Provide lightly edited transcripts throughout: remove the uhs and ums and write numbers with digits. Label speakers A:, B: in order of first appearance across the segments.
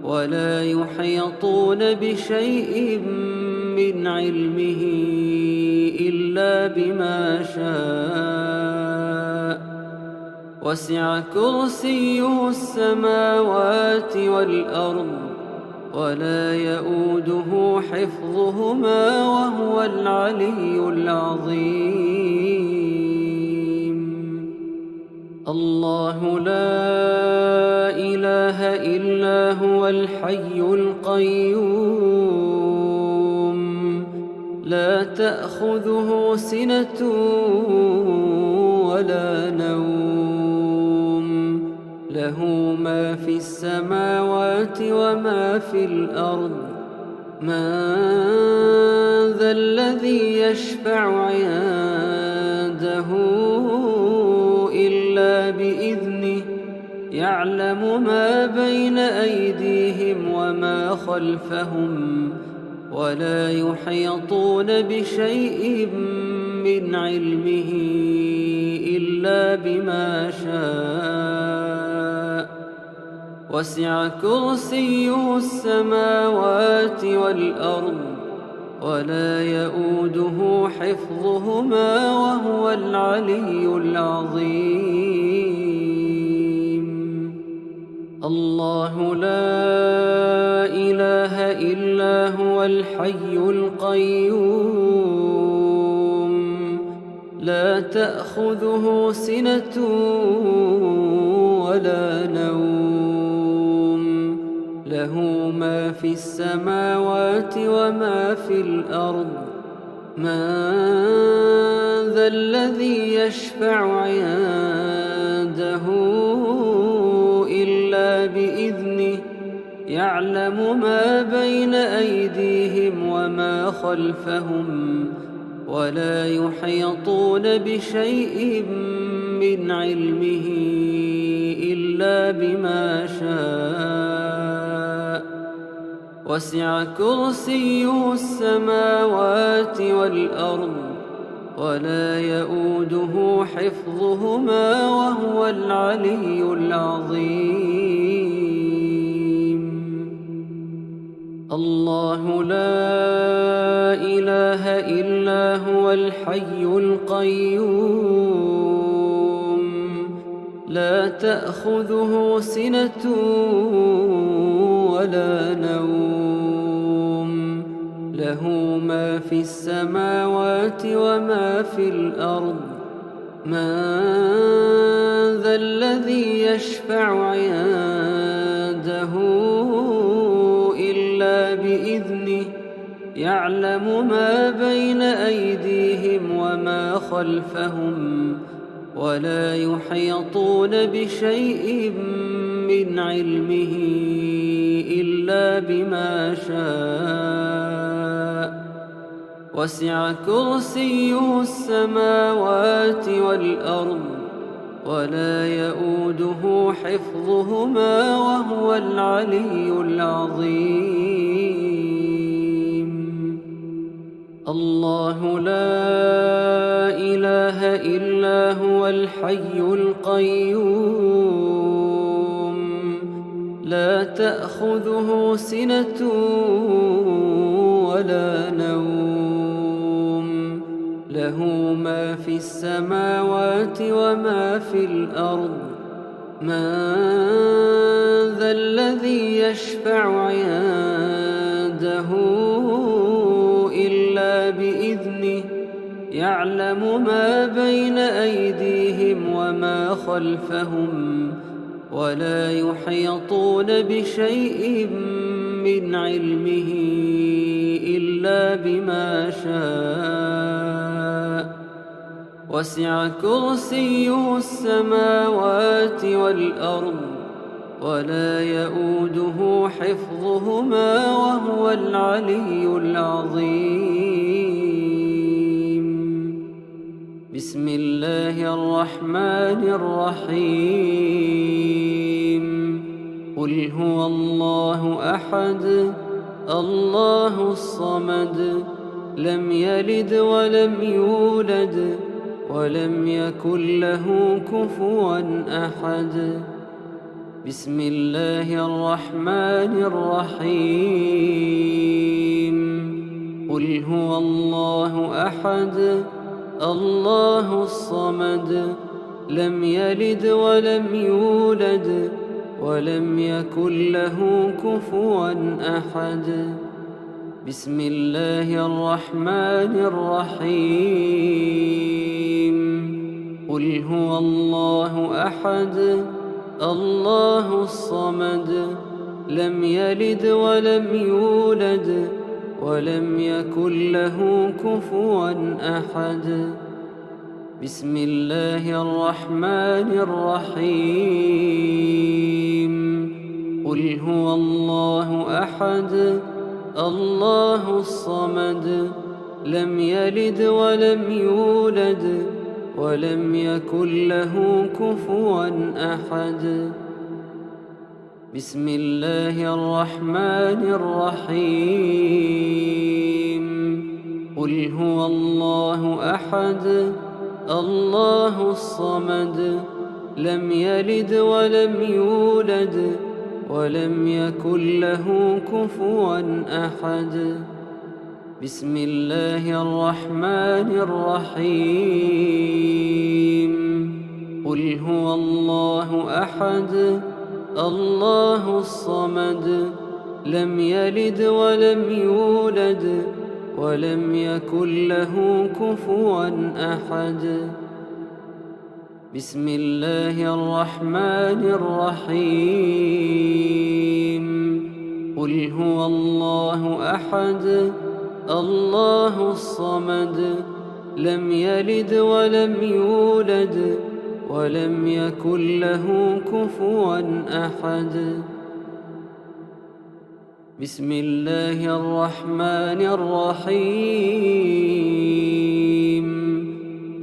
A: ولا يحيطون بشيء من علمه إلا بما شاء. وسع كرسيه السماوات والأرض ولا يئوده حفظهما وهو العلي العظيم. الله لا إله إلا هو الحي القيوم لا تأخذه سنة ولا نوم له ما في السماوات وما في الأرض. من ذا الذي يشفع عنده إلا بإذنه يعلم ما بين أيديهم وما خلفهم ولا يحيطون بشيء من علمه إلا بما شاء. وسع كرسيه السماوات والأرض ولا يئوده حفظهما وهو العلي العظيم. الله لا إله إلا هو الحي القيوم لا تأخذه سنة ولا نوم له ما في السماوات وما في الأرض. من ذا الذي يشفع عنده إلا بإذنه يعلم ما بين أيديهم وما خلفهم ولا يحيطون بشيء من علمه إلا بما شاء. وسع كرسيه السماوات والأرض ولا يئوده حفظهما وهو العلي العظيم. الله لا إله إلا هو الحي القيوم لا تأخذه سنة ولا نوم له ما في السماوات وما في الأرض. من ذا الذي يشفع عنده إلا بإذنه يعلم ما بين أيديهم وما خلفهم ولا يحيطون بشيء من علمه إلا بما شاء. وسع كرسيه السماوات والأرض ولا يئوده حفظهما وهو العلي العظيم. الله لا إله إلا هو الحي القيوم لا تأخذه سنة ولا نوم له ما في السماوات وما في الأرض. من ذا الذي يشفع عنده إلا بإذنه يعلم ما بين أيديهم وما خلفهم ولا يحيطون بشيء من علمه إلا بما شاء. وسع كرسيه السماوات والأرض ولا يئوده حفظهما وهو العلي العظيم. بسم الله الرحمن الرحيم. قل هو الله أحد الله الصمد لم يلد ولم يولد ولم يكن له كفوا أحد. بسم الله الرحمن الرحيم قل هو الله أحد الله الصمد لم يلد ولم يولد ولم يكن له كفوا أحد بسم الله الرحمن الرحيم قل هو الله أحد الله الصمد لم يلد ولم يولد ولم يكن له كفوا أحد بسم الله الرحمن الرحيم قل هو الله أحد الله الصمد لم يلد ولم يولد ولم يكن له كفوا أحد بسم الله الرحمن الرحيم قل هو الله أحد الله الصمد لم يلد ولم يولد ولم يكن له كفوا أحد بسم الله الرحمن الرحيم قل هو الله أحد الله الصمد لم يلد ولم يولد ولم يكن له كفوا أحد بسم الله الرحمن الرحيم قل هو الله أحد الله الصمد لم يلد ولم يولد ولم يكن له كفوا أحد بسم الله الرحمن الرحيم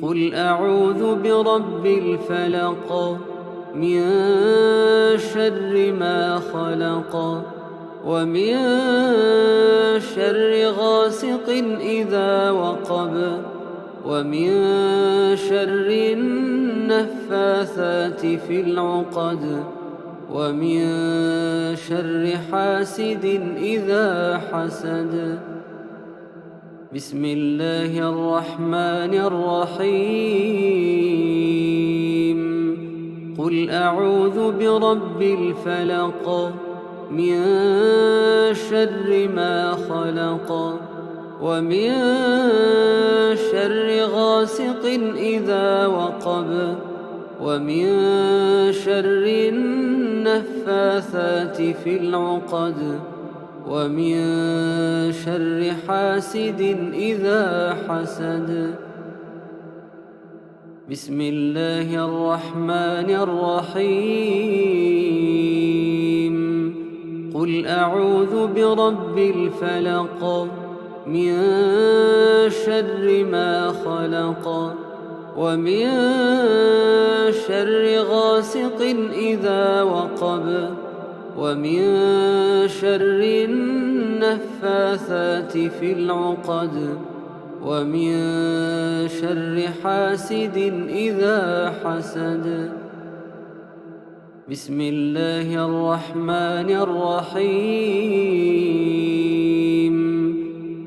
A: قل أعوذ برب الفلق من شر ما خلق ومن شر غاسق إذا وقب ومن شر النفاثات في العقد ومن شر حاسد إذا حسد بسم الله الرحمن الرحيم قل أعوذ برب الفلق من شر ما خلق ومن شر غاسق إذا وقب ومن شر النفاثات في العقد ومن شر حاسد إذا حسد بسم الله الرحمن الرحيم قل أعوذ برب الفلق من شر ما خلق ومن شر غاسق إذا وقب ومن شر النفاثات في العقد ومن شر حاسد إذا حسد بسم الله الرحمن الرحيم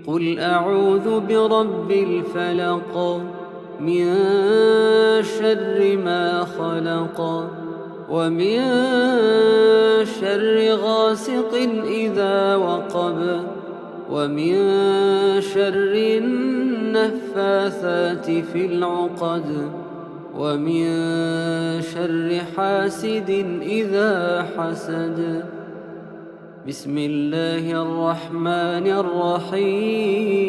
A: قل أعوذ برب الفلق من شر ما خلق ومن شر غاسق إذا وقب ومن شر النفاثات في العقد ومن شر حاسد إذا حسد بسم الله الرحمن الرحيم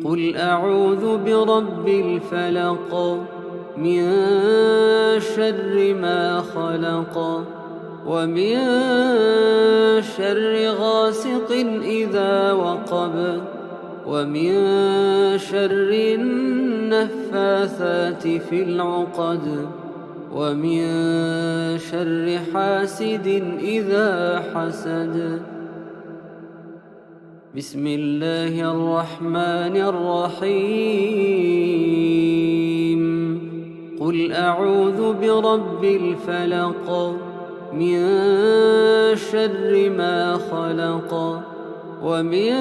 A: قل أعوذ برب الفلق من شر ما خلق ومن شر غاسق إذا وقب ومن شر النفاثات في العقد ومن شر حاسد إذا حسد بسم الله الرحمن الرحيم قل أعوذ برب الفلق من شر ما خلق ومن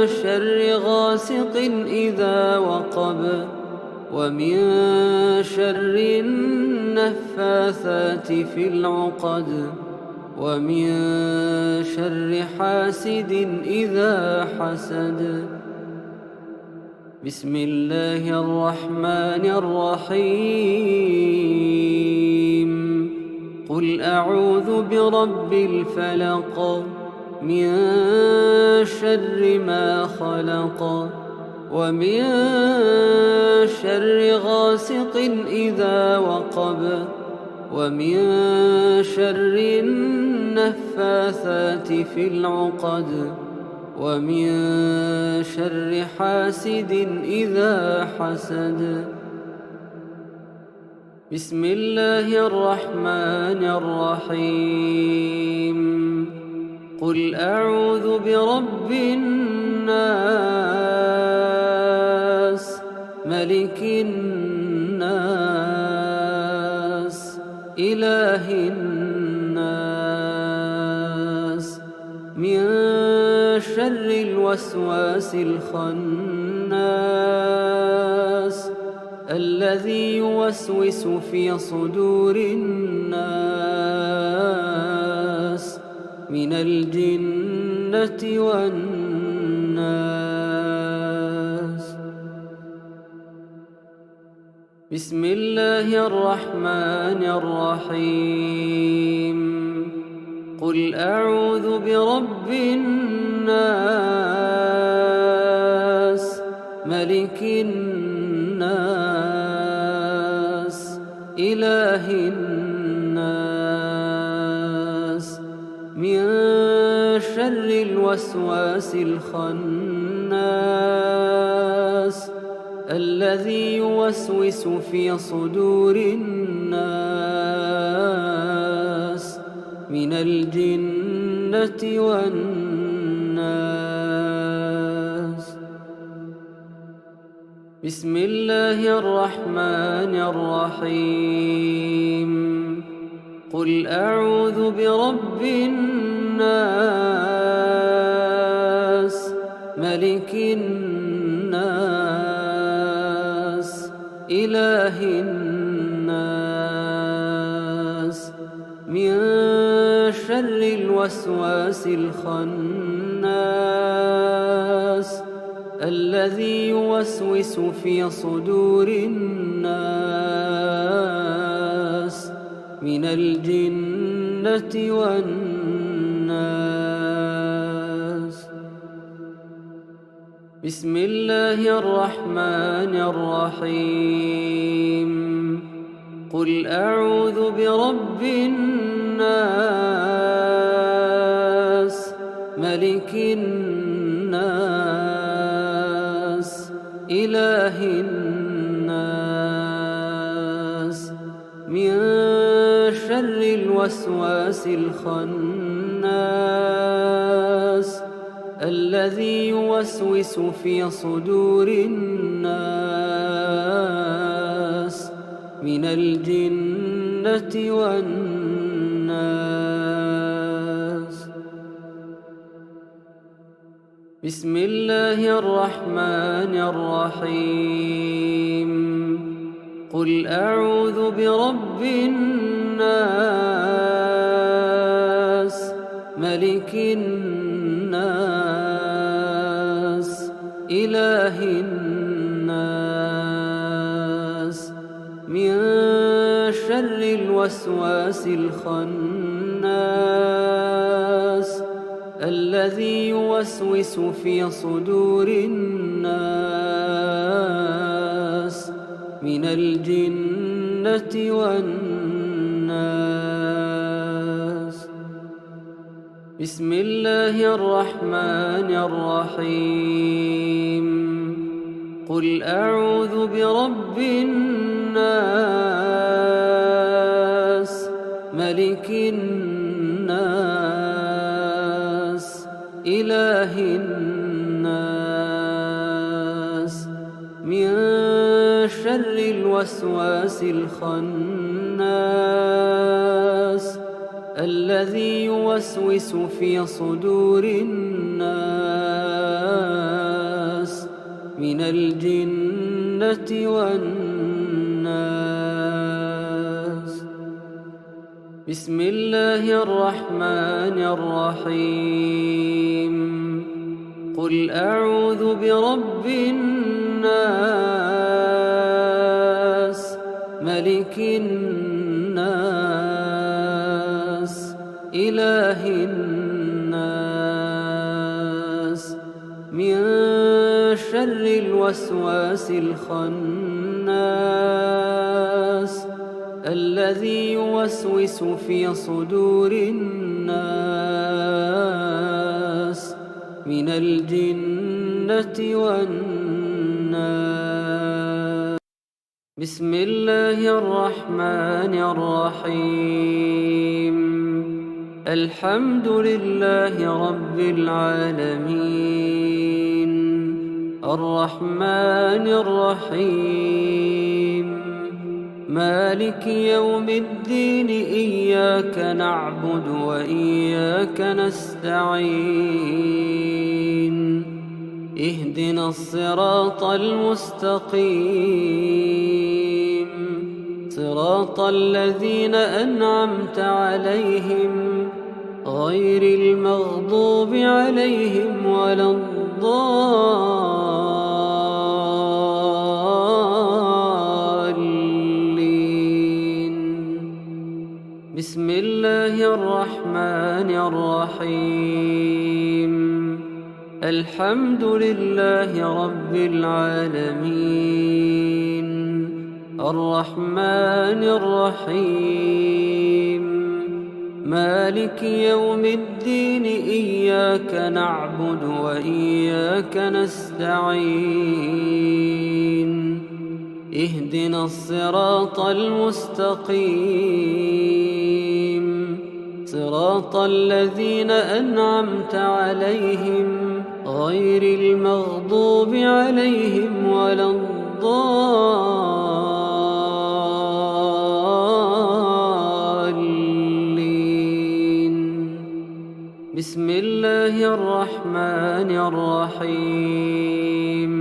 A: شر غاسق إذا وقب ومن شر النفاثات في العقد ومن شر حاسد إذا حسد. بسم الله الرحمن الرحيم. قل أعوذ برب الفلق من شر ما خلق ومن شر غاسق إذا وقب ومن شر النفاثات في العقد ومن شر حاسد إذا حسد. بسم الله الرحمن الرحيم. قل أعوذ برب الناس ملك الناس إله الناس من شر الوسواس الخناس الذي يوسوس في صدور الناس من الجنة والناس. بسم الله الرحمن الرحيم. قل أعوذ برب الناس ملك الناس إله الناس من شر الوسواس الخناس الذي يوسوس في صدور الناس من الجنة والناس. بسم الله الرحمن الرحيم. قل أعوذ برب الناس ملك الناس إله الناس من شر الوسواس الخناس الذي يوسوس في صدور الناس من الجنة والناس. بسم الله الرحمن الرحيم. قل أعوذ برب الناس ملك الناس إله الناس من شر الوسواس الخناس الذي يوسوس في صدور الناس من الجنة والناس. بسم الله الرحمن الرحيم. قل أعوذ برب الناس ملك الناس إله الناس من شر الوسواس الخناس الذي يوسوس في صدور الناس من الجنة والناس. بسم الله الرحمن الرحيم. قل أعوذ برب الناس ملك الناس إله الناس من شر الوسواس الخناس الذي يوسوس في صدور الناس من الجنة والناس. بسم الله الرحمن الرحيم. قل أعوذ برب الناس ملك الناس إله الناس من شر الوسواس الخناس الذي يوسوس في صدور الناس من الجنة والناس. بسم الله الرحمن الرحيم. الحمد لله رب العالمين الرحمن الرحيم مالك يوم الدين إياك نعبد وإياك نستعين اهدنا الصراط المستقيم صراط الذين أنعمت عليهم غير المغضوب عليهم ولا الضالين. بسم الله الرحمن الرحيم. الحمد لله رب العالمين الرحمن الرحيم مالك يوم الدين إياك نعبد وإياك نستعين اهدنا الصراط المستقيم صراط الذين أنعمت عليهم غير المغضوب عليهم ولا الضالين. بسم الله الرحمن الرحيم.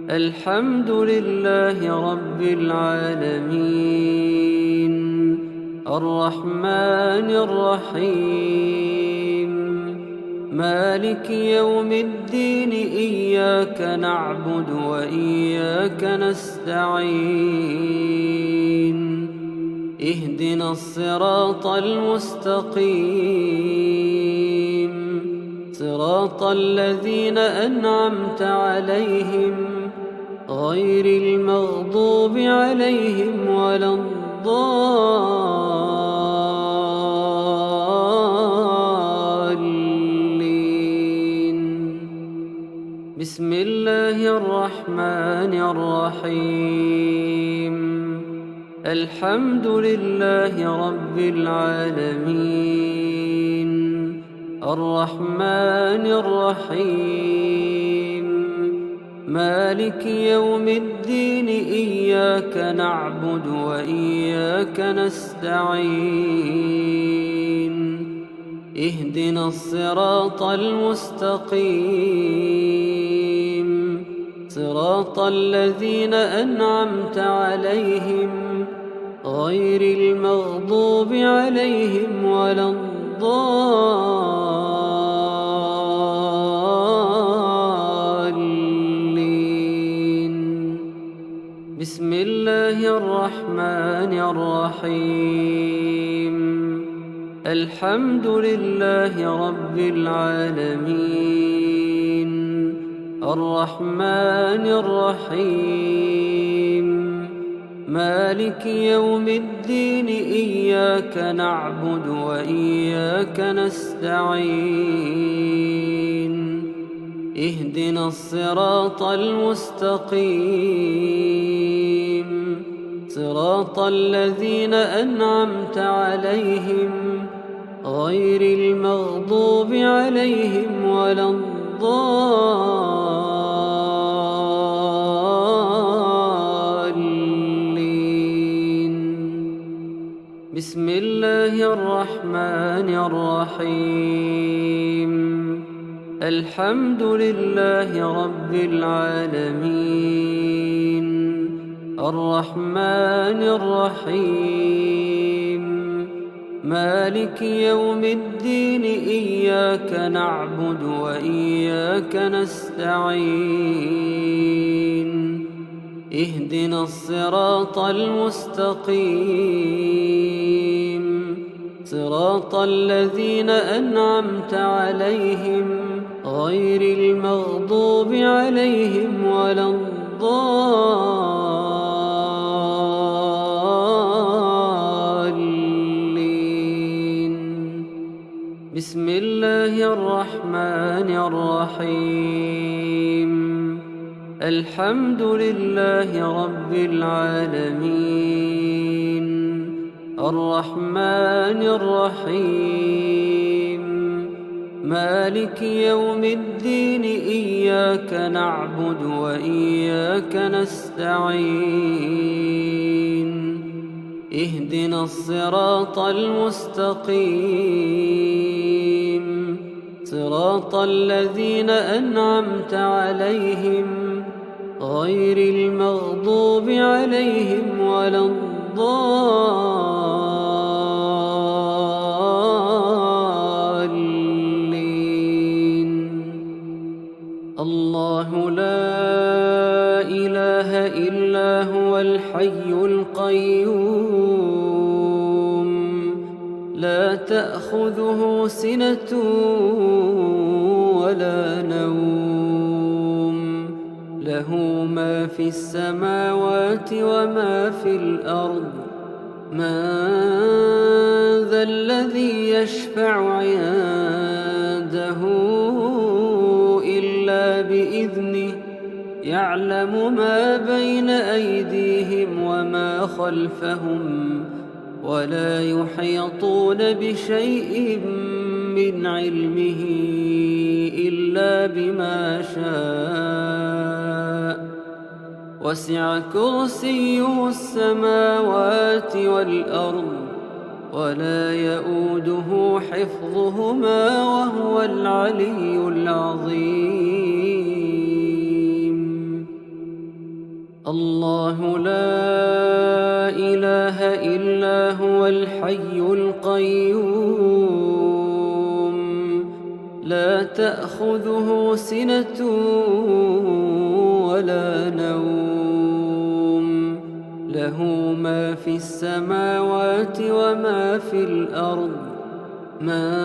A: الحمد لله رب العالمين الرحمن الرحيم مالك يوم الدين إياك نعبد وإياك نستعين اهدنا الصراط المستقيم صراط الذين أنعمت عليهم غير المغضوب عليهم ولا الضالين. بسم الله الرحمن الرحيم. الحمد لله رب العالمين الرحمن الرحيم مالك يوم الدين إياك نعبد وإياك نستعين اهدنا الصراط المستقيم صراط الذين أنعمت عليهم غير المغضوب عليهم ولا الضالين. بسم الله الرحمن الرحيم. الحمد لله رب العالمين الرحمن الرحيم مالك يوم الدين إياك نعبد وإياك نستعين اهدنا الصراط المستقيم صراط الذين أنعمت عليهم غير المغضوب عليهم ولا الضالين. الرحمن الرحيم الحمد لله رب العالمين الرحمن الرحيم مالك يوم الدين إياك نعبد وإياك نستعين اهدنا الصراط المستقيم صراط الذين أنعمت عليهم غير المغضوب عليهم ولا الضالين بسم الله الرحمن الرحيم الحمد لله رب العالمين الرحمن الرحيم مالك يوم الدين إياك نعبد وإياك نستعين اهدنا الصراط المستقيم صراط الذين أنعمت عليهم غير المغضوب عليهم ولا الضالين الله لا إله إلا هو الحي القيوم لا تأخذه سنة ولا نوم له ما في السماوات وما في الأرض من ذا الذي يشفع عنده إلا بإذنه يعلم ما بين أيديهم وما خلفهم ولا يحيطون بشيء من علمه إلا بما شاء وسع كرسيه السماوات والأرض ولا يؤوده حفظهما وهو العلي العظيم الله لا إله إلا هو الحي القيوم لا تأخذه سنة ولا نوم له ما في السماوات وما في الأرض من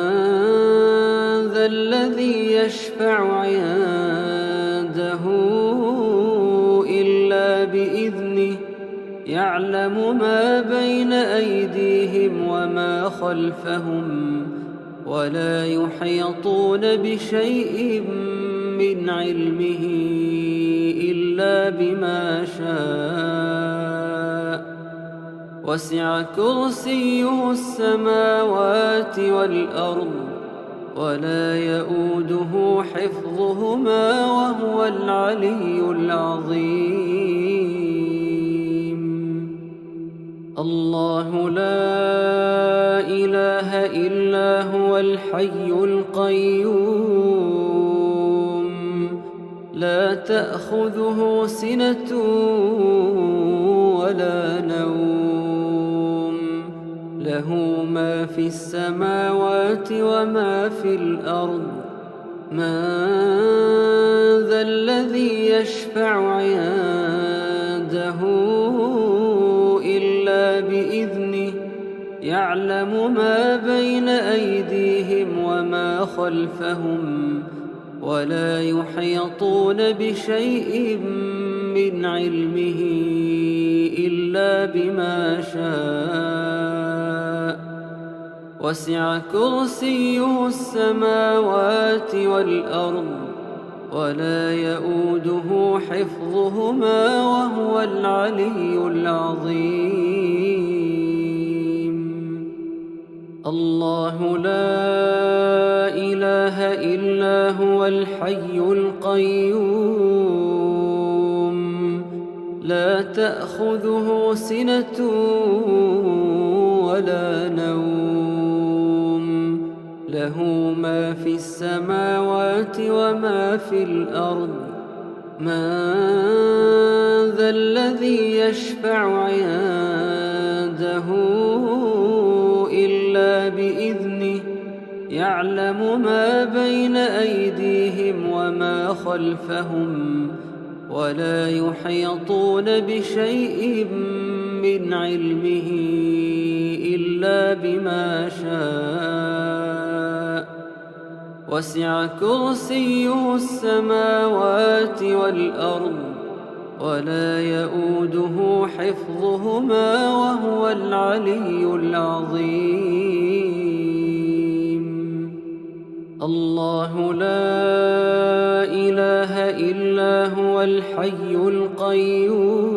A: ذا الذي يشفع عنده إلا بإذنه يعلم ما بين أيديهم وما خلفهم ولا يحيطون بشيء من علمه إلا بما شاء وسع كرسيه السماوات والأرض ولا يؤوده حفظهما وهو العلي العظيم الله لا إله إلا هو الحي القيوم لا تأخذه سنة ولا نوم له ما في السماوات وما في الأرض من ذا الذي يشفع عنده إلا بإذنه يعلم ما بين أيديهم وما خلفهم ولا يحيطون بشيء من علمه إلا بما شاء وسع كرسيه السماوات والأرض ولا يؤوده حفظهما وهو العلي العظيم الله لا إله إلا هو الحي القيوم لا تأخذه سنة ولا نوم له ما في السماوات وما في الأرض. من ذا الذي يشفع عنده إلا بإذنه. يعلم ما بين أيديهم وما خلفهم ولا يحيطون بشيء من علمه إلا بما شاء. وسع كرسيه السماوات والأرض ولا يؤوده حفظهما وهو العلي العظيم. الله لا إله إلا هو الحي القيوم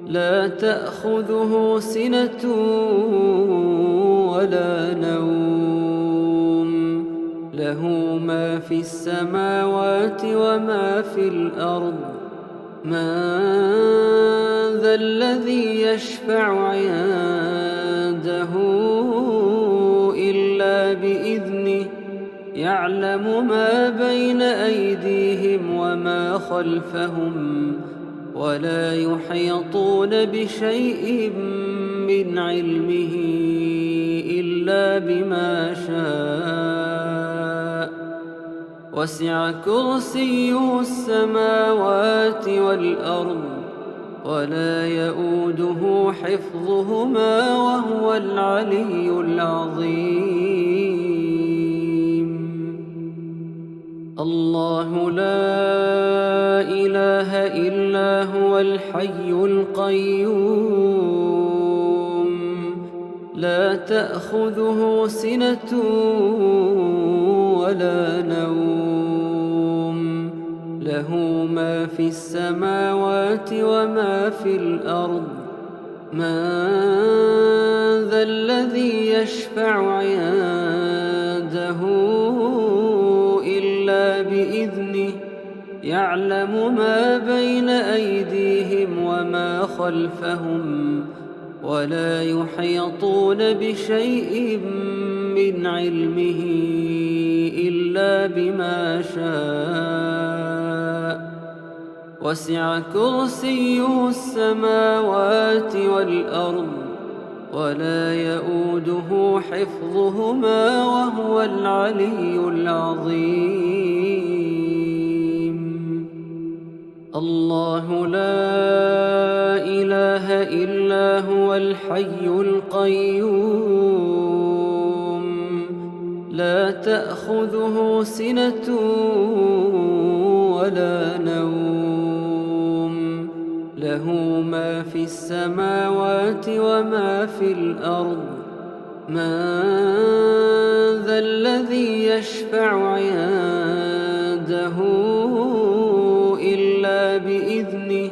A: لا تأخذه سنة ولا نوم. له ما في السماوات وما في الأرض. من ذا الذي يشفع عنده إلا بإذنه. يعلم ما بين أيديهم وما خلفهم ولا يحيطون بشيء من علمه إلا بما شاء. وسع كرسيه السماوات والأرض ولا يؤوده حفظهما وهو العلي العظيم. الله لا إله إلا هو الحي القيوم لا تأخذه سنة ولا نوم. له ما في السماوات وما في الأرض. من ذا الذي يشفع عنده إلا بإذنه. يعلم ما بين أيديهم وما خلفهم ولا يحيطون بشيء من علمه إلا بما شاء. وسع كرسيه السماوات والأرض ولا يؤوده حفظهما وهو العلي العظيم. الله لا إله إلا هو الحي القيوم لا تأخذه سنة ولا نوم. له ما في السماوات وما في الأرض. من ذا الذي يشفع عنده إلا بإذنه.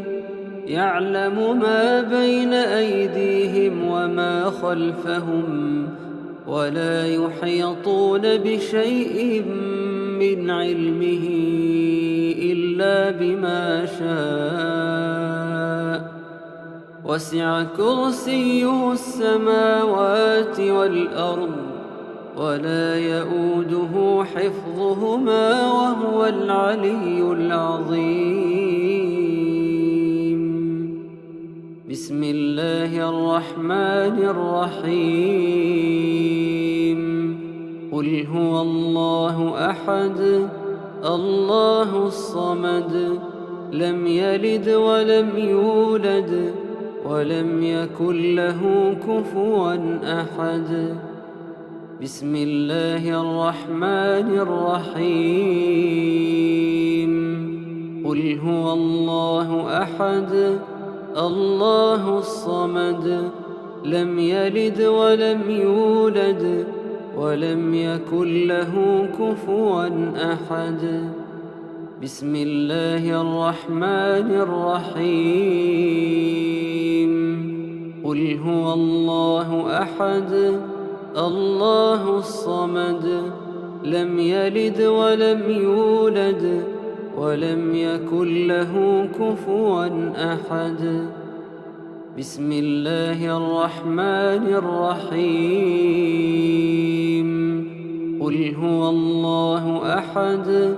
A: يعلم ما بين أيديهم وما خلفهم ولا يحيطون بشيء من علمه إلا بما شاء. وسع كرسيه السماوات والأرض ولا يؤوده حفظهما وهو العلي العظيم. بسم الله الرحمن الرحيم. قل هو الله أحد الله الصمد لم يلد ولم يولد ولم يكن له كفوا أحد. بسم الله الرحمن الرحيم. قل هو الله أحد الله الصمد لم يلد ولم يولد ولم يكن له كفوا أحد. بسم الله الرحمن الرحيم. قل هو الله أحد الله الصمد لم يلد ولم يولد ولم يكن له كفوا أحد. بسم الله الرحمن الرحيم. قل هو الله أحد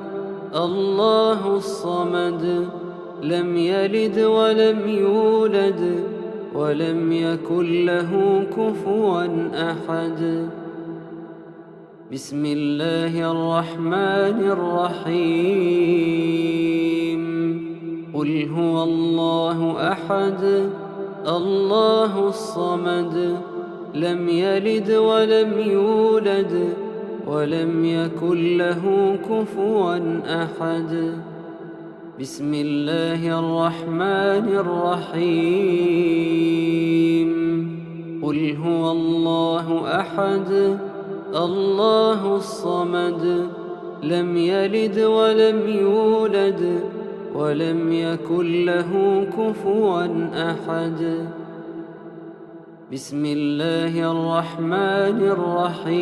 A: الله الصمد لم يلد ولم يولد ولم يكن له كفوا أحد. بسم الله الرحمن الرحيم. قل هو الله أحد الله الصمد لم يلد ولم يولد ولم يكن له كفوا أحد. بسم الله الرحمن الرحيم. قل هو الله أحد الله الصمد لم يلد ولم يولد ولم يكن له كفوا أحد. بسم الله الرحمن الرحيم.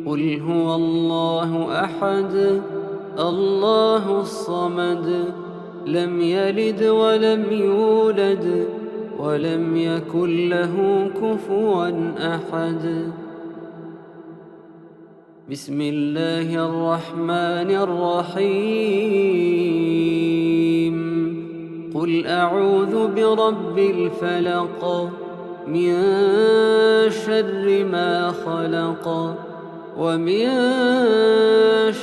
A: قل هو الله أحد الله الصمد لم يلد ولم يولد ولم يكن له كفوا أحد. بسم الله الرحمن الرحيم. قل أعوذ برب الفلق من شر ما خلق ومن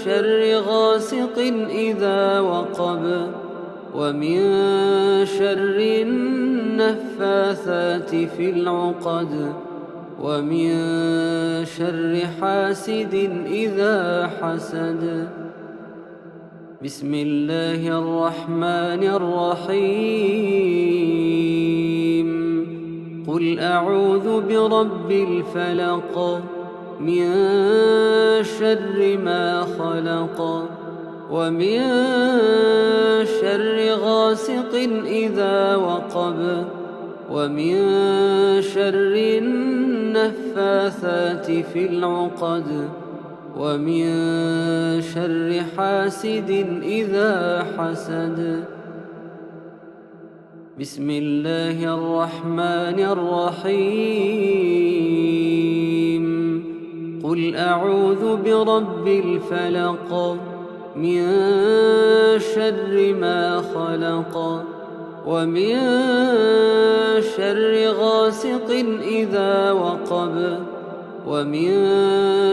A: شر غاسق إذا وقب ومن شر النفاثات في العقد ومن شر حاسد إذا حسد. بسم الله الرحمن الرحيم. قل أعوذ برب الفلق من شر ما خلق ومن شر غاسق إذا وقب ومن شر النفاثات في العقد ومن شر حاسد إذا حسد. بسم الله الرحمن الرحيم. قل أعوذ برب الفلق من شر ما خلق ومن شر غاسق إذا وقب ومن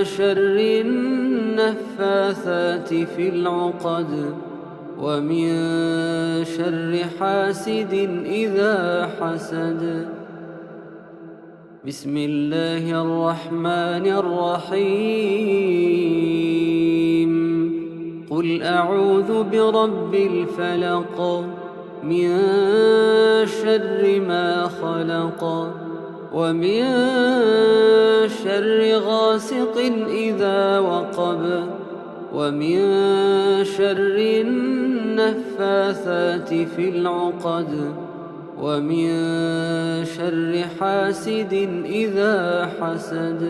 A: شر النفاثات في العقد ومن شر حاسد إذا حسد. بسم الله الرحمن الرحيم. قل أعوذ برب الفلق من شر ما خلق ومن شر غاسق إذا وقب ومن شر النفاثات في العقد ومن شر حاسد إذا حسد.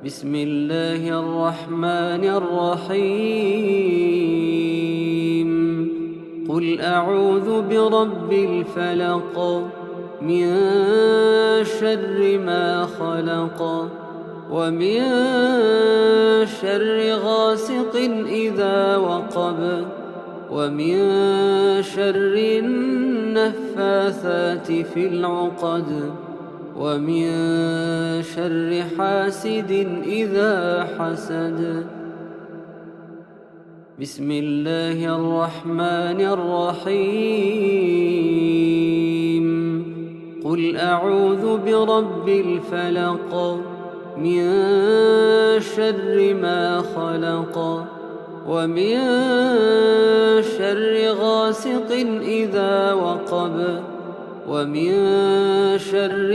A: بسم الله الرحمن الرحيم. قل أعوذ برب الفلق من شر ما خلق ومن شر غاسق إذا وقب ومن شر النفاثات في العقد ومن شر حاسد إذا حسد. بسم الله الرحمن الرحيم. قل أعوذ برب الفلق من شر ما خلق ومن شر غاسق إذا وقب ومن شر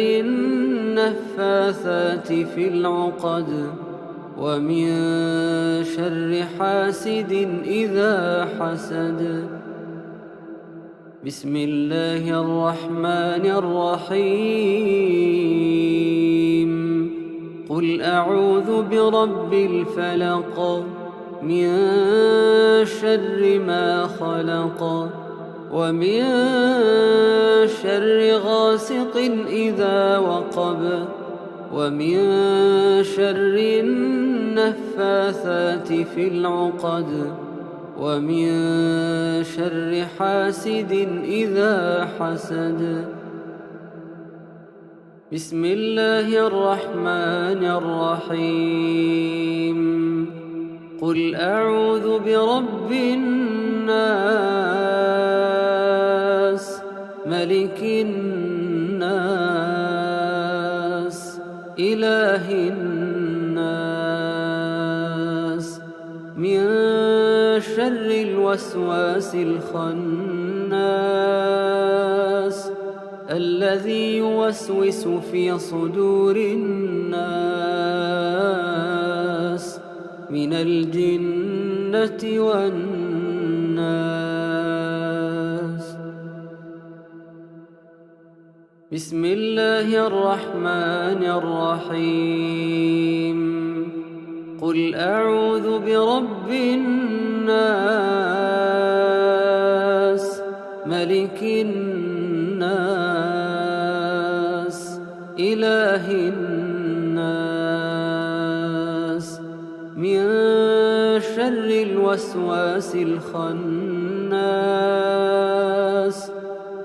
A: النفاثات في العقد ومن شر حاسد إذا حسد. بسم الله الرحمن الرحيم. قل أعوذ برب الفلق من شر ما خلق ومن شر غاسق إذا وقب ومن شر النفاثات في العقد ومن شر حاسد إذا حسد. بسم الله الرحمن الرحيم. قل أعوذ برب الناس ملك الناس إله الناس من شر الوسواس الخناس الذي يوسوس في صدور الناس من الجنة والناس. بسم الله الرحمن الرحيم. قل أعوذ برب الناس ملك الناس إله الناس من شر الوسواس الخناس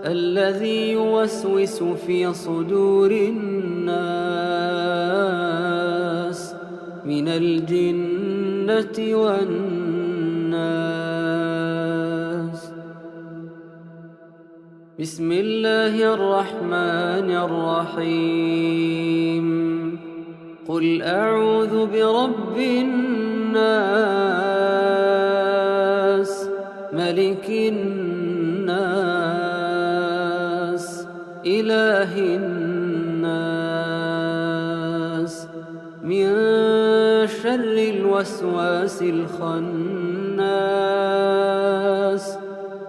A: الذي يوسوس في صدور الناس من الجنة والناس. بسم الله الرحمن الرحيم. قل أعوذ برب الناس ملك الناس إله الناس من شر الوسواس الخناس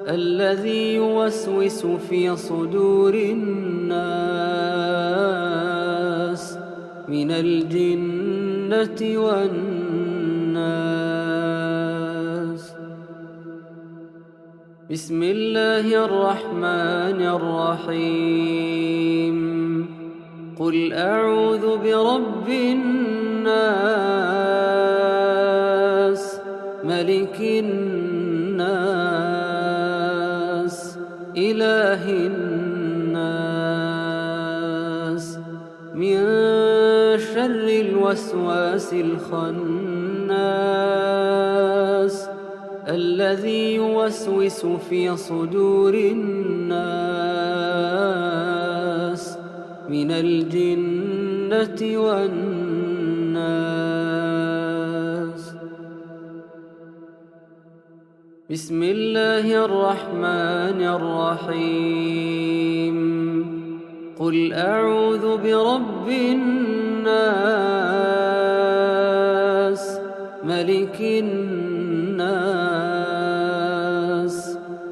A: الذي يوسوس في صدور الناس من الجنة والناس. بسم الله الرحمن الرحيم. قل أعوذ برب الناس ملك الناس إله الناس من شر الوسواس الخناس الذي يوسوس في صدور الناس من الجنة والناس. بسم الله الرحمن الرحيم. قل أعوذ برب الناس ملك الناس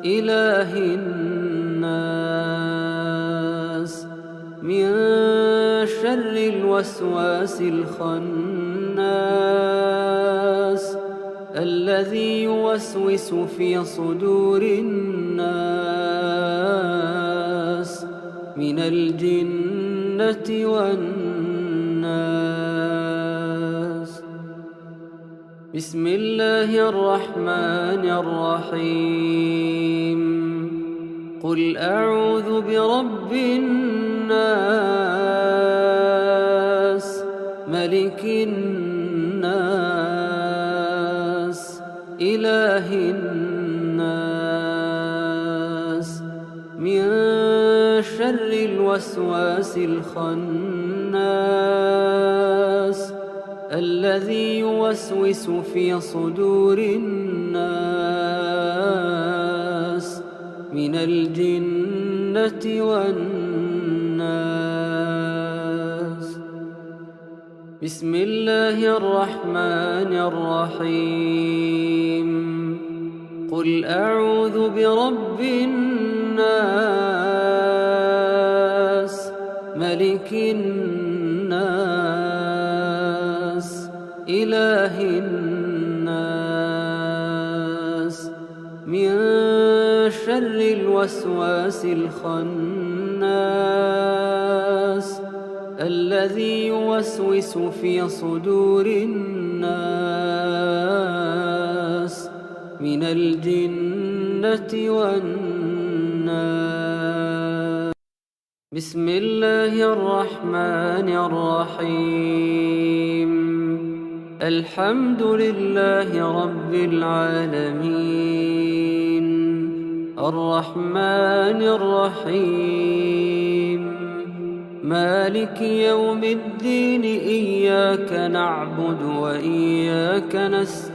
A: إله الناس من شر الوسواس الخناس الذي يوسوس في صدور الناس من الجنة والناس. بسم الله الرحمن الرحيم. قل أعوذ برب الناس ملك الناس إله الناس من شر الوسواس الخناس الذي يوسوس في صدور الناس من الجنة والناس. بسم الله الرحمن الرحيم. قل أعوذ برب الناس ملك الناس إله الناس من شر الوسواس الخناس الذي يوسوس في صدور الناس من الجنة والناس. بسم الله الرحمن الرحيم. الحمد لله رب العالمين الرحمن الرحيم مالك يوم الدين إياك نعبد وإياك نستعين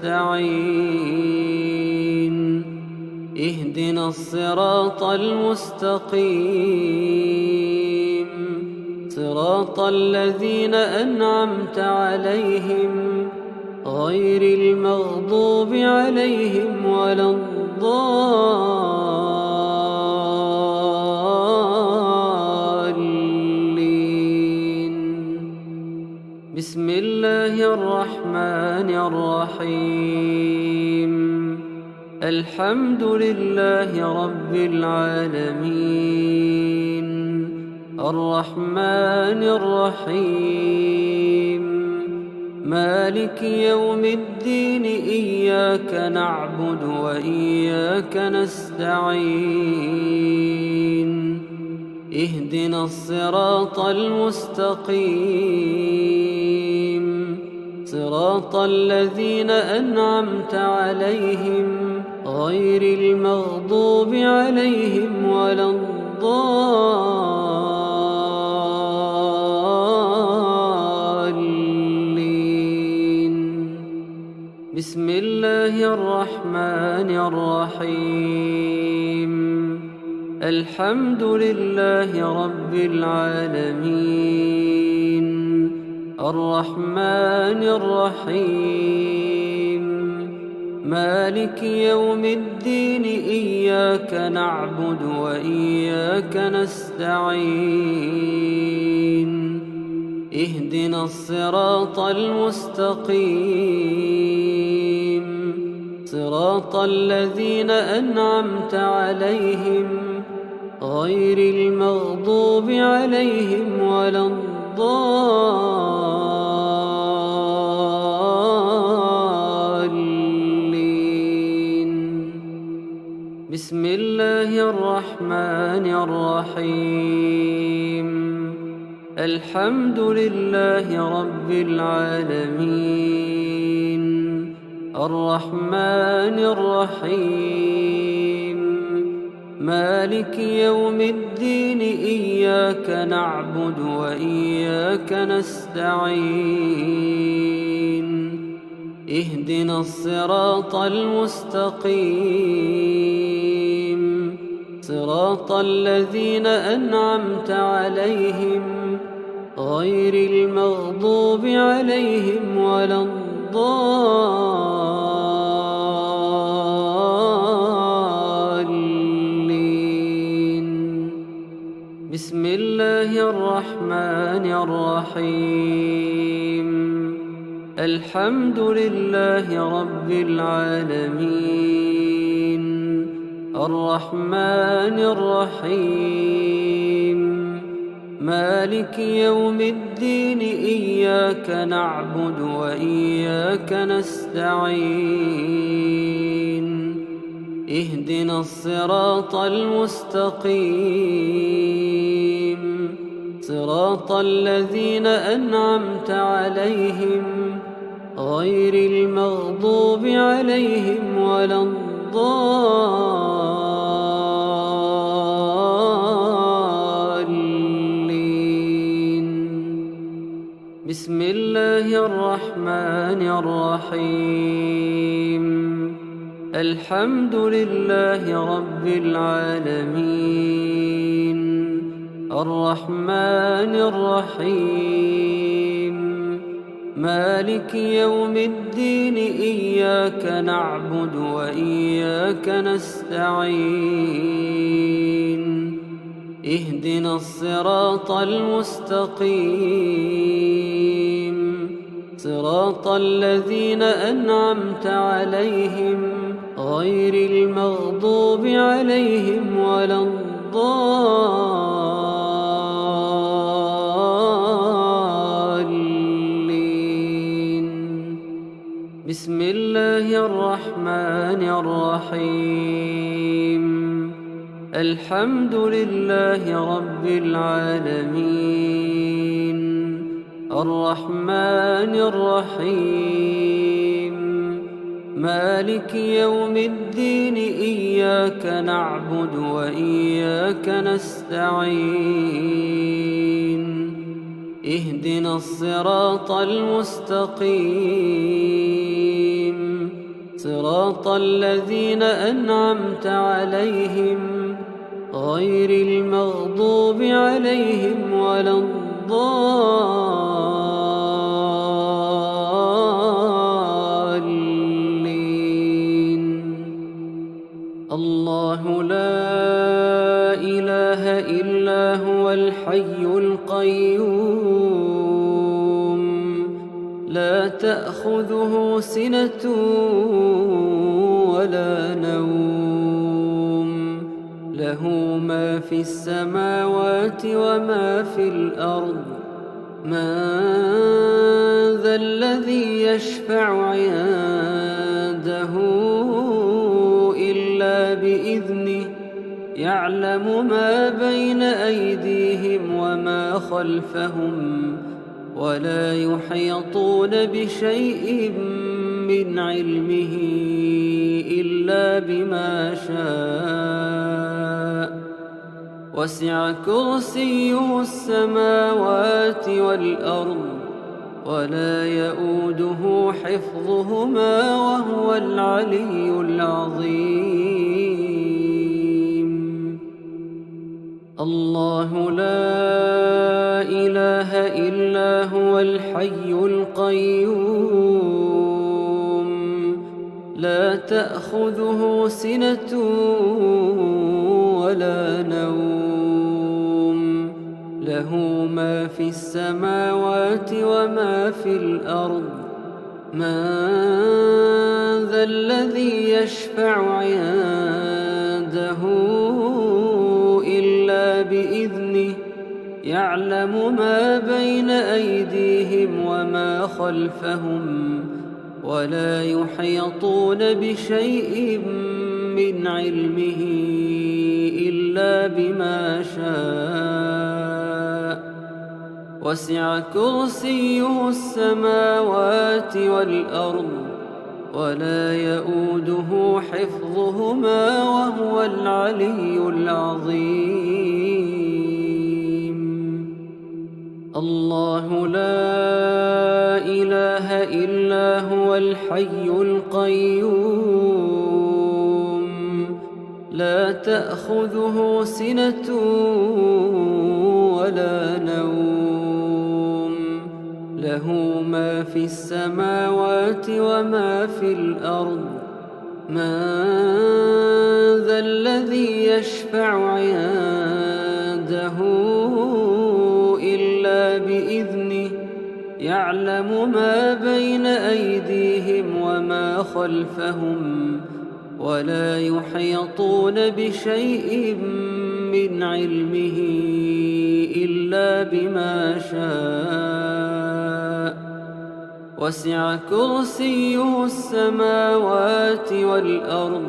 A: اهدنا الصراط المستقيم صراط الذين أنعمت عليهم غير المغضوب عليهم ولا الضالين. بسم الله الرحمن الرحيم. الحمد لله رب العالمين الرحمن الرحيم مالك يوم الدين إياك نعبد وإياك نستعين اهدنا الصراط المستقيم صراط الذين أنعمت عليهم غير المغضوب عليهم ولا الضالين. بسم الله الرحمن الرحيم. الحمد لله رب العالمين الرحمن الرحيم مالك يوم الدين إياك نعبد وإياك نستعين اهدنا الصراط المستقيم صراط الذين أنعمت عليهم غير المغضوب عليهم ولا الضالين. بسم الله الرحمن الرحيم. الحمد لله رب العالمين الرحمن الرحيم مالك يوم الدين إياك نعبد وإياك نستعين اهدنا الصراط المستقيم صراط الذين أنعمت عليهم غير المغضوب عليهم ولا الضالين. بسم الله الرحمن الرحيم. الحمد لله رب العالمين الرحمن الرحيم مالك يوم الدين إياك نعبد وإياك نستعين اهدنا الصراط المستقيم صراط الذين أنعمت عليهم غير المغضوب عليهم ولا الضالين. بسم الله الرحمن الرحيم. الحمد لله رب العالمين الرحمن الرحيم مالك يوم الدين إياك نعبد وإياك نستعين اهدنا الصراط المستقيم صراط الذين أنعمت عليهم غير المغضوب عليهم ولا الضالين. بسم الله الرحمن الرحيم. الحمد لله رب العالمين، الرحمن الرحيم، مالك يوم الدين. إياك نعبد وإياك نستعين. اهدنا الصراط المستقيم، صراط الذين أنعمت عليهم غير المغضوب عليهم ولا الضالين. الله لا إله إلا هو الحي القيوم، لا تأخذه سنة ولا نوم، له ما في السماوات وما في الأرض. من ذا الذي يشفع عنده إلا بإذنه، يعلم ما بين أيديهم وما خلفهم، ولا يحيطون بشيء من علمه إلا بما شاء. وسع كرسيه السماوات والأرض، ولا يؤوده حفظهما، وهو العلي العظيم. الله لا إله إلا هو الحي القيوم، لا تأخذه سنة ولا نوم، له ما في السماوات وما في الأرض. من ذا الذي يشفع عنده إلا بإذنه، يعلم ما بين أيديهم وما خلفهم، ولا يحيطون بشيء من علمه إلا بما شاء. وسع كرسيه السماوات والأرض، ولا يؤوده حفظهما، وهو العلي العظيم. الله لا إله إلا هو الحي القيوم، لا تأخذه سنة ولا نوم، له ما في السماوات وما في الأرض. من ذا الذي يشفع عنده إلا بإذنه، يعلم ما بين أيديهم وما خلفهم، ولا يحيطون بشيء من علمه إلا بما شاء. وسع كرسيه السماوات والأرض،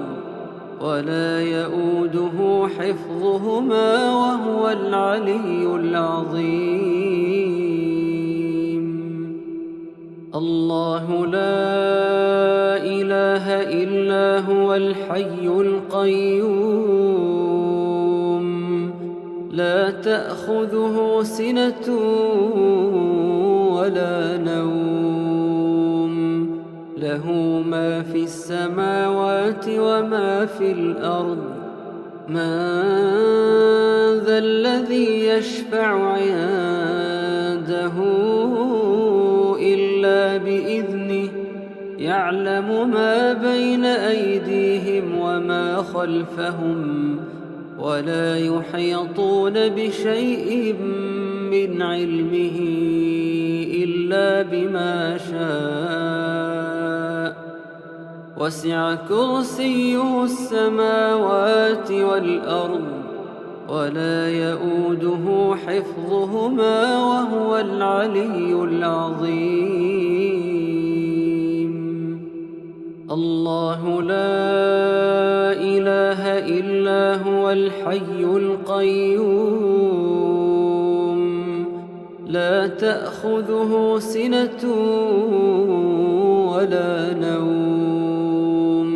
A: ولا يؤوده حفظهما، وهو العلي العظيم. الله لا إله إلا هو الحي القيوم، لا تأخذه سنة ولا نوم، له ما في السماوات وما في الأرض. من ذا الذي يشفع عنده إلا بإذنه، يعلم ما بين أيديهم وما خلفهم، ولا يحيطون بشيء من علمه إلا بما شاء. وسع كرسيه السماوات والأرض، ولا يؤوده حفظهما، وهو العلي العظيم. الله لا إله إلا هو الحي القيوم لا تأخذه سنة ولا نوم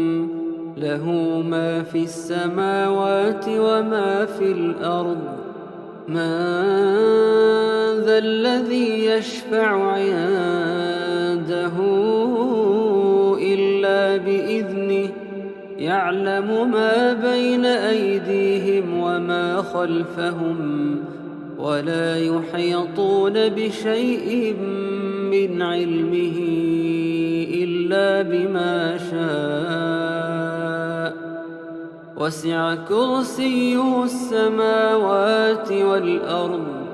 A: له ما في السماوات وما في الأرض من ذا الذي يشفع عنده إلا بإذنه يعلم ما بين أيديهم وما خلفهم ولا يحيطون بشيء من علمه إلا بما شاء وسع كرسيه السماوات والأرض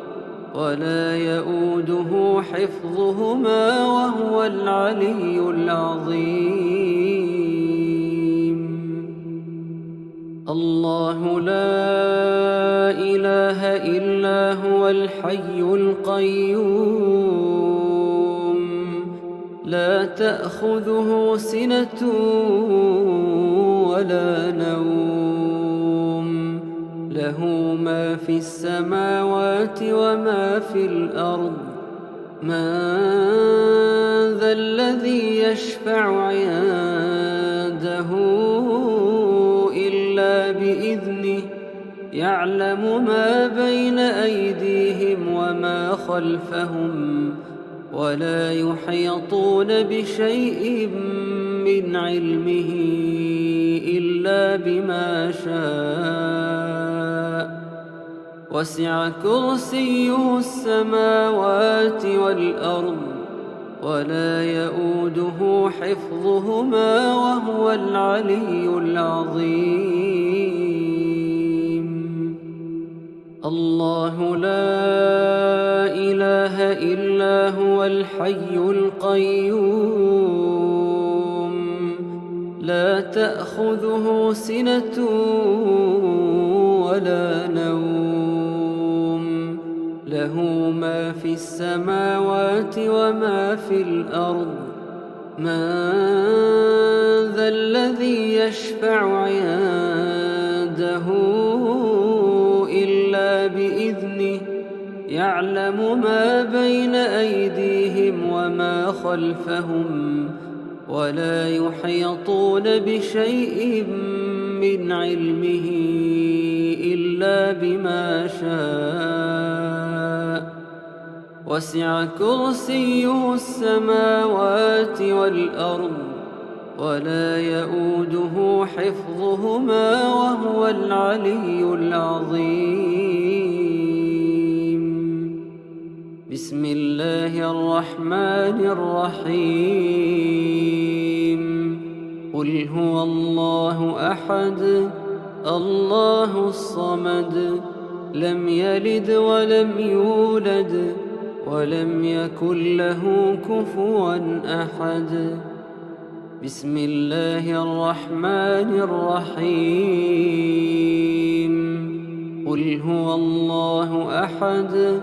A: ولا يؤوده حفظهما وهو العلي العظيم الله لا إله إلا هو الحي القيوم لا تأخذه سنة ولا نوم له ما في السماوات وما في الأرض من ذا الذي يشفع عنده إلا بإذنه يعلم ما بين أيديهم وما خلفهم ولا يحيطون بشيء من علمه إلا بما شاء وسع كرسيه السماوات والأرض ولا يؤوده حفظهما وهو العلي العظيم الله لا إله إلا هو الحي القيوم لا تأخذه سنة ولا نوم له ما في السماوات وما في الأرض من ذا الذي يشفع عنده إلا بإذنه يعلم ما بين أيديهم وما خلفهم ولا يحيطون بشيء من علمه إلا بما شاء وسع كرسيه السماوات والأرض ولا يؤوده حفظهما وهو العلي العظيم بسم الله الرحمن الرحيم قل هو الله أحد الله الصمد لم يلد ولم يولد ولم يكن له كفوا أحد بسم الله الرحمن الرحيم قل هو الله أحد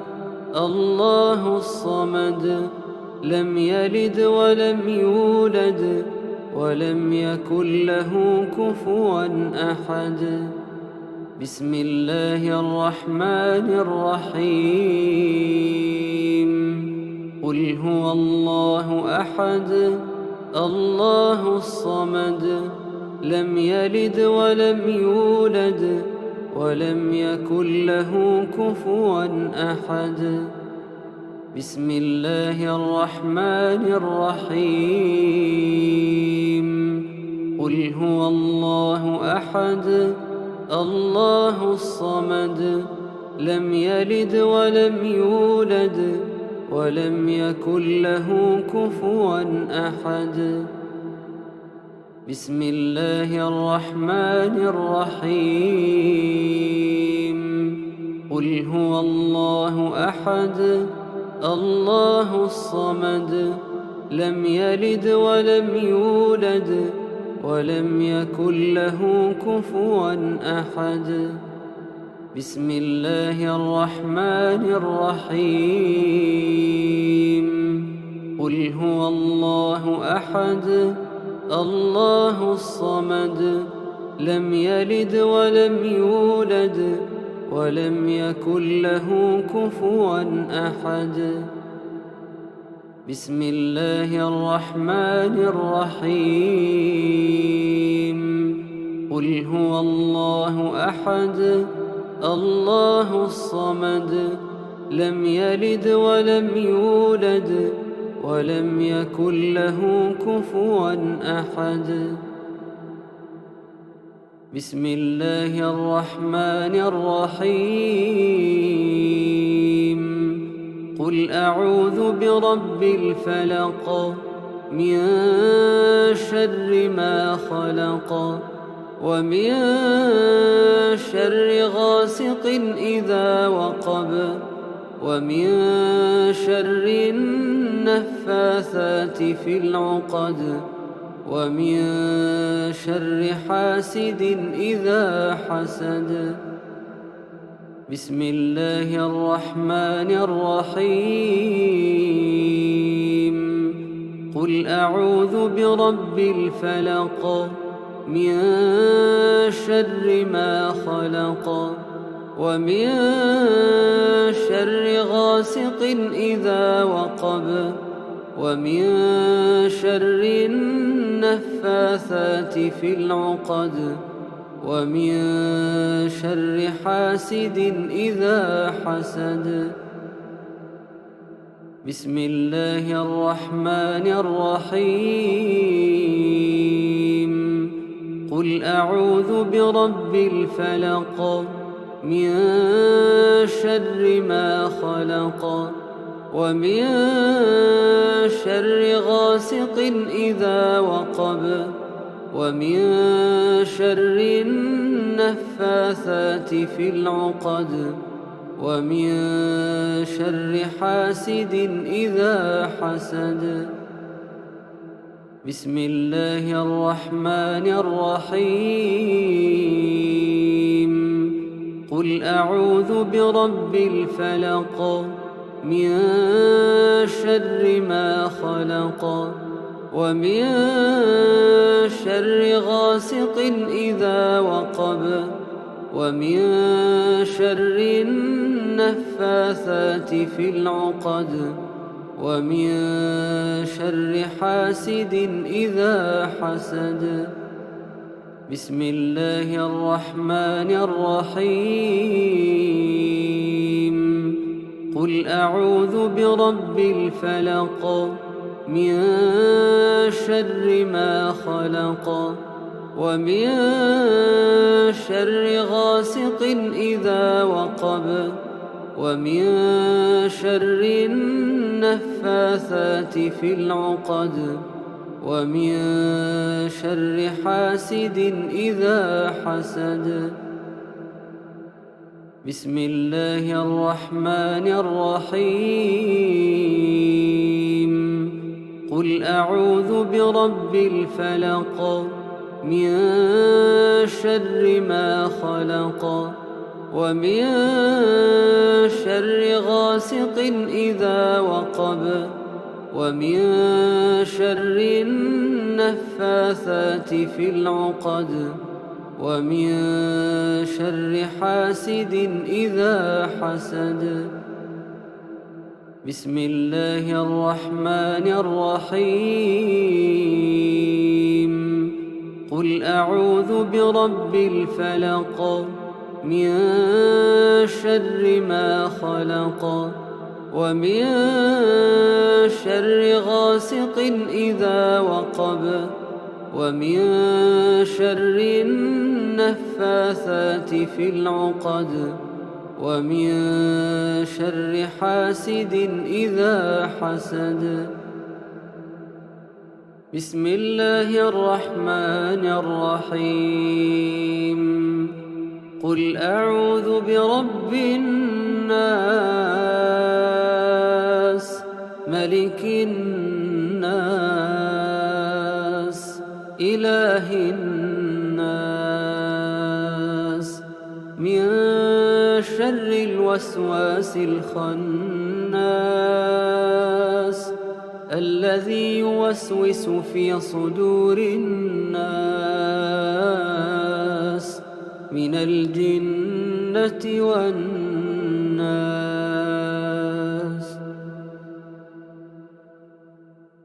A: الله الصمد لم يلد ولم يولد ولم يكن له كفوا أحد بسم الله الرحمن الرحيم قل هو الله أحد الله الصمد لم يلد ولم يولد ولم يكن له كفوا أحد بسم الله الرحمن الرحيم قل هو الله أحد الله الصمد لم يلد ولم يولد ولم يكن له كفوا أحد بسم الله الرحمن الرحيم قل هو الله أحد الله الصمد لم يلد ولم يولد ولم يكن له كفوا أحد بسم الله الرحمن الرحيم قل هو الله أحد الله الصمد لم يلد ولم يولد ولم يكن له كفوا أحد. بسم الله الرحمن الرحيم. قل هو الله أحد الله الصمد لم يلد ولم يولد ولم يكن له كفوا أحد. بسم الله الرحمن الرحيم. قل أعوذ برب الفلق من شر ما خلق ومن شر غاسق إذا وقب ومن شر النفاثات في العقد ومن شر حاسد إذا حسد. بسم الله الرحمن الرحيم. قل أعوذ برب الفلق من شر ما خلق ومن شر غاسق إذا وقب ومن شر النفاثات في العقد ومن شر حاسد إذا حسد. بسم الله الرحمن الرحيم. قل أعوذ برب الفلق من شر ما خلق ومن شر غاسق إذا وقب ومن شر النفاثات في العقد ومن شر حاسد إذا حسد. بسم الله الرحمن الرحيم. قل أعوذ برب الفلق من شر ما خلق ومن شر غاسق إذا وقب ومن شر النفاثات في العقد ومن شر حاسد إذا حسد. بسم الله الرحمن الرحيم. قل أعوذ برب الفلق من شر ما خلق ومن شر غاسق إذا وقب ومن شر النفاثات في العقد ومن شر حاسد إذا حسد. بسم الله الرحمن الرحيم. قل أعوذ برب الفلق من شر ما خلق ومن شر غاسق إذا وقب ومن شر النفاثات في العقد ومن شر حاسد إذا حسد. بسم الله الرحمن الرحيم. قل أعوذ برب الفلق من شر ما خلق ومن شر غاسق إذا وقب ومن شر النفاثات في العقد ومن شر حاسد إذا حسد. بسم الله الرحمن الرحيم. قل أعوذ برب الناس ملك الناس إله الناس من شر الوسواس الخناس الذي يوسوس في صدور الناس من الجنة والناس.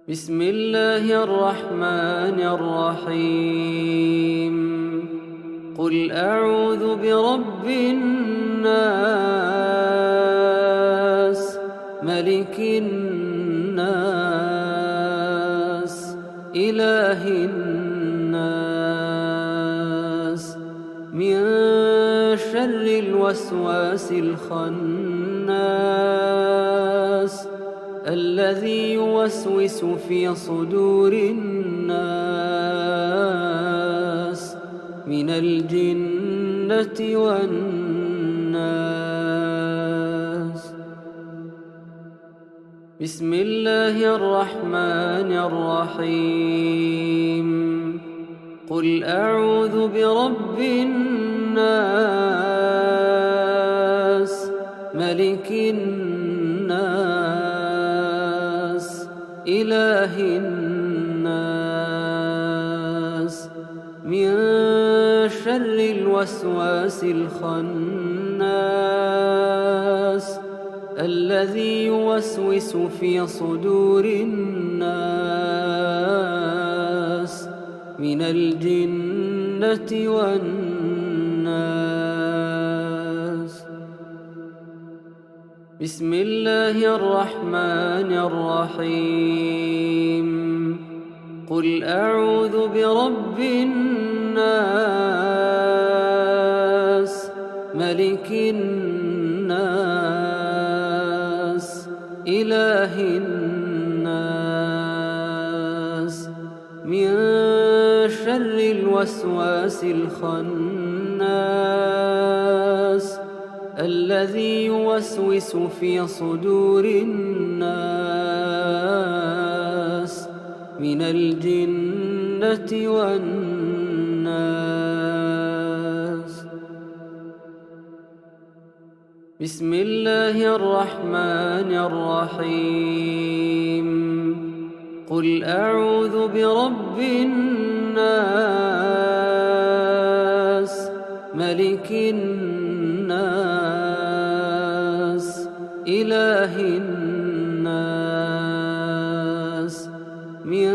A: بسم الله الرحمن الرحيم. قل أعوذ برب الناس ملك الناس إله الناس من شر الوسواس الخناس الذي يوسوس في صدور الناس من الجنة والناس. بسم الله الرحمن الرحيم. قل أعوذ برب الناس ملك الناس إله الناس من شر الوسواس الخناس الذي يوسوس في صدور الناس من الجنة والناس. بسم الله الرحمن الرحيم. قل أعوذ برب الناس ملك الناس إله الناس من شر الوسواس الخناس الذي يوسوس في صدور الناس من الجنة والناس. بسم الله الرحمن الرحيم. قل أعوذ برب الناس ملك الناس إله الناس من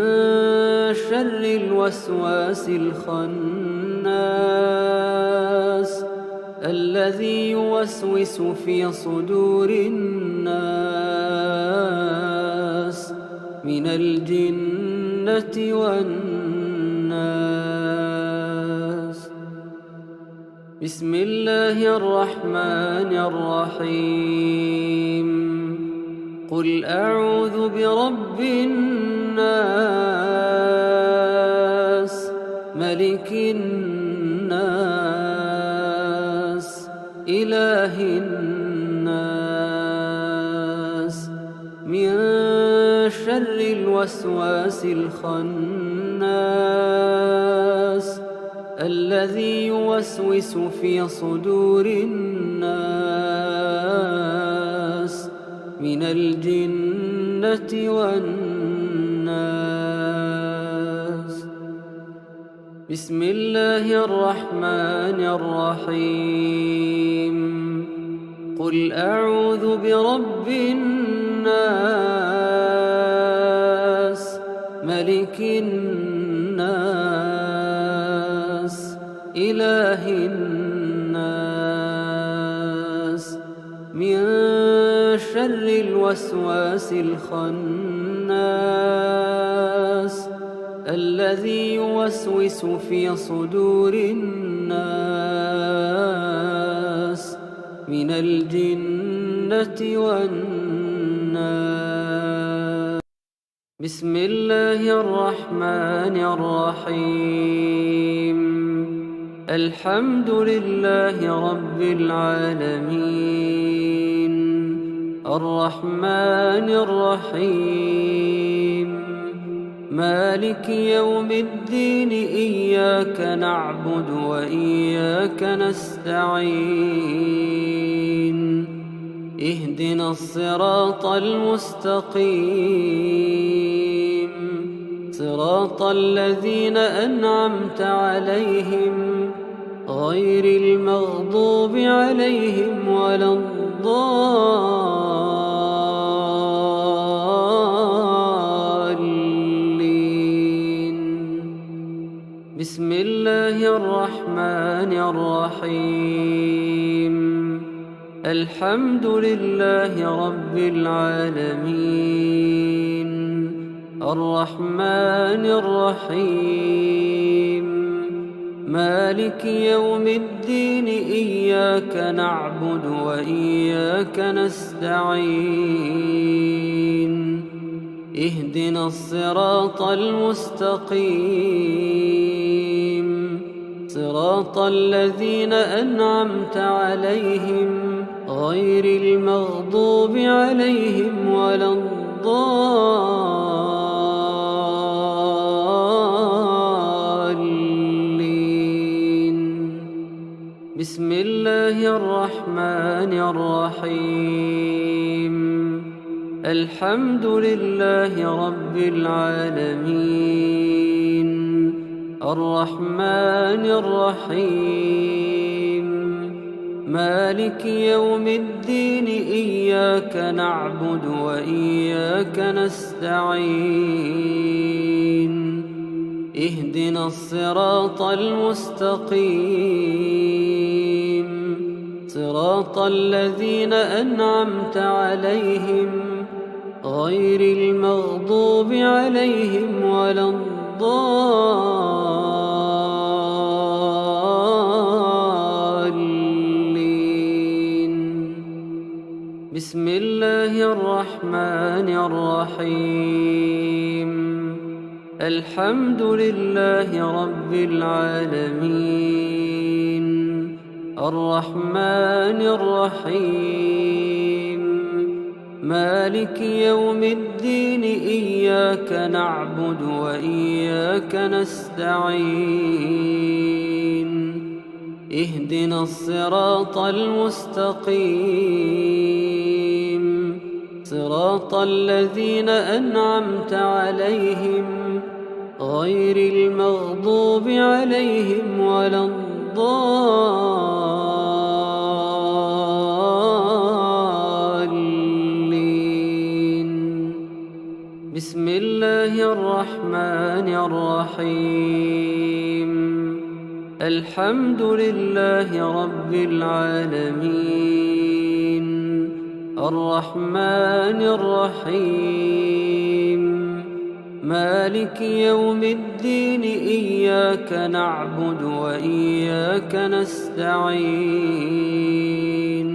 A: شر الوسواس الخناس الذي يوسوس في صدور الناس من الجنة والناس. بسم الله الرحمن الرحيم. قل أعوذ برب الناس ملك الناس إله الناس من شر الوسواس الخناس الذي يوسوس في صدور الناس من الجنة والناس. بسم الله الرحمن الرحيم. قل أعوذ برب الناس ملك الناس إله الناس من شر الوسواس الخناس الذي يوسوس في صدور الناس من الجنة والناس. بسم الله الرحمن الرحيم. الحمد لله رب العالمين الرحمن الرحيم مالك يوم الدين إياك نعبد وإياك نستعين اهدنا الصراط المستقيم صراط الذين أنعمت عليهم غير المغضوب عليهم ولا الضالين. بسم الله الرحمن الرحيم. الحمد لله رب العالمين الرحمن الرحيم مالك يوم الدين إياك نعبد وإياك نستعين اهدنا الصراط المستقيم صراط الذين أنعمت عليهم غير المغضوب عليهم ولا الضالين. بسم الله الرحمن الرحيم. الحمد لله رب العالمين الرحمن الرحيم مالك يوم الدين إياك نعبد وإياك نستعين اهدنا الصراط المستقيم صراط الذين أنعمت عليهم غير المغضوب عليهم ولا الضالين. بسم الله الرحمن الرحيم. الحمد لله رب العالمين الرحمن الرحيم مالك يوم الدين إياك نعبد وإياك نستعين اهدنا الصراط المستقيم صراط الذين أنعمت عليهم غير المغضوب عليهم ولا الضالين. بسم الله الرحمن الرحيم. الحمد لله رب العالمين الرحمن الرحيم مالك يوم الدين إياك نعبد وإياك نستعين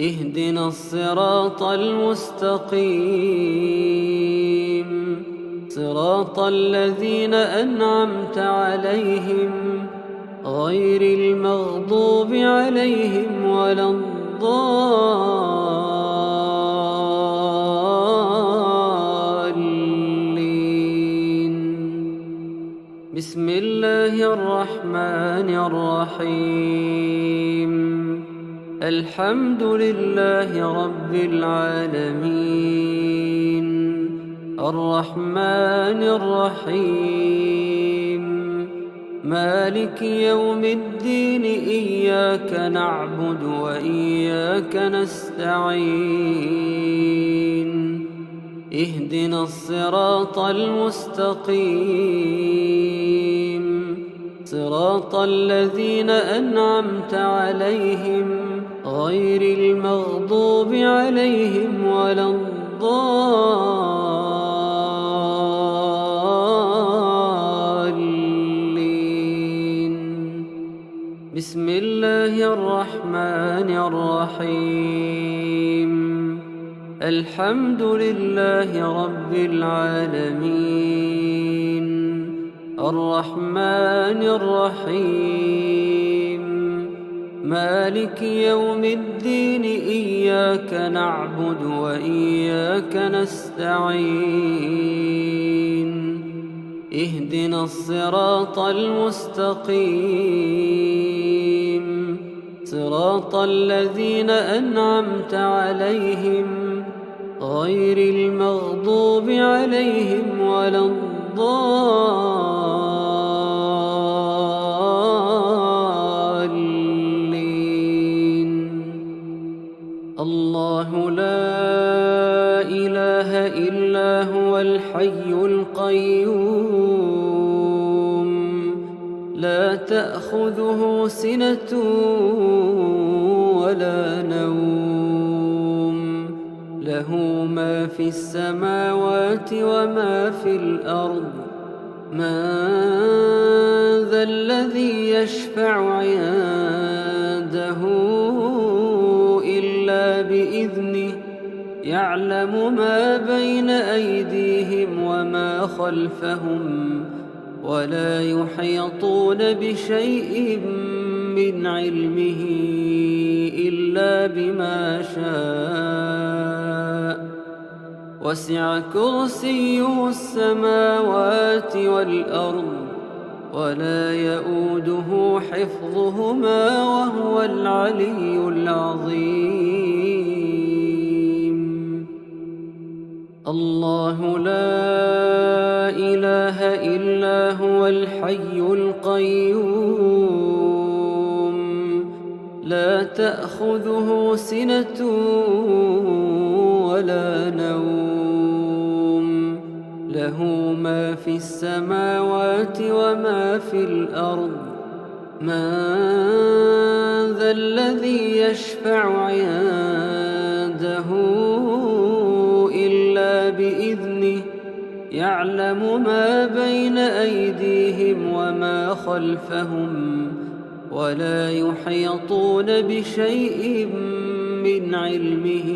A: اهدنا الصراط المستقيم صراط الذين أنعمت عليهم غير المغضوب عليهم ولا الضالين. بسم الله الرحمن الرحيم. الحمد لله رب العالمين الرحمن الرحيم مالك يوم الدين إياك نعبد وإياك نستعين اهدنا الصراط المستقيم صراط الذين أنعمت عليهم غير المغضوب عليهم ولا الضالين. بسم الله الرحمن الرحيم. الحمد لله رب العالمين الرحمن الرحيم مالك يوم الدين إياك نعبد وإياك نستعين اهدنا الصراط المستقيم صراط الذين أنعمت عليهم غير المغضوب عليهم ولا الضالين. الضالين. الله لا إله إلا هو الحي القيوم لا تأخذه سنة ولا نوم له ما في السماوات وما في الأرض من ذا الذي يشفع عنده إلا بإذنه يعلم ما بين أيديهم وما خلفهم ولا يحيطون بشيء من علمه إلا بما شاء وسع كرسيه السماوات والأرض ولا يؤوده حفظهما وهو العلي العظيم. الله لا إله إلا هو الحي القيوم لا تأخذه سنة ولا نوم له ما في السماوات وما في الأرض من ذا الذي يشفع عنده إلا بإذنه يعلم ما بين أيديهم وما خلفهم ولا يحيطون بشيء من علمه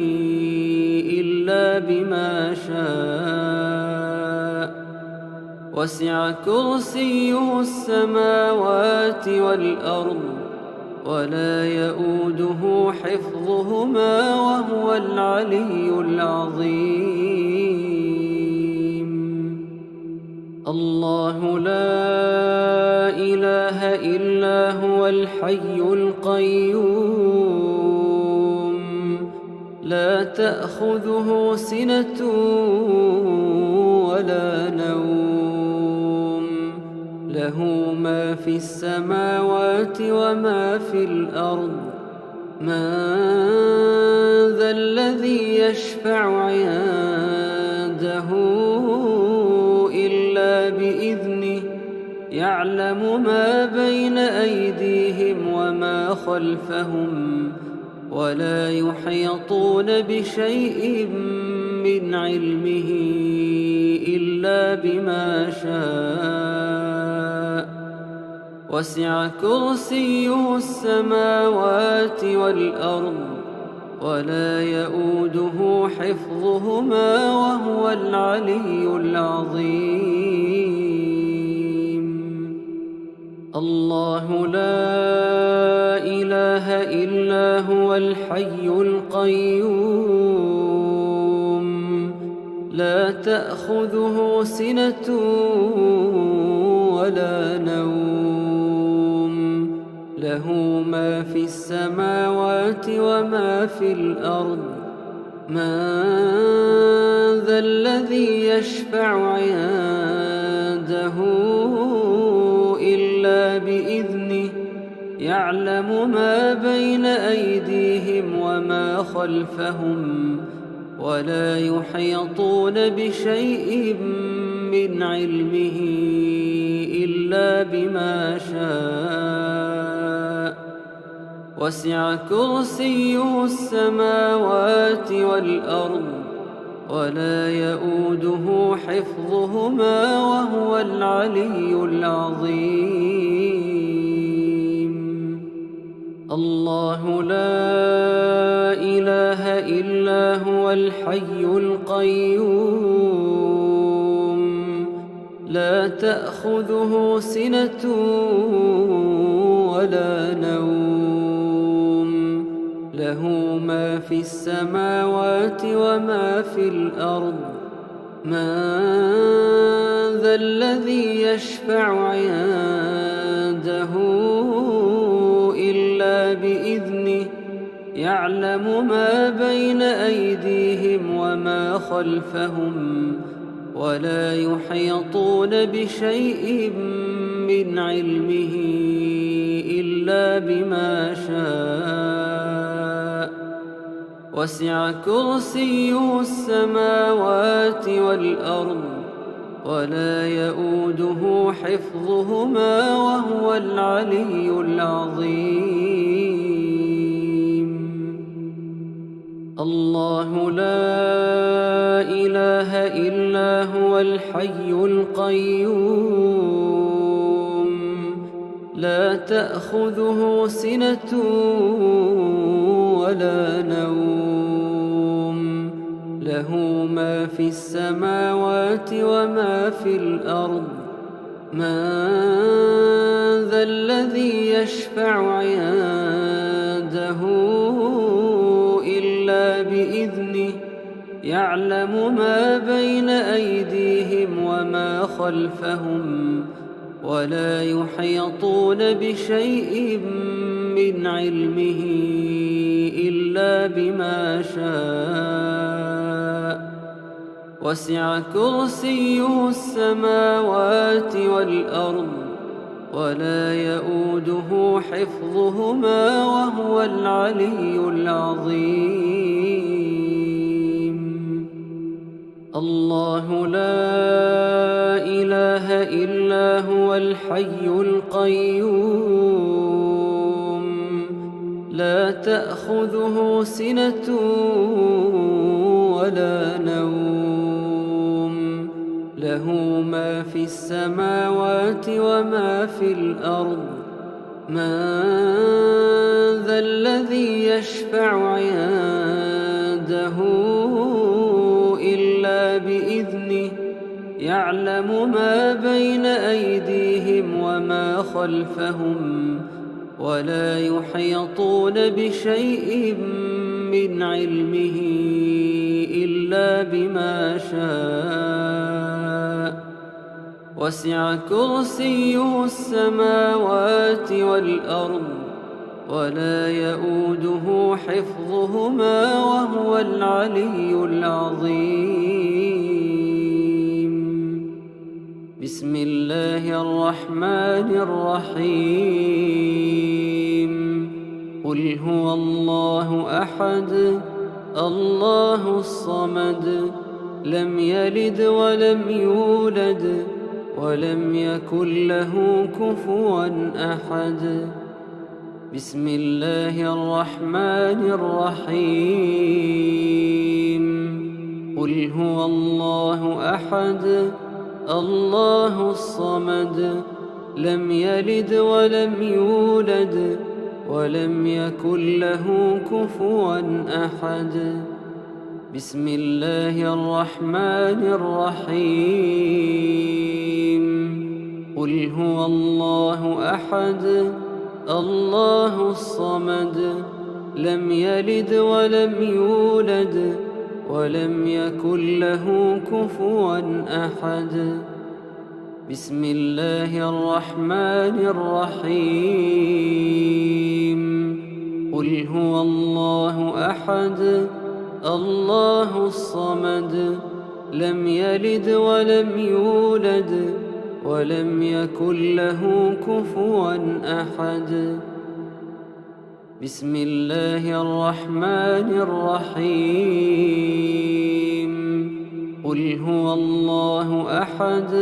A: إلا بما شاء وسع كرسيه السماوات والأرض ولا يؤوده حفظهما وهو العلي العظيم. الله لا إله إلا هو الحي القيوم لا تأخذه سنة ولا نوم له ما في السماوات وما في الأرض من ذا الذي يشفع عنده إلا بإذنه يعلم ما بين أيديهم وما خلفهم ولا يحيطون بشيء من علمه إلا بما شاء وسع كرسيه السماوات والأرض ولا يؤوده حفظهما وهو العلي العظيم. الله لا إله إلا هو الحي القيوم لا تأخذه سنة ولا نوم له ما في السماوات وما في الأرض من ذا الذي يشفع عنده إلا بإذنه يعلم ما بين أيديهم وما خلفهم ولا يحيطون بشيء من علمه إلا بما شاء وسع كرسيه السماوات والأرض ولا يؤوده حفظهما وهو العلي العظيم. الله لا إله إلا هو الحي القيوم لا تأخذه سنة ولا نوم له ما في السماوات وما في الأرض من ذا الذي يشفع عنده إلا بإذنه يعلم ما بين أيديهم وما خلفهم ولا يحيطون بشيء من علمه إلا بما شاء. وسع كرسيه السماوات والأرض ولا يئوده حفظهما وهو العلي العظيم. الله لا إله إلا هو الحي القيوم لا تأخذه سنة ولا نوم له ما في السماوات وما في الأرض. من ذا الذي يشفع عنده إلا بإذنه يعلم ما بين أيديهم وما خلفهم ولا يحيطون بشيء من علمه إلا بما شاء. وسع كرسيه السماوات والأرض ولا يئوده حفظهما وهو العلي العظيم. الله لا إله إلا هو الحي القيوم لا تأخذه سنة ولا نوم له ما في السماوات وما في الأرض. من ذا الذي يشفع عنده إلا بإذنه يعلم ما بين أيديهم وما خلفهم ولا يحيطون بشيء من علمه إلا بما شاء. وسع كرسيه السماوات والأرض ولا يئوده حفظهما وهو العلي العظيم. بسم الله الرحمن الرحيم. قل هو الله أحد الله الصمد لم يلد ولم يولد ولم يكن له كفوا أحد. بسم الله الرحمن الرحيم. قل هو الله أحد الله الصمد لم يلد ولم يولد ولم يكن له كفوا أحد. بسم الله الرحمن الرحيم. قل هو الله أحد الله الصمد لم يلد ولم يولد ولم يكن له كفوا أحد. بسم الله الرحمن الرحيم. قل هو الله أحد الله الصمد لم يلد ولم يولد ولم يكن له كفوا أحد. بسم الله الرحمن الرحيم. قل هو الله أحد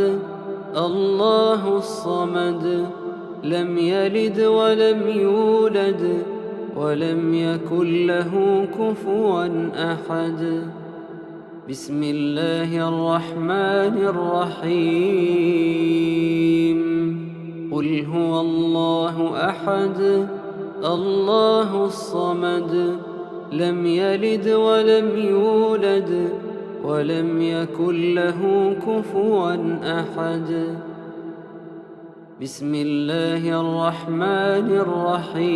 A: الله الصمد لم يلد ولم يولد ولم يكن له كفوا أحد. بسم الله الرحمن الرحيم. قل هو الله أحد الله الصمد لم يلد ولم يولد ولم يكن له كفوا أحد. بسم الله الرحمن الرحيم.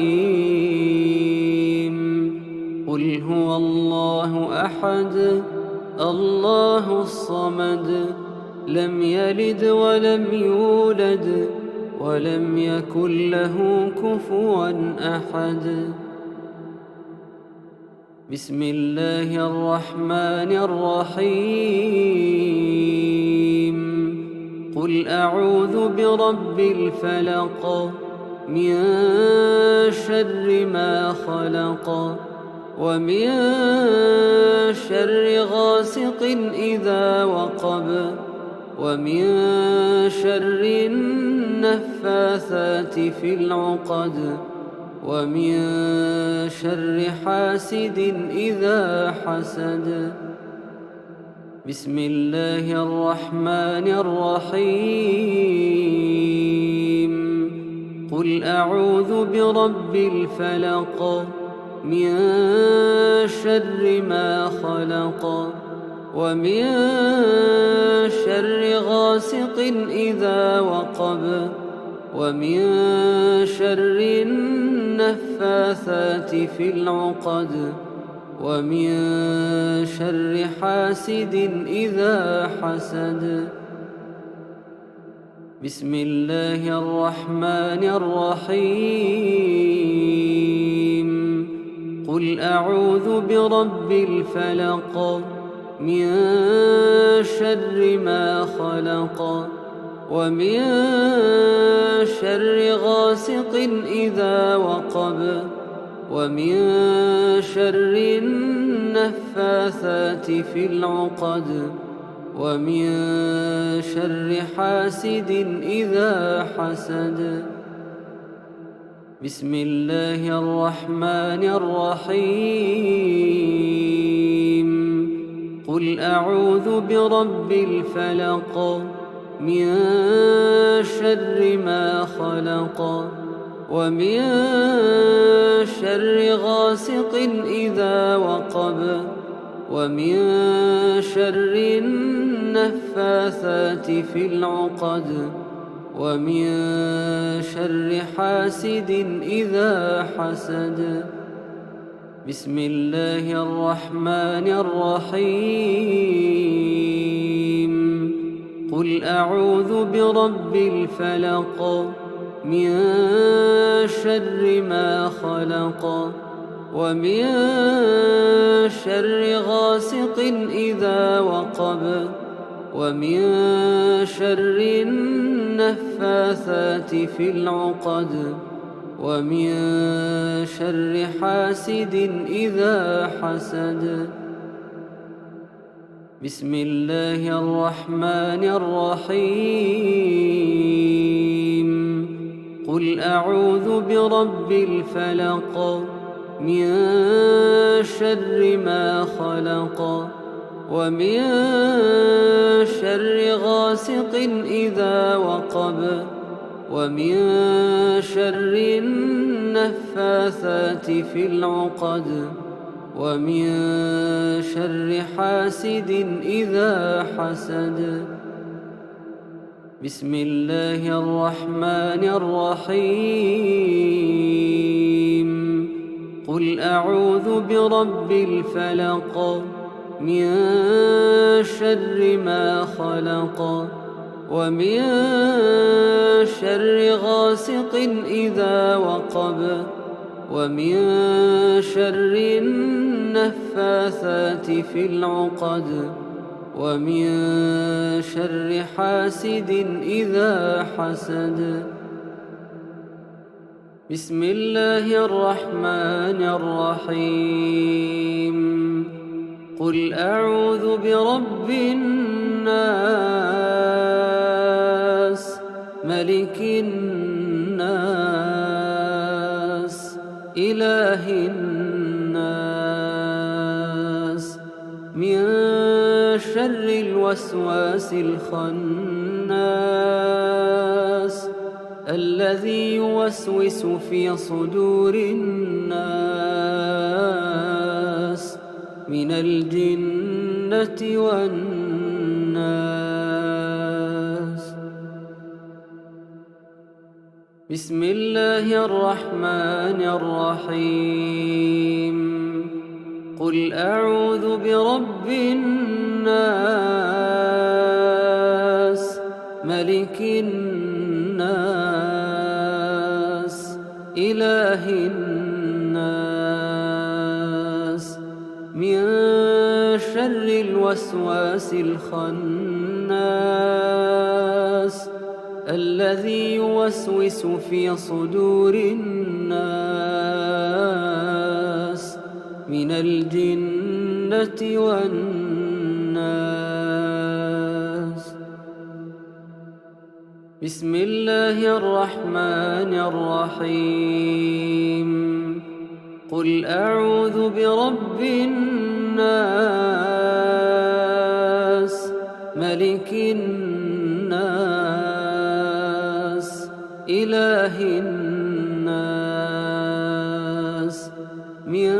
A: قل هو الله أحد الله الصمد لم يلد ولم يولد ولم يكن له كفوا أحد. بسم الله الرحمن الرحيم. قل أعوذ برب الفلق من شر ما خلق ومن شر غاسق إذا وقب ومن شر النفاثات في العقد ومن شر حاسد إذا حسد. بسم الله الرحمن الرحيم. قل أعوذ برب الفلق من شر ما خلق ومن شر غاسق إذا وقب ومن شر النفاثات في العقد ومن شر حاسد إذا حسد. بسم الله الرحمن الرحيم. قل أعوذ برب الفلق من شر ما خلق ومن شر غاسق إذا وقب ومن شر النفاثات في العقد ومن شر حاسد إذا حسد. بسم الله الرحمن الرحيم. قل أعوذ برب الفلق من شر ما خلق ومن شر غاسق إذا وقب ومن شر النفاثات في العقد ومن شر حاسد إذا حسد. بسم الله الرحمن الرحيم. قل أعوذ برب الفلق من شر ما خلق ومن شر غاسق إذا وقب ومن شر النفاثات في العقد ومن شر حاسد إذا حسد. بسم الله الرحمن الرحيم. قل أعوذ برب الفلق من شر ما خلق ومن شر غاسق إذا وقب ومن شر النفاثات في العقد ومن شر حاسد إذا حسد. بسم الله الرحمن الرحيم. قل أعوذ برب الفلق من شر ما خلق ومن شر غاسق إذا وقب ومن شر النفاثات في العقد ومن شر حاسد إذا حسد. بسم الله الرحمن الرحيم. قل أعوذ برب الناس ملك الناس إله الناس من شر الوسواس الخناس الذي يوسوس في صدور الناس من الجنة والناس. بسم الله الرحمن الرحيم. قل أعوذ برب الناس ملك الناس إله الناس من شر الوسواس الخناس الذي يوسوس في صدور الناس من الجنة والناس. بسم الله الرحمن الرحيم. قل أعوذ برب الناس ملك الناس إله الناس من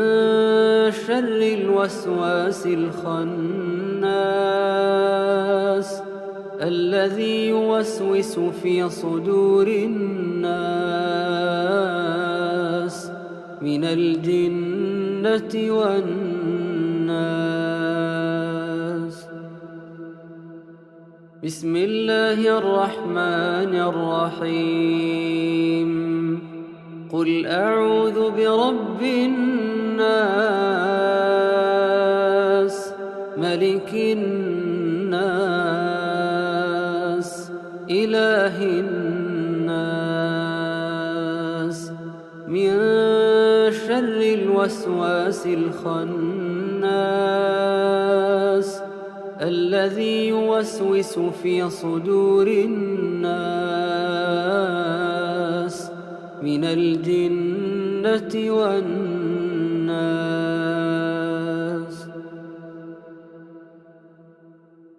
A: شر الوسواس الخناس الذي يوسوس في صدور الناس من الجنة والناس. بسم الله الرحمن الرحيم. قل أعوذ برب الناس ملك الناس إله الناس من شر الوسواس الخناس الذي يوسوس في صدور الناس من الجنة والناس.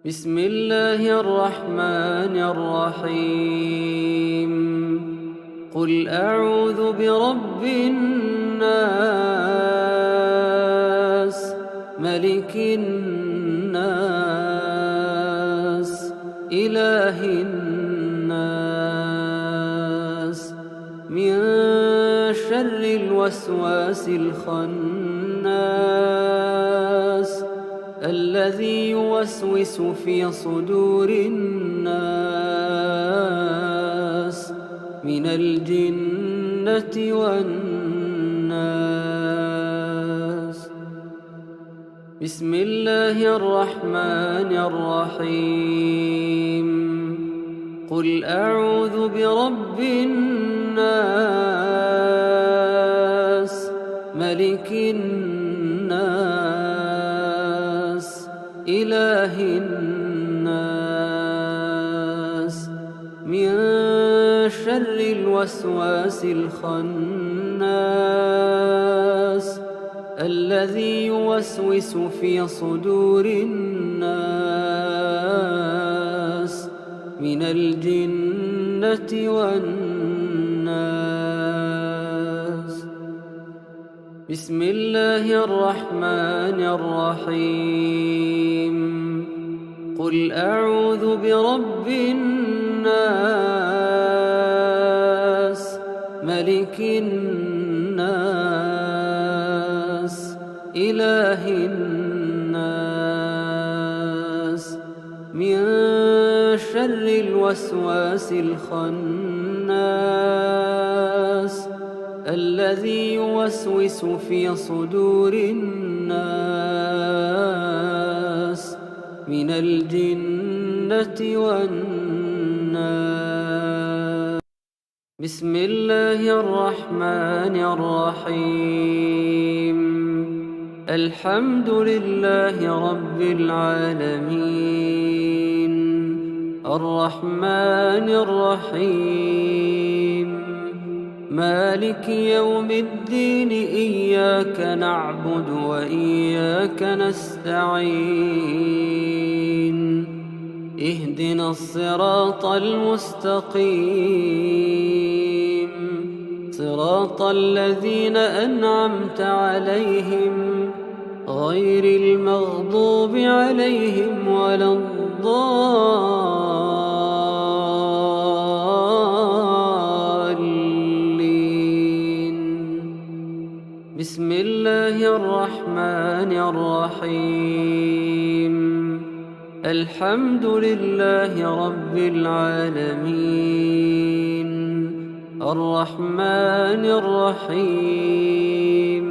A: بسم الله الرحمن الرحيم. قل أعوذ برب الناس ملك الناس إله الناس من شر الوسواس الخناس الذي يوسوس في صدور الناس من الجنة والناس. بسم الله الرحمن الرحيم. قل أعوذ برب الناس ملك الناس إله الناس من شر الوسواس الخناس الذي يوسوس في صدور الناس من الجنة والناس. بسم الله الرحمن الرحيم. قل أعوذ برب الناس ملك الناس إله الناس من شر الوسواس الخناس الذي يوسوس في صدور الناس من الجنة والناس. بسم الله الرحمن الرحيم. الحمد لله رب العالمين الرحمن الرحيم مالك يوم الدين إياك نعبد وإياك نستعين اهدنا الصراط المستقيم صراط الذين أنعمت عليهم غير المغضوب عليهم ولا الضالين. بسم الله الرحمن الرحيم. الحمد لله رب العالمين الرحمن الرحيم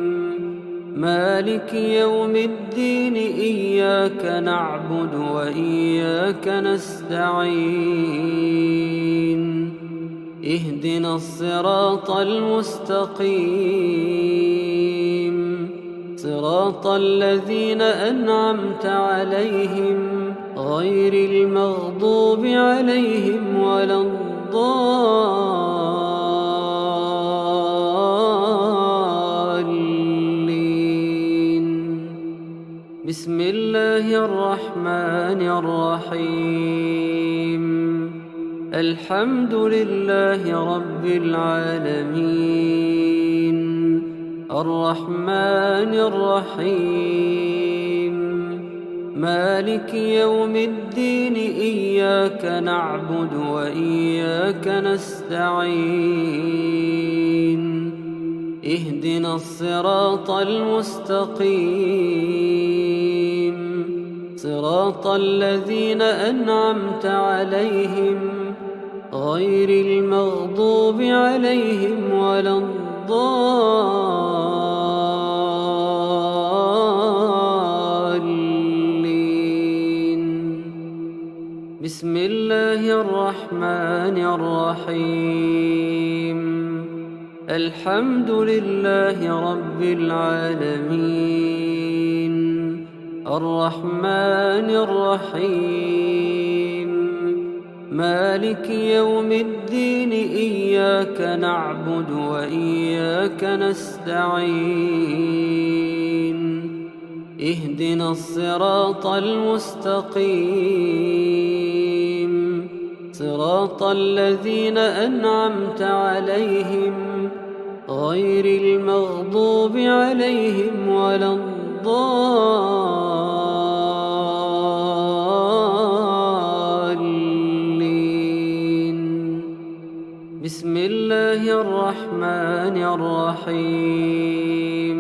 A: مالك يوم الدين إياك نعبد وإياك نستعين اهدنا الصراط المستقيم صراط الذين أنعمت عليهم غير المغضوب عليهم ولا الضالين. بسم الله الرحمن الرحيم. الحمد لله رب العالمين الرحمن الرحيم مالك يوم الدين إياك نعبد وإياك نستعين اهدنا الصراط المستقيم صراط الذين أنعمت عليهم غير المغضوب عليهم ولا الضالين. بسم الله الرحمن الرحيم. الحمد لله رب العالمين الرحمن الرحيم مالك يوم الدين إياك نعبد وإياك نستعين اهدنا الصراط المستقيم صراط الذين أنعمت عليهم غير المغضوب عليهم ولا الضالين. بسم الله الرحمن الرحيم.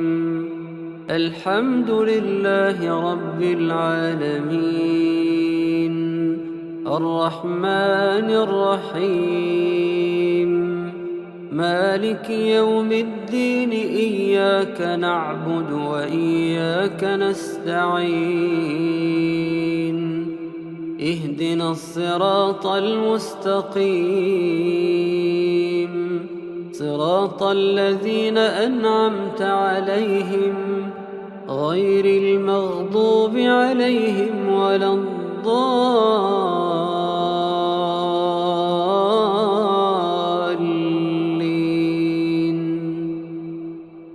A: الحمد لله رب العالمين الرحمن الرحيم مالك يوم الدين إياك نعبد وإياك نستعين اهدنا الصراط المستقيم صراط الذين أنعمت عليهم غير المغضوب عليهم ولا الضالين.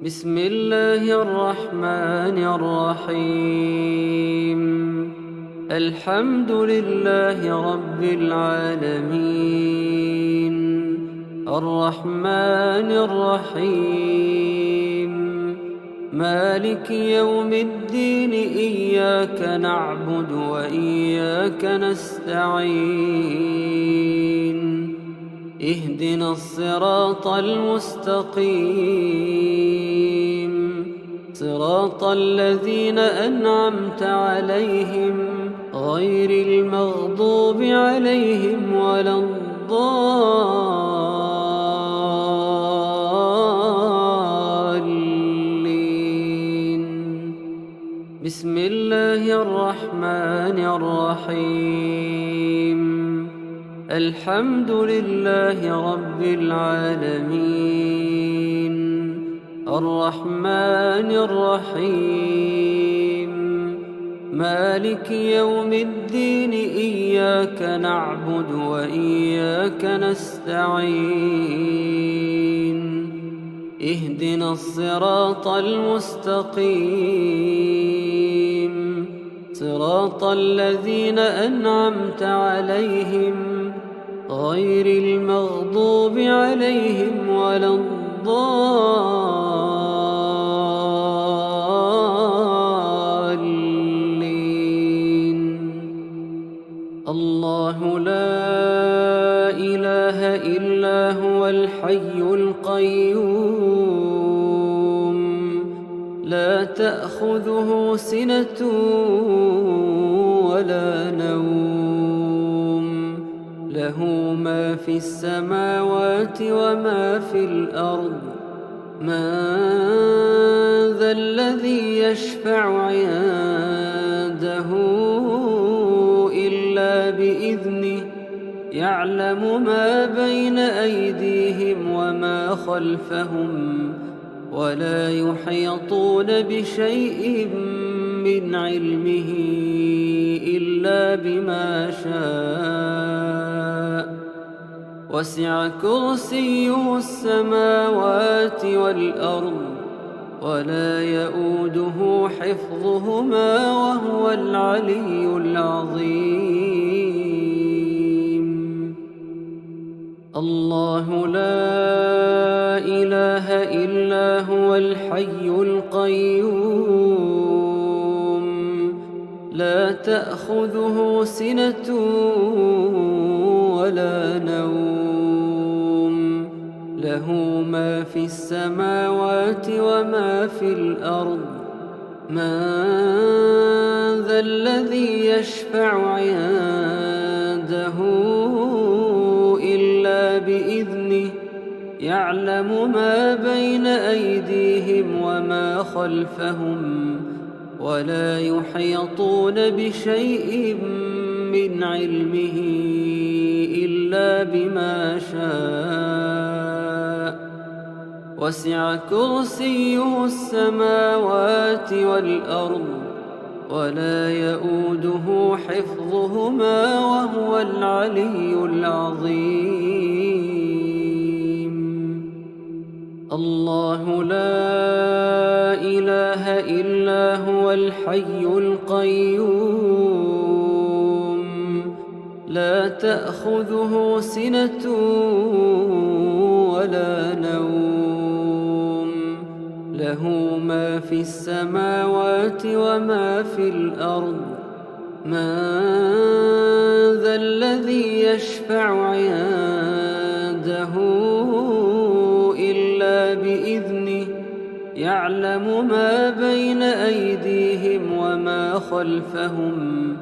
A: بسم الله الرحمن الرحيم. الحمد لله رب العالمين الرحمن الرحيم مالك يوم الدين إياك نعبد وإياك نستعين اهدنا الصراط المستقيم صراط الذين أنعمت عليهم غير المغضوب عليهم ولا الضالين. بسم الله الرحمن الرحيم. الحمد لله رب العالمين الرحمن الرحيم مالك يوم الدين إياك نعبد وإياك نستعين اهدنا الصراط المستقيم صراط الذين أنعمت عليهم غير المغضوب عليهم ولا الضالين. الله لا إله إلا هو الحي القيوم لا تأخذه سنة ولا نوم له ما في السماوات وما في الأرض من ذا ذا الذي يشفع عنده إلا بإذنه يعلم ما بين أيديهم وما خلفهم ولا يحيطون بشيء من علمه إلا بما شاء وسع كرسيه السماوات والأرض ولا يؤوده حفظهما وهو العلي العظيم. الله لا إله إلا هو الحي القيوم لا تأخذه سنة ولا نوم له ما في السماوات وما في الأرض من ذا الذي يشفع عنده إلا بإذنه يعلم ما بين أيديهم وما خلفهم ولا يحيطون بشيء من علمه إلا بما شاء وسع كرسيه السماوات والأرض ولا يؤوده حفظهما وهو العلي العظيم. الله لا إله إلا هو الحي القيوم لا تأخذه سنة ولا نوم له ما في السماوات وما في الأرض من ذا الذي يشفع عنده إلا بإذنه يعلم ما بين أيديهم وما خلفهم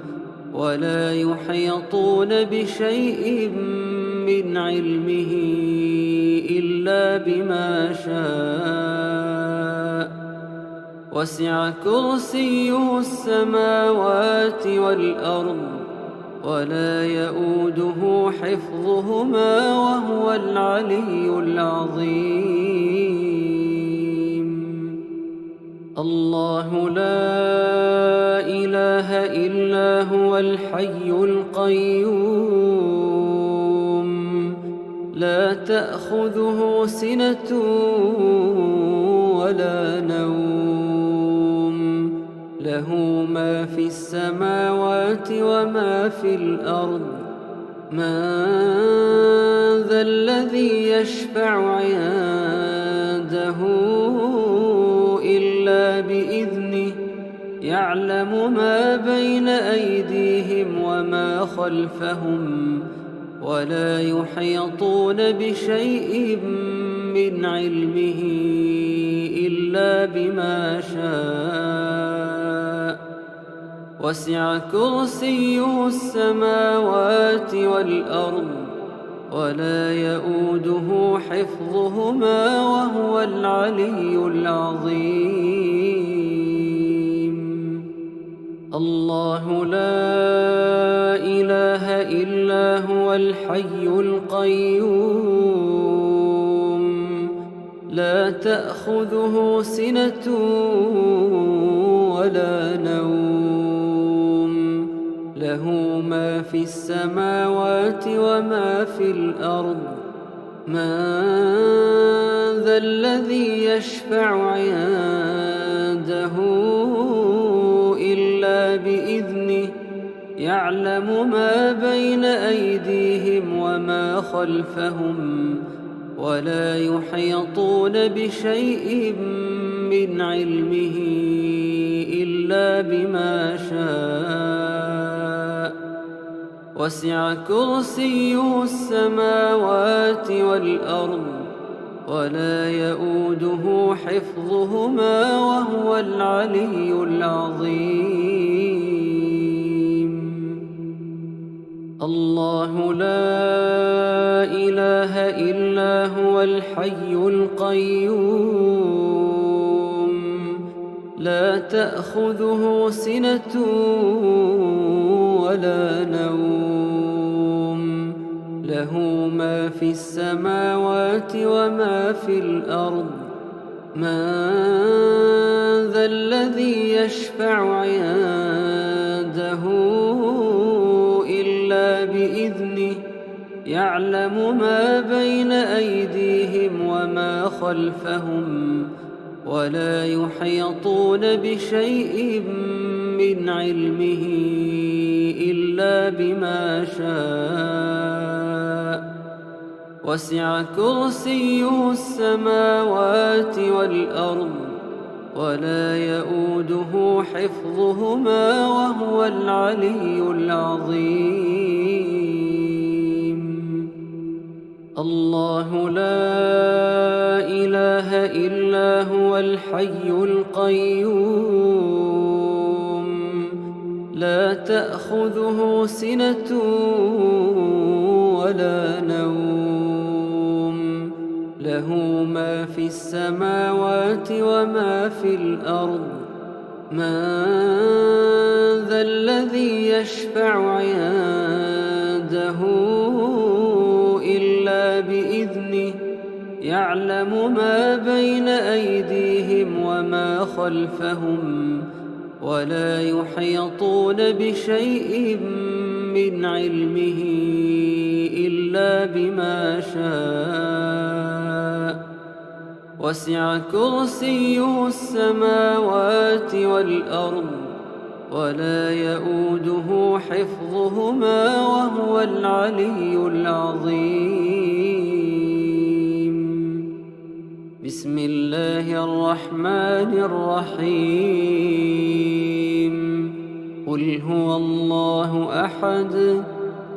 A: ولا يحيطون بشيء من علمه إلا بما شاء وسع كرسيه السماوات والأرض ولا يؤوده حفظهما وهو العلي العظيم. الله لا إله إلا هو الحي القيوم لا تأخذه سنة ولا نوم له ما في السماوات وما في الأرض من ذا الذي يشفع عنده إلا بإذنه يعلم ما بين أيديهم وما خلفهم ولا يحيطون بشيء من علمه إلا بما شاء وسع كرسيه السماوات والأرض ولا يؤوده حفظهما وهو العلي العظيم. الله لا إله إلا هو الحي القيوم لا تأخذه سنة ولا نوم له ما في السماوات وما في الأرض من ذا الذي يشفع عنده إلا بإذنه يعلم ما بين أيديهم وما خلفهم ولا يحيطون بشيء من علمه إلا بما شاء وسع كرسيه السماوات والأرض ولا يؤوده حفظهما وهو العلي العظيم. الله لا إله إلا هو الحي القيوم لا تأخذه سنة ولا نوم، له ما في السماوات وما في الأرض. من ذا الذي يشفع عنده إلا بإذنه، يعلم ما بين أيديهم وما خلفهم، ولا يحيطون بشيء من علمه إلا بما شاء. وسع كرسيه السماوات والأرض، ولا يؤوده حفظهما، وهو العلي العظيم. الله لا إله إلا هو الحي القيوم، لا تأخذه سنة ولا نوم، له ما في السماوات وما في الأرض. من ذا الذي يشفع عنده إلا بإذنه، يعلم ما بين أيديهم وما خلفهم، ولا يحيطون بشيء من علمه إلا بما شاء. وسع كرسيه السماوات والأرض، ولا يؤوده حفظهما، وهو العلي العظيم. بسم الله الرحمن الرحيم. قل هو الله أحد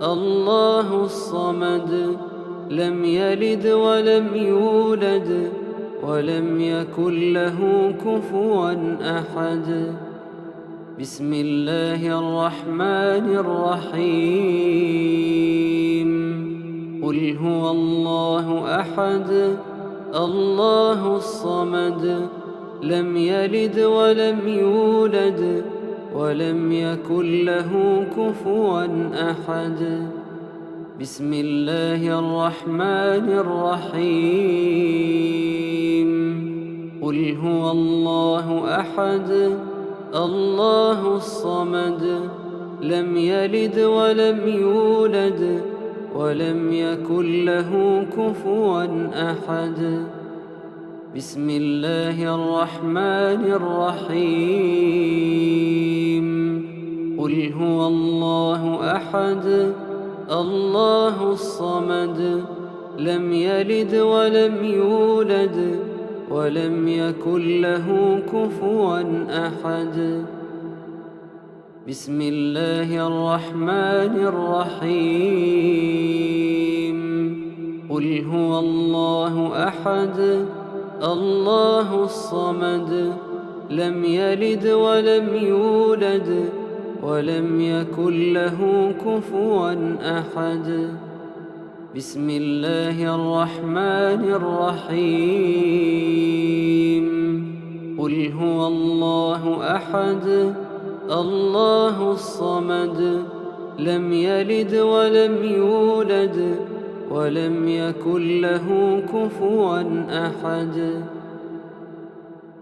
A: الله الصمد، لم يلد ولم يولد ولم يكن له كفوا أحد. بسم الله الرحمن الرحيم. قل هو الله أحد الله الصمد، لم يلد ولم يولد ولم يكن له كفوا أحد. بسم الله الرحمن الرحيم. قل هو الله أحد الله الصمد، لم يلد ولم يولد ولم يكن له كفوا أحد. بسم الله الرحمن الرحيم. قل هو الله أحد الله الصمد، لم يلد ولم يولد ولم يكن له كفوا أحد. بسم الله الرحمن الرحيم. قل هو الله أحد الله الصمد، لم يلد ولم يولد ولم يكن له كفوا أحد. بسم الله الرحمن الرحيم. قل هو الله أحد الله الصمد، لم يلد ولم يولد ولم يكن له كفوا أحد.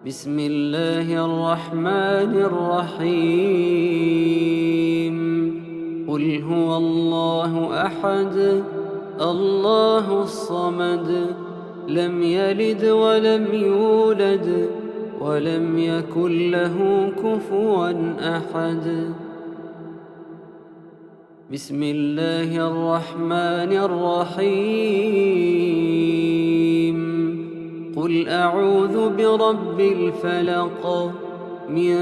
A: بسم الله الرحمن الرحيم. قل هو الله أحد الله الصمد، لم يلد ولم يولد ولم يكن له كفوا أحد. بسم الله الرحمن الرحيم. قل أعوذ برب الفلق، من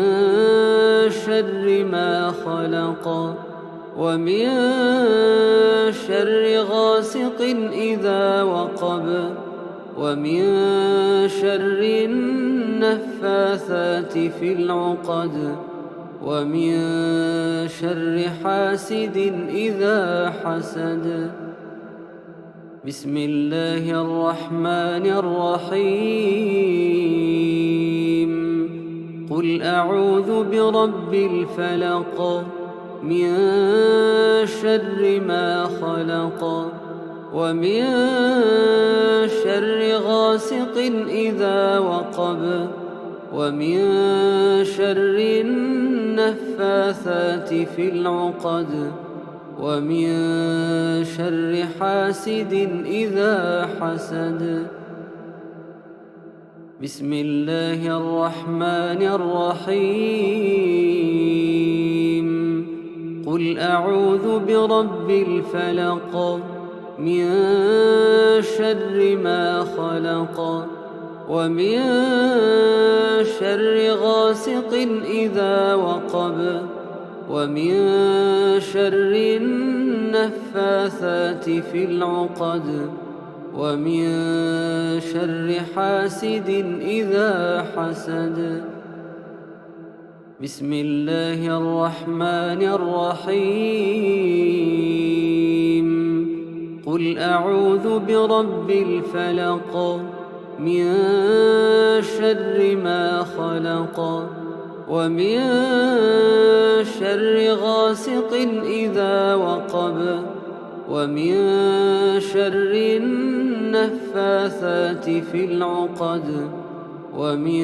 A: شر ما خلق، ومن شر غاسق إذا وقب، ومن شر النفاثات في العقد، ومن شر حاسد إذا حسد. بسم الله الرحمن الرحيم. قل أعوذ برب الفلق من شر ما خلق ومن شر غاسق إذا وقب ومن شر النفاثات في العقد ومن شر حاسد إذا حسد. بسم الله الرحمن الرحيم. قل أعوذ برب الفلق من شر ما خلق ومن شر غاسق إذا وقب ومن شر النفاثات في العقد ومن شر حاسد إذا حسد. بسم الله الرحمن الرحيم. قل أعوذ برب الفلق من شر ما خلق ومن شر غاسق إذا وقب ومن شر النفاثات في العقد ومن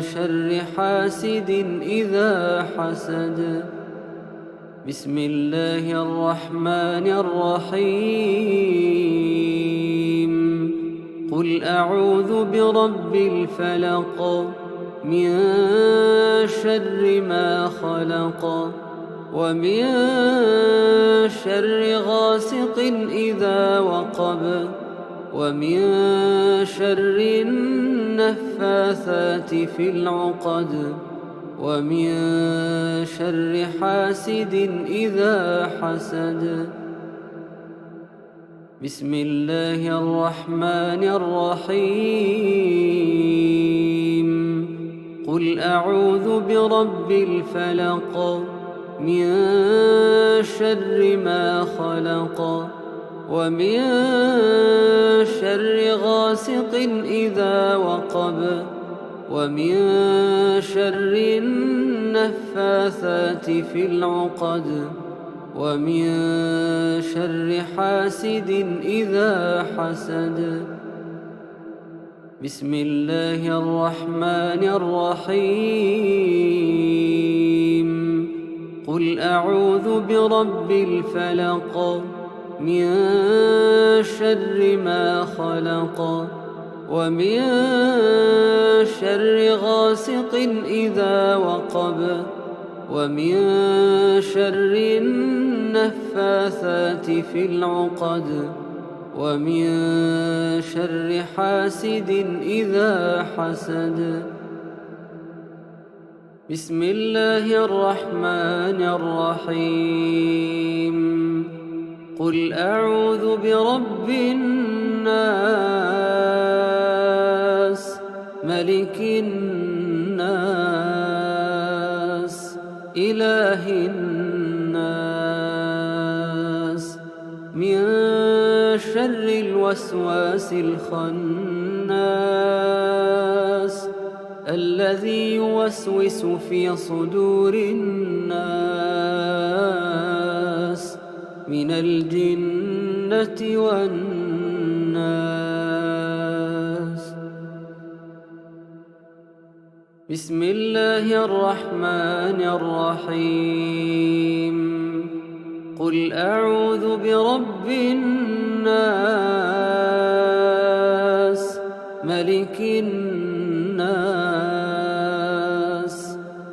A: شر حاسد إذا حسد. بسم الله الرحمن الرحيم. قل أعوذ برب الفلق من شر ما خلق ومن شر غاسق إذا وقب ومن شر النفاثات في العقد ومن شر حاسد إذا حسد. بسم الله الرحمن الرحيم. قل أعوذ برب الفلق من شر ما خلق ومن شر غاسق إذا وقب ومن شر النفاثات في العقد ومن شر حاسد إذا حسد. بسم الله الرحمن الرحيم. قل أعوذ برب الفلق من شر ما خلق ومن شر غاسق إذا وقب ومن شر النفاثات في العقد ومن شر حاسد إذا حسد. بسم الله الرحمن الرحيم. قل أعوذ برب الناس ملك الناس إله الناس من شر الوسواس الخناس الذي يوسوس في صدور الناس من الجنة والناس. بسم الله الرحمن الرحيم. قل أعوذ برب الناس ملك الناس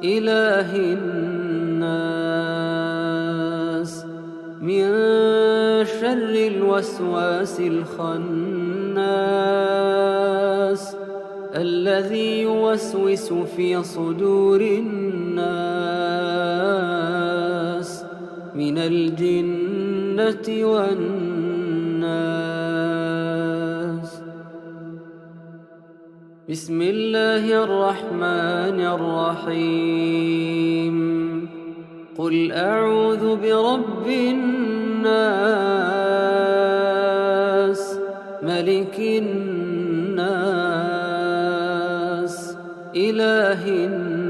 A: إله الناس من شر الوسواس الخناس الذي يوسوس في صدور الناس من الجنة والناس. بسم الله الرحمن الرحيم. قل أعوذ برب الناس ملك الناس إله الناس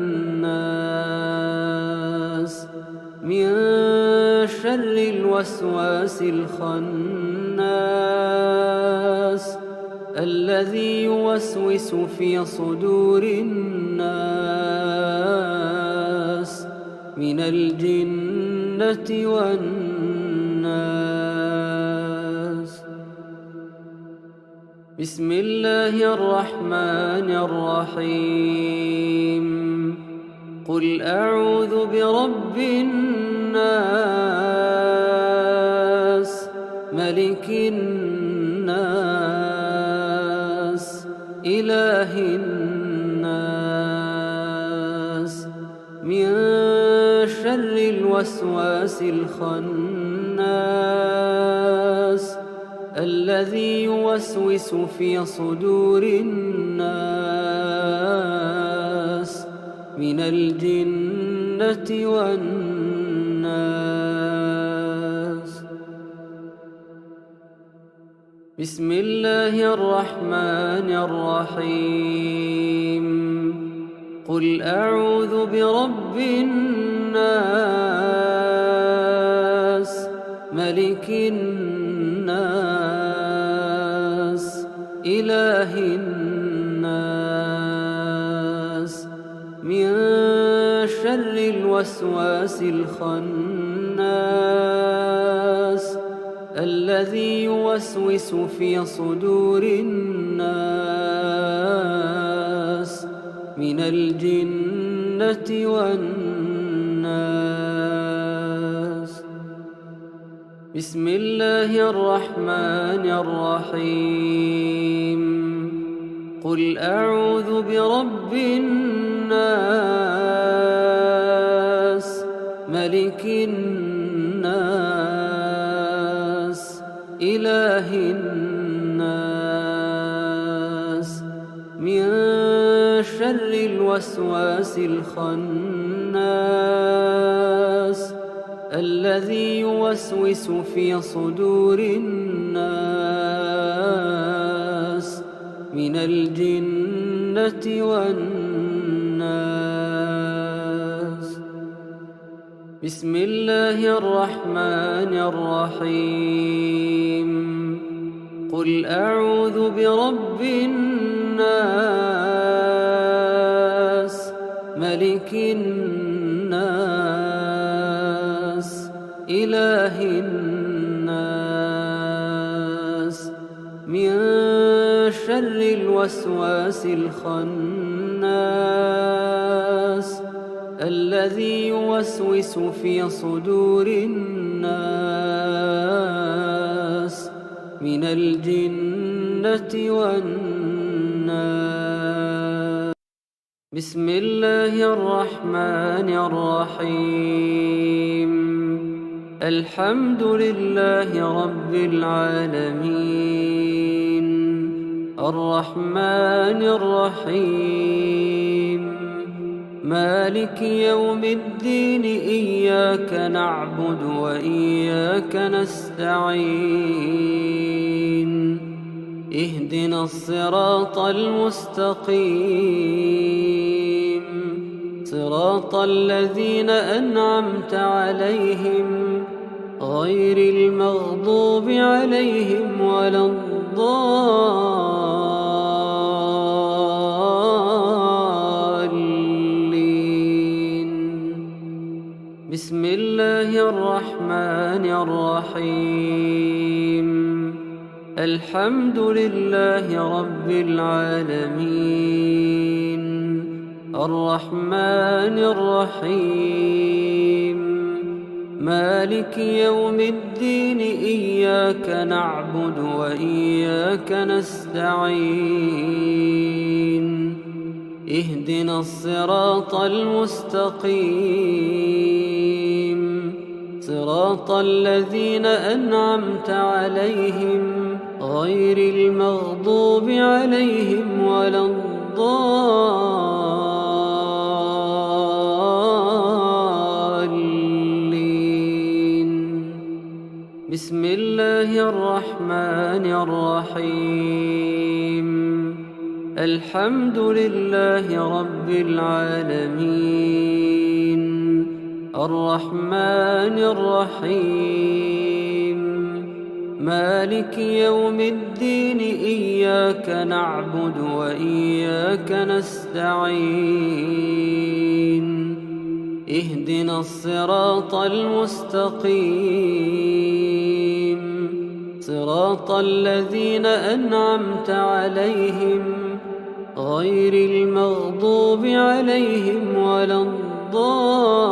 A: الوسواس الخناس الذي يوسوس في صدور الناس من الجنة والناس. بسم الله الرحمن الرحيم. قل أعوذ برب الناس ملك الناس إله الناس من شر الوسواس الخناس الذي يوسوس في صدور الناس من الجنة والناس. بسم الله الرحمن الرحيم. قل أعوذ برب الناس ملك الناس إله الناس من شر الوسواس الخناس الذي يوسوس في صدور الناس من الجنة والناس. بسم الله الرحمن الرحيم. قل أعوذ برب الناس ملك الناس إله الناس من شر الوسواس الخناس الذي يوسوس في صدور الناس من الجنة والناس. بسم الله الرحمن الرحيم. قل أعوذ برب الناس ملك الناس إله الناس من شر الوسواس الخناس الذي يوسوس في صدور الناس من الجنة والناس. بسم الله الرحمن الرحيم. الحمد لله رب العالمين الرحمن الرحيم مالك يوم الدين إياك نعبد وإياك نستعين اهدنا الصراط المستقيم صراط الذين أنعمت عليهم غير المغضوب عليهم ولا الضالين. بسم الله الرحمن الرحيم. الحمد لله رب العالمين الرحمن الرحيم مالك يوم الدين إياك نعبد وإياك نستعين اهدنا الصراط المستقيم صراط الذين أنعمت عليهم غير المغضوب عليهم ولا الضالين. بسم الله الرحمن الرحيم. الحمد لله رب العالمين الرحمن الرحيم مالك يوم الدين إياك نعبد وإياك نستعين اهدنا الصراط المستقيم صراط الذين أنعمت عليهم غير المغضوب عليهم ولا الضالين.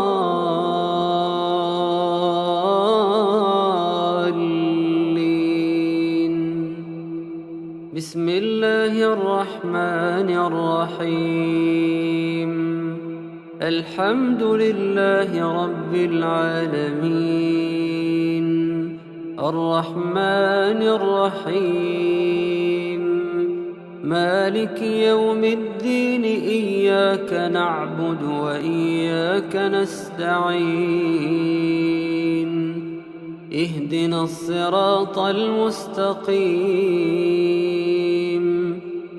A: بسم الله الرحمن الرحيم. الحمد لله رب العالمين الرحمن الرحيم مالك يوم الدين إياك نعبد وإياك نستعين اهدنا الصراط المستقيم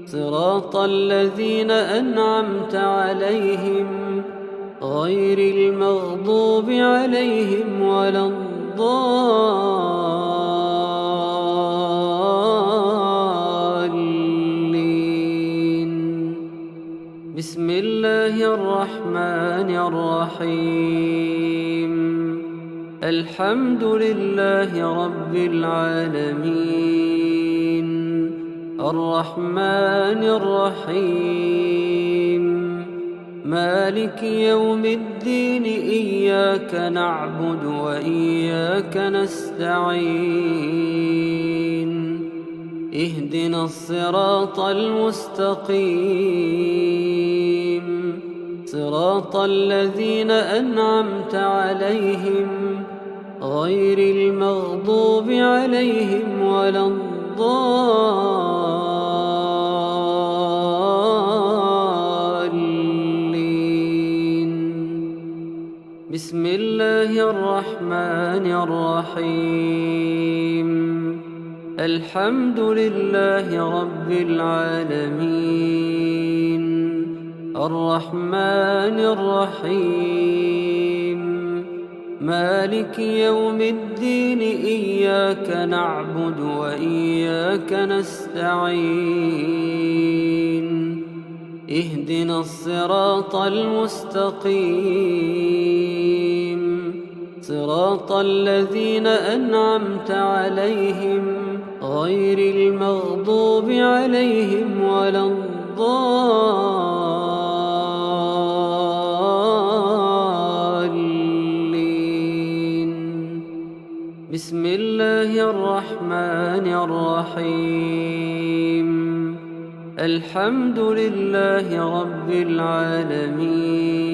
A: صراط الذين أنعمت عليهم غير المغضوب عليهم ولا الضالين. بسم الله الرحمن الرحيم. الحمد لله رب العالمين الرحمن الرحيم مالك يوم الدين إياك نعبد وإياك نستعين اهدنا الصراط المستقيم صراط الذين أنعمت عليهم غير المغضوب عليهم ولا الضالين. بسم الله الرحمن الرحيم. الحمد لله رب العالمين الرحمن الرحيم مالك يوم الدين إياك نعبد وإياك نستعين اهدنا الصراط المستقيم صراط الذين أنعمت عليهم غير المغضوب عليهم ولا الضالين. بسم الله الرحمن الرحيم. الحمد لله رب العالمين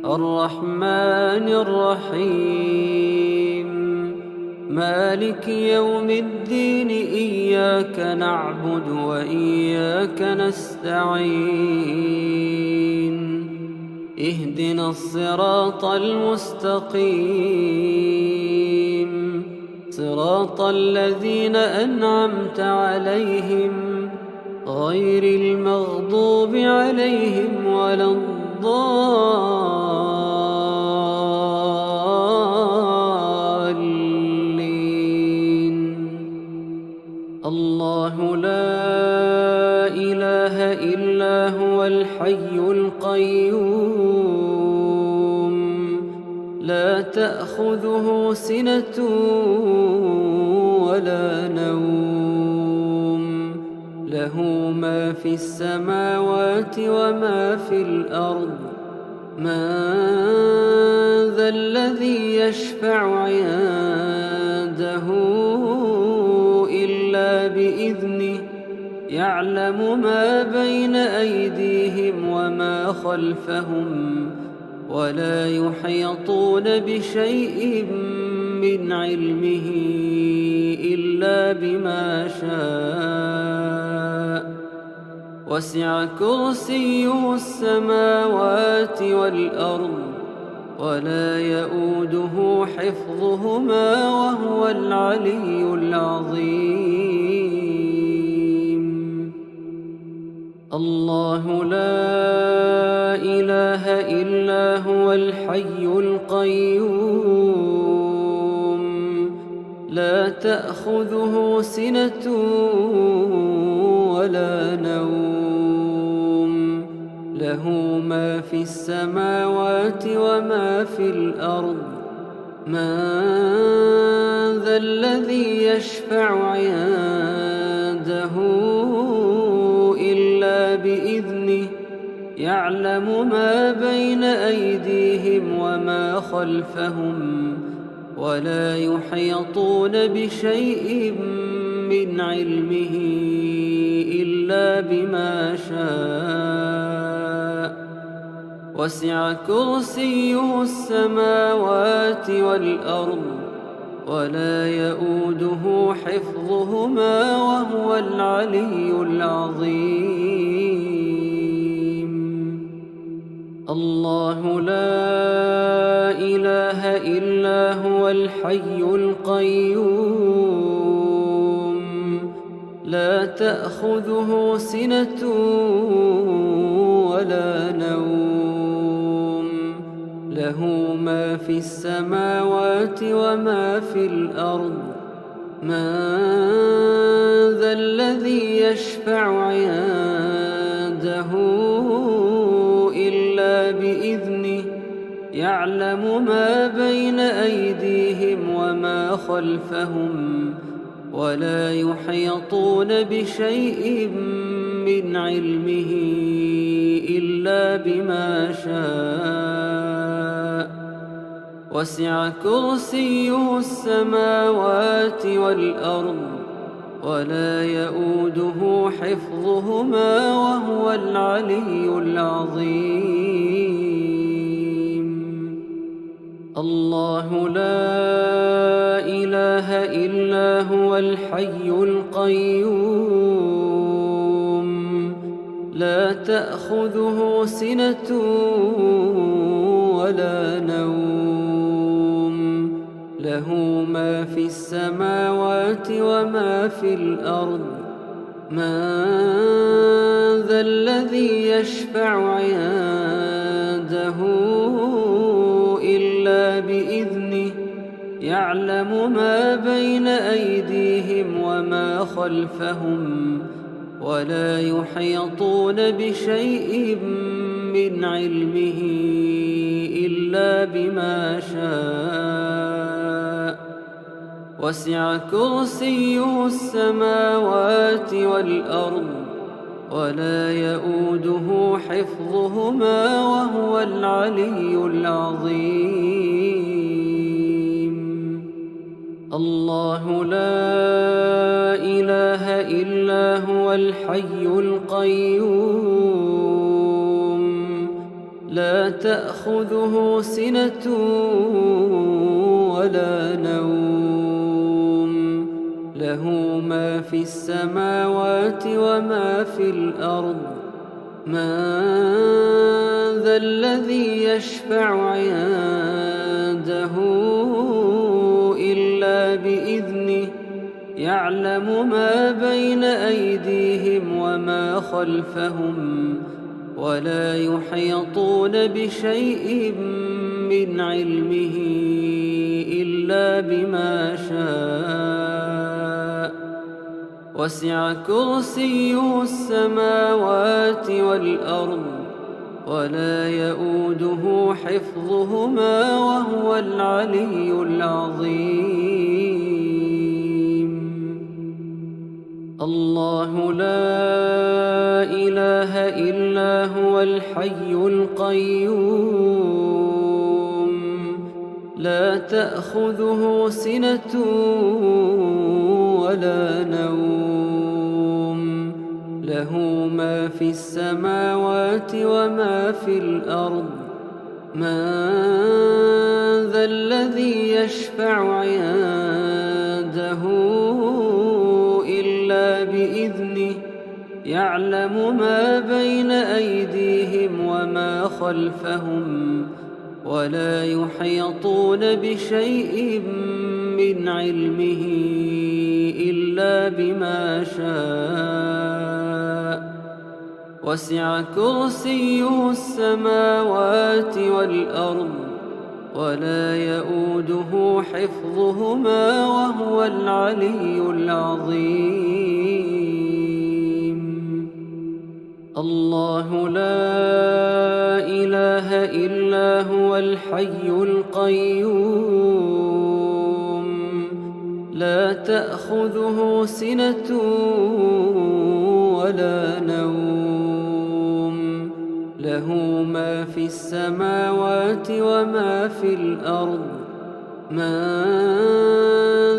A: الرحمن الرحيم مالك يوم الدين إياك نعبد وإياك نستعين اهدنا الصراط المستقيم صراط الذين أنعمت عليهم غير المغضوب عليهم ولا الضالين. الله لا إله إلا هو الحي القيوم لا تأخذه سنة ولا نوم له ما في السماوات وما في الأرض من ذا الذي يشفع عنده إلا بإذنه يعلم ما بين أيديهم وما خلفهم ولا يحيطون بشيء من علمه إلا بما شاء وسع كرسيه السماوات والأرض ولا يؤوده حفظهما وهو العلي العظيم. الله لا إله إلا هو الحي القيوم لا تأخذه سنة ولا نوم له ما في السماوات وما في الأرض من ذا الذي يشفع عنده إلا بإذنه يعلم ما بين أيديهم وما خلفهم ولا يحيطون بشيء من علمه إلا بما شاء وسع كرسيه السماوات والأرض ولا يؤوده حفظهما وهو العلي العظيم. الله لا إله إلا هو الحي القيوم لا تأخذه سنة ولا نوم له ما في السماوات وما في الأرض من ذا الذي يشفع عنده إلا بإذنه يعلم ما بين أيديهم وما خلفهم ولا يحيطون بشيء من علمه إلا بما شاء وسع كرسيه السماوات والأرض ولا يؤوده حفظهما وهو العلي العظيم. الله لا إله إلا هو الحي القيوم لا تأخذه سنة ولا نوم له ما في السماوات وما في الأرض من ذا الذي يشفع عنده إلا بإذنه يعلم ما بين أيديهم وما خلفهم ولا يحيطون بشيء من علمه إلا بما شاء وسع كرسيه السماوات والأرض ولا يؤوده حفظهما وهو العلي العظيم. الله لا إله إلا هو الحي القيوم لا تأخذه سنة ولا نوم له ما في السماوات وما في الأرض من ذا الذي يشفع عنده إلا بإذنه يعلم ما بين أيديهم وما خلفهم ولا يحيطون بشيء من علمه إلا بما شاء وسع كرسيه السماوات والأرض ولا يؤوده حفظهما وهو العلي العظيم. الله لا إله إلا هو الحي القيوم لا تأخذه سنة ولا نوم له ما في السماوات وما في الأرض من ذا الذي يشفع عنده إلا بإذنه يعلم ما بين أيديهم وما خلفهم ولا يحيطون بشيء من علمه إلا بما شاء وسع كرسيه السماوات والأرض ولا يؤوده حفظهما وهو العلي العظيم. الله لا إله إلا هو الحي القيوم لا تأخذه سنة ولا نوم، له ما في السماوات وما في الأرض. من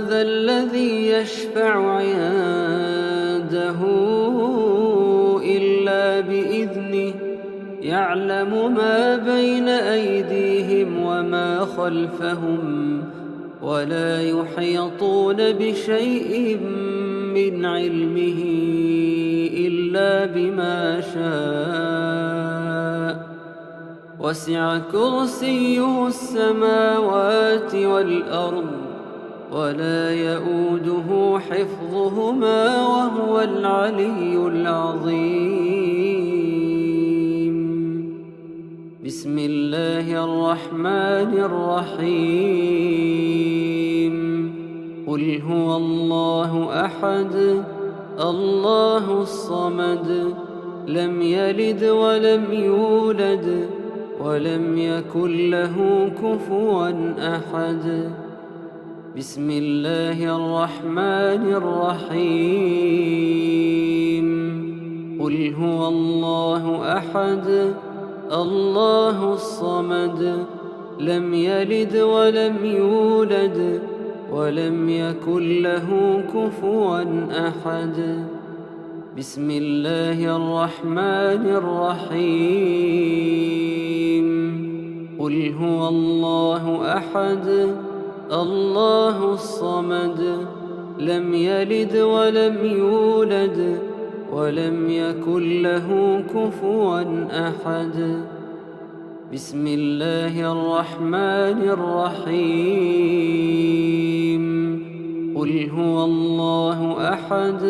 A: ذا الذي يشفع عنده إلا بإذنه، يعلم ما بين أيديهم وما خلفهم، ولا يحيطون بشيء من علمه إلا بما شاء. وسع كرسيه السماوات والأرض ولا يؤوده حفظهما وهو العلي العظيم. بسم الله الرحمن الرحيم. قل هو الله أحد الله الصمد لم يلد ولم يولد ولم يكن له كفوا أحد. بسم الله الرحمن الرحيم. قل هو الله أحد الله الصمد لم يلد ولم يولد ولم يكن له كفوا أحد. بسم الله الرحمن الرحيم. قل هو الله أحد الله الصمد لم يلد ولم يولد ولم يكن له كفوا أحد. بسم الله الرحمن الرحيم. قل هو الله أحد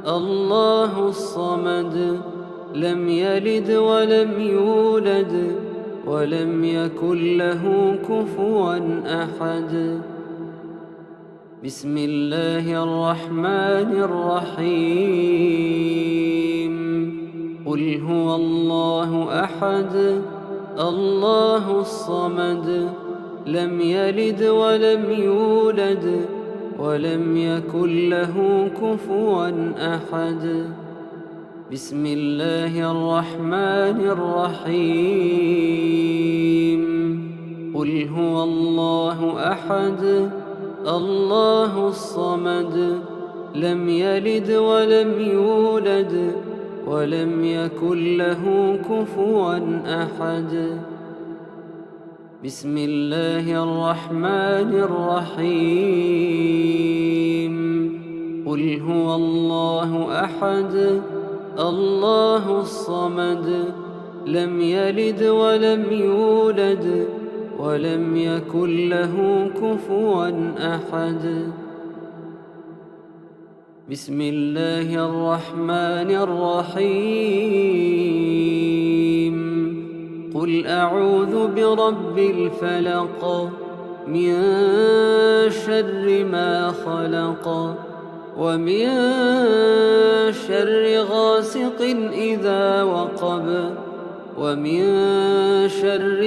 A: الله الصمد لم يلد ولم يولد ولم يكن له كفوا أحد. بسم الله الرحمن الرحيم. قل هو الله أحد الله الصمد لم يلد ولم يولد ولم يكن له كفوا أحد. بسم الله الرحمن الرحيم. قل هو الله أحد الله الصمد لم يلد ولم يولد ولم يكن له كفوا أحد. بسم الله الرحمن الرحيم. قل هو الله أحد الله الصمد لم يلد ولم يولد ولم يكن له كفوا أحد. بسم الله الرحمن الرحيم. قل أعوذ برب الفلق من شر ما خلق ومن شر غاسق إذا وقب ومن شر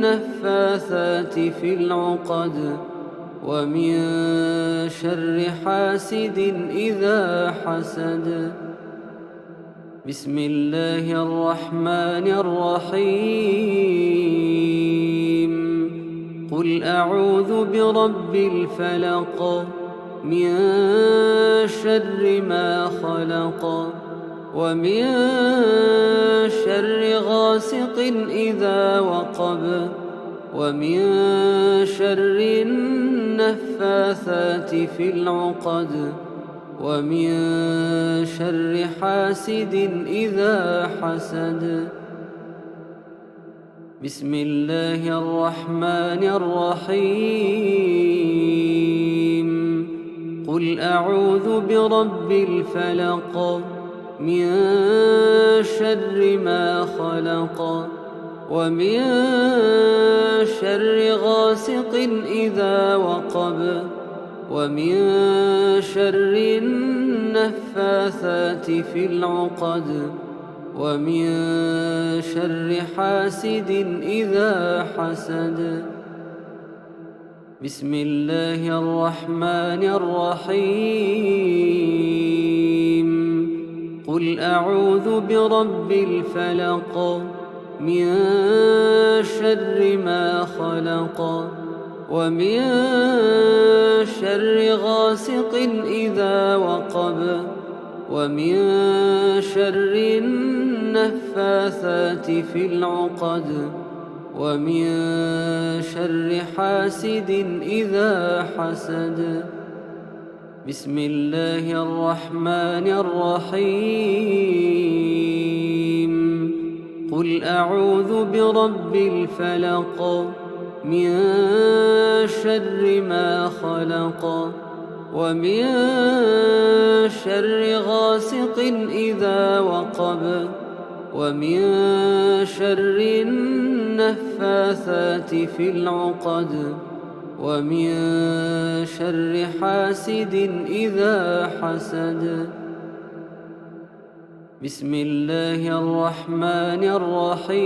A: النفاثات في العقد ومن شر حاسد إذا حسد. بسم الله الرحمن الرحيم. قل أعوذ برب الفلق من شر ما خلق ومن شر غاسق إذا وقب ومن شر النفاثات في العقد ومن شر حاسد إذا حسد. بسم الله الرحمن الرحيم. قل أعوذ برب الفلق من شر ما خلق ومن شر غاسق إذا وقب ومن شر النفاثات في العقد ومن شر حاسد إذا حسد. بسم الله الرحمن الرحيم. قل أعوذ برب الفلق من شر ما خلق ومن شر غاسق إذا وقب ومن شر النفاثات في العقد ومن شر حاسد إذا حسد. بسم الله الرحمن الرحيم. قل أعوذ برب الفلق من شر ما خلق ومن شر غاسق إذا وقب ومن شر النفاثات في العقد ومن شر حاسد إذا حسد. بسم الله الرحمن الرحيم.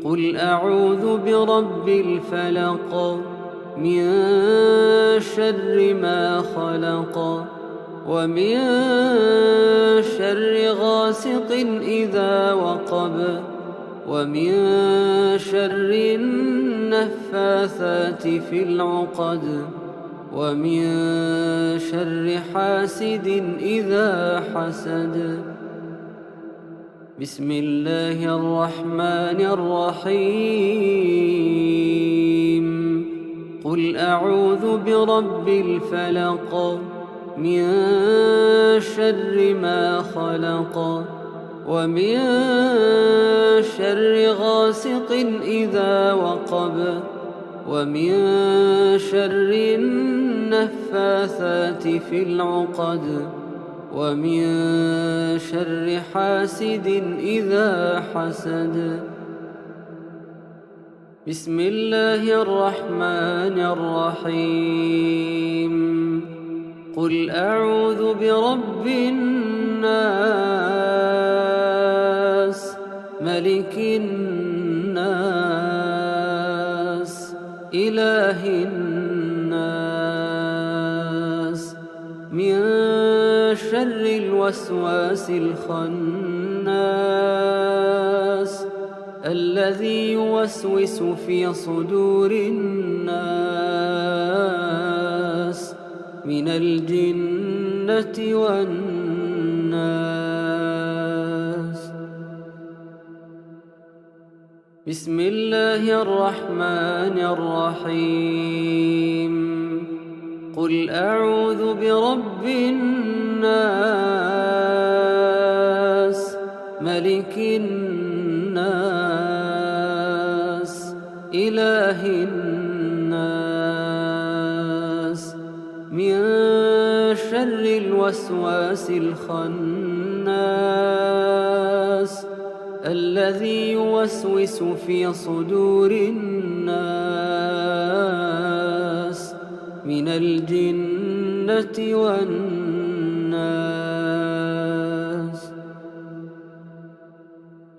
A: قل أعوذ برب الفلق من شر ما خلق ومن شر غاسق إذا وقب ومن شر النفاثات في العقد ومن شر حاسد إذا حسد. بسم الله الرحمن الرحيم. قل أعوذ برب الفلق من شر ما خلق ومن شر غاسق إذا وقب ومن شر النفاثات في العقد ومن شر حاسد إذا حسد. بسم الله الرحمن الرحيم. قل أعوذ برب الناس ملك الناس إله الناس من شر الوسواس الخناس الذي يوسوس في صدور الناس من الجنة والناس. بسم الله الرحمن الرحيم. قل أعوذ برب الناس ملك الناس إله الناس من شر الوسواس الخناس الذي يوسوس في صدور الناس من الجنة والناس.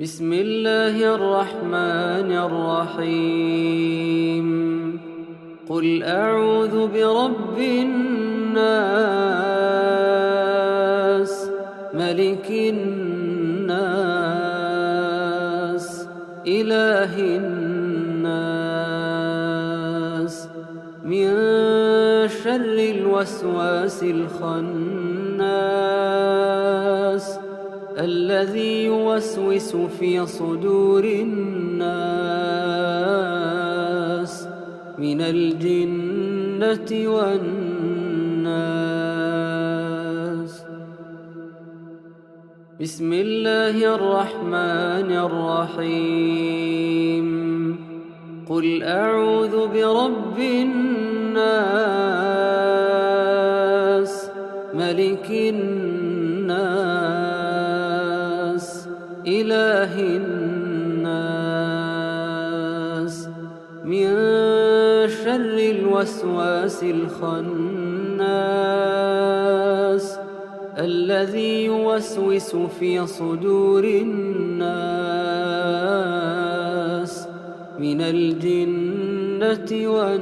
A: بسم الله الرحمن الرحيم. قل أعوذ برب الناس ملك الناس إله الناس من شر الوسواس الخناس الذي يوسوس في صدور الناس من الجنة والناس. بسم الله الرحمن الرحيم. قل أعوذ برب الناس ملك الناس إله الوسواس الخناس الذي يوسوس في صدور الناس من الجنة والناس.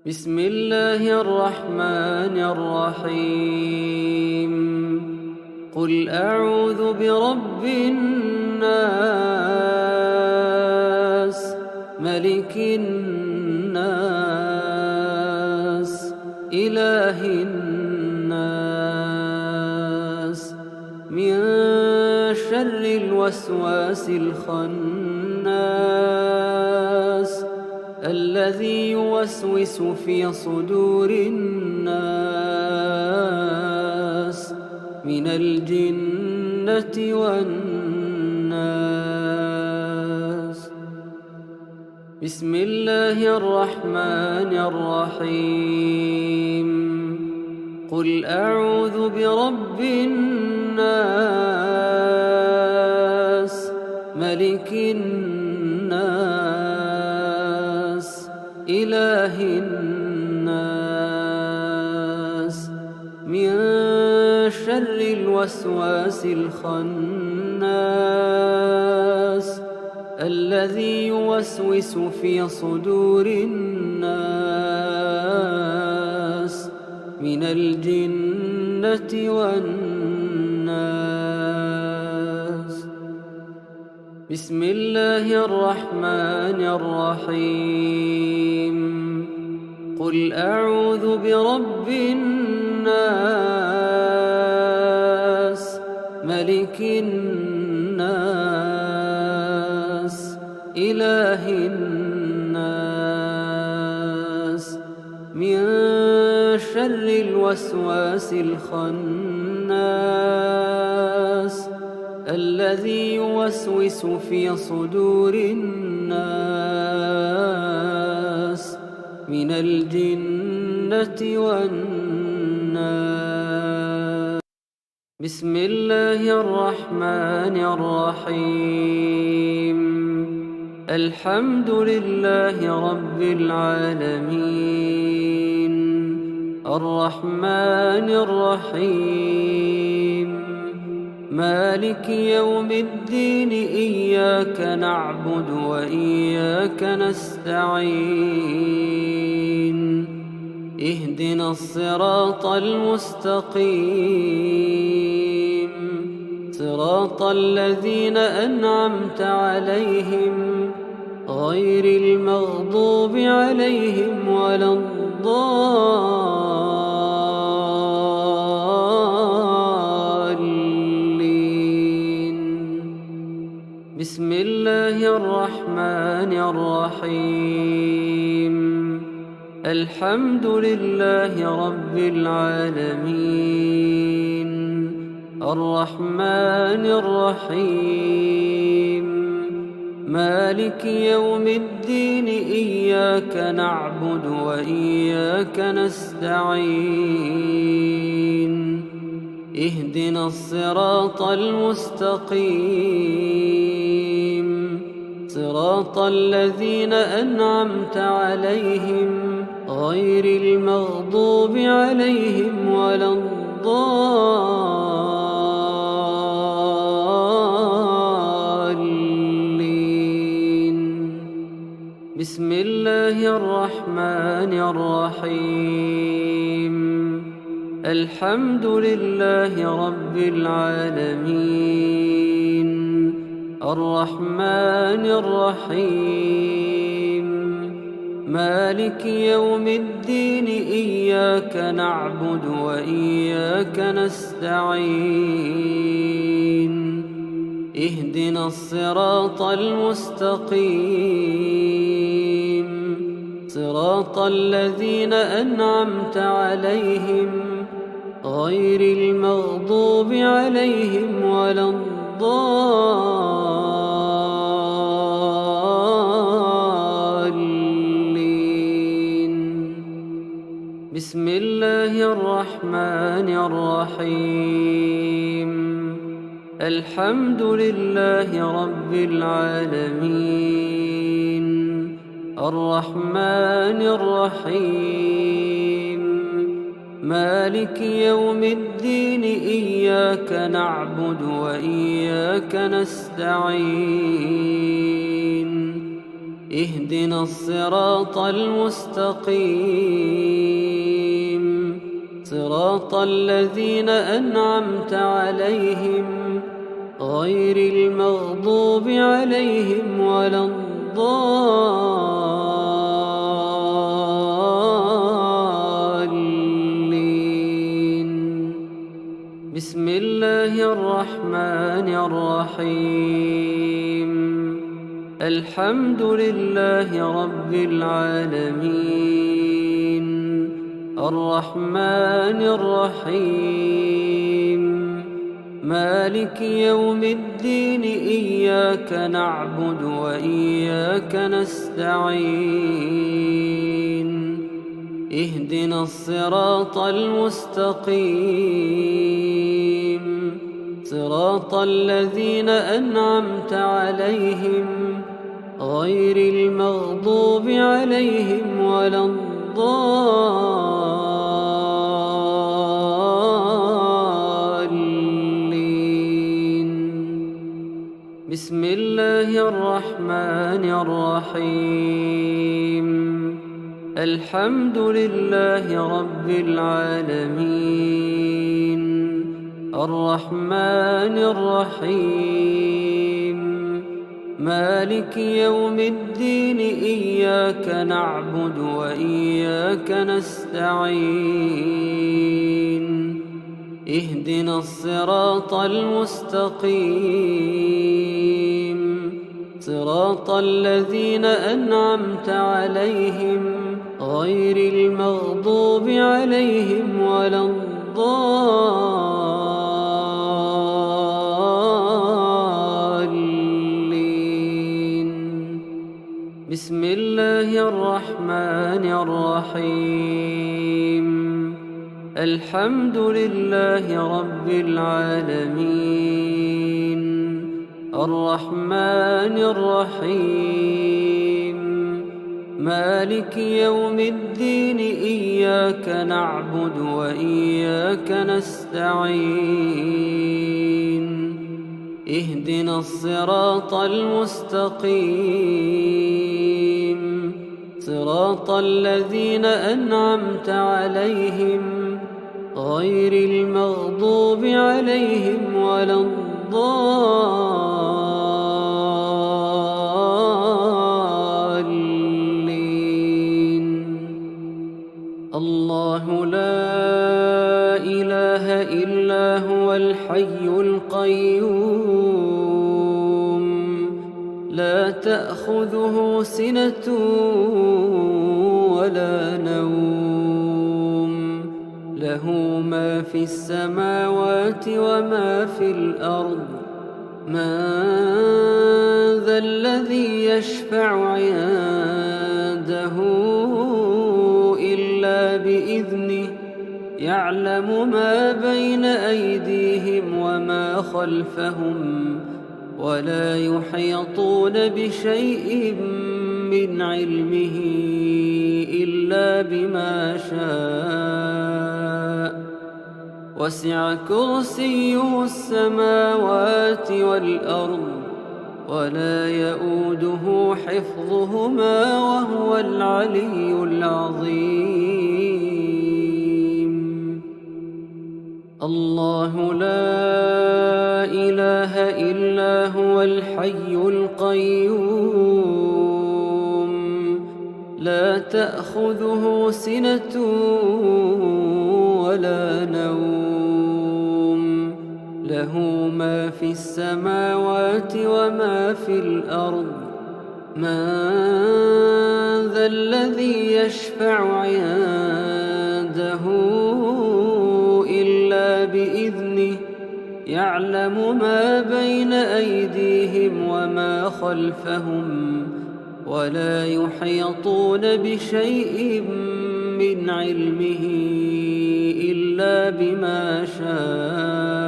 A: بسم الله الرحمن الرحيم. قل أعوذ برب الناس ملك الناس إله الناس من شر الوسواس الخناس الذي يوسوس في صدور الناس من الجنة والناس. بسم الله الرحمن الرحيم. قل أعوذ برب الناس ملك الناس إله الناس من شر الوسواس الخناس الذي يوسوس في صدور الناس من الجنة والناس. بسم الله الرحمن الرحيم. قل أعوذ برب الناس ملك الناس إله الناس من شر الوسواس الخناس الذي يوسوس في صدور الناس من الجنة والناس. بسم الله الرحمن الرحيم. الحمد لله رب العالمين الرحمن الرحيم مالك يوم الدين إياك نعبد وإياك نستعين اهدنا الصراط المستقيم صراط الذين أنعمت عليهم غير المغضوب عليهم ولا الضالين. بسم الله الرحمن الرحيم. الحمد لله رب العالمين الرحمن الرحيم مالك يوم الدين إياك نعبد وإياك نستعين اهدنا الصراط المستقيم صراط الذين أنعمت عليهم غير المغضوب عليهم ولا الضالين. بسم الله الرحمن الرحيم. الحمد لله رب العالمين الرحمن الرحيم مالك يوم الدين إياك نعبد وإياك نستعين اهدنا الصراط المستقيم صراط الذين أنعمت عليهم غير المغضوب عليهم ولا الضالين. بسم الله الرحمن الرحيم. الحمد لله رب العالمين الرحمن الرحيم مالك يوم الدين إياك نعبد وإياك نستعين اهدنا الصراط المستقيم صراط الذين أنعمت عليهم غير المغضوب عليهم ولا الضالين. بسم الله الرحمن الرحيم الحمد لله رب العالمين الرحمن الرحيم مالك يوم الدين إياك نعبد وإياك نستعين اهدنا الصراط المستقيم صراط الذين أنعمت عليهم غير المغضوب عليهم ولا الضالين. بسم الله الرحمن الرحيم الحمد لله رب العالمين الرحمن الرحيم مالك يوم الدين إياك نعبد وإياك نستعين اهدنا الصراط المستقيم صراط الذين أنعمت عليهم غير المغضوب عليهم ولا الضالين. بسم الله الرحمن الرحيم الحمد لله رب العالمين الرحمن الرحيم مالك يوم الدين إياك نعبد وإياك نستعين اهدنا الصراط المستقيم صراط الذين أنعمت عليهم غير المغضوب عليهم ولا الضالين. الله لا إله إلا هو الحي القيوم لا تأخذه سنة ولا نوم له ما في السماوات وما في الأرض من ذا الذي يشفع عنده إلا بإذنه يعلم ما بين أيديهم وما خلفهم ولا يحيطون بشيء من علمه إلا بما شاء وسع كرسيه السماوات والأرض ولا يؤوده حفظهما وهو العلي العظيم. الله لا إله إلا هو الحي القيوم لا تأخذه سنة ولا نوم له ما في السماوات وما في الأرض من ذا الذي يشفع عنده إلا بإذنه يعلم ما بين أيديهم وما خلفهم ولا يحيطون بشيء من علمه إلا بما شاء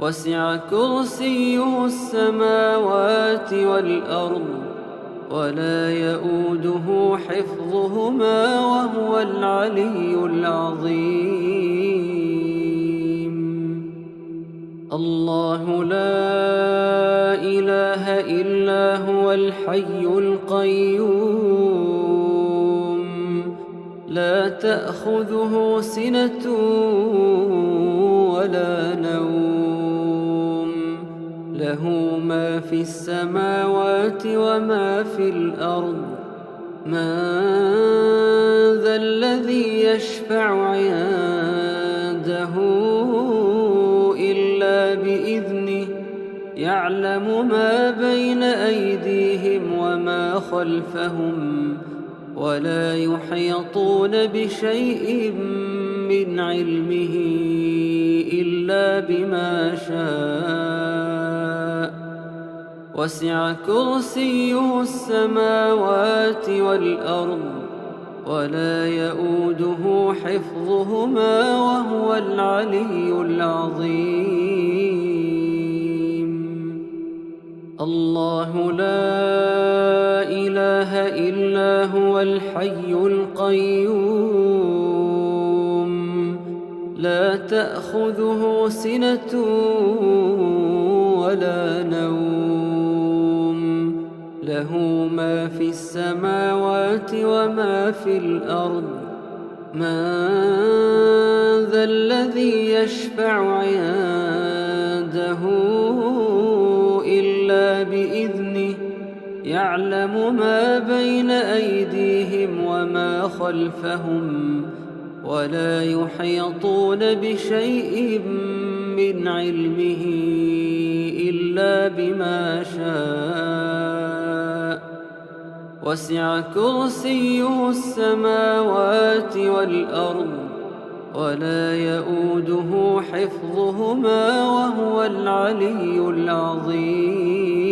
A: وسع كرسيه السماوات والأرض ولا يؤوده حفظهما وهو العلي العظيم. الله لا إله إلا هو الحي القيوم لا تأخذه سنة ولا نوم له ما في السماوات وما في الأرض من ذا الذي يشفع عنده إلا بإذنه يعلم ما بين أيديهم وما خلفهم ولا يحيطون بشيء من علمه إلا بما شاء وسع كرسيه السماوات والأرض ولا يؤوده حفظهما وهو العلي العظيم. الله لا إله إلا هو الحي القيوم لا تأخذه سنة ولا نوم له ما في السماوات وما في الأرض من ذا الذي يشفع عنده إلا بإذنه يعلم ما بين أيديهم وما خلفهم ولا يحيطون بشيء من علمه إلا بما شاء وسع كرسيه السماوات والأرض ولا يؤوده حفظهما وهو العلي العظيم.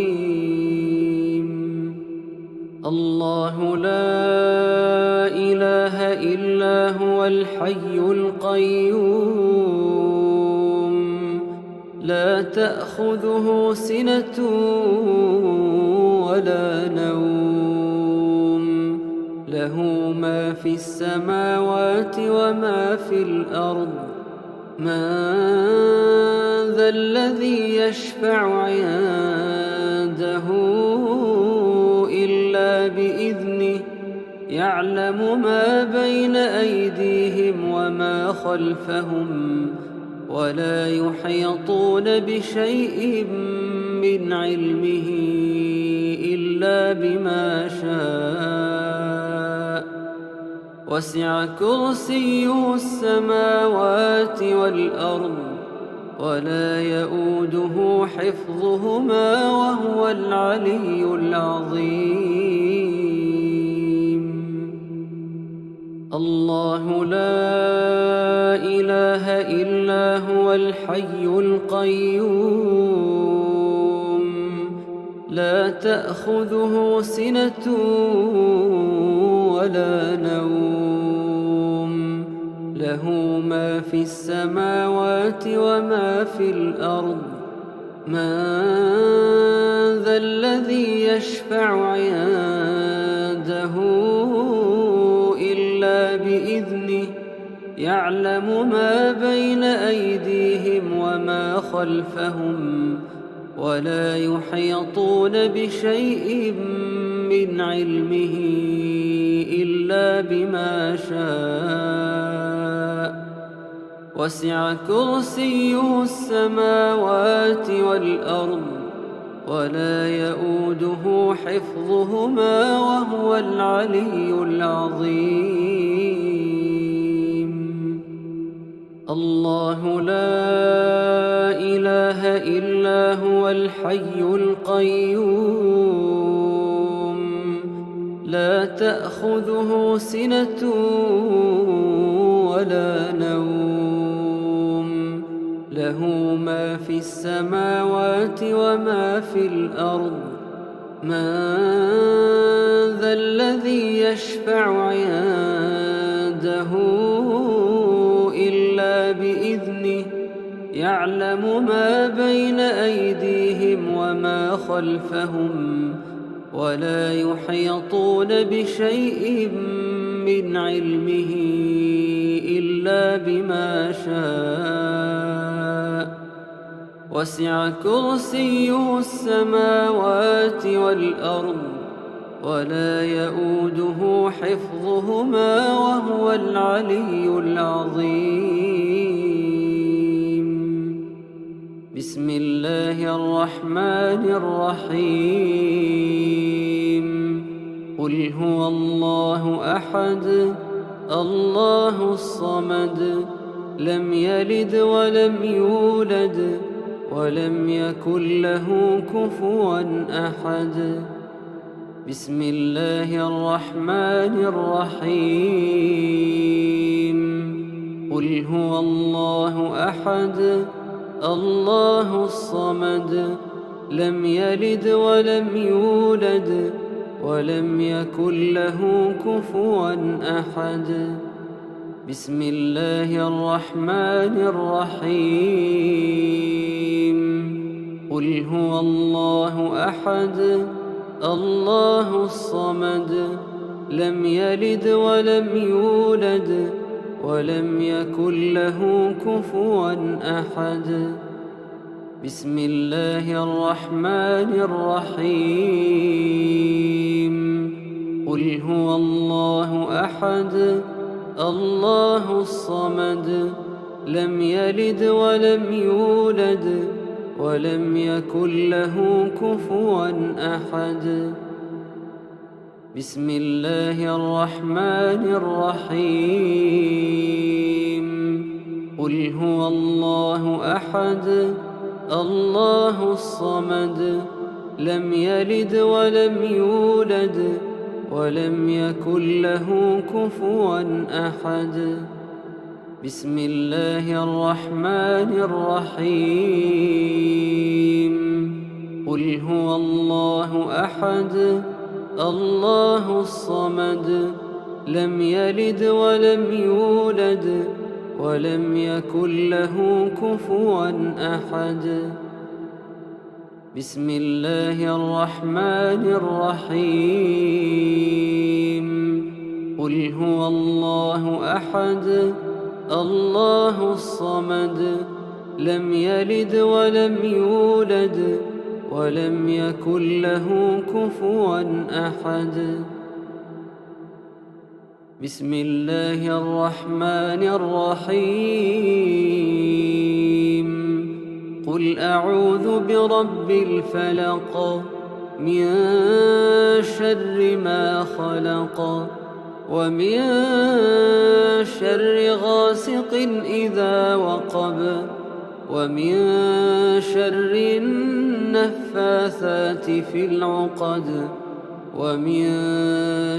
A: الله لا إله إلا هو الحي القيوم لا تأخذه سنة ولا نوم له ما في السماوات وما في الأرض من ذا الذي يشفع عنده إلا بإذنه يعلم ما بين أيديهم وما خلفهم ولا يحيطون بشيء من علمه إلا بما شاء وسع كرسيه السماوات والأرض ولا يؤوده حفظهما وهو العلي العظيم. الله لا إله إلا هو الحي القيوم لا تأخذه سنة ولا نوم له ما في السماوات وما في الأرض من ذا الذي يشفع عنده إلا بإذنه يعلم ما بين أيديهم وما خلفهم ولا يحيطون بشيء من علمه إلا بما شاء وسع كرسيه السماوات والأرض ولا يؤوده حفظهما وهو العلي العظيم. الله لا إله إلا هو الحي القيوم لا تأخذه سنة ولا نوم له ما في السماوات وما في الأرض من ذا الذي يشفع عنده إلا بإذنه يعلم ما بين أيديهم وما خلفهم ولا يحيطون بشيء من علمه إلا بما شاء وسع كرسيه السماوات والأرض ولا يؤوده حفظهما وهو العلي العظيم. بسم الله الرحمن الرحيم. قل هو الله أحد الله الصمد لم يلد ولم يولد ولم يكن له كفوا أحد. بسم الله الرحمن الرحيم. قل هو الله أحد الله الصمد لم يلد ولم يولد ولم يكن له كفوا أحد. بسم الله الرحمن الرحيم. قل هو الله أحد الله الصمد لم يلد ولم يولد ولم يكن له كفوا أحد. بسم الله الرحمن الرحيم. قل هو الله أحد الله الصمد لم يلد ولم يولد ولم يكن له كفوا أحد. بسم الله الرحمن الرحيم. قل هو الله أحد الله الصمد لم يلد ولم يولد ولم يكن له كفوا أحد. بسم الله الرحمن الرحيم. قل هو الله أحد الله الصمد لم يلد ولم يولد ولم يكن له كفوا أحد. بسم الله الرحمن الرحيم. قل هو الله أحد الله الصمد لم يلد ولم يولد ولم يكن له كفوا أحد. بسم الله الرحمن الرحيم. قل أعوذ برب الفلق من شر ما خلق ومن شر غاسق إذا وقب ومن شر النفاثات في العقد ومن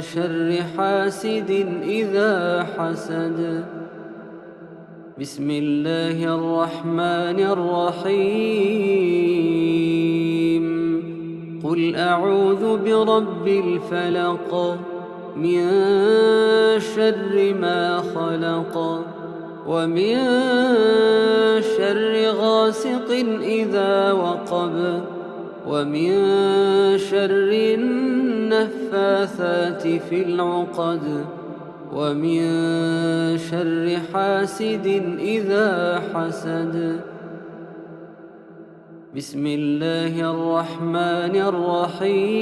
A: شر حاسد إذا حسد. بسم الله الرحمن الرحيم. قل أعوذ برب الفلق من شر ما خلق ومن شر غاسق إذا وقب ومن شر النفاثات في العقد ومن شر حاسد إذا حسد. بسم الله الرحمن الرحيم.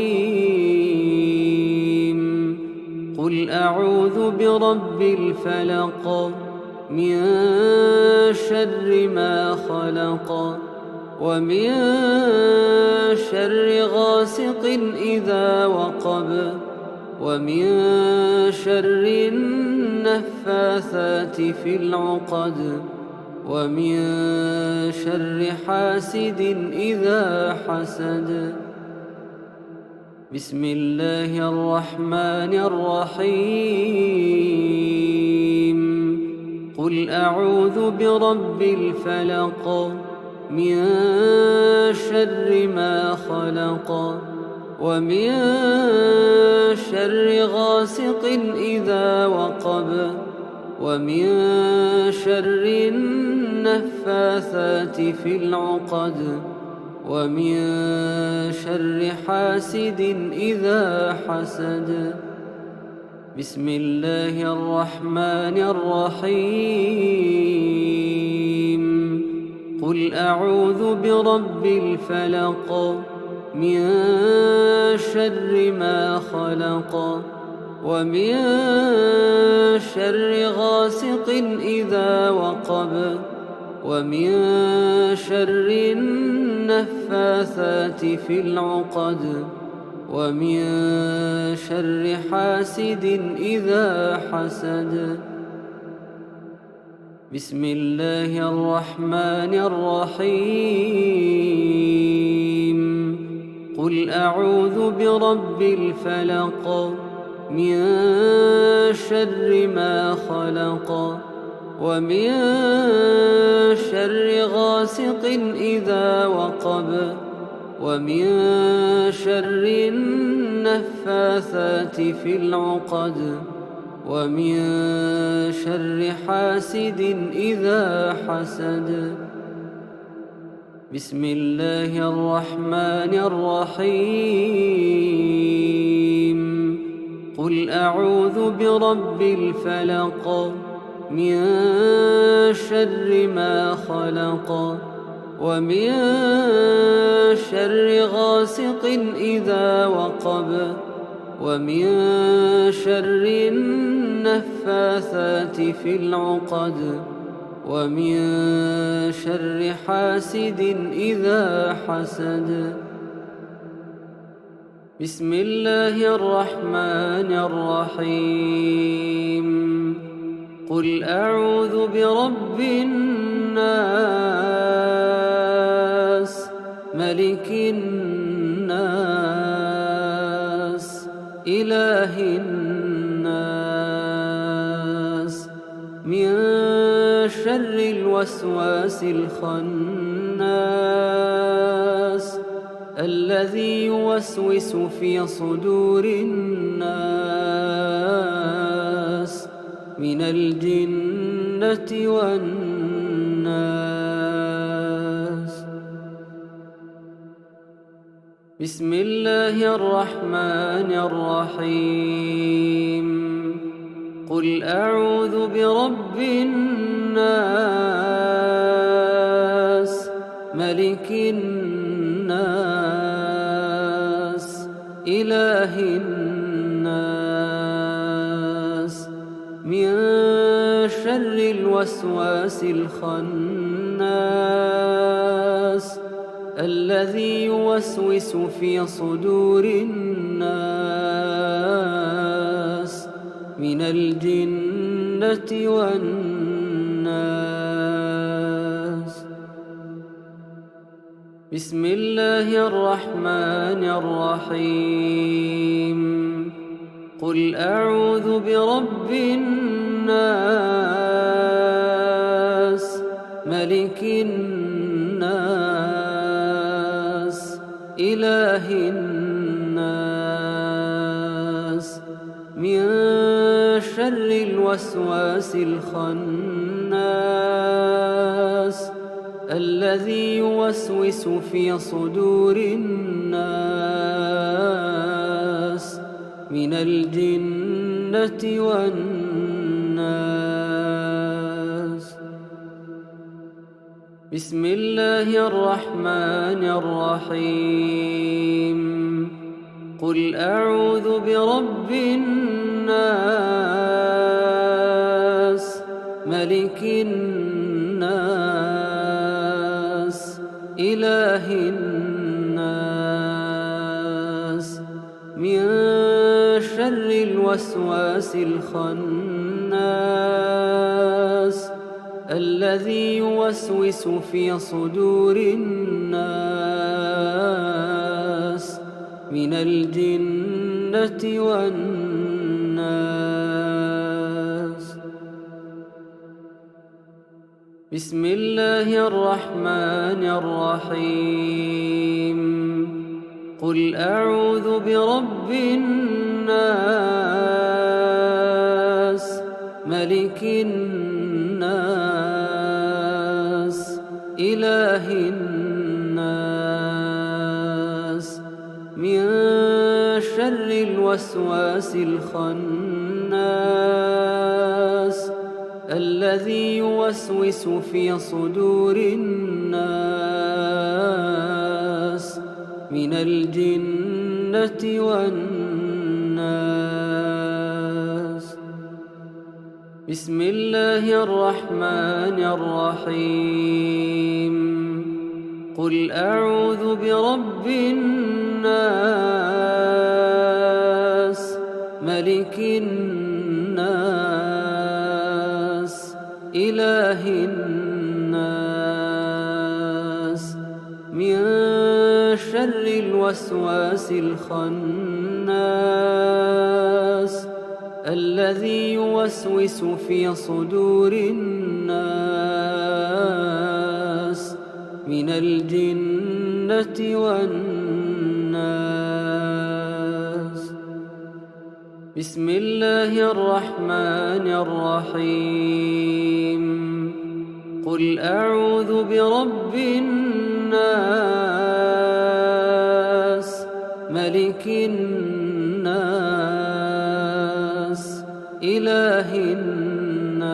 A: قل أعوذ برب الفلق من شر ما خلق ومن شر غاسق إذا وقب ومن شر النفاثات في العقد ومن شر حاسد إذا حسد. بسم الله الرحمن الرحيم. قل أعوذ برب الفلق من شر ما خلق ومن شر غاسق إذا وقب ومن شر النفاثات في العقد ومن شر حاسد إذا حسد. بسم الله الرحمن الرحيم. قل أعوذ برب الفلق من شر ما خلق ومن شر غاسق إذا وقب ومن شر النفاثات في العقد ومن شر حاسد إذا حسد. بسم الله الرحمن الرحيم. قل أعوذ برب الفلق من شر ما خلق ومن شر غاسق إذا وقب ومن شر النفاثات في العقد ومن شر حاسد إذا حسد. بسم الله الرحمن الرحيم. قل أعوذ برب الفلق من شر ما خلق ومن شر غاسق إذا وقب ومن شر النفاثات في العقد ومن شر حاسد إذا حسد. بسم الله الرحمن الرحيم. قل أعوذ برب الناس ملك الناس إله الناس من شر الوسواس الخناس الذي يوسوس في صدور الناس من الجنة والناس. بسم الله الرحمن الرحيم. قل أعوذ برب الناس ملك الناس إله الناس من شر الوسواس الخناس الذي يوسوس في صدور الناس من الجنة والناس. بسم الله الرحمن الرحيم. قل أعوذ برب الناس ملك الناس إله الناس من شر الوسواس الخناس الذي يوسوس في صدور الناس من الجنة والناس. بسم الله الرحمن الرحيم. قل أعوذ برب الناس ملك الناس إله الناس من شر الوسواس الخناس الذي يوسوس في صدور الناس من الجنة والناس. بسم الله الرحمن الرحيم. قل أعوذ برب الناس ملك الناس شر الوسواس الخناس الذي يوسوس في صدور الناس من الجنة والناس. بسم الله الرحمن الرحيم. قل أعوذ برب الناس ملك الناس إله الناس من شر الوسواس الخناس الذي يوسوس في صدور الناس من الجنة والناس. بسم الله الرحمن الرحيم. قل أعوذ برب الناس ملك الناس إله الناس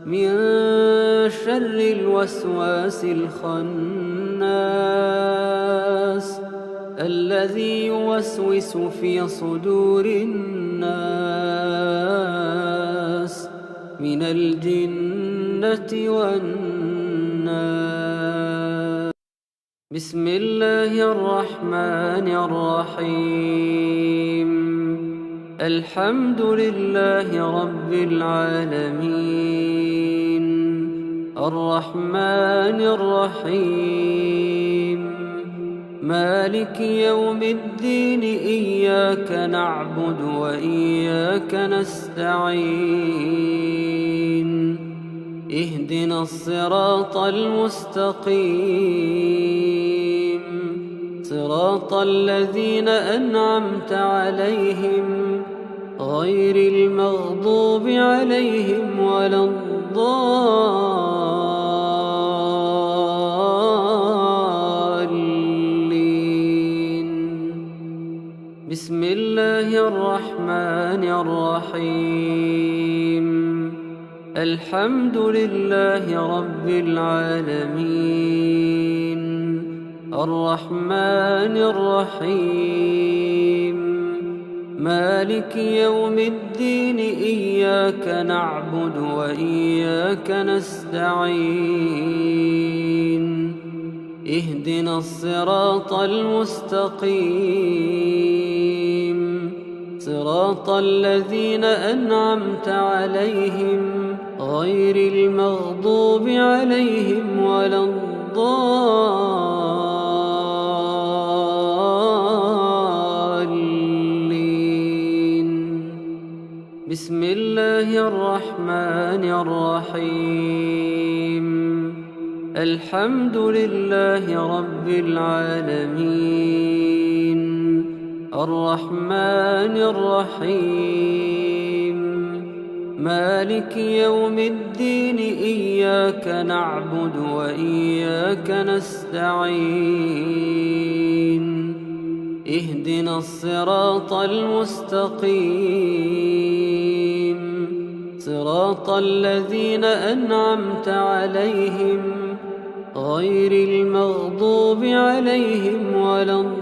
A: من شر الوسواس الخناس الذي يوسوس في صدور الناس من الجنة والناس. بسم الله الرحمن الرحيم. الحمد لله رب العالمين الرحمن الرحيم مالك يوم الدين إياك نعبد وإياك نستعين اهدنا الصراط المستقيم صراط الذين أنعمت عليهم غير المغضوب عليهم ولا الضالين. بسم الله الرحمن الرحيم. الحمد لله رب العالمين الرحمن الرحيم مالك يوم الدين إياك نعبد وإياك نستعين اهدنا الصراط المستقيم صراط الذين أنعمت عليهم غير المغضوب عليهم ولا الضالين. بسم الله الرحمن الرحيم. الحمد لله رب العالمين الرحمن الرحيم مالك يوم الدين إياك نعبد وإياك نستعين اهدنا الصراط المستقيم صراط الذين أنعمت عليهم غير المغضوب عليهم ولا الضالين.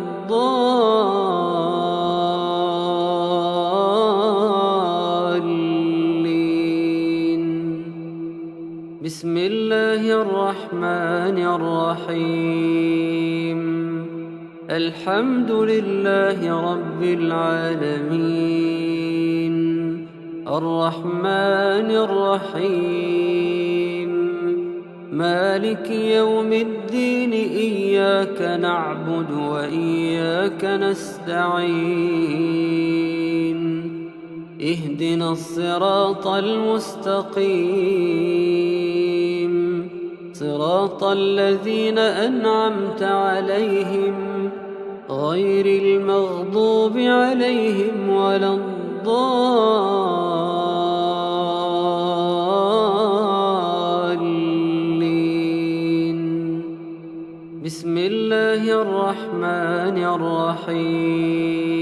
A: بسم الله الرحمن الرحيم. الحمد لله رب العالمين الرحمن الرحيم مالك يوم الدين إياك نعبد وإياك نستعين اهدنا الصراط المستقيم صراط الذين أنعمت عليهم غير المغضوب عليهم ولا الضالين. بسم الله الرحمن الرحيم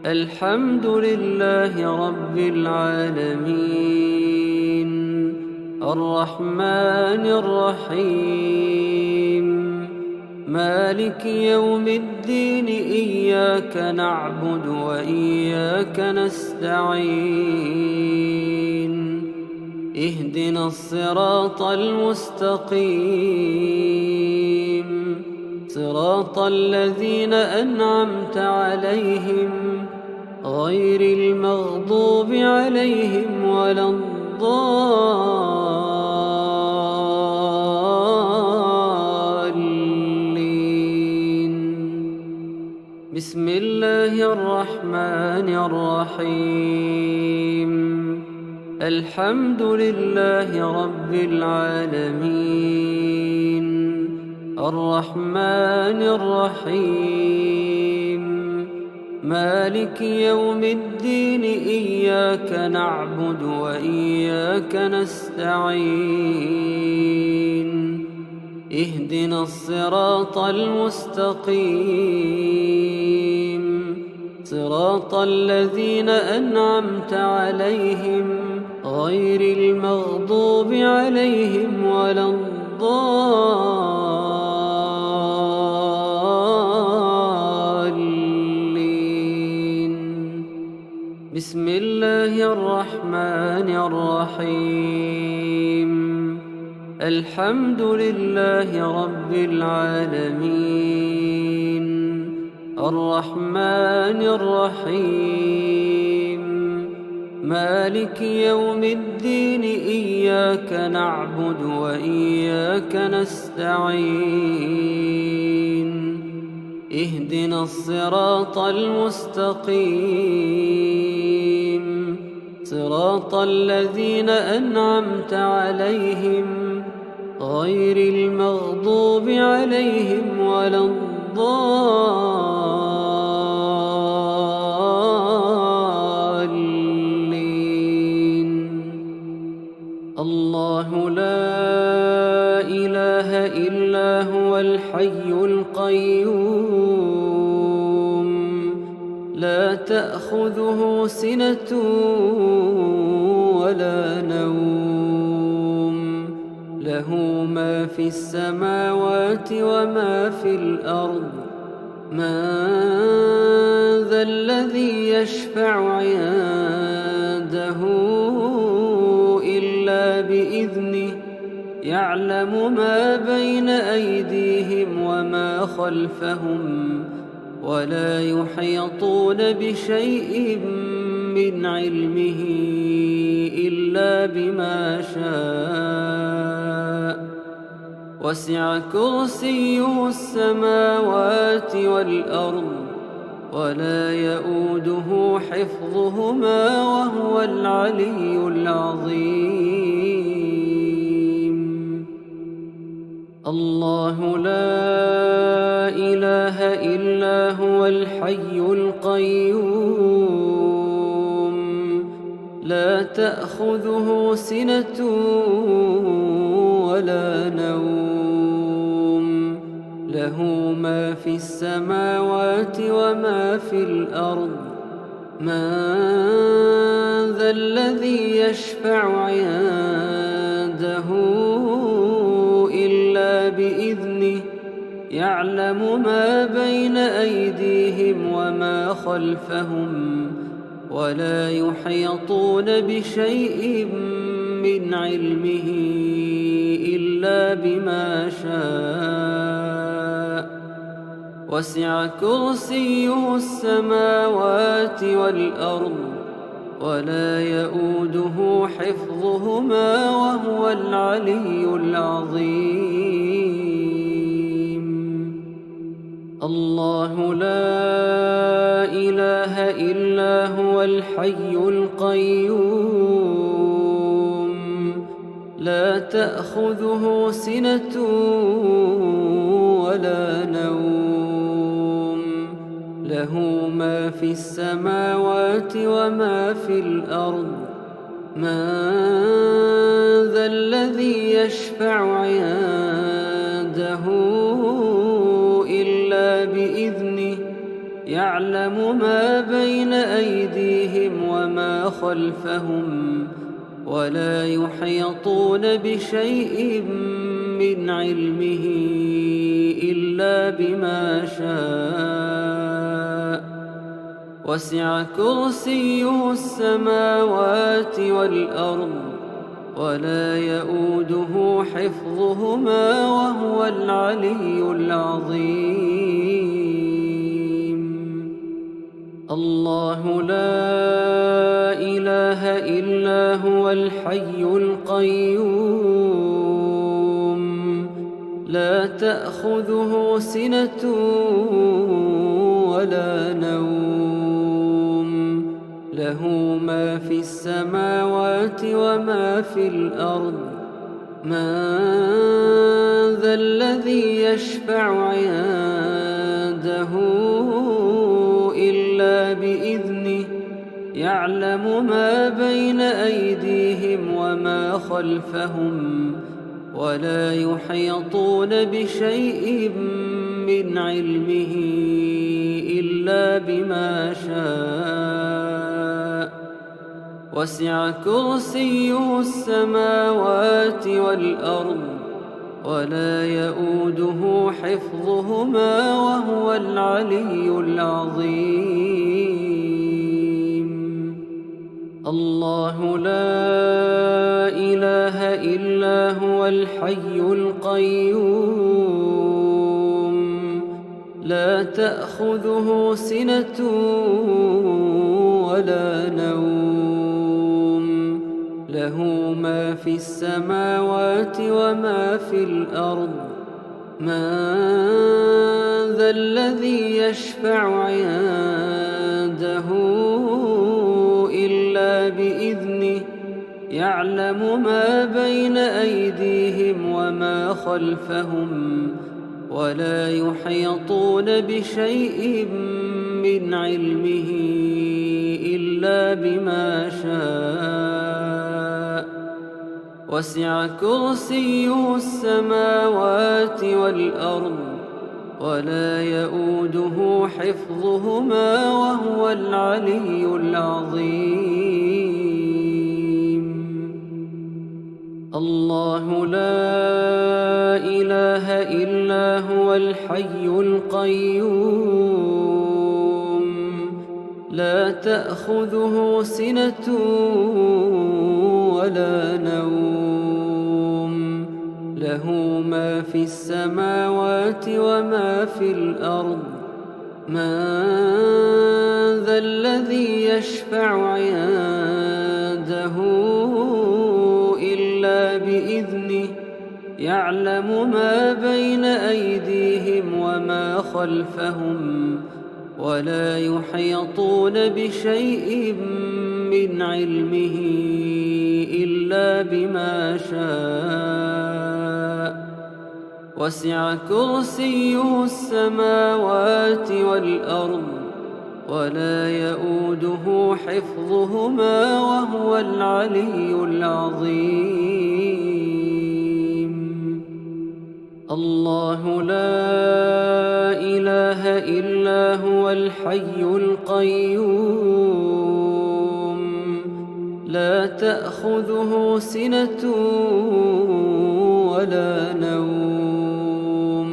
A: الحمد لله رب العالمين الرحمن الرحيم مالك يوم الدين إياك نعبد وإياك نستعين اهدنا الصراط المستقيم صراط الذين أنعمت عليهم غير المغضوب عليهم ولا الضالين بسم الله الرحمن الرحيم الحمد لله رب العالمين الرحمن الرحيم مالك يوم الدين إياك نعبد وإياك نستعين اهدنا الصراط المستقيم صراط الذين أنعمت عليهم غير المغضوب عليهم ولا الضالين بسم الله الرحمن الرحيم الحمد لله رب العالمين الرحمن الرحيم مالك يوم الدين إياك نعبد وإياك نستعين اهدنا الصراط المستقيم صراط الذين أنعمت عليهم غير المغضوب عليهم ولا الضالين الله لا إله إلا هو الحي القيوم لا تأخذه سنة ولا نوم له ما في السماوات وما في الأرض من ذا الذي يشفع عنده إلا بإذنه يعلم ما بين أيديهم وما خلفهم ولا يحيطون بشيء من علمه إلا بما شاء وسع كرسيه السماوات والأرض ولا يؤوده حفظهما وهو العلي العظيم الله لا إله إلا هو الحي القيوم لا تأخذه سنة ولا نوم له ما في السماوات وما في الأرض من ذا الذي يشفع عنده إلا بإذنه يعلم ما بين أيديهم وما خلفهم ولا يحيطون بشيء من علمه إلا بما شاء وسع كرسيه السماوات والأرض ولا يؤوده حفظهما وهو العلي العظيم الله لا إله إلا هو الحي القيوم لا تأخذه سنة ولا نوم له ما في السماوات وما في الأرض من ذا الذي يشفع عنده إلا بإذنه بإذنه يعلم ما بين أيديهم وما خلفهم ولا يحيطون بشيء من علمه إلا بما شاء وسع كرسيه السماوات والأرض ولا يؤوده حفظهما وهو العلي العظيم. الله لا إله إلا هو الحي القيوم لا تأخذه سنة ولا نوم له ما في السماوات وما في الأرض من ذا الذي يشفع عنده إلا بإذنه يعلم ما بين أيديهم وما خلفهم ولا يحيطون بشيء من علمه إلا بما شاء وسع كرسيه السماوات والأرض ولا يؤوده حفظهما وهو العلي العظيم. الله لا إله إلا هو الحي القيوم لا تأخذه سنة ولا نوم له ما في السماوات وما في الأرض من ذا الذي يشفع عنده إلا بإذنه يعلم ما بين أيديهم وما خلفهم ولا يحيطون بشيء من علمه إلا بما شاء وسع كرسيه السماوات والأرض ولا يؤوده حفظهما وهو العلي العظيم. الله لا إله إلا هو الحي القيوم لا تأخذه سنة ولا نوم له ما في السماوات وما في الأرض من ذا الذي يشفع عنده إلا بإذنه يعلم ما بين أيديهم وما خلفهم ولا يحيطون بشيء من علمه إلا بما شاء وسع كرسيه السماوات والأرض ولا يؤوده حفظهما وهو العلي العظيم. الله لا إله إلا هو الحي القيوم لا تأخذه سنة ولا نوم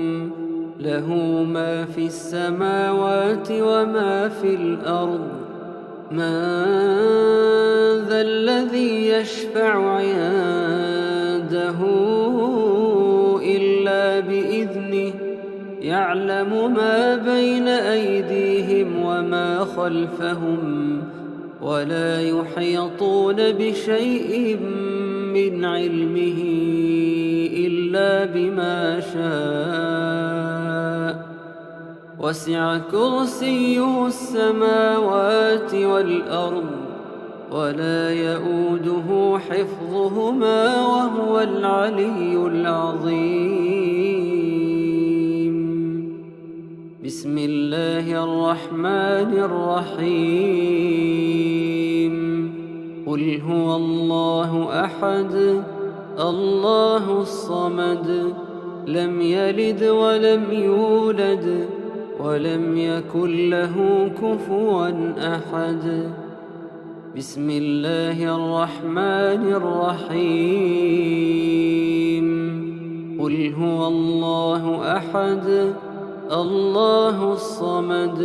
A: له ما في السماوات وما في الأرض من ذا الذي يشفع عنده إلا بإذنه يعلم ما بين أيديهم وما خلفهم ولا يحيطون بشيء من علمه إلا بما شاء وسع كرسيه السماوات والأرض ولا يؤوده حفظهما وهو العلي العظيم. بسم الله الرحمن الرحيم. قل هو الله أحد الله الصمد لم يلد ولم يولد ولم يكن له كفوا أحد. بسم الله الرحمن الرحيم. قل هو الله أحد الله الصمد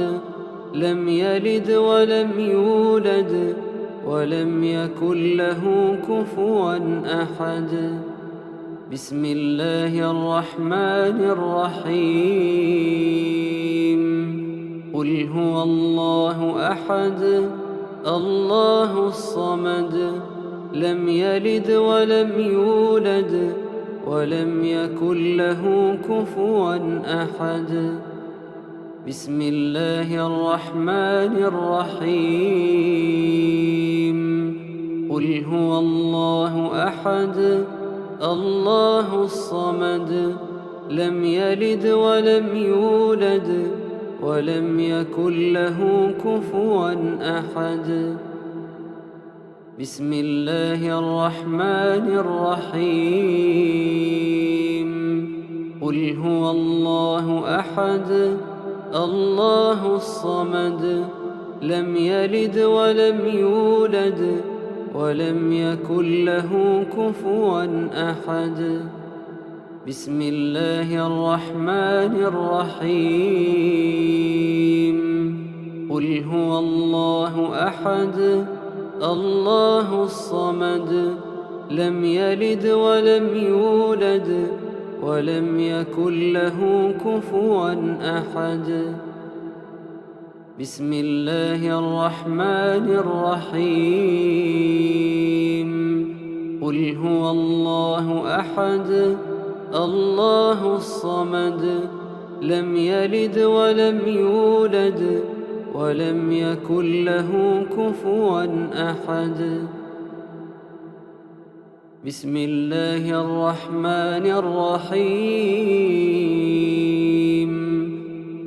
A: لم يلد ولم يولد ولم يكن له كفوا أحد. بسم الله الرحمن الرحيم. قل هو الله أحد الله الصمد لم يلد ولم يولد ولم يكن له كفوا أحد. بسم الله الرحمن الرحيم. قل هو الله أحد الله الصمد لم يلد ولم يولد ولم يكن له كفوا أحد. بسم الله الرحمن الرحيم. قل هو الله أحد الله الصمد لم يلد ولم يولد ولم يكن له كفوا أحد. بسم الله الرحمن الرحيم. قل هو الله أحد الله الصمد لم يلد ولم يولد ولم يكن له كفوا أحد. بسم الله الرحمن الرحيم. قل هو الله أحد الله الصمد لم يلد ولم يولد ولم يكن له كفوا أحد. بسم الله الرحمن الرحيم.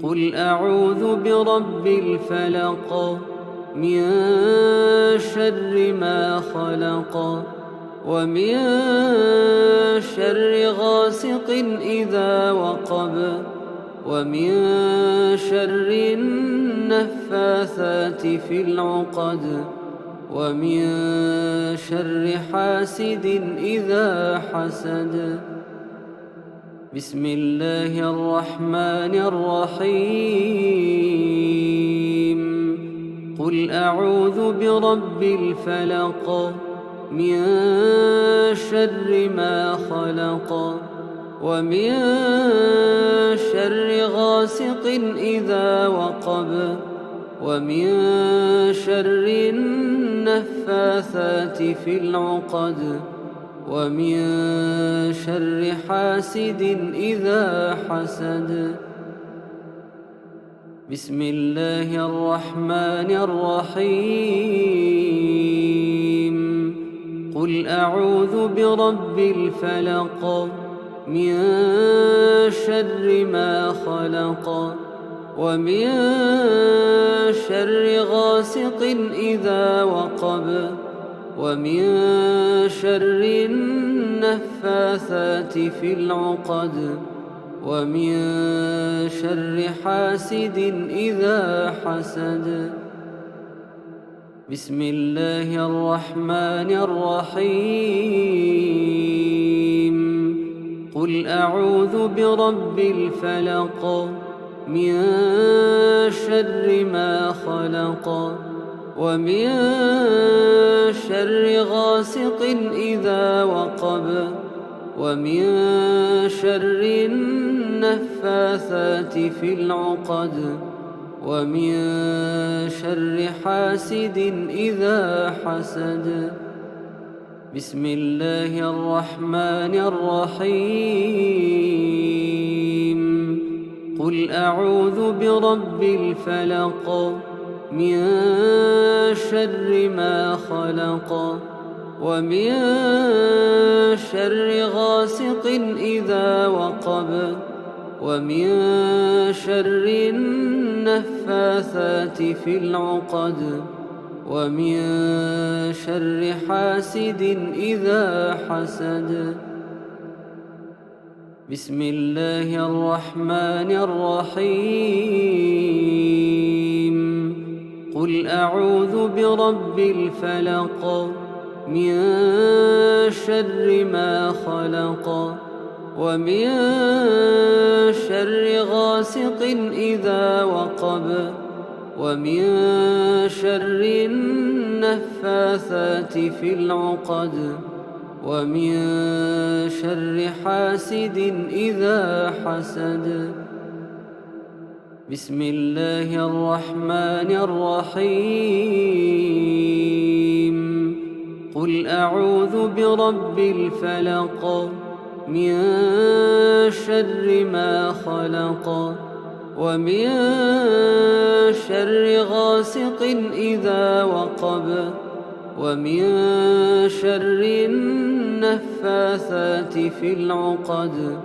A: قل أعوذ برب الفلق من شر ما خلق ومن شر غاسق إذا وقب ومن شر النفاثات في العقد ومن شر حاسد إذا حسد. بسم الله الرحمن الرحيم. قل أعوذ برب الفلق من شر ما خلق ومن شر غاسق إذا وقب ومن شر النفاثات في العقد ومن شر حاسد إذا حسد. بسم الله الرحمن الرحيم. قل أعوذ برب الفلق من شر ما خلق ومن شر غاسق إذا وقب ومن شر النفاثات في العقد ومن شر حاسد إذا حسد. بسم الله الرحمن الرحيم. قل أعوذ برب الفلق من شر ما خلق ومن شر غاسق إذا وقب ومن شر النفاثات في العقد ومن شر حاسد إذا حسد. بسم الله الرحمن الرحيم. قل أعوذ برب الفلق من شر ما خلق ومن شر غاسق إذا وقب ومن شر النفاثات في العقد ومن شر حاسد إذا حسد. بسم الله الرحمن الرحيم قل أعوذ برب الفلق من شر ما خلق ومن شر غاسق إذا وقب ومن شر النفاثات في العقد ومن شر حاسد إذا حسد بسم الله الرحمن الرحيم قل أعوذ برب الفلق من شر ما خلق ومن شر غاسق إذا وقب ومن شر النفاثات في العقد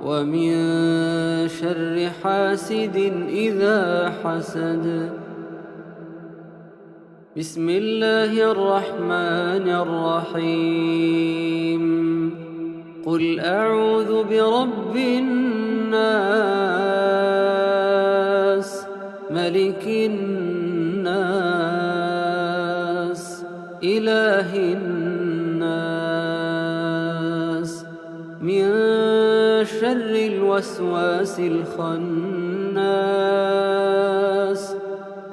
A: ومن شر حاسد إذا حسد بسم الله الرحمن الرحيم قل أعوذ برب الناس ملك الناس إله الناس من شر الوسواس الخناس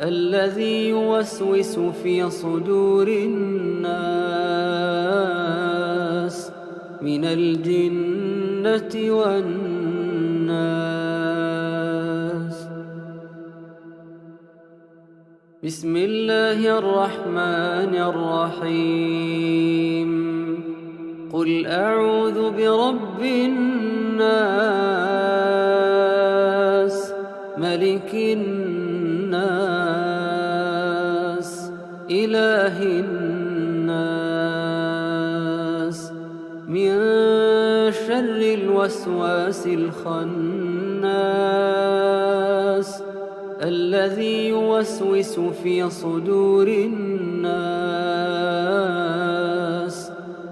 A: الذي يوسوس في صدور الناس من الجنة والناس بسم الله الرحمن الرحيم قل أعوذ برب الناس ملك الناس إله الناس من شر الوسواس الخناس الذي يوسوس في صدور الناس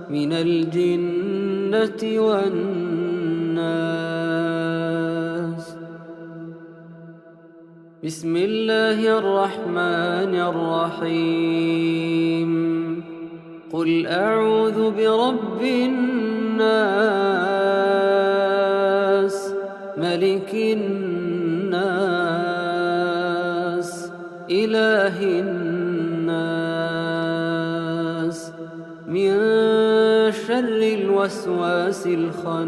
A: من الجنة والناس بسم الله الرحمن الرحيم قل أعوذ برب الناس ملك الناس إله الناس من شر الوسواس الخناس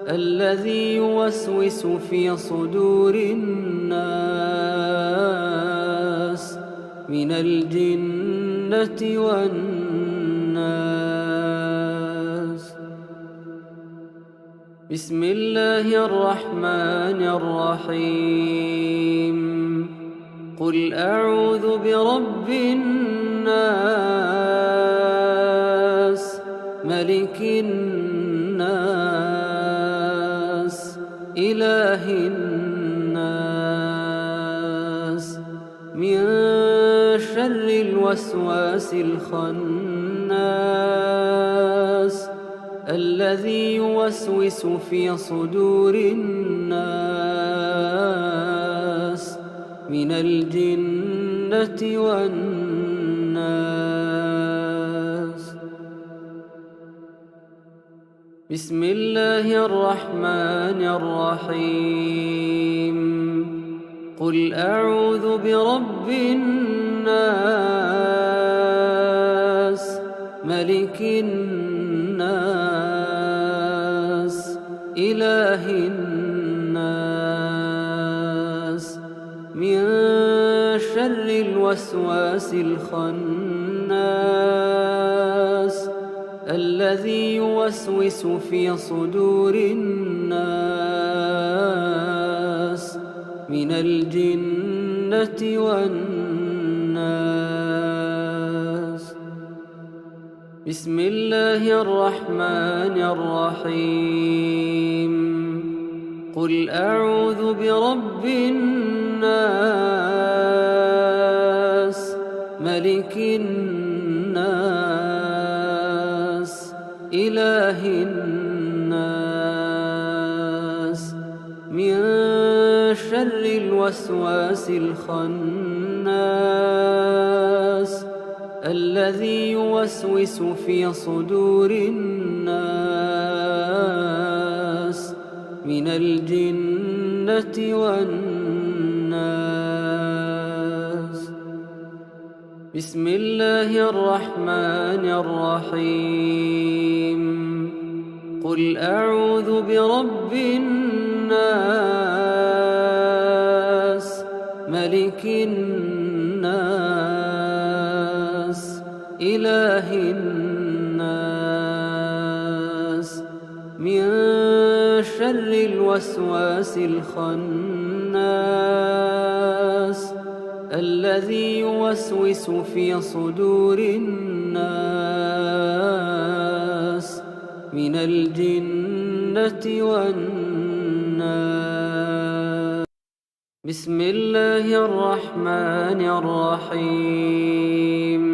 A: الذي يوسوس في صدور الناس من الجنة والناس بسم الله الرحمن الرحيم قل أعوذ برب الناس ملك الناس إله الناس من شر الوسواس الخناس الذي يوسوس في صدور الناس من الجنة والناس بسم الله الرحمن الرحيم قل أعوذ برب الناس ملك الناس إله الناس من شر الوسواس الخناس الذي يوسوس في صدور الناس من الجنة والناس بسم الله الرحمن الرحيم قل أعوذ برب الناس ملك الناس إله إله الناس من شر الوسواس الخناس الذي يوسوس في صدور الناس من الجنة والناس. بسم الله الرحمن الرحيم. قل أعوذ برب الناس ملك الناس إله الناس من شر الوسواس الخناس الذي يوسوس في صدور الناس من الجنة والناس. بسم الله الرحمن الرحيم.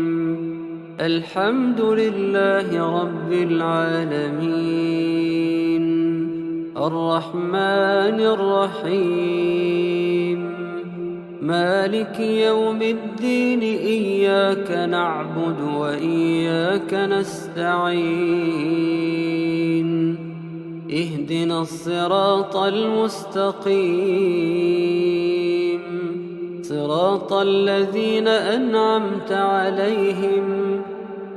A: الحمد لله رب العالمين الرحمن الرحيم مالك يوم الدين إياك نعبد وإياك نستعين اهدنا الصراط المستقيم صراط الذين أنعمت عليهم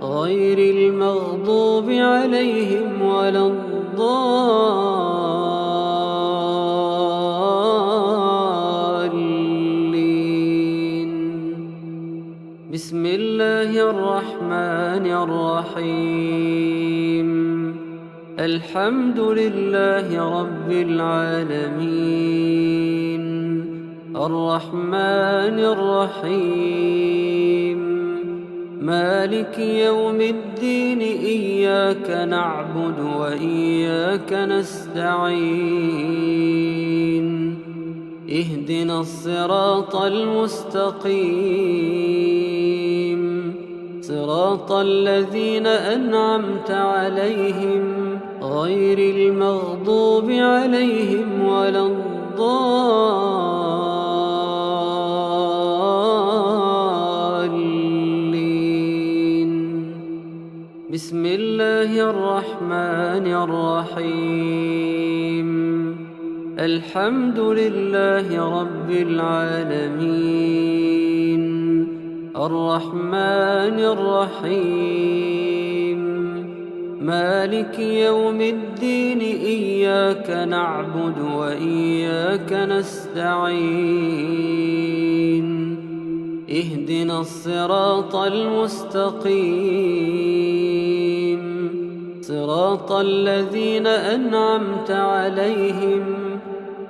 A: غير المغضوب عليهم ولا الضالين. بسم الله الرحمن الرحيم. الحمد لله رب العالمين الرحمن الرحيم مالك يوم الدين إياك نعبد وإياك نستعين اهدنا الصراط المستقيم صراط الذين أنعمت عليهم غير المغضوب عليهم ولا الضالين. بسم الله الرحمن الرحيم. الحمد لله رب العالمين الرحمن الرحيم مالك يوم الدين إياك نعبد وإياك نستعين اهدنا الصراط المستقيم صراط الذين أنعمت عليهم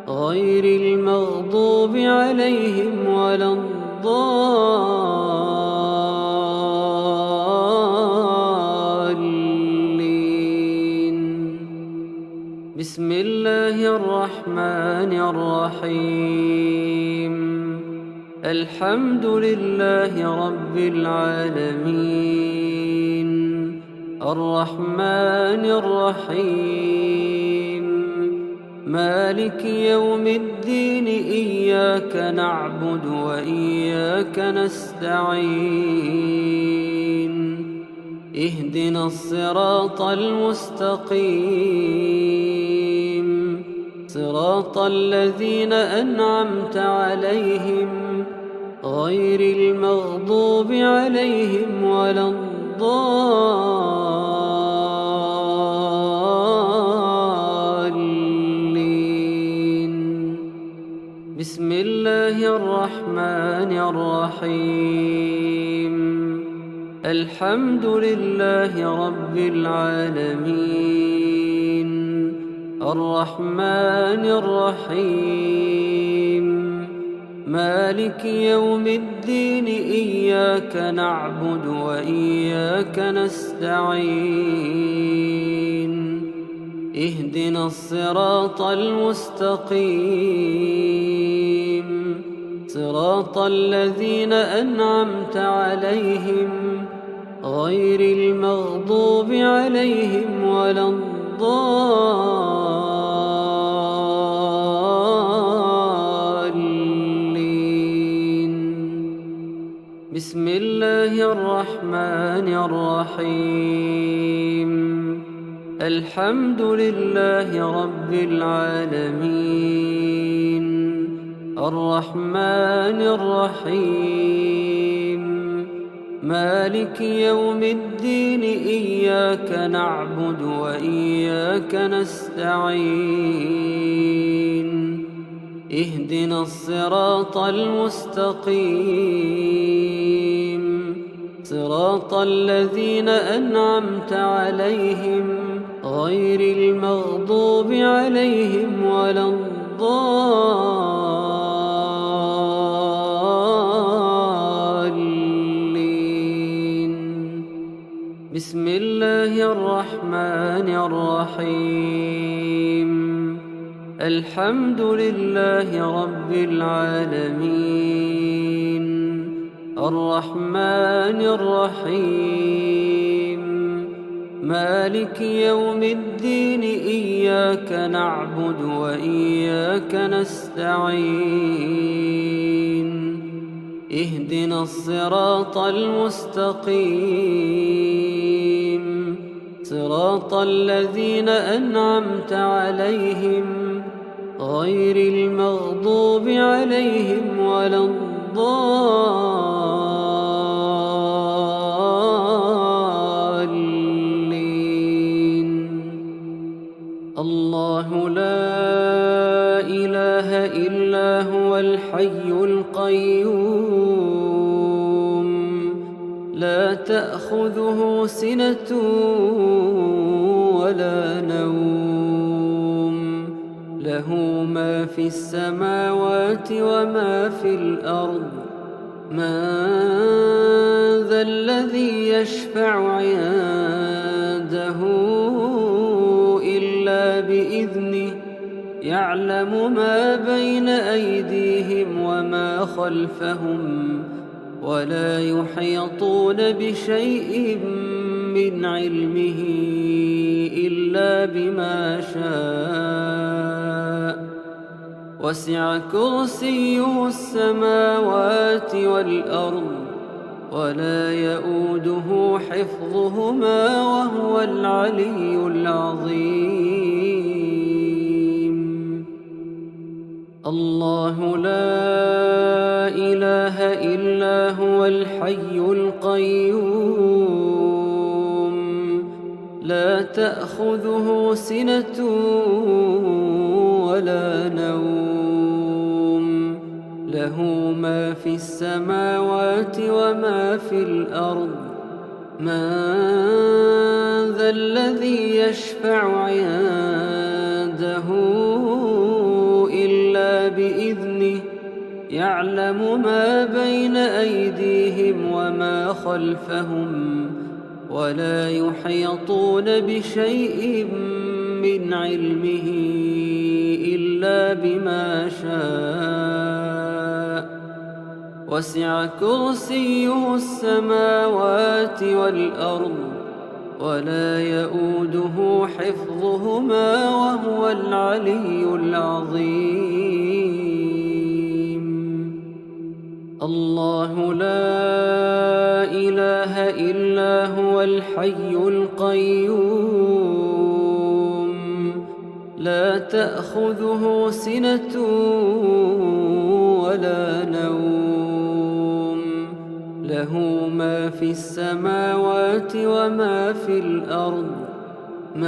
A: غير المغضوب عليهم ولا الضالين. بسم الله الرحمن الرحيم. الحمد لله رب العالمين الرحمن الرحيم مالك يوم الدين إياك نعبد وإياك نستعين اهدنا الصراط المستقيم صراط الذين أنعمت عليهم غير المغضوب عليهم ولا الضالين. بسم الله الرحمن الرحيم. الحمد لله رب العالمين الرحمن الرحيم مالك يوم الدين إياك نعبد وإياك نستعين اهدنا الصراط المستقيم صراط الذين أنعمت عليهم غير المغضوب عليهم ولا الضالين. بسم الله الرحمن الرحيم. الحمد لله رب العالمين الرحمن الرحيم مالك يوم الدين إياك نعبد وإياك نستعين اهدنا الصراط المستقيم صراط الذين أنعمت عليهم غير المغضوب عليهم ولا الضالين. بسم الله الرحمن الرحيم. الحمد لله رب العالمين الرحمن الرحيم مالك يوم الدين إياك نعبد وإياك نستعين اهدنا الصراط المستقيم صراط الذين أنعمت عليهم غير المغضوب عليهم ولا الضالين. الله لا إله إلا هو الحي القيوم لا تأخذه سنة ولا نوم له ما في السماوات وما في الأرض. من ذا الذي يشفع عنده إلا بإذنه يعلم ما بين أيديهم وما خلفهم ولا يحيطون بشيء من علمه إلا بما شاء وسع كرسيه السماوات والأرض ولا يؤوده حفظهما وهو العلي العظيم. الله لا إله إلا هو الحي القيوم لا تأخذه سنة ولا نوم له ما في السماوات وما في الأرض. من ذا الذي يشفع عنده إلا بإذنه يعلم ما بين أيديهم وما خلفهم ولا يحيطون بشيء من علمه إلا بما شاء وسع كرسيه السماوات والأرض ولا يؤوده حفظهما وهو العلي العظيم. الله لا إله إلا هو الحي القيوم لا تأخذه سنة ولا نوم له ما في السماوات وما في الأرض. من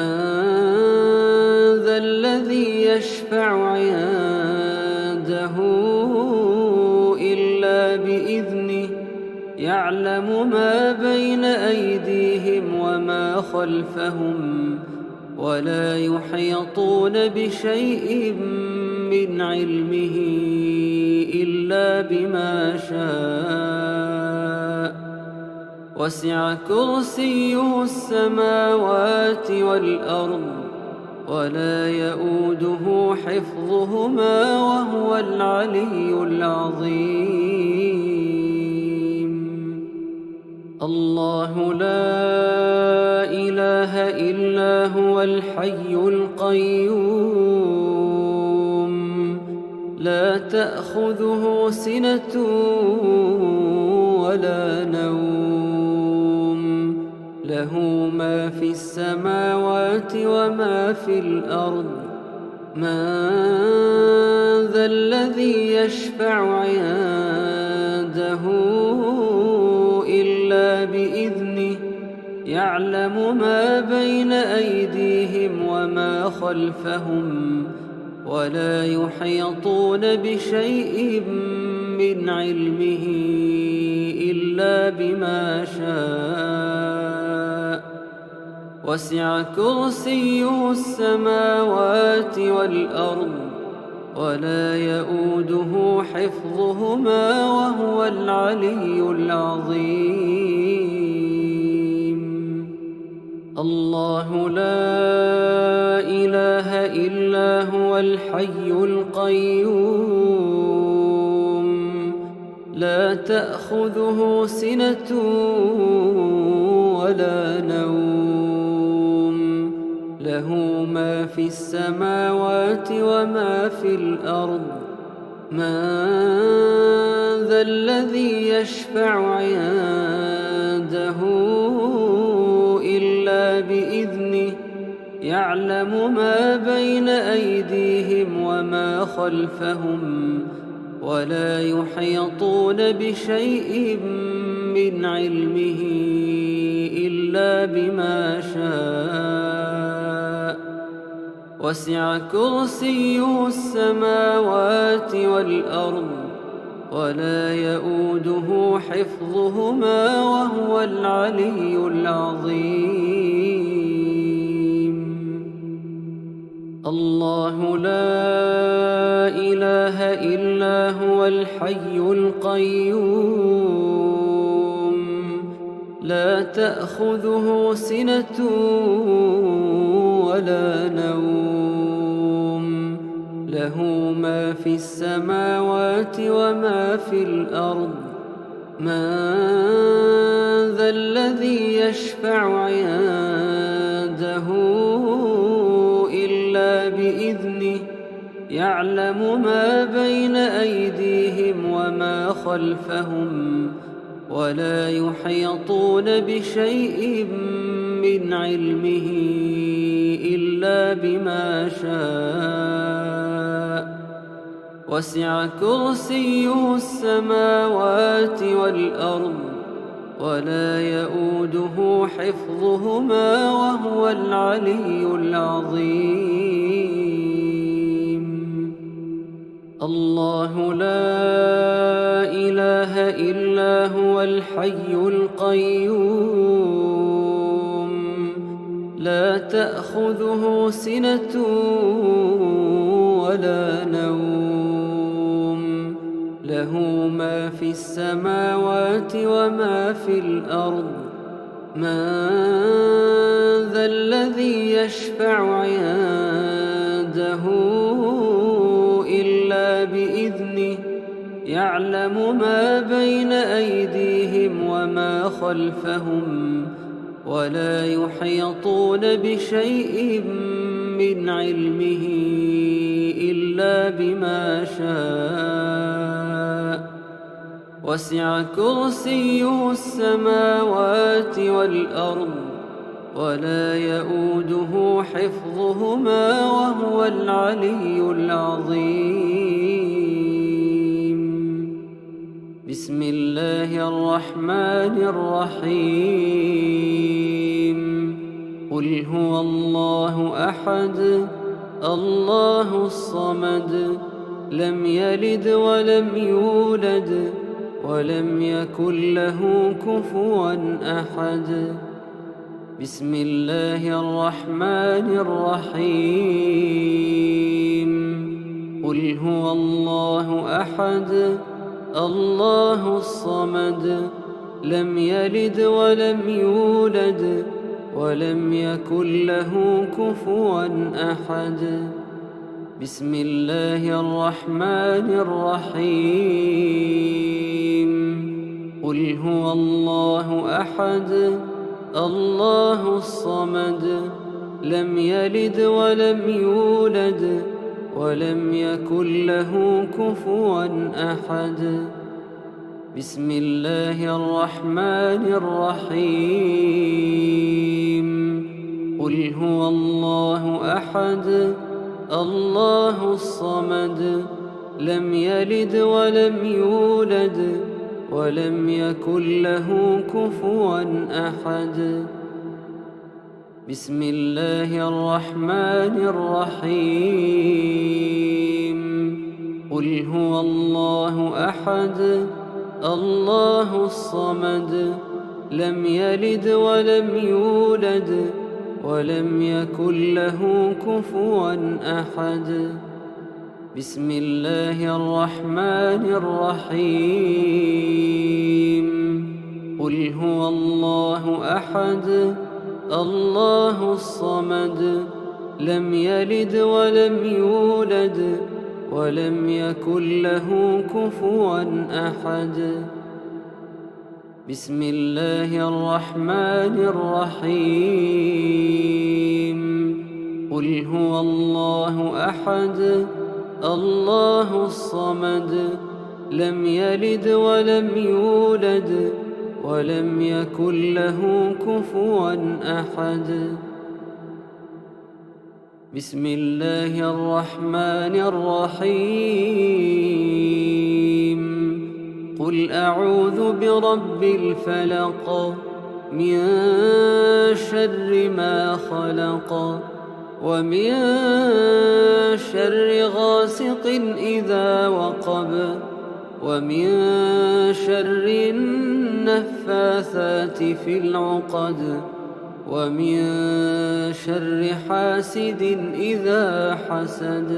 A: ذا الذي يشفع عنده إلا بإذنه يعلم ما بين أيديهم وما خلفهم ولا يحيطون بشيء من علمه إلا بما شاء وسع كرسيه السماوات والأرض ولا يؤوده حفظهما وهو العلي العظيم. الله لا إله إلا هو الحي القيوم لا تأخذه سنة ولا نوم له ما في السماوات وما في الأرض من ذا الذي يشفع عنده إلا بإذنه يعلم ما بين أيديهم وما خلفهم ولا يحيطون بشيء من علمه إلا بما شاء وسع كرسيه السماوات والأرض ولا يؤوده حفظهما وهو العلي العظيم الله لا إله إلا هو الحي القيوم لا تأخذه سنة ولا نوم له ما في السماوات وما في الأرض من ذا الذي يشفع عنده إلا بإذنه يعلم ما بين أيديهم وما خلفهم ولا يحيطون بشيء من علمه إلا بما شاء وسع كرسيه السماوات والأرض ولا يؤوده حفظهما وهو العلي العظيم الله لا إله إلا هو الحي القيوم لا تأخذه سنة ولا نوم له ما في السماوات وما في الأرض من ذا الذي يشفع عنده إلا بإذنه يعلم ما بين أيديهم وما خلفهم ولا يحيطون بشيء من علمه إلا بما شاء وسع كرسيه السماوات والأرض ولا يؤوده حفظهما وهو العلي العظيم الله لا إله إلا هو الحي القيوم لا تأخذه سنة ولا نوم له ما في السماوات وما في الأرض من ذا الذي يشفع عنده إلا بإذنه يعلم ما بين أيديهم وما خلفهم ولا يحيطون بشيء من علمه إلا بما شاء وسع كرسيه السماوات والأرض ولا يؤوده حفظهما وهو العلي العظيم بسم الله الرحمن الرحيم قل هو الله أحد الله الصمد لم يلد ولم يولد ولم يكن له كفوا أحد بسم الله الرحمن الرحيم قل هو الله أحد الله الصمد لم يلد ولم يولد ولم يكن له كفوا أحد بسم الله الرحمن الرحيم قل هو الله أحد الله الصمد لم يلد ولم يولد ولم يكن له كفوا أحد. بسم الله الرحمن الرحيم. قل هو الله أحد الله الصمد لم يلد ولم يولد ولم يكن له كفوا أحد. بسم الله الرحمن الرحيم. قل هو الله أحد الله الصمد لم يلد ولم يولد ولم يكن له كفوا أحد. بسم الله الرحمن الرحيم. قل هو الله أحد الله الصمد لم يلد ولم يولد ولم يكن له كفوا أحد. بسم الله الرحمن الرحيم. قل هو الله أحد الله الصمد لم يلد ولم يولد ولم يكن له كفوا أحد. بسم الله الرحمن الرحيم. قل أعوذ برب الفلق من شر ما خلق ومن شر غاسق إذا وقب ومن شر النفاثات في العقد ومن شر حاسد إذا حسد.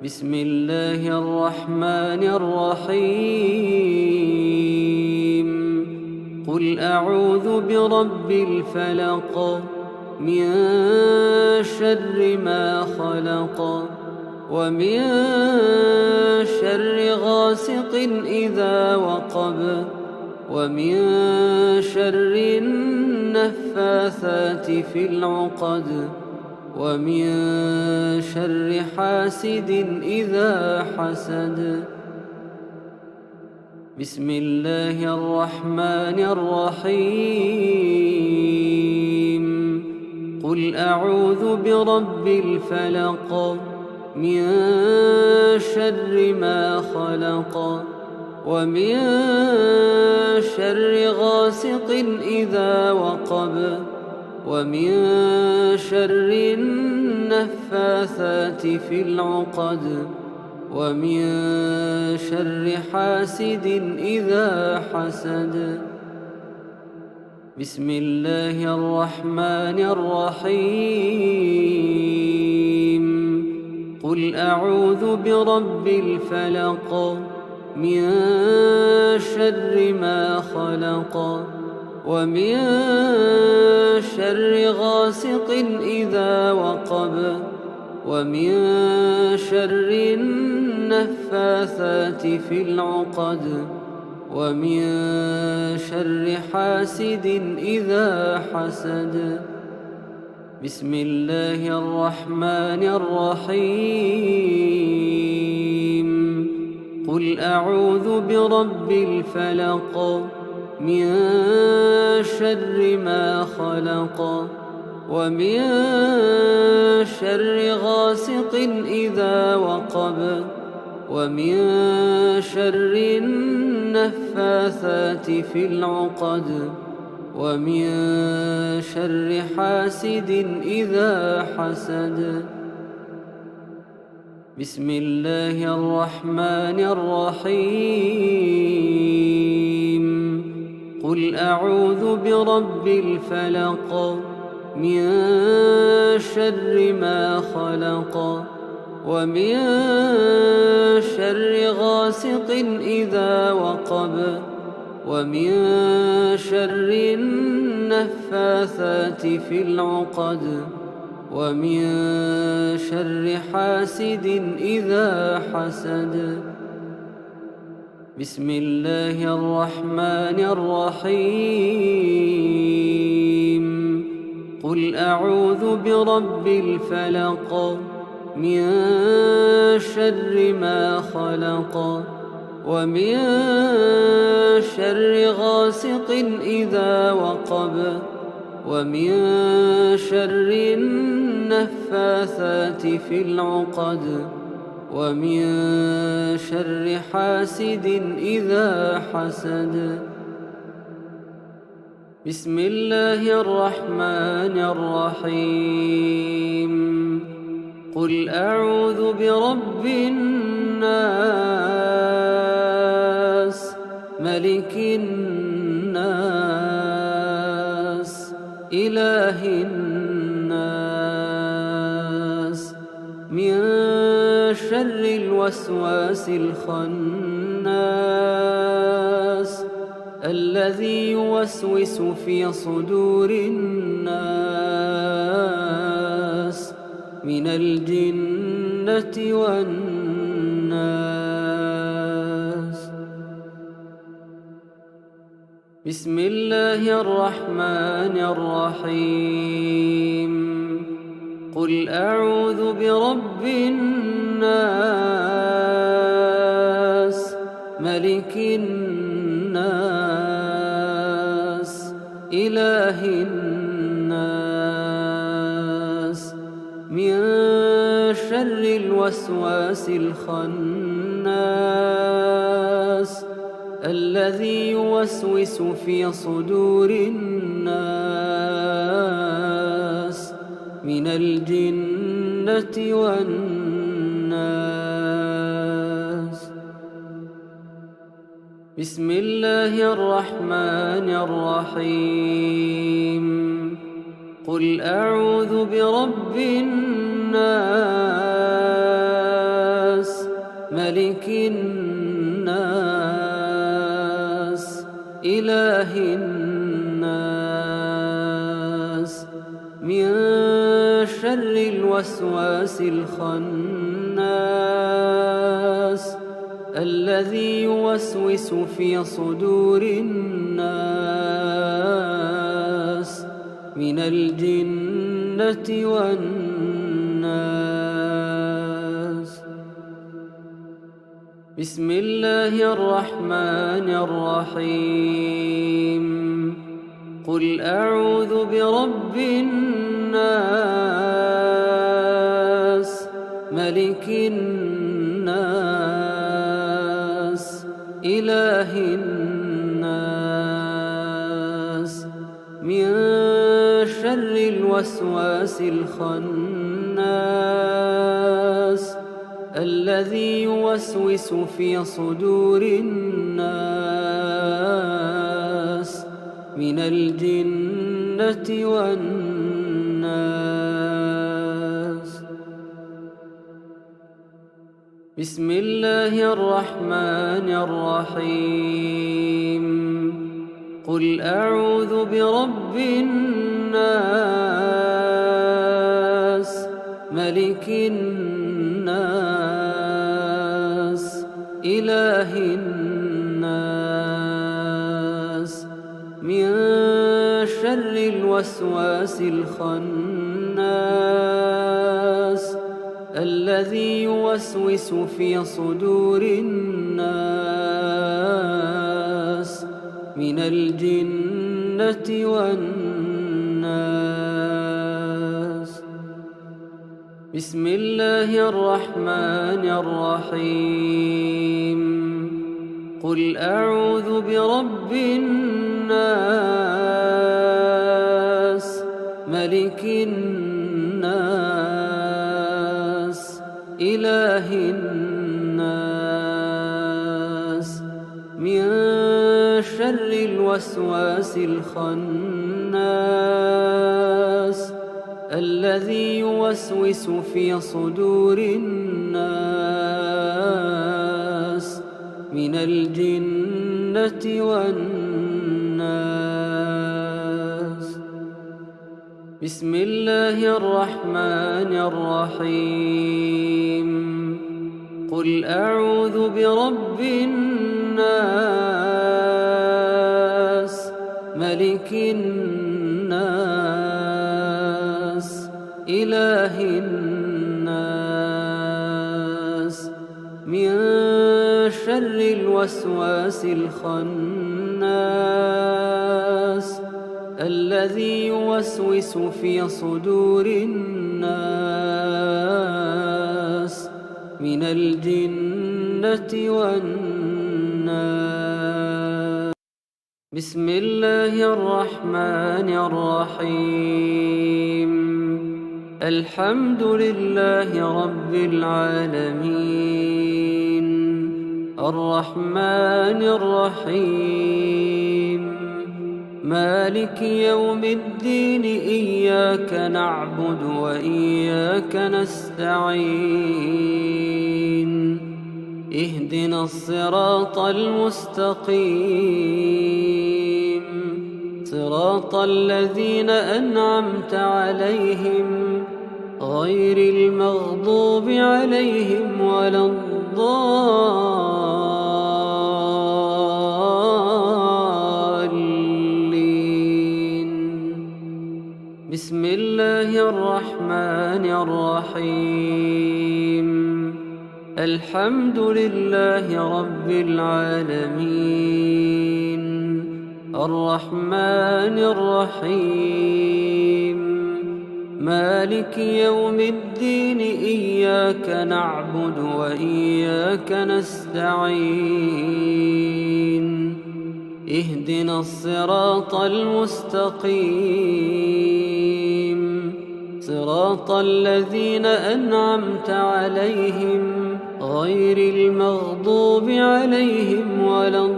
A: بسم الله الرحمن الرحيم. قل أعوذ برب الفلق من شر ما خلق ومن شر غاسق إذا وقب ومن شر النفاثات في العقد ومن شر حاسد إذا حسد. بسم الله الرحمن الرحيم. قل أعوذ برب الفلق من شر ما خلق ومن شر غاسق إذا وقب ومن شر النفاثات في العقد ومن شر حاسد إذا حسد. بسم الله الرحمن الرحيم. قل أعوذ برب الفلق من شر ما خلق ومن شر غاسق إذا وقب ومن شر النفاثات في العقد ومن شر حاسد إذا حسد. بسم الله الرحمن الرحيم. قل أعوذ برب الفلق من شر ما خلق ومن شر غاسق إذا وقب ومن شر النفاثات في العقد ومن شر حاسد إذا حسد. بسم الله الرحمن الرحيم. قل أعوذ برب الفلق من شر ما خلق ومن شر غاسق إذا وقب ومن شر النفاثات في العقد ومن شر حاسد إذا حسد. بسم الله الرحمن الرحيم قل أعوذ برب الفلق من شر ما خلق ومن شر غاسق إذا وقب ومن شر النفاثات في العقد ومن شر حاسد إذا حسد. بسم الله الرحمن الرحيم قل أعوذ برب الناس ملك الناس إله الناس من شر الوسواس الخناس الذي يوسوس في صدور الناس من الجنة والناس. بسم الله الرحمن الرحيم قل أعوذ برب الناس ملك الناس إله الناس من شر الوسواس الخناس الذي يوسوس في صدور الناس من الجنة والناس. بسم الله الرحمن الرحيم قل أعوذ برب الناس ملك الناس إله الناس من شر الوسواس الخناس الذي يوسوس في صدور الناس من الجنة والناس. بسم الله الرحمن الرحيم قل أعوذ برب الناس ملك الناس إله الناس من شر الوسواس الخناس الذي يوسوس في صدور الناس من الجنة والناس. بسم الله الرحمن الرحيم قل أعوذ برب الناس ملك الناس إله الناس من شر الوسواس الخناس الذي يوسوس في صدور الناس من الجنة والناس. بسم الله الرحمن الرحيم قل أعوذ برب الناس ملك الناس إله الناس من شر الوسواس الخناس الذي يوسوس في صدور الناس من الجنة والناس. بسم الله الرحمن الرحيم قل أعوذ برب الناس ملك الناس إله الناس من شر الوسواس الخناس الذي يوسوس في صدور الناس من الجنة والناس. بسم الله الرحمن الرحيم. الحمد لله رب العالمين الرحمن الرحيم مالك يوم الدين إياك نعبد وإياك نستعين اهدنا الصراط المستقيم صراط الذين أنعمت عليهم غير المغضوب عليهم ولا الضالين. بسم الله الرحمن الرحيم. الحمد لله رب العالمين الرحمن الرحيم مالك يوم الدين إياك نعبد وإياك نستعين اهدنا الصراط المستقيم صراط الذين أنعمت عليهم غير المغضوب عليهم ولا الضالين.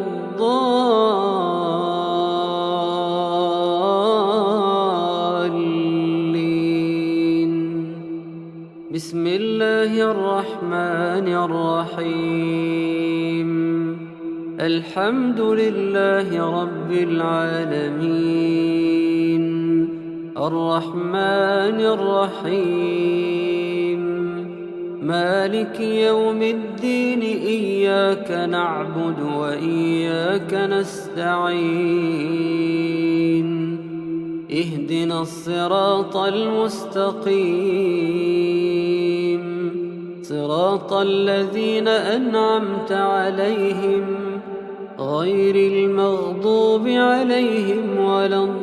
A: بسم الله الرحمن الرحيم. الحمد لله رب العالمين الرحمن الرحيم مالك يوم الدين إياك نعبد وإياك نستعين اهدنا الصراط المستقيم صراط الذين أنعمت عليهم غير المغضوب عليهم ولا الضالين.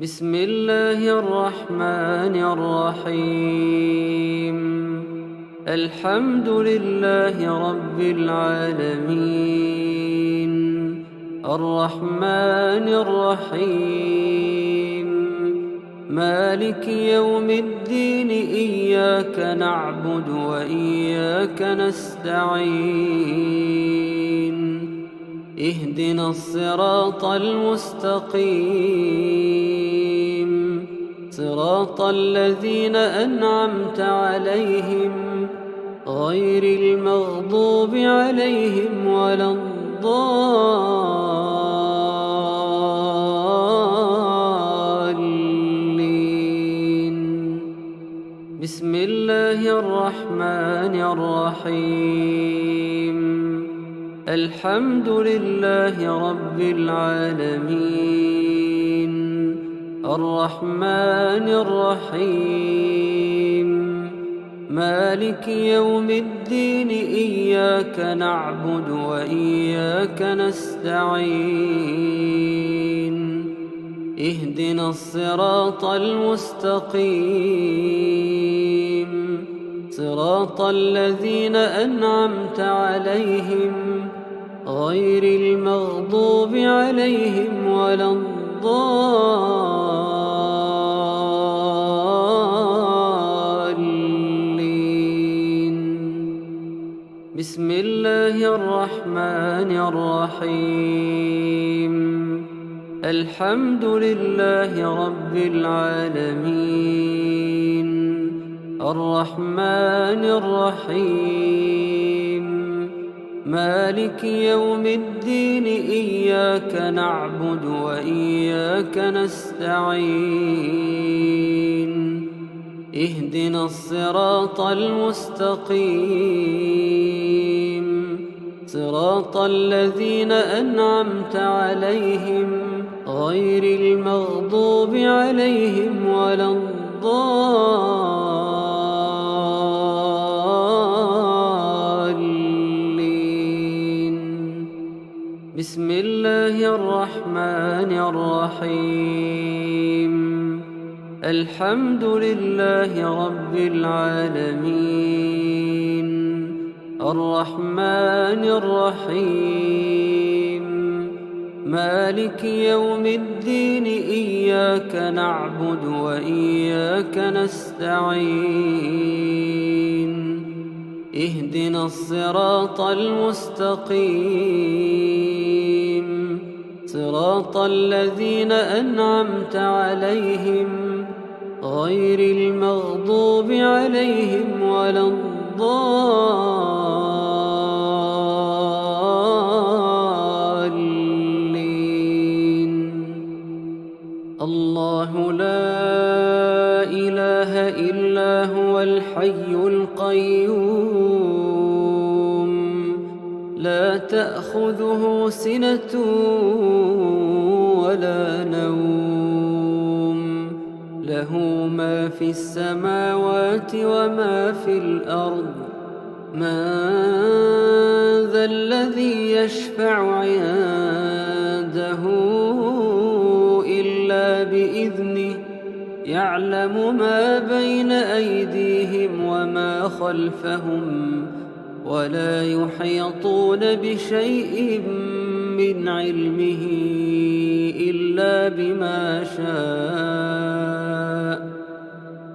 A: بسم الله الرحمن الرحيم. الحمد لله رب العالمين الرحمن الرحيم مالك يوم الدين إياك نعبد وإياك نستعين اهدنا الصراط المستقيم صراط الذين أنعمت عليهم غير المغضوب عليهم ولا الضالين. بسم الله الرحمن الرحيم. الحمد لله رب العالمين الرحمن الرحيم مالك يوم الدين إياك نعبد وإياك نستعين اهدنا الصراط المستقيم صراط الذين أنعمت عليهم غير المغضوب عليهم ولا الضالين. بسم الله الرحمن الرحيم. الحمد لله رب العالمين الرحمن الرحيم مالك يوم الدين إياك نعبد وإياك نستعين اهدنا الصراط المستقيم صراط الذين أنعمت عليهم غير المغضوب عليهم ولا الضالين. بسم الله الرحمن الرحيم. الحمد لله رب العالمين الرحمن الرحيم مالك يوم الدين إياك نعبد وإياك نستعين اهدنا الصراط المستقيم صراط الذين أنعمت عليهم غير المغضوب عليهم ولا الضالين. الله لا إله إلا هو الحي القيوم لا تأخذه سنة ولا نوم له ما في السماوات وما في الأرض من ذا الذي يشفع عنده إلا بإذنه يعلم ما بين أيديهم وما خلفهم ولا يحيطون بشيء من علمه إلا بما شاء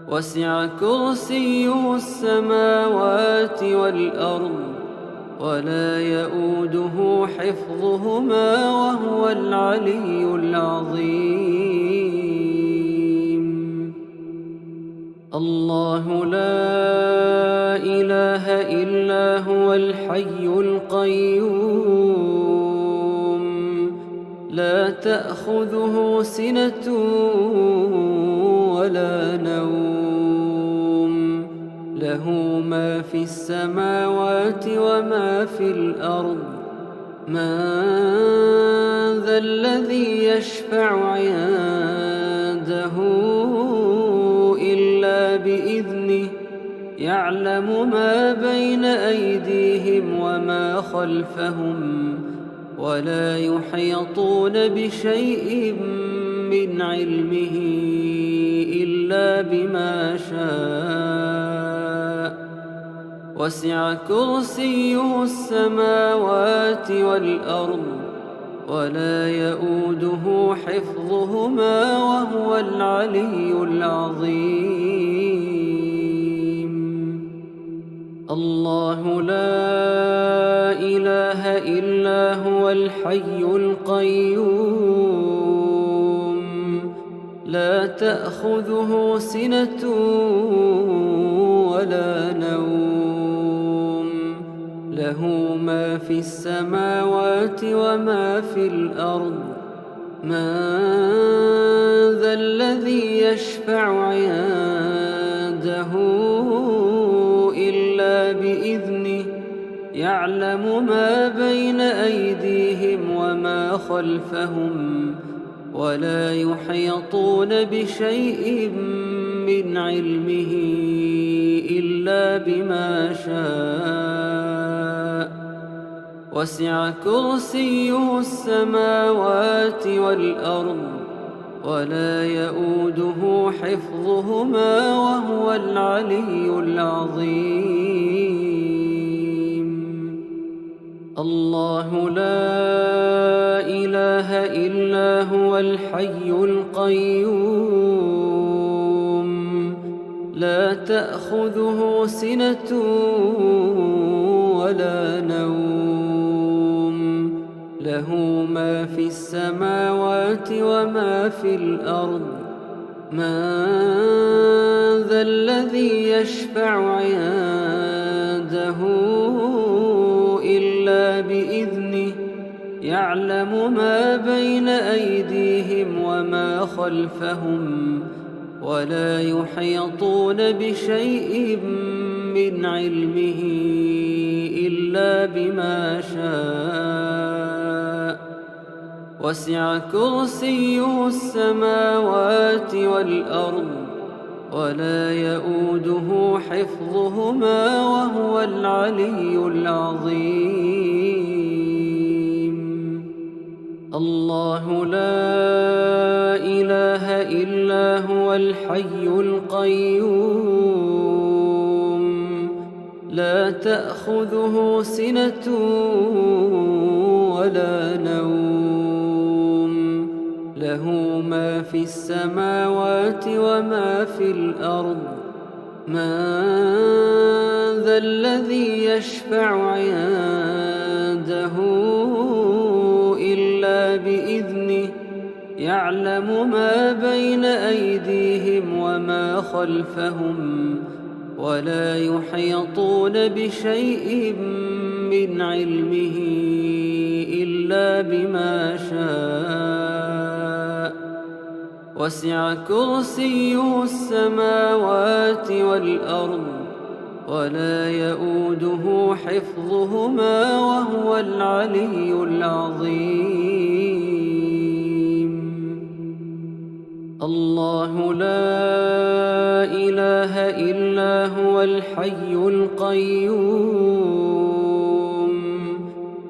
A: وسع كرسيه السماوات والأرض ولا يؤوده حفظهما وهو العلي العظيم. الله لا إله إلا هو الحي القيوم لا تأخذه سنة ولا نوم له ما في السماوات وما في الأرض من ذا الذي يشفع عنده إلا بإذنه يعلم ما بين أيديهم وما خلفهم ولا يحيطون بشيء من علمه إلا بما شاء وسع كرسيه السماوات والأرض ولا يؤوده حفظهما وهو العلي العظيم. الله لا إله إلا هو الحي القيوم لا تأخذه سنة ولا نوم له ما في السماوات وما في الأرض من ذا الذي يشفع عنده إلا بإذنه يعلم ما بين أيديهم وما خلفهم ولا يحيطون بشيء من علمه إلا بما شاء وسع كرسيه السماوات والأرض ولا يؤوده حفظهما وهو العلي العظيم. الله لا إله إلا هو الحي القيوم لا تأخذه سنة ولا نوم له ما في السماوات وما في الأرض من ذا الذي يشفع عنده إلا يعلم ما بين أيديهم وما خلفهم ولا يحيطون بشيء من علمه إلا بما شاء وسع كرسيه السماوات والأرض ولا يؤوده حفظهما وهو العلي العظيم. الله لا إله إلا هو الحي القيوم لا تأخذه سنة ولا نوم له ما في السماوات وما في الأرض من ذا الذي يشفع عنده إلا بإذنه يعلم ما بين أيديهم وما خلفهم ولا يحيطون بشيء من علمه إلا بما شاء وسع كرسيه السماوات والأرض ولا يؤوده حفظهما وهو العلي العظيم. الله لا إله إلا هو الحي القيوم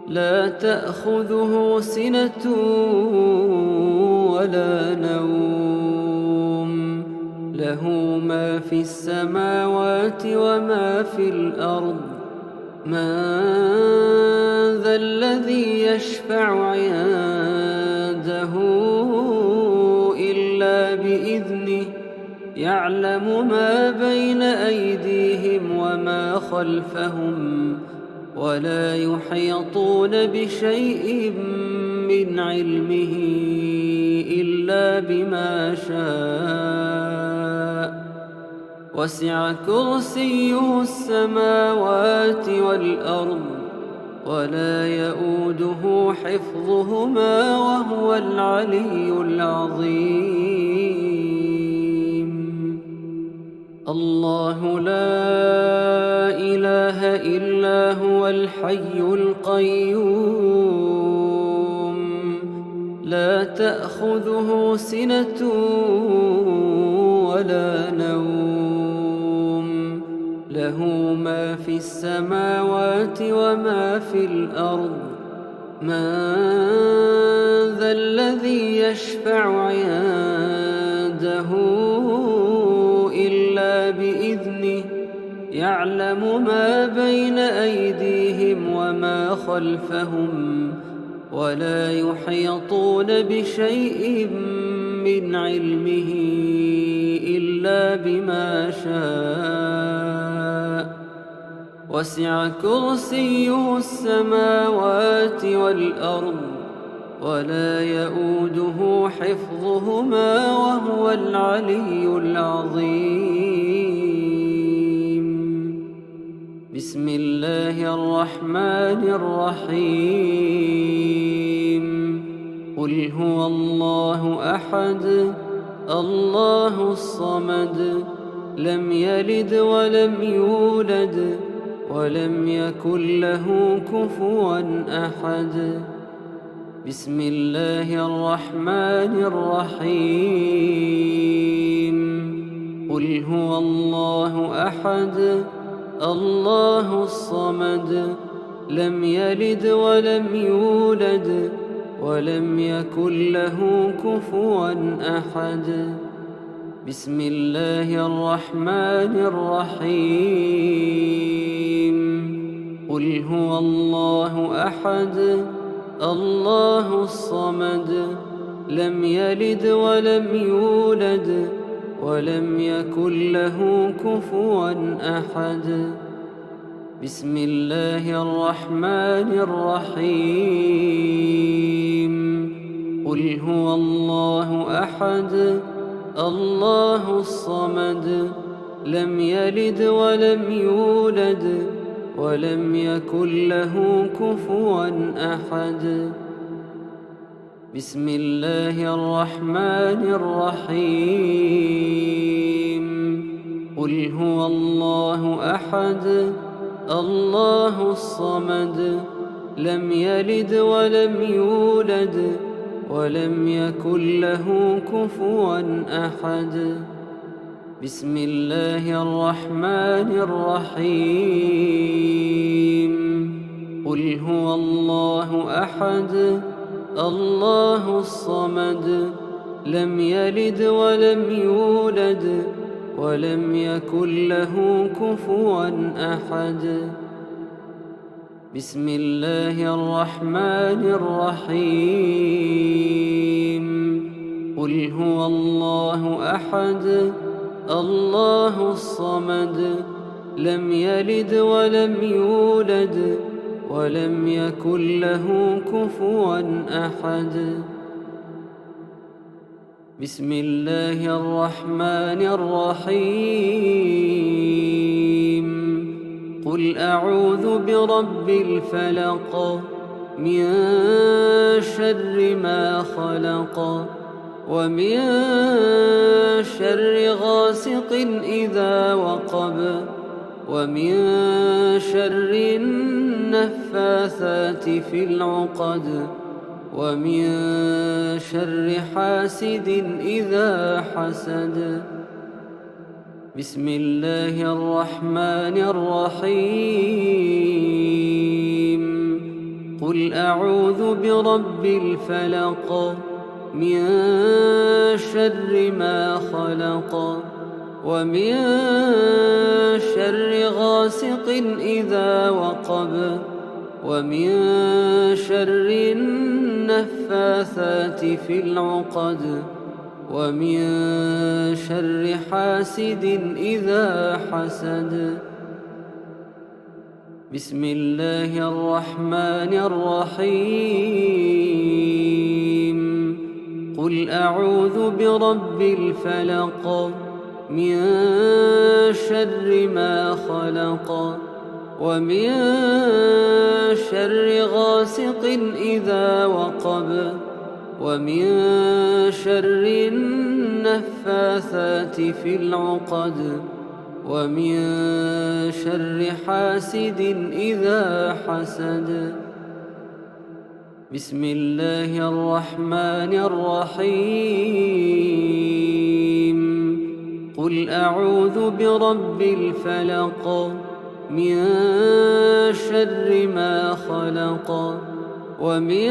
A: لا تأخذه سنة ولا نوم له ما في السماوات وما في الأرض من ذا الذي يشفع عنده إلا بإذنه يعلم ما بين أيديهم وما خلفهم ولا يحيطون بشيء من علمه إلا بما شاء وسع كرسيه السماوات والأرض ولا يؤوده حفظهما وهو العلي العظيم. الله لا إله إلا هو الحي القيوم لا تأخذه سنة ولا نوم له ما في السماوات وما في الأرض من ذا الذي يشفع عنده إلا بإذنه يعلم ما بين أيديهم وما خلفهم ولا يحيطون بشيء من علمه إلا بما شاء وسع كرسيه السماوات والأرض ولا يؤوده حفظهما وهو العلي العظيم. بسم الله الرحمن الرحيم قل هو الله أحد الله الصمد لم يلد ولم يولد ولم يكن له كفوا أحد. بسم الله الرحمن الرحيم قل هو الله أحد الله الصمد لم يلد ولم يولد ولم يكن له كفوا أحد. بسم الله الرحمن الرحيم قل هو الله أحد الله الصمد لم يلد ولم يولد ولم يكن له كفوا أحد. بسم الله الرحمن الرحيم قل هو الله أحد الله الصمد لم يلد ولم يولد ولم يكن له كفوا أحد. بسم الله الرحمن الرحيم قل هو الله أحد الله الصمد لم يلد ولم يولد ولم يكن له كفوا أحد بسم الله الرحمن الرحيم قل هو الله أحد الله الصمد لم يلد ولم يولد ولم يكن له كفوا أحد بسم الله الرحمن الرحيم قل هو الله أحد الله الصمد لم يلد ولم يولد ولم يكن له كفوا أحد بسم الله الرحمن الرحيم قل أعوذ برب الفلق من شر ما خلق ومن شر غاسق إذا وقب ومن شر النفاثات في العقد ومن شر حاسد إذا حسد بسم الله الرحمن الرحيم قل أعوذ برب الفلق من شر ما خلق ومن شر غاسق إذا وقب ومن شر النفاثات في العقد ومن شر حاسد إذا حسد بسم الله الرحمن الرحيم قل أعوذ برب الفلق من شر ما خلق ومن شر غاسق إذا وقب ومن شر النفاثات في العقد ومن شر حاسد إذا حسد بسم الله الرحمن الرحيم قل أعوذ برب الفلق من شر ما خلق ومن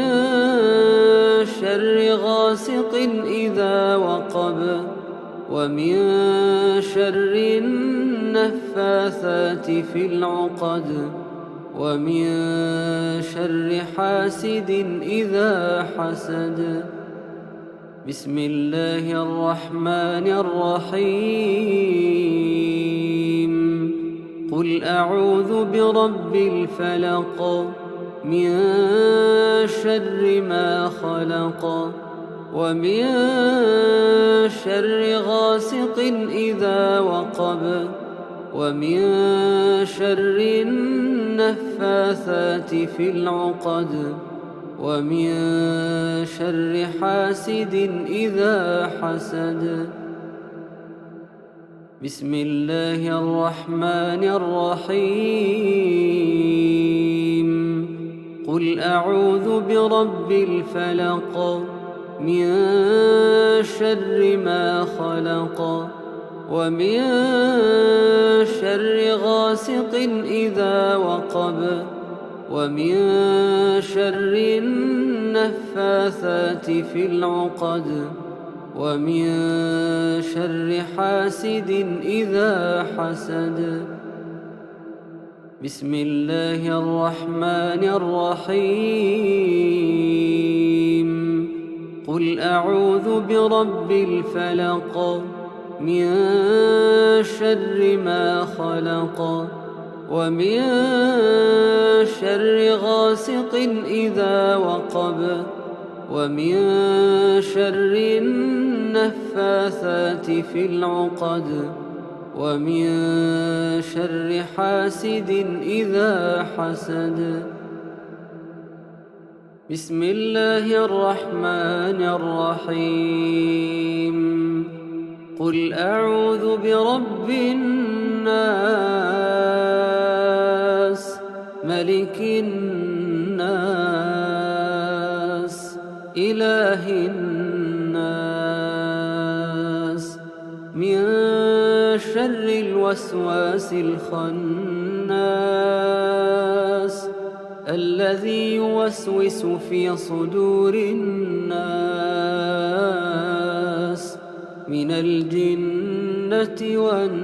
A: شر غاسق إذا وقب ومن شر النفاثات في العقد ومن شر حاسد إذا حسد بسم الله الرحمن الرحيم قل أعوذ برب الفلق من شر ما خلق ومن شر غاسق إذا وقب ومن شر النفاثات في العقد ومن شر حاسد إذا حسد بسم الله الرحمن الرحيم قل أعوذ برب الفلق من شر ما خلق ومن شر غاسق إذا وقب ومن شر النفاثات في العقد ومن شر حاسد إذا حسد بسم الله الرحمن الرحيم قل أعوذ برب الفلق من شر ما خلق ومن شر غاسق إذا وقب ومن شر النفاثات في العقد ومن شر حاسد إذا حسد بسم الله الرحمن الرحيم قل أعوذ برب الناس ملك الناس إله الناس من شر الوسواس الخناس الذي يوسوس في صدور الناس من الجنة والناس.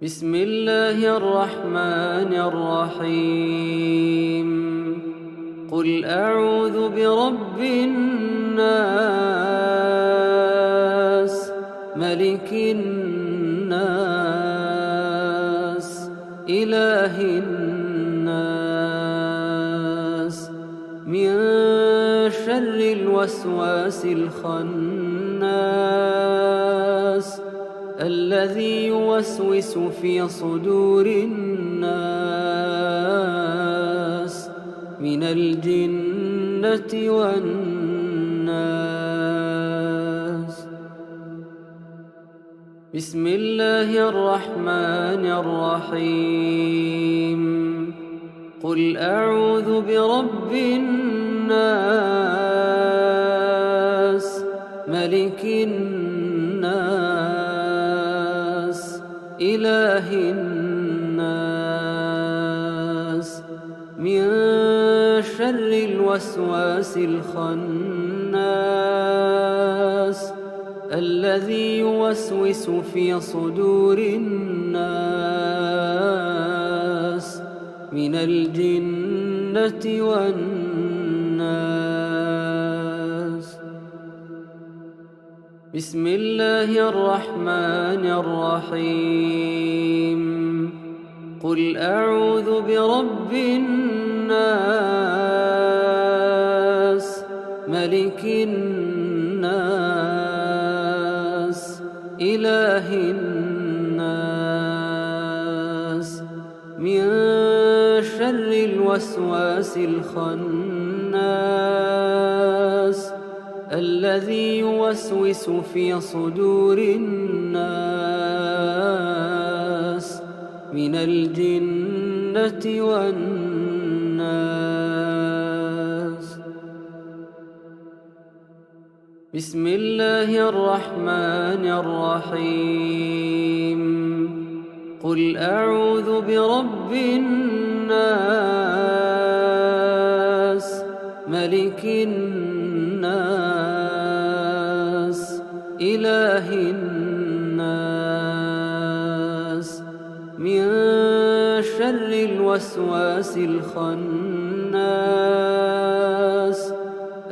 A: بسم الله الرحمن الرحيم قل أعوذ برب الناس ملك الناس إله الناس من شر الوسواس الخناس الذي يوسوس في صدور الناس من الجنة والناس. بسم الله الرحمن الرحيم قل أعوذ برب الناس ملك الناس إله الناس من شر الوسواس الخناس الذي يوسوس في صدور الناس من الجنة والناس. بسم الله الرحمن الرحيم قل أعوذ برب الناس ملك الناس إله الناس من شر الوسواس الخناس الذي يوسوس في صدور الناس من الجنة والناس. بسم الله الرحمن الرحيم قل أعوذ برب الناس ملك الناس إله الناس من شر الوسواس الخناس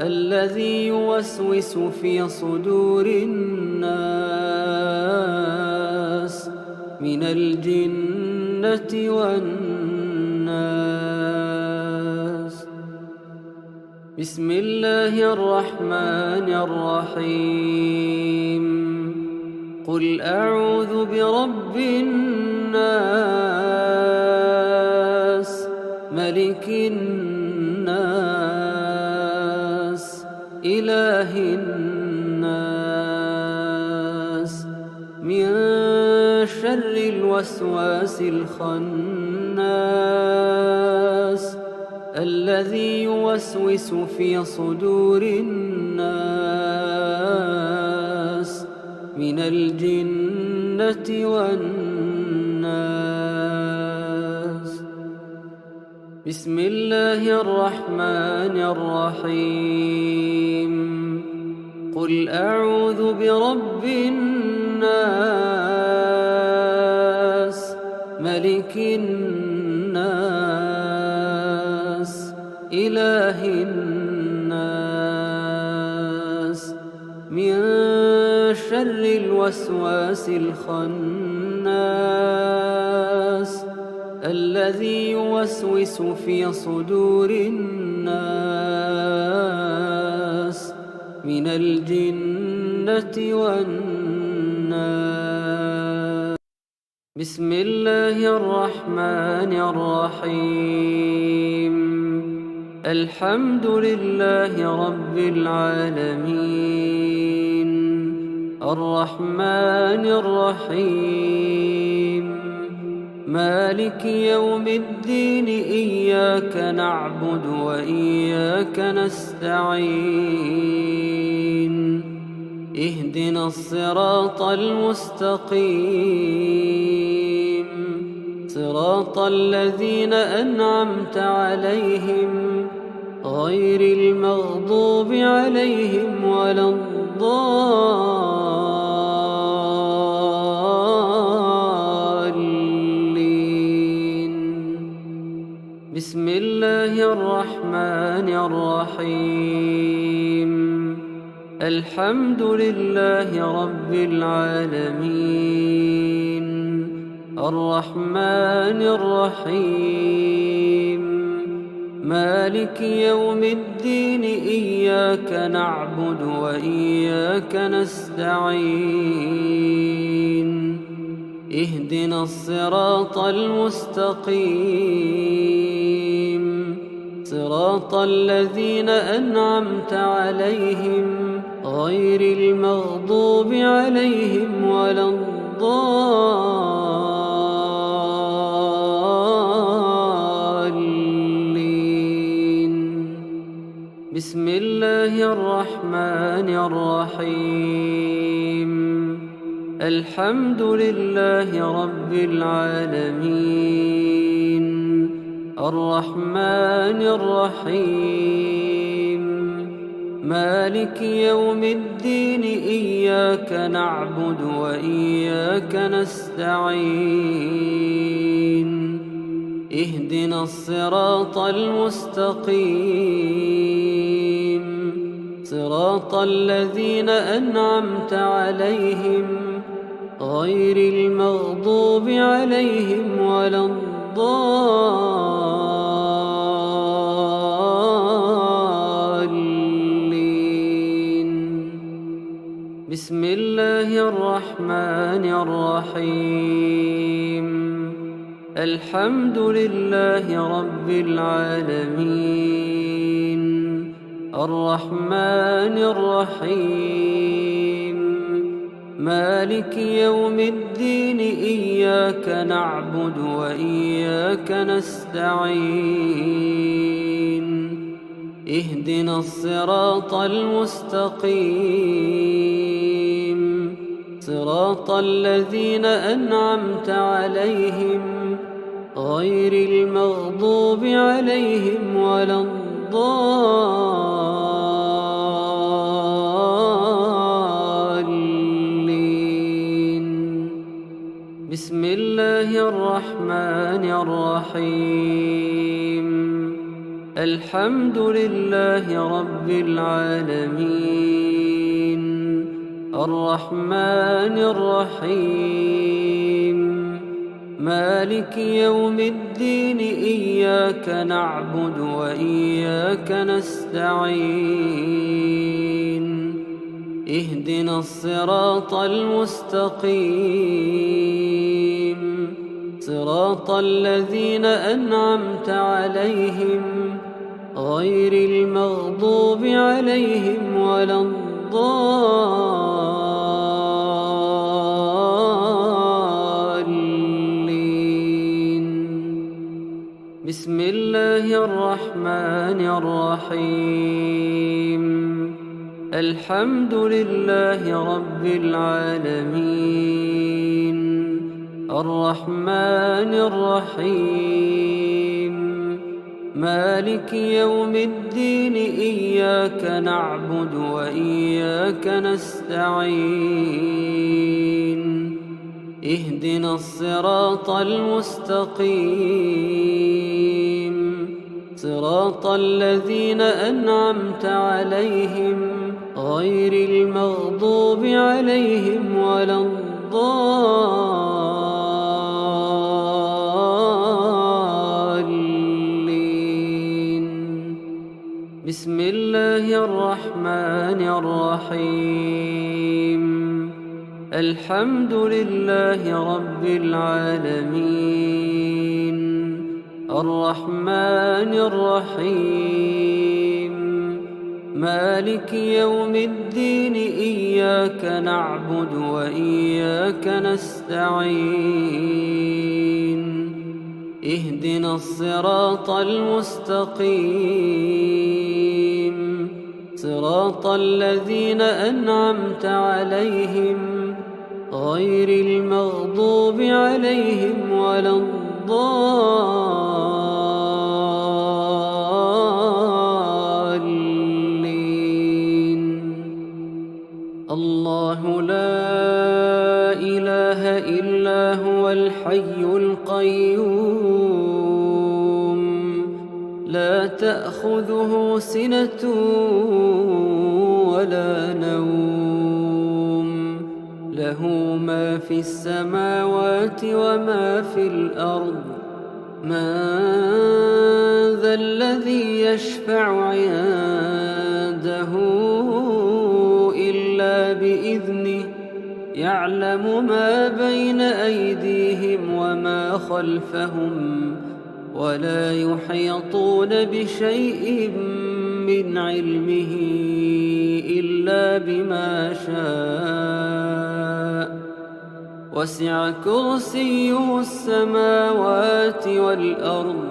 A: الذي يوسوس في صدور الناس من الجنة والناس. بسم الله الرحمن الرحيم قل أعوذ برب الناس ملك الناس إله الناس من شر الوسواس الخناس الذي يوسوس في صدور الناس من الجنة والناس. بسم الله الرحمن الرحيم قل أعوذ برب الناس ملك الناس إله الناس من شر الوسواس الخناس الذي يوسوس في صدور الناس من الجنة والناس. بسم الله الرحمن الرحيم. الحمد لله رب العالمين، الرحمن الرحيم، مالك يوم الدين. إياك نعبد وإياك نستعين، اهدنا الصراط المستقيم، صراط الذين أنعمت عليهم غير المغضوب عليهم ولا الضالين. بسم الله الرحمن الرحيم. الحمد لله رب العالمين، الرحمن الرحيم، مالك يوم الدين. إياك نعبد وإياك نستعين، اهدنا الصراط المستقيم، صراط الذين أنعمت عليهم غير المغضوب عليهم ولا الضالين. بسم الله الرحمن الرحيم. الحمد لله رب العالمين، الرحمن الرحيم، مالك يوم الدين. إياك نعبد وإياك نستعين، اهدنا الصراط المستقيم، صراط الذين أنعمت عليهم غير المغضوب عليهم ولا الضالين. بسم الله الرحمن الرحيم. الحمد لله رب العالمين، الرحمن الرحيم، مالك يوم الدين. إياك نعبد وإياك نستعين، اهدنا الصراط المستقيم، صراط الذين أنعمت عليهم غير المغضوب عليهم ولا الضالين. بسم الله الرحمن الرحيم. الحمد لله رب العالمين، الرحمن الرحيم، مالك يوم الدين. إياك نعبد وإياك نستعين، اهدنا الصراط المستقيم، صراط الذين أنعمت عليهم غير المغضوب عليهم ولا الضالين. بسم الله الرحمن الرحيم. الحمد لله رب العالمين، الرحمن الرحيم، مالك يوم الدين. إياك نعبد وإياك نستعين، اهدنا الصراط المستقيم، صراط الذين أنعمت عليهم غير المغضوب عليهم ولا الضالين. بسم الله الرحمن الرحيم. الحمد لله رب العالمين الرحمن الرحيم مالك يوم الدين إياك نعبد وإياك نستعين اهدنا الصراط المستقيم صراط الذين أنعمت عليهم غير المغضوب عليهم ولا الضالين الله لا إله إلا هو الحي القيوم لا تأخذه سنة ولا نوم له ما في السماوات وما في الأرض من ذا الذي يشفع عنده إلا بإذنه يعلم ما بين أيديهم وما خلفهم ولا يحيطون بشيء من علمه إلا بما شاء وسع كرسيه السماوات والأرض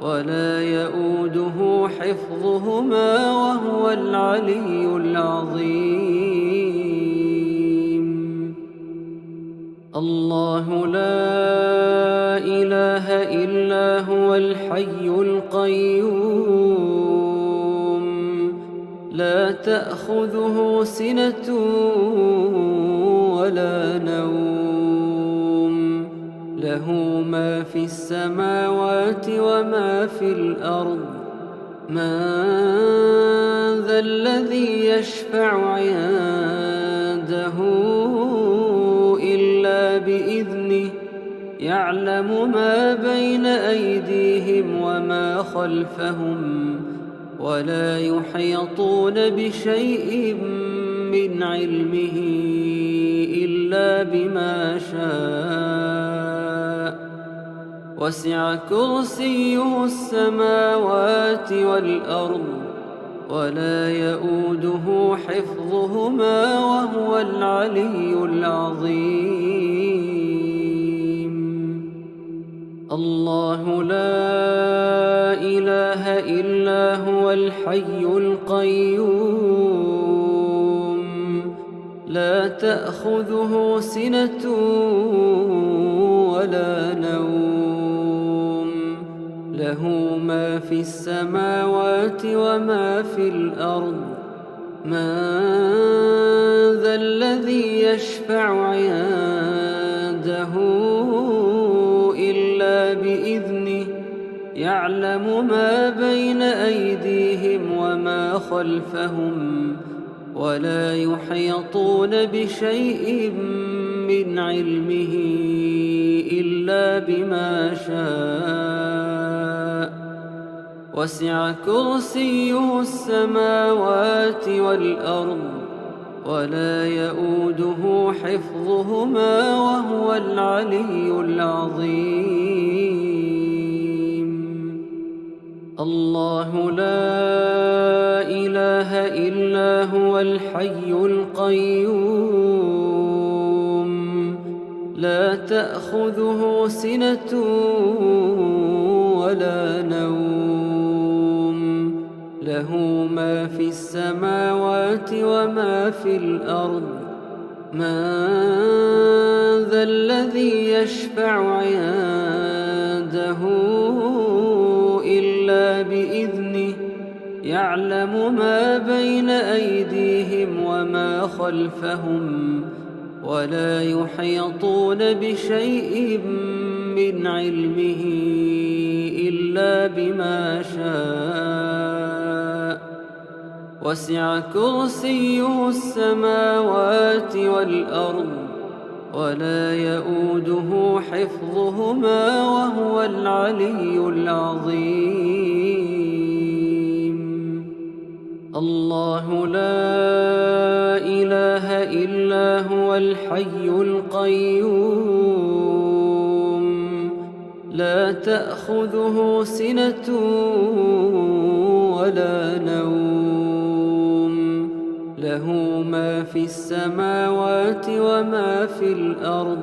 A: ولا يؤوده حفظهما وهو العلي العظيم الله لا إله إلا هو الحي القيوم لا تأخذه سنة ولا نوم له ما في السماوات وما في الأرض من ذا الذي يشفع عنده إلا بإذنه يعلم ما بين أيديهم وما خلفهم ولا يحيطون بشيء من علمه إلا بما شاء وسع كرسيه السماوات والأرض ولا يؤوده حفظهما وهو العلي العظيم الله لا إله إلا هو الحي القيوم لا تأخذه سنة ولا نوم له ما في السماوات وما في الأرض من ذا الذي يشفع عنده إلا بإذنه يعلم ما بين أيديهم وما خلفهم ولا يحيطون بشيء من علمه إلا بما شاء وسع كرسيه السماوات والأرض ولا يؤوده حفظهما وهو العلي العظيم الله لا إله إلا هو الحي القيوم لا تأخذه سنة ولا نوم له ما في السماوات وما في الأرض من ذا الذي يشفع عنده إلا بإذنه يعلم ما بين أيديهم وما خلفهم ولا يحيطون بشيء من علمه إلا بما شاء وسع كرسيه السماوات والأرض ولا يؤوده حفظهما وهو العلي العظيم الله الله لا إله إلا هو الحي القيوم لا تأخذه سنة ولا نوم له ما في السماوات وما في الأرض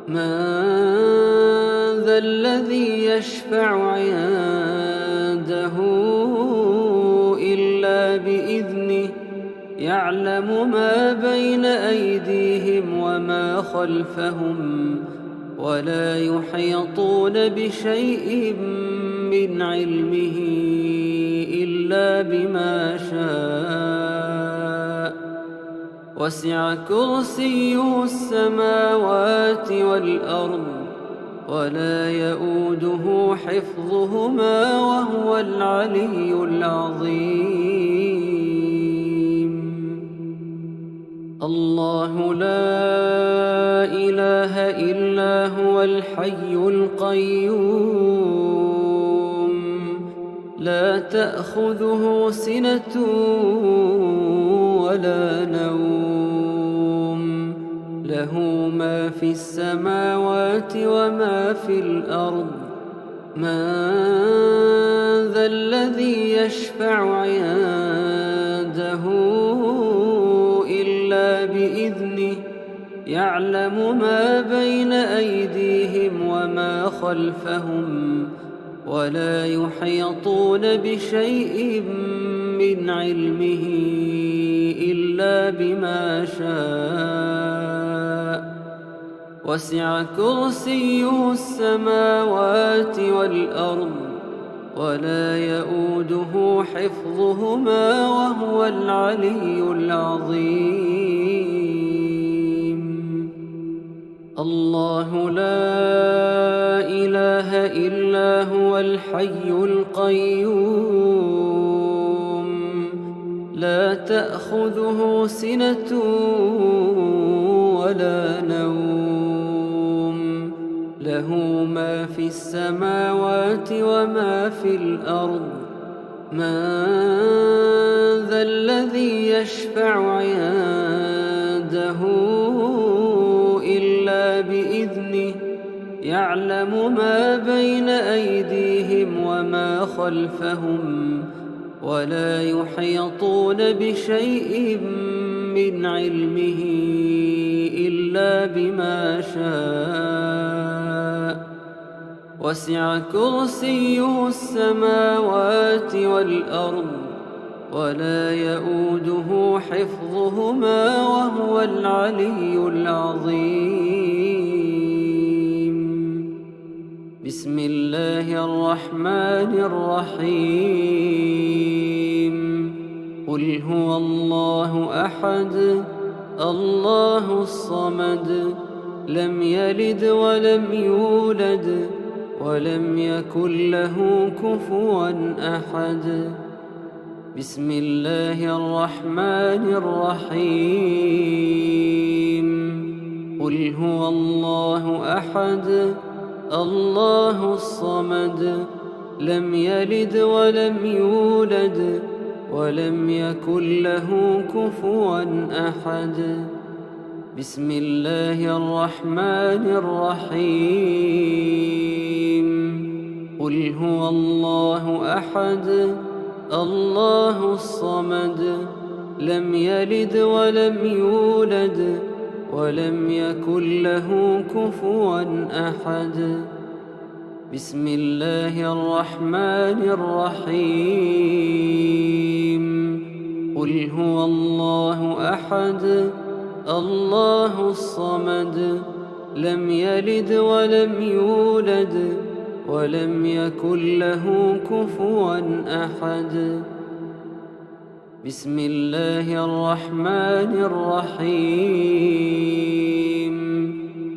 A: من ذا الذي يشفع عنده إلا بإذنه يعلم ما بين أيديهم وما خلفهم ولا يحيطون بشيء من علمه إلا بما شاء وسع كرسيه السماوات والأرض ولا يؤوده حفظهما وهو العلي العظيم الله لا إله إلا هو الحي القيوم لا تأخذه سنة ولا نوم له ما في السماوات وما في الأرض من ذا الذي يشفع عنده إلا بإذنه يعلم ما بين أيديهم وما خلفهم ولا يحيطون بشيء من علمه إلا بما شاء وسع كرسيه السماوات والأرض ولا يؤوده حفظهما وهو العلي العظيم الله لا إله إلا هو الحي القيوم لا تأخذه سنة ولا نوم له ما في السماوات وما في الأرض من ذا الذي يشفع عنده إلا بإذنه يعلم ما بين أيديهم وما خلفهم ولا يحيطون بشيء من علمه إلا بما شاء وسع كرسيه السماوات والأرض ولا يؤوده حفظهما وهو العلي العظيم بسم الله الرحمن الرحيم قل هو الله أحد الله الصمد لم يلد ولم يولد ولم يكن له كفوا أحد بسم الله الرحمن الرحيم قل هو الله أحد الله الصمد لم يلد ولم يولد ولم يكن له كفوا أحد بسم الله الرحمن الرحيم قل هو الله أحد الله الصمد لم يلد ولم يولد ولم يكن له كفوا أحد بسم الله الرحمن الرحيم قل هو الله أحد الله الصمد لم يلد ولم يولد ولم يكن له كفوا أحد بسم الله الرحمن الرحيم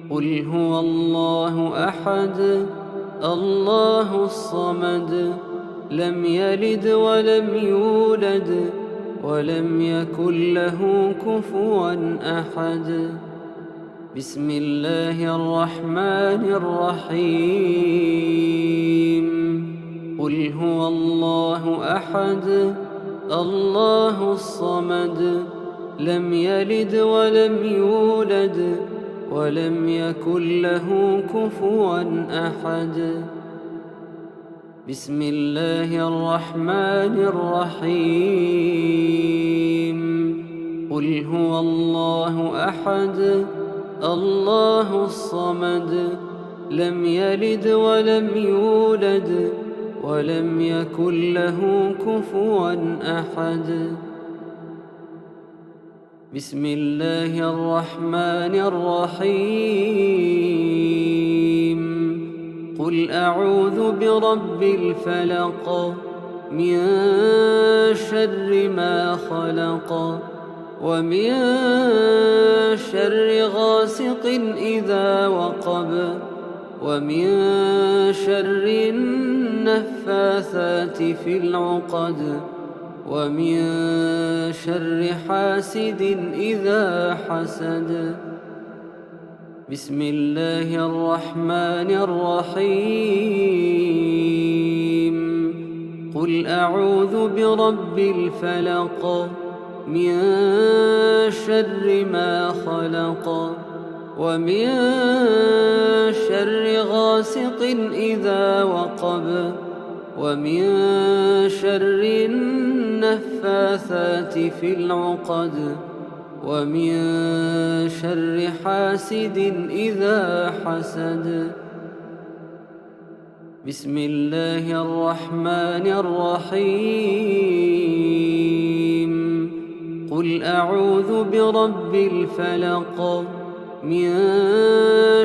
A: قل هو الله أحد الله الصمد لم يلد ولم يولد ولم يكن له كفوا أحد بسم الله الرحمن الرحيم قل هو الله أحد الله الصمد لم يلد ولم يولد ولم يكن له كفوا أحد. بسم الله الرحمن الرحيم. قل هو الله أحد الله الصمد لم يلد ولم يولد ولم يكن له كفوا أحد. بسم الله الرحمن الرحيم. قل أعوذ برب الفلق من شر ما خلق ومن شر غاسق إذا وقب ومن شر النفاثات في العقد ومن شر حاسد إذا حسد. بسم الله الرحمن الرحيم. قل أعوذ برب الفلق من شر ما خلق ومن شر غاسق إذا وقب ومن شر النفاثات في العقد ومن شر حاسد إذا حسد. بسم الله الرحمن الرحيم. قل أعوذ برب الفلق من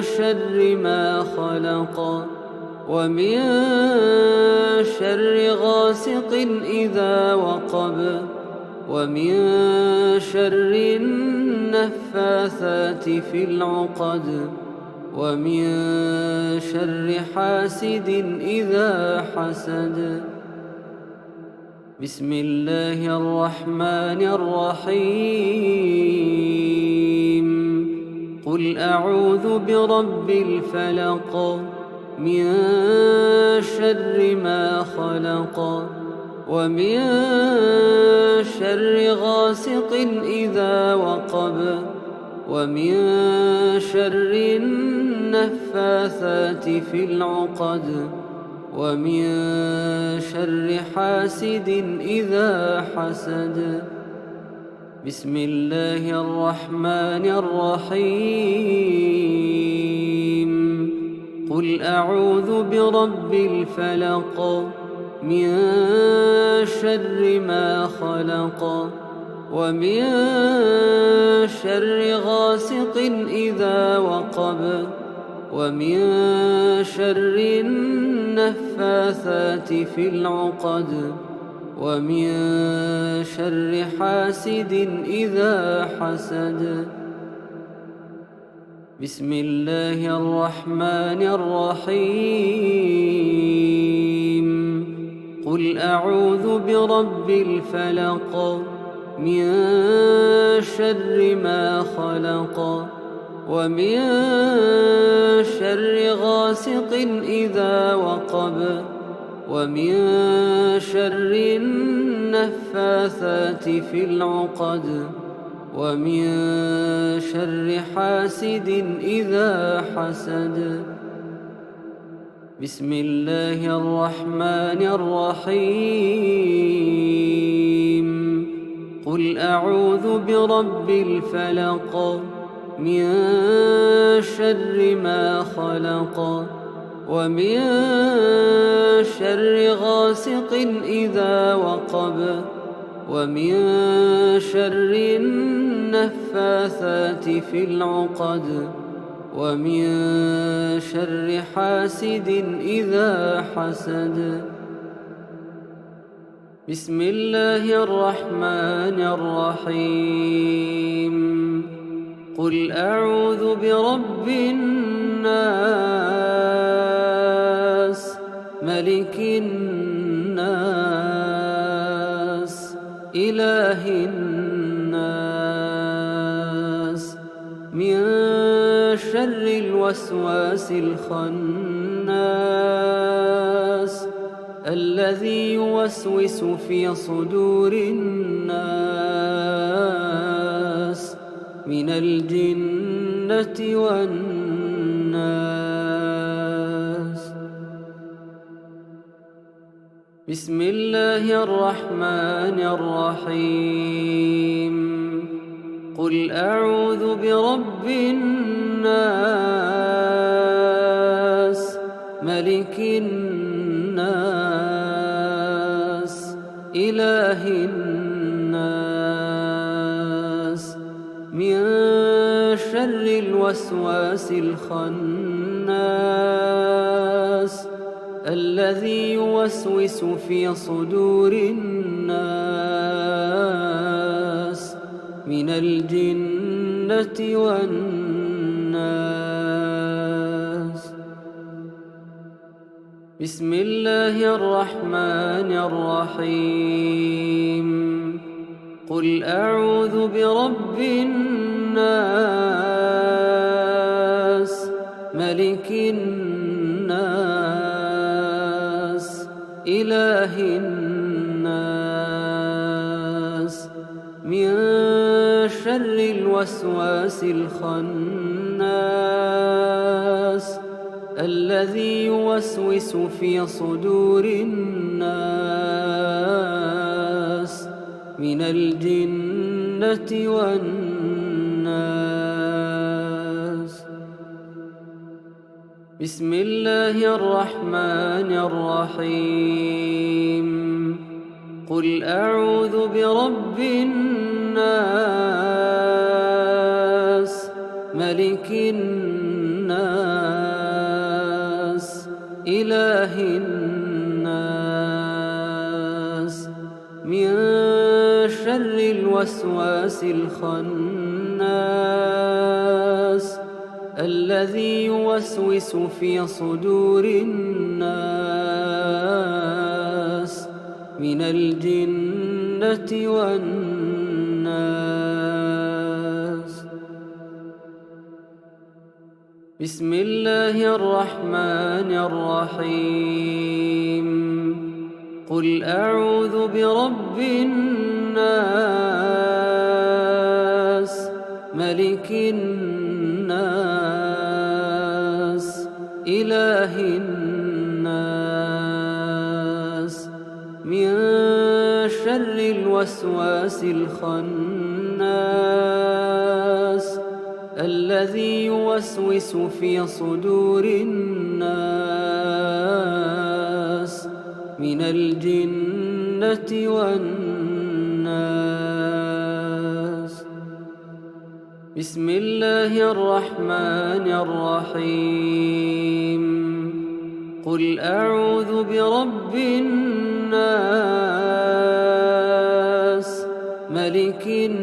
A: شر ما خلق ومن شر غاسق إذا وقب ومن شر النفاثات في العقد ومن شر حاسد إذا حسد. بسم الله الرحمن الرحيم. قل أعوذ برب الفلق من شر ما خلق ومن شر غاسق إذا وقب ومن شر النفاثات في العقد ومن شر حاسد إذا حسد. بسم الله الرحمن الرحيم. قل أعوذ برب الفلق من شر ما خلق ومن شر غاسق إذا وقب ومن شر النفاثات في العقد ومن شر حاسد إذا حسد. بسم الله الرحمن الرحيم. قل أعوذ برب الفلق من شر ما خلق ومن شر غاسق إذا وقب ومن شر النفاثات في العقد ومن شر حاسد إذا حسد. بسم الله الرحمن الرحيم. قل أعوذ برب الفلق من شر ما خلق ومن شر غاسق إذا وقب ومن شر النفاثات في العقد ومن شر حاسد إذا حسد. بسم الله الرحمن الرحيم. قل أعوذ برب الناس ملك الناس إله الناس من شر الوسواس الخناس الذي يوسوس في صدور الناس من الجنة والناس. بسم الله الرحمن الرحيم. قل أعوذ برب الناس ملك الناس إله الناس من شر الوسواس الخناس الذي يوسوس في صدور الناس من الجنة والناس. بسم الله الرحمن الرحيم. قل أعوذ برب الناس ملك الناس إله الناس من شر الوسواس الخناس الذي يوسوس في صدور الناس من الجنة والناس. بسم الله الرحمن الرحيم. قل أعوذ برب الناس ملك الناس إله الناس من شر الوسواس الخناس الذي يوسوس في صدور الناس من الجنة والناس. بسم الله الرحمن الرحيم. قل أعوذ برب الناس ملك الناس إله الناس من شر الوسواس الخناس الذي يوسوس في صدور الناس من الجنة والناس. بسم الله الرحمن الرحيم. قل أعوذ برب الناس ملك الناس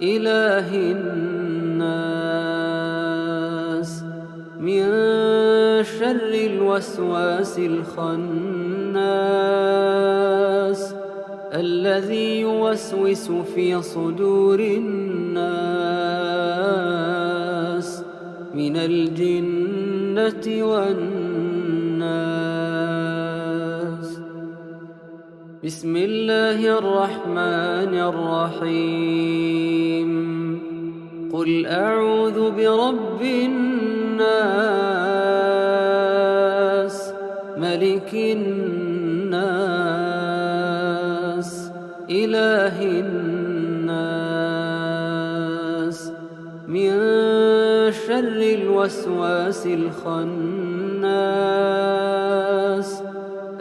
A: إله الناس من شر الوسواس الخناس الذي يوسوس في صدور الناس من الجنة والناس. بسم الله الرحمن الرحيم. قل أعوذ برب الناس ملك الناس إله الناس من شر الوسواس الخناس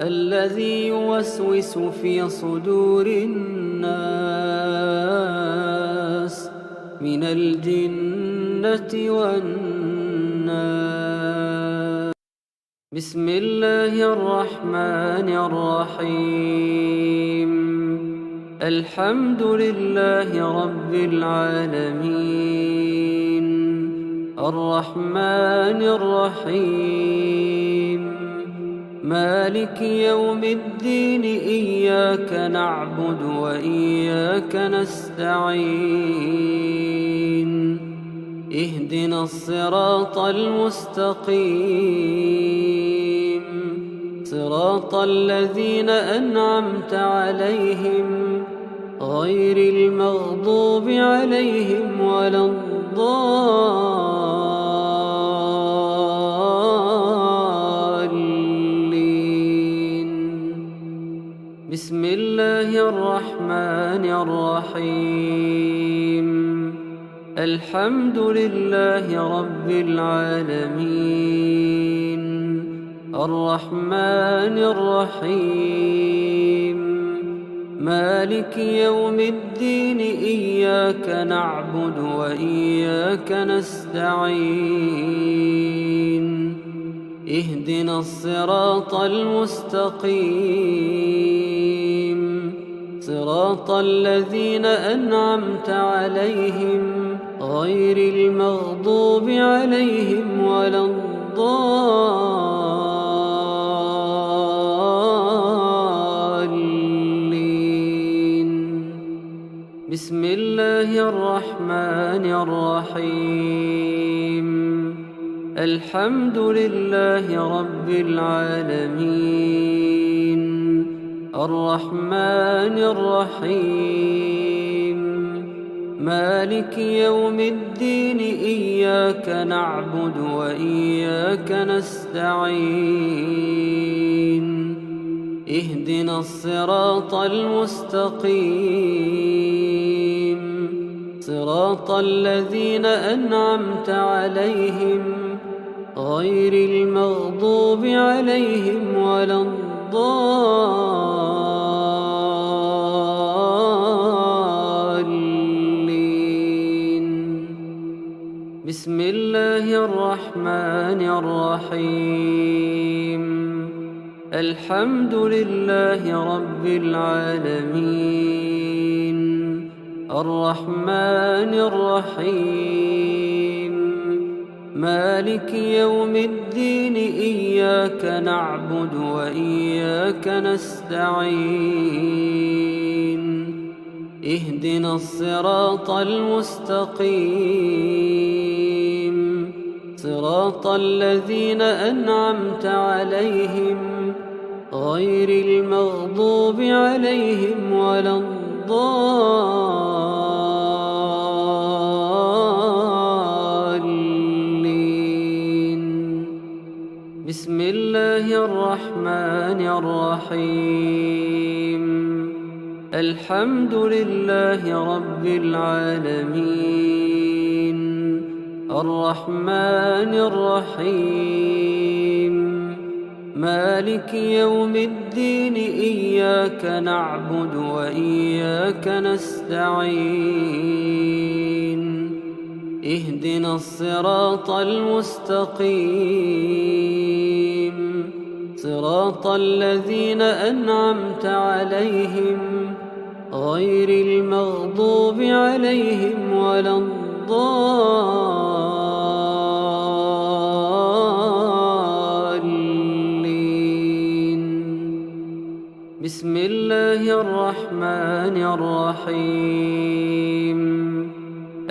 A: الذي يوسوس في صدور الناس من الجنة والناس. بسم الله الرحمن الرحيم. الحمد لله رب العالمين الرحمن الرحيم مالك يوم الدين إياك نعبد وإياك نستعين اهدنا الصراط المستقيم صراط الذين أنعمت عليهم غير المغضوب عليهم ولا الضالين. بسم الله الرحمن الرحيم. الحمد لله رب العالمين الرحمن الرحيم مالك يوم الدين إياك نعبد وإياك نستعين اهدنا الصراط المستقيم صراط الذين أنعمت عليهم غير المغضوب عليهم ولا الضالين. بسم الله الرحمن الرحيم. الحمد لله رب العالمين الرحمن الرحيم مالك يوم الدين إياك نعبد وإياك نستعين اهدنا الصراط المستقيم صراط الذين أنعمت عليهم غير المغضوب عليهم ولا الضالين. بسم الله الرحمن الرحيم. الحمد لله رب العالمين الرحمن الرحيم مالك يوم الدين إياك نعبد وإياك نستعين اهدنا الصراط المستقيم صراط الذين أنعمت عليهم غير المغضوب عليهم ولا الضالين. بسم الله الرحمن الرحيم. الحمد لله رب العالمين الرحمن الرحيم مالك يوم الدين إياك نعبد وإياك نستعين اهدنا الصراط المستقيم صراط الذين أنعمت عليهم غير المغضوب عليهم ولا الضالين. بسم الله الرحمن الرحيم.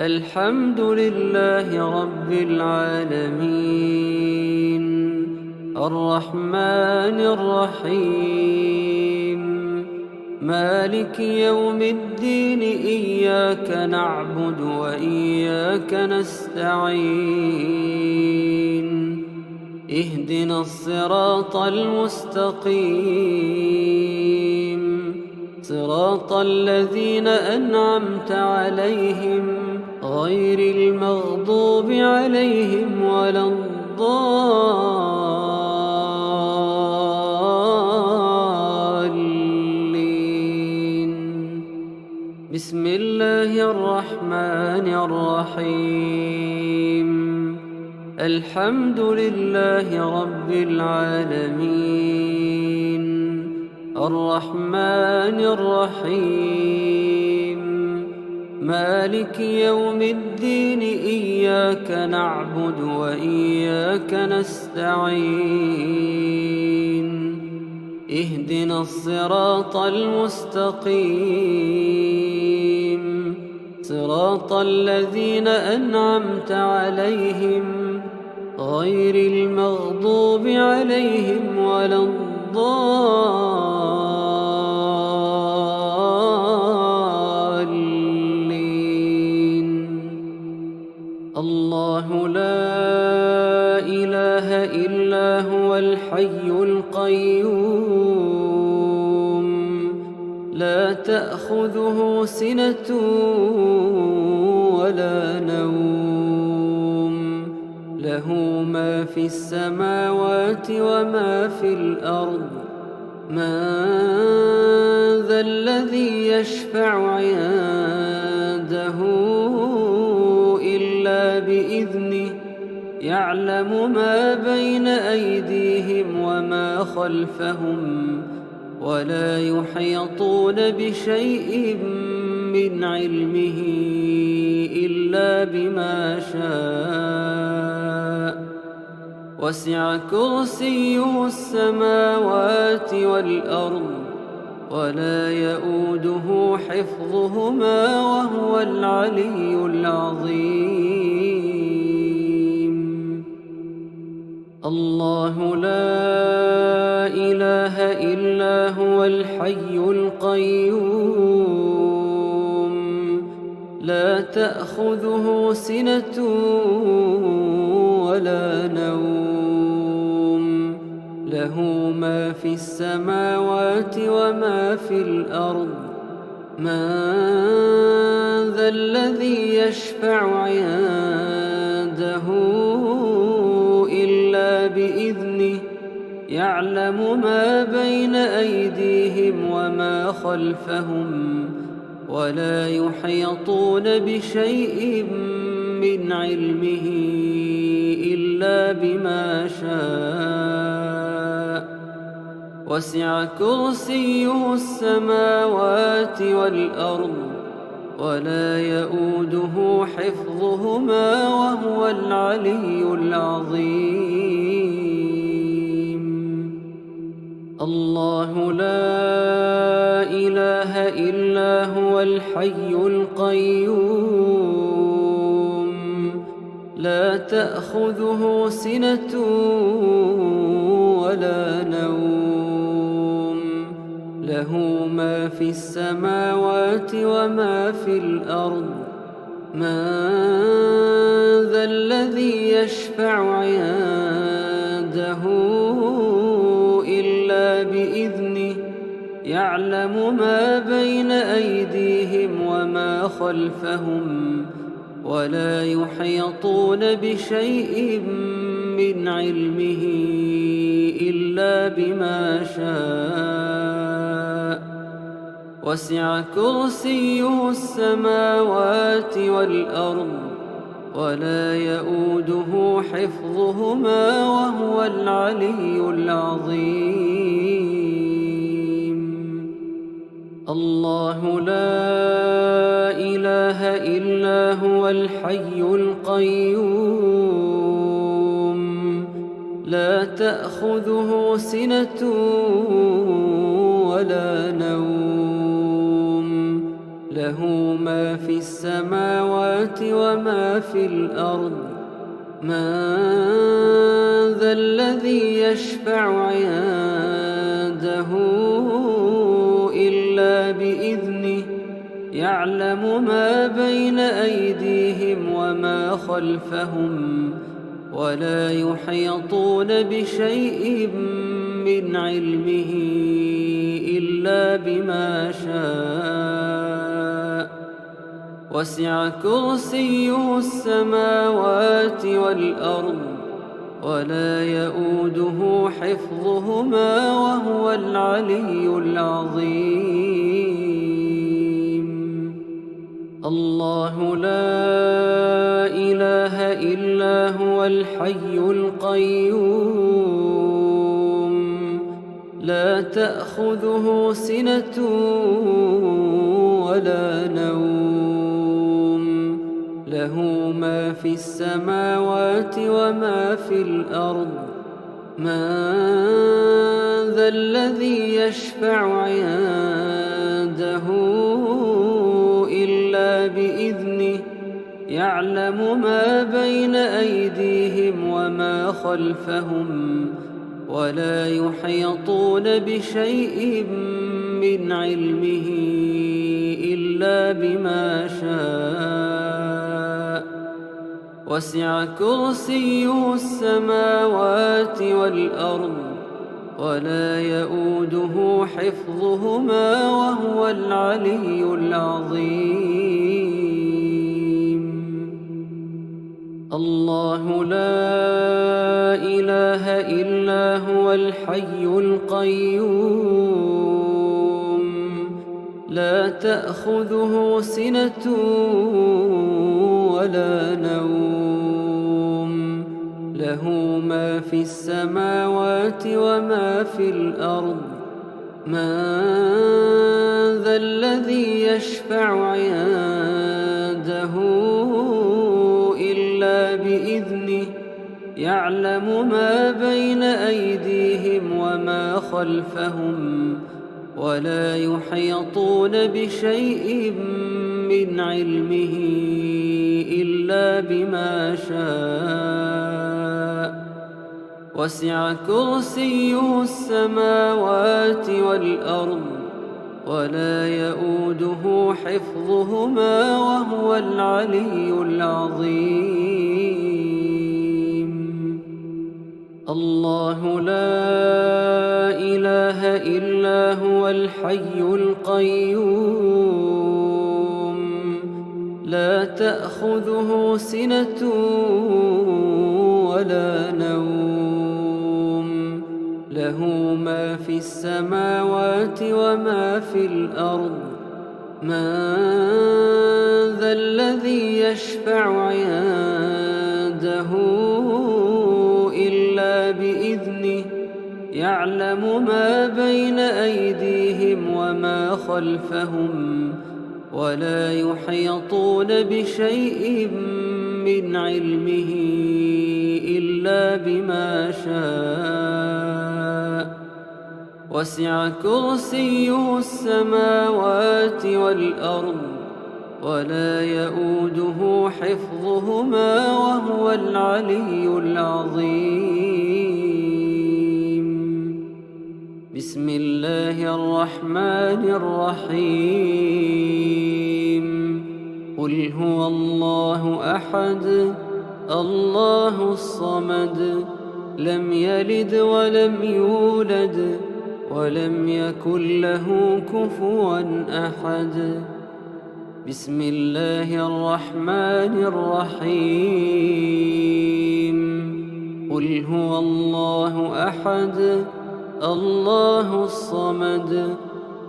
A: الحمد لله رب العالمين الرحمن الرحيم مالك يوم الدين إياك نعبد وإياك نستعين اهدنا الصراط المستقيم صراط الذين أنعمت عليهم غير المغضوب عليهم ولا الضالين. بسم الله الرحمن الرحيم. الحمد لله رب العالمين الرحمن الرحيم مالك يوم الدين إياك نعبد وإياك نستعين اهدنا الصراط المستقيم صراط الذين أنعمت عليهم غير المغضوب عليهم ولا الضالين. الله لا إله إلا هو الحي القيوم لا تأخذه سنة ولا نوم له ما في السماوات وما في الأرض. من ذا الذي يشفع عنده إلا بإذنه يعلم ما بين أيديهم وما خلفهم ولا يحيطون بشيء من علمه إلا بما شاء. وسع كرسيه السماوات والأرض ولا يؤوده حفظهما وهو العلي العظيم. الله لا إله إلا هو الحي القيوم لا تأخذه سنة ولا نوم له ما في السماوات وما في الأرض. من ذا الذي يشفع عنده إلا بإذنه يعلم ما بين أيديهم وما خلفهم ولا يحيطون بشيء من علمه إلا بما شاء. وسع كرسيه السماوات والأرض ولا يؤوده حفظهما وهو العلي العظيم. الله لا إله إلا هو الحي القيوم لا تأخذه سنة ولا نوم له ما في السماوات وما في الأرض. من ذا الذي يشفع عنده إلا بإذنه يعلم ما بين أيديهم وما خلفهم ولا يحيطون بشيء من علمه إلا بما شاء. وسع كرسيه السماوات والأرض ولا يؤوده حفظهما وهو العلي العظيم. الله لا إله إلا هو الحي القيوم لا تأخذه سنة ولا نوم له ما في السماوات وما في الأرض. من ذا الذي يشفع عنده إلا بإذنه يعلم ما بين أيديهم وما خلفهم ولا يحيطون بشيء من علمه إلا بما شاء. وسع كرسيه السماوات والأرض ولا يؤوده حفظهما وهو العلي العظيم. الله لا إله إلا هو الحي القيوم لا تأخذه سنة ولا نوم له ما في السماوات وما في الأرض. من ذا الذي يشفع عنده إلا بإذنه يعلم ما بين أيديهم وما خلفهم ولا يحيطون بشيء من علمه إلا بما شاء وسع كرسيه السماوات والأرض ولا يؤوده حفظهما وهو العلي العظيم. الله لا إله إلا هو الحي القيوم لا تأخذه سنة ولا نوم له ما في السماوات وما في الأرض من ذا الذي يشفع عنده إلا بإذنه يعلم ما بين أيديهم وما خلفهم ولا يحيطون بشيء من علمه إلا بما شاء وسع كرسيه السماوات والأرض ولا يؤوده حفظهما وهو العلي العظيم. الله لا إله إلا هو الحي القيوم لا تأخذه سنة ولا نوم له ما في السماوات وما في الأرض من ذا الذي يشفع عنده إلا بإذنه يعلم ما بين أيديهم وما خلفهم ولا يحيطون بشيء من علمه إلا بما شاء وسع كرسيه السماوات والأرض ولا يؤوده حفظهما وهو العلي العظيم. بسم الله الرحمن الرحيم قل هو الله أحد الله الصمد لم يلد ولم يولد ولم يكن له كفوا أحد. بسم الله الرحمن الرحيم قل هو الله أحد الله الصمد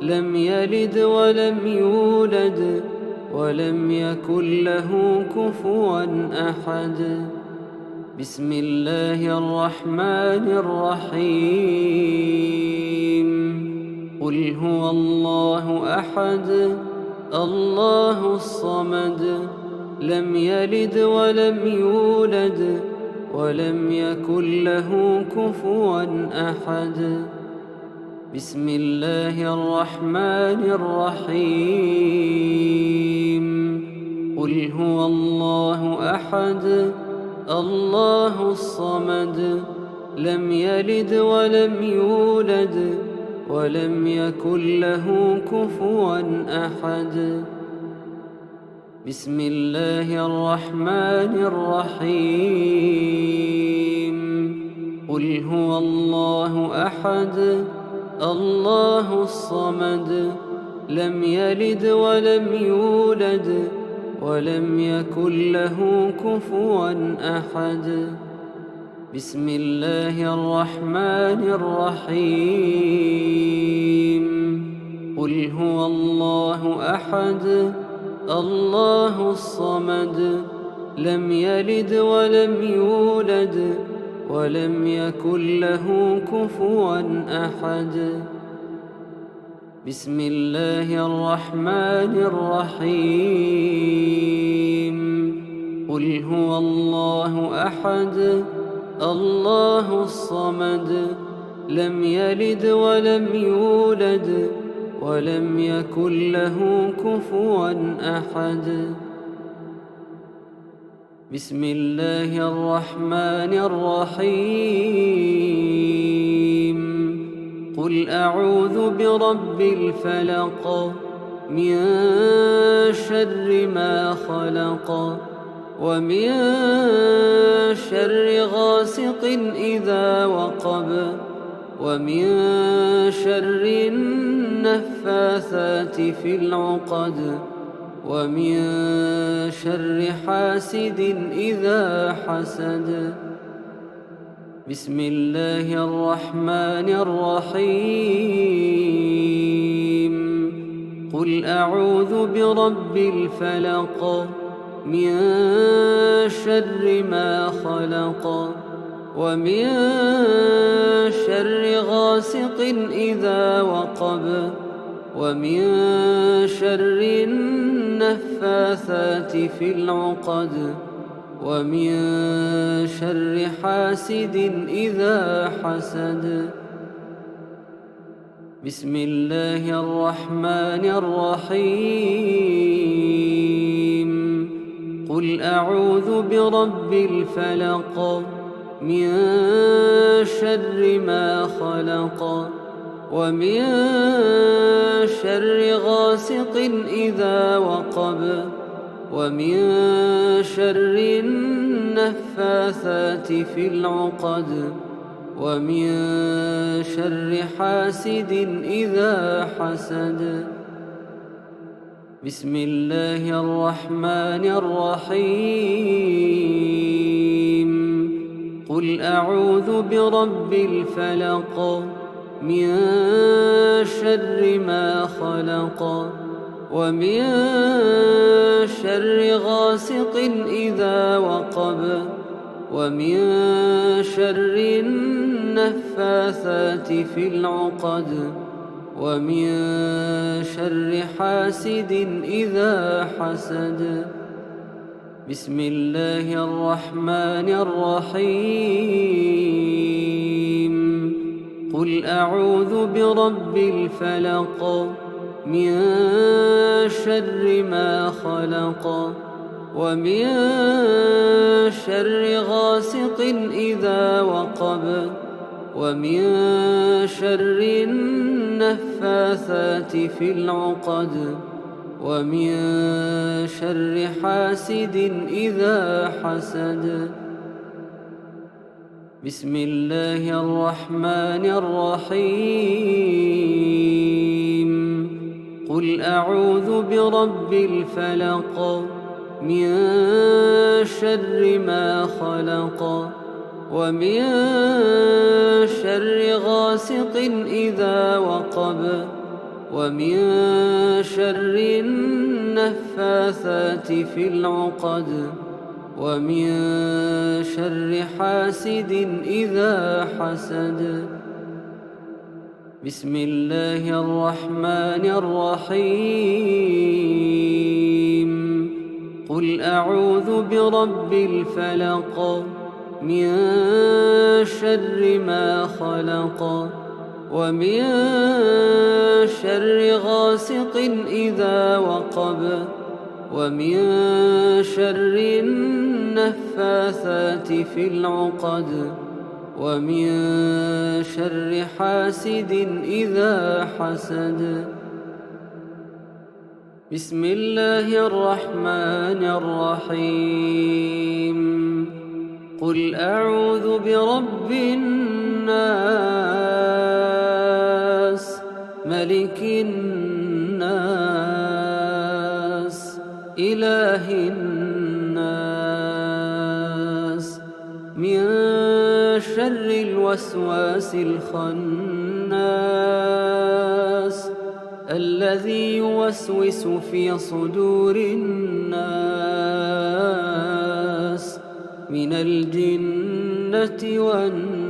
A: لم يلد ولم يولد ولم يكن له كفوا أحد. بسم الله الرحمن الرحيم قل هو الله أحد الله الصمد لم يلد ولم يولد ولم يكن له كفوا أحد. بسم الله الرحمن الرحيم قل هو الله أحد الله الصمد لم يلد ولم يولد ولم يكن له كفوا أحد. بسم الله الرحمن الرحيم قل هو الله أحد الله الصمد لم يلد ولم يولد ولم يكن له كفوا أحد. بسم الله الرحمن الرحيم قل هو الله أحد الله الصمد لم يلد ولم يولد ولم يكن له كفوا أحد. بسم الله الرحمن الرحيم قل هو الله أحد الله الصمد لم يلد ولم يولد ولم يكن له كفوا أحد. بسم الله الرحمن الرحيم. قل أعوذ برب الفلق من شر ما خلق ومن شر غاسق إذا وقب ومن شر النفاثات في العقد ومن شر حاسد إذا حسد. بسم الله الرحمن الرحيم. قل أعوذ برب الفلق من شر ما خلق ومن شر غاسق إذا وقب ومن شر النفاثات في العقد ومن شر حاسد إذا حسد. بسم الله الرحمن الرحيم. قل أعوذ برب الفلق من شر ما خلق ومن شر غاسق إذا وقب ومن شر النفاثات في العقد ومن شر حاسد إذا حسد. بسم الله الرحمن الرحيم. قل أعوذ برب الفلق من شر ما خلق ومن شر غاسق إذا وقب ومن شر النفاثات في العقد ومن شر حاسد إذا حسد. بسم الله الرحمن الرحيم. قل أعوذ برب الفلق من شر ما خلق ومن شر غاسق إذا وقب ومن شر النفاثات في العقد ومن شر حاسد إذا حسد. بسم الله الرحمن الرحيم. قل أعوذ برب الفلق من شر ما خلق ومن شر غاسق إذا وقب ومن شر النفاثات في العقد ومن شر حاسد إذا حسد. بسم الله الرحمن الرحيم. قل أعوذ برب الفلق من شر ما خلق ومن شر غاسق إذا وقب ومن شر النفاثات في العقد ومن شر حاسد إذا حسد. بسم الله الرحمن الرحيم. قل أعوذ برب الناس ملك الناس إله الناس من شر الوسواس الخناس الذي يوسوس في صدور الناس من الجنة والناس.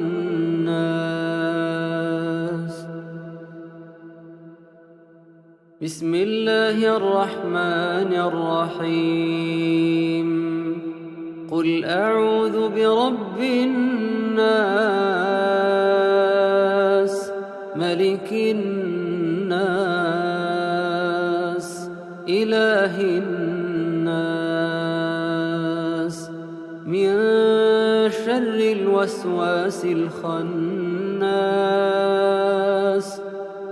A: بسم الله الرحمن الرحيم. قل أعوذ برب الناس ملك الناس إله الناس، من شر الوسواس الخناس،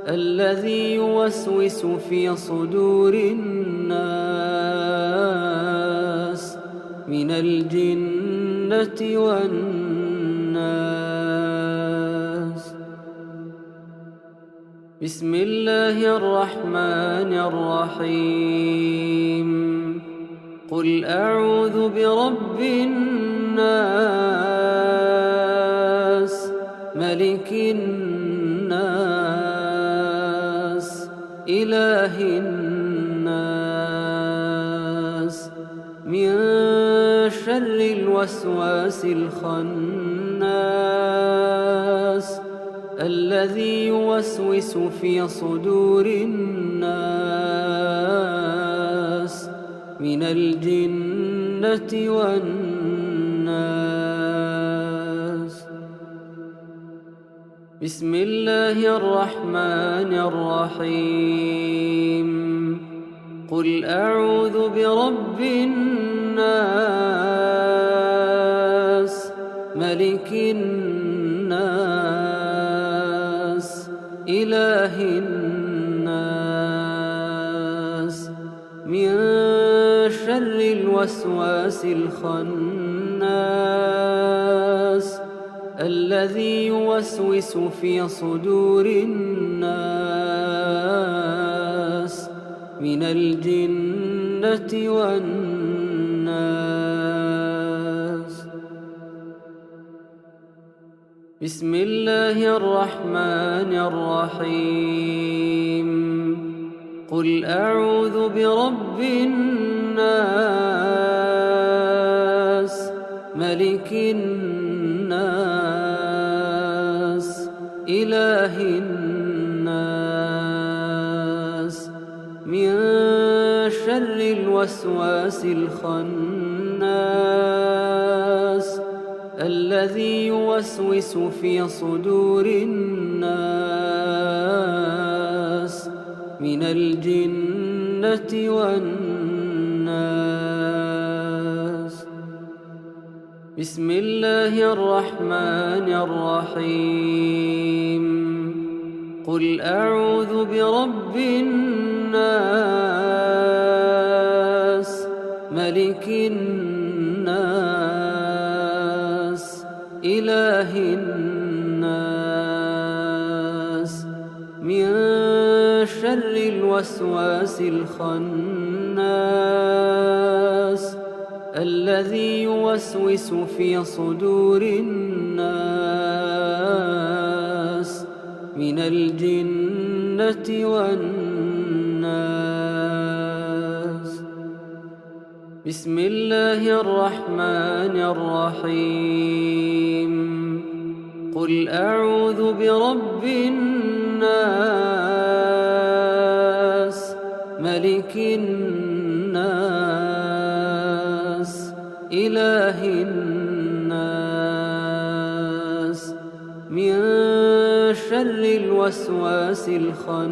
A: الذي يوسوس في صدور الناس، من الجنة والناس. بسم الله الرحمن الرحيم. قل أعوذ برب الناس، ملك الناس، إله الناس، من شر الوسواس الخناس، الذي يوسوس في صدور الناس، من الجنة والناس. بسم الله الرحمن الرحيم. قل أعوذ برب الناس، ملك الناس، إله الناس، من شر الوسواس الخناس، الذي يوسوس في صدور الناس، من الجنة والناس. بسم الله الرحمن الرحيم. قل أعوذ برب الناس، ملك الناس، إله الناس، من شر الوسواس الخناس، الذي يوسوس في صدور الناس، من الجنة والناس. بسم الله الرحمن الرحيم. قل أعوذ برب الناس، ملك الناس، إله الناس، من شر الوسواس الخناس، الذي يوسوس في صدور الناس، من الجنة والناس. بسم الله الرحمن الرحيم. قل أعوذ برب الناس، ملك الناس، إله الناس، من شر الوسواس الخناس،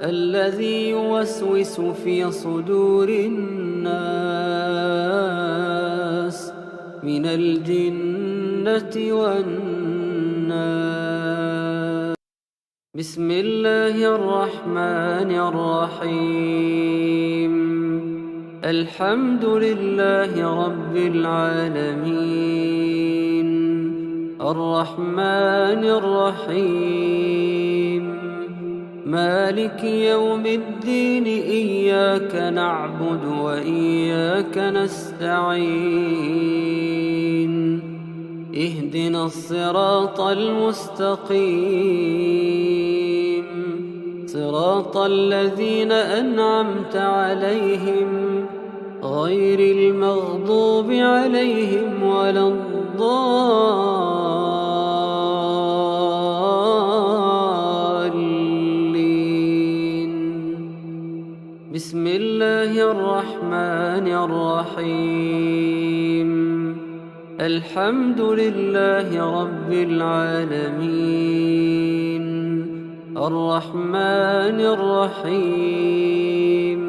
A: الذي يوسوس في صدور الناس، من الجنة والناس. بسم الله الرحمن الرحيم. الحمد لله رب العالمين، الرحمن الرحيم، مالك يوم الدين، إياك نعبد وإياك نستعين، اهدنا الصراط المستقيم، صراط الذين أنعمت عليهم، غير المغضوب عليهم ولا الضالين. بسم الله الرحمن الرحيم. الحمد لله رب العالمين، الرحمن الرحيم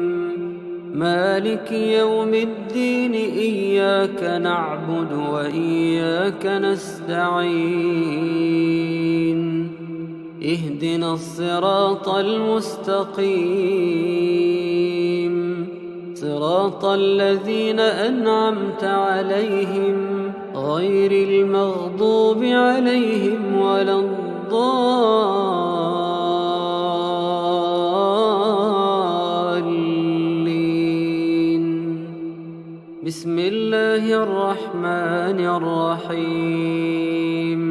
A: مالك يوم الدين إياك نعبد وإياك نستعين اهدنا الصراط المستقيم صراط الذين أنعمت عليهم غير المغضوب عليهم ولا الضالين. بسم الله الرحمن الرحيم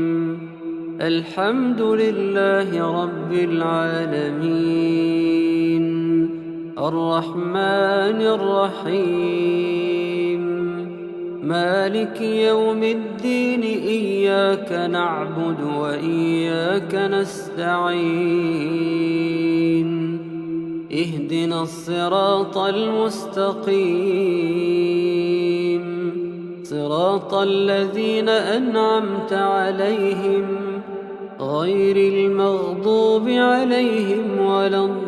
A: الحمد لله رب العالمين الرحمن الرحيم مالك يوم الدين إياك نعبد وإياك نستعين اهدنا الصراط المستقيم صراط الذين أنعمت عليهم غير المغضوب عليهم ولا الضالين.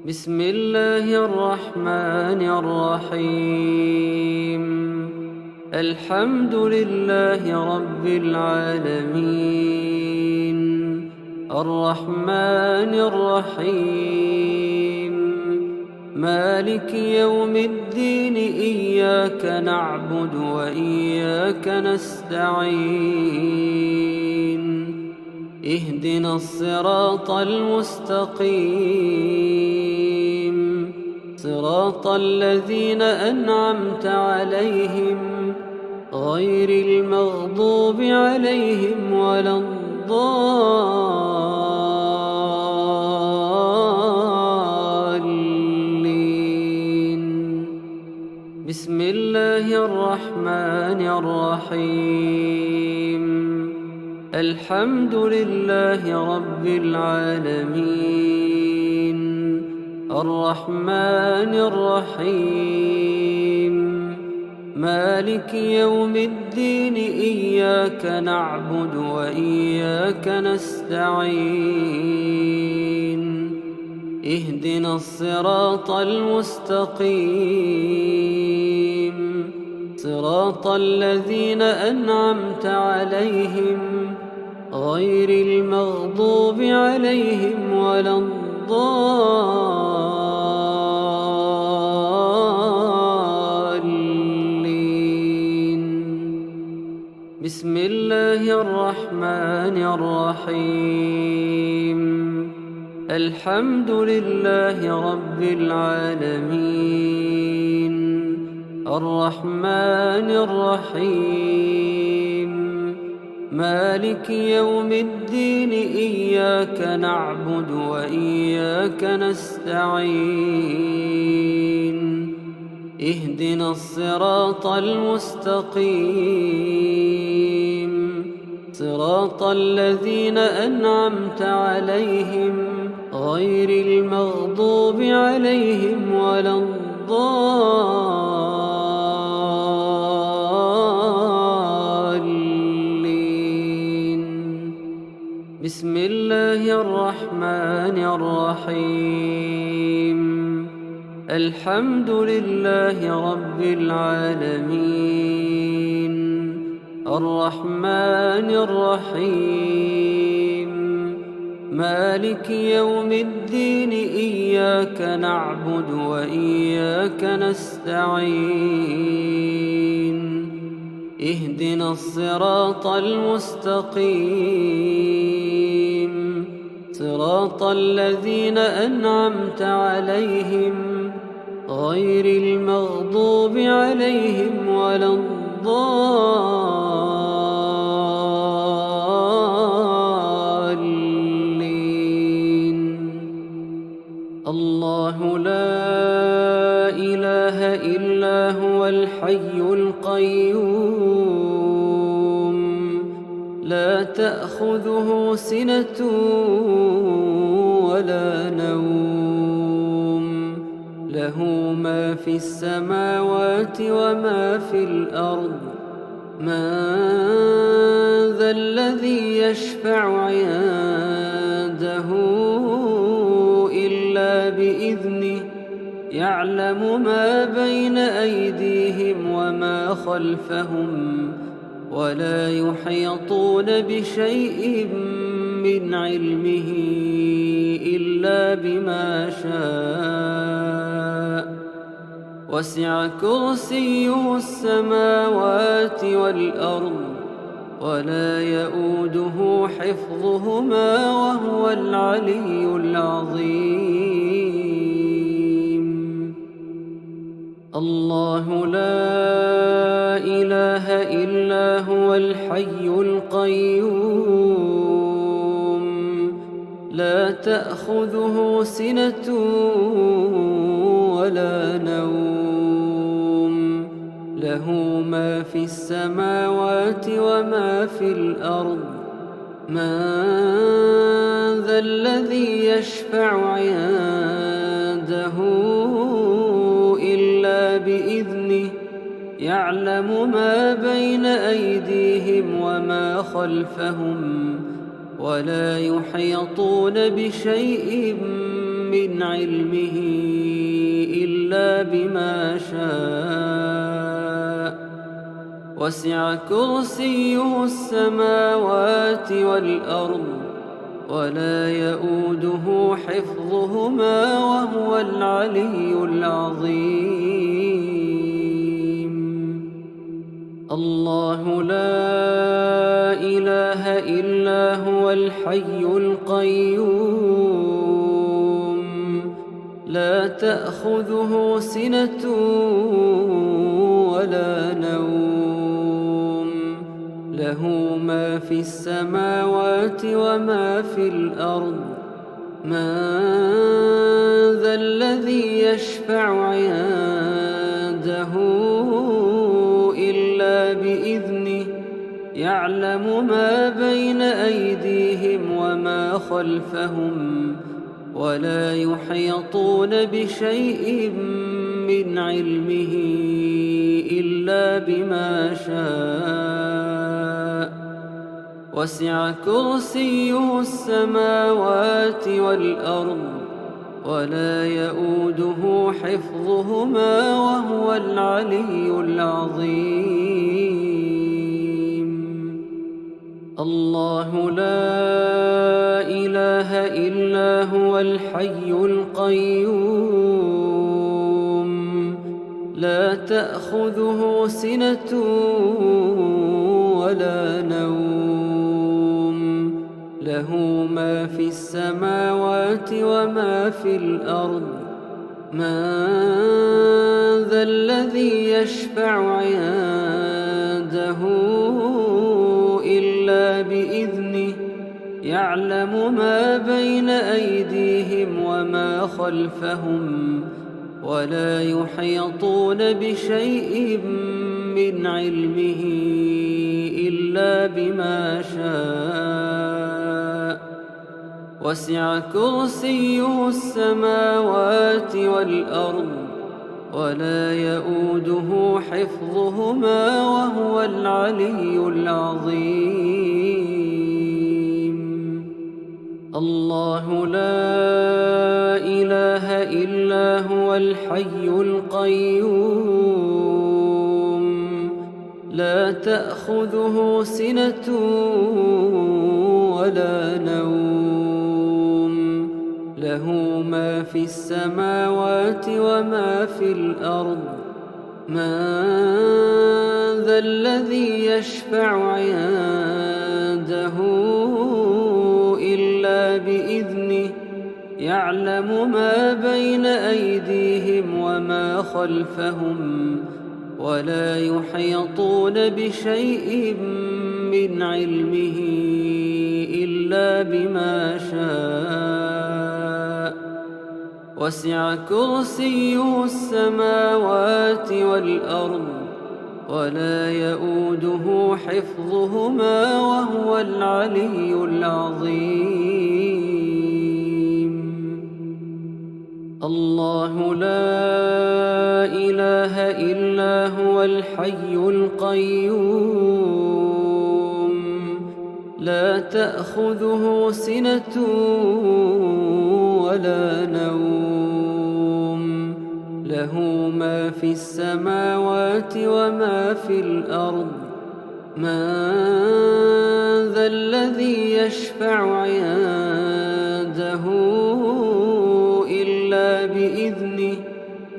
A: بسم الله الرحمن الرحيم الحمد لله رب العالمين الرحمن الرحيم مالك يوم الدين إياك نعبد وإياك نستعين اهدنا الصراط المستقيم صراط الذين أنعمت عليهم غير المغضوب عليهم ولا الضالين. بسم الله الرحمن الرحيم الحمد لله رب العالمين الرحمن الرحيم مالك يوم الدين إياك نعبد وإياك نستعين اهدنا الصراط المستقيم صراط الذين أنعمت عليهم غير المغضوب عليهم ولا الضالين. بسم الله الرحمن الرحيم الحمد لله رب العالمين الرحمن الرحيم مالك يوم الدين إياك نعبد وإياك نستعين اهدنا الصراط المستقيم صراط الذين أنعمت عليهم غير المغضوب عليهم ولا الضالين. بسم الله الرحمن الرحيم الحمد لله رب العالمين الرحمن الرحيم مالك يوم الدين إياك نعبد وإياك نستعين اهدنا الصراط المستقيم صراط الذين أنعمت عليهم غير المغضوب عليهم ولا الضالين. الله لا إله إلا هو الحي القيوم لا تأخذه سنة ولا نوم له ما في السماوات وما في الأرض من ذا الذي يشفع عنده إلا بإذنه يعلم ما بين أيديهم وما خلفهم ولا يحيطون بشيء من علمه إلا بما شاء وسع كرسيه السماوات والأرض ولا يؤوده حفظهما وهو العلي العظيم. الله لا إله إلا هو الحي القيوم لا تأخذه سنة ولا نوم له ما في السماوات وما في الأرض من ذا الذي يشفع عنده إلا بإذنه يعلم ما بين أيديهم وما خلفهم ولا يحيطون بشيء من علمه إلا بما شاء وسع كرسيه السماوات والأرض ولا يؤوده حفظهما وهو العلي العظيم. الله لا إله إلا هو الحي القيوم لا تأخذه سنة ولا نوم له ما في السماوات وما في الأرض من ذا الذي يشفع عنده إلا بإذنه يعلم ما بين أيديهم وما خلفهم ولا يحيطون بشيء من علمه إلا بما شاء وسع كرسيه السماوات والأرض ولا يؤوده حفظهما وهو العلي العظيم. الله لا إله إلا هو الحي القيوم لا تأخذه سنة ولا نوم له ما في السماوات وما في الأرض من ذا الذي يشفع عنده إلا بإذنه يعلم ما بين أيديهم وما خلفهم ولا يحيطون بشيء من علمه إلا بما شاء وسع كرسيه السماوات والأرض ولا يؤوده حفظهما وهو العلي العظيم. الله لا إله إلا هو الحي القيوم لا تأخذه سنة ولا نوم له ما في السماوات وما في الأرض من ذا الذي يشفع عنده إلا بإذنه يعلم ما بين أيديهم وما خلفهم ولا يحيطون بشيء من علمه إلا بما شاء وسع كرسيه السماوات والأرض ولا يؤوده حفظهما وهو العلي العظيم. الله لا إله إلا هو الحي القيوم لا تأخذه سنة ولا نوم له ما في السماوات وما في الأرض من ذا الذي يشفع عنده إلا بإذنه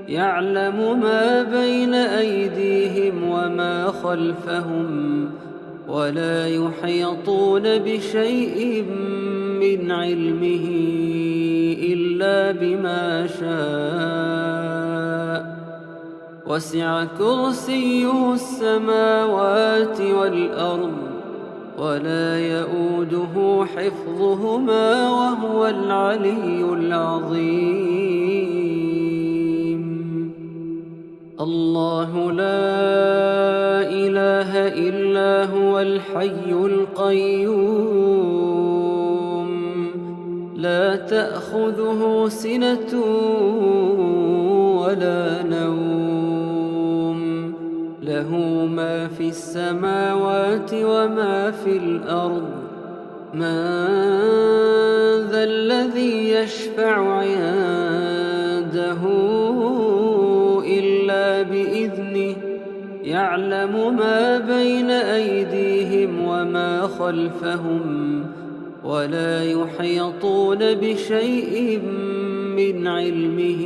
A: يعلم ما بين أيديهم وما خلفهم ولا يحيطون بشيء من علمه إلا بما شاء وسع كرسيه السماوات والأرض ولا يؤوده حفظهما وهو العلي العظيم الله لا إله إلا هو الحي القيوم لا تأخذه سنة ولا نوم له ما في السماوات وما في الأرض من ذا الذي يشفع عنده إلا بإذنه يعلم ما بين أيديهم وما خلفهم ولا يحيطون بشيء من علمه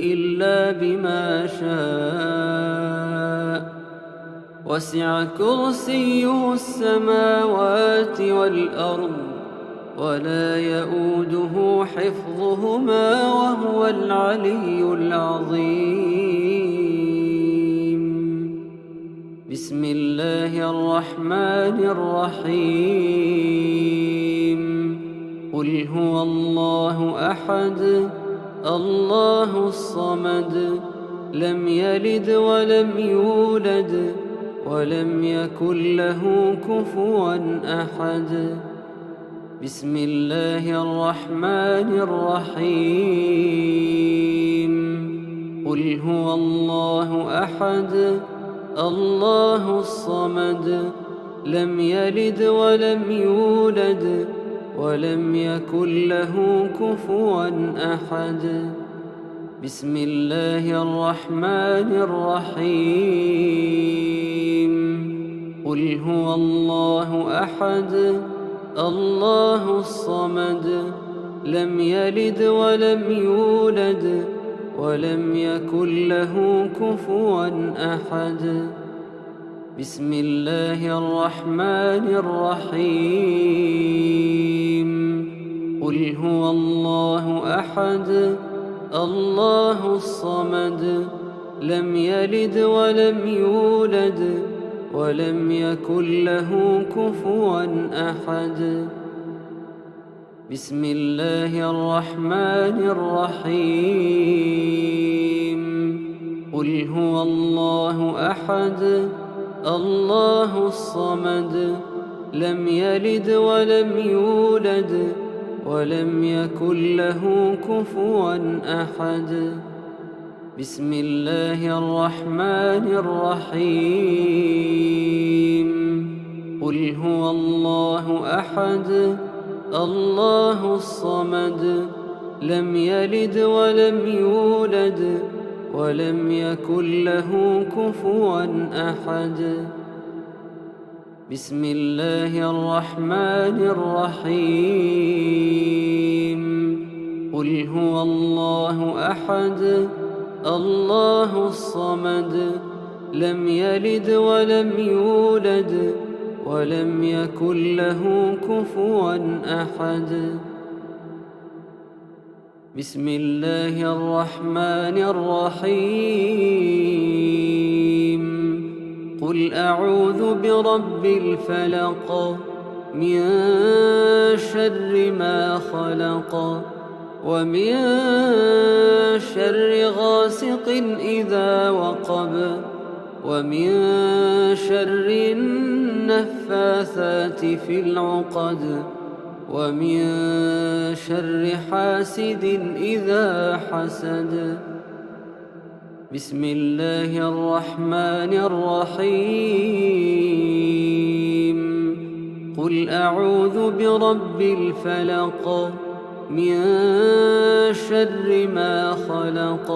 A: إلا بما شاء وسع كرسيه السماوات والأرض ولا يؤوده حفظهما وهو العلي العظيم بسم الله الرحمن الرحيم قل هو الله أحد الله الصمد لم يلد ولم يولد ولم يكن له كفوا أحد بسم الله الرحمن الرحيم قل هو الله أحد الله الصمد لم يلد ولم يولد ولم يكن له كفوا أحد بسم الله الرحمن الرحيم قل هو الله أحد الله الصمد لم يلد ولم يولد ولم يكن له كفوا أحد بسم الله الرحمن الرحيم قل هو الله أحد الله الصمد لم يلد ولم يولد ولم يكن له كفوا أحد بسم الله الرحمن الرحيم قل هو الله أحد الله الصمد لم يلد ولم يولد ولم يكن له كفوا أحد بسم الله الرحمن الرحيم قل هو الله أحد الله الصمد لم يلد ولم يولد ولم يكن له كفوا أحد بسم الله الرحمن الرحيم قل هو الله أحد الله الصمد لم يلد ولم يولد ولم يكن له كفوا أحد بسم الله الرحمن الرحيم قل أعوذ برب الفلق من شر ما خلق ومن شر غاسق إذا وقب ومن شر النفاثات في العقد ومن شر حاسد إذا حسد. بسم الله الرحمن الرحيم. قل أعوذ برب الفلق من شر ما خلق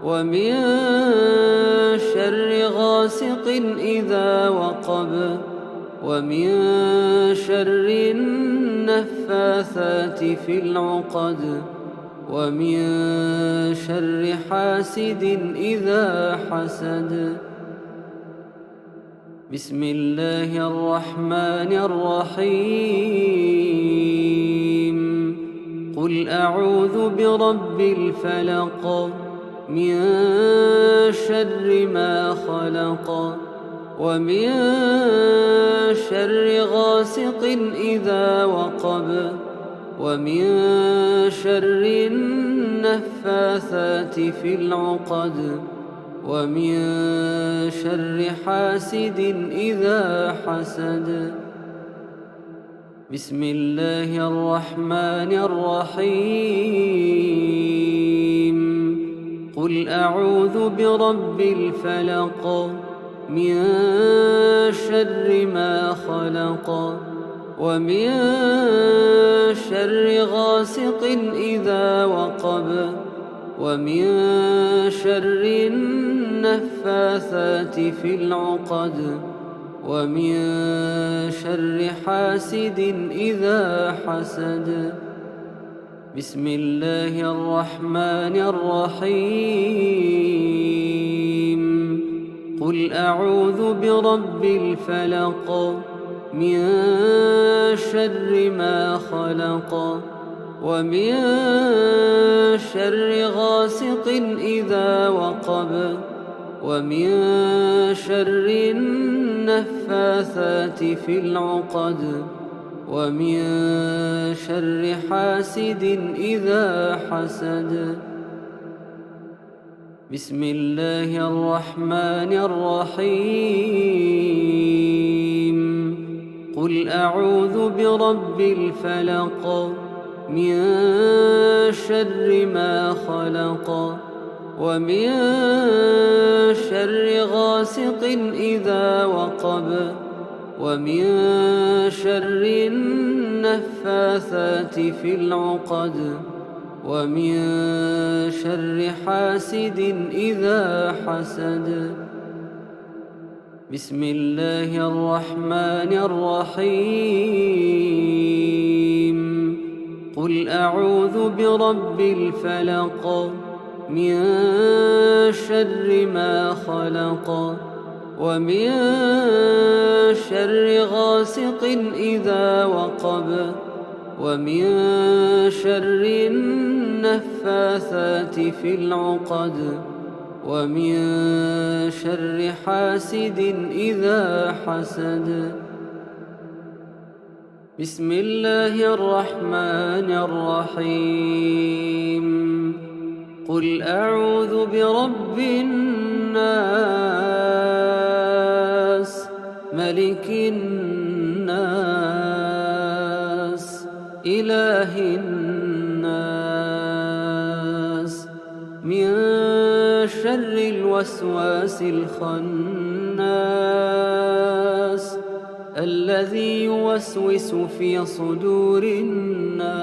A: ومن شر غاسق إذا وقب ومن شر النفاثات في العقد ومن شر حاسد إذا حسد. بسم الله الرحمن الرحيم. قل أعوذ برب الفلق من شر ما خلق ومن شر غاسق إذا وقب ومن شر النفاثات في العقد ومن شر حاسد إذا حسد. بسم الله الرحمن الرحيم. قل أعوذ برب الفلق من شر ما خلق ومن شر غاسق إذا وقب ومن شر النفاثات في العقد ومن شر حاسد إذا حسد. بسم الله الرحمن الرحيم. قل أعوذ برب الفلق من شر ما خلق ومن شر غاسق إذا وقب ومن شر النفاثات في العقد ومن شر حاسد إذا حسد. بسم الله الرحمن الرحيم. قل أعوذ برب الفلق من شر ما خلق ومن شر غاسق إذا وقب ومن شر النفاثات في العقد ومن شر حاسد إذا حسد. بسم الله الرحمن الرحيم. قل أعوذ برب الفلق من شر ما خلق ومن شر غاسق إذا وقب ومن شر النفاثات في العقد ومن شر حاسد إذا حسد. بسم الله الرحمن الرحيم. قل أعوذ برب الناس ملك الناس إله الناس من شر الوسواس الخناس الذي يوسوس في صدور الناس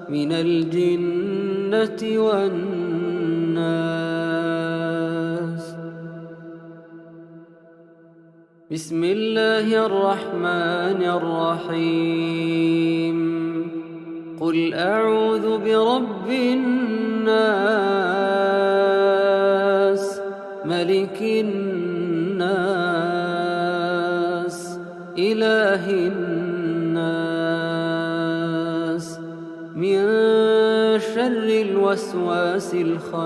A: من الجنة والناس. بسم الله الرحمن الرحيم. قل أعوذ برب الناس ملك الناس إله الناس من شر الوسواس الخناس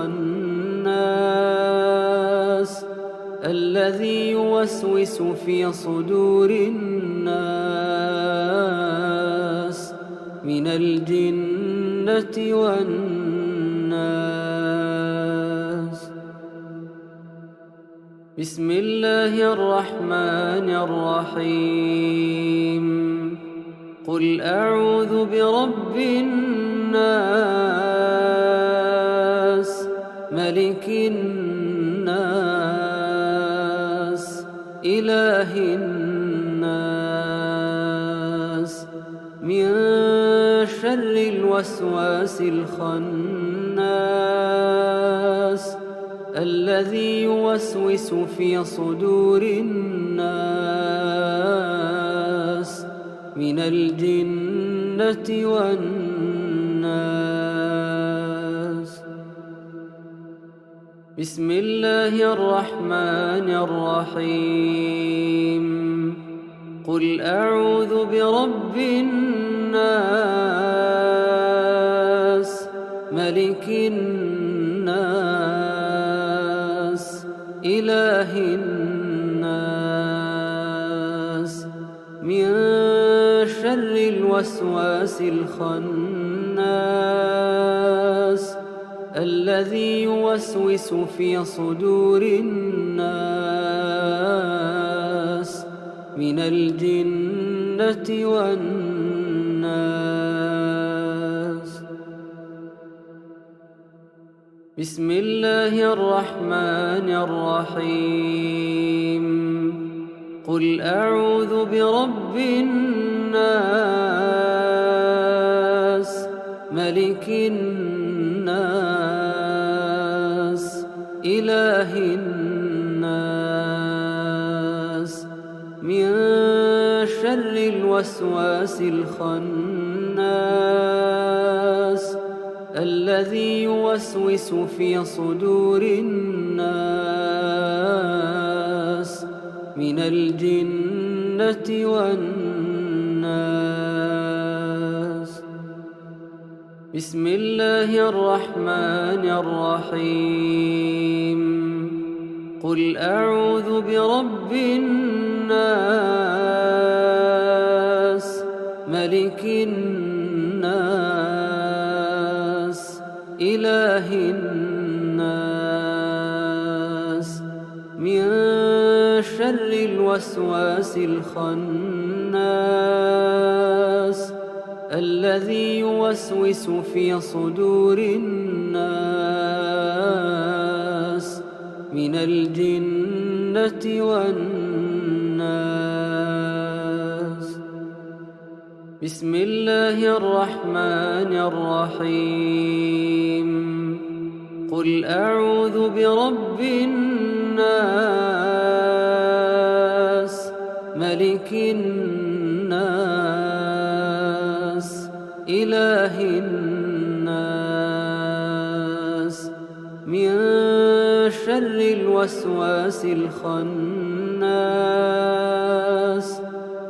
A: الذي يوسوس في صدور الناس من الجنة والناس. بسم الله الرحمن الرحيم قل أعوذ برب الناس ملك الناس إله الناس من شر الوسواس الخناس الذي يوسوس في صدور الناس من الجنة والناس. بسم الله الرحمن الرحيم قل أعوذ برب الناس ملك الناس إله الناس من شر الوسواس الخناس الذي يوسوس في صدور الناس من الجنة والناس. بسم الله الرحمن الرحيم قل أعوذ برب الناس ملك الناس إله الناس من شر الوسواس الخناس الذي يوسوس في صدور الناس من الجنة والناس. بسم الله الرحمن الرحيم قل أعوذ برب الناس ملك الناس إله الناس من شر الوسواس الخناس الذي يوسوس في صدور الناس من الجنة والناس. بسم الله الرحمن الرحيم قل أعوذ برب الناس ملك الناس إله الناس من شر الوسواس الخناس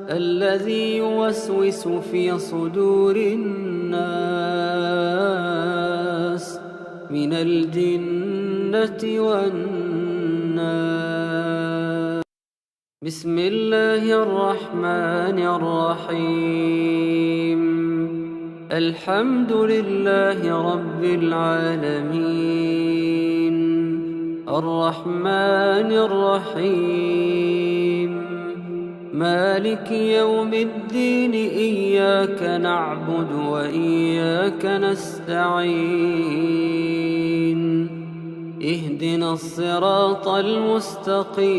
A: الذي يوسوس في صدور الناس من الجنة والناس. بسم الله الرحمن الرحيم الحمد لله رب العالمين الرحمن الرحيم مالك يوم الدين إياك نعبد وإياك نستعين اهدنا الصراط المستقيم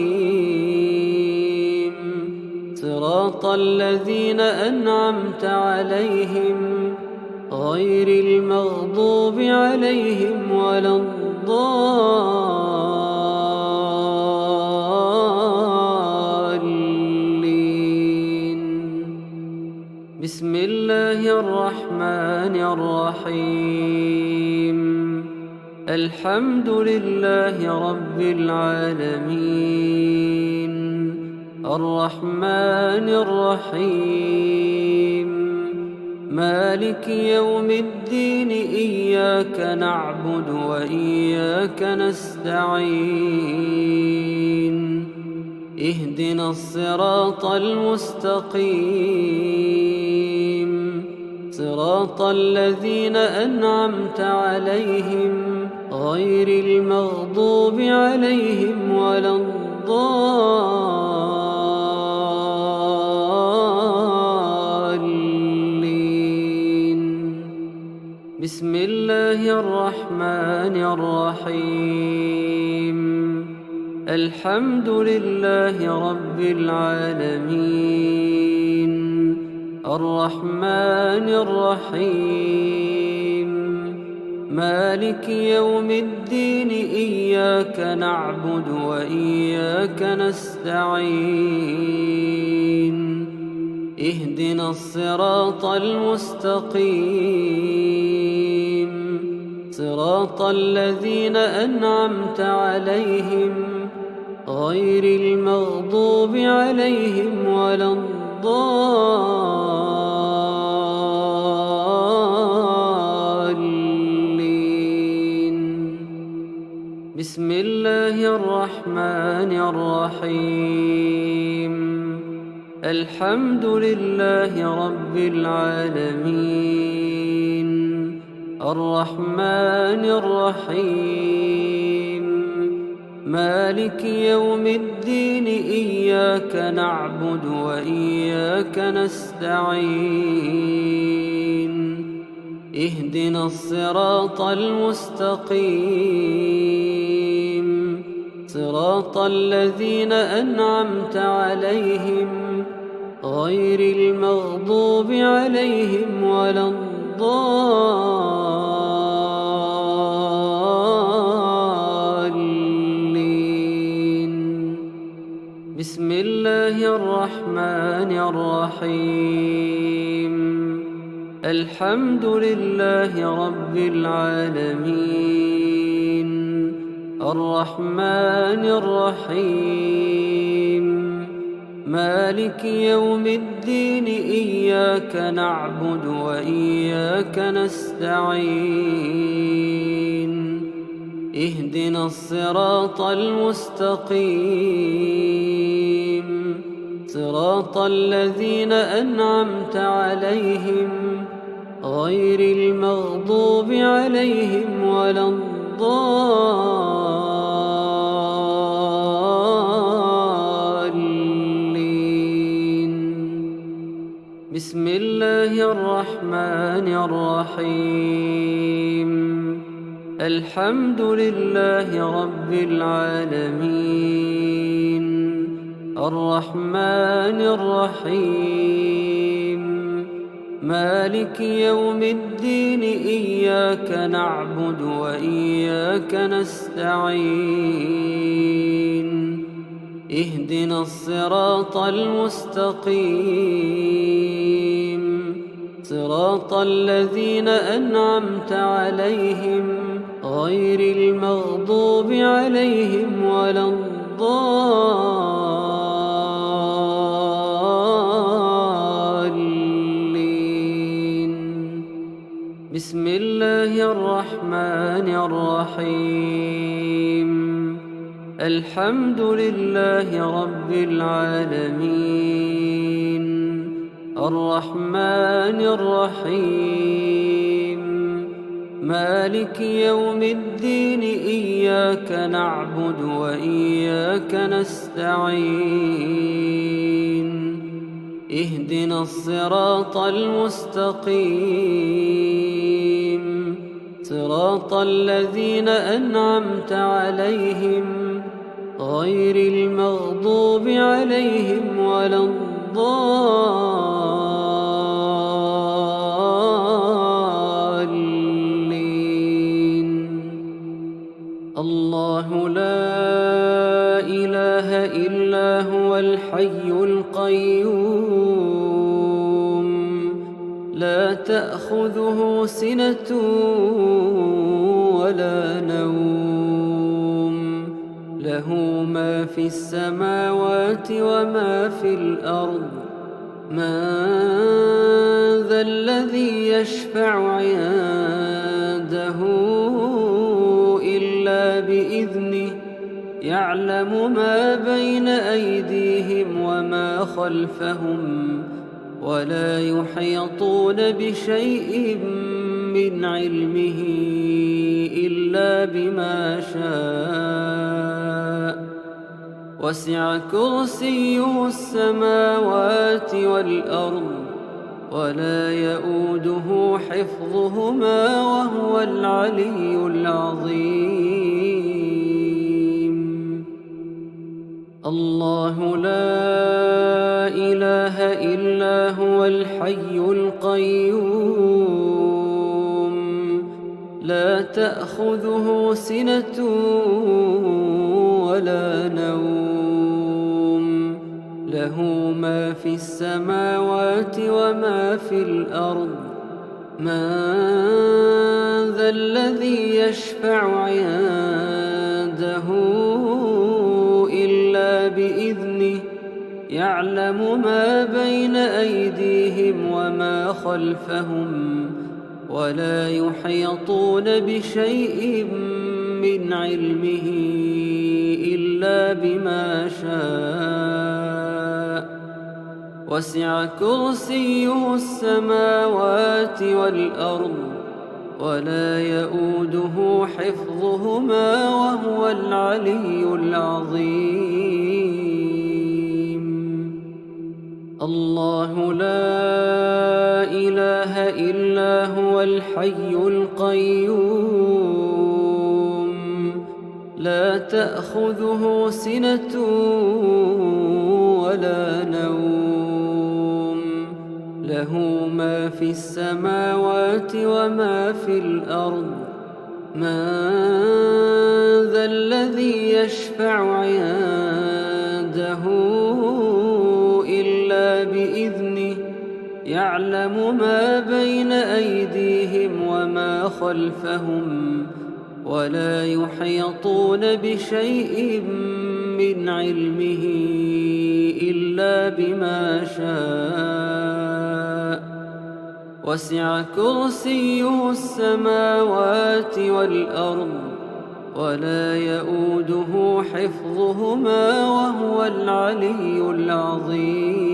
A: صراط الذين أنعمت عليهم غير المغضوب عليهم ولا الضالين. بسم الله الرحمن الرحيم الحمد لله رب العالمين الرحمن الرحيم مالك يوم الدين إياك نعبد وإياك نستعين اهدنا الصراط المستقيم صراط الذين أنعمت عليهم غير المغضوب عليهم ولا الضالين. الضالين. بسم الله الرحمن الرحيم. الحمد لله رب العالمين الرحمن الرحيم مالك يوم الدين إياك نعبد وإياك نستعين اهدنا الصراط المستقيم صراط الذين أنعمت عليهم غير المغضوب عليهم ولا الضالين. بسم الله الرحمن الرحيم. الحمد لله رب العالمين الرحمن الرحيم مالك يوم الدين إياك نعبد وإياك نستعين اهدنا الصراط المستقيم صراط الذين أنعمت عليهم غير المغضوب عليهم ولا الضالين. بسم الله الرحمن الرحيم. الحمد لله رب العالمين الرحمن الرحيم مالك يوم الدين إياك نعبد وإياك نستعين اهدنا الصراط المستقيم صراط الذين أنعمت عليهم غير المغضوب عليهم ولا الضالين. بسم الله الرحمن الرحيم. الحمد لله رب العالمين الرحمن الرحيم مالك يوم الدين إياك نعبد وإياك نستعين اهدنا الصراط المستقيم صراط الذين أنعمت عليهم غير المغضوب عليهم ولا الضالين. بسم الله الرحمن الرحيم. الحمد لله رب العالمين الرحمن الرحيم مالك يوم الدين إياك نعبد وإياك نستعين اهدنا الصراط المستقيم صراط الذين أنعمت عليهم غير المغضوب عليهم ولا الضالين. الله لا إله إلا هو الحي القيوم لا تأخذه سنة ولا نوم له ما في السماوات وما في الأرض من ذا الذي يشفع عنده إلا بإذنه يعلم ما بين أيديهم وما خلفهم ولا يحيطون بشيء من علمه إلا بما شاء وسع كرسيه السماوات والأرض ولا يئوده حفظهما وهو العلي العظيم. الله لا إله إلا هو الحي القيوم لا تأخذه سنة ولا نوم له ما في السماوات وما في الأرض من ذا الذي يشفع عنده إلا بإذنه يعلم ما بين أيديهم وما خلفهم ولا يحيطون بشيء من علمه إلا بما شاء وسع كرسيه السماوات والأرض ولا يئوده حفظهما وهو العلي العظيم. الله لا إله إلا هو الحي القيوم لا تأخذه سنة ولا نوم له ما في السماوات وما في الأرض من ذا الذي يشفع عنده إلا بإذنه يعلم ما بين أيديهم وما خلفهم ولا يحيطون بشيء من علمه إلا بما شاء وسع كرسيه السماوات والأرض ولا يئوده حفظهما وهو العلي العظيم.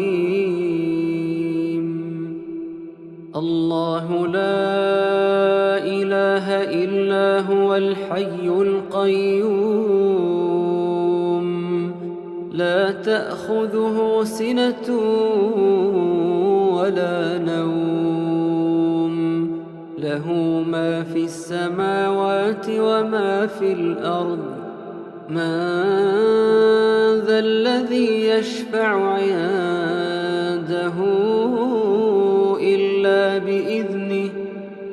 A: الله لا إله إلا هو الحي القيوم لا تأخذه سنة ولا نوم له ما في السماوات وما في الأرض من ذا الذي يشفع عنده إلا بإذنه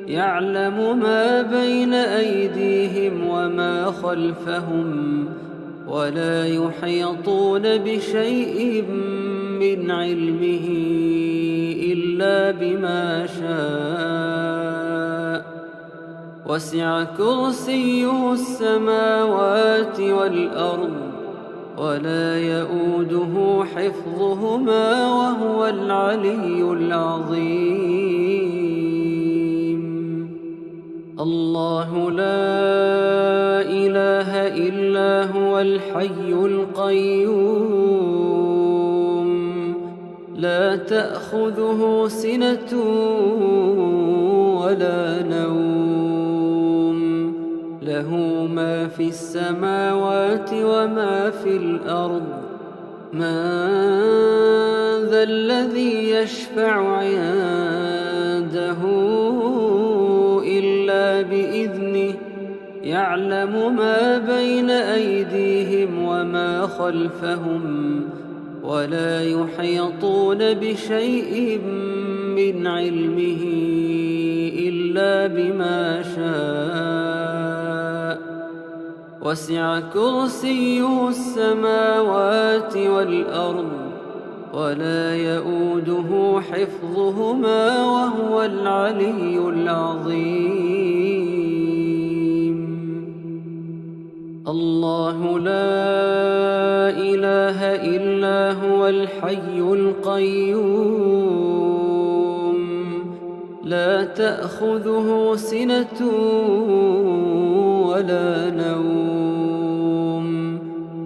A: يعلم ما بين أيديهم وما خلفهم ولا يحيطون بشيء من علمه إلا بما شاء وسع كرسيه السماوات والأرض ولا يئوده حفظهما وهو العلي العظيم. الله لا إله إلا هو الحي القيوم لا تأخذه سنة ولا نوم له ما في السماوات وما في الأرض من ذا الذي يشفع عنده إلا بإذنه يعلم ما بين أيديهم وما خلفهم ولا يحيطون بشيء من علمه إلا بما شاء وسع كرسيه السماوات والأرض ولا يئوده حفظهما وهو العلي العظيم. الله لا إله إلا هو الحي القيوم لا تأخذه سنة ولا نوم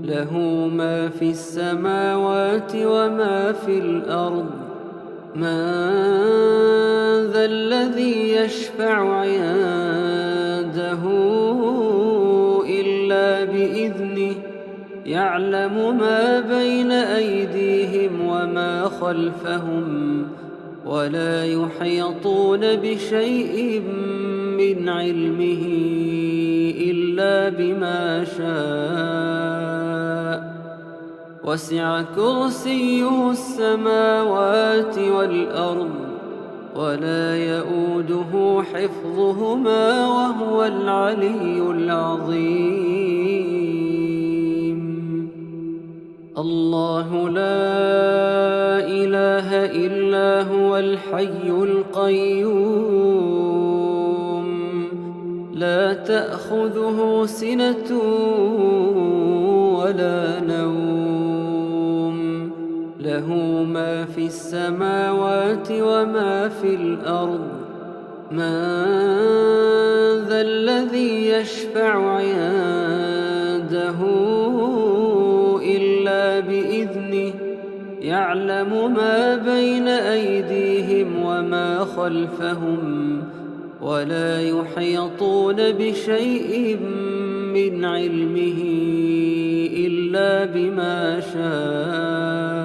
A: له ما في السماوات وما في الأرض من ذا الذي يشفع عنده إلا بإذنه يعلم ما بين أيديهم وما خلفهم ولا يحيطون بشيء من علمه إلا بما شاء وسع كرسيه السماوات والأرض ولا يؤوده حفظهما وهو العلي العظيم. الله لا إله إلا هو الحي القيوم لا تأخذه سنة ولا نوم له ما في السماوات وما في الأرض من ذا الذي يشفع عنده إلا بإذنه يعلم ما بين أيديهم وما خلفهم ولا يحيطون بشيء من علمه إلا بما شاء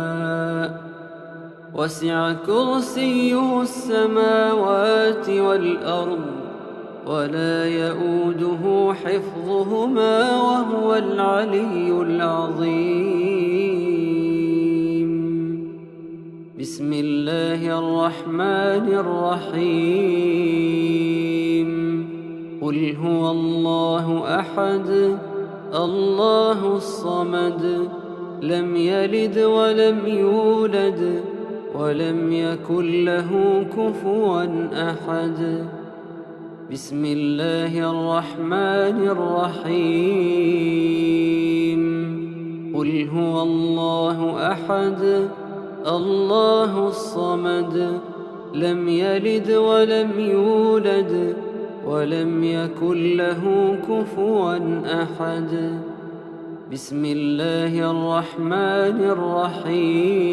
A: وسع كرسيه السماوات والأرض ولا يؤوده حفظهما وهو العلي العظيم. بسم الله الرحمن الرحيم قل هو الله أحد الله الصمد لم يلد ولم يولد ولم يكن له كفوا أحد. بسم الله الرحمن الرحيم قل هو الله أحد الله الصمد لم يلد ولم يولد ولم يكن له كفوا أحد. بسم الله الرحمن الرحيم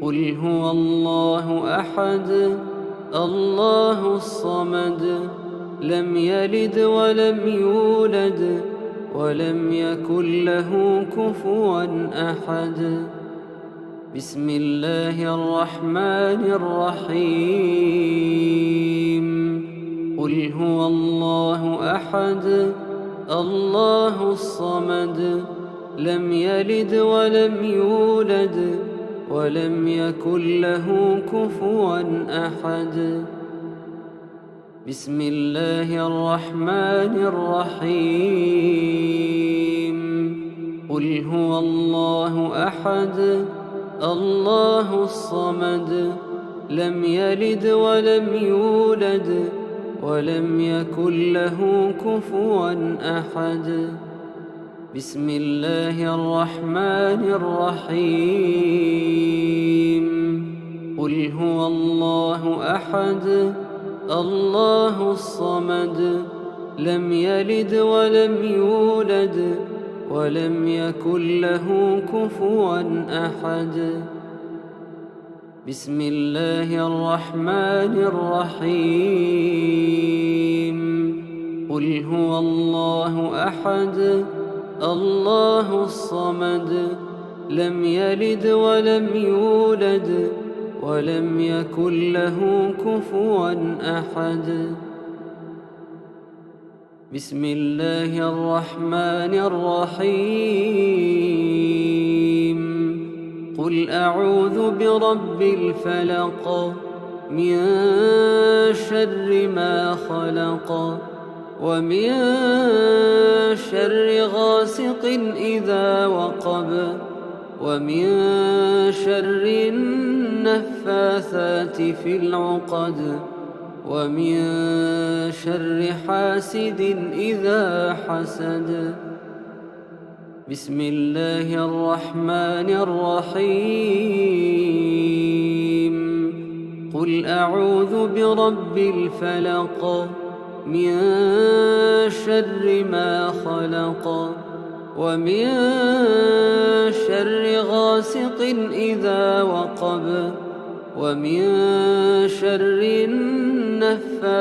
A: قل هو الله أحد الله الصمد لم يلد ولم يولد ولم يكن له كفوا أحد. بسم الله الرحمن الرحيم قل هو الله أحد الله الصمد لم يلد ولم يولد ولم يكن له كفوا أحد. بسم الله الرحمن الرحيم قل هو الله أحد الله الصمد لم يلد ولم يولد ولم يكن له كفوا أحد. بسم الله الرحمن الرحيم قل هو الله أحد الله الصمد لم يلد ولم يولد ولم يكن له كفوا أحد. بسم الله الرحمن الرحيم قل هو الله أحد الله الصمد لم يلد ولم يولد ولم يكن له كفوا أحد. بسم الله الرحمن الرحيم قل أعوذ برب الفلق من شر ما خلق ومن شر غاسق إذا وقب ومن شر النفاثات في العقد ومن شر حاسد إذا حسد. بسم الله الرحمن الرحيم قل أعوذ برب الفلق من شر ما خلق ومن شر غاسق إذا وقب ومن شر النفاثات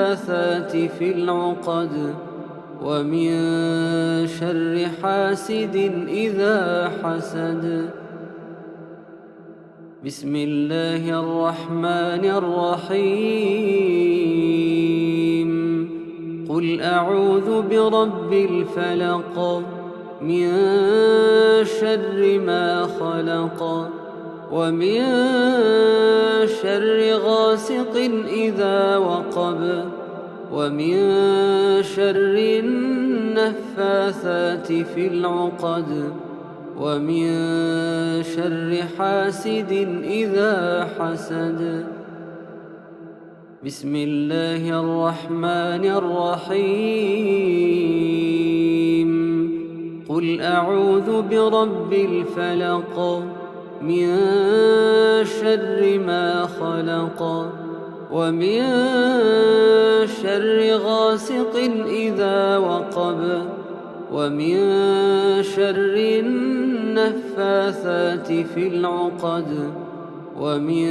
A: في العقد ومن شر حاسد إذا حسد. بسم الله الرحمن الرحيم. قل أعوذ برب الفلق من شر ما خلق ومن شر غاسق إذا وقب ومن شر النفاثات في العقد ومن شر حاسد إذا حسد. بسم الله الرحمن الرحيم. قل أعوذ برب الفلق من شر ما خلق ومن شر غاسق إذا وقب ومن شر النفاثات في العقد ومن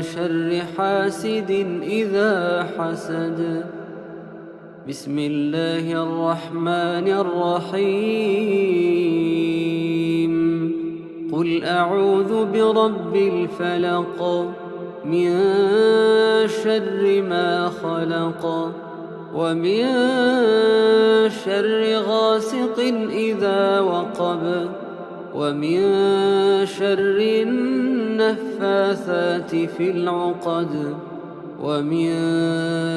A: شر حاسد إذا حسد. بسم الله الرحمن الرحيم. قل أعوذ برب الفلق من شر ما خلق ومن شر غاسق إذا وقب ومن شر النفاثات في العقد ومن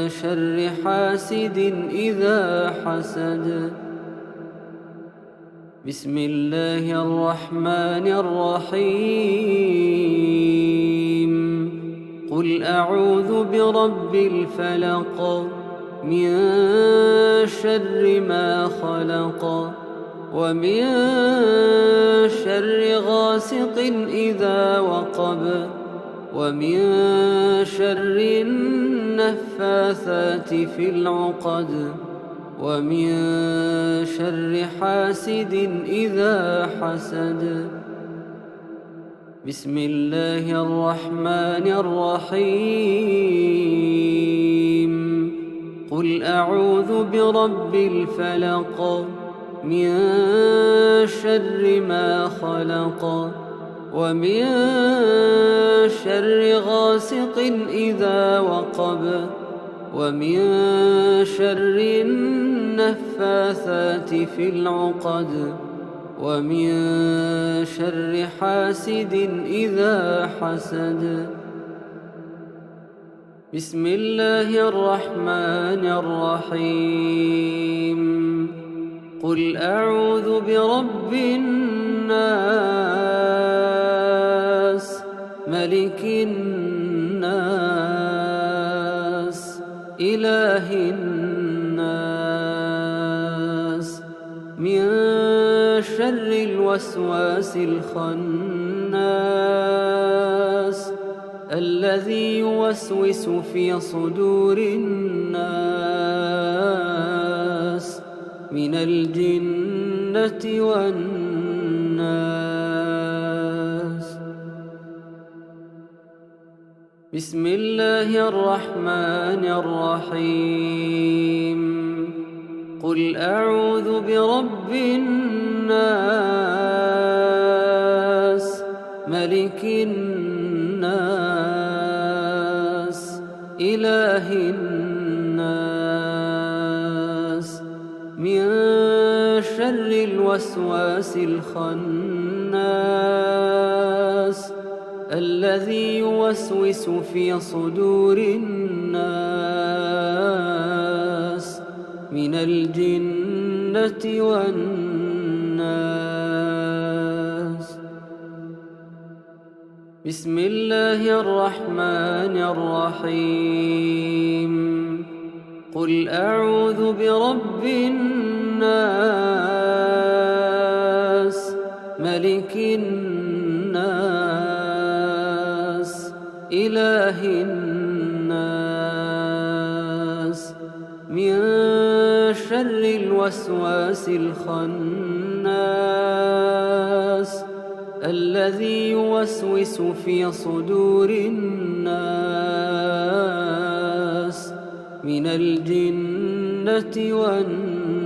A: شر حاسد إذا حسد. بسم الله الرحمن الرحيم. قل أعوذ برب الفلق من شر ما خلق ومن شر غاسق إذا وقب ومن شر النفاثات في العقد ومن شر حاسد إذا حسد. بسم الله الرحمن الرحيم. قل أعوذ برب الفلق من شر ما خلق ومن شر غاسق إذا وقب ومن شر النفاثات في العقد ومن شر حاسد إذا حسد. بسم الله الرحمن الرحيم. قل أعوذ برب الناس ملك الناس إله الناس من شر الوسواس الخناس الذي يوسوس في صدور الناس من الجنة والناس. بسم الله الرحمن الرحيم. قل أعوذ برب الناس ملك الناس إله الناس من شر الوسواس الخناس الذي يوسوس في صدور الناس من الجنة والناس. بسم الله الرحمن الرحيم. قل أعوذ برب الناس ملك الناس إله الناس من شر الوسواس الخناس الذي يوسوس في صدور الناس من الجنة والناس.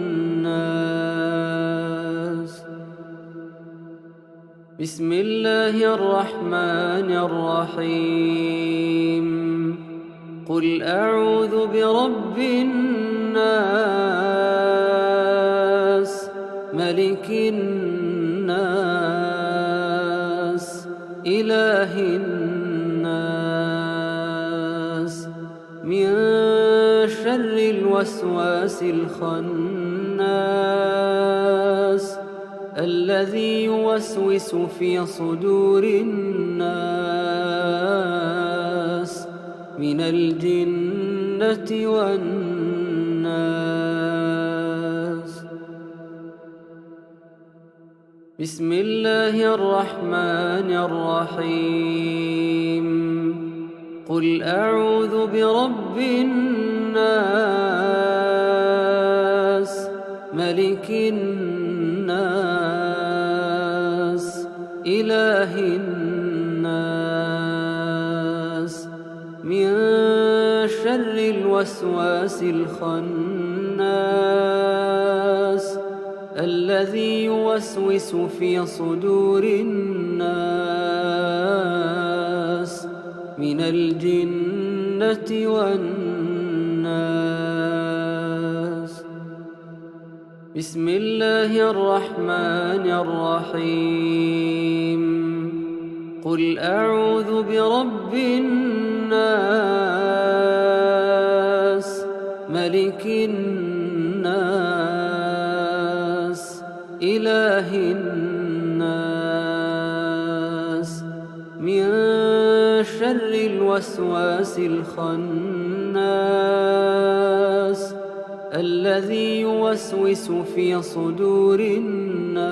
A: بسم الله الرحمن الرحيم قل أعوذ برب الناس ملك الناس إله الناس من شر الوسواس الخناس الذي يوسوس في صدور الناس من الجنة والناس. بسم الله الرحمن الرحيم قل أعوذ برب الناس ملك الناس إله الناس من شر الوسواس الخناس الذي يوسوس في صدور الناس من الجنة والناس. بسم الله الرحمن الرحيم قل أعوذ برب الناس ملك الناس إله الناس من شر الوسواس الخناس الذي يوسوس في صدور الناس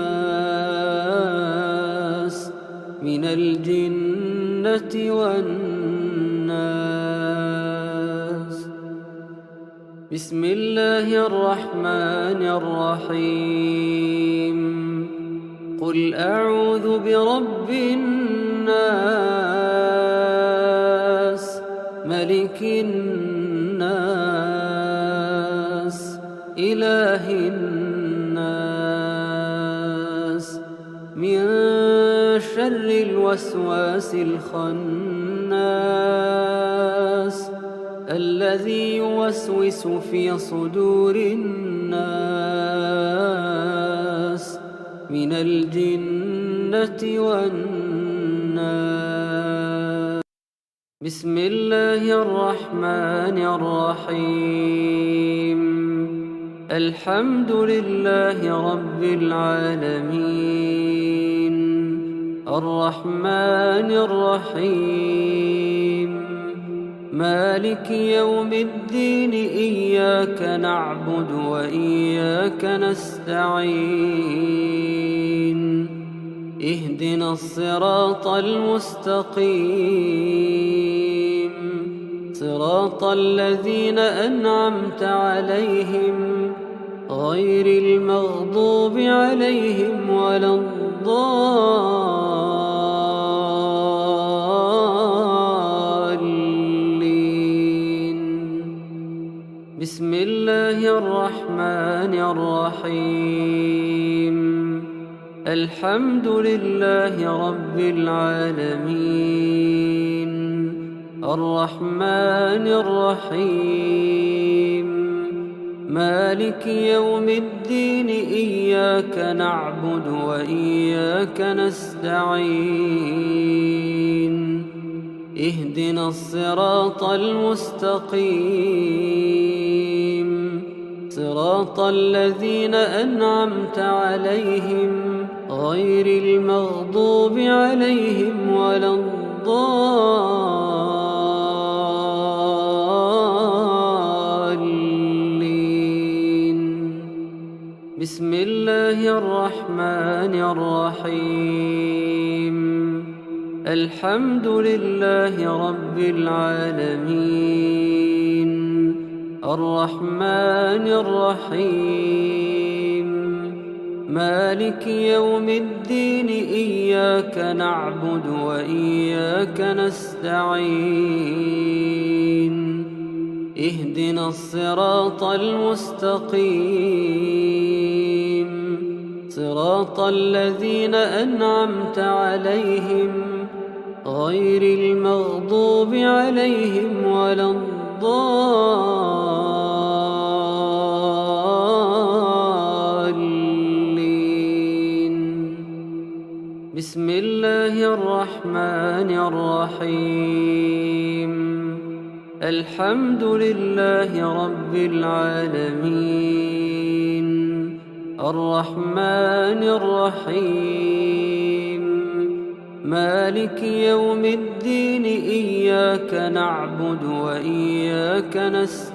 A: من الجنة والناس. بسم الله الرحمن الرحيم قل أعوذ برب الناس ملك الناس إله الناس من شر الوسواس الخناس الذي يوسوس في صدور الناس من الجنة والناس. بسم الله الرحمن الرحيم الحمد لله رب العالمين الرحمن الرحيم مالك يوم الدين إياك نعبد وإياك نستعين اهدنا الصراط المستقيم صراط الذين أنعمت عليهم غير المغضوب عليهم ولا الضالين. بسم الله الرحمن الرحيم الحمد لله رب العالمين الرحمن الرحيم مالك يوم الدين إياك نعبد وإياك نستعين اهدنا الصراط المستقيم صراط الذين أنعمت عليهم غير المغضوب عليهم ولا الضالين. بسم الله الرحمن الرحيم الحمد لله رب العالمين الرحمن الرحيم مالك يوم الدين إياك نعبد وإياك نستعين اهدنا الصراط المستقيم صراط الذين أنعمت عليهم غير المغضوب عليهم ولا الضالين. بسم الله الرحمن الرحيم. الحمد لله رب العالمين الرحمن الرحيم مالك يوم الدين إياك نعبد وإياك نستعين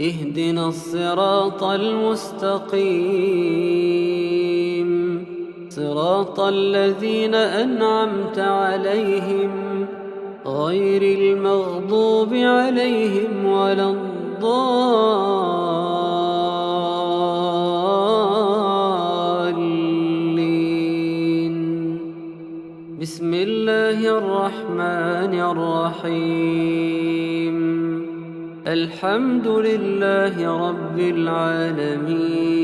A: اهدنا الصراط المستقيم صراط الذين أنعمت عليهم غير المغضوب عليهم ولا الضالين. بسم الله الرحمن الرحيم. الحمد لله رب العالمين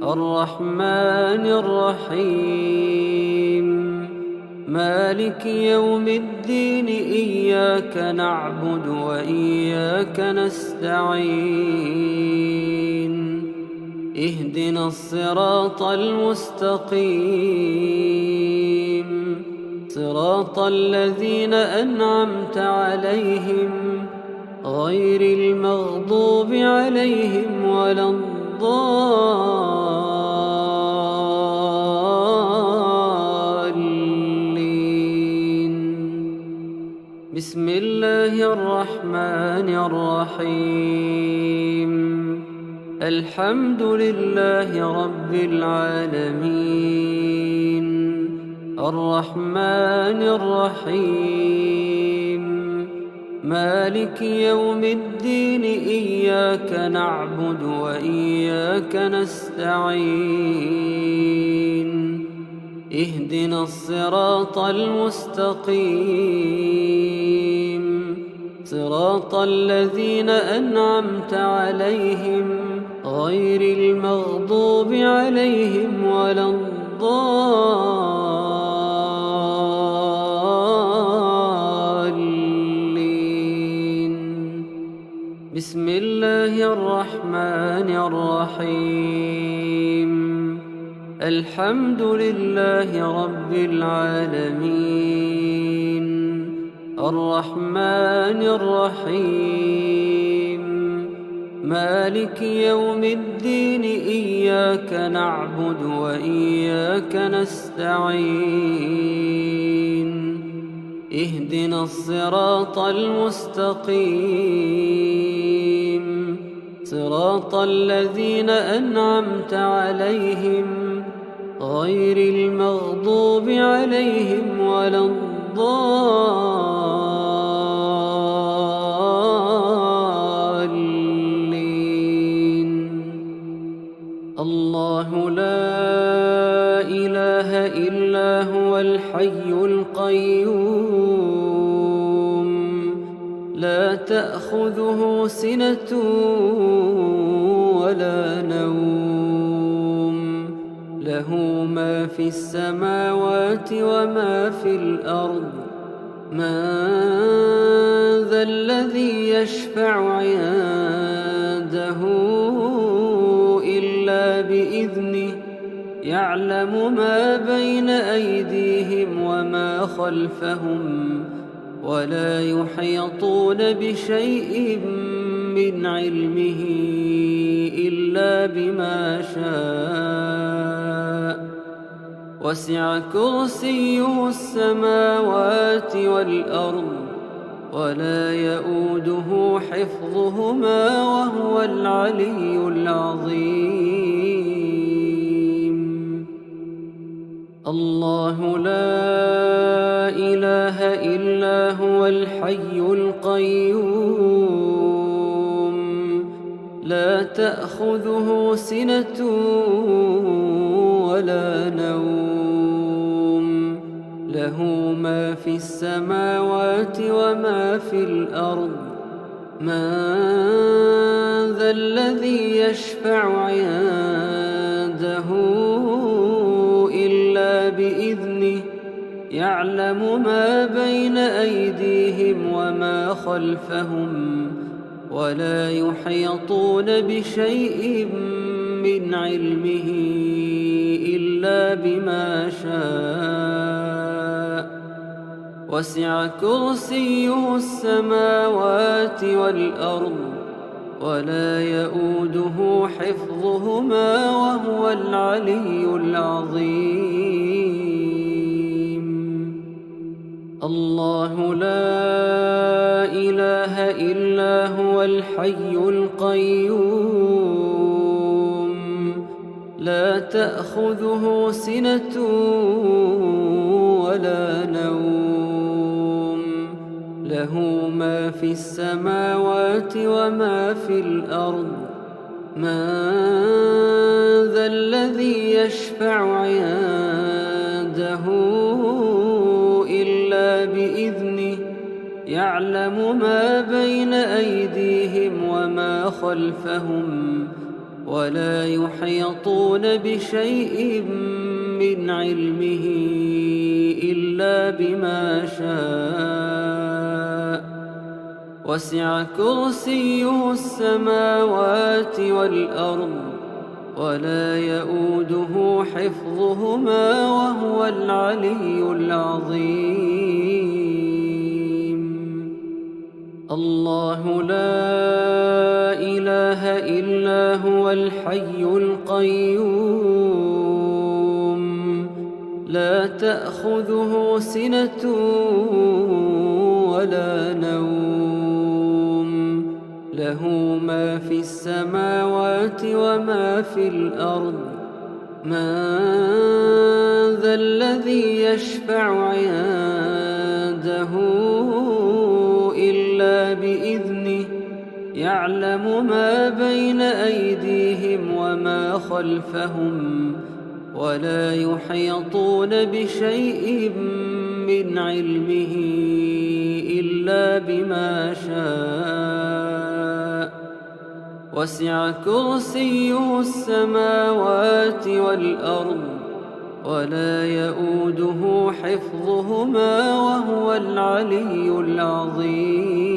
A: الرحمن الرحيم مالك يوم الدين إياك نعبد وإياك نستعين اهدنا الصراط المستقيم صراط الذين أنعمت عليهم غير المغضوب عليهم ولا الضالين. بسم الله الرحمن الرحيم. الحمد لله رب العالمين الرحمن الرحيم مالك يوم الدين إياك نعبد وإياك نستعين اهدنا الصراط المستقيم صراط الذين أنعمت عليهم غير المغضوب عليهم ولا الضالين. بسم الله الرحمن الرحيم. الحمد لله رب العالمين الرحمن الرحيم مالك يوم الدين إياك نعبد وإياك نستعين اهدنا الصراط المستقيم صراط الذين أنعمت عليهم غير المغضوب عليهم ولا الضالين. الله لا إله إلا هو الحي القيوم لا تأخذه سنة ولا نوم له ما في السماوات وما في الأرض من ذا الذي يشفع عنده إلا بإذنه يعلم ما بين أيديهم وما خلفهم ولا يحيطون بشيء من علمه إلا بما شاء وسع كرسيه السماوات والأرض ولا يؤوده حفظهما وهو العلي العظيم. الله لا إله إلا هو الحي القيوم لا تأخذه سنة ولا نوم له ما في السماوات وما في الأرض من ذا الذي يشفع عنده إلا بإذنه يعلم ما بين أيديهم وما خلفهم ولا يحيطون بشيء من علمه إلا بما شاء وسع كرسيه السماوات والأرض ولا يؤوده حفظهما وهو العلي العظيم. الله لا إله إلا هو الحي القيوم لا تأخذه سنة ولا نوم له ما في السماوات وما في الأرض من ذا الذي يشفع عنده إلا بإذنه يعلم ما بين أيديهم وما خلفهم ولا يحيطون بشيء من علمه إلا بما شاء وسع كرسيه السماوات والأرض ولا يؤوده حفظهما وهو العلي العظيم. الله لا إله إلا هو الحي القيوم لا تأخذه سنة ولا نوم له ما في السماوات وما في الأرض من ذا الذي يشفع عنده إلا بإذنه يعلم ما بين أيديهم وما خلفهم ولا يحيطون بشيء من علمه إلا بما شاء وسع كرسيه السماوات والأرض ولا يؤوده حفظهما وهو العلي العظيم.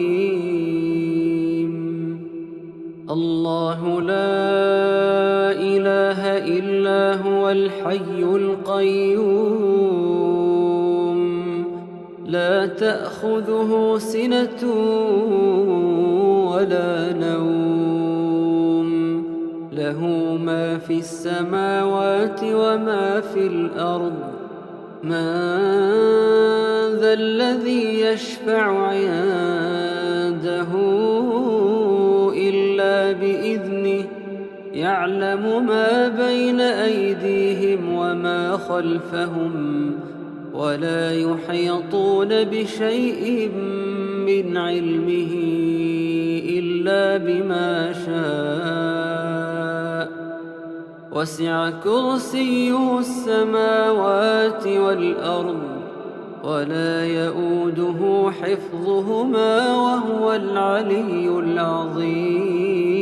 A: الله لا إله إلا هو الحي القيوم لا تأخذه سنة ولا نوم له ما في السماوات وما في الأرض من ذا الذي يشفع عنده إلا بإذنه يعلم ما بين أيديهم وما خلفهم ولا يحيطون بشيء من علمه إلا بما شاء وسع كرسيه السماوات والأرض ولا يؤوده حفظهما وهو العلي العظيم.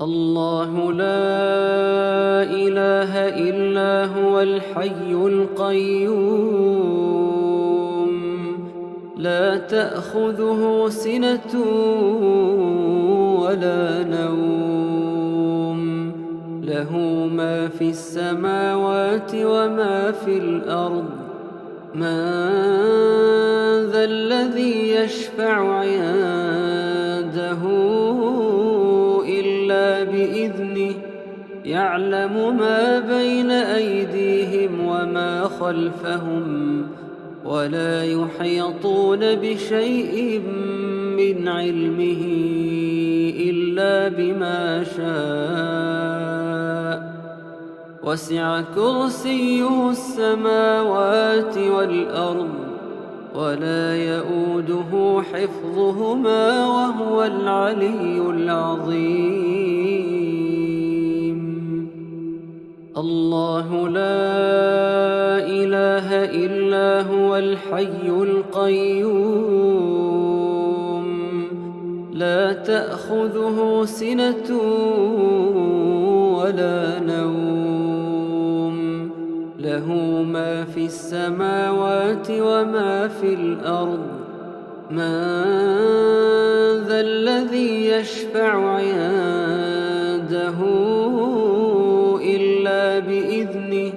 A: الله لا إله إلا هو الحي القيوم لا تأخذه سنة ولا نوم له ما في السماوات وما في الأرض من ذا الذي يشفع عنده إلا بإذنه يعلم ما بين أيديهم وما خلفهم ولا يحيطون بشيء من علمه إلا بما شاء وسع كرسيه السماوات والأرض ولا يؤوده حفظهما وهو العلي العظيم. الله لا إله إلا هو الحي القيوم تأخذه سنة ولا نوم، له ما في السماوات وما في الأرض. من ذا الذي يشفع عنده إلا بإذنه،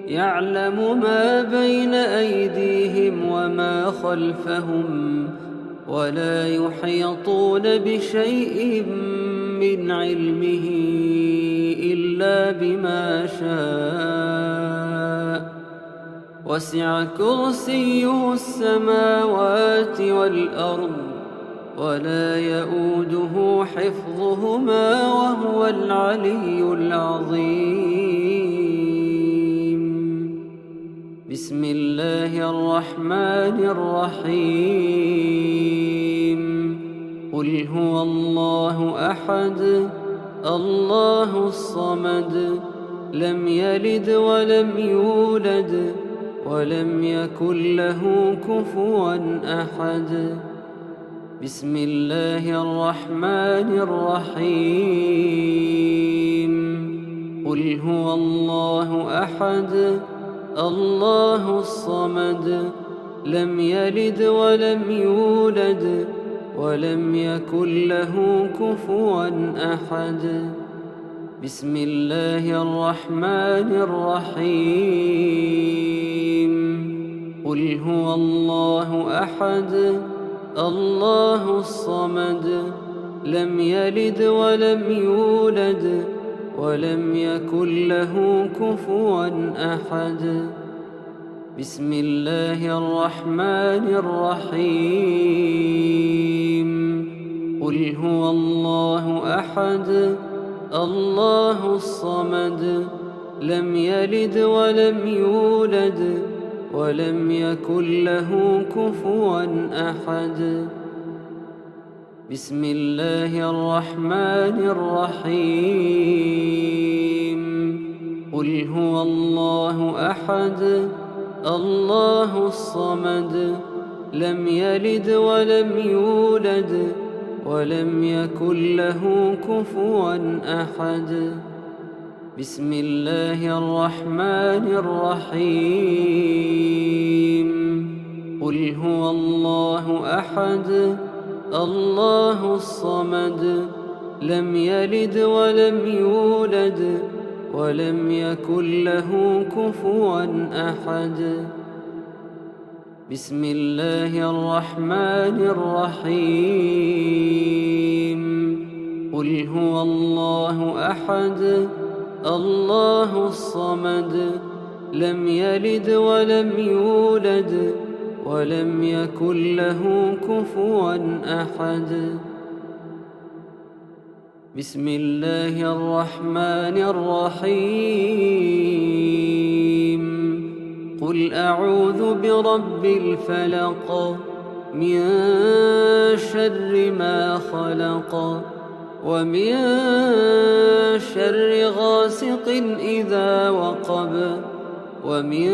A: يعلم ما بين أيديهم وما خلفهم، ولا يحيطون بشيء من علمه إلا بما شاء. وسع كرسيه السماوات والأرض، ولا يئوده حفظهما، وهو العلي العظيم. بسم الله الرحمن الرحيم. قل هو الله أحد الله الصمد، لم يلد ولم يولد ولم يكن له كفوا أحد. بسم الله الرحمن الرحيم. قل هو الله أحد الله الصمد، لم يلد ولم يولد ولم يكن له كفوا أحد. بسم الله الرحمن الرحيم. قل هو الله أحد الله الصمد، لم يلد ولم يولد ولم يكن له كفوا أحد. بسم الله الرحمن الرحيم. قل هو الله أحد الله الصمد، لم يلد ولم يولد ولم يكن له كفوا أحد. بسم الله الرحمن الرحيم. قل هو الله أحد الله الصمد، لم يلد ولم يولد ولم يكن له كفوا أحد. بسم الله الرحمن الرحيم. قل هو الله أحد الله الصمد، لم يلد ولم يولد ولم يكن له كفوا أحد. بسم الله الرحمن الرحيم. قل هو الله أحد الله الصمد، لم يلد ولم يولد ولم يكن له كفوا أحد. بسم الله الرحمن الرحيم. قل أعوذ برب الفلق، من شر ما خلق، ومن شر غاسق إذا وقب، ومن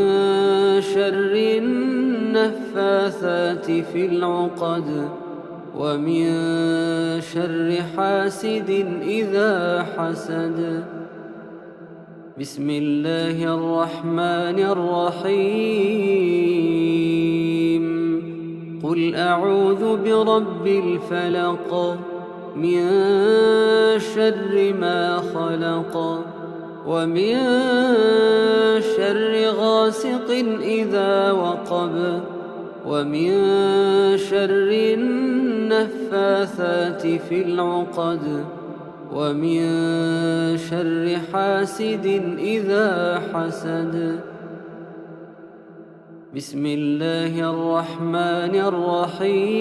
A: شر النفاثات في العقد، ومن شر حاسد إذا حسد. بسم الله الرحمن الرحيم. قل أعوذ برب الفلق، من شر ما خلق، ومن شر غاسق إذا وقب، ومن شر النفاثات في العقد، ومن شر حاسد إذا حسد. بسم الله الرحمن الرحيم.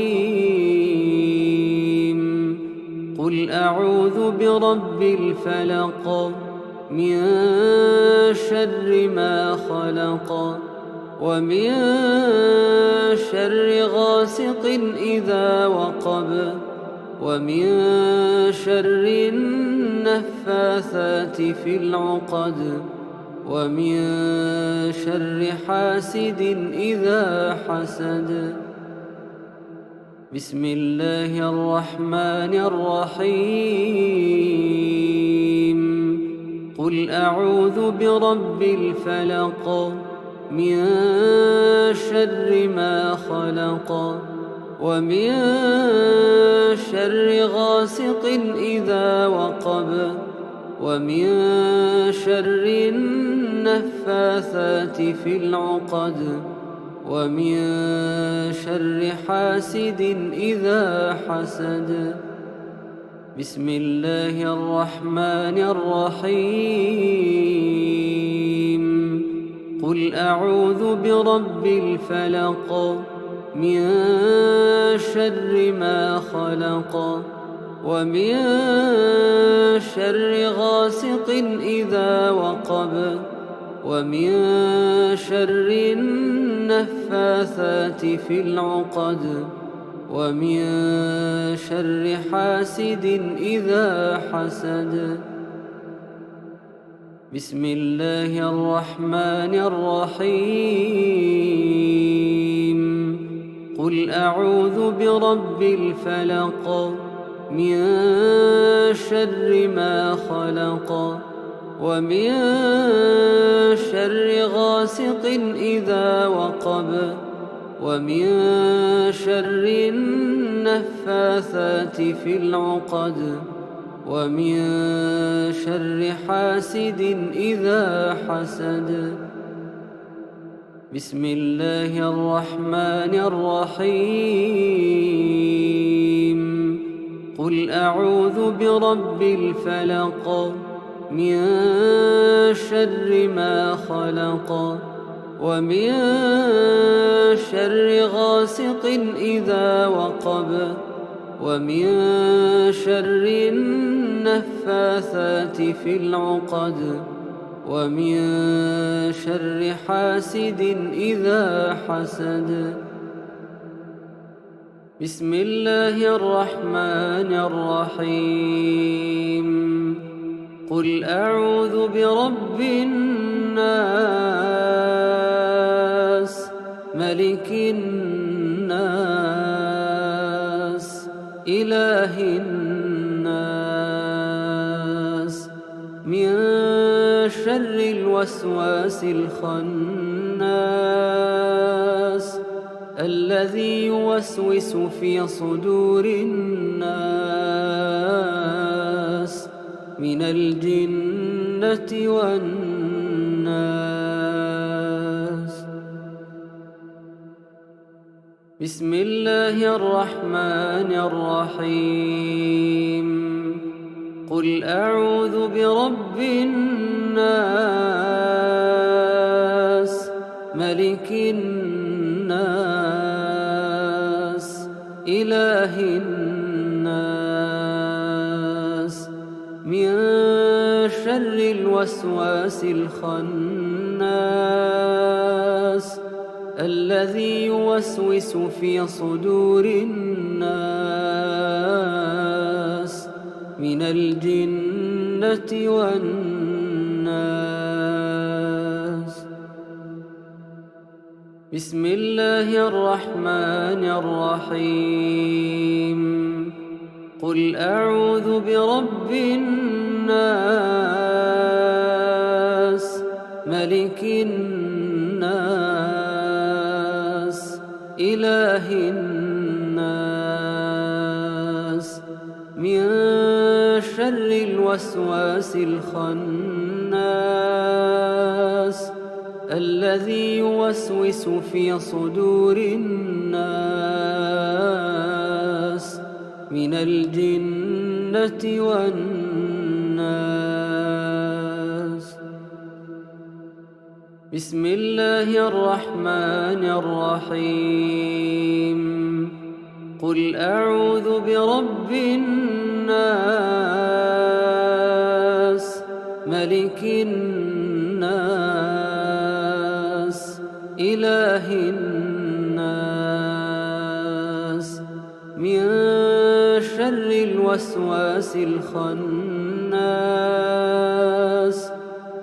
A: قل أعوذ برب الفلق، من شر ما خلق، ومن شر غاسق إذا وقب، ومن شر النفاثات في العقد، ومن شر حاسد إذا حسد. بسم الله الرحمن الرحيم قل أعوذ برب الفلق من شر ما خلق ومن شر غاسق إذا وقب ومن شر النفاثات في العقد ومن شر حاسد إذا حسد بسم الله الرحمن الرحيم قل أعوذ برب الفلق من شر ما خلق ومن شر غاسق إذا وقب ومن شر النفاثات في العقد ومن شر حاسد إذا حسد بسم الله الرحمن الرحيم قل أعوذ برب الفلق من شر ما خلق ومن شر غاسق إذا وقب ومن شر النفاثات في العقد ومن شر حاسد إذا حسد بسم الله الرحمن الرحيم قل أعوذ برب الفلق من شر ما خلق ومن شر غاسق إذا وقب ومن شر النفاثات في العقد ومن شر حاسد إذا حسد بسم الله الرحمن الرحيم قل أعوذ برب الناس ملك الناس إله الناس من شر الوسواس الخناس الذي يوسوس في صدور الناس من الجنة والناس بسم الله الرحمن الرحيم قل أعوذ برب الناس ملك الناس إله الناس من شر الوسواس الخناس الذي يوسوس في صدور الناس من الجنة والناس بسم الله الرحمن الرحيم قل أعوذ برب الناس ملك الناس إله الناس من شر الوسواس الخناس الذي يوسوس في صدور الناس من الجنة والناس بسم الله الرحمن الرحيم قل أعوذ برب الناس ملك الناس إله الناس من شر الوسواس الخناس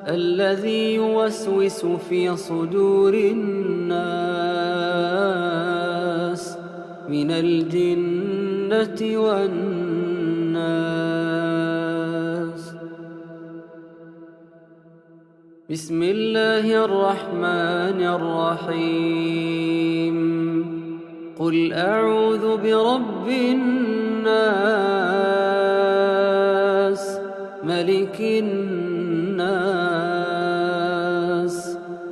A: الذي يوسوس في صدور الناس من الجنة والناس. بسم الله الرحمن الرحيم. قل أعوذ برب الناس ملك الناس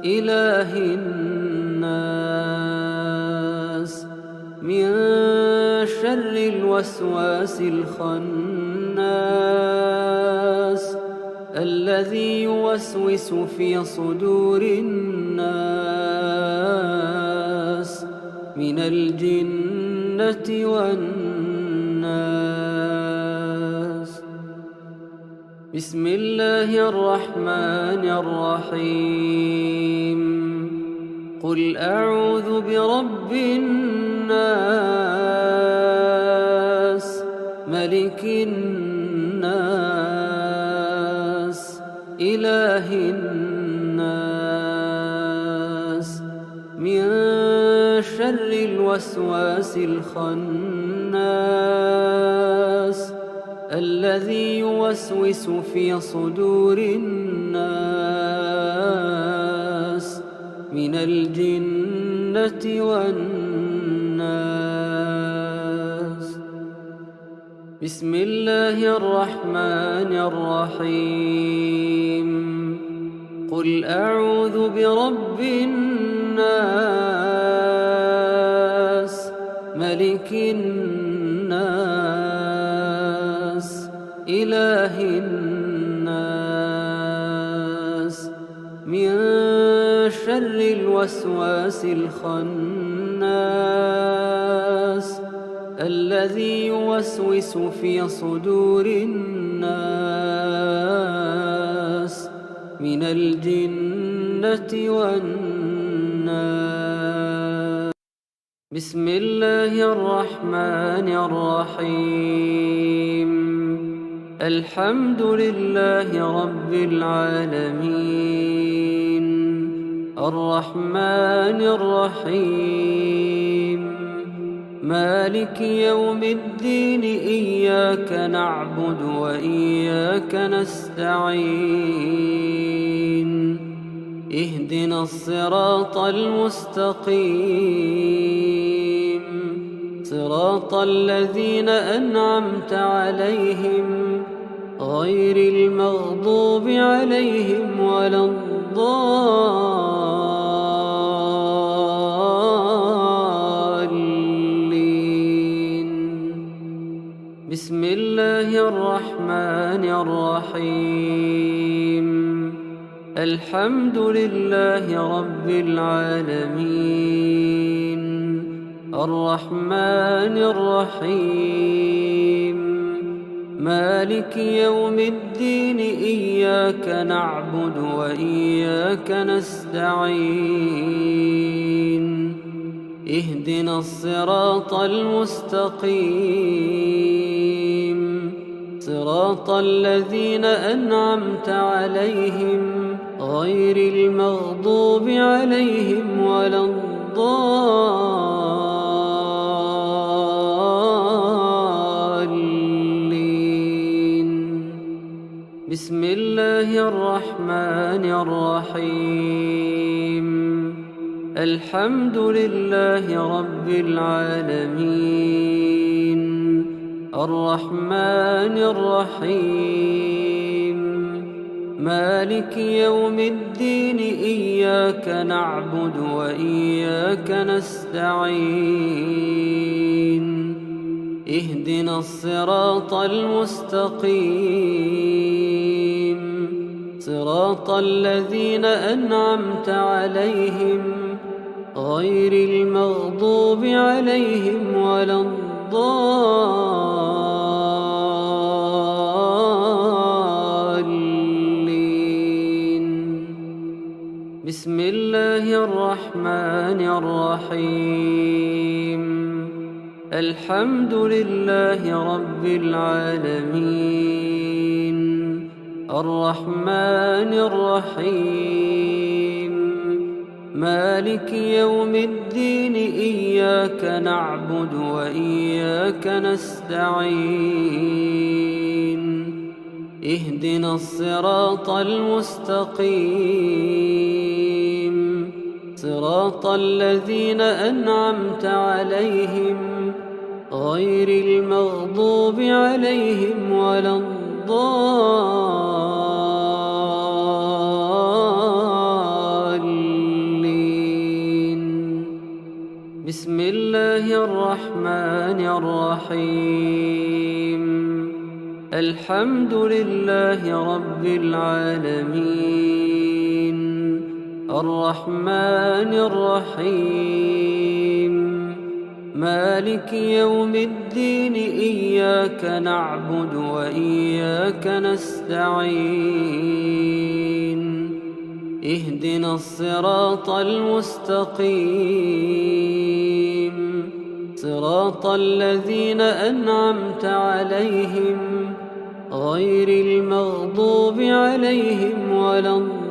A: إله الناس من شر الوسواس الخناس الذي يوسوس في صدور الناس من الجنة والناس. بسم الله الرحمن الرحيم. قل أعوذ برب الناس ملك الناس إله الناس من شر الوسواس الخناس الذي يوسوس في صدور الناس من الجنة والناس. بسم الله الرحمن الرحيم. قل أعوذ برب الناس ملك الناس إله الناس من شر الوسواس الخناس الذي يوسوس في صدور الناس من الجنة والناس. بسم الله الرحمن الرحيم. الحمد لله رب العالمين الرحمن الرحيم مالك يوم الدين إياك نعبد وإياك نستعين اهدنا الصراط المستقيم صراط الذين أنعمت عليهم غير المغضوب عليهم ولا الضالين. بسم الله الرحمن الرحيم. الحمد لله رب العالمين الرحمن الرحيم مالك يوم الدين إياك نعبد وإياك نستعين اهدنا الصراط المستقيم صراط الذين أنعمت عليهم غير المغضوب عليهم ولا الضالين. بسم الله الرحمن الرحيم. الحمد لله رب العالمين الرحمن الرحيم مالك يوم الدين إياك نعبد وإياك نستعين اهدنا الصراط المستقيم صراط الذين أنعمت عليهم غير المغضوب عليهم ولا الضالين. بسم الله الرحمن الرحيم. الحمد لله رب العالمين الرحمن الرحيم مالك يوم الدين إياك نعبد وإياك نستعين اهدنا الصراط المستقيم صراط الذين أنعمت عليهم غير المغضوب عليهم ولا الضالين. بسم الله الرحمن الرحيم. الحمد لله رب العالمين الرحمن الرحيم مالك يوم الدين إياك نعبد وإياك نستعين اهدنا الصراط المستقيم صراط الذين أنعمت عليهم غير المغضوب عليهم ولا الضالين.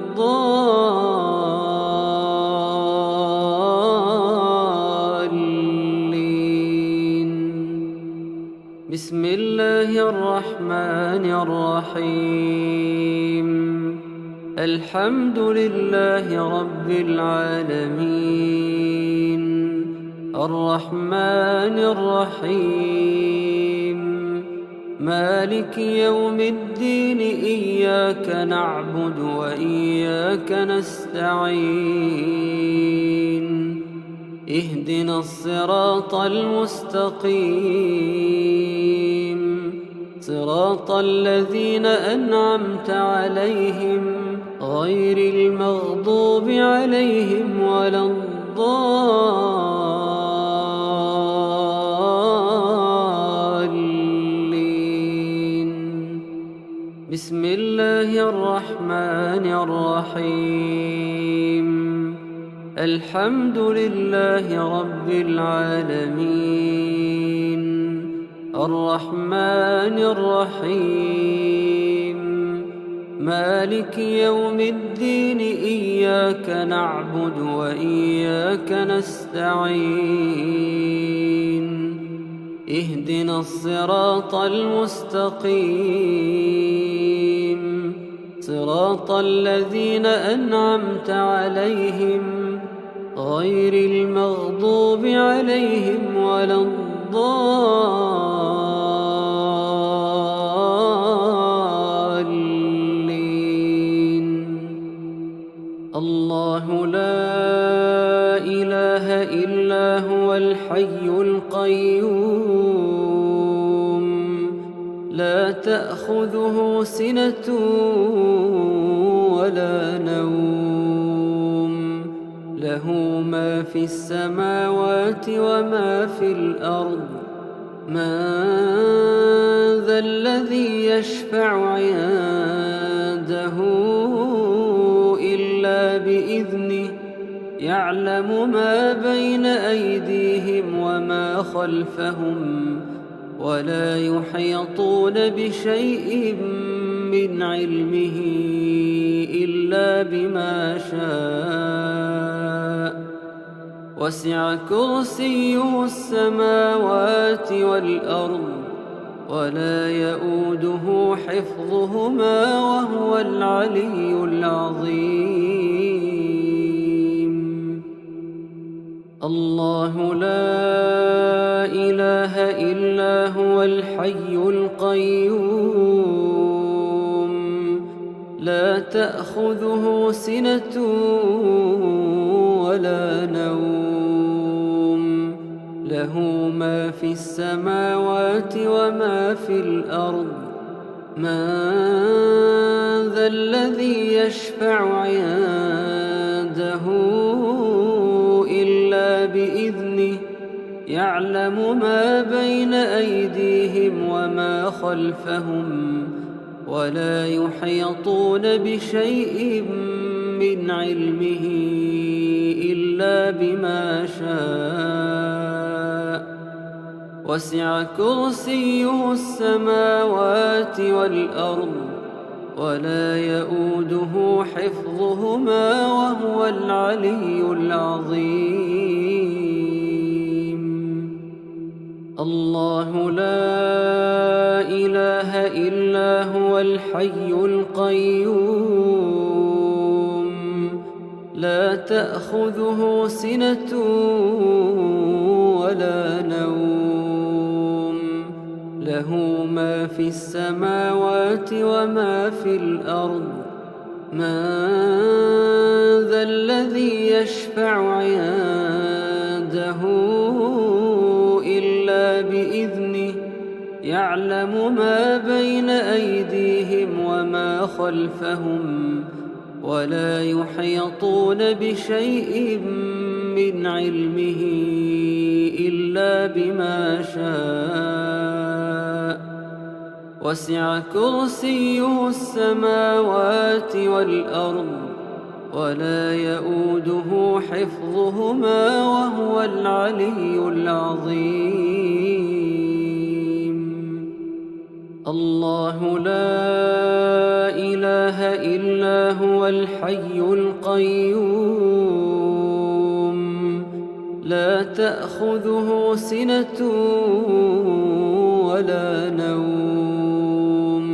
A: بسم الله الرحمن الرحيم. الحمد لله رب العالمين الرحمن الرحيم مالك يوم الدين إياك نعبد وإياك نستعين اهدنا الصراط المستقيم صراط الذين أنعمت عليهم غير المغضوب عليهم ولا الضالين. بسم الله الرحمن الرحيم. الحمد لله رب العالمين الرحمن الرحيم مالك يوم الدين إياك نعبد وإياك نستعين اهدنا الصراط المستقيم صراط الذين أنعمت عليهم غير المغضوب عليهم ولا الضالين. الله لا إله إلا هو الحي القيوم لا تأخذه سنة ولا نوم له ما في السماوات وما في الأرض من ذا الذي يشفع عنده إلا بإذنه يعلم ما بين أيديهم وما خلفهم ولا يحيطون بشيء من علمه إلا بما شاء وسع كرسيه السماوات والأرض ولا يؤوده حفظهما وهو العلي العظيم. الله لا إله إلا هو الحي القيوم لا تأخذه سنة ولا نوم له ما في السماوات وما في الأرض من ذا الذي يشفع عنده إلا بإذنه يعلم ما بين أيديهم وما خلفهم ولا يحيطون بشيء من علمه إلا بما شاء وسع كرسيه السماوات والأرض ولا يؤوده حفظهما وهو العلي العظيم. الله لا إله إلا هو الحي القيوم لا تأخذه سنة ولا نوم له ما في السماوات وما في الأرض من ذا الذي يشفع عنده إلا بإذنه يعلم ما بين أيديهم وما خلفهم ولا يحيطون بشيء من علمه إلا بما شاء وسع كرسيه السماوات والأرض ولا يؤوده حفظهما وهو العلي العظيم. الله لا إله إلا هو الحي القيوم لا تأخذه سنة ولا نوم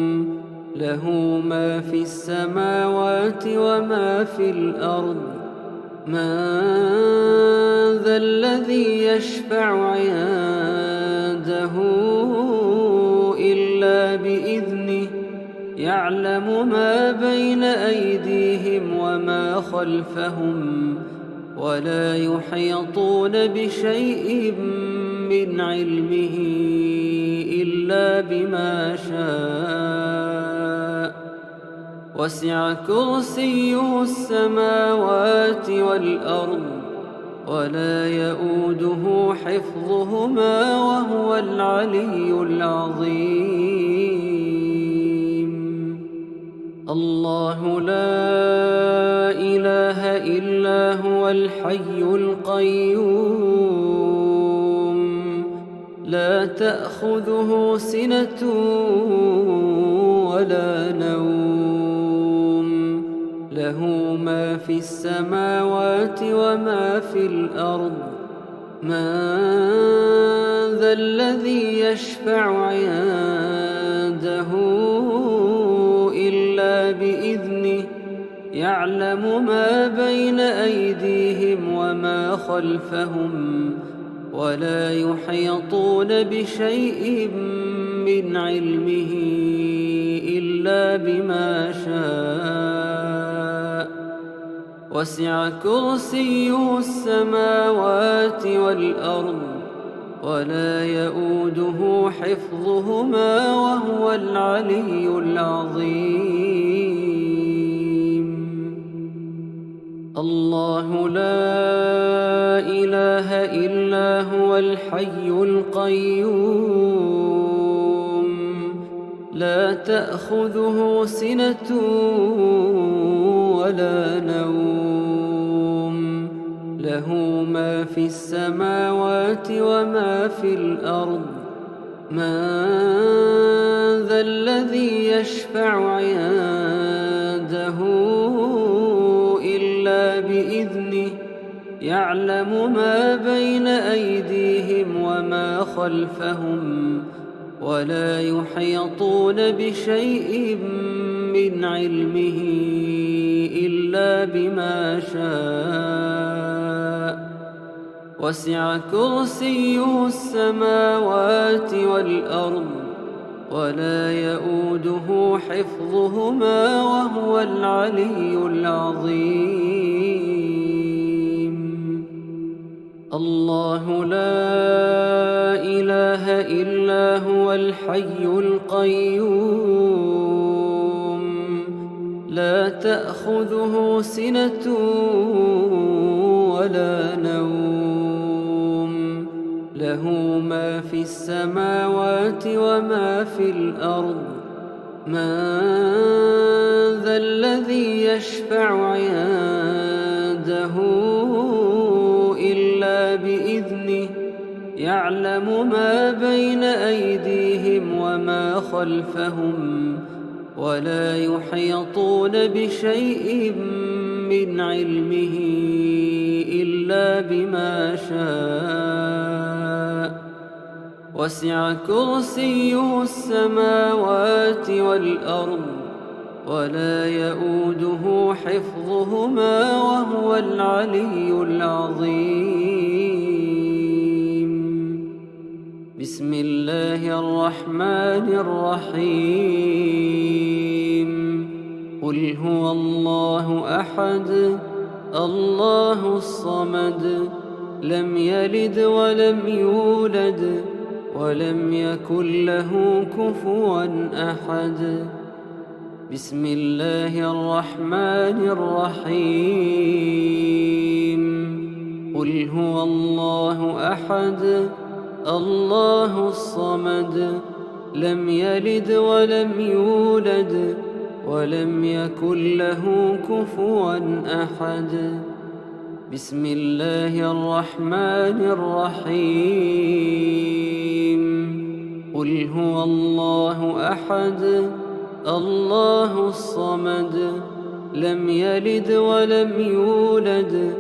A: له ما في السماوات وما في الأرض من ذا الذي يشفع عنده إلا بإذنه يعلم ما بين أيديهم وما خلفهم ولا يحيطون بشيء من علمه إلا بما شاء وسع كرسيه السماوات والأرض ولا يؤوده حفظهما وهو العلي العظيم. الله لا إله إلا هو الحي القيوم لا تأخذه سنة ولا نوم له ما في السماوات وما في الأرض من ذا الذي يشفع عنده إلا بإذنه يعلم ما بين أيديهم وما خلفهم ولا يحيطون بشيء من علمه إلا بما شاء وسع كرسيه السماوات والأرض ولا يؤوده حفظهما وهو العلي العظيم. الله لا إله إلا هو الحي القيوم لا تأخذه سنة ولا نوم له ما في السماوات وما في الأرض من ذا الذي يشفع عنده إلا بإذنه يعلم ما بين أيديهم وما خلفهم ولا يحيطون بشيء من علمه إلا بما شاء وسع كرسيه السماوات والأرض ولا يؤوده حفظهما وهو العلي العظيم. الله لا إله إلا هو الحي القيوم لا تأخذه سنة ولا نوم له ما في السماوات وما في الأرض من ذا الذي يشفع عنده إلا بإذنه يعلم ما بين أيديهم وما خلفهم ولا يحيطون بشيء من علمه إلا بما شاء. وسع كرسيه السماوات والأرض ولا يؤوده حفظهما وهو العلي العظيم. بسم الله الرحمن الرحيم. قل هو الله أحد الله الصمد لم يلد ولم يولد ولم يكن له كفوا أحد. بسم الله الرحمن الرحيم. قل هو الله أحد الله الصمد لم يلد ولم يولد ولم يكن له كفوا أحد. بسم الله الرحمن الرحيم. قل هو الله أحد الله الصمد لم يلد ولم يولد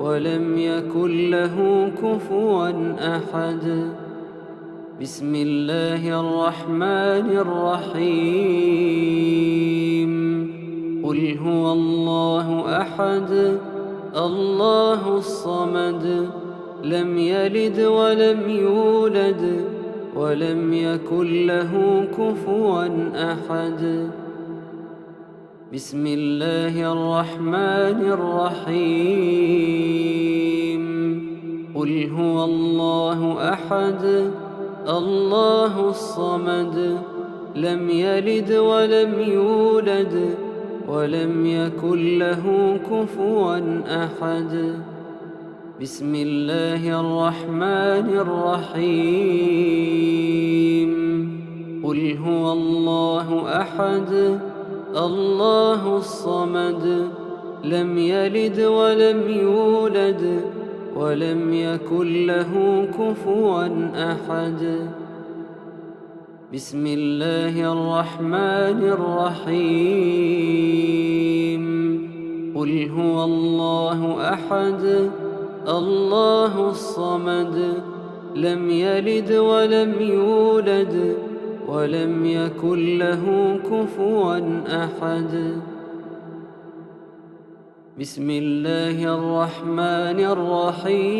A: ولم يكن له كفوا أحد. بسم الله الرحمن الرحيم. قل هو الله أحد الله الصمد لم يلد ولم يولد ولم يكن له كفوا أحد. بسم الله الرحمن الرحيم. قل هو الله أحد الله الصمد لم يلد ولم يولد ولم يكن له كفوا أحد. بسم الله الرحمن الرحيم. قل هو الله أحد الله الصمد لم يلد ولم يولد ولم يكن له كفوا أحد. بسم الله الرحمن الرحيم. قل هو الله أحد الله الصمد لم يلد ولم يولد ولم يكن له كفوا أحد. بسم الله الرحمن الرحيم.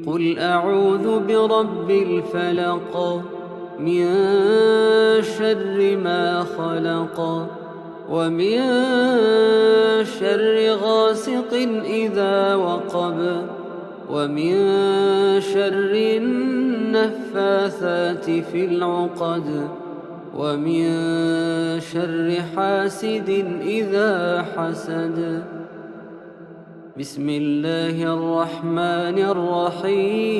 A: قل أعوذ برب الفلق من شر ما خلق ومن شر غاسق إذا وقب ومن شر النفاثات في العقد ومن شر حاسد إذا حسد. بسم الله الرحمن الرحيم.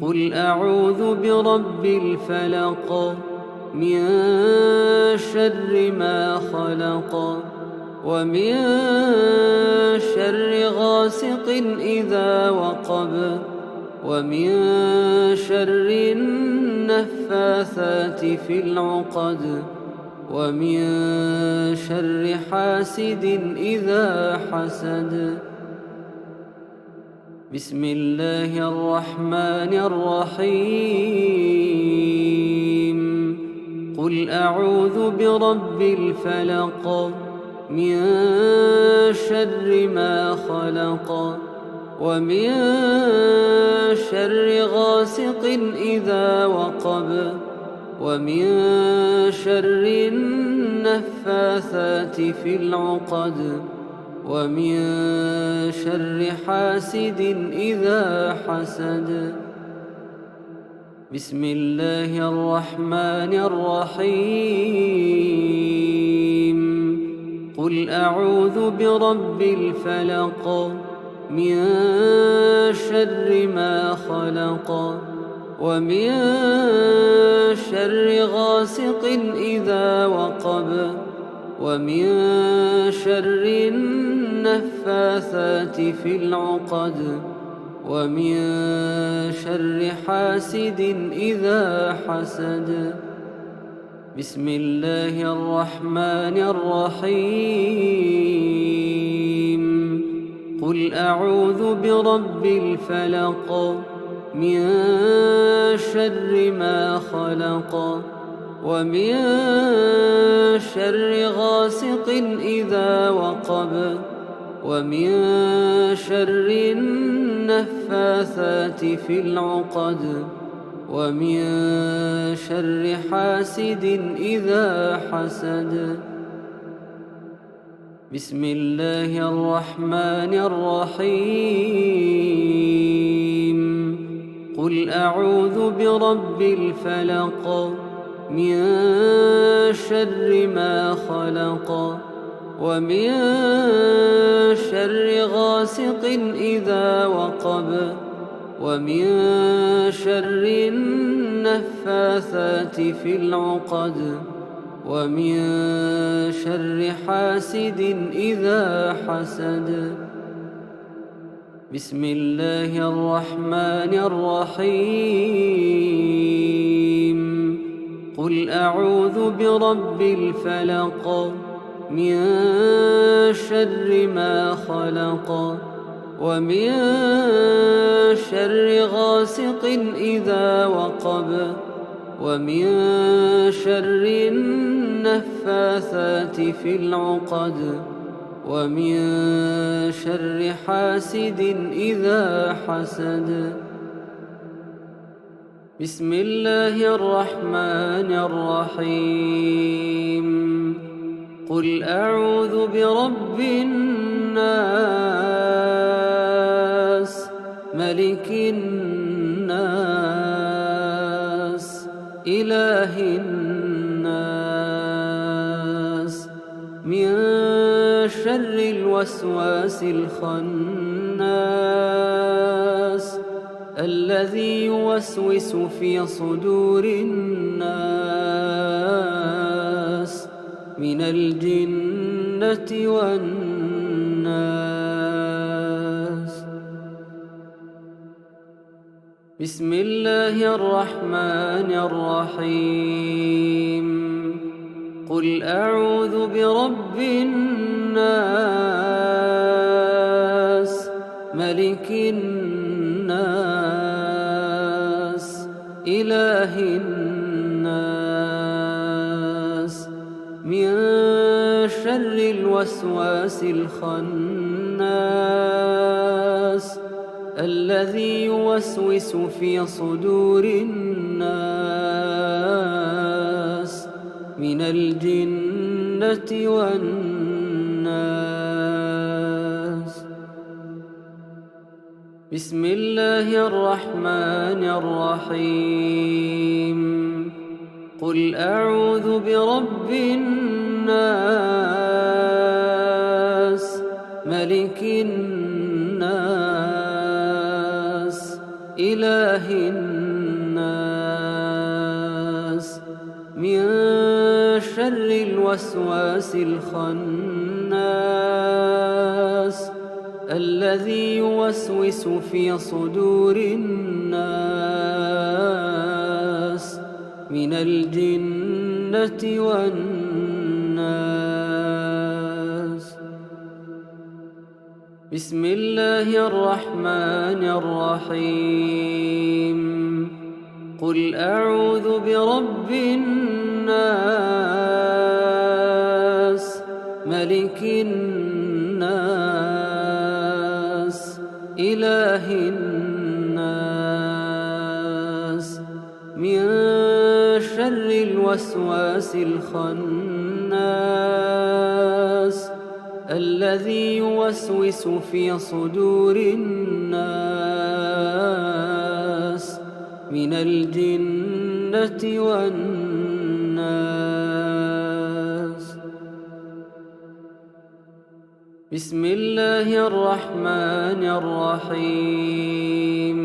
A: قل أعوذ برب الفلق من شر ما خلق ومن شر غاسق إذا وقب ومن شر النفاثات في العقد ومن شر حاسد إذا حسد. بسم الله الرحمن الرحيم. قل أعوذ برب الفلق من شر ما خلق ومن شر غاسق إذا وقب ومن شر النفاثات في العقد ومن شر حاسد إذا حسد. بسم الله الرحمن الرحيم. قل أعوذ برب الفلق من شر ما خلق ومن شر غاسق إذا وقب ومن شر النفاثات في العقد ومن شر حاسد إذا حسد. بسم الله الرحمن الرحيم. قل أعوذ برب الفلق من شر ما خلق ومن شر غاسق إذا وقب ومن شر النفاثات في العقد ومن شر حاسد إذا حسد. بسم الله الرحمن الرحيم. قل أعوذ برب الفلق من شر ما خلق ومن شر غاسق إذا وقب ومن شر النفاثات في العقد ومن شر حاسد إذا حسد. بسم الله الرحمن الرحيم. قل أعوذ برب الفلق من شر ما خلق ومن شر غاسق إذا وقب ومن شر النفاثات في العقد ومن شر حاسد إذا حسد. بسم الله الرحمن الرحيم. قل أعوذ برب الناس ملك الناس إله الناس من شر الوسواس الخناس الذي يوسوس في صدور الناس من الجنة والناس. بسم الله الرحمن الرحيم. قل أعوذ برب الناس ملك الناس إله الناس من شر الوسواس الخناس الذي يوسوس في صدور الناس من الجنة والناس. بسم الله الرحمن الرحيم. قل أعوذ برب الناس ملك الناس إله الناس من شر الوسواس الخناس الذي يوسوس في صدور الناس من الجنة والناس. بسم الله الرحمن الرحيم. قل أعوذ برب الناس ملك الناس إله الناس من شر الوسواس الخناس الذي يوسوس في صدور الناس من الجنة والناس. بسم الله الرحمن الرحيم.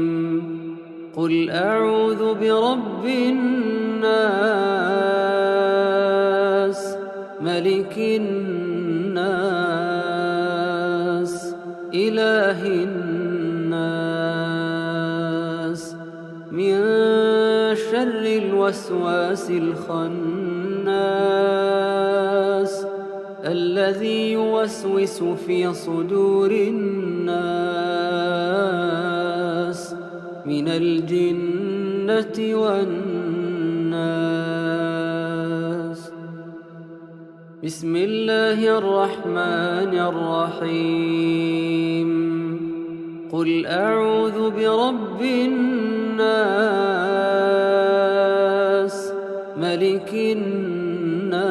A: قل أعوذ برب الناس ملك الناس إله الناس الوسواس الخناس الذي يوسوس في صدور الناس من الجنة والناس. بسم الله الرحمن الرحيم. قل أعوذ برب الناس ملك الناس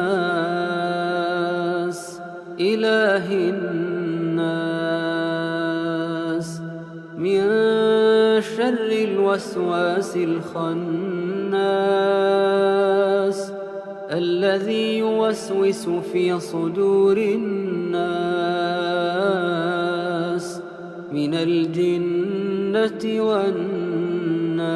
A: إله الناس من شر الوسواس الخناس الذي يوسوس في صدور الناس من الجنة والناس.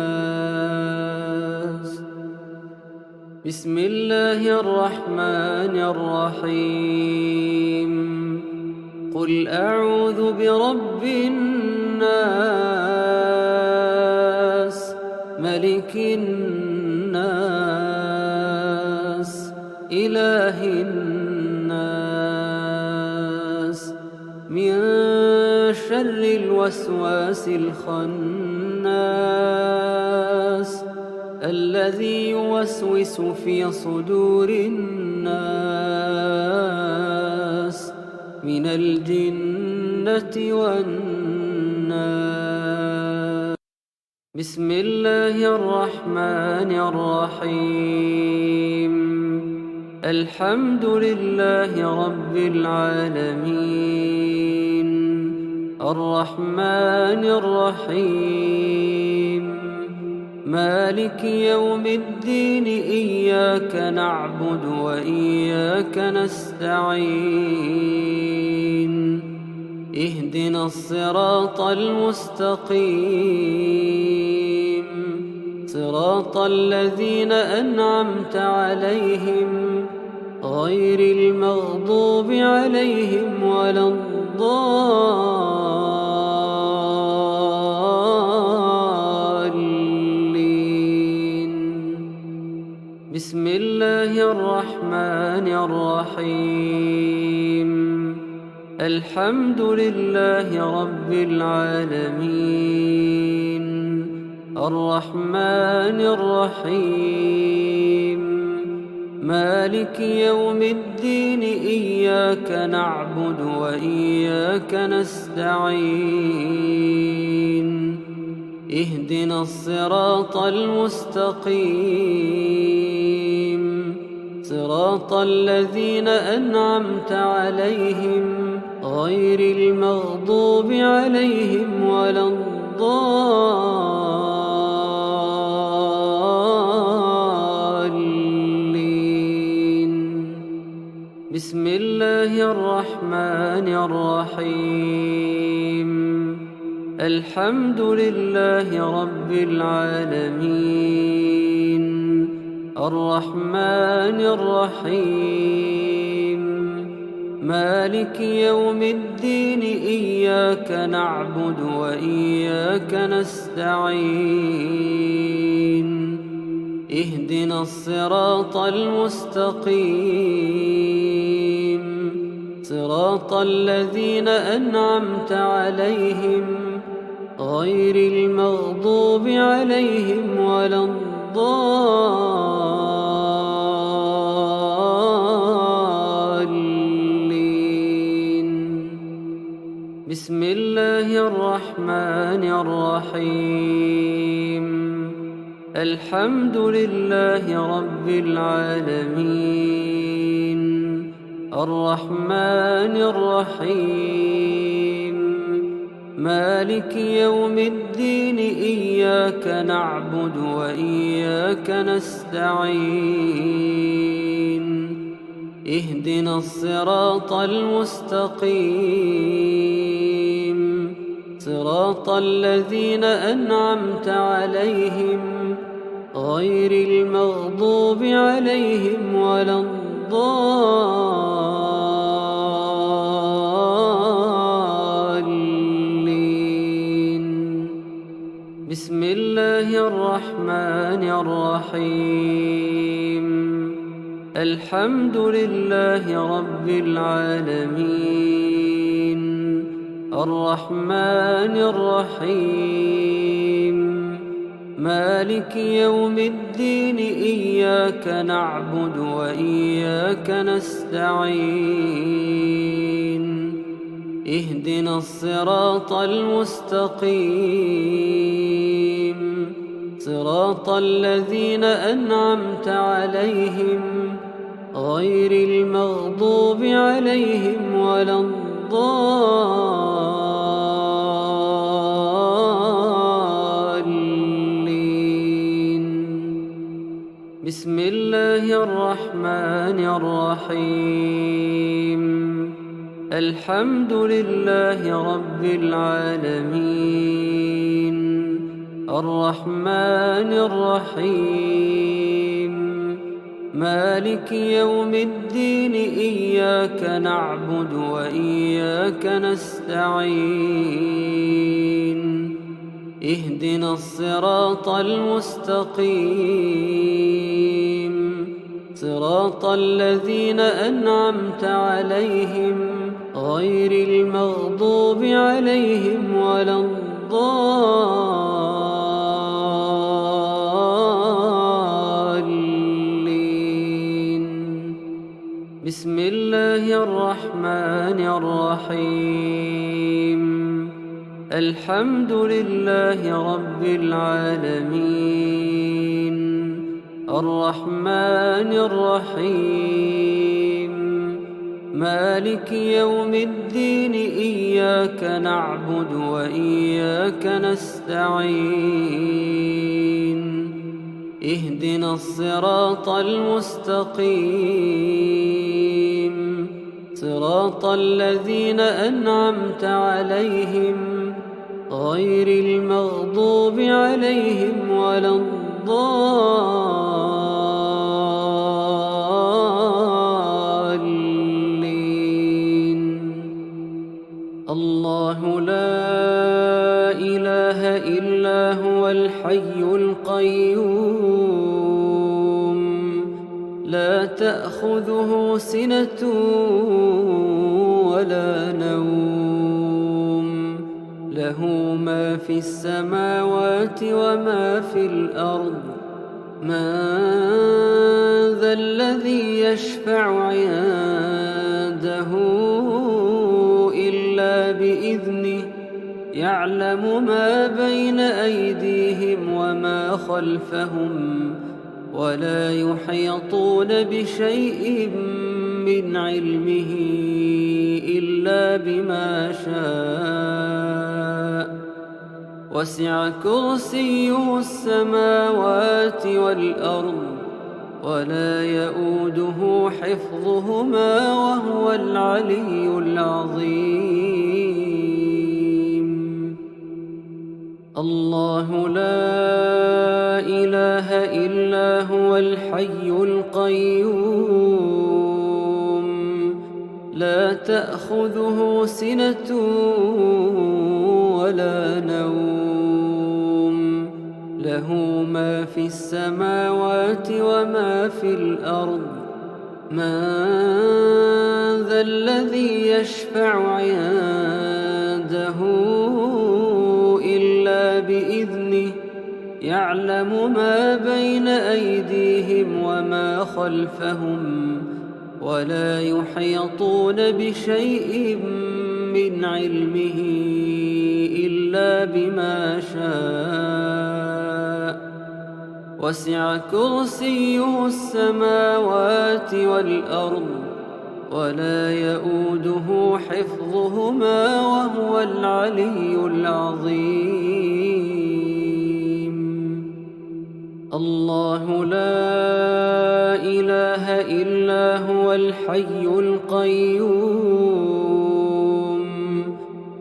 A: بسم الله الرحمن الرحيم. قل أعوذ برب الناس ملك الناس إله الناس من شر الوسواس الخناس الذي يوسوس في صدور الناس من الجنة والناس. بسم الله الرحمن الرحيم. الحمد لله رب العالمين الرحمن الرحيم مالك يوم الدين إياك نعبد وإياك نستعين اهدنا الصراط المستقيم صراط الذين أنعمت عليهم غير المغضوب عليهم ولا الضالين. بسم الله الرحمن الرحيم. الحمد لله رب العالمين الرحمن الرحيم مالك يوم الدين إياك نعبد وإياك نستعين اهدنا الصراط المستقيم صراط الذين أنعمت عليهم غير المغضوب عليهم ولا الضالين. بسم الله الرحمن الرحيم. الحمد لله رب العالمين الرحمن الرحيم مالك يوم الدين إياك نعبد وإياك نستعين اهدنا الصراط المستقيم صراط الذين أنعمت عليهم غير المغضوب عليهم ولا الضالين. بسم الله الرحمن الرحيم. الحمد لله رب العالمين الرحمن الرحيم مالك يوم الدين إياك نعبد وإياك نستعين اهدنا الصراط المستقيم صراط الذين أنعمت عليهم غير المغضوب عليهم ولا الضالين. بسم الله الرحمن الرحيم. الحمد لله رب العالمين الرحمن الرحيم مالك يوم الدين إياك نعبد وإياك نستعين اهدنا الصراط المستقيم صراط الذين أنعمت عليهم غير المغضوب عليهم ولا الضالين. بسم الله الرحمن الرحيم الحمد لله رب العالمين الرحمن الرحيم مالك يوم الدين إياك نعبد وإياك نستعين اهدنا الصراط المستقيم صراط الذين أنعمت عليهم غير المغضوب عليهم ولا الضالين. بسم الله الرحمن الرحيم الحمد لله رب العالمين الرحمن الرحيم مالك يوم الدين إياك نعبد وإياك نستعين اهدنا الصراط المستقيم صراط الذين أنعمت عليهم غير المغضوب عليهم ولا الضالين. الله لا إله إلا هو الحي القيوم لا تأخذه سنة ولا نوم له ما في السماوات وما في الأرض من ذا الذي يشفع عنده إلا بإذنه يعلم ما بين أيديهم وما خلفهم ولا يحيطون بشيء من علمه إلا بما شاء وسع كرسيه السماوات والأرض ولا يؤوده حفظهما وهو العلي العظيم. الله لا إله إلا هو الحي القيوم لا تأخذه سنة ولا نوم له ما في السماوات وما في الأرض من ذا الذي يشفع عنده إلا بإذنه يعلم ما بين أيديهم وما خلفهم ولا يحيطون بشيء من علمه إلا بما شاء وسع كرسيه السماوات والأرض ولا يؤوده حفظهما وهو العلي العظيم. الله لا إله إلا هو الحي القيوم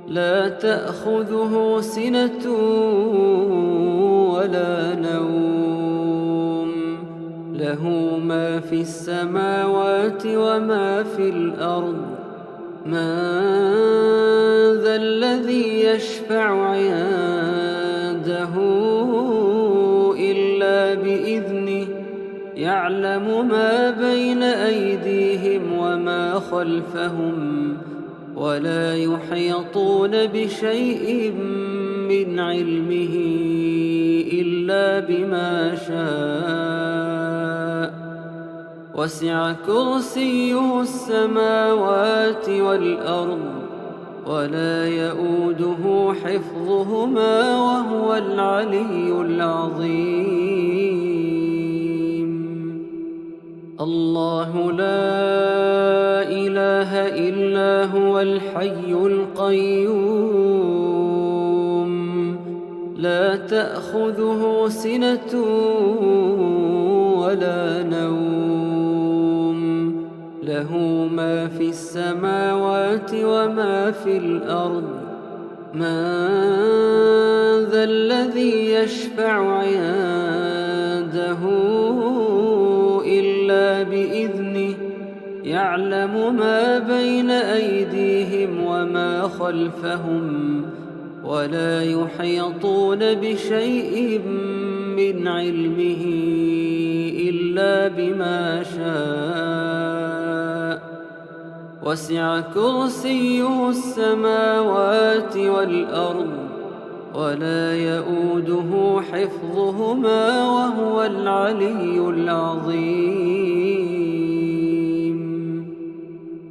A: لا تأخذه سنة ولا نوم له ما في السماوات وما في الأرض من ذا الذي يشفع عنده إلا بإذنه يعلم ما بين أيديهم وما خلفهم ولا يحيطون بشيء من علمه إلا بما شاء. وسع كرسيه السماوات والأرض ولا يؤوده حفظهما وهو العلي العظيم. الله لا إله إلا هو الحي القيوم لا تأخذه سنة ولا نوم له ما في السماوات وما في الأرض من ذا الذي يشفع عنده إلا بإذنه يعلم ما بين أيديهم وما خلفهم ولا يحيطون بشيء من علمه إلا بما شاء. وسع كرسيه السماوات والأرض ولا يؤوده حفظهما وهو العلي العظيم.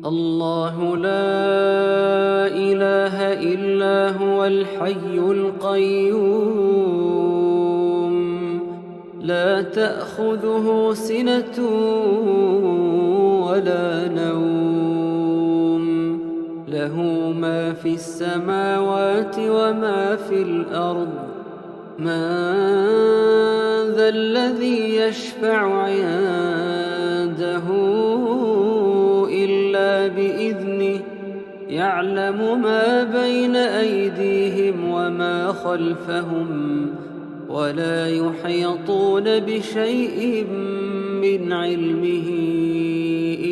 A: الله لا إله إلا هو الحي القيوم لا تأخذه سنة ولا نوم له ما في السماوات وما في الأرض من ذا الذي يشفع عنده إلا بإذنه يعلم ما بين أيديهم وما خلفهم ولا يحيطون بشيء من علمه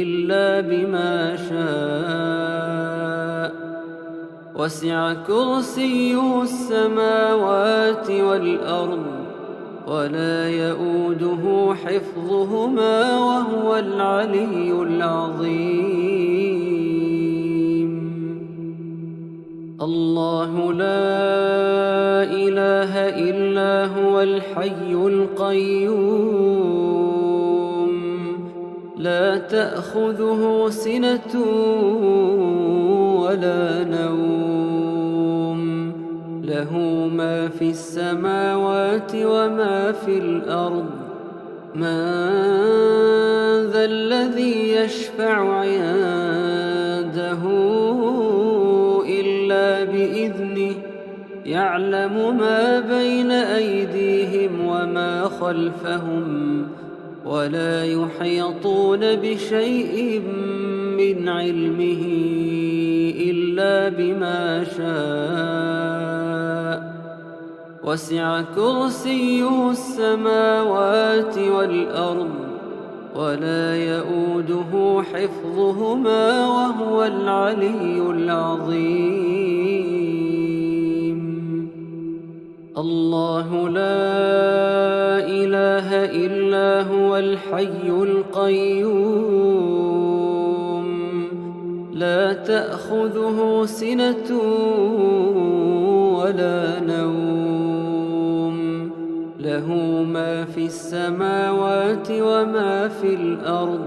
A: إلا بما شاء. وسع كرسيه السماوات والأرض ولا يؤوده حفظهما وهو العلي العظيم. الله لا إله إلا هو الحي القيوم لا تأخذه سنة ولا نوم له ما في السماوات وما في الأرض من ذا الذي يشفع عنده إلا بإذنه يعلم ما بين أيديهم وما خلفهم ولا يحيطون بشيء من علمه إلا بما شاء. وسع كرسيه السماوات والأرض ولا يؤوده حفظهما وهو العلي العظيم. الله لا إله إلا هو الحي القيوم لا تأخذه سنة ولا نوم له ما في السماوات وما في الأرض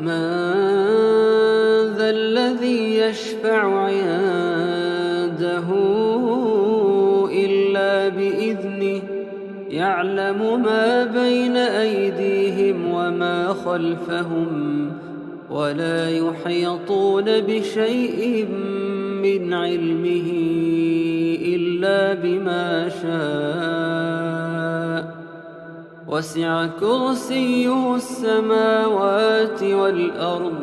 A: من ذا الذي يشفع عنده إلا بإذنه يعلم ما بين أيديهم وما خلفهم ولا يحيطون بشيء من علمه إلا بما شاء. وسع كرسيه السماوات والأرض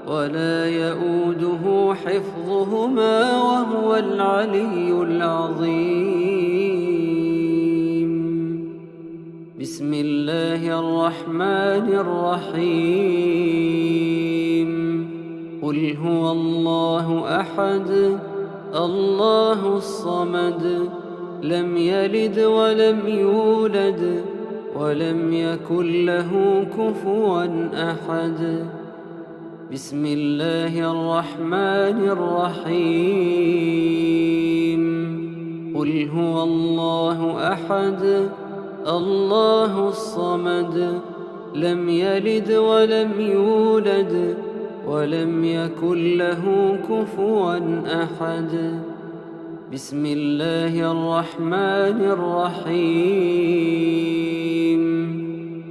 A: ولا يؤوده حفظهما وهو العلي العظيم. بسم الله الرحمن الرحيم. قل هو الله أحد الله الصمد لم يلد ولم يولد ولم يكن له كفوا أحد. بسم الله الرحمن الرحيم. قل هو الله أحد الله الصمد لم يلد ولم يولد ولم يكن له كفوا أحد. بسم الله الرحمن الرحيم.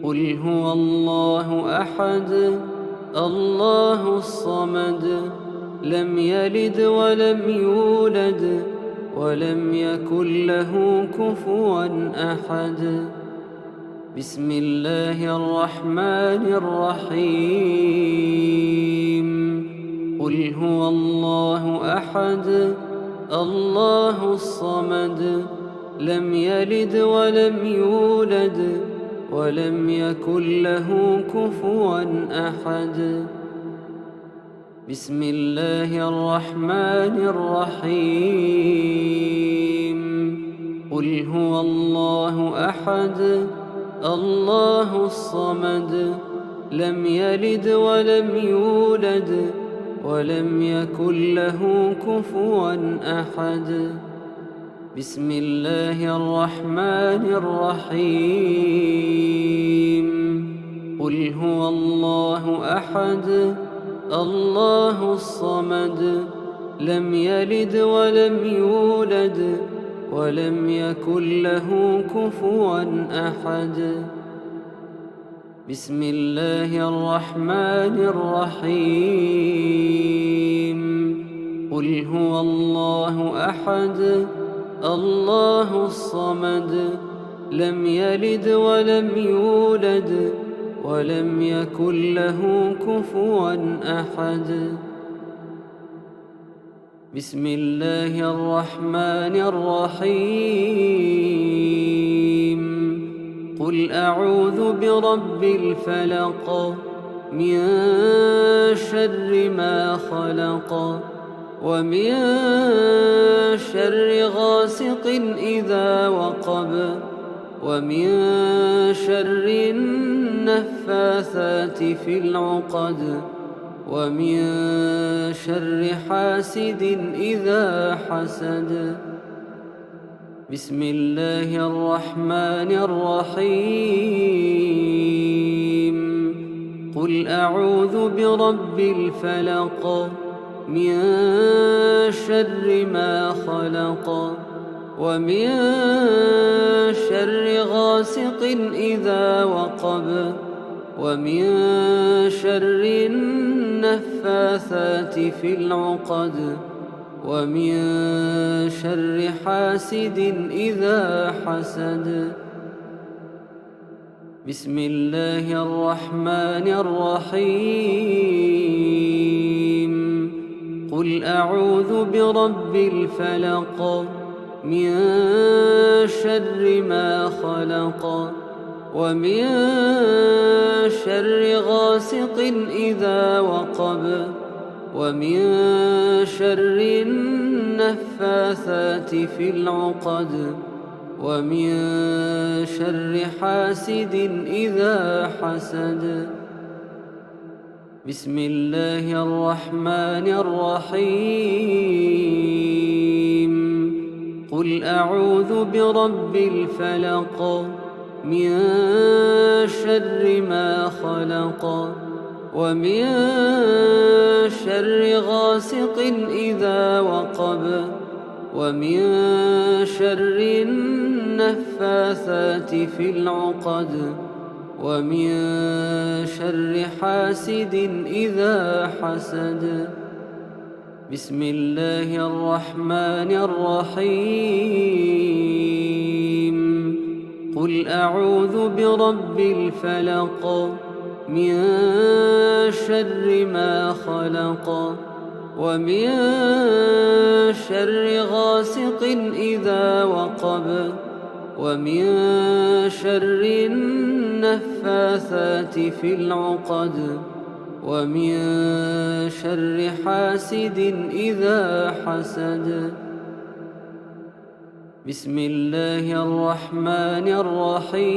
A: قل هو الله أحد الله الصمد لم يلد ولم يولد ولم يكن له كفوا أحد. بسم الله الرحمن الرحيم. قل هو الله أحد الله الصمد لم يلد ولم يولد ولم يكن له كفوا أحد. بسم الله الرحمن الرحيم. قل هو الله أحد الله الصمد لم يلد ولم يولد ولم يكن له كفوا أحد. بسم الله الرحمن الرحيم. قل هو الله أحد الله الصمد لم يلد ولم يولد ولم يكن له كفوا أحد. بسم الله الرحمن الرحيم. قل هو الله أحد الله الصمد لم يلد ولم يولد ولم يكن له كفوا أحد. بسم الله الرحمن الرحيم. قل أعوذ برب الفلق من شر ما خلق ومن شر غاسق إذا وقب ومن شر النفاثات في العقد ومن شر حاسد إذا حسد. بسم الله الرحمن الرحيم. قل أعوذ برب الفلق من شر ما خلق ومن شر غاسق إذا وقب ومن شر النفاثات في العقد ومن شر حاسد إذا حسد. بسم الله الرحمن الرحيم. قل أعوذ برب الفلق من شر ما خلق ومن شر غاسق إذا وقب ومن شر النفاثات في العقد ومن شر حاسد إذا حسد. بسم الله الرحمن الرحيم. قل أعوذ برب الفلق من شر ما خلق ومن شر غاسق إذا وقب ومن شر النفاثات في العقد ومن شر حاسد إذا حسد. بسم الله الرحمن الرحيم. قل أعوذ برب الفلق من شر ما خلق ومن شر غاسق إذا وقب ومن شر النفاثات في العقد ومن شر حاسد إذا حسد. بسم الله الرحمن الرحيم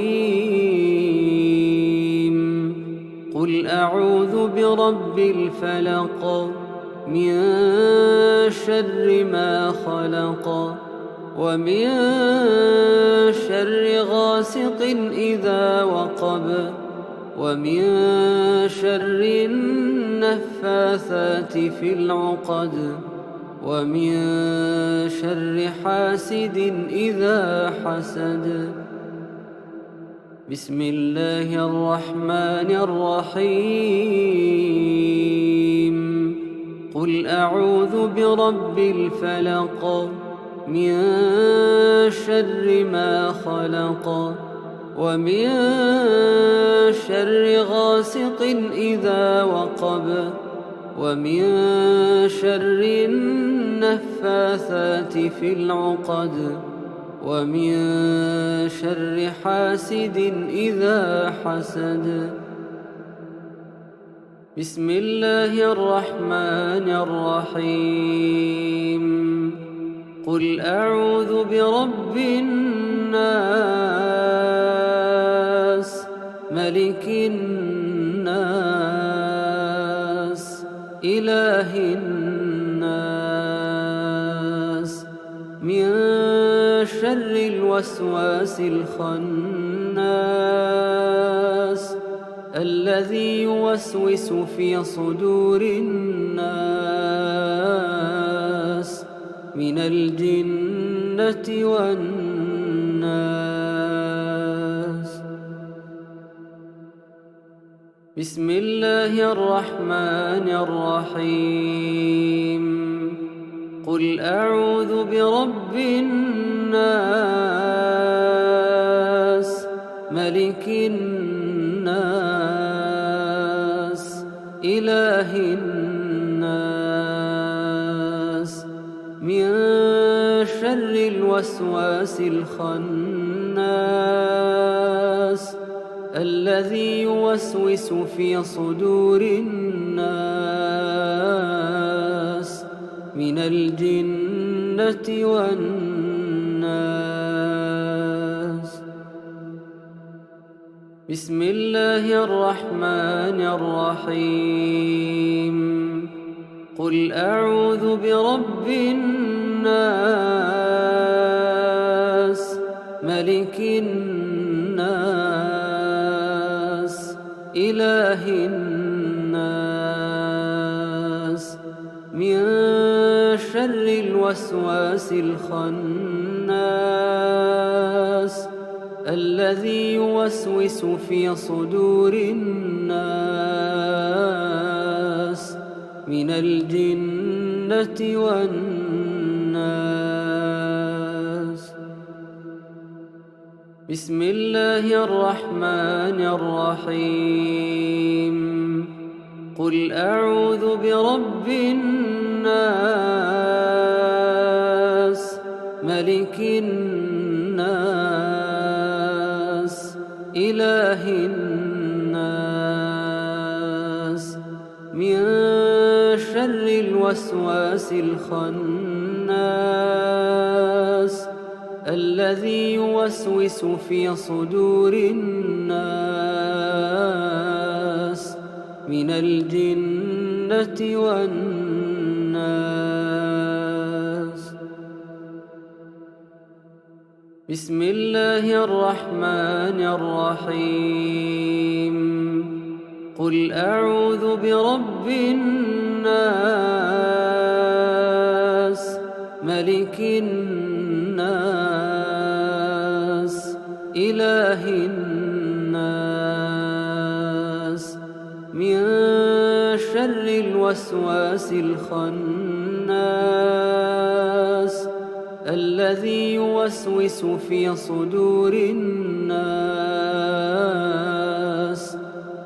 A: قل أعوذ برب الفلق من شر ما خلق ومن شر غاسق إذا وقب ومن شر النفاثات في العقد ومن شر حاسد إذا حسد بسم الله الرحمن الرحيم قل أعوذ برب الفلق من شر ما خلق ومن شر غاسق إذا وقب ومن شر النفاثات في العقد ومن شر حاسد إذا حسد بسم الله الرحمن الرحيم قل أعوذ برب الناس ملك الناس إله الناس من شر الوسواس الخناس الذي يوسوس في صدور الناس من الجنة والناس بسم الله الرحمن الرحيم قل أعوذ برب الناس ملك الناس إله الناس من شر الوسواس الخناس الذي يوسوس في صدور الناس من الجنة والناس بسم الله الرحمن الرحيم قل أعوذ برب الناس ملك الناس إله الناس من شر الوسواس الخناس الذي يوسوس في صدور الناس من الجنة والناس بسم الله الرحمن الرحيم قل أعوذ برب الناس ملك الناس إله الناس من شر الوسواس الخناس الذي يوسوس في صدور الناس من الجنة والناس بسم الله الرحمن الرحيم قل أعوذ برب الناس ملك الناس إله الناس من شر الوسواس الخناس الذي يوسوس في صدور الناس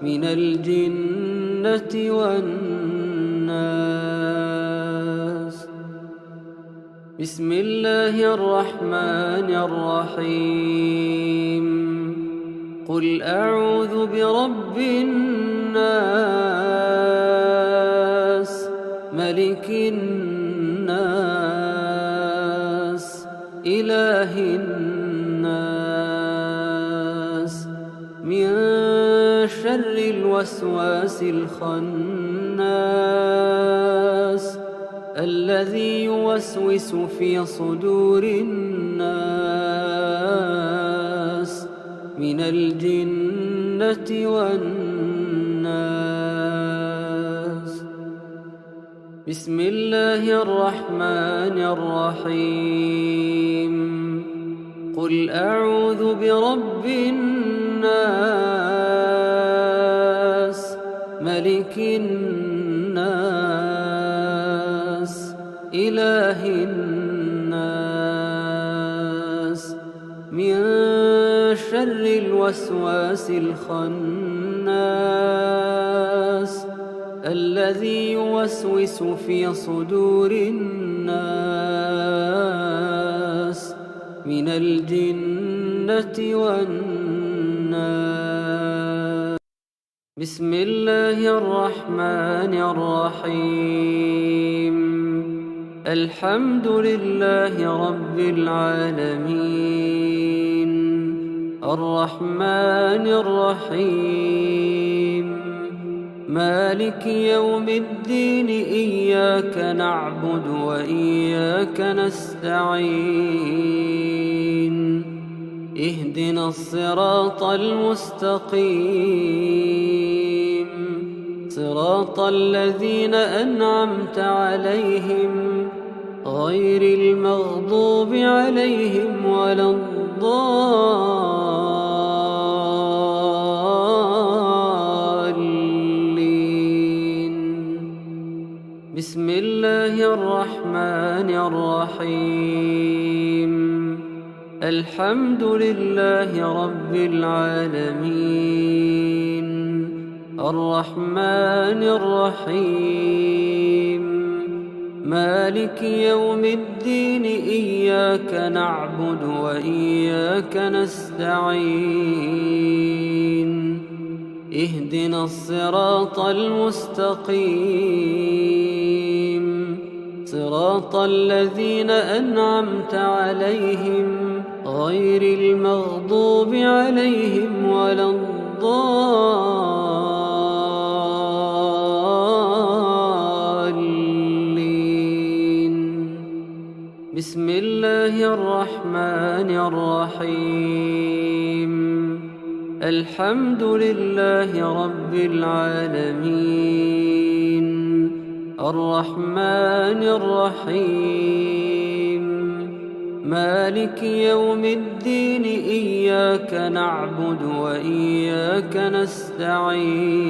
A: من الجنة والناس بسم الله الرحمن الرحيم قل أعوذ برب الناس ملك الناس إله الوسواس الخناس الذي يوسوس في صدور الناس من الجنة والناس. بسم الله الرحمن الرحيم. قل أعوذ برب الناس ملك الناس إله الناس من شر الوسواس الخناس الذي يوسوس في صدور الناس من الجنة والناس. بسم الله الرحمن الرحيم. الحمد لله رب العالمين الرحمن الرحيم مالك يوم الدين إياك نعبد وإياك نستعين اهدنا الصراط المستقيم صراط الذين أنعمت عليهم غير المغضوب عليهم ولا الضالين. بسم الله الرحمن الرحيم. الحمد لله رب العالمين الرحمن الرحيم مالك يوم الدين إياك نعبد وإياك نستعين اهدنا الصراط المستقيم صراط الذين أنعمت عليهم غير المغضوب عليهم ولا الضالين. بسم الله الرحمن الرحيم. الحمد لله رب العالمين الرحمن الرحيم مالك يوم الدين إياك نعبد وإياك نستعين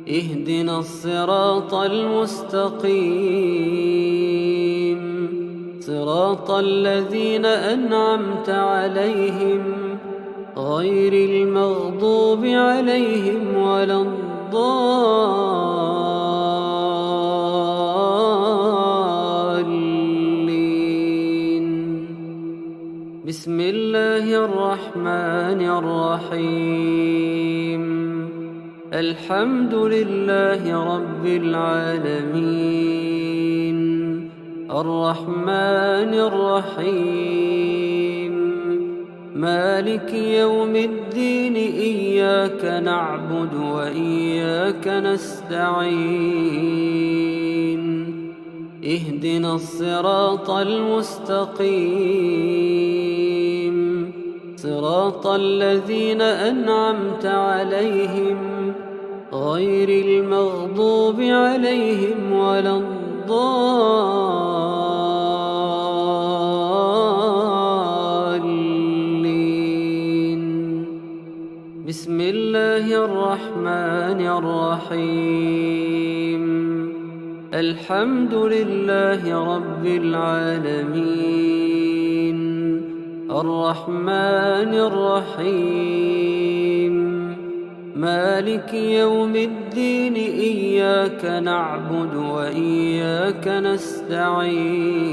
A: اهدنا الصراط المستقيم صراط الذين أنعمت عليهم غير المغضوب عليهم ولا الضالين. بسم الله الرحمن الرحيم. الحمد لله رب العالمين الرحمن الرحيم مالك يوم الدين إياك نعبد وإياك نستعين اهدنا الصراط المستقيم صراط الذين أنعمت عليهم غير المغضوب عليهم ولا الضالين. بسم الله الرحمن الرحيم. الحمد لله رب العالمين الرحمن الرحيم مالك يوم الدين إياك نعبد وإياك نستعين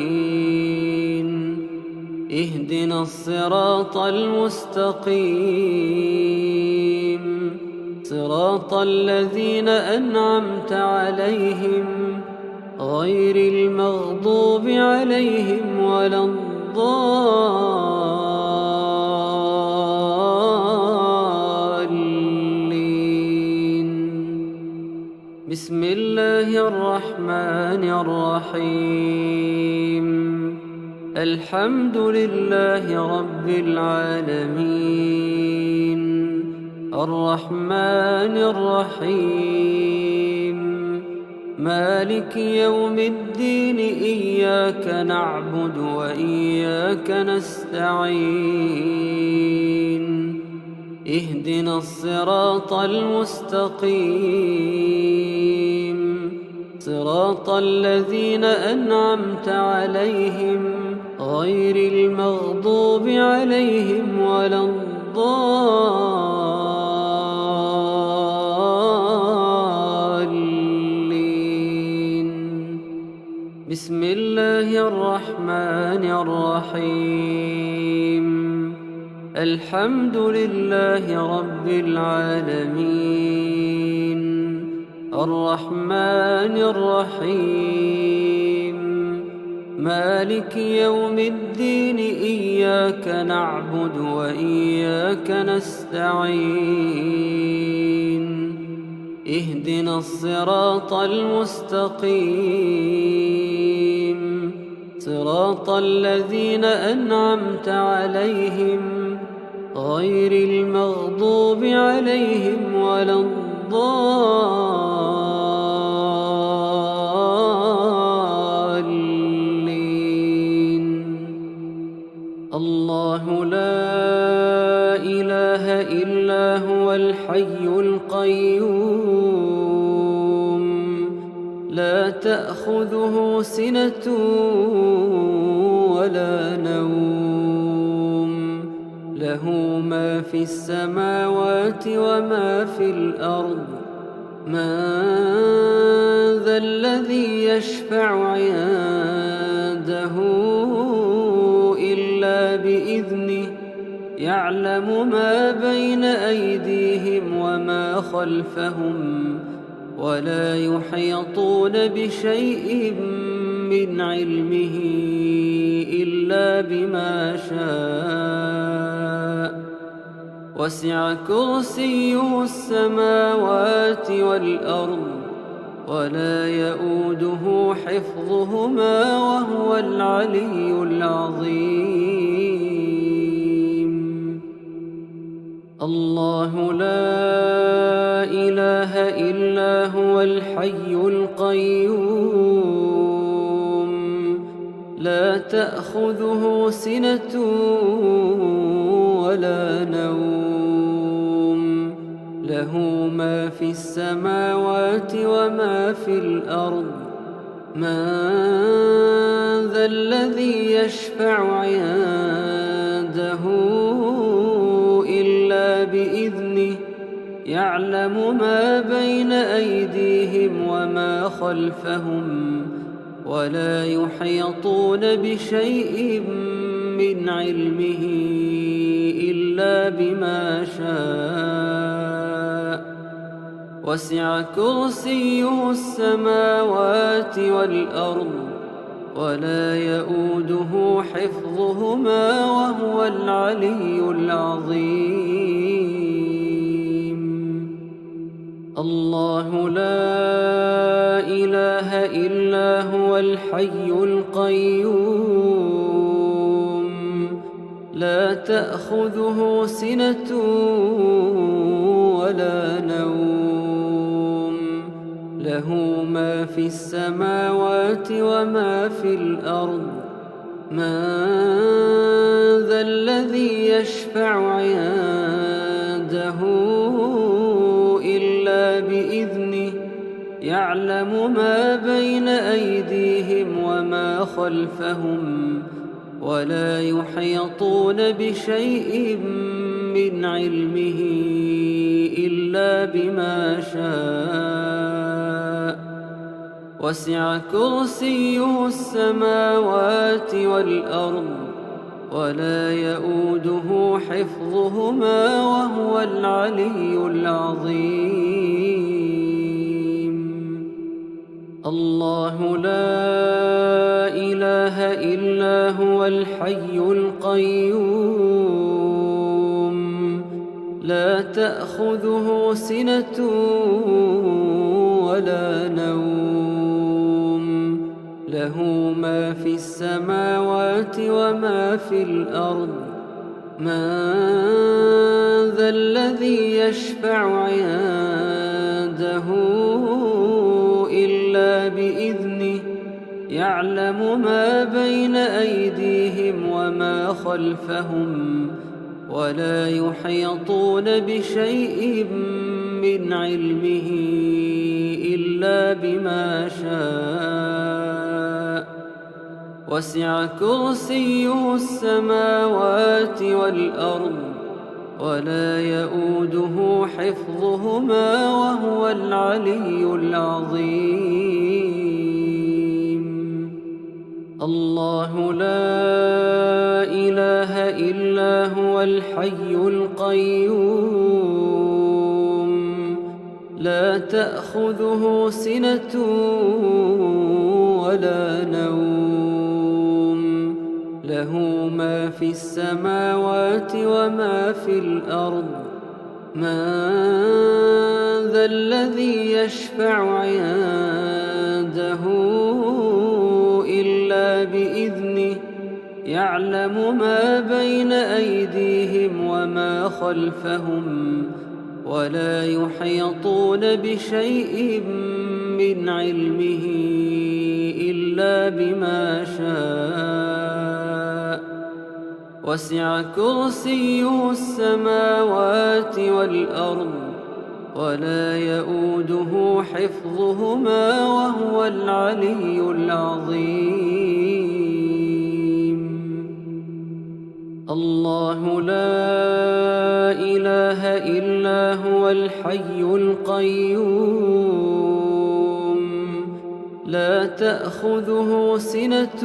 A: اهدنا الصراط المستقيم صراط الذين أنعمت عليهم غير المغضوب عليهم ولا الضالين. بسم الله الرحمن الرحيم. الحمد لله رب العالمين، الرحمن الرحيم، مالك يوم الدين، إياك نعبد وإياك نستعين، اهدنا الصراط المستقيم، صراط الذين أنعمت عليهم غير المغضوب عليهم ولا الضالين. بسم الله الرحمن الرحيم. الحمد لله رب العالمين، الرحمن الرحيم، مالك يوم الدين، إياك نعبد وإياك نستعين، اهدنا الصراط المستقيم، صراط الذين أنعمت عليهم غير المغضوب عليهم ولا الضالين. الله لا إله إلا هو الحي القيوم، لا تأخذه سنة ولا نوم، له ما في السماوات وما في الأرض. من ذا الذي يشفع عنده إلا بإذنه، يعلم ما بين أيديهم وما خلفهم، ولا يحيطون بشيء من علمه إلا بما شاء، وسع كرسيه السماوات والأرض، ولا يؤوده حفظهما، وهو العلي العظيم. الله لا إله إلا هو الحي القيوم، لا تأخذه سنة ولا نوم، له ما في السماوات وما في الأرض. من ذا الذي يشفع عنده إلا بإذنه، يعلم ما بين أيديهم وما خلفهم، ولا يحيطون بشيء من علمه إلا بما شاء، وسع كرسيه السماوات والأرض، ولا يؤوده حفظهما، وهو العلي العظيم. الله لا إله إلا هو الحي القيوم، لا تأخذه سنة ولا نوم، له ما في السماوات وما في الأرض. من ذا الذي يشفع عنده إلا بإذنه، يعلم ما بين أيديهم وما خلفهم، ولا يحيطون بشيء من علمه إلا بما شاء، وسع كرسيه السماوات والأرض، ولا يؤوده حفظهما، وهو العلي العظيم. الله لا إله إلا هو الحي القيوم، لا تأخذه سنة ولا وما في الأرض من ذا الذي يشفع عنده إلا بإذنه يعلم ما بين أيديهم وما خلفهم ولا يحيطون بشيء من علمه إلا بما شاء وسع كرسيه السماوات والأرض ولا يؤوده حفظهما وهو العلي العظيم. الله لا إله إلا هو الحي القيوم لا تأخذه سنة ولا نوم له ما في السماوات وما في الأرض من ذا الذي يشفع عنده إلا بإذنه يعلم ما بين أيديهم وما خلفهم ولا يحيطون بشيء من علمه إلا بما شاء وسع كرسيه السماوات والأرض ولا يؤوده حفظهما وهو العلي العظيم. الله لا إله إلا هو الحي القيوم لا تأخذه سنة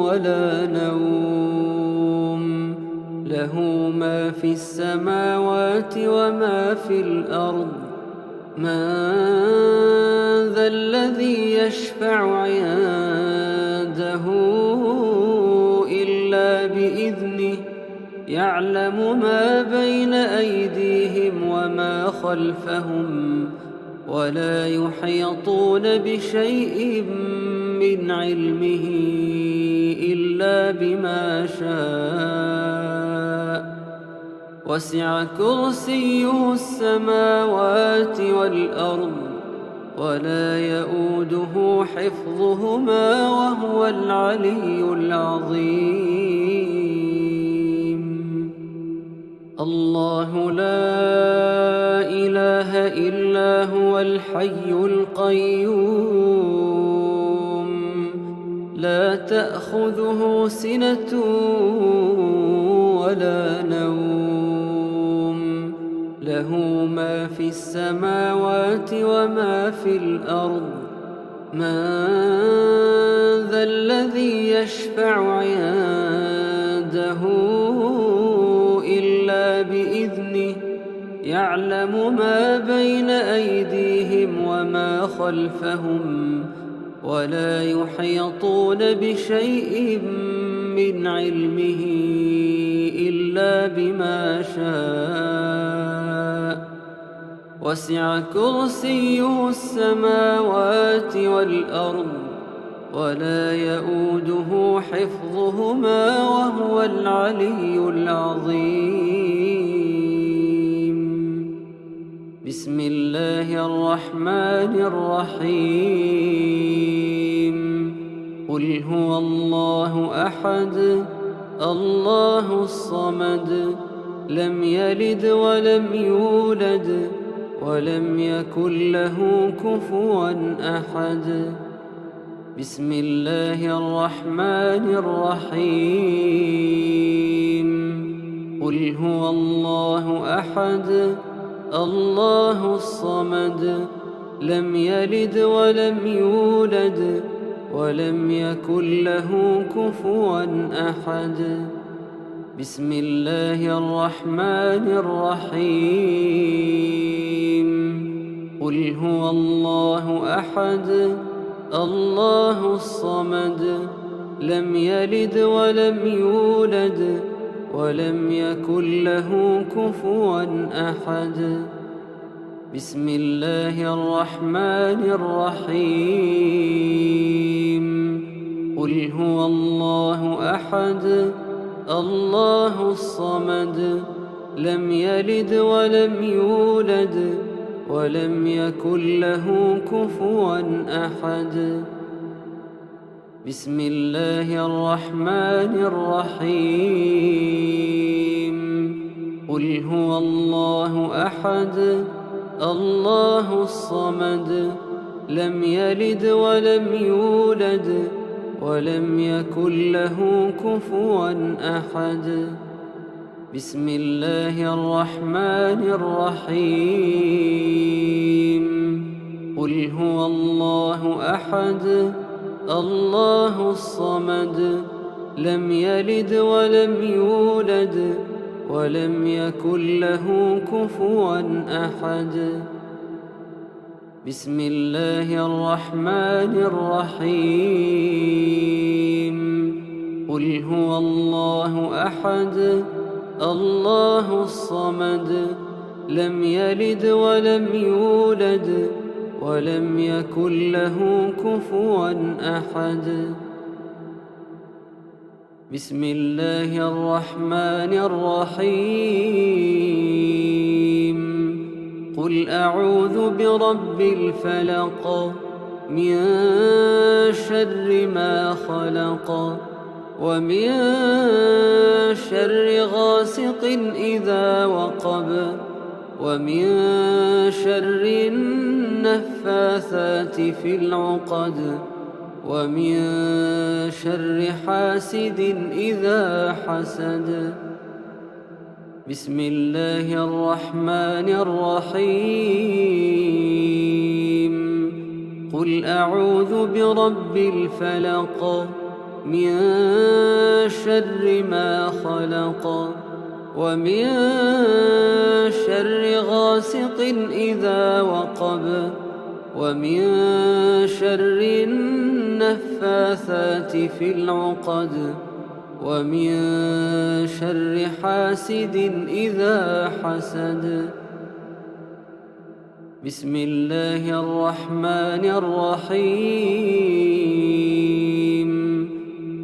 A: ولا نوم له ما في السماوات وما في الأرض من ذا الذي يشفع عنده إلا بإذنه يعلم ما بين أيديهم وما خلفهم ولا يحيطون بشيء من علمه إلا بما شاء وسع كرسيه السماوات والأرض ولا يؤوده حفظهما وهو العلي العظيم. الله لا إله إلا هو الحي القيوم لا تأخذه سنة ولا نوم له ما في السماوات وما في الأرض من ذا الذي يشفع عنده إلا بإذنه يعلم ما بين أيديهم وما خلفهم ولا يحيطون بشيء من علمه إلا بما شاء وسع كرسيه السماوات والأرض ولا يؤوده حفظهما وهو العلي العظيم. بسم الله الرحمن الرحيم قل هو الله أحد الله الصمد لم يلد ولم يولد ولم يكن له كفوا أحد. بسم الله الرحمن الرحيم قل هو الله أحد الله الصمد لم يلد ولم يولد ولم يكن له كفوا أحد. بسم الله الرحمن الرحيم قل هو الله أحد الله الصمد لم يلد ولم يولد ولم يكن له كفوا أحد. بسم الله الرحمن الرحيم قل هو الله أحد الله الصمد لم يلد ولم يولد ولم يكن له كفوا أحد. بسم الله الرحمن الرحيم. قل هو الله أحد الله الصمد لم يلد ولم يولد ولم يكن له كفوا أحد. بسم الله الرحمن الرحيم. قل هو الله أحد الله الصمد لم يلد ولم يولد ولم يكن له كفوا أحد. بسم الله الرحمن الرحيم. قل هو الله أحد الله الصمد لم يلد ولم يولد ولم يكن له كفوا أحد. بسم الله الرحمن الرحيم. قل أعوذ برب الفلق من شر ما خلق ومن شر غاسق إذا وقب ومن شر النفاثات في العقد ومن شر حاسد إذا حسد. بسم الله الرحمن الرحيم. قل أعوذ برب الفلق من شر ما خلق ومن شر غاسق إذا وقب ومن شر النفاثات في العقد ومن شر حاسد إذا حسد. بسم الله الرحمن الرحيم.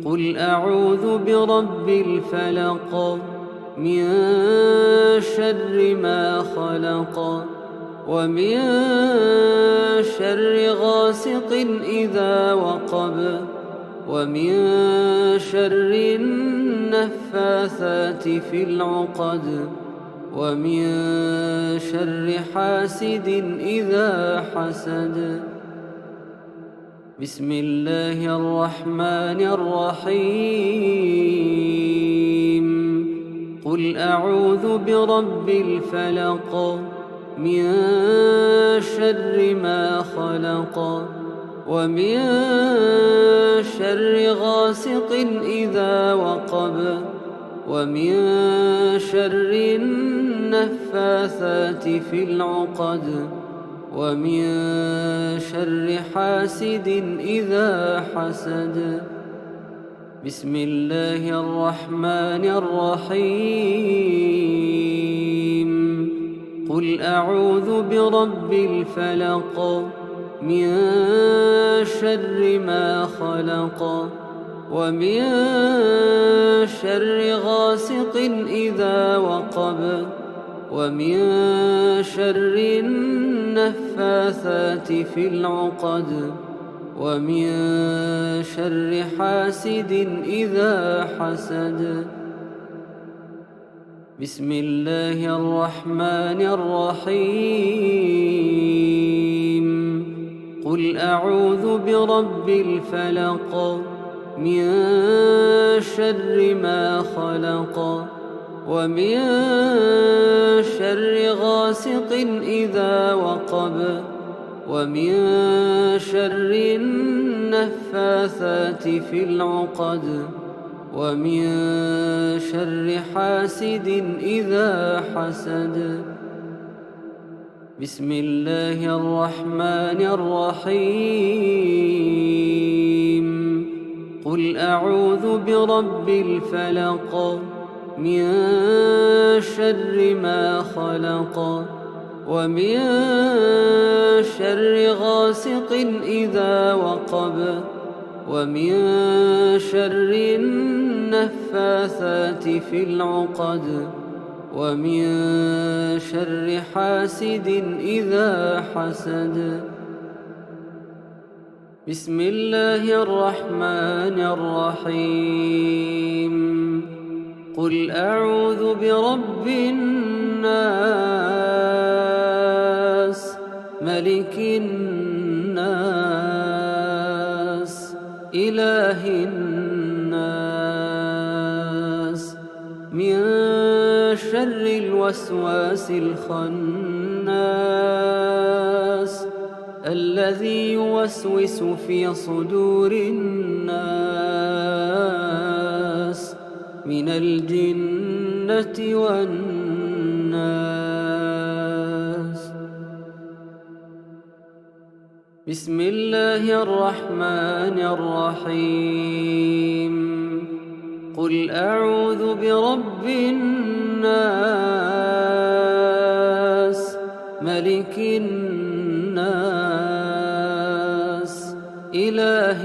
A: قل أعوذ برب الفلق من شر ما خلق ومن شر غاسق إذا وقب ومن شر النفاثات في العقد ومن شر حاسد إذا حسد. بسم الله الرحمن الرحيم. قل أعوذ برب الفلق من شر ما خلق ومن شر غاسق إذا وقب ومن شر النفاثات في العقد ومن شر حاسد إذا حسد. بسم الله الرحمن الرحيم. قل أعوذ برب الفلق من شر ما خلق ومن شر غاسق إذا وقب ومن شر النفاثات في العقد ومن شر حاسد إذا حسد. بسم الله الرحمن الرحيم. قل أعوذ برب الفلق من شر ما خلق ومن شر غاسق إذا وقب ومن شر النفاثات في العقد ومن شر حاسد إذا حسد. بسم الله الرحمن الرحيم. قل أعوذ برب الفلق من شر ما خلق ومن شر غاسق إذا وقب ومن شر النفاثات في العقد ومن شر حاسد إذا حسد. بسم الله الرحمن الرحيم. قل أعوذ برب الناس ملك الناس إله الناس من شر الوسواس الخناس الذي يوسوس في صدور الناس من الجنة والناس. بسم الله الرحمن الرحيم. قل أعوذ برب الناس ملك الناس إله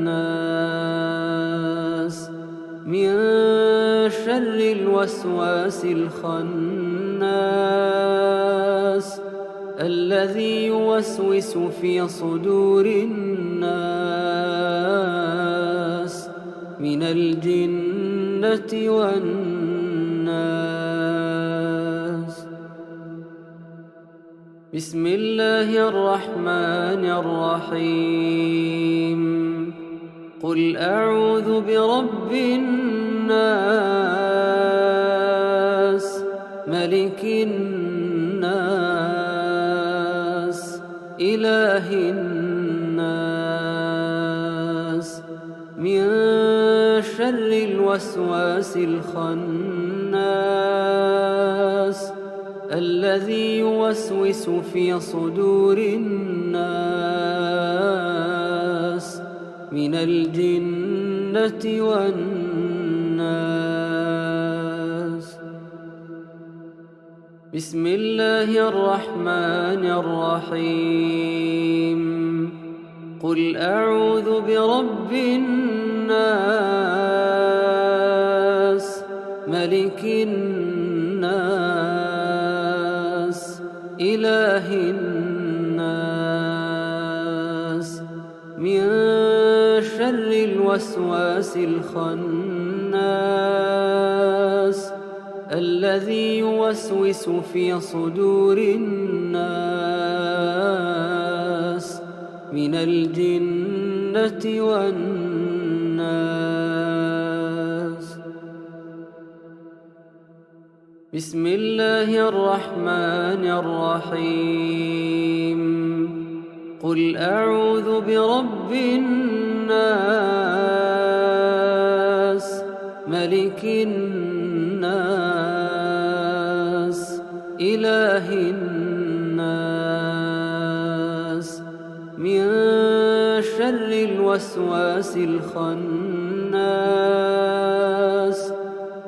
A: الناس من شر الوسواس الخناس الذي يوسوس في صدور الناس من الجنة والناس. بسم الله الرحمن الرحيم. قل أعوذ برب الناس ملك الناس إله الناس من شر الوسواس الخناس الذي يوسوس في صدور الناس من الجنة والناس. بسم الله الرحمن الرحيم. قل أعوذ برب الناس ملك الناس إله الناس من شر الوسواس الخناس الذي يوسوس في صدور الناس من الجنة والناس. بسم الله الرحمن الرحيم. قل أعوذ برب الناس ملك الناس إله الناس من شر الوسواس الخناس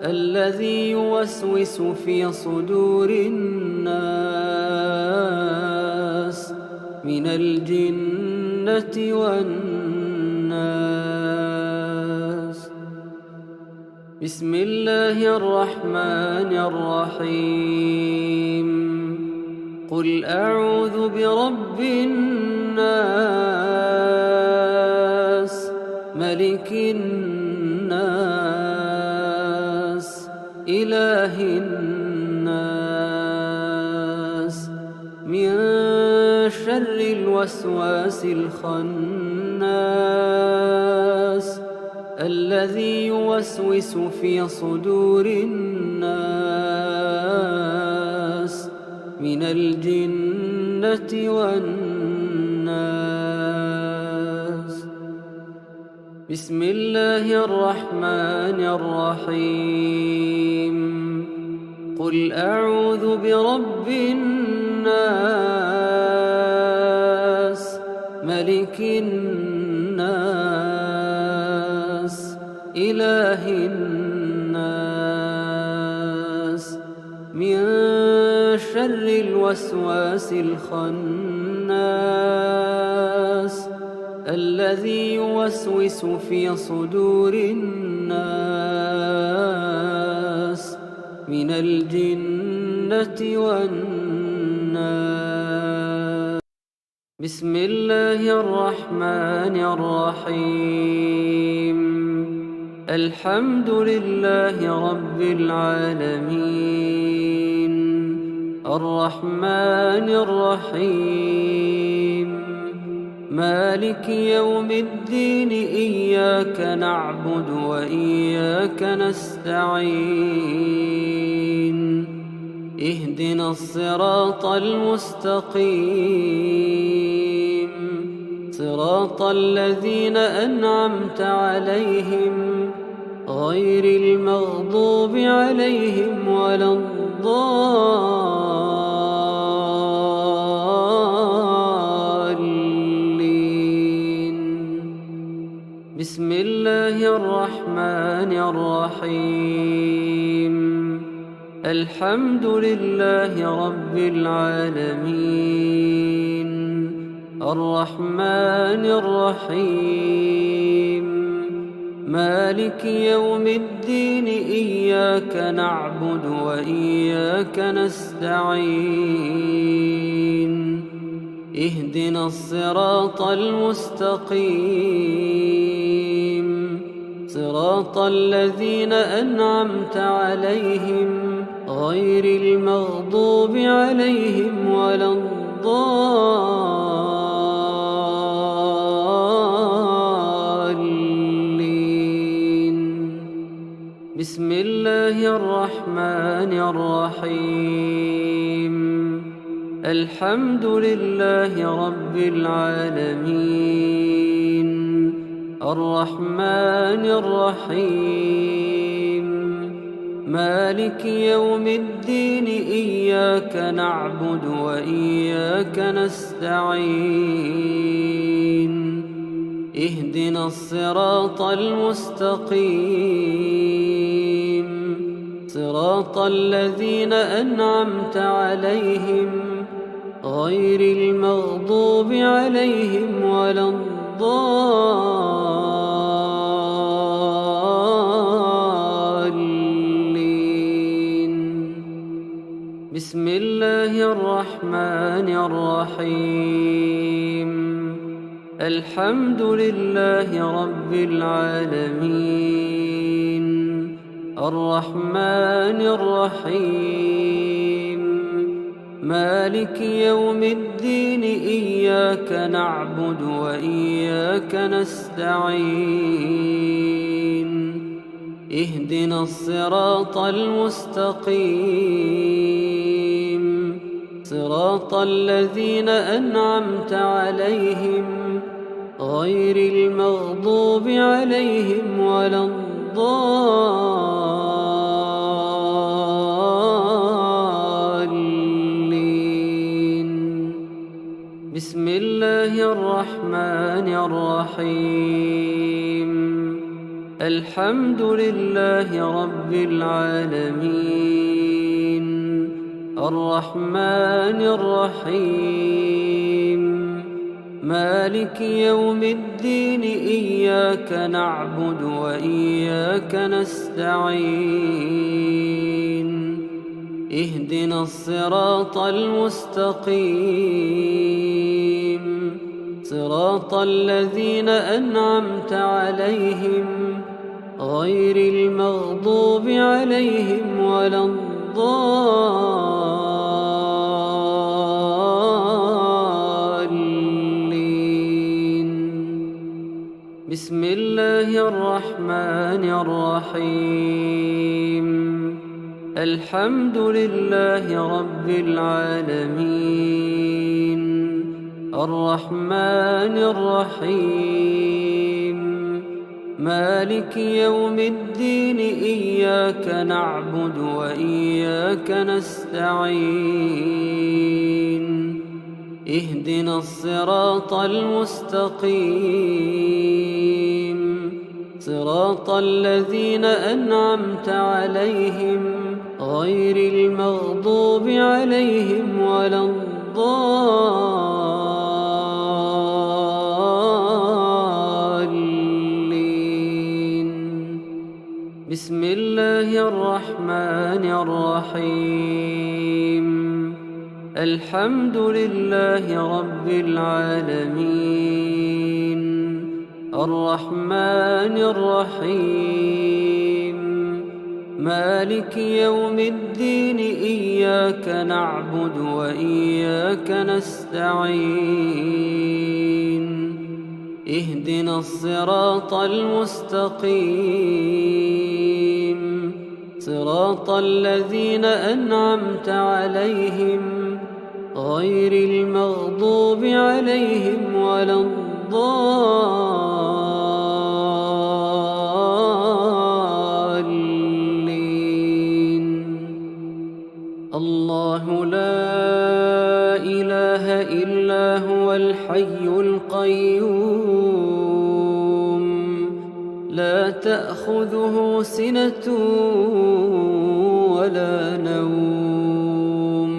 A: الذي يوسوس في صدور الناس من الجنة والناس. بسم الله الرحمن الرحيم. قل أعوذ برب الناس ملك الناس إله الناس من شر الوسواس الخناس الذي يوسوس في صدور الناس من الجنة والناس. بسم الله الرحمن الرحيم. قل أعوذ برب الناس ملك الناس إله الناس من شر الوسواس الخناس الذي يوسوس في صدور الناس من الجنة والناس. بسم الله الرحمن الرحيم. الحمد لله رب العالمين، الرحمن الرحيم، مالك يوم الدين، إياك نعبد وإياك نستعين، اهدنا الصراط المستقيم، صراط الذين أنعمت عليهم غير المغضوب عليهم ولا الضالين. بسم الله الرحمن الرحيم. الحمد لله رب العالمين، الرحمن الرحيم، مالك يوم الدين، إياك نعبد وإياك نستعين، اهدنا الصراط المستقيم، صراط الذين أنعمت عليهم غير المغضوب عليهم ولا الضالين. بسم الله الرحمن الرحيم. الحمد لله رب العالمين، الرحمن الرحيم، مالك يوم الدين، إياك نعبد وإياك نستعين، اهدنا الصراط المستقيم، صراط الذين أنعمت عليهم غير المغضوب عليهم ولا الضالين. بسم الله الرحمن الرحيم. الحمد لله رب العالمين، الرحمن الرحيم، مالك يوم الدين، إياك نعبد وإياك نستعين، اهدنا الصراط المستقيم، صراط الذين أنعمت عليهم غير المغضوب عليهم ولا الضالين. بسم الله الرحمن الرحيم. الحمد لله رب العالمين، الرحمن الرحيم، مالك يوم الدين، إياك نعبد وإياك نستعين، اهدنا الصراط المستقيم، صراط الذين أنعمت عليهم غير المغضوب عليهم ولا الضالين. بسم الله الرحمن الرحيم. الحمد لله رب العالمين، الرحمن الرحيم، مالك يوم الدين، إياك نعبد وإياك نستعين، اهدنا الصراط المستقيم، صراط الذين أنعمت عليهم غير المغضوب عليهم ولا الضالين. الرحيم الحمد لله رب العالمين الرحمن الرحيم مالك يوم الدين إياك نعبد وإياك نستعين اهدنا الصراط المستقيم صراط الذين أنعمت عليهم غير المغضوب عليهم ولا الضالين الله لا إله إلا هو الحي القيوم لا تأخذه سنة ولا نوم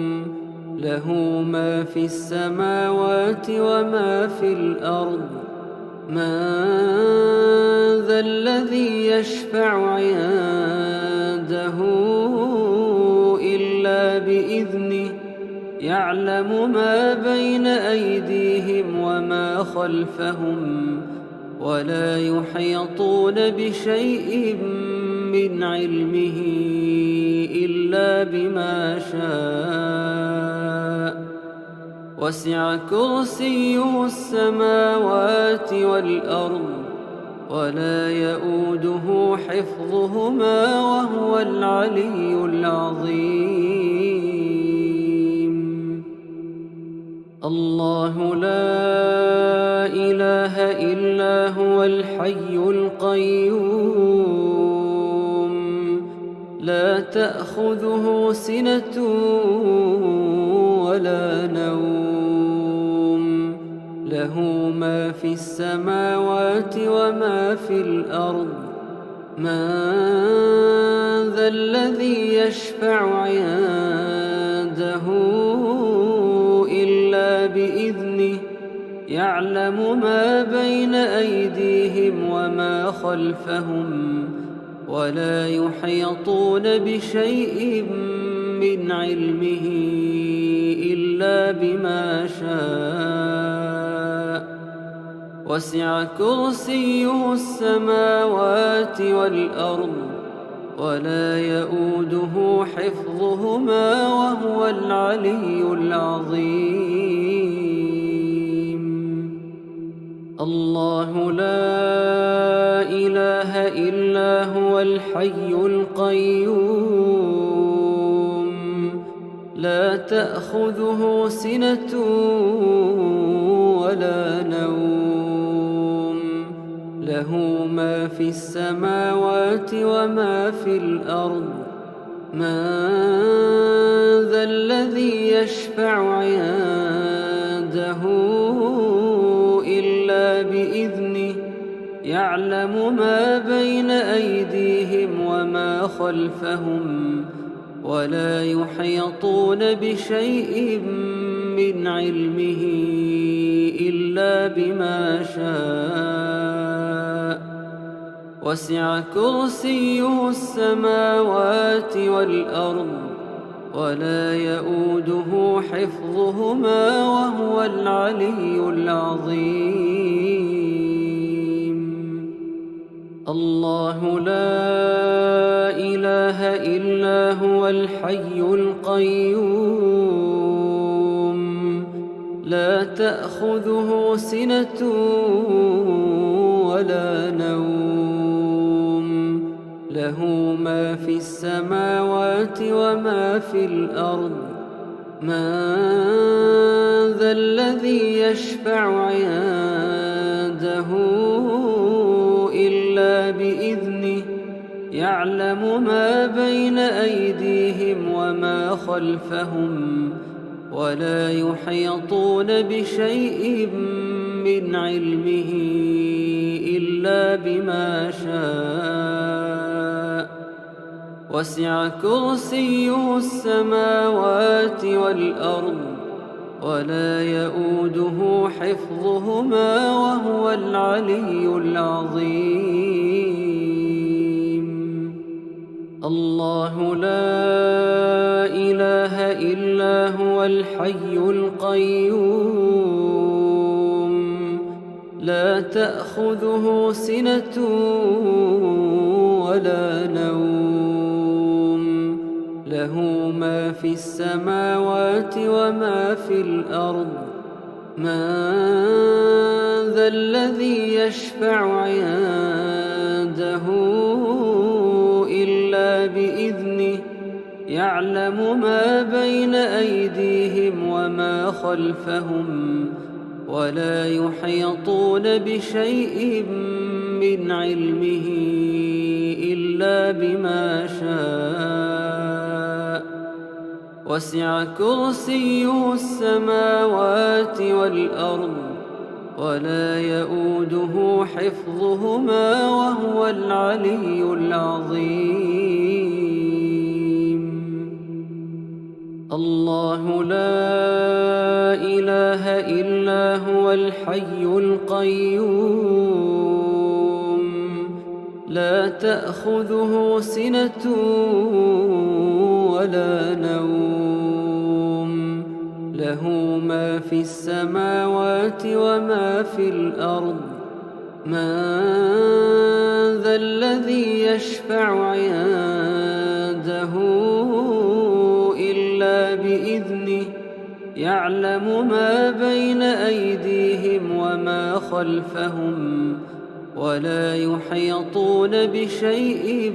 A: له ما في السماوات وما في الأرض من ذا الذي يشفع عنده إلا بإذنه يعلم ما بين أيديهم وما خلفهم ولا يحيطون بشيء من علمه إلا بما شاء وسع كرسيه السماوات والأرض ولا يؤوده حفظهما وهو العلي العظيم الله لا إله إلا هو الحي القيوم لا تأخذه سنة ولا نوم له ما في السماوات وما في الأرض من ذا الذي يشفع عنده إلا بإذنه يعلم ما بين أيديهم وما خلفهم ولا يحيطون بشيء من علمه إلا بما شاء وسع كرسيه السماوات والأرض ولا يؤوده حفظهما وهو العلي العظيم الله لا إله إلا هو الحي القيوم لا تأخذه سنة ولا نوم له ما في السماوات وما في الأرض من ذا الذي يشفع عنده إلا بإذنه يعلم ما بين أيديهم وما خلفهم ولا يحيطون بشيء من علمه إلا بما شاء وسع كرسيه السماوات والأرض ولا يؤوده حفظهما وهو العلي العظيم الله لا إله إلا هو الحي القيوم لا تأخذه سنة ولا نوم له ما في السماوات وما في الأرض من ذا الذي يشفع عنده إلا بإذنه يعلم ما بين أيديهم وما خلفهم ولا يحيطون بشيء من علمه إلا بما شاء وسع كرسيه السماوات والأرض ولا يؤوده حفظهما وهو العلي العظيم الله لا إله إلا هو الحي القيوم لا تأخذه سنة ولا نوم له ما في السماوات وما في الأرض من ذا الذي يشفع عنده إلا بإذنه يعلم ما بين أيديهم وما خلفهم ولا يحيطون بشيء من علمه إلا بما شاء وسع كرسيه السماوات والأرض ولا يؤوده حفظهما وهو العلي العظيم الله لا إله إلا هو الحي القيوم لا تأخذه سنة ولا نوم له ما في السماوات وما في الأرض من ذا الذي يشفع عنده إلا بإذنه يعلم ما بين أيديهم وما خلفهم ولا يحيطون بشيء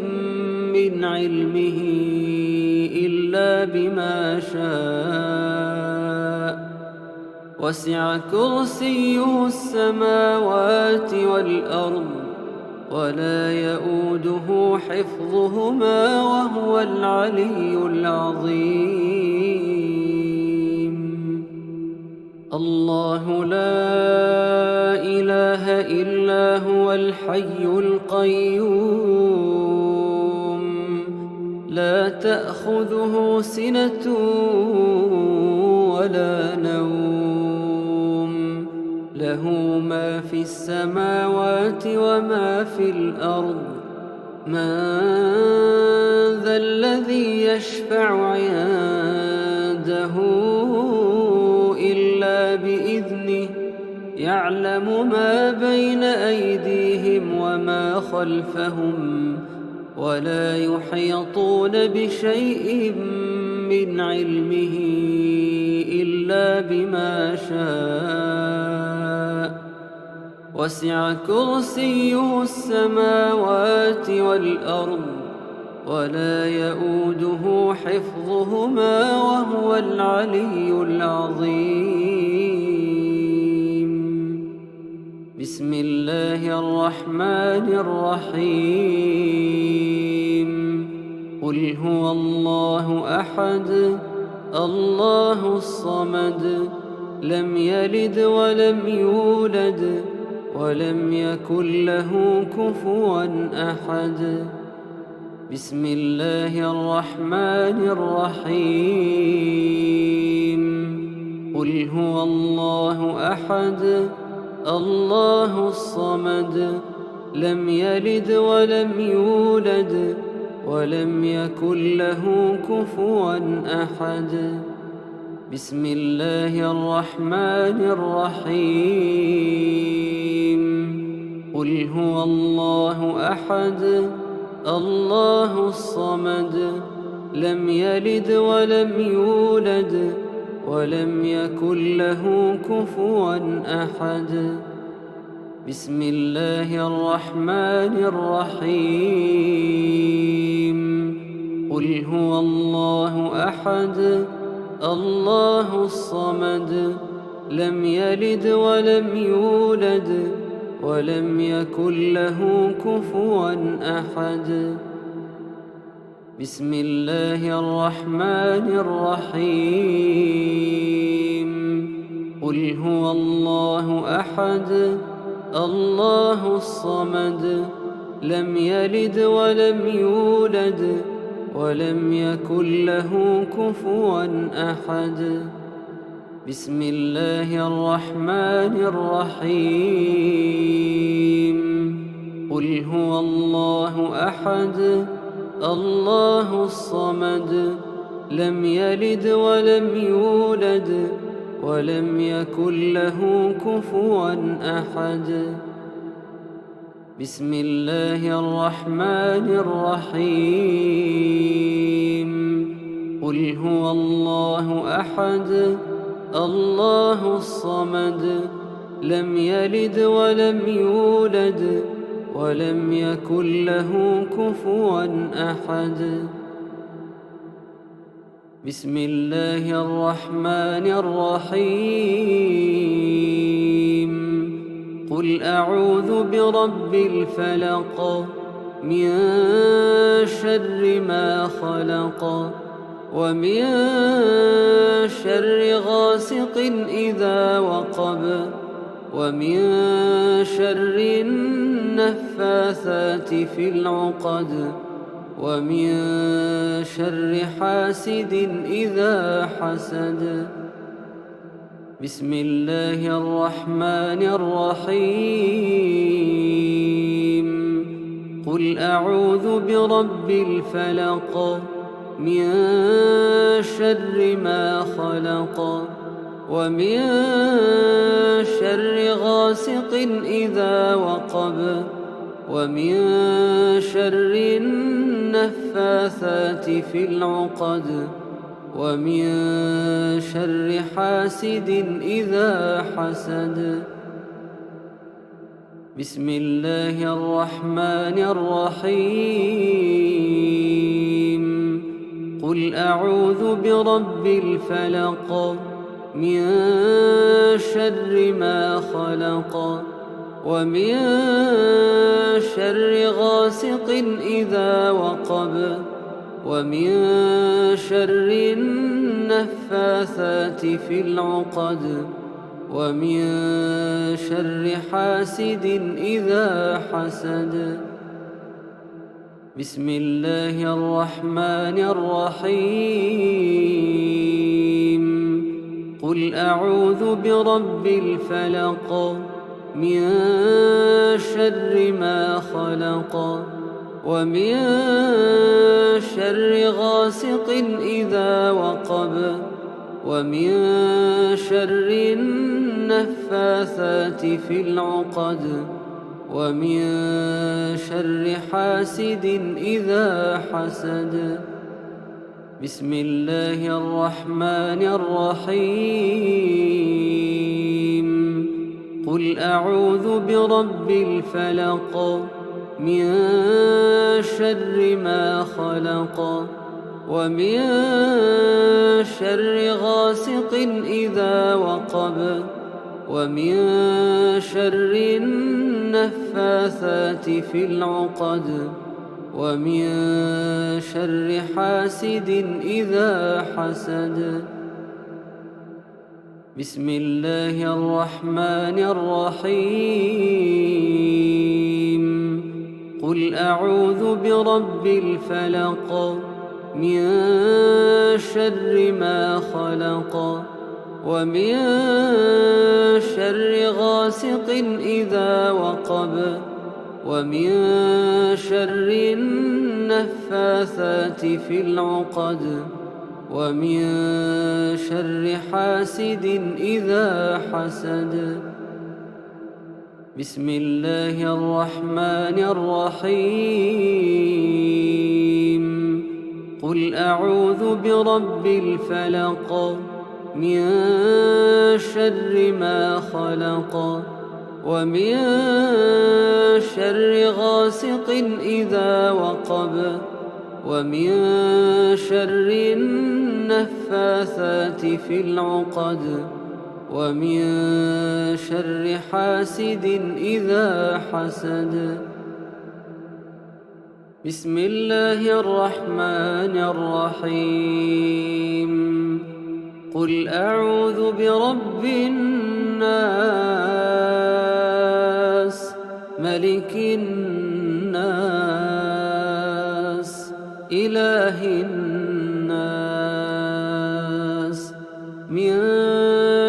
A: من علمه إلا بما شاء وسع كرسيه السماوات والأرض ولا يؤوده حفظهما وهو العلي العظيم الله لا إله إلا هو الحي القيوم لا تأخذه سنة ولا نوم له ما في السماوات وما في الأرض من ذا الذي يشفع عنده إلا بإذنه يعلم ما بين أيديهم وما خلفهم ولا يحيطون بشيء من علمه إلا بما شاء وسع كرسيه السماوات والأرض ولا يؤوده حفظهما وهو العلي العظيم بسم الله الرحمن الرحيم قل هو الله أحد الله الصمد لم يلد ولم يولد ولم يكن له كفوا أحد بسم الله الرحمن الرحيم قل هو الله أحد الله الصمد لم يلد ولم يولد ولم يكن له كفوا أحد بسم الله الرحمن الرحيم قل هو الله أحد الله الصمد لم يلد ولم يولد ولم يكن له كفوا أحد بسم الله الرحمن الرحيم قل هو الله أحد الله الصمد لم يلد ولم يولد ولم يكن له كفوا أحد بسم الله الرحمن الرحيم قل هو الله أحد الله الصمد لم يلد ولم يولد ولم يكن له كفوا أحد بسم الله الرحمن الرحيم قل هو الله أحد الله الصمد لم يلد ولم يولد ولم يكن له كفوا أحد. بسم الله الرحمن الرحيم. قل هو الله أحد الله الصمد لم يلد ولم يولد ولم يكن له كفوا أحد. بسم الله الرحمن الرحيم. قل أعوذ برب الفلق من شر ما خلق ومن شر غاسق إذا وقب ومن شر النفاثات في العقد ومن شر حاسد إذا حسد. بسم الله الرحمن الرحيم. قل أعوذ برب الفلق من شر ما خلق ومن شر غاسق إذا وقب ومن شر النفاثات في العقد ومن شر حاسد إذا حسد. بسم الله الرحمن الرحيم. قل أعوذ برب الفلق من شر ما خلق ومن شر غاسق إذا وقب ومن شر النفاثات في العقد ومن شر حاسد إذا حسد. بسم الله الرحمن الرحيم. قل أعوذ برب الفلق من شر ما خلق ومن شر غاسق إذا وقب ومن شر النفاثات في العقد ومن شر حاسد إذا حسد. بسم الله الرحمن الرحيم. قل أعوذ برب الفلق من شر ما خلق ومن شر غاسق إذا وقب ومن شر النفاثات في العقد ومن شر حاسد إذا حسد. بسم الله الرحمن الرحيم. قل أعوذ برب الفلق من شر ما خلق ومن شر غاسق إذا وقب ومن شر النفاثات في العقد ومن شر حاسد إذا حسد. بسم الله الرحمن الرحيم. قل أعوذ برب الفلق من شر ما خلق ومن شر غاسق إذا وقب ومن شر النفاثات في العقد ومن شر حاسد إذا حسد. بسم الله الرحمن الرحيم. قل أعوذ برب الناس ملك الناس إله الناس من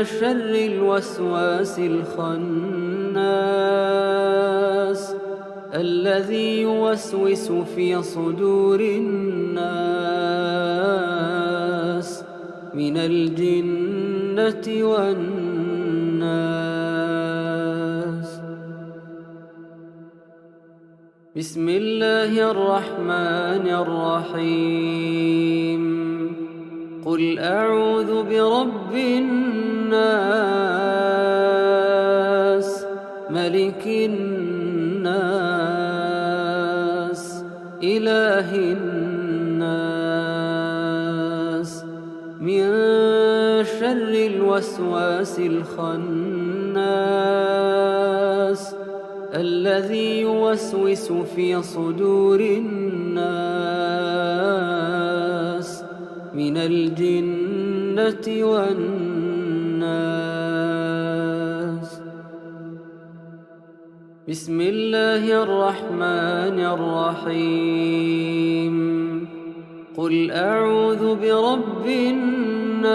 A: شر الوسواس الخناس الذي يوسوس في صدور الناس من الجنة والناس. بسم الله الرحمن الرحيم. قل أعوذ برب الناس ملك الناس إله الناس من شر الوسواس الخناس الذي يوسوس في صدور الناس من الجنة والناس. بسم الله الرحمن الرحيم. قل أعوذ برب الناس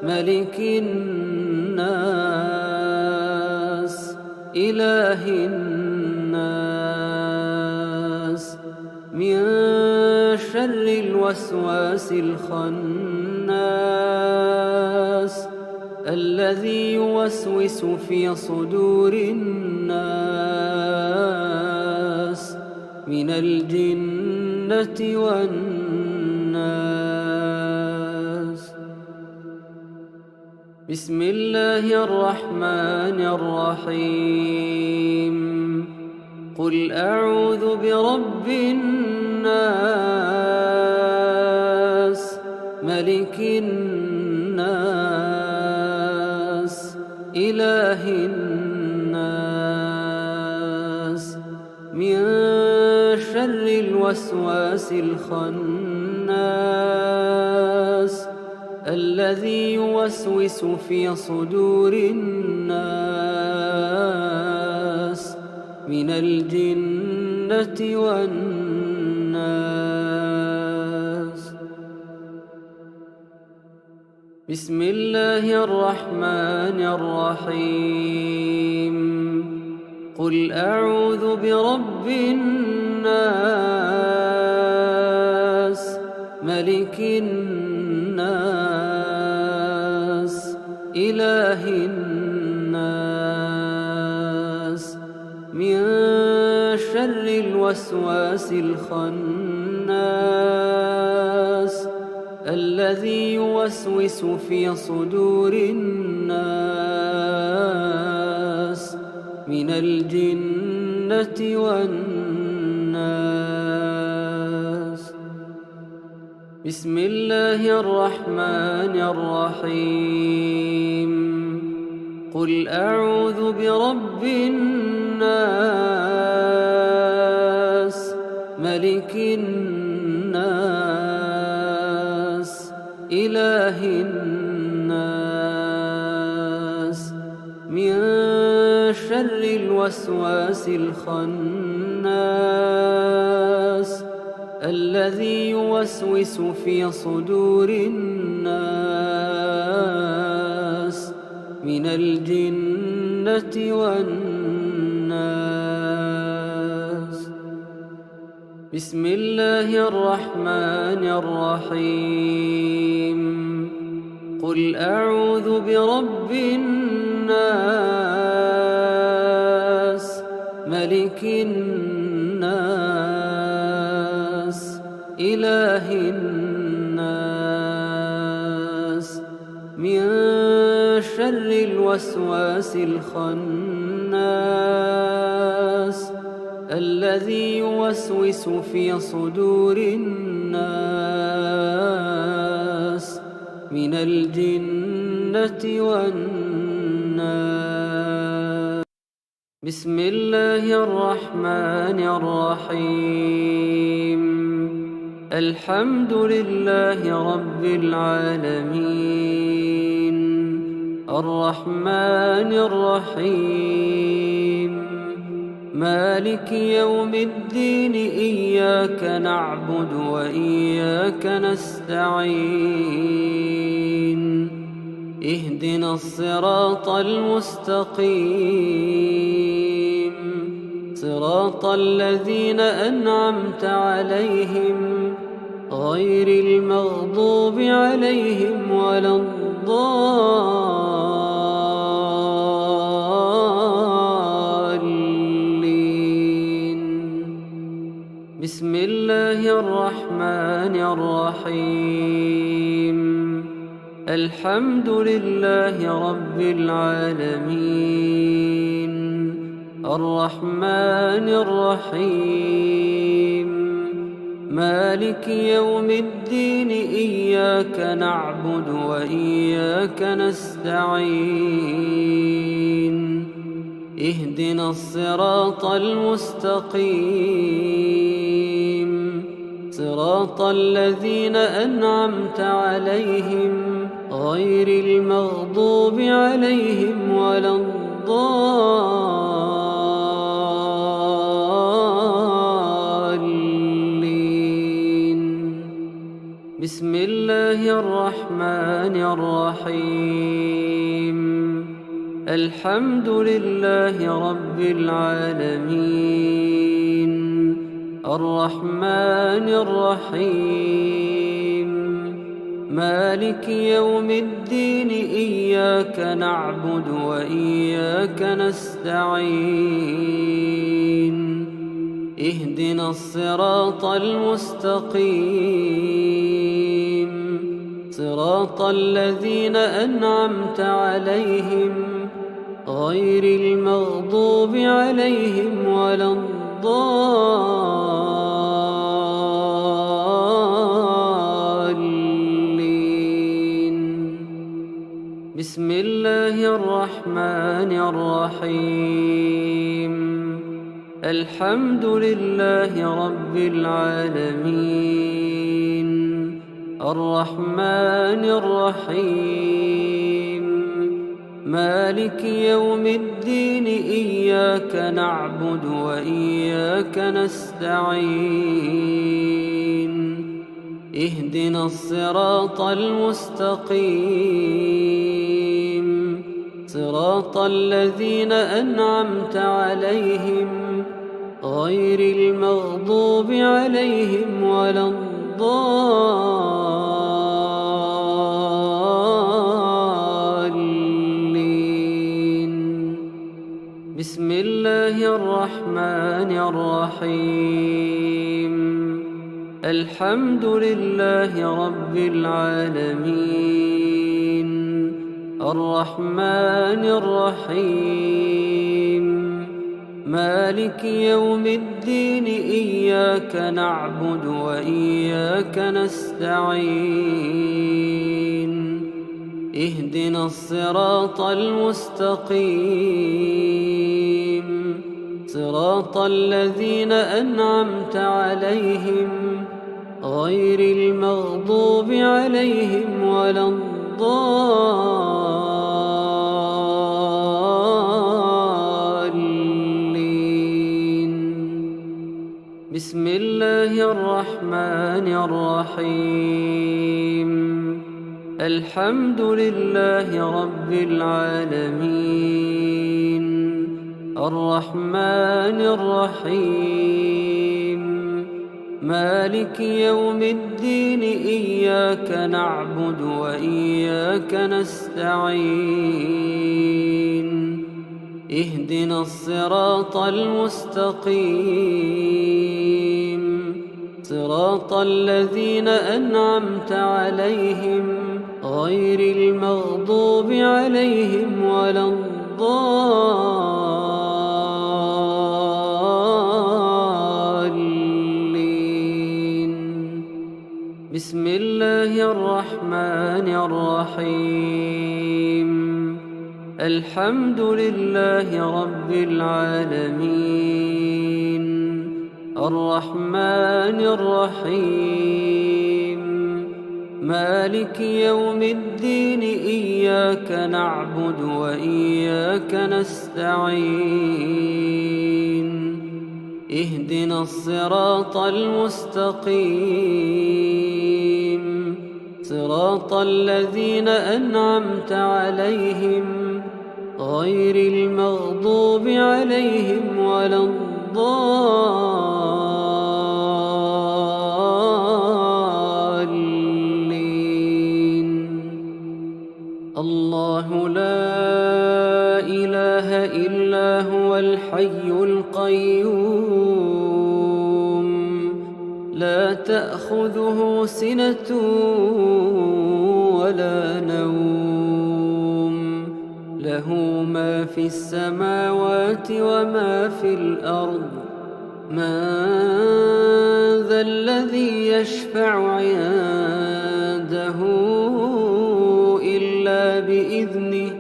A: ملك الناس إله الناس من شر الوسواس الخناس الذي يوسوس في صدور الناس من الجنة والناس. بسم الله الرحمن الرحيم. قل أعوذ برب الناس ملك الناس إله الناس من شر الوسواس الخناس الذي يوسوس في صدور الناس من الجنة والناس. بسم الله الرحمن الرحيم. قل أعوذ برب الناس ملك الناس إله الناس من شر الوسواس الخناس الذي يوسوس في صدور الناس من الجنة والناس. بسم الله الرحمن الرحيم. قل أعوذ برب الناس ملك الناس إله الناس من شر الوسواس الخناس الذي يوسوس في صدور الناس من الجنة والناس. بسم الله الرحمن الرحيم. قل أعوذ برب الناس ملك الناس إله الناس من شر الوسواس الخناس الذي يوسوس في صدور الناس من الجنة والناس. بسم الله الرحمن الرحيم. الحمد لله رب العالمين الرحمن الرحيم مالك يوم الدين إياك نعبد وإياك نستعين اهدنا الصراط المستقيم صراط الذين أنعمت عليهم غير المغضوب عليهم ولا الضالين. بسم الله الرحمن الرحيم. الحمد لله رب العالمين الرحمن الرحيم مالك يوم الدين إياك نعبد وإياك نستعين اهدنا الصراط المستقيم صراط الذين أنعمت عليهم غير المغضوب عليهم ولا الضالين. بسم الله الرحمن الرحيم. الحمد لله رب العالمين الرحمن الرحيم مالك يوم الدين إياك نعبد وإياك نستعين اهدنا الصراط المستقيم صراط الذين أنعمت عليهم غير المغضوب عليهم ولا الضالين. بسم الله الرحمن الرحيم. الحمد لله رب العالمين الرحمن الرحيم مالك يوم الدين إياك نعبد وإياك نستعين اهدنا الصراط المستقيم صراط الذين أنعمت عليهم غير المغضوب عليهم ولا الضالين. بسم الله الرحمن الرحيم. الحمد لله رب العالمين الرحمن الرحيم مالك يوم الدين إياك نعبد وإياك نستعين اهدنا الصراط المستقيم صراط الذين أنعمت عليهم غير المغضوب عليهم ولا الضالين. بسم الله الرحمن الرحيم. الحمد لله رب العالمين الرحمن الرحيم مالك يوم الدين إياك نعبد وإياك نستعين اهدنا الصراط المستقيم صراط الذين أنعمت عليهم غير المغضوب عليهم ولا الضالين. بسم الله الرحمن الرحيم. الحمد لله رب العالمين الرحمن الرحيم مالك يوم الدين إياك نعبد وإياك نستعين اهدنا الصراط المستقيم صراط الذين أنعمت عليهم غير المغضوب عليهم ولا الضالين. الله لا إله إلا هو الحي القيوم لا تأخذه سنة ولا نوم له ما في السماوات وما في الأرض من ذا الذي يشفع عنده إلا بإذنه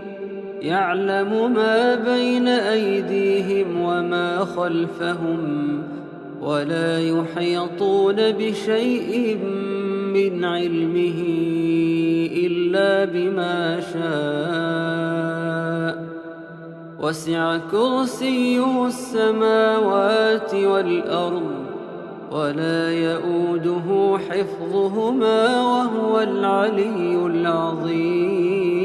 A: يعلم ما بين أيديهم وما خلفهم ولا يحيطون بشيء من علمه إلا بما شاء وسع كرسيه السماوات والأرض ولا يؤوده حفظهما وهو العلي العظيم.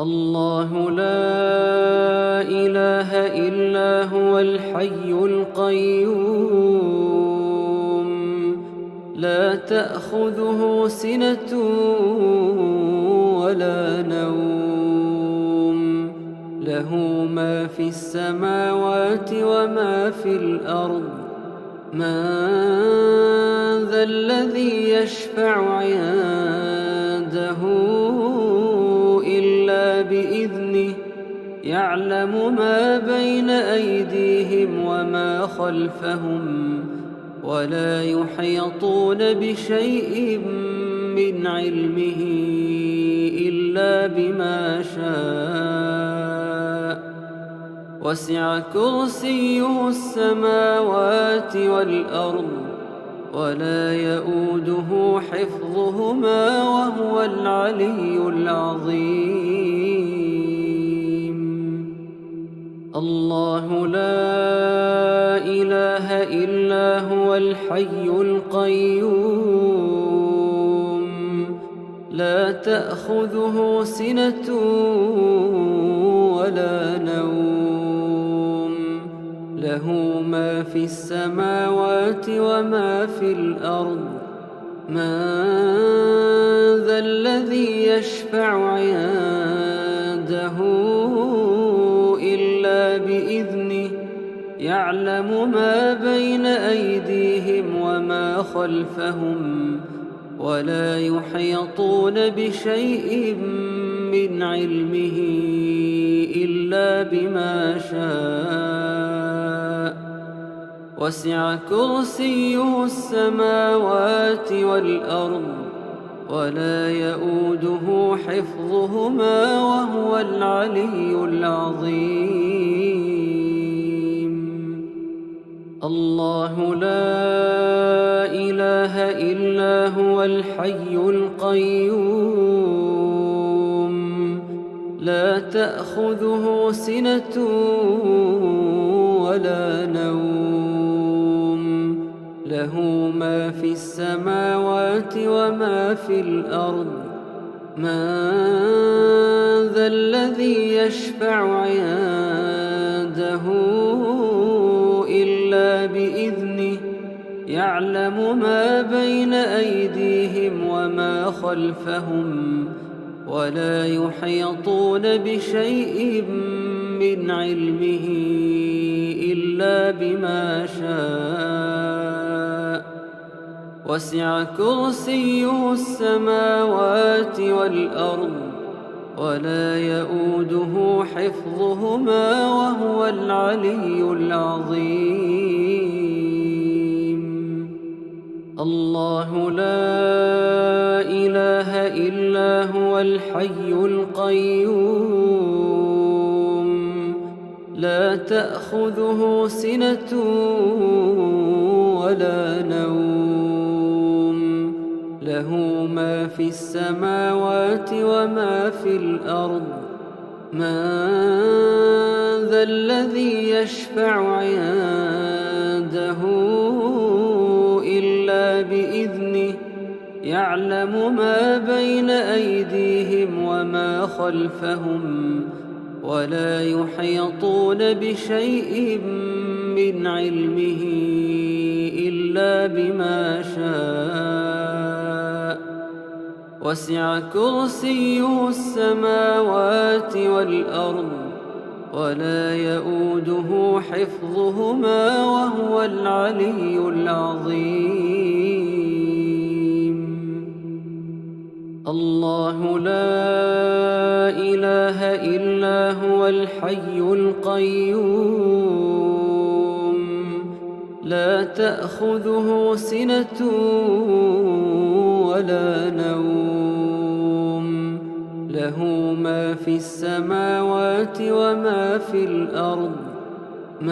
A: الله لا إله إلا هو الحي القيوم لا تأخذه سنة ولا نوم له ما في السماوات وما في الأرض من ذا الذي يشفع عنده إلا بإذنه يعلم ما بين أيديهم وما خلفهم ولا يحيطون بشيء من علمه إلا بما شاء وسع كرسيه السماوات والأرض ولا يؤوده حفظهما وهو العلي العظيم. الله لا إله إلا هو الحي القيوم لا تأخذه سنة ولا نوم له ما في السماوات وما في الأرض من ذا الذي يشفع عنده إلا بإذنه يعلم ما بين أيديهم وما خلفهم ولا يحيطون بشيء من علمه إلا بما شاء وسع كرسيه السماوات والأرض ولا يؤوده حفظهما وهو العلي العظيم. الله لا إله إلا هو الحي القيوم لا تأخذه سنة ولا نوم له ما في السماوات وما في الأرض من ذا الذي يشفع عنده إلا بإذنه يعلم ما بين أيديهم وما خلفهم ولا يحيطون بشيء من علمه إلا بما شاء وسع كرسيه السماوات والأرض ولا يؤوده حفظهما وهو العلي العظيم. الله لا إله إلا هو الحي القيوم لا تأخذه سنة ولا نوم له ما في السماوات وما في الأرض من ذا الذي يشفع عنده إلا بإذنه بإذنه يعلم ما بين أيديهم وما خلفهم ولا يحيطون بشيء من علمه إلا بما شاء وسع كرسيه السماوات والأرض ولا يؤوده حفظهما وهو العلي العظيم. الله لا إله إلا هو الحي القيوم لا تأخذه سنة ولا نوم له ما في السماوات وما في الأرض من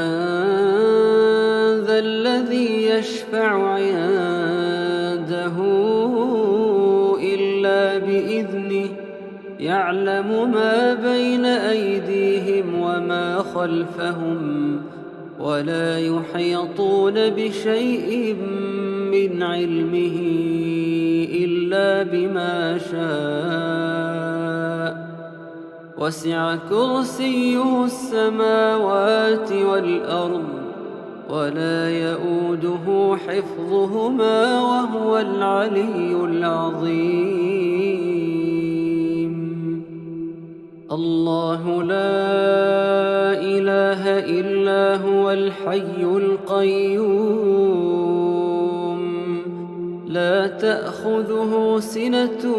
A: ذا الذي يشفع عنده إلا بإذنه يعلم ما بين أيديهم وما خلفهم ولا يحيطون بشيء من علمه إلا بما شاء وسع كرسيه السماوات والأرض ولا يؤوده حفظهما وهو العلي العظيم. الله لا إله إلا هو الحي القيوم لا تأخذه سنة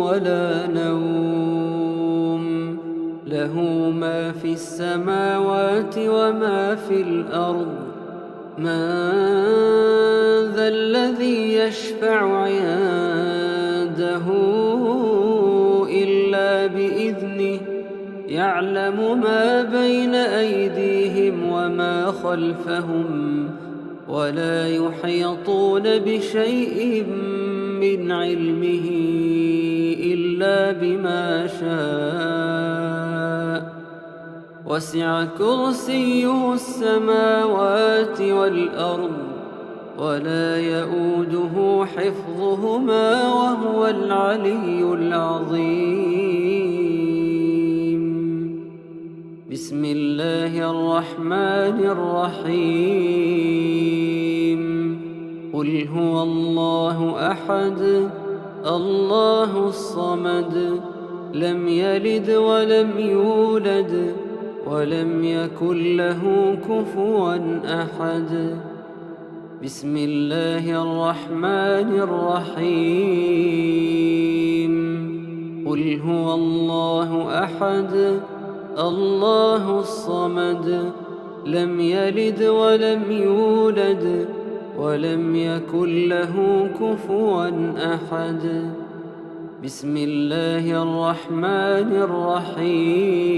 A: ولا نوم له ما في السماوات وما في الأرض من ذا الذي يشفع عنده إلا بإذنه يعلم ما بين أيديهم وما خلفهم ولا يحيطون بشيء من علمه إلا بما شاء وسع كرسيه السماوات والأرض ولا يؤوده حفظهما وهو العلي العظيم. بسم الله الرحمن الرحيم قل هو الله أحد الله الصمد لم يلد ولم يولد ولم يكن له كفوا أحد. بسم الله الرحمن الرحيم قل هو الله أحد الله الصمد لم يلد ولم يولد ولم يكن له كفوا أحد. بسم الله الرحمن الرحيم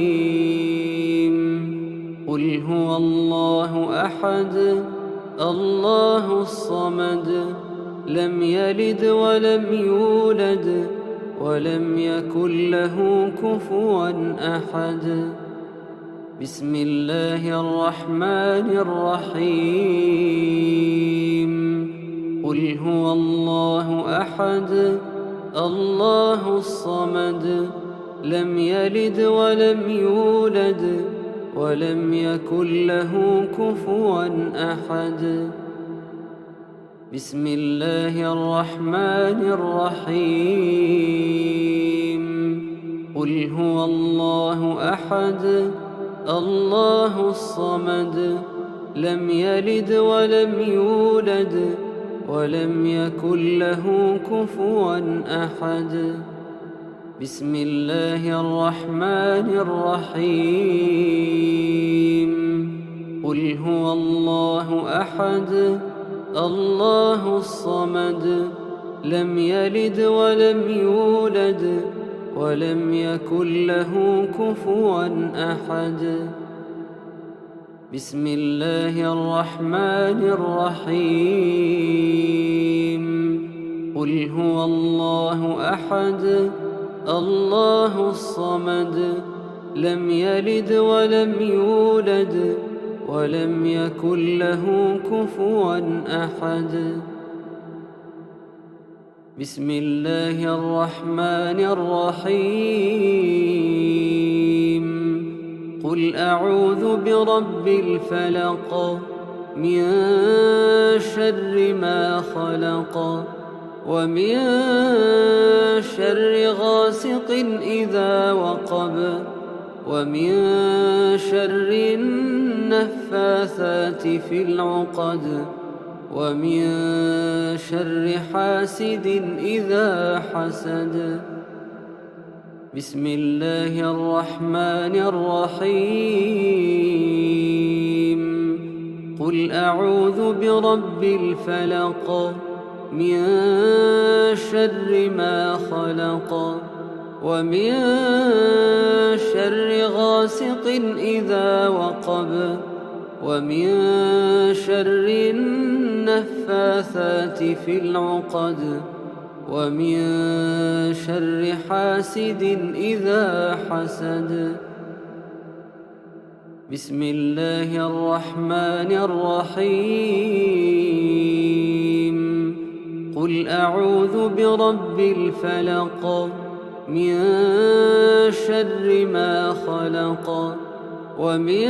A: قل هو الله أحد الله الصمد لم يلد ولم يولد ولم يكن له كفوا أحد. بسم الله الرحمن الرحيم قل هو الله أحد الله الصمد لم يلد ولم يولد ولم يكن له كفوا أحد. بسم الله الرحمن الرحيم قل هو الله أحد الله الصمد لم يلد ولم يولد ولم يكن له كفوا أحد. بسم الله الرحمن الرحيم قل هو الله أحد الله الصمد لم يلد ولم يولد ولم يكن له كفوا أحد. بسم الله الرحمن الرحيم قل هو الله أحد الله الصمد لم يلد ولم يولد ولم يكن له كفوا أحد. بسم الله الرحمن الرحيم قل أعوذ برب الفلق من شر ما خلق ومن شر غاسق إذا وقب ومن شر النفاثات في العقد ومن شر حاسد إذا حسد بسم الله الرحمن الرحيم قل أعوذ برب الفلق من شر ما خلق ومن شر غاسق إذا وقب ومن شر النفاثات في العقد ومن شر حاسد إذا حسد بسم الله الرحمن الرحيم قل أعوذ برب الفلق من شر ما خلق ومن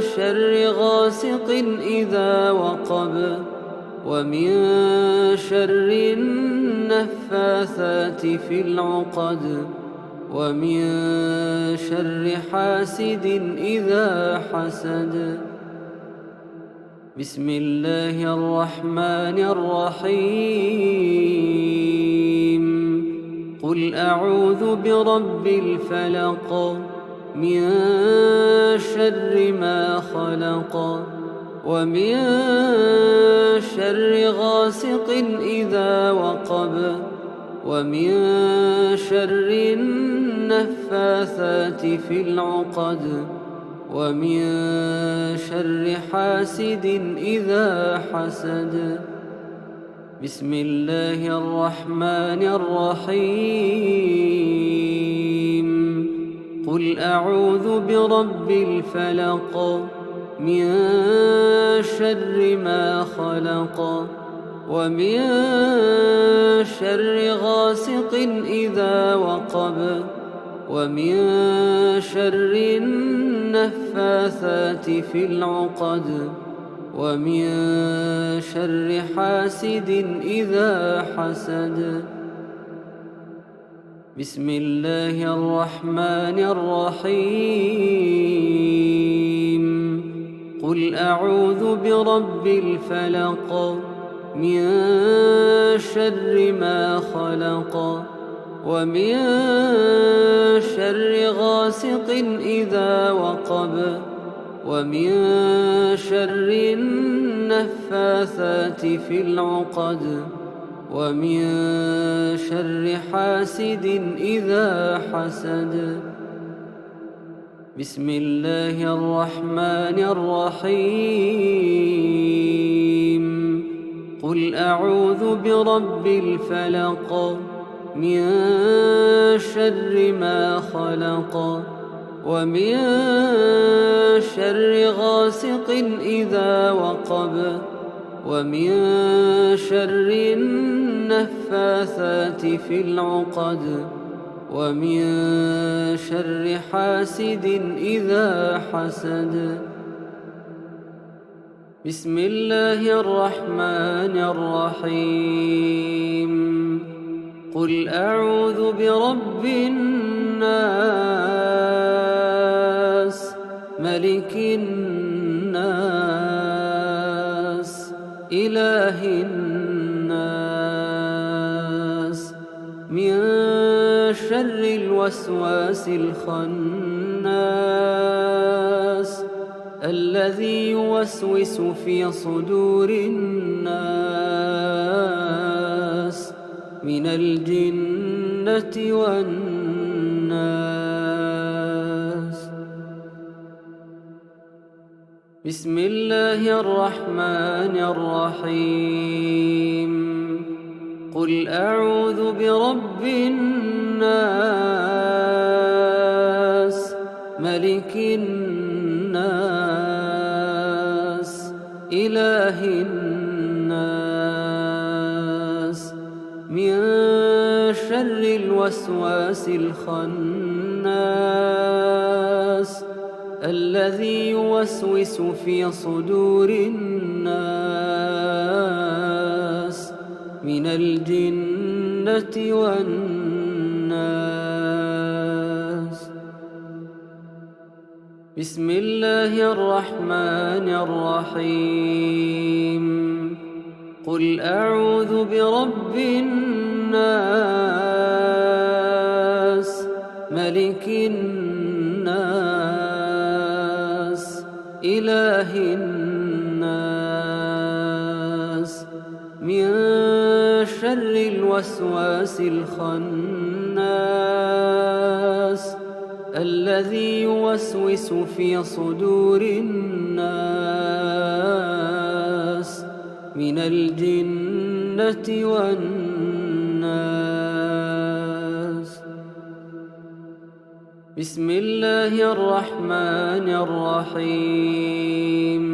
A: شر غاسق إذا وقب ومن شر النفاثات في العقد ومن شر حاسد إذا حسد بسم الله الرحمن الرحيم قل أعوذ برب الفلق من شر ما خلق ومن شر غاسق إذا وقب ومن شر النفاثات في العقد ومن شر حاسد إذا حسد بسم الله الرحمن الرحيم قل أعوذ برب الفلق من شر ما خلق ومن شر غاسق إذا وقب ومن شر النفاثات في العقد ومن شر حاسد إذا حسد بسم الله الرحمن الرحيم قل أعوذ برب الفلق من شر ما خلق ومن شر غاسق إذا وقب ومن شر النفاثات في العقد ومن شر حاسد إذا حسد بسم الله الرحمن الرحيم قل أعوذ برب الفلق من شر ما خلق ومن شر غاسق إذا وقب ومن شر النفاثات في العقد ومن شر حاسد إذا حسد بسم الله الرحمن الرحيم قل أعوذ برب الناس ملك الناس إله الناس من شر الوسواس الخناس الذي يوسوس في صدور الناس من الجنة والناس بسم الله الرحمن الرحيم قل أعوذ برب الناس ملك الناس إله الناس شر الوسواس الخناس الذي يوسوس في صدور الناس من الجنة والناس. بسم الله الرحمن الرحيم. قل أعوذ برب الناس ملك الناس إله الناس من شر الوسواس الخناس الذي يوسوس في صدور الناس من الجنة والناس. بسم الله الرحمن الرحيم.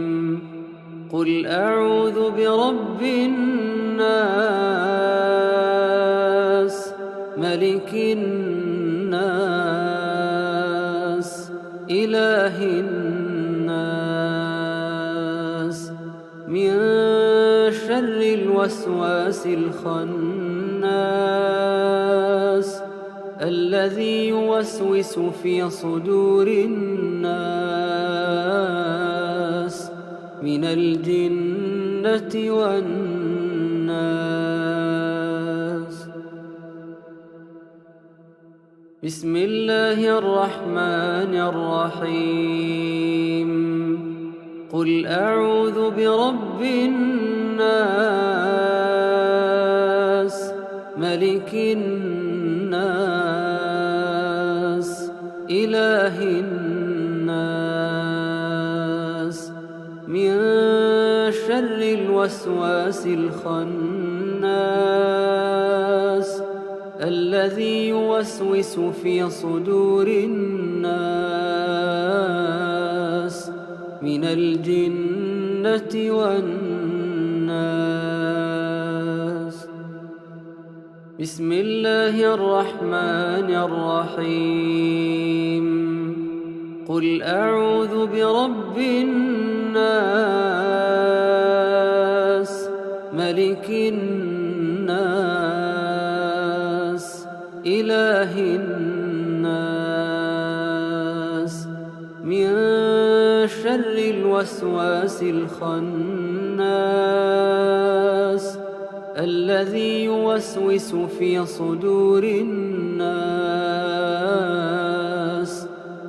A: قل أعوذ برب الناس ملك الناس إله الناس من شر الوسواس الخناس الذي يوسوس في صدور الناس من الجنة والناس. بسم الله الرحمن الرحيم. قل أعوذ برب الناس ملك الناس إله الناس من شر الوسواس الخناس الذي يوسوس في صدور الناس من الجنة والناس. بسم الله الرحمن الرحيم. قل أعوذ برب الناس ملك الناس إله الناس من شر الوسواس الخناس الذي يوسوس في صدور الناس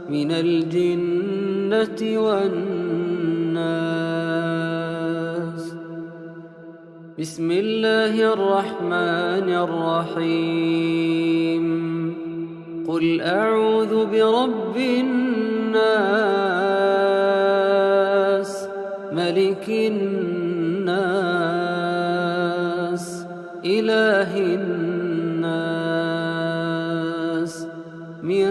A: من الجنة والناس. بسم الله الرحمن الرحيم. قل أعوذ برب الناس ملك الناس إله الناس من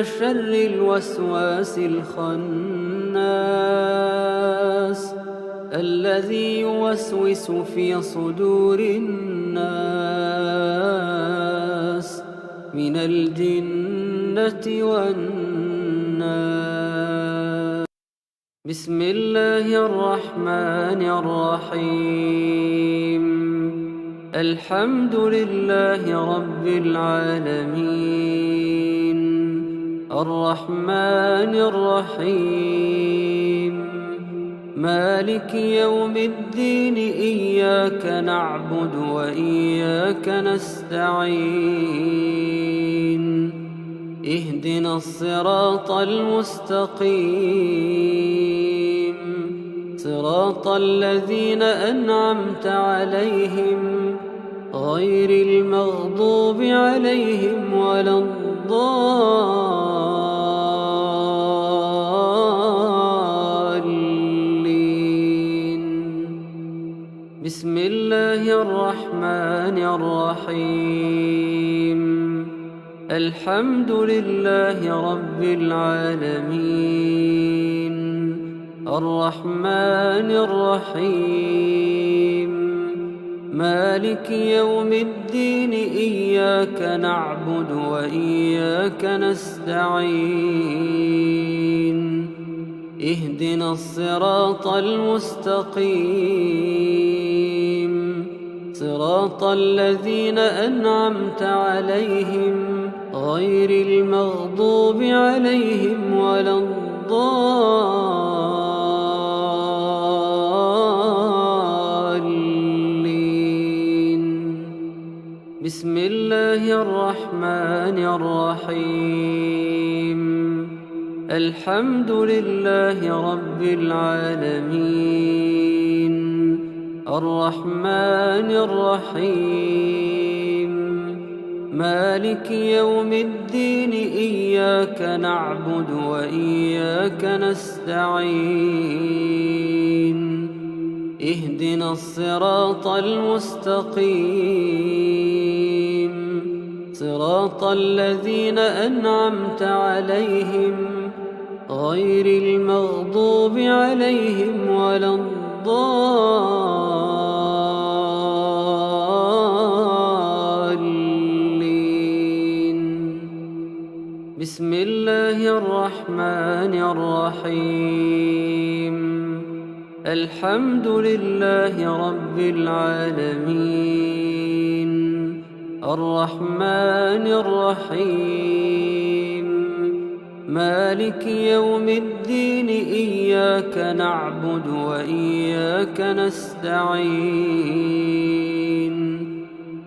A: شر الوسواس الخناس الذي يوسوس في صدور الناس من الجنة والناس. بسم الله الرحمن الرحيم. الحمد لله رب العالمين الرحمن الرحيم مالك يوم الدين إياك نعبد وإياك نستعين اهدنا الصراط المستقيم صراط الذين أنعمت عليهم غير المغضوب عليهم ولا الضالين. بسم الله الرحمن الرحيم. الحمد لله رب العالمين الرحمن الرحيم مالك يوم الدين إياك نعبد وإياك نستعين اهدنا الصراط المستقيم صراط الذين أنعمت عليهم غير المغضوب عليهم ولا الضالين. بسم الله الرحمن الرحيم. الحمد لله رب العالمين الرحمن الرحيم مالك يوم الدين إياك نعبد وإياك نستعين اهدنا الصراط المستقيم صراط الذين أنعمت عليهم غير المغضوب عليهم ولا الضالين. بسم الله الرحمن الرحيم. الحمد لله رب العالمين الرحمن الرحيم مالك يوم الدين إياك نعبد وإياك نستعين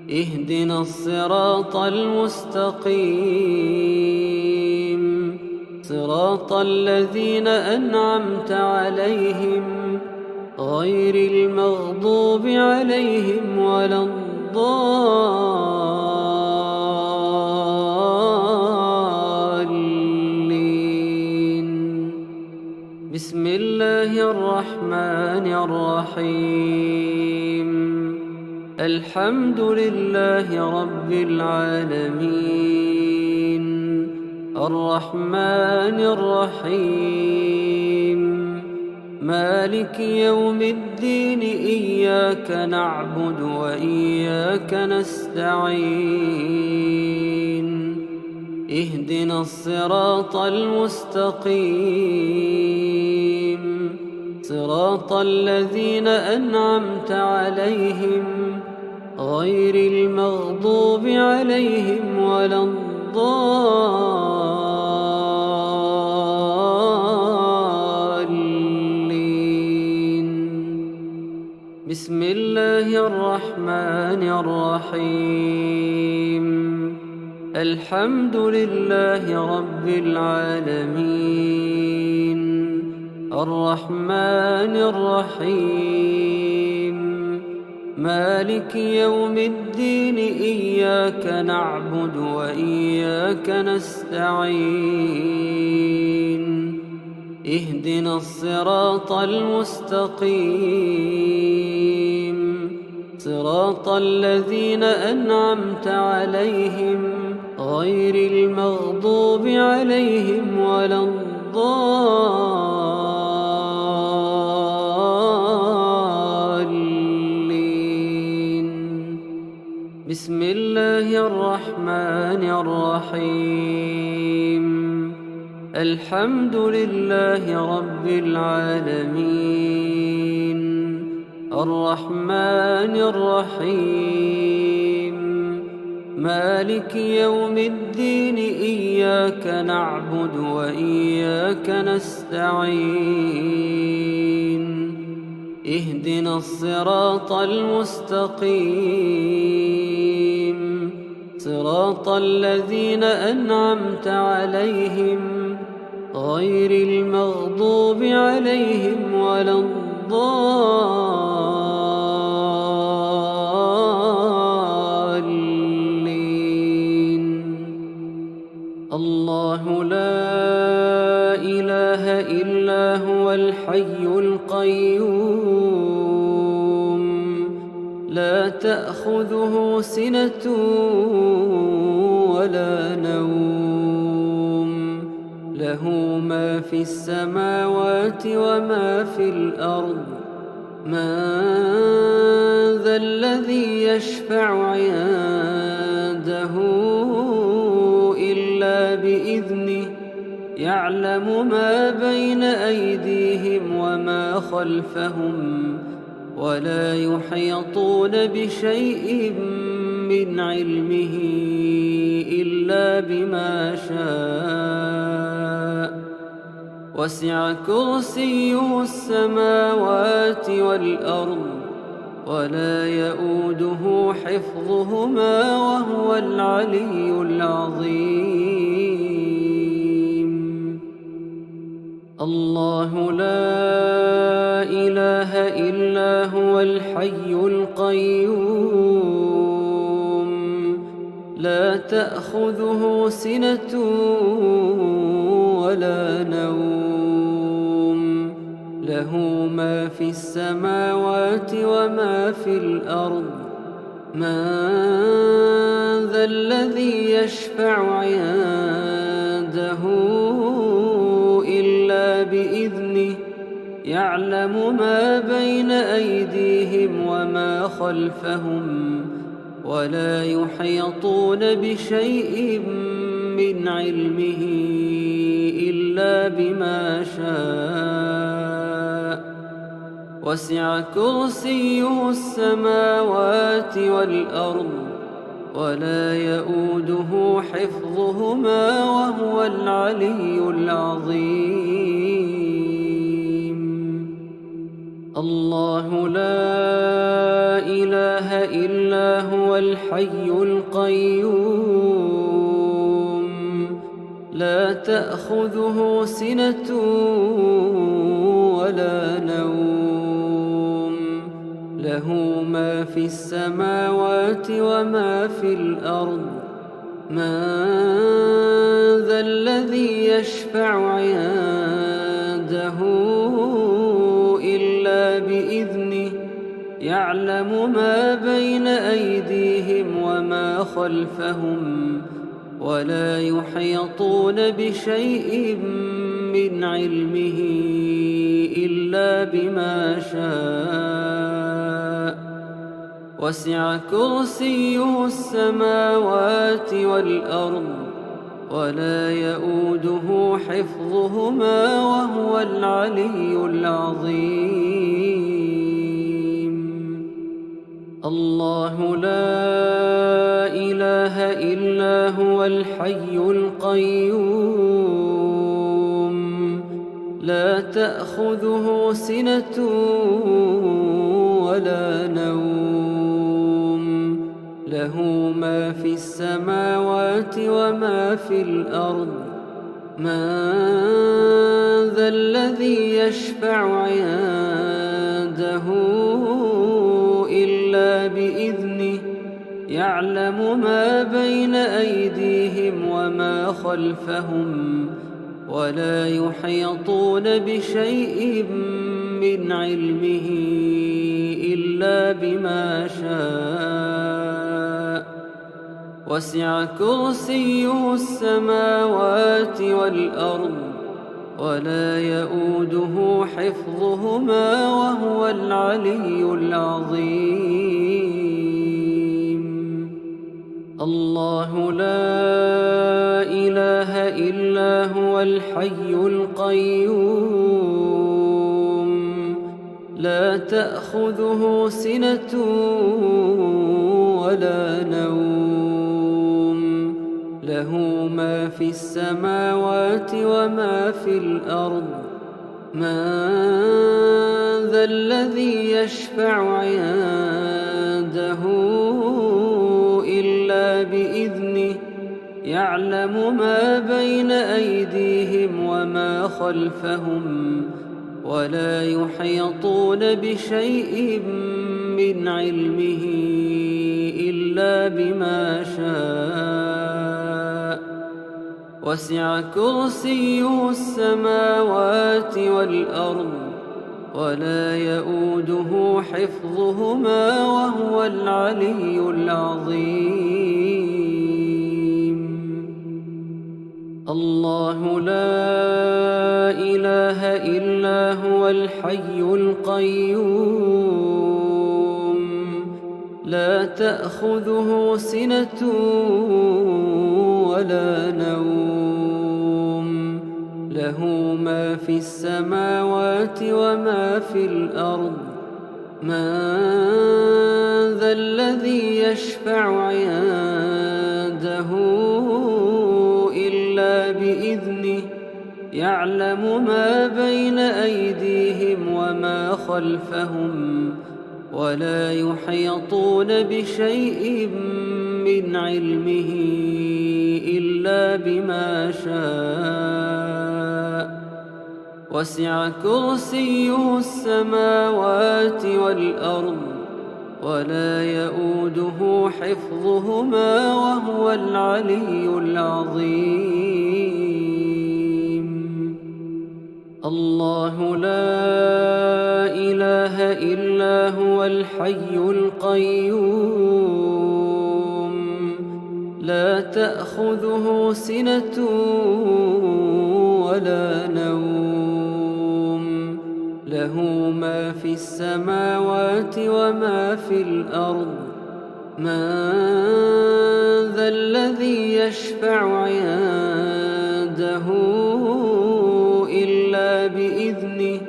A: اهدنا الصراط المستقيم صراط الذين أنعمت عليهم غير المغضوب عليهم ولا الضالين. بسم الله الرحمن الرحيم. الحمد لله رب العالمين الرحمن الرحيم مالك يوم الدين إياك نعبد وإياك نستعين اهدنا الصراط المستقيم صراط الذين أنعمت عليهم غير المغضوب عليهم ولا الضالين. بسم الله الرحمن الرحيم. الحمد لله رب العالمين الرحمن الرحيم مالك يوم الدين إياك نعبد وإياك نستعين اهدنا الصراط المستقيم صراط الذين أنعمت عليهم غير المغضوب عليهم ولا الضالين. بسم الله الرحمن الرحيم. الحمد لله رب العالمين الرحمن الرحيم مالك يوم الدين إياك نعبد وإياك نستعين اهدنا الصراط المستقيم صراط الذين أنعمت عليهم غير المغضوب عليهم ولا الضالين. الله لا إله إلا هو الحي القيوم لا تأخذه سنة ولا نوم له ما في السماوات وما في الأرض من ذا الذي يشفع عنده إلا بإذنه يعلم ما بين أيديهم وما خلفهم ولا يحيطون بشيء من علمه إلا بما شاء وسع كرسيه السماوات والأرض ولا يؤوده حفظهما وهو العلي العظيم. الله لا إله إلا هو الحي القيوم لا تأخذه سنة ولا نوم له ما في السماوات وما في الأرض من ذا الذي يشفع عنده إلا بإذنه يعلم ما بين أيديهم وما خلفهم ولا يحيطون بشيء من علمه إلا بما شاء وسع كرسيه السماوات والأرض ولا يؤوده حفظهما وهو العلي العظيم. الله لا إله إلا هو الحي القيوم لا تأخذه سنة ولا نوم له ما في السماوات وما في الأرض من ذا الذي يشفع عنده إلا بإذنه يعلم ما بين أيديهم وما خلفهم ولا يحيطون بشيء من علمه إلا بما شاء وسع كرسيه السماوات والأرض ولا يؤوده حفظهما وهو العلي العظيم. الله لا إله إلا هو الحي القيوم لا تأخذه سنة ولا نوم له ما في السماوات وما في الأرض من ذا الذي يشفع عنده إلا بإذنه يعلم ما بين أيديهم وما خلفهم ولا يحيطون بشيء من علمه إلا بما شاء وسع كرسيه السماوات والأرض ولا يؤوده حفظهما وهو العلي العظيم. الله لا إله إلا هو الحي القيوم لا تأخذه سنة ولا نوم له ما في السماوات وما في الأرض من ذا الذي يشفع عنده إلا بإذنه يعلم ما بين أيديهم وما خلفهم ولا يحيطون بشيء من علمه إلا بما شاء وسع كرسيه السماوات والأرض ولا يؤوده حفظهما وهو العلي العظيم. الله لا إله إلا هو الحي القيوم تأخذه سنة ولا نوم، له ما في السماوات وما في الأرض. من ذا الذي يشفع عنده إلا بإذنه، يعلم ما بين أيديهم وما خلفهم، ولا يحيطون بشيء من علمه إلا بما شاء. وسع كرسيه السماوات والأرض، ولا يؤوده حفظهما، وهو العلي العظيم. الله لا إله إلا هو الحي القيوم، لا تأخذه سنة ولا نوم، له ما في السماوات وما في الأرض. من ذا الذي يشفع عنده إلا بإذنه،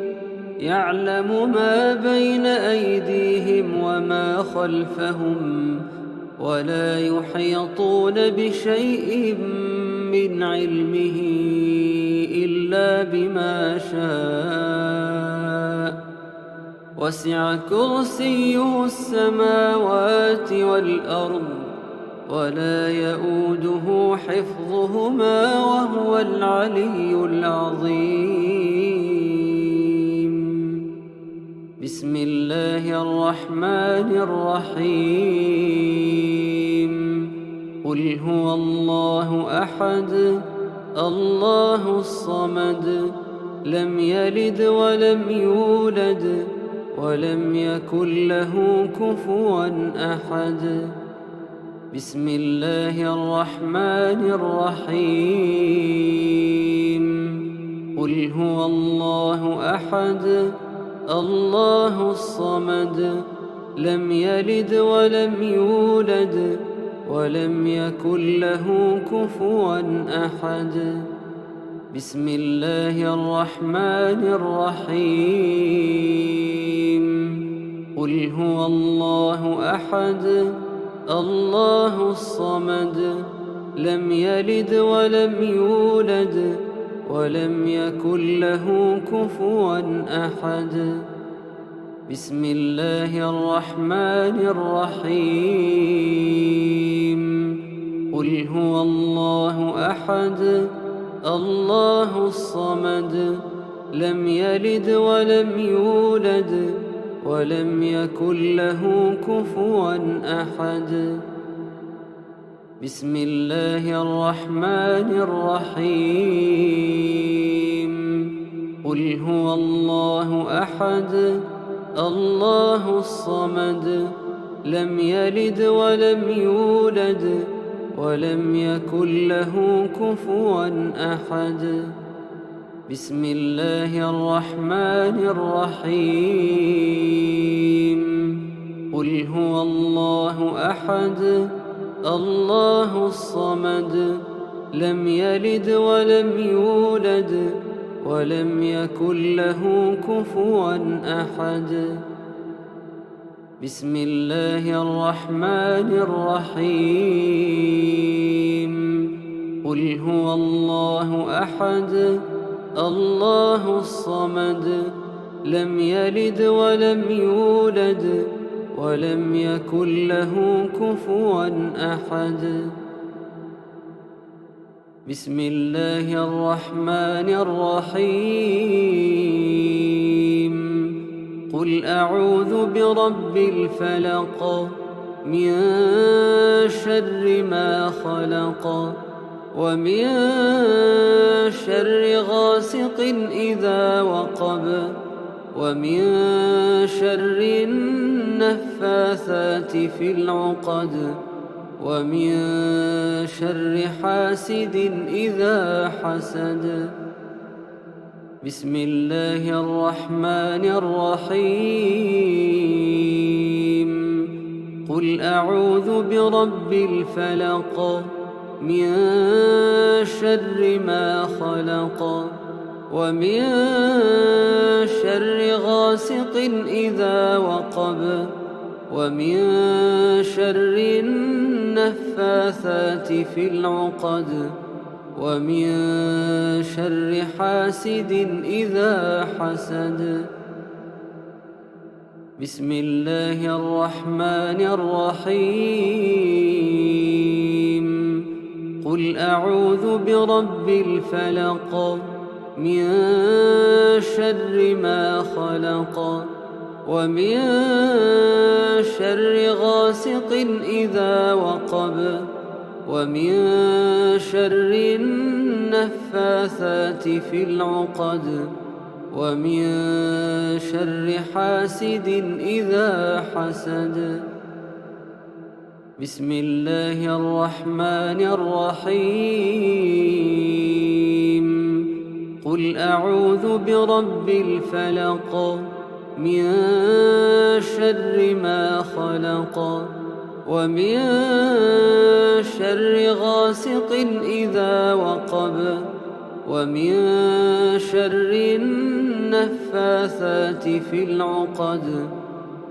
A: يعلم ما بين أيديهم وما خلفهم، ولا يحيطون بشيء من علمه إلا بما شاء. وسع كرسيه السماوات والأرض، ولا يؤوده حفظهما، وهو العلي العظيم. بسم الله الرحمن الرحيم. قل هو الله أحد، الله الصمد، لم يلد ولم يولد ولم يكن له كفوا أحد. بسم الله الرحمن الرحيم. قل هو الله أحد، الله الصمد، لم يلد ولم يولد ولم يكن له كفوا أحد. بسم الله الرحمن الرحيم. قل هو الله أحد، الله الصمد، لم يلد ولم يولد ولم يكن له كفوا أحد. بسم الله الرحمن الرحيم. قل هو الله أحد، الله الصمد، لم يلد ولم يولد ولم يكن له كفوا أحد. بسم الله الرحمن الرحيم. قل هو الله أحد، الله الصمد، لم يلد ولم يولد ولم يكن له كفوا أحد. بسم الله الرحمن الرحيم. قل هو الله أحد، الله الصمد، لم يلد ولم يولد ولم يكن له كفوا أحد. بسم الله الرحمن الرحيم. قل هو الله أحد، الله الصمد، لم يلد ولم يولد ولم يكن له كفوا أحد. بسم الله الرحمن الرحيم. قل أعوذ برب الفلق، من شر ما خلق، ومن شر غاسق إذا وقب، ومن شر النفاثات في العقد، ومن شر حاسد إذا حسد. بسم الله الرحمن الرحيم. قل أعوذ برب الفلق من شر ما خلق ومن شر غاسق إذا وقب ومن شر النفاثات في العقد ومن شر حاسد إذا حسد. بسم الله الرحمن الرحيم. قل أعوذ برب الفلق من شر ما خلق ومن شر غاسق إذا وقب ومن شر النفاثات في العقد ومن شر حاسد إذا حسد. بسم الله الرحمن الرحيم. قل أعوذ برب الفلق من شر ما خلق ومن شر غاسق إذا وقب ومن شر النفاثات في العقد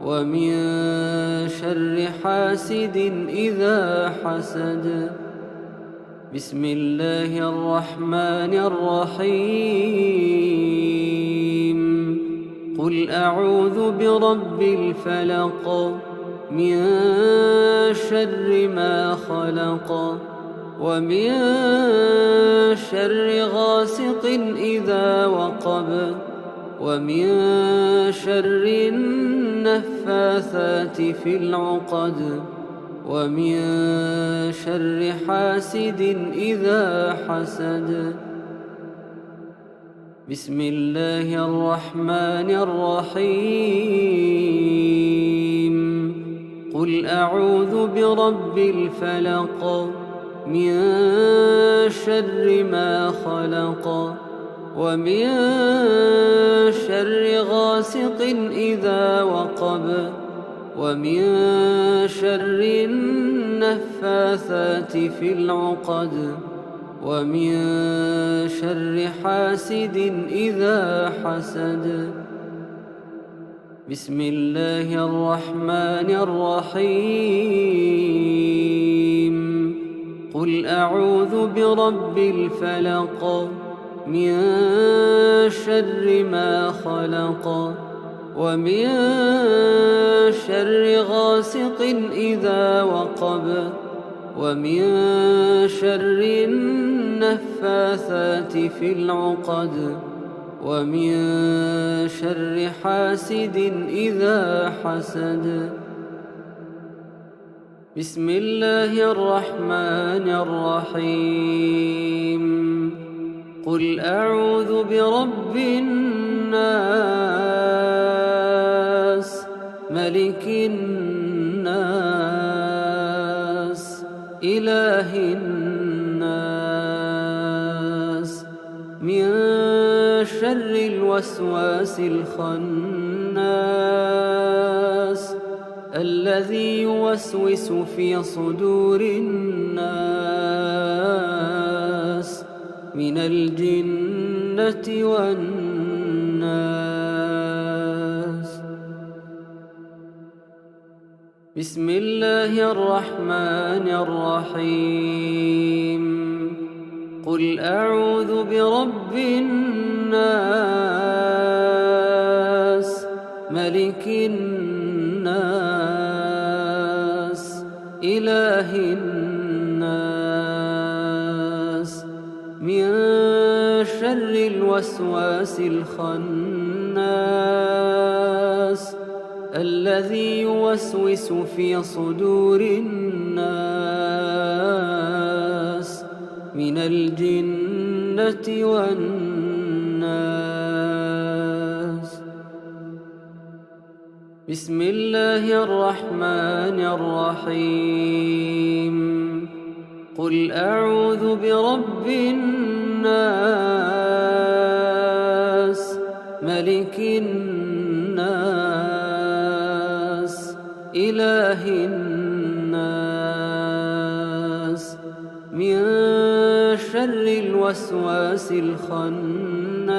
A: ومن شر حاسد إذا حسد. بسم الله الرحمن الرحيم. قل أعوذ برب الفلق من شر ما خلق ومن شر غاسق إذا وقب ومن شر النفاثات في العقد ومن شر حاسد إذا حسد. بسم الله الرحمن الرحيم. قل أعوذ برب الفلق من شر ما خلق ومن شر غاسق إذا وقب ومن شر النفاثات في العقد ومن شر حاسد إذا حسد. بسم الله الرحمن الرحيم. قل أعوذ برب الفلق من شر ما خلق ومن شر غاسق إذا وقب ومن شر النفاثات في العقد ومن شر حاسد إذا حسد. بسم الله الرحمن الرحيم. قل أعوذ برب الناس ملك الناس إله الناس من شر الوسواس الخناس الذي يوسوس في صدور الناس من الجنة والناس. بسم الله الرحمن الرحيم. قل أعوذ برب الناس ملك الناس إله الناس من شر الوسواس الخناس الذي يوسوس في صدور الناس من الجنة والناس. بسم الله الرحمن الرحيم. قل أعوذ برب الناس ملك الناس إله الناس من شر الوسواس الخناس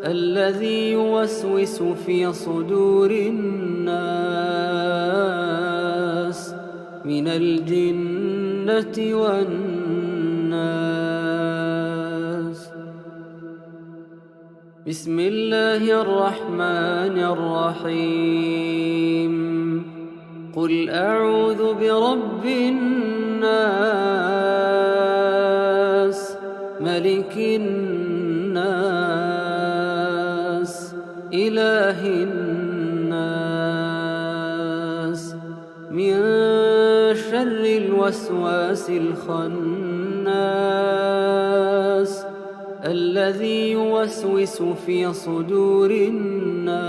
A: الذي يوسوس في صدور الناس من الجنة والناس. بسم الله الرحمن الرحيم. قل أعوذ برب الناس ملك الناس إله الناس من شر الوسواس الخناس الذي يوسوس في صدور الناس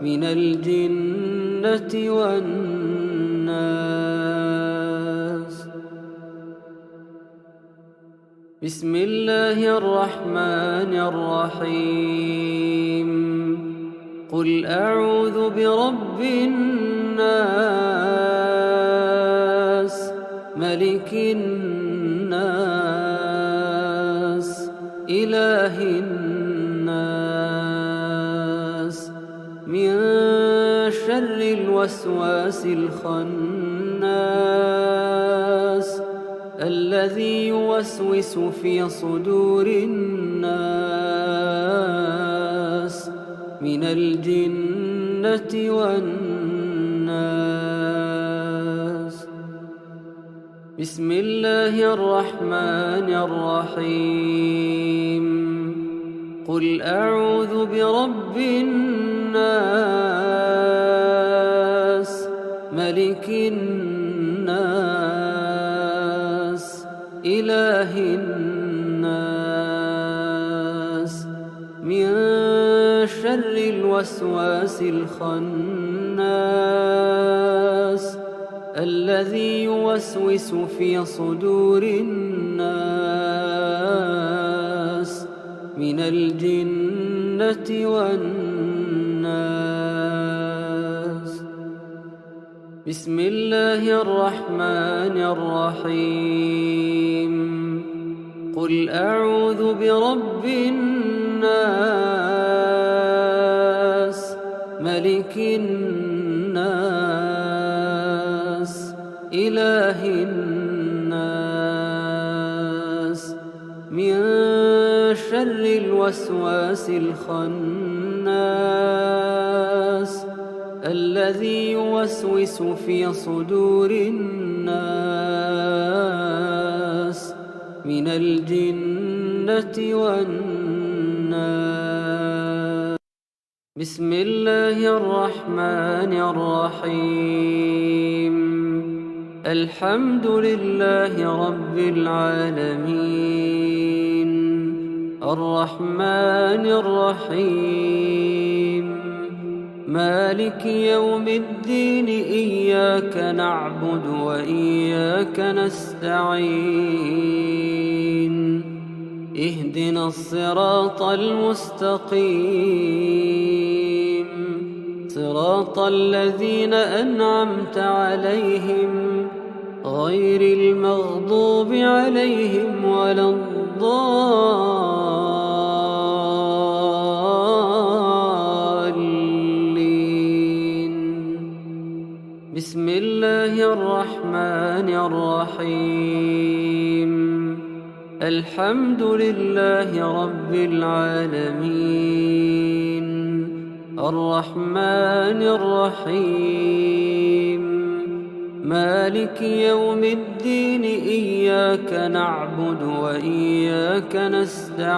A: من الجنة والناس. بسم الله الرحمن الرحيم. قل أعوذ برب الناس ملك الناس إله الناس من شر الوسواس الخناس الذي يوسوس في صدور الناس من الجنة والناس. بسم الله الرحمن الرحيم. قل أعوذ برب الناس ملك الناس إله الناس من شر الوسواس الخناس الذي يوسوس في صدور الناس من الجنة والناس. بسم الله الرحمن الرحيم. قل أعوذ برب الناس ملك الناس إله الناس من شر الوسواس الخناس الذي يوسوس في صدور الناس من الجنة والناس. بسم الله الرحمن الرحيم. الحمد لله رب العالمين الرحمن الرحيم مالك يوم الدين إياك نعبد وإياك نستعين اهدنا الصراط المستقيم صراط الذين أنعمت عليهم غير المغضوب عليهم ولا الضالين. بسم الله الرحمن الرحيم. الحمد لله رب العالمين الرحمن الرحيم مالك يوم الدين إياك نعبد وإياك نستعين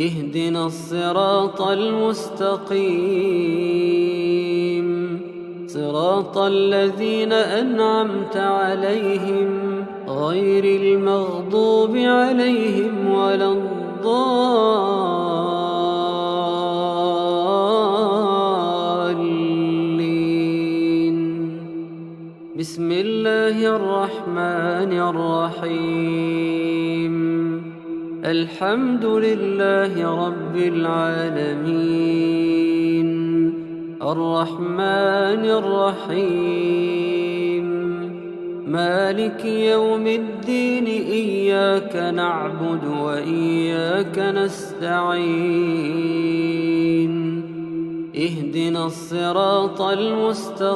A: اهدنا الصراط المستقيم صراط الذين أنعمت عليهم غير المغضوب عليهم ولا الضالين. بسم الله الرحمن الرحيم. الحمد لله رب العالمين الرحمن الرحيم مالك يوم الدين إياك نعبد وإياك نستعين اهدنا الصراط المستقيم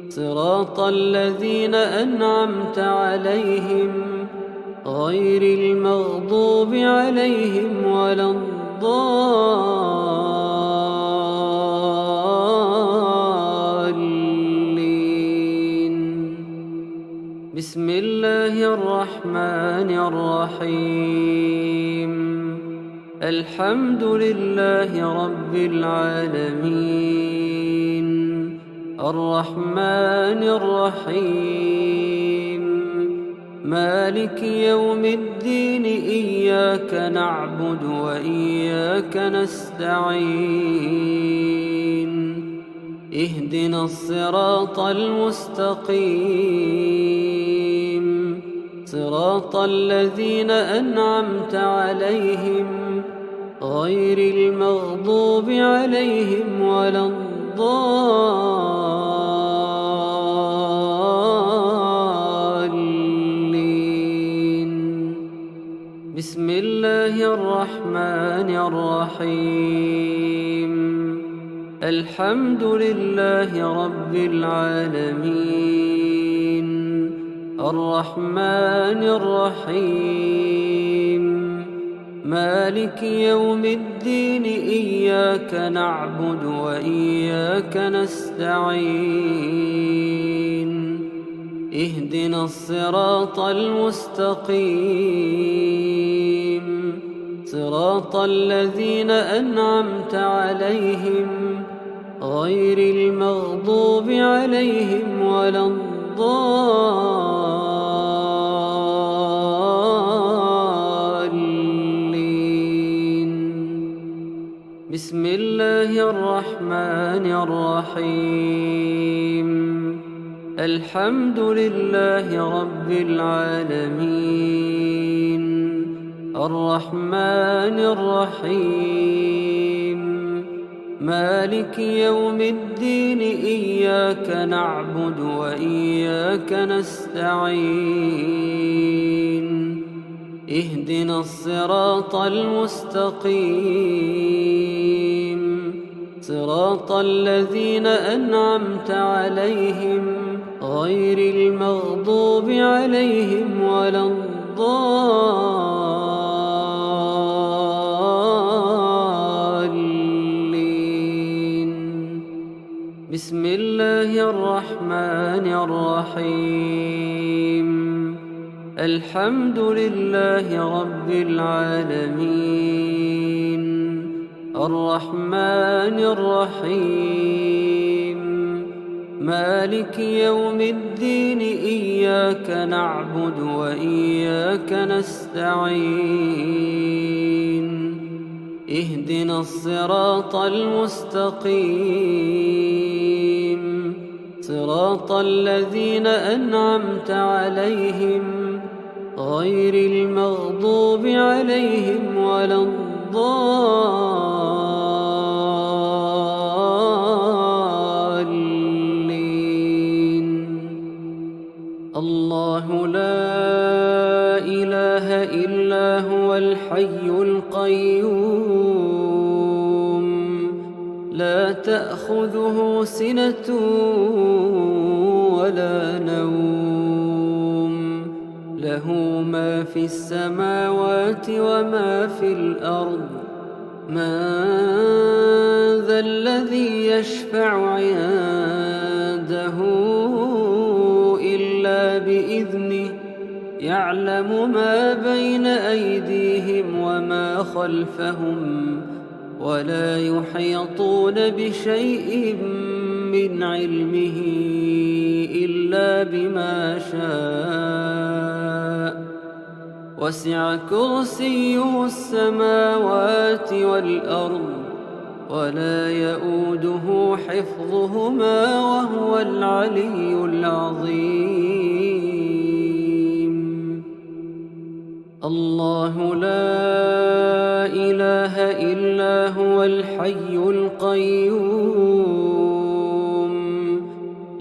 A: صراط الذين أنعمت عليهم غير المغضوب عليهم ولا الضالين. بسم الله الرحمن الرحيم الحمد لله رب العالمين الرحمن الرحيم مالك يوم الدين إياك نعبد وإياك نستعين اهدنا الصراط المستقيم صراط الذين أنعمت عليهم غير المغضوب عليهم ولا الضالين. بسم الله الرحمن الرحيم الحمد لله رب العالمين الرحمن الرحيم مالك يوم الدين إياك نعبد وإياك نستعين اهدنا الصراط المستقيم صراط الذين أنعمت عليهم غير المغضوب عليهم ولا الضالين. بسم الله الرحمن الرحيم الحمد لله رب العالمين الرحمن الرحيم مالك يوم الدين إياك نعبد وإياك نستعين اهدنا الصراط المستقيم صراط الذين أنعمت عليهم غير المغضوب عليهم ولا الضالين. بسم الله الرحمن الرحيم الحمد لله رب العالمين الرحمن الرحيم مالك يوم الدين إياك نعبد وإياك نستعين اهدنا الصراط المستقيم صراط الذين أنعمت عليهم غير المغضوب عليهم ولا الضالين. الله لا إله إلا هو الحي القيوم لا تأخذه سنة ولا نوم له ما في السماوات وما في الأرض من ذا الذي يشفع عنده إلا بإذنه يعلم ما بين أيديهم وما خلفهم ولا يحيطون بشيء من علمه إلا بما شاء وسع كرسيه السماوات والأرض ولا يؤوده حفظهما وهو العلي العظيم. الله لا إله إلا هو الحي القيوم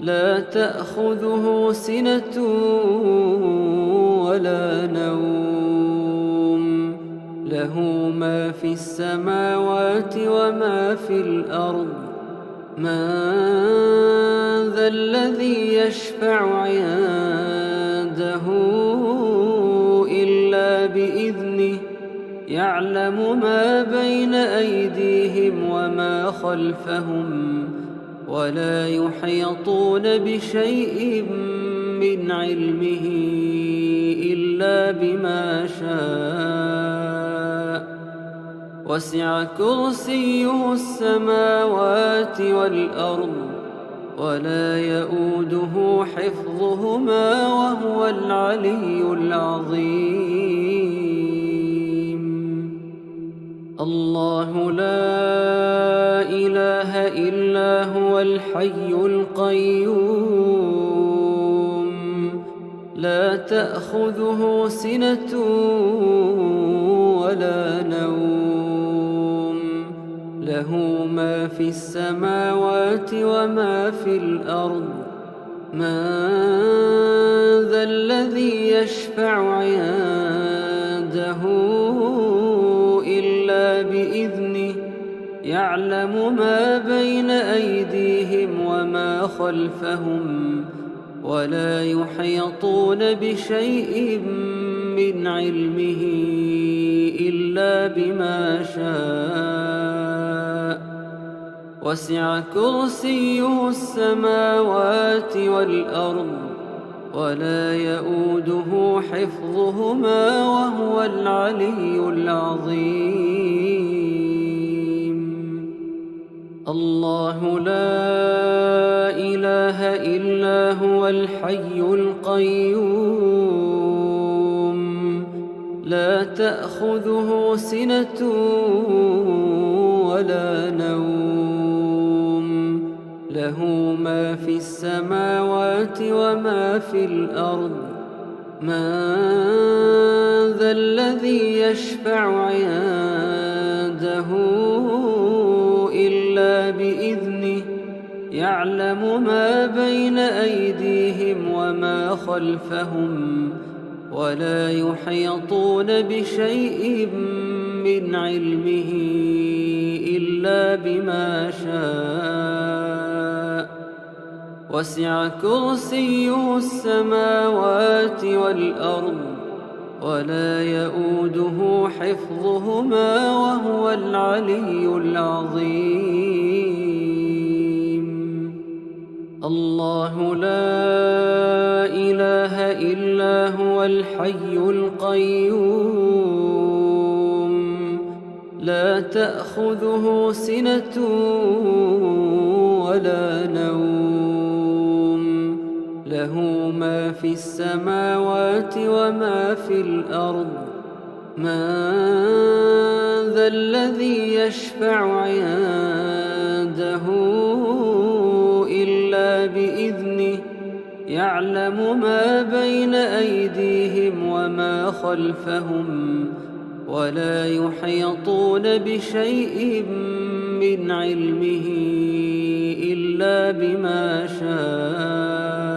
A: لا تأخذه سنة ولا نوم له ما في السماوات وما في الأرض من ذا الذي يشفع عنده إلا بإذنه يعلم ما بين أيديهم وما خلفهم ولا يحيطون بشيء من علمه إلا بما شاء وسع كرسيه السماوات والأرض ولا يؤوده حفظهما وهو العلي العظيم الله لا إله إلا هو الحي القيوم لا تأخذه سنة ولا نوم له ما في السماوات وما في الأرض من ذا الذي يشفع عنده إلا بإذنه يعلم ما بين أيديهم وما خلفهم ولا يحيطون بشيء من علمه إلا بما شاء وسع كرسيه السماوات والأرض ولا يؤوده حفظهما وهو العلي العظيم الله لا إله إلا هو الحي القيوم لا تأخذه سنة ولا نوم له ما في السماوات وما في الأرض من ذا الذي يشفع عنده إلا بإذنه يعلم ما بين أيديهم وما خلفهم ولا يحيطون بشيء من علمه إلا بما شاء وسع كرسيه السماوات والأرض ولا يؤوده حفظهما وهو العلي العظيم الله لا إله إلا هو الحي القيوم لا تأخذه سنة ولا نوم له ما في السماوات وما في الأرض من ذا الذي يشفع عنده إلا بإذنه يعلم ما بين أيديهم وما خلفهم ولا يحيطون بشيء من علمه إلا بما شاء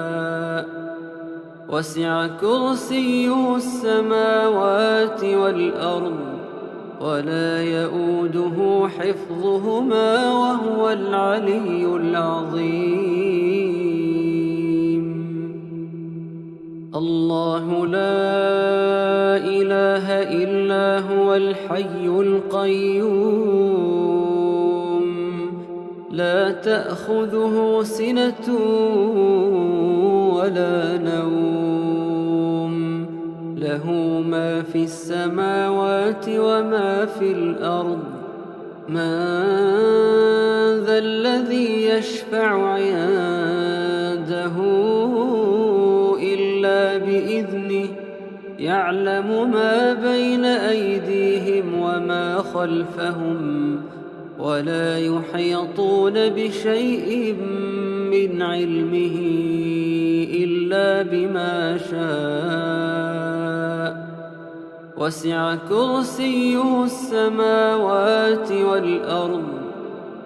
A: وسع كرسيه السماوات والأرض ولا يؤوده حفظهما وهو العلي العظيم الله لا إله إلا هو الحي القيوم لا تأخذه سنة ولا نوم له ما في السماوات وما في الأرض من ذا الذي يشفع عنده إلا بإذنه يعلم ما بين أيديهم وما خلفهم ولا يحيطون بشيء من علمه إلا بما شاء وسع كرسيه السماوات والأرض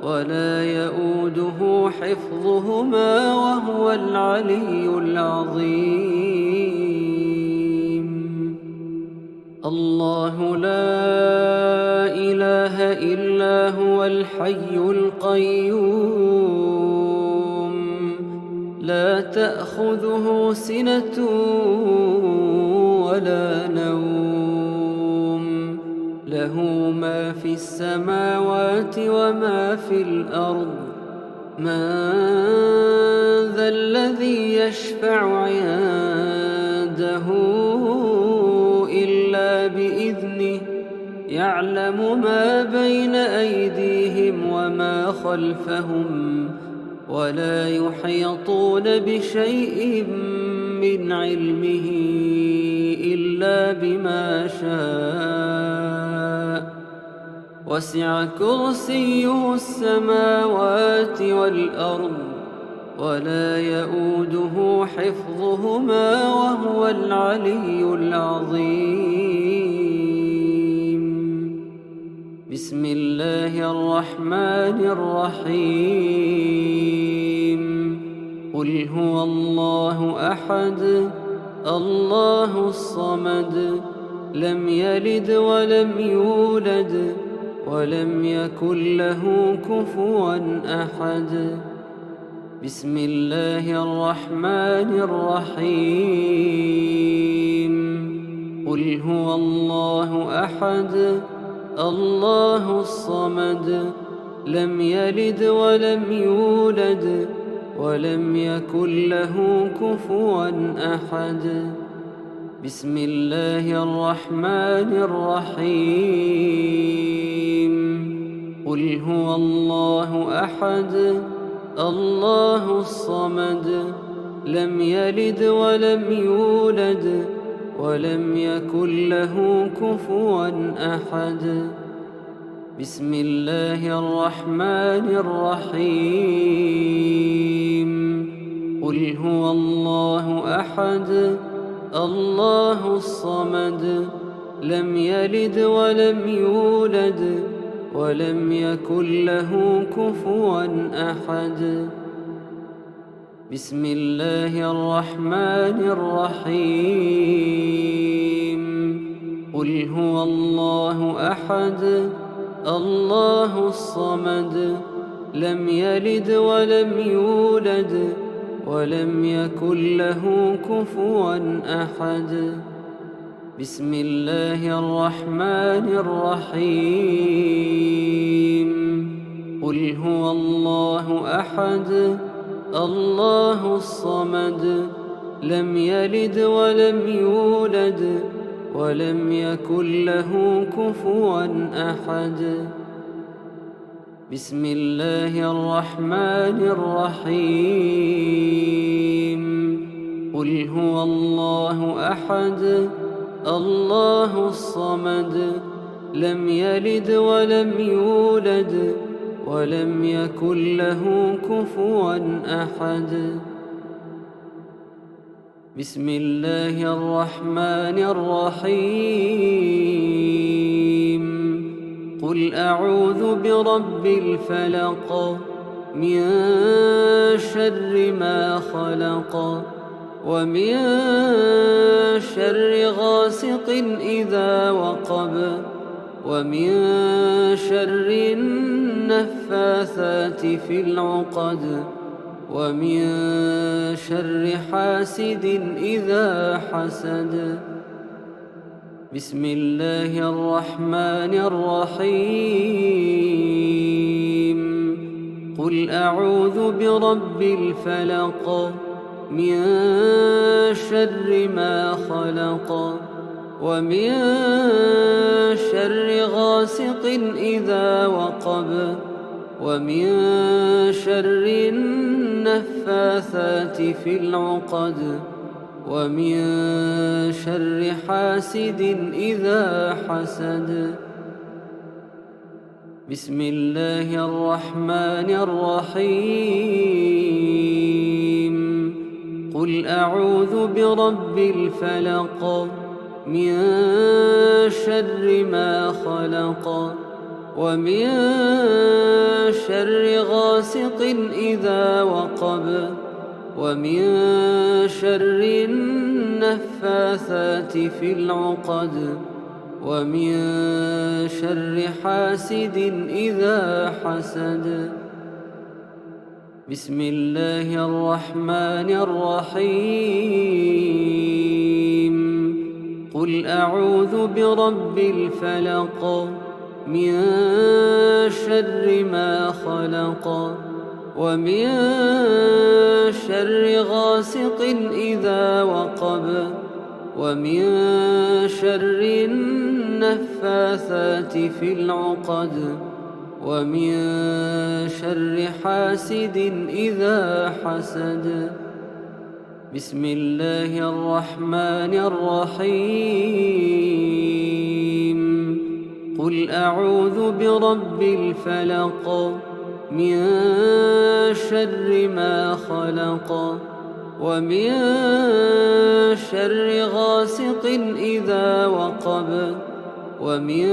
A: ولا يؤوده حفظهما وهو العلي العظيم. الله لا إله إلا هو الحي القيوم لا تأخذه سنة ولا نوم له ما في السماوات وما في الأرض. من ذا الذي يشفع عنده إلا بإذنه يعلم ما بين أيديهم وما خلفهم ولا يحيطون بشيء من علمه إلا بما شاء. وسع كرسيه السماوات والأرض ولا يؤوده حفظهما وهو العلي العظيم. بسم الله الرحمن الرحيم. قل هو الله أحد الله الصمد لم يلد ولم يولد ولم يكن له كفوا أحد. بسم الله الرحمن الرحيم. قل هو الله أحد الله الصمد لم يلد ولم يولد ولم يكن له كفوا أحد. بسم الله الرحمن الرحيم. قل هو الله أحد الله الصمد لم يلد ولم يولد ولم يكن له كفوا أحد. بسم الله الرحمن الرحيم. قل هو الله أحد الله الصمد لم يلد ولم يولد ولم يكن له كفوا أحد. بسم الله الرحمن الرحيم. قل هو الله أحد الله الصمد لم يلد ولم يولد ولم يكن له كفوا أحد. بسم الله الرحمن الرحيم. قل هو الله أحد الله الصمد لم يلد ولم يولد ولم يكن له كفوا أحد. بسم الله الرحمن الرحيم. قل هو الله أحد الله الصمد لم يلد ولم يولد ولم يكن له كفوا أحد. بسم الله الرحمن الرحيم. قل أعوذ برب الفلق من شر ما خلق ومن شر غاسق إذا وقب ومن شر النفاثات في العقد ومن شر حاسد إذا حسد. بسم الله الرحمن الرحيم. قل أعوذ برب الفلق من شر ما خلق ومن شر غاسق إذا وقب ومن شر النفاثات في العقد ومن شر حاسد إذا حسد. بسم الله الرحمن الرحيم. قل أعوذ برب الفلق من شر ما خلق ومن شر غاسق إذا وقب ومن شر النفاثات في العقد ومن شر حاسد إذا حسد. بسم الله الرحمن الرحيم. قل أعوذ برب الفلق من شر ما خلق ومن شر غاسق إذا وقب ومن شر النفاثات في العقد ومن شر حاسد إذا حسد. بسم الله الرحمن الرحيم. قل أعوذ برب الفلق من شر ما خلق ومن شر غاسق إذا وقب ومن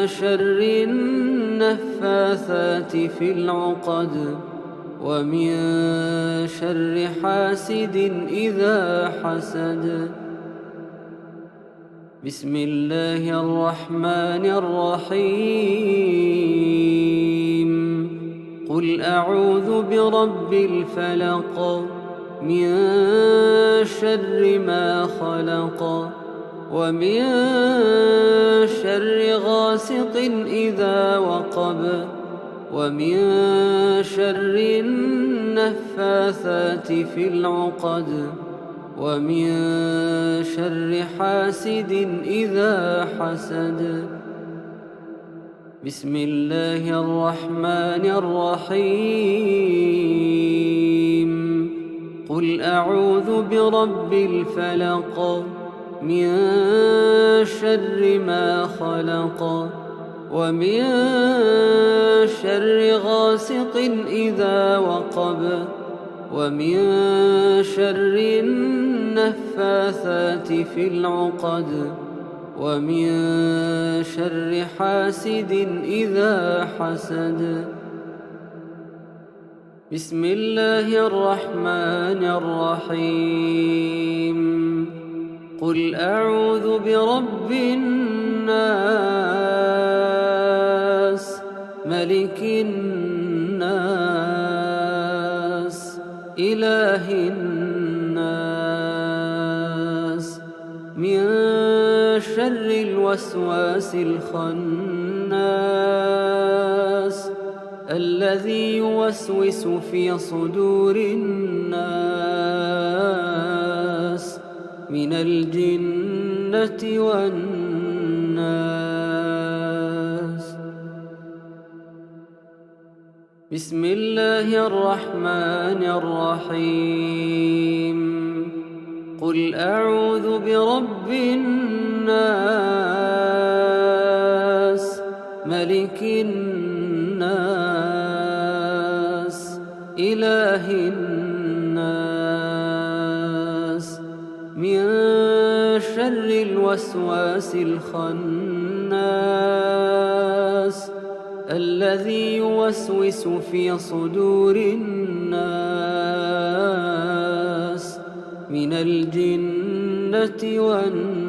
A: شر النفاثات في العقد ومن شر حاسد إذا حسد. بسم الله الرحمن الرحيم. قل أعوذ برب الفلق من شر ما خلق ومن شر غاسق إذا وقب ومن شر النفاثات في العقد ومن شر حاسد إذا حسد. بسم الله الرحمن الرحيم. قل أعوذ برب الفلق من شر ما خلق ومن شر غاسق إذا وقب ومن شر النفاثات في العقد ومن شر حاسد إذا حسد. بسم الله الرحمن الرحيم. قل أعوذ برب الناس ملك الناس إله الناس من شر الوسواس الخناس الذي يوسوس في صدور الناس من الجنة والناس. بسم الله الرحمن الرحيم. قل أعوذ برب الناس ملك الناس إله الناس من شر الوسواس الخناس الذي يوسوس في صدور الناس من الجنة والناس.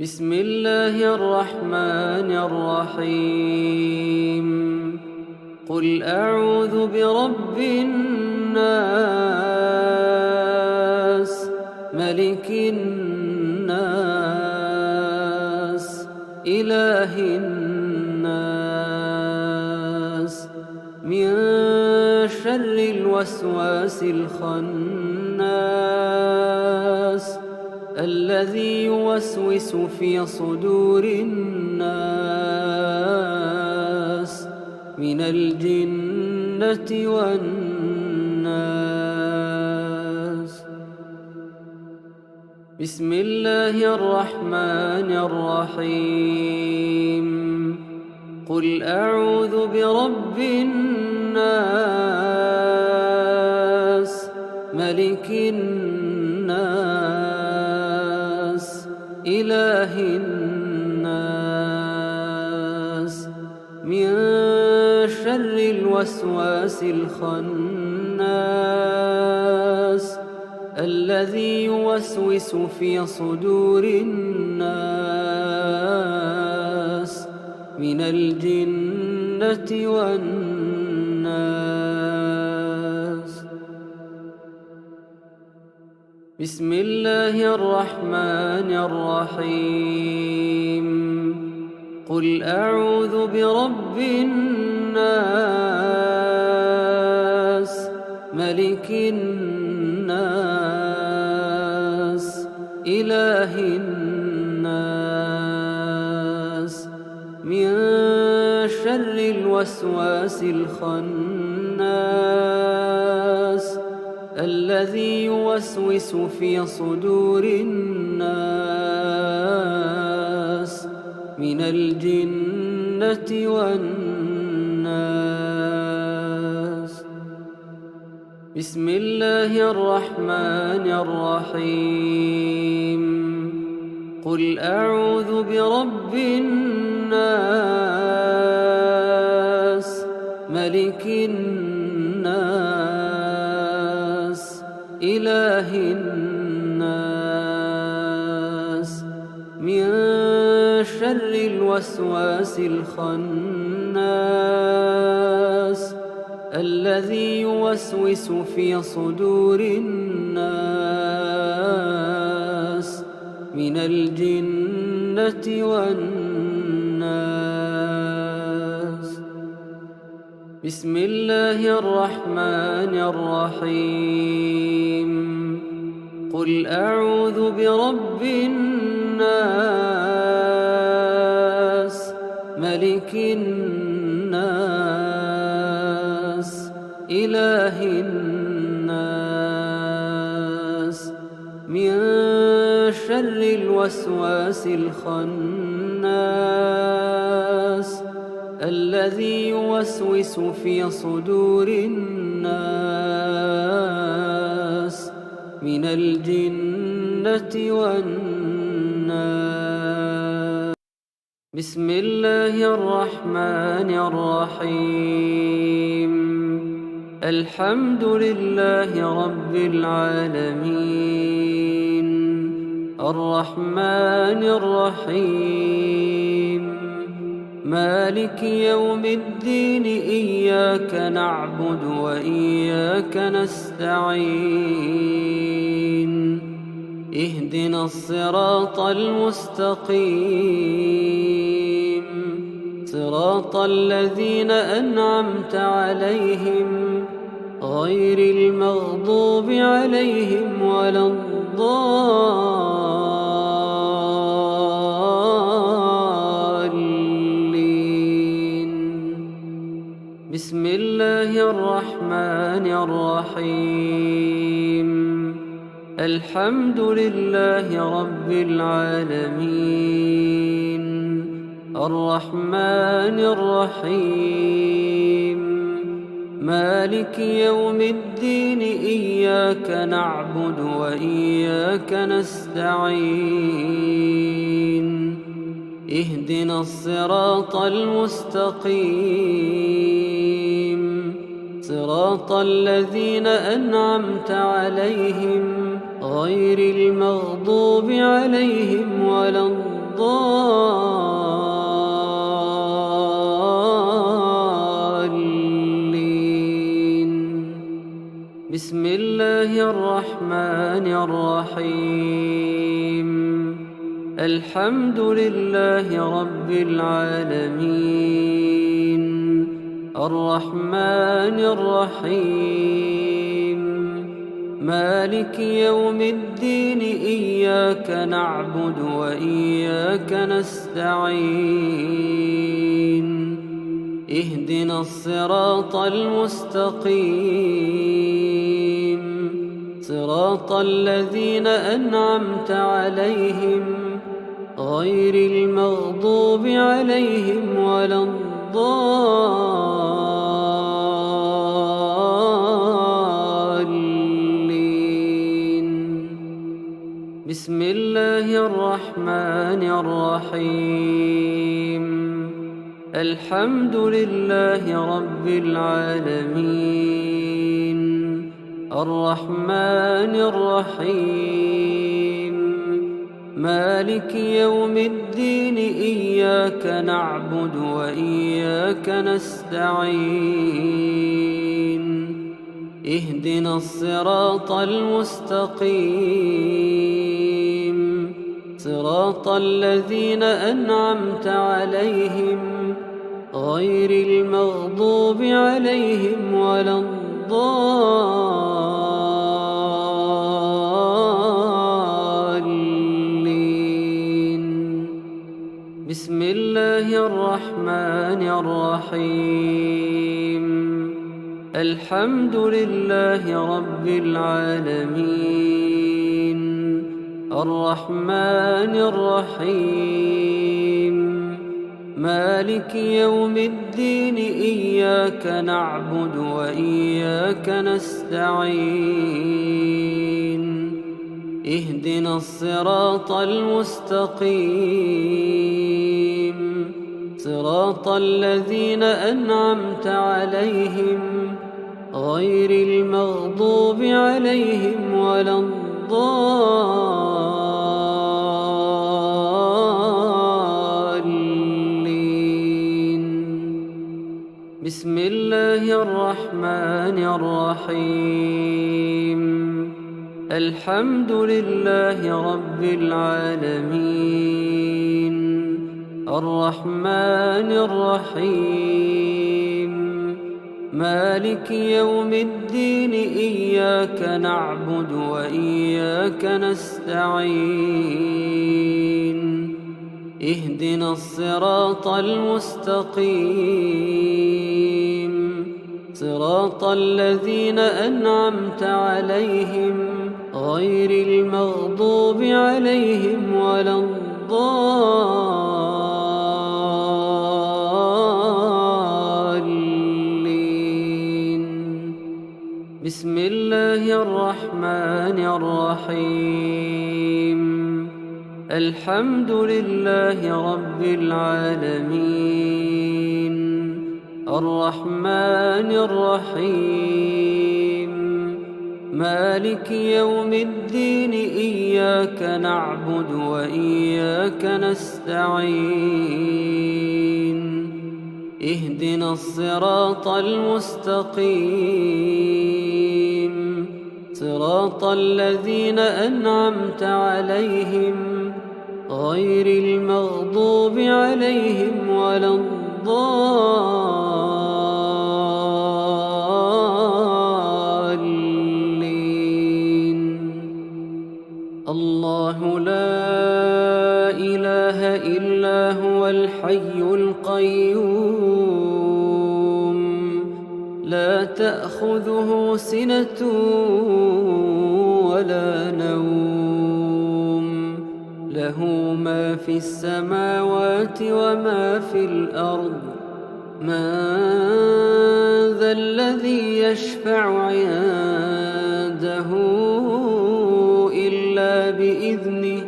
A: بسم الله الرحمن الرحيم. قل أعوذ برب الناس ملك الناس إله الناس من شر الوسواس الخناس الذي يوسوس في صدور الناس من الجنة والناس. بسم الله الرحمن الرحيم. قل أعوذ برب الناس ملك الناس إله الناس من شر الوسواس الخناس الذي يوسوس في صدور الناس من الجنة والناس. بسم الله الرحمن الرحيم. قل أعوذ برب الناس ملك الناس إله الناس من شر الوسواس الخناس الذي يوسوس في صدور الناس من الجنة والناس. بسم الله الرحمن الرحيم. قل أعوذ برب الناس ملك الناس إله الناس من شر الوسواس الخناس الذي يوسوس في صدور الناس من الجنة والناس. بسم الله الرحمن الرحيم. قل أعوذ برب الناس ملك الناس إله الناس من شر الوسواس الخناس الذي يوسوس في صدور الناس من الجنة والناس. بسم الله الرحمن الرحيم. الحمد لله رب العالمين الرحمن الرحيم مالك يوم الدين إياك نعبد وإياك نستعين اهدنا الصراط المستقيم صراط الذين أنعمت عليهم غير المغضوب عليهم ولا الضالين. بسم الله الرحمن الرحيم. الحمد لله رب العالمين الرحمن الرحيم مالك يوم الدين إياك نعبد وإياك نستعين اهدنا الصراط المستقيم صراط الذين أنعمت عليهم غير المغضوب عليهم ولا الضالين. بسم الله الرحمن الرحيم. الحمد لله رب العالمين الرحمن الرحيم مالك يوم الدين إياك نعبد وإياك نستعين اهدنا الصراط المستقيم صراط الذين أنعمت عليهم غير المغضوب عليهم ولا الضالين. بسم الله الرحمن الرحيم. الحمد لله رب العالمين، الرحمن الرحيم، مالك يوم الدين، إياك نعبد وإياك نستعين، اهدنا الصراط المستقيم، صراط الذين أنعمت عليهم غير المغضوب عليهم ولا الضالين. بسم الله الرحمن الرحيم. الحمد لله رب العالمين، الرحمن الرحيم، مالك يوم الدين، إياك نعبد وإياك نستعين، اهدنا الصراط المستقيم، صراط الذين أنعمت عليهم غير المغضوب عليهم ولا الضالين. بسم الله الرحمن الرحيم. الحمد لله رب العالمين، الرحمن الرحيم، مالك يوم الدين، إياك نعبد وإياك نستعين، اهدنا الصراط المستقيم، صراط الذين أنعمت عليهم غير المغضوب عليهم ولا الضالين. بسم الله الرحمن الرحيم. الحمد لله رب العالمين، الرحمن الرحيم، مالك يوم الدين، إياك نعبد وإياك نستعين، اهدنا الصراط المستقيم، صراط الذين أنعمت عليهم غير المغضوب عليهم ولا الضالين. الله لا إله إلا هو الحي القيوم، لا تأخذه سنة ولا نوم، له ما في السماوات وما في الأرض. من ذا الذي يشفع عنده إلا بإذنه،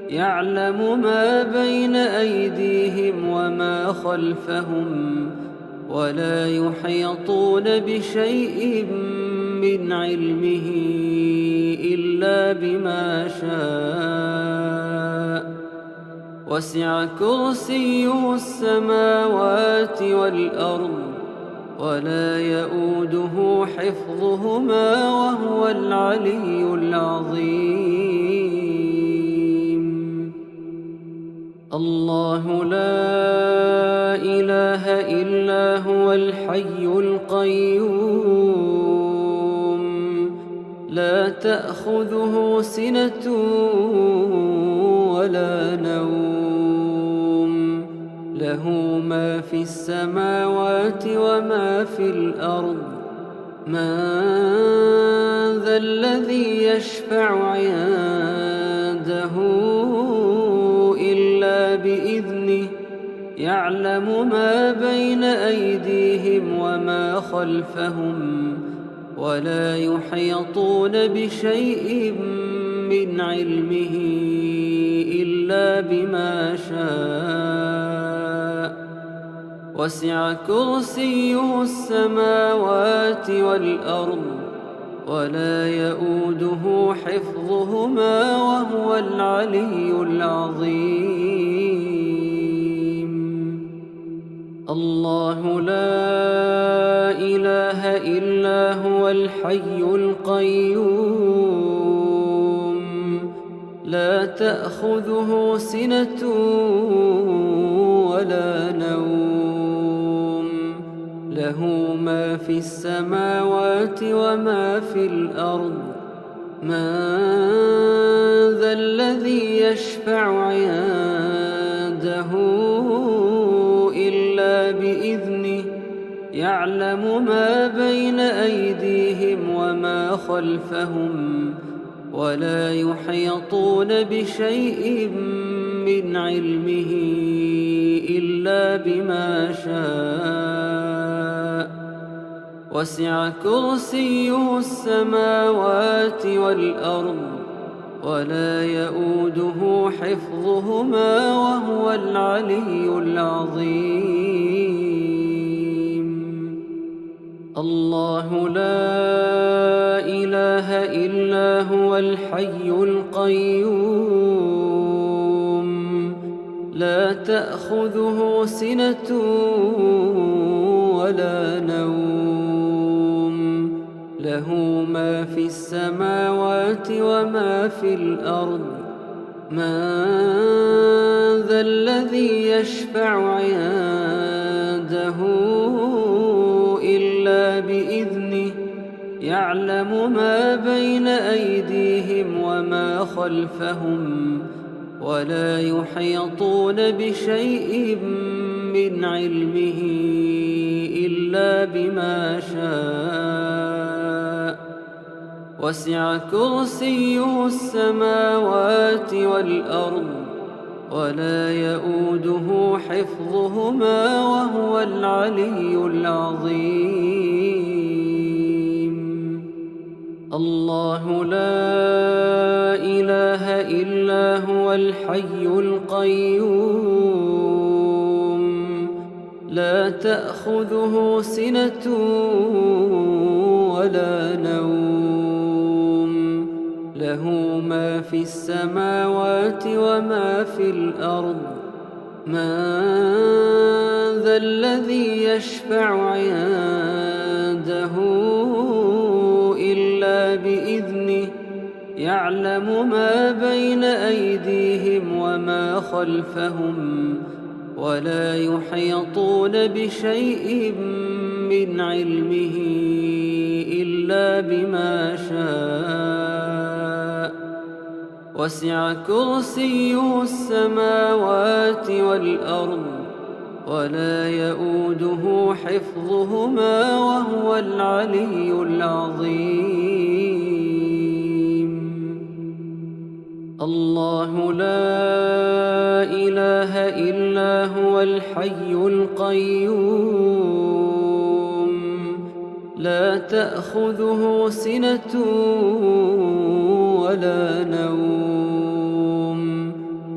A: يعلم ما بين أيديهم وما خلفهم، ولا يحيطون بشيء من علمه إلا بما شاء، وسع كرسيه السماوات والأرض، ولا يؤوده حفظهما، وهو العلي العظيم. الله لا إله إلا هو الحي القيوم، لا تأخذه سنة ولا نوم، له ما في السماوات وما في الأرض. من ذا الذي يشفع عنده إلا بإذنه، يعلم ما بين أيديهم وما خلفهم، ولا يحيطون بشيء من علمه إلا بما شاء وسع كرسيه السماوات والأرض ولا يؤوده حفظهما وهو العلي العظيم. الله لا إله إلا هو الحي القيوم لا تأخذه سنة ولا نوم له ما في السماوات وما في الأرض من ذا الذي يشفع عنده إلا بإذنه يعلم ما بين أيديهم وما خلفهم ولا يحيطون بشيء من علمه إلا بما شاء وسع كرسيه السماوات والأرض ولا يؤوده حفظهما وهو العلي العظيم. الله لا إله إلا هو الحي القيوم لا تأخذه سنة ولا نوم له ما في السماوات وما في الأرض من ذا الذي يشفع عنده إلا بإذنه يعلم ما بين أيديهم وما خلفهم ولا يحيطون بشيء من علمه إلا بما شاء وسع كرسيه السماوات والأرض ولا يؤوده حفظهما وهو العلي العظيم. الله لا إله إلا هو الحي القيوم لا تأخذه سنة ولا نوم له ما في السماوات وما في الأرض من ذا الذي يشفع عنده إلا بإذنه يعلم ما بين أيديهم وما خلفهم ولا يحيطون بشيء من علمه إلا بما شاء وسع كرسيه السماوات والأرض ولا يؤوده حفظهما وهو العلي العظيم. الله لا إله إلا هو الحي القيوم لا تأخذه سنة ولا نوم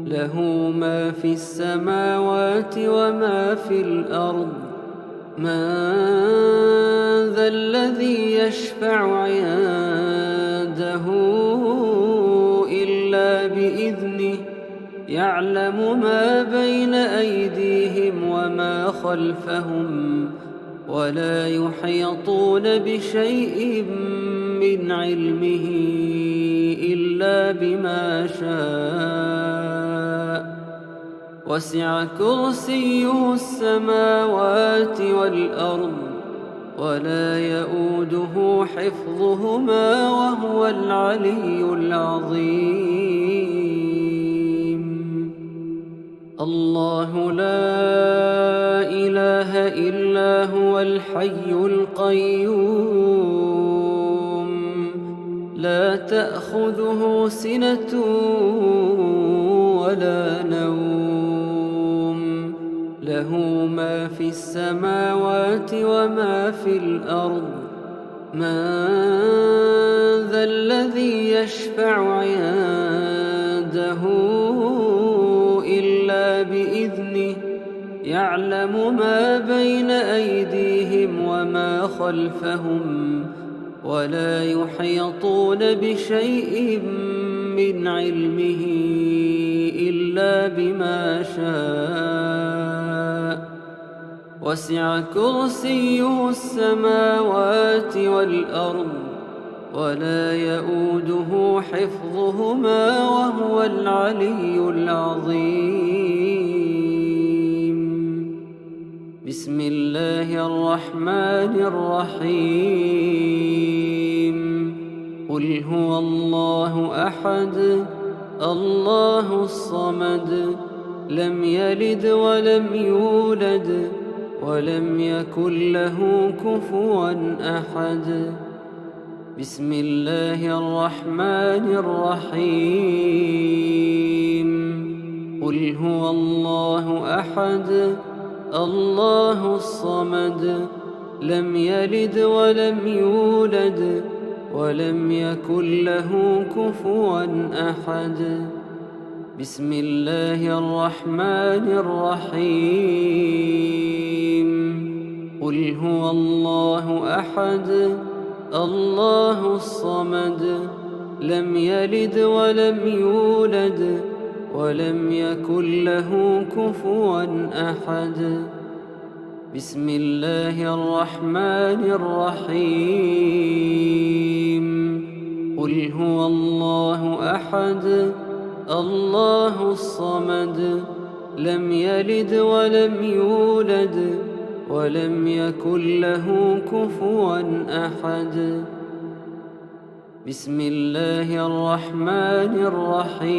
A: له ما في السماوات وما في الأرض من ذا الذي يشفع عنده إلا بإذنه يعلم ما بين أيديهم وما خلفهم ولا يحيطون بشيء من علمه إلا بما شاء وسع كرسيه السماوات والأرض ولا يؤوده حفظهما وهو العلي العظيم. الله لا إله إلا هو الحي القيوم لا تأخذه سنة ولا نوم له ما في السماوات وما في الأرض من ذا الذي يشفع عنده إلا بإذنه يعلم ما بين أيديهم وما خلفهم ولا يحيطون بشيء من علمه إلا بما شاء وسع كرسيه السماوات والأرض ولا يؤوده حفظهما وهو العلي العظيم. بسم الله الرحمن الرحيم. قل هو الله أحد الله الصمد لم يلد ولم يولد ولم يكن له كفوا أحد. بسم الله الرحمن الرحيم. قل هو الله أحد الله الصمد لم يلد ولم يولد ولم يكن له كفوا أحد. بسم الله الرحمن الرحيم. قل هو الله أحد الله الصمد لم يلد ولم يولد ولم يكن له كفوا أحد. بسم الله الرحمن الرحيم. قل هو الله أحد الله الصمد لم يلد ولم يولد ولم يكن له كفوا أحد. بسم الله الرحمن الرحيم.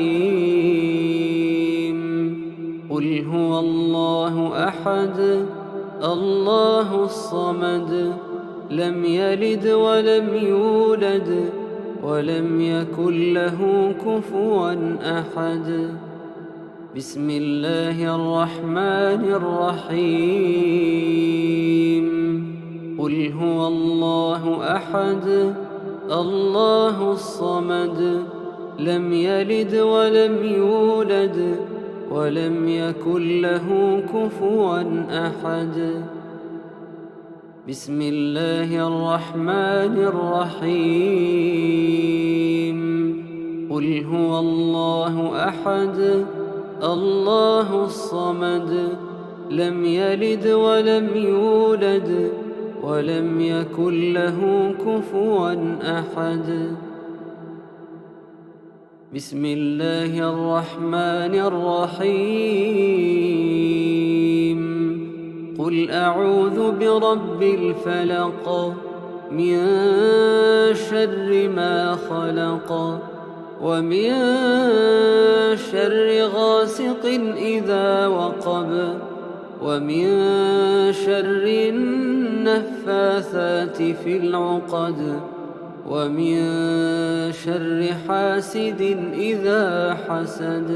A: قل هو الله أحد الله الصمد لم يلد ولم يولد ولم يكن له كفوا أحد. بسم الله الرحمن الرحيم. قل هو الله أحد الله الصمد لم يلد ولم يولد ولم يكن له كفوا أحد. بسم الله الرحمن الرحيم. قل هو الله أحد الله الصمد لم يلد ولم يولد ولم يكن له كفوا أحد. بسم الله الرحمن الرحيم. قل أعوذ برب الفلق من شر ما خلق ومن شر غاسق إذا وقب ومن شر النفاثات في العقد ومن شر حاسد إذا حسد.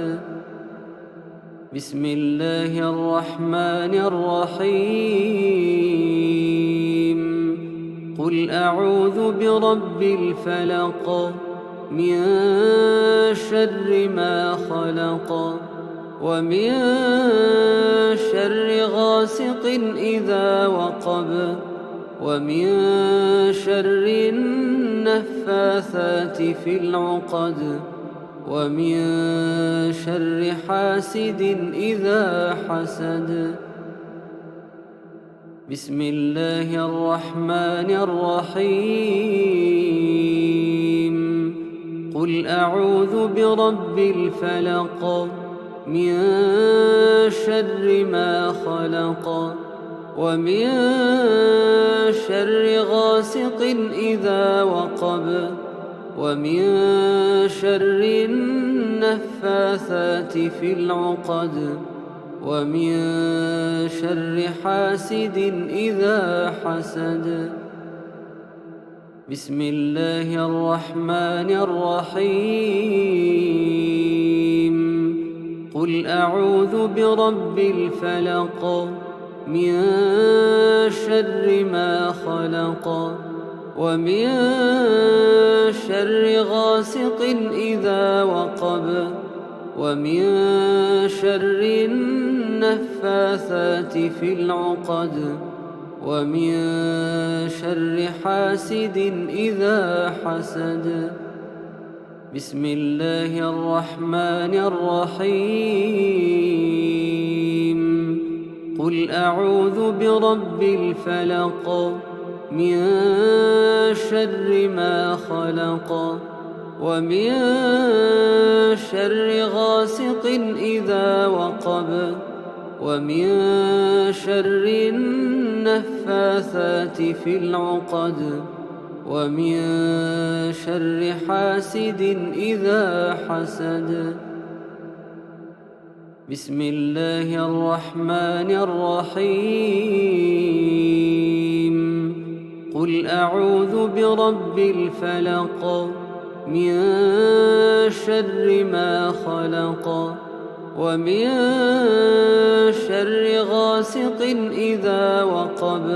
A: بسم الله الرحمن الرحيم. قل أعوذ برب الفلق من شر ما خلق ومن شر غاسق إذا وقب ومن شر النفاثات في العقد ومن شر حاسد إذا حسد. بسم الله الرحمن الرحيم. قل أعوذ برب الفلق من شر ما خلق ومن شر غاسق إذا وقب ومن شر النفاثات في العقد ومن شر حاسد إذا حسد. بسم الله الرحمن الرحيم. قل أعوذ برب الفلق من شر ما خلق ومن شر غاسق إذا وقب ومن شر النفاثات في العقد ومن شر حاسد إذا حسد. بسم الله الرحمن الرحيم. قل أعوذ برب الفلق من شر ما خلق ومن شر غاسق إذا وقب ومن شر النفاثات في العقد ومن شر حاسد إذا حسد. بسم الله الرحمن الرحيم. قل أعوذ برب الفلق من شر ما خلق ومن شر غاسق إذا وقب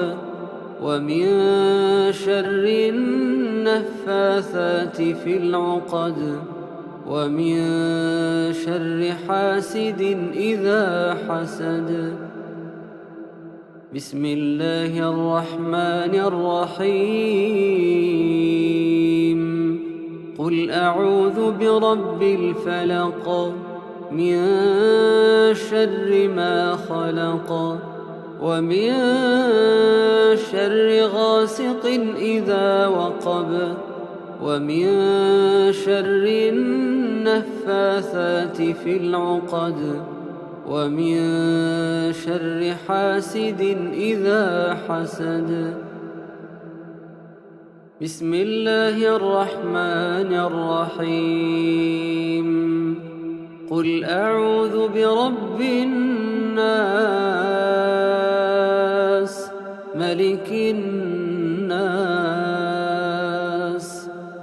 A: ومن شر النفاثات في العقد ومن شر حاسد إذا حسد. بسم الله الرحمن الرحيم. قل أعوذ برب الفلق من شر ما خلق ومن شر غاسق إذا وقب ومن شر النفاثات في العقد ومن شر حاسد إذا حسد. بسم الله الرحمن الرحيم. قل أعوذ برب الناس ملك الناس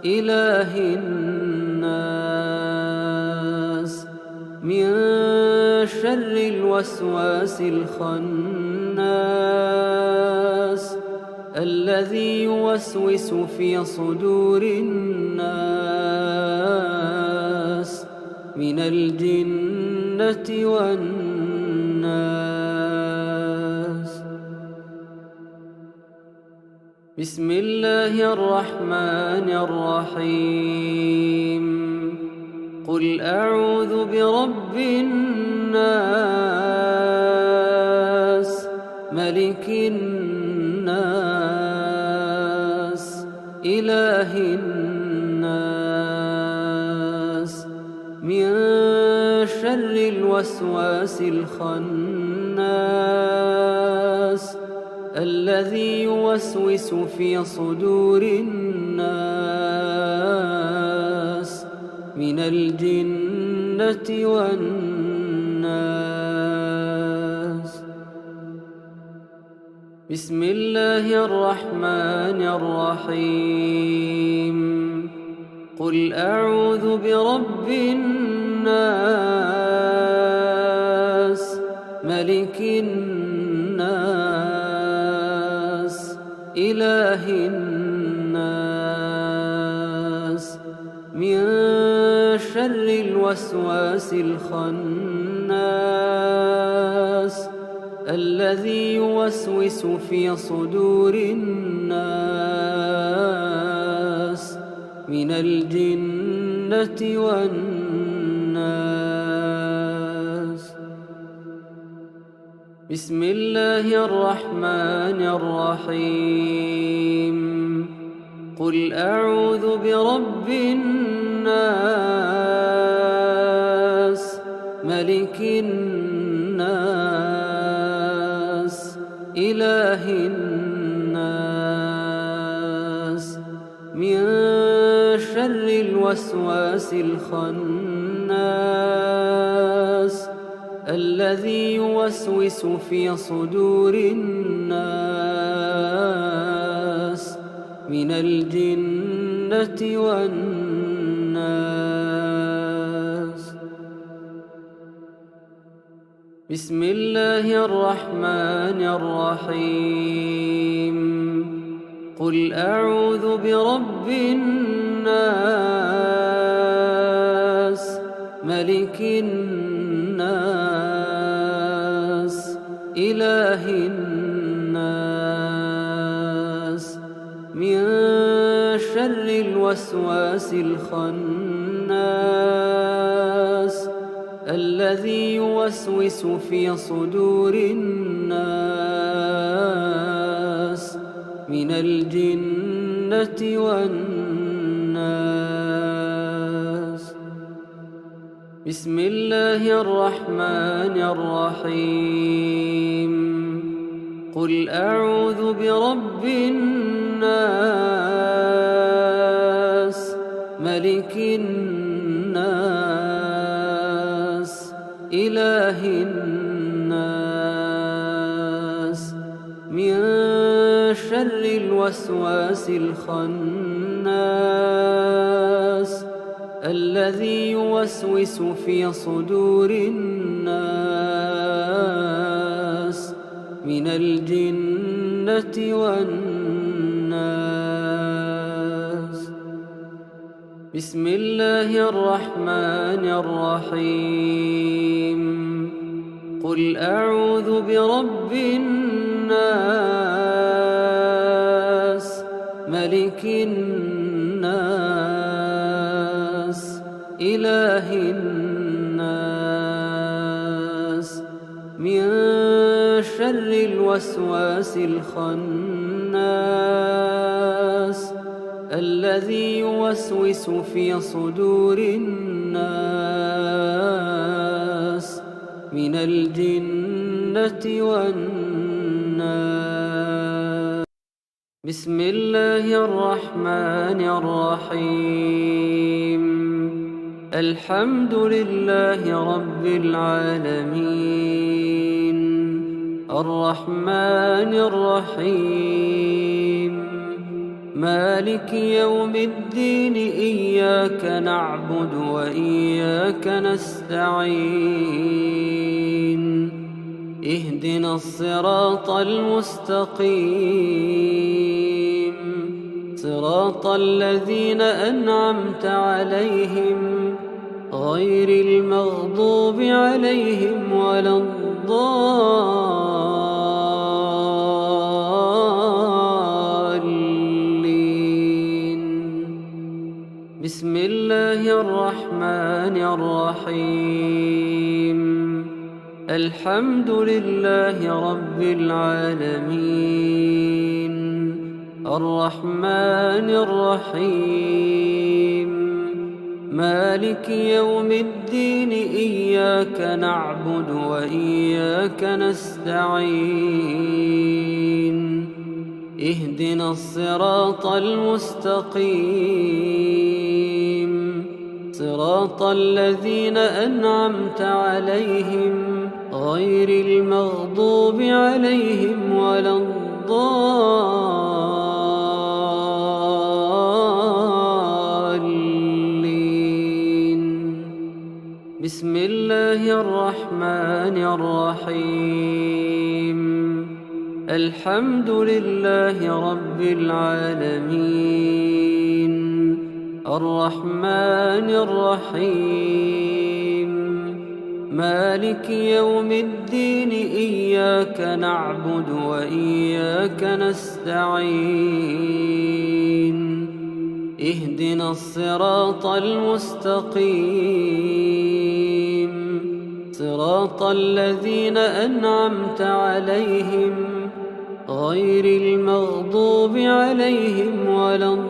A: إله الناس من شر الوسواس الخناس الذي يوسوس في صدور الناس من الجنة والناس. بسم الله الرحمن الرحيم. قل أعوذ برب الناس ملك الناس إله الناس من شر الوسواس الخناس الذي يوسوس في صدور الناس من الجنة والناس. بسم الله الرحمن الرحيم. قل أعوذ برب الناس ملك الناس إله الناس من شر الوسواس الخناس الذي يوسوس في صدور الناس من الجنة والناس. بسم الله الرحمن الرحيم. قل أعوذ برب الناس ملك الناس إله الناس من شر الوسواس الخناس الذي يوسوس في صدور الناس من الجنة والناس. بسم الله الرحمن الرحيم. قل أعوذ برب الناس ملك الناس إله الناس من شر الوسواس الخناس الذي يوسوس في صدور الناس من الجنة والناس. بسم الله الرحمن الرحيم. قل أعوذ برب الناس ملك الناس إله الناس من شر الوسواس الخناس الذي يوسوس في صدور الناس من الجنة والناس. بسم الله الرحمن الرحيم. قل أعوذ برب الناس ملك الناس إله الناس من شر الوسواس الخناس الذي يوسوس في صدور الناس من الجنة والناس. بسم الله الرحمن الرحيم. الحمد لله رب العالمين الرحمن الرحيم مالك يوم الدين إياك نعبد وإياك نستعين اهدنا الصراط المستقيم صراط الذين أنعمت عليهم غير المغضوب عليهم ولا الضالين. بسم الله الرحمن الرحيم. الحمد لله رب العالمين الرحمن الرحيم مالك يوم الدين إياك نعبد وإياك نستعين اهدنا الصراط المستقيم صراط الذين أنعمت عليهم غير المغضوب عليهم ولا الضالين. بسم الله الرحمن الرحيم. الحمد لله رب العالمين الرحمن الرحيم مالك يوم الدين إياك نعبد وإياك نستعين اهدنا الصراط المستقيم صراط الذين أنعمت عليهم غير المغضوب عليهم ولا الضالين.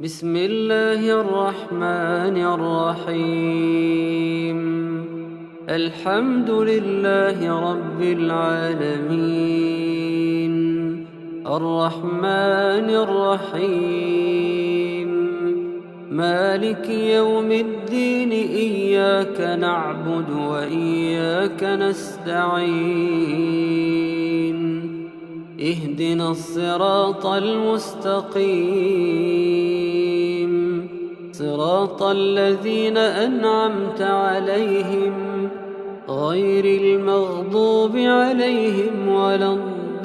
A: بسم الله الرحمن الرحيم. الحمد لله رب العالمين الرحمن الرحيم مالك يوم الدين إياك نعبد وإياك نستعين اهدنا الصراط المستقيم صراط الذين أنعمت عليهم غير المغضوب عليهم ولا الضالين.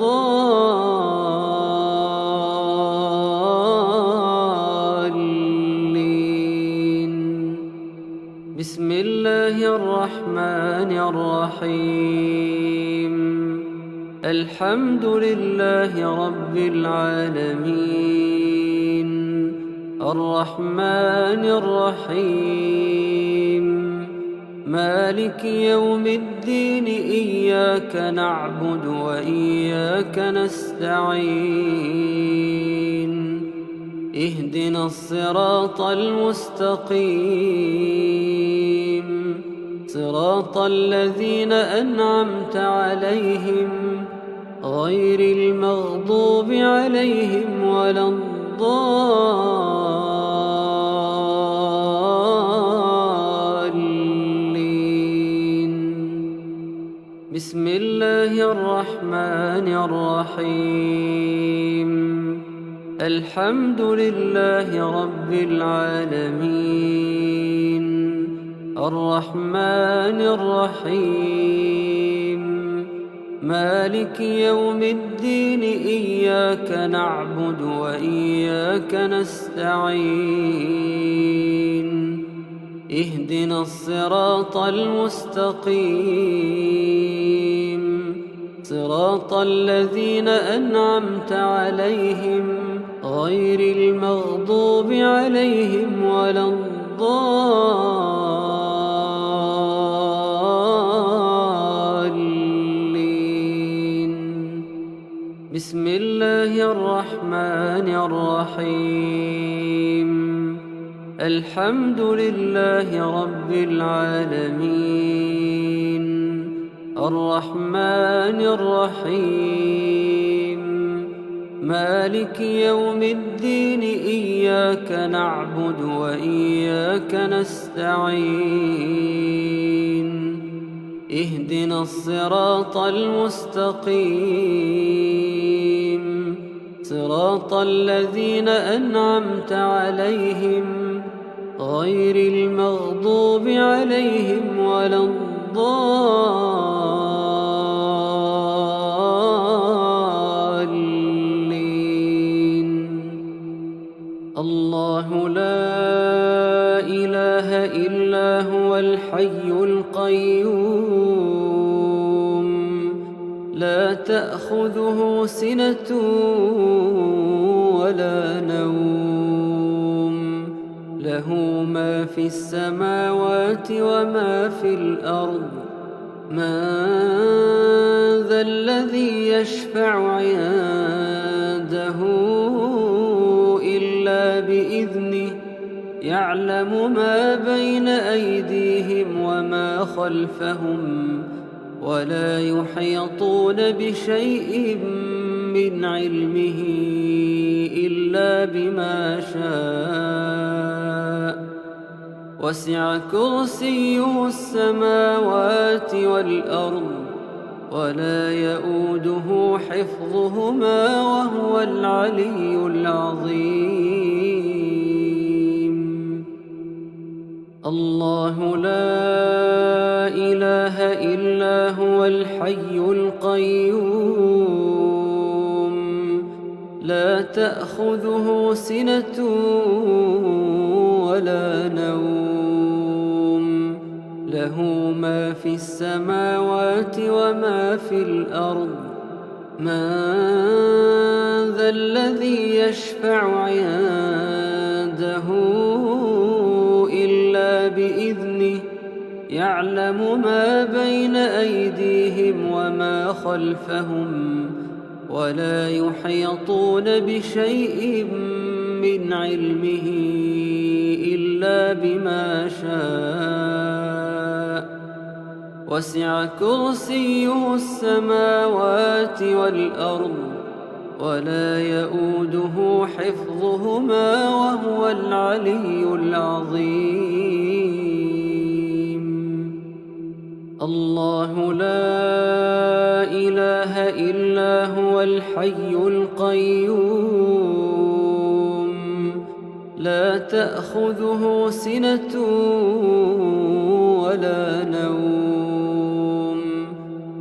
A: بسم الله الرحمن الرحيم. الحمد لله رب العالمين الرحمن الرحيم مالك يوم الدين إياك نعبد وإياك نستعين اهدنا الصراط المستقيم صراط الذين أنعمت عليهم غير المغضوب عليهم ولا الضالين. بسم الله الرحمن الرحيم. الحمد لله رب العالمين الرحمن الرحيم مالك يوم الدين إياك نعبد وإياك نستعين اهدنا الصراط المستقيم صراط الذين أنعمت عليهم غير المغضوب عليهم ولا الضالين. بسم الله الرحمن الرحيم. الحمد لله رب العالمين الرحمن الرحيم مالك يوم الدين إياك نعبد وإياك نستعين اهدنا الصراط المستقيم صراط الذين أنعمت عليهم غير المغضوب عليهم ولا الضالين. الله لا إله إلا هو الحي القيوم لا تأخذه سنة ولا نوم له ما في السماوات وما في الأرض من ذا الذي يشفع عنده إلا بإذنه يعلم ما بين أيديهم وما خلفهم ولا يحيطون بشيء من علمه إلا بما شاء وسع كرسيه السماوات والأرض ولا يؤوده حفظهما وهو العلي العظيم. الله لا إله إلا هو الحي القيوم لا تأخذه سنة ولا نوم له ما في السماوات وما في الأرض من ذا الذي يشفع عنده إلا بإذنه يعلم ما بين أيديهم وما خلفهم ولا يحيطون بشيء من علمه إلا بما شاء وسع كرسيه السماوات والأرض ولا يؤوده حفظهما وهو العلي العظيم. الله لا إله إلا هو الحي القيوم لا تأخذه سنة ولا نوم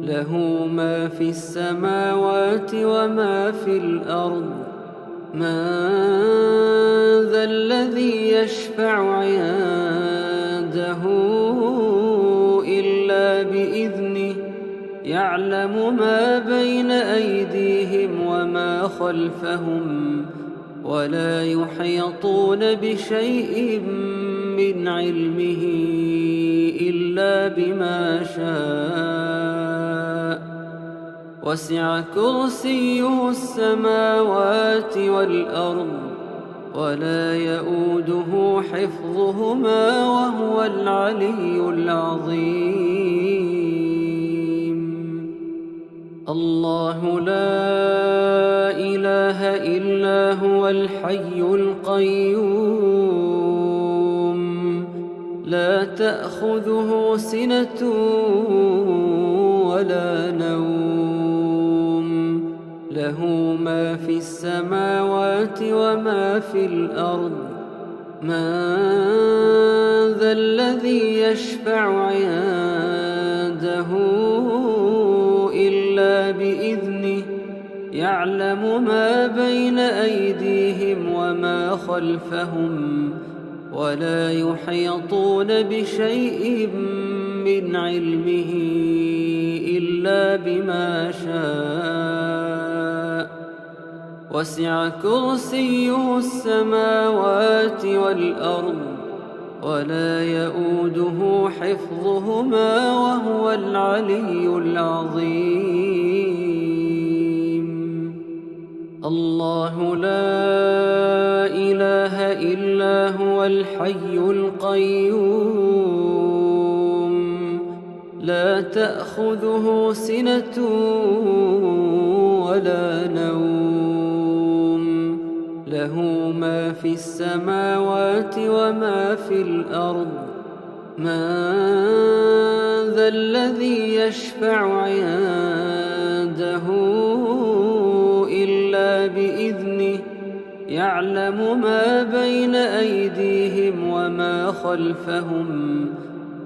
A: له ما في السماوات وما في الأرض من ذا الذي يشفع عنده إلا بإذنه يعلم ما بين أيديهم وما خلفهم ولا يحيطون بشيء من علمه إلا بما شاء وسع كرسيه السماوات والأرض ولا يؤوده حفظهما وهو العلي العظيم. الله لا إله إلا هو الحي القيوم لا تأخذه سنة ولا نوم له ما في السماوات وما في الأرض من ذا الذي يشفع عنده إلا بإذنه يعلم ما بين أيديهم وما خلفهم ولا يحيطون بشيء من علمه إلا بما شاء وسع كرسيه السماوات والأرض ولا يؤوده حفظهما وهو العلي العظيم. الله لا إله إلا هو الحي القيوم لا تأخذه سنة ولا نوم له ما في السماوات وما في الأرض من ذا الذي يشفع عنده إلا بإذنه يعلم ما بين أيديهم وما خلفهم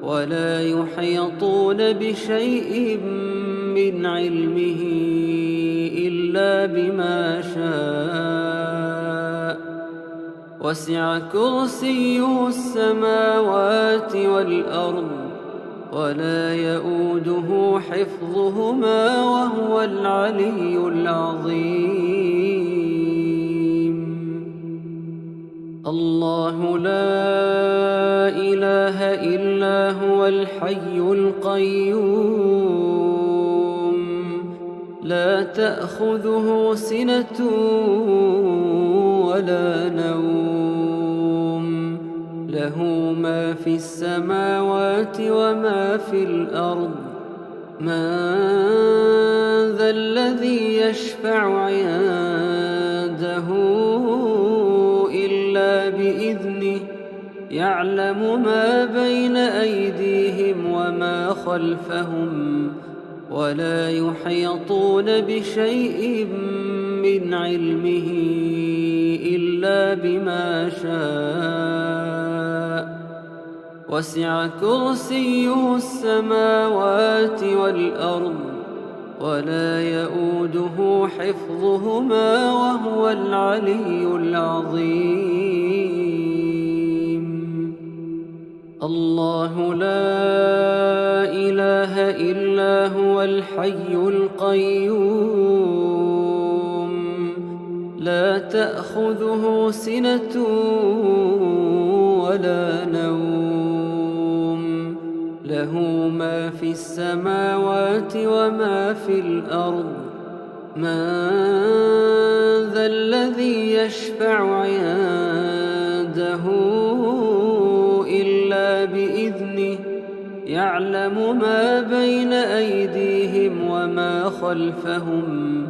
A: ولا يحيطون بشيء من علمه إلا بما شاء وسع كرسيه السماوات والأرض ولا يؤوده حفظهما وهو العلي العظيم. الله لا إله إلا هو الحي القيوم لا تأخذه سنة ولا نوم له ما في السماوات وما في الأرض من ذا الذي يشفع عنده إلا بإذنه يعلم ما بين أيديهم وما خلفهم ولا يحيطون بشيء من علمه إلا بما شاء وسع كرسيه السماوات والأرض ولا يؤوده حفظهما وهو العلي العظيم. الله لا إله إلا هو الحي القيوم لا تأخذه سنة ولا نوم له ما في السماوات وما في الأرض من ذا الذي يشفع عنده إلا بإذنه يعلم ما بين أيديهم وما خلفهم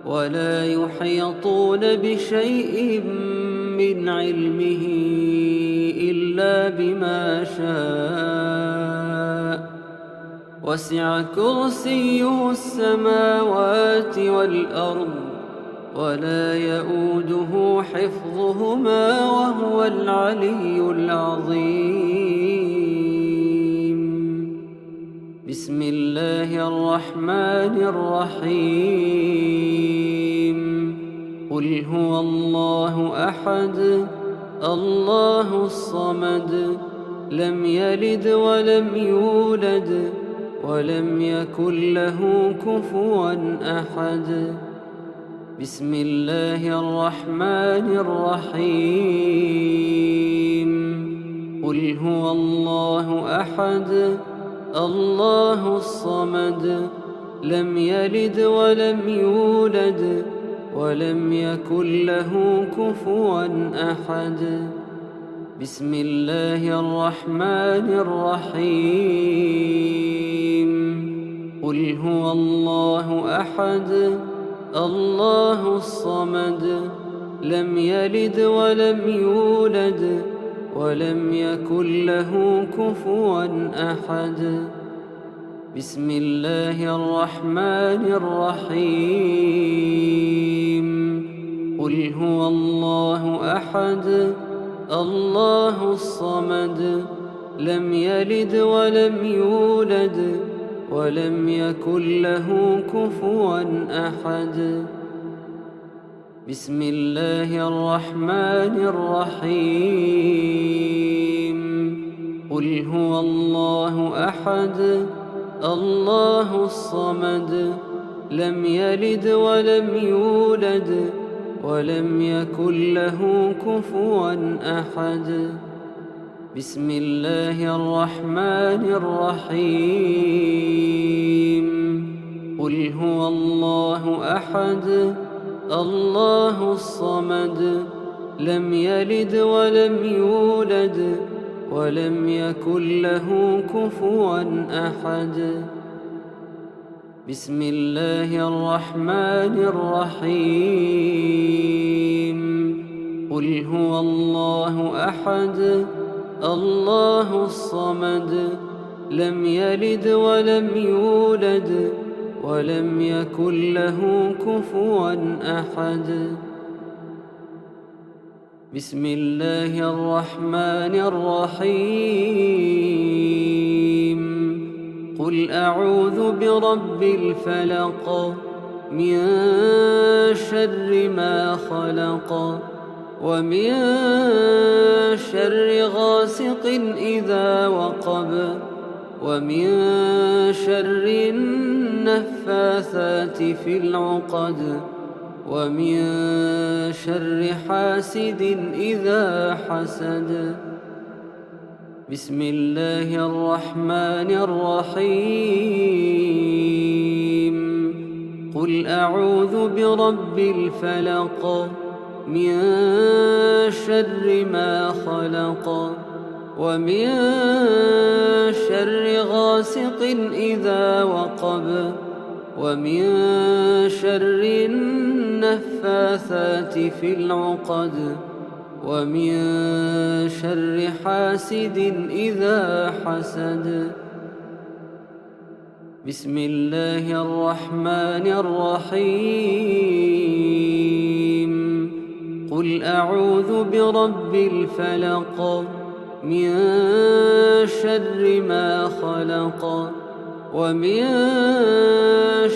A: ولا يحيطون بشيء من علمه إلا بما شاء وسع كرسيه السماوات والأرض ولا يؤوده حفظهما وهو العلي العظيم. بسم الله الرحمن الرحيم. قل هو الله أحد الله الصمد لم يلد ولم يولد ولم يكن له كفوا أحد. بسم الله الرحمن الرحيم. قل هو الله أحد الله الصمد لم يلد ولم يولد ولم يكن له كفوا أحد. بسم الله الرحمن الرحيم. قل هو الله أحد الله الصمد لم يلد ولم يولد ولم يكن له كفوا أحد. بسم الله الرحمن الرحيم. قل هو الله أحد الله الصمد لم يلد ولم يولد ولم يكن له كفوا أحد. بسم الله الرحمن الرحيم. قل هو الله أحد الله الصمد لم يلد ولم يولد ولم يكن له كفوا أحد. بسم الله الرحمن الرحيم. قل هو الله أحد الله الصمد لم يلد ولم يولد ولم يكن له كفوا أحد. بسم الله الرحمن الرحيم. قل هو الله أحد الله الصمد لم يلد ولم يولد ولم يكن له كفوا أحد. بسم الله الرحمن الرحيم. قل أعوذ برب الفلق من شر ما خلق ومن شر غاسق إذا وقب ومن شر النفاثات في العقد ومن شر حاسد إذا حسد. بسم الله الرحمن الرحيم. قل أعوذ برب الفلق من شر ما خلق ومن شر غاسق إذا وقب ومن شر النفاثات في العقد ومن شر حاسد إذا حسد. بسم الله الرحمن الرحيم. قل أعوذ برب الفلق من شر ما خلق ومن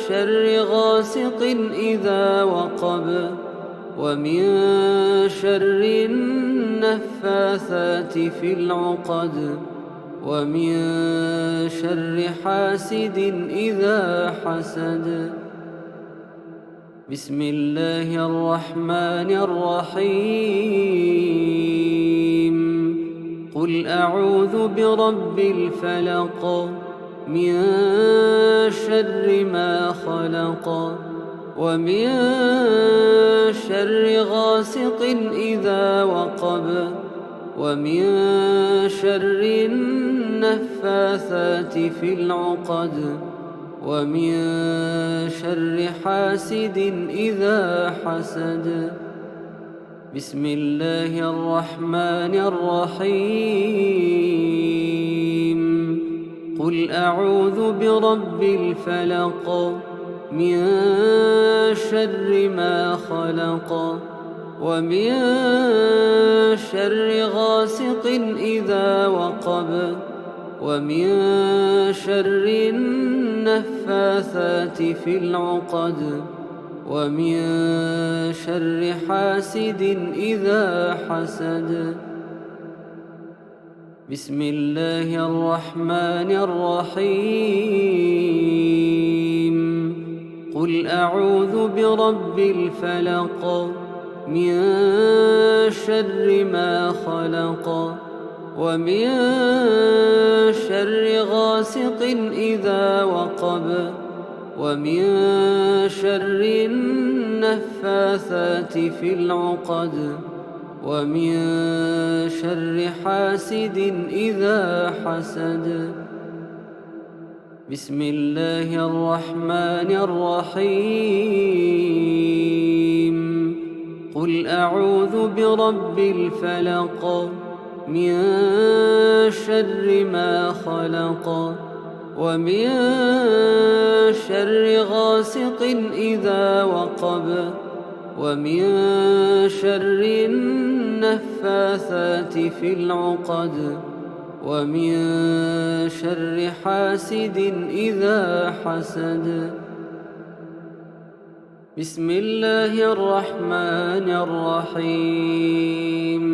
A: شر غاسق إذا وقب ومن شر النفاثات في العقد ومن شر حاسد إذا حسد. بسم الله الرحمن الرحيم. قل أعوذ برب الفلق من شر ما خلق ومن شر غاسق إذا وقب ومن شر النفاثات في العقد ومن شر حاسد إذا حسد. بسم الله الرحمن الرحيم. قل أعوذ برب الفلق من شر ما خلق ومن شر غاسق إذا وقب ومن شر النفاثات في العقد ومن شر حاسد إذا حسد. بسم الله الرحمن الرحيم. قل أعوذ برب الفلق من شر ما خلق ومن شر غاسق إذا وقب ومن شر النفاثات في العقد ومن شر حاسد إذا حسد. بسم الله الرحمن الرحيم. قل أعوذ برب الفلق من شر ما خلق ومن شر غاسق إذا وقب ومن شر النفاثات في العقد ومن شر حاسد إذا حسد. بسم الله الرحمن الرحيم.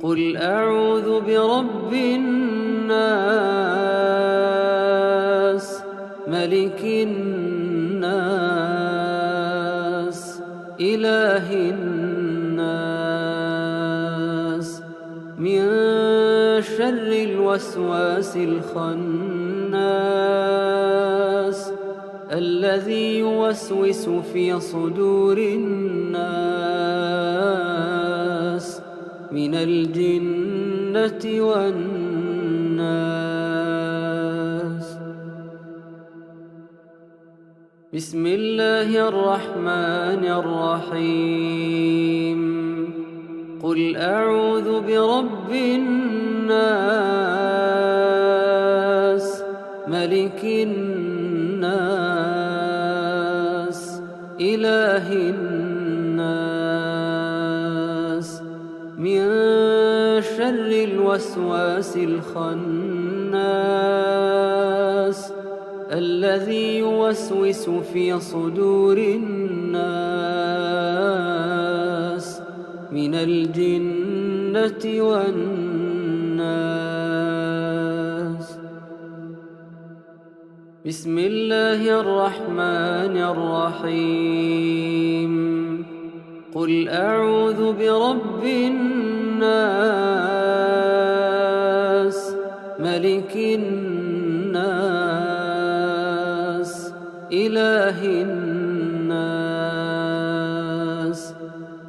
A: قل أعوذ برب الناس ملك الناس إله الناس من شر الوسواس الخناس الذي يوسوس في صدور الناس من الجنة والناس. بسم الله الرحمن الرحيم. قل أعوذ برب الناس ملك الناس إله الناس من شر الوسواس الخناس الذي يوسوس في صدور الناس من الجنة والناس. بسم الله الرحمن الرحيم. قل أعوذ برب الناس ملك الناس إله الناس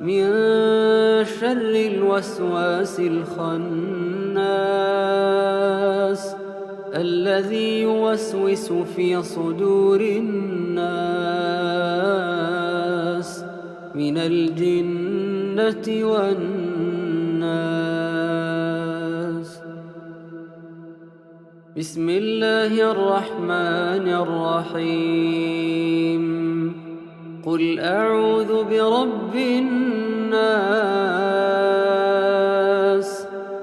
A: من شر الوسواس الخناس الذي يوسوس في صدور الناس من الجنة والناس. بسم الله الرحمن الرحيم. قل أعوذ برب الناس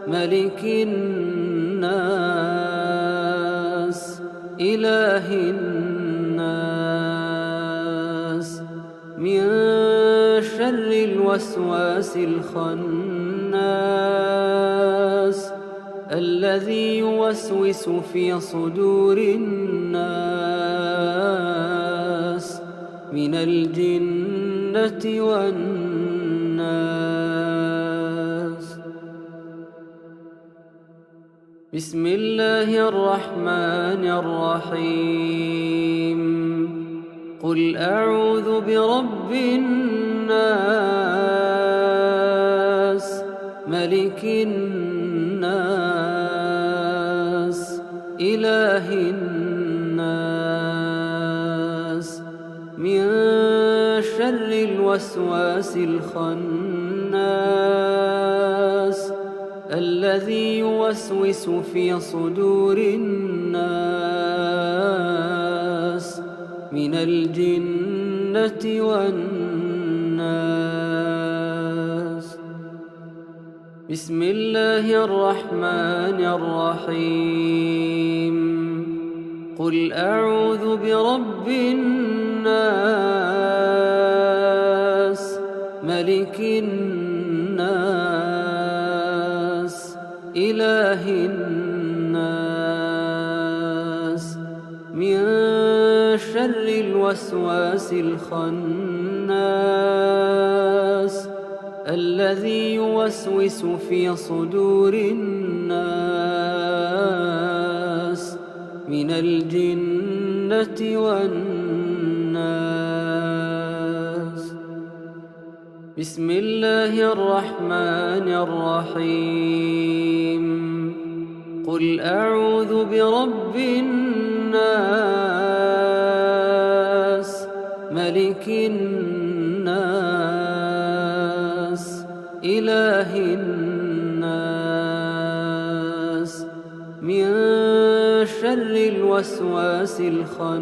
A: ملك الناس إله الناس من شر الوسواس الخناس الذي يوسوس في صدور الناس من الجنة والناس. بسم الله الرحمن الرحيم. قل أعوذ برب الناس ملك الناس إله الناس من شر الوسواس الخناس الذي يوسوس في صدور الناس من الجنة والناس. بسم الله الرحمن الرحيم. قل أعوذ برب الناس ملك الناس إله الناس من شر الوسواس الخناس الذي يوسوس في صدور الناس من الجنة والناس. بسم الله الرحمن الرحيم. قل أعوذ برب الناس ملك الناس إله الناس من شر الوسواس الخناس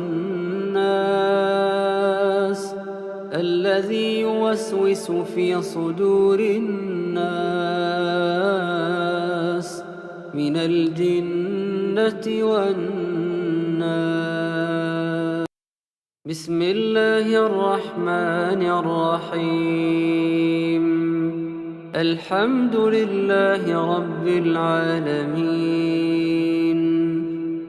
A: الذي يوسوس في صدور الناس من الجنة والناس. بسم الله الرحمن الرحيم. الحمد لله رب العالمين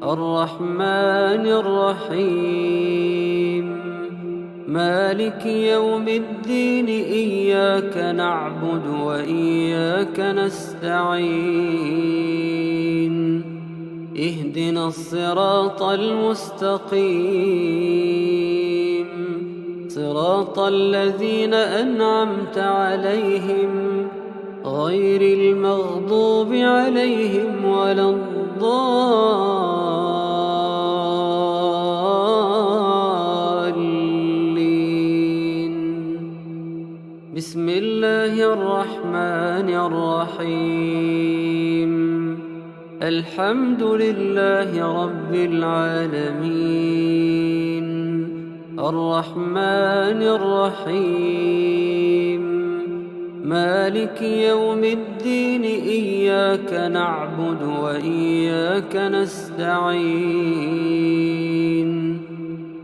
A: الرحمن الرحيم مالك يوم الدين إياك نعبد وإياك نستعين اهدنا الصراط المستقيم صراط الذين أنعمت عليهم غير المغضوب عليهم ولا الضالين. بسم الله الرحمن الرحيم. الحمد لله رب العالمين الرحمن الرحيم مالك يوم الدين إياك نعبد وإياك نستعين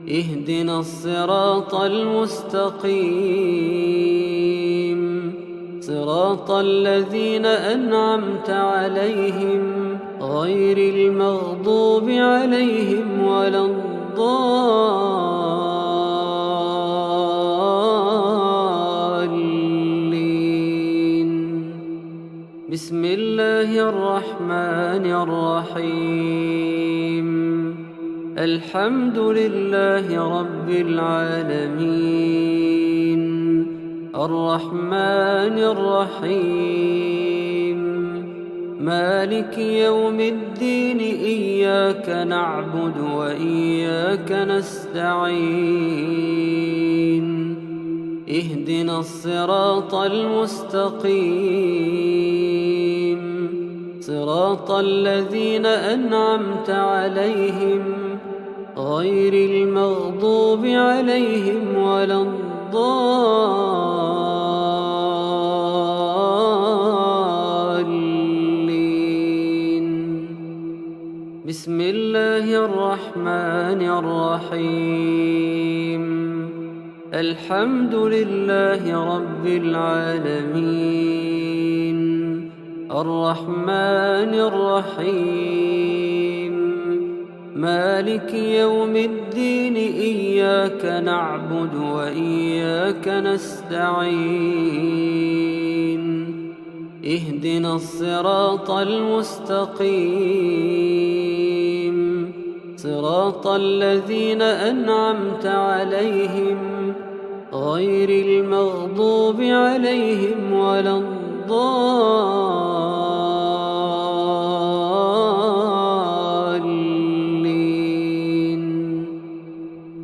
A: اهدنا الصراط المستقيم صراط الذين أنعمت عليهم غير المغضوب عليهم ولا الضالين. بسم الله الرحمن الرحيم. الحمد لله رب العالمين الرحمن الرحيم مالك يوم الدين إياك نعبد وإياك نستعين اهدنا الصراط المستقيم صراط الذين أنعمت عليهم غير المغضوب عليهم ولا الضالين. بسم الله الرحمن الرحيم. الحمد لله رب العالمين الرحمن الرحيم مالك يوم الدين إياك نعبد وإياك نستعين اهدنا الصراط المستقيم صراط الذين أنعمت عليهم غير المغضوب عليهم ولا الضالين.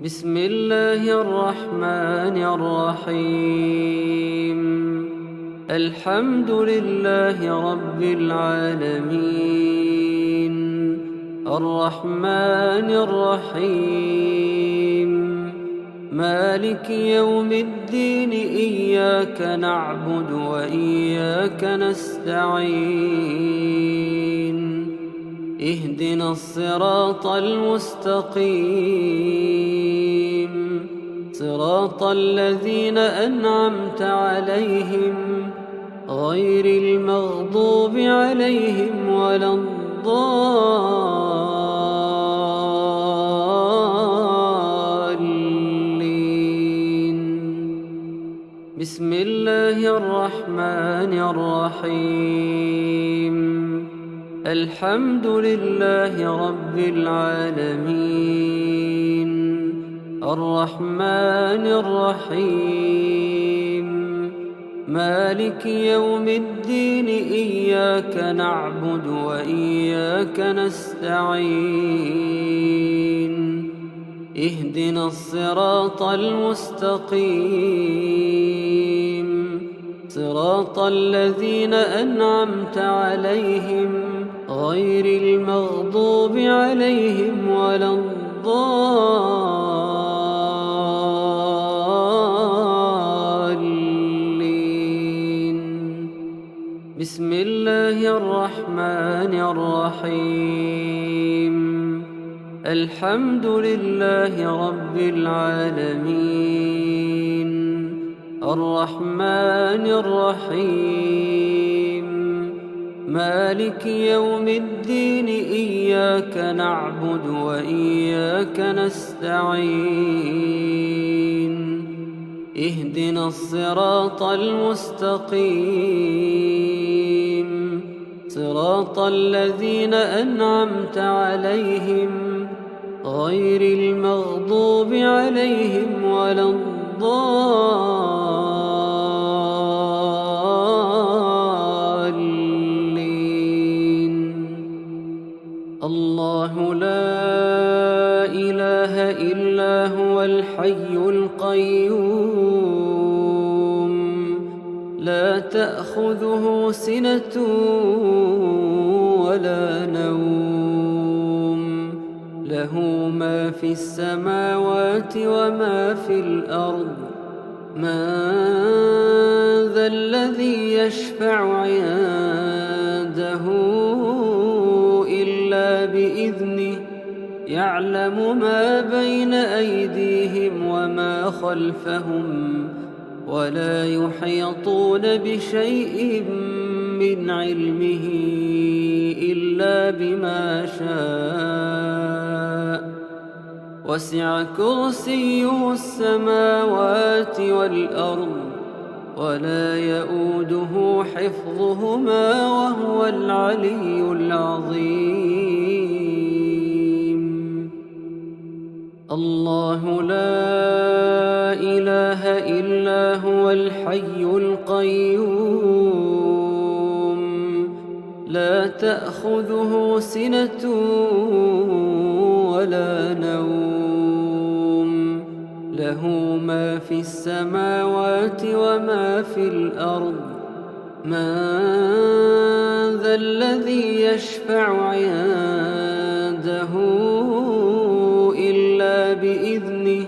A: بسم الله الرحمن الرحيم. الحمد لله رب العالمين الرحمن الرحيم مالك يوم الدين إياك نعبد وإياك نستعين اهدنا الصراط المستقيم صراط الذين أنعمت عليهم غير المغضوب عليهم ولا الضالين. بسم الله الرحمن الرحيم. الحمد لله رب العالمين الرحمن الرحيم مالك يوم الدين إياك نعبد وإياك نستعين اهدنا الصراط المستقيم صراط الذين أنعمت عليهم غير المغضوب عليهم ولا الضالين. بسم الله الرحمن الرحيم. الحمد لله رب العالمين الرحمن الرحيم مالك يوم الدين إياك نعبد وإياك نستعين اهدنا الصراط المستقيم صراط الذين أنعمت عليهم غير المغضوب عليهم ولا الضالين. الله لا إله إلا هو الحي القيوم لا تأخذه سنة ولا نوم له ما في السماوات وما في الأرض من ذا الذي يشفع عنده إلا بإذنه يعلم ما بين أيديهم وما خلفهم ولا يحيطون بشيء من علمه إلا بما شاء وسع كرسيه السماوات والأرض ولا يؤوده حفظهما وهو العلي العظيم. الله لا إله إلا هو الحي القيوم لا تأخذه سنة ولا نوم له ما في السماوات وما في الأرض من ذا الذي يشفع عنده إلا بإذنه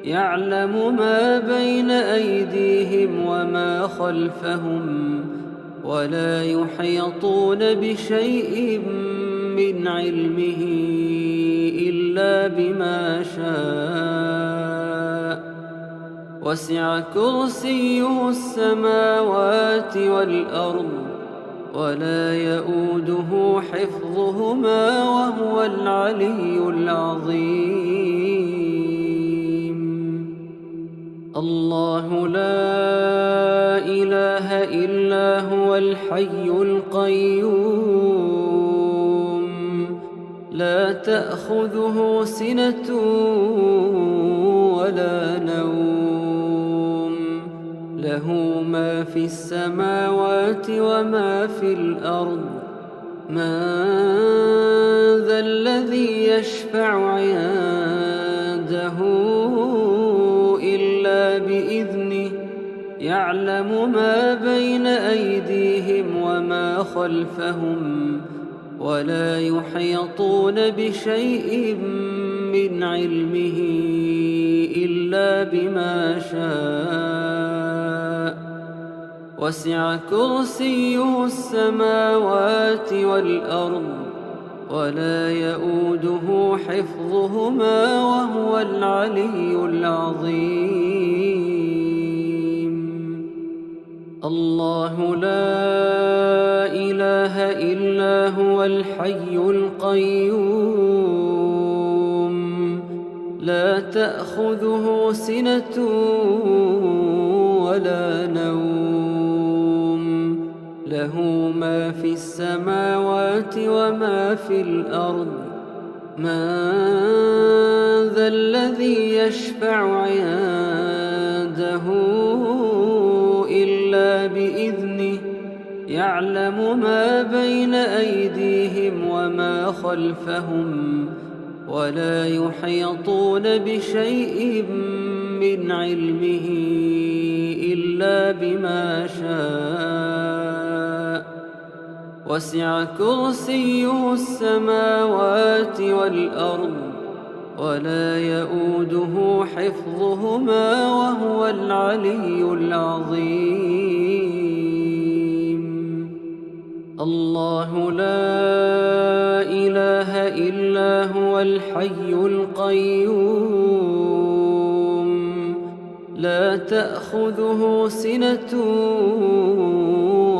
A: يعلم ما بين أيديهم وما خلفهم ولا يحيطون بشيء من علمه إلا بما شاء وسع كرسيه السماوات والأرض ولا يؤوده حفظهما وهو العلي العظيم. الله لا إله إلا هو الحي القيوم لا تأخذه سنة ولا نوم له ما في السماوات وما في الأرض من ذا الذي يشفع عنده إلا بإذنه يعلم ما بين أيديهم وما خلفهم ولا يحيطون بشيء من علمه إلا بما شاء وسع كرسيه السماوات والأرض ولا يؤوده حفظهما وهو العلي العظيم. الله لا إله إلا هو الحي القيوم لا تأخذه سنة ولا نوم له ما في السماوات وما في الأرض من ذا الذي يشفع عنده إلا بإذنه يعلم ما بين أيديهم وما خلفهم ولا يحيطون بشيء من علمه إلا بما شاء وسع كرسيه السماوات والأرض ولا يؤوده حفظهما وهو العلي العظيم. الله لا إله إلا هو الحي القيوم لا تأخذه سنة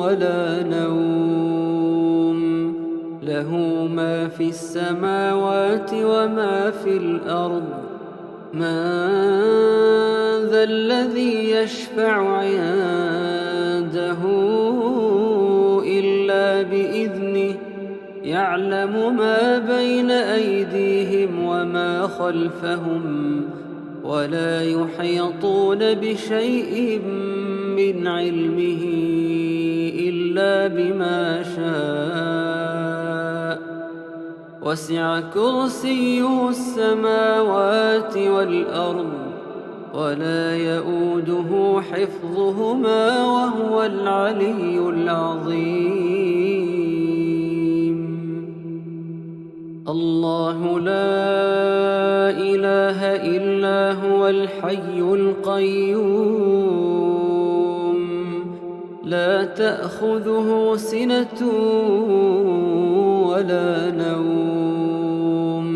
A: ولا نوم له ما في السماوات وما في الأرض من ذا الذي يشفع عنده إلا بإذنه يعلم ما بين أيديهم وما خلفهم ولا يحيطون بشيء من علمه إلا بما شاء وسع كرسيه السماوات والأرض ولا يؤوده حفظهما وهو العلي العظيم. الله لا إله إلا هو الحي القيوم لا تأخذه سنة ولا نوم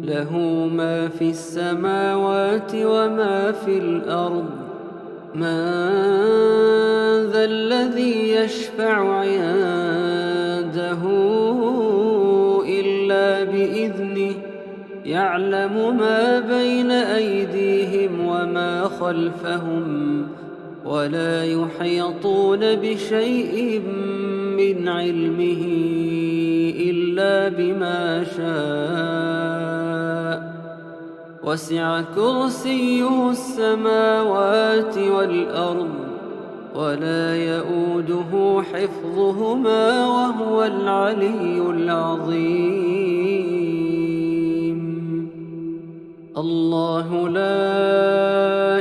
A: له ما في السماوات وما في الأرض من ذا الذي يشفع عنده إلا بإذنه يعلم ما بين أيديهم وما خلفهم ولا يحيطون بشيء من علمه إلا بما شاء وسع كرسيه السماوات والأرض ولا يؤوده حفظهما وهو العلي العظيم. الله لا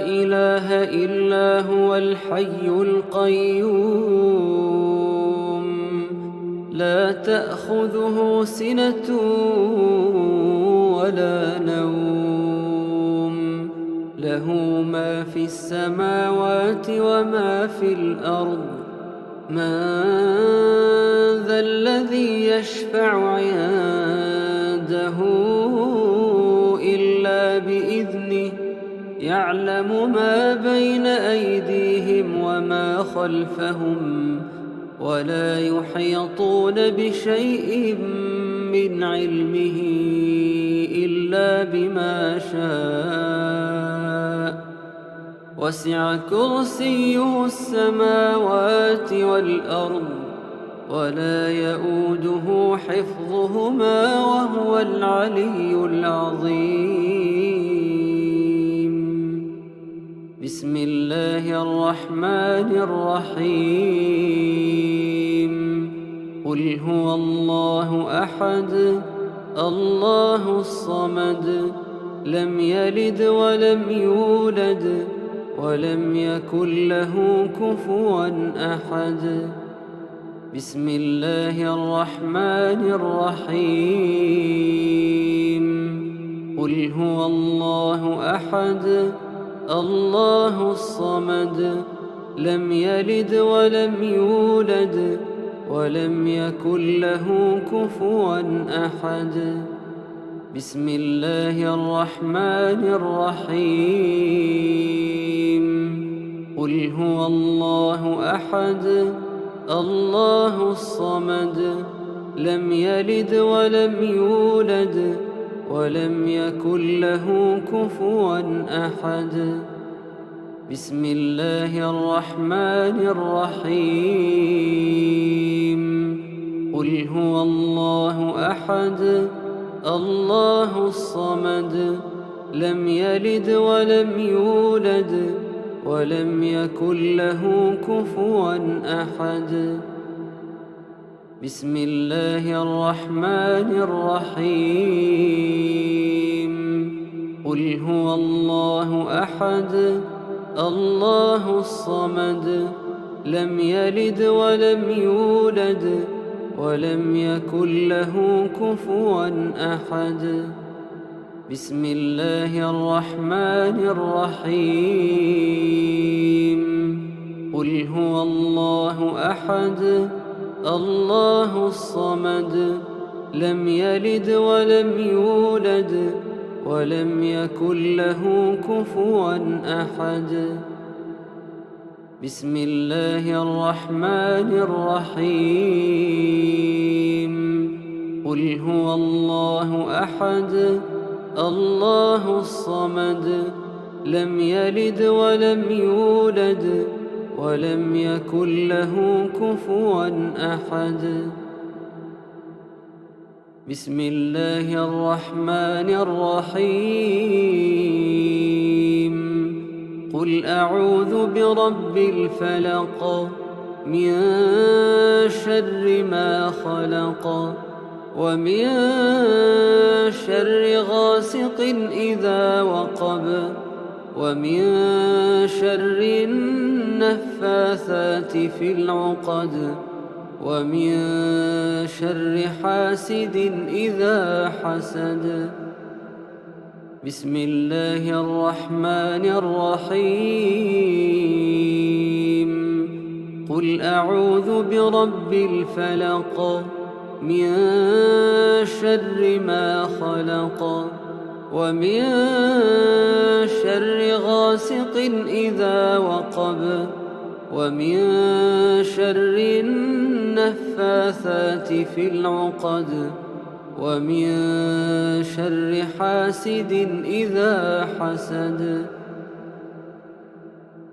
A: إله إلا هو الحي القيوم لا تأخذه سنة ولا نوم له ما في السماوات وما في الأرض من ذا الذي يشفع عنده إلا بإذنه يعلم ما بين أيديهم وما خلفهم ولا يحيطون بشيء من علمه إلا بما شاء وسع كرسيه السماوات والأرض ولا يؤوده حفظهما وهو العلي العظيم. بسم الله الرحمن الرحيم قل هو الله أحد الله الصمد لم يلد ولم يولد ولم يكن له كفوا أحد. بسم الله الرحمن الرحيم قل هو الله أحد الله الصمد لم يلد ولم يولد ولم يكن له كفوا أحد. بسم الله الرحمن الرحيم. قل هو الله أحد الله الصمد لم يلد ولم يولد ولم يكن له كفوا أحد. بسم الله الرحمن الرحيم. قل هو الله أحد الله الصمد لم يلد ولم يولد ولم يكن له كفوا أحد. بسم الله الرحمن الرحيم. قل هو الله أحد الله الصمد لم يلد ولم يولد ولم يكن له كفوا أحد. بسم الله الرحمن الرحيم. قل هو الله أحد الله الصمد لم يلد ولم يولد ولم يكن له كفوا أحد. بسم الله الرحمن الرحيم. قل هو الله أحد الله الصمد لم يلد ولم يولد ولم يكن له كفوا أحد. بسم الله الرحمن الرحيم. قل أعوذ برب الفلق من شر ما خلق ومن شر غاسق إذا وقب ومن شر النفاثات في العقد ومن شر حاسد إذا حسد. بسم الله الرحمن الرحيم. قل أعوذ برب الفلق من شر ما خلق ومن شر غاسق إذا وقب ومن شر النفاثات في العقد ومن شر حاسد إذا حسد.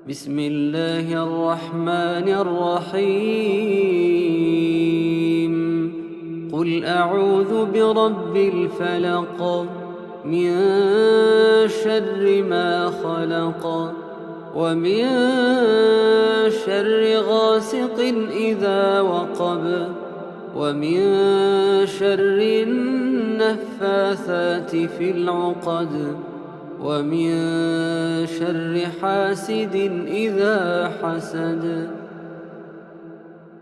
A: بسم الله الرحمن الرحيم. قل أعوذ برب الفلق من شر ما خلق ومن شر غاسق إذا وقب ومن شر النفاثات في العقد ومن شر حاسد إذا حسد.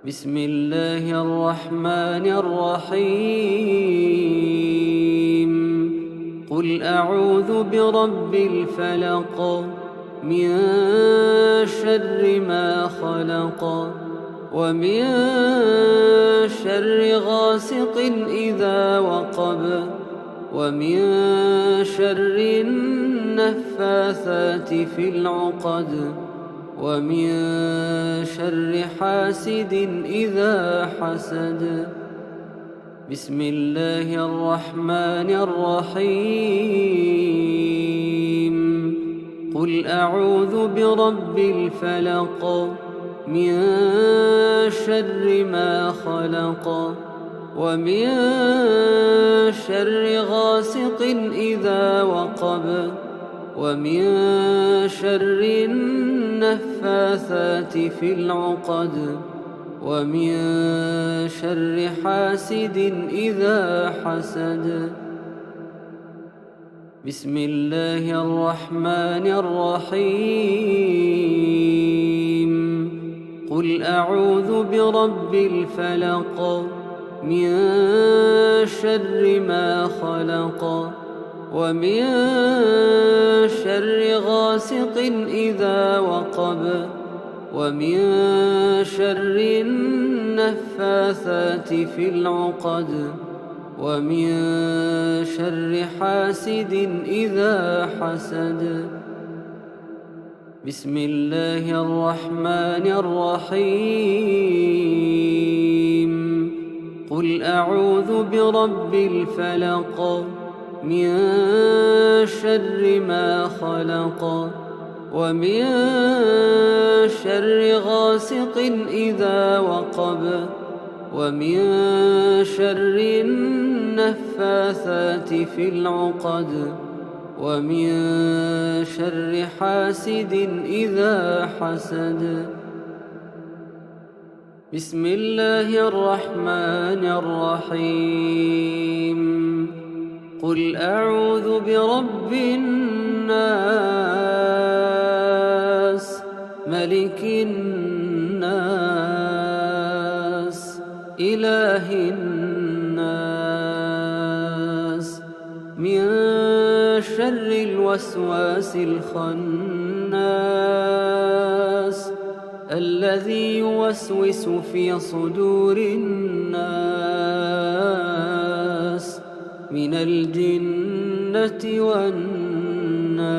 A: بسم الله الرحمن الرحيم. قل أعوذ برب الفلق من شر ما خلق ومن شر غاسق إذا وقب ومن شر النفاثات في العقد ومن شر حاسد إذا حسد. بسم الله الرحمن الرحيم. قل أعوذ برب الفلق من شر ما خلق ومن شر غاسق إذا وقب ومن شر النفاثات في العقد ومن شر حاسد إذا حسد. بسم الله الرحمن الرحيم. قل أعوذ برب الفلق من شر ما خلق ومن شر غاسق إذا وقب ومن شر النفاثات في العقد ومن شر حاسد إذا حسد. بسم الله الرحمن الرحيم. قل أعوذ برب الفلق من شر ما خلق ومن شر غاسق إذا وقب ومن شر النفاثات في العقد ومن شر حاسد إذا حسد. بسم الله الرحمن الرحيم. قل أعوذ برب الناس ملك الناس إله الناس من شر الوسواس الخناس الذي يوسوس في صدور الناس من الجنة والناس.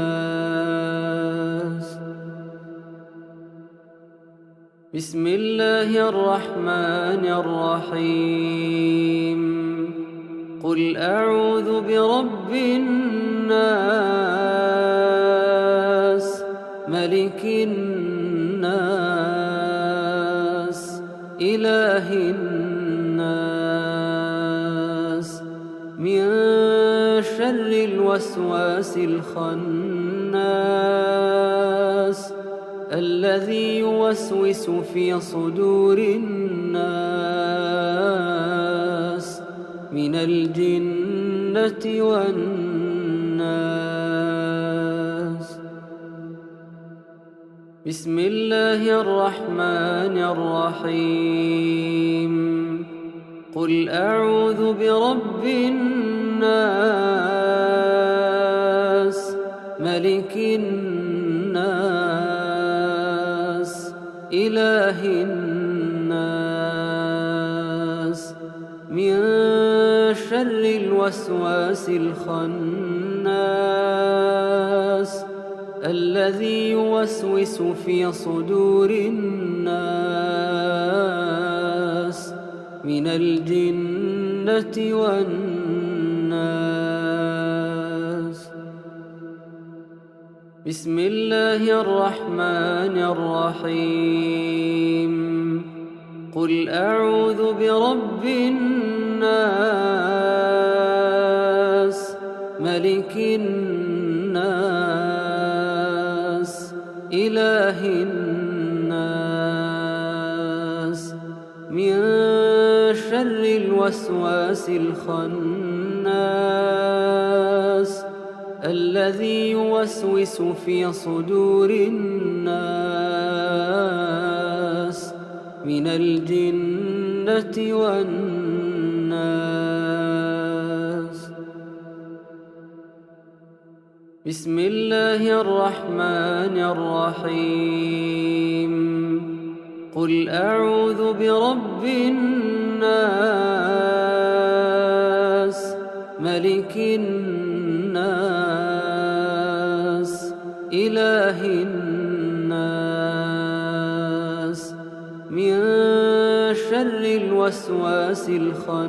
A: بسم الله الرحمن الرحيم. قل أعوذ برب الناس ملك الناس إله الناس من شر الوسواس الخناس الذي يوسوس في صدور الناس من الجنة والناس. بسم الله الرحمن الرحيم. قل أعوذ برب الناس ملك الناس إله الناس من شر الوسواس الخناس الذي يوسوس في صدور الناس من الجنة والناس. بسم الله الرحمن الرحيم. قل أعوذ برب الناس ملك الناس إله الناس من شر الوسواس الخناس الذي يوسوس في صدور الناس من الجنة والناس. بسم الله الرحمن الرحيم. قل أعوذ برب الناس ملك الناس إله الناس من شر الوسواس الخناس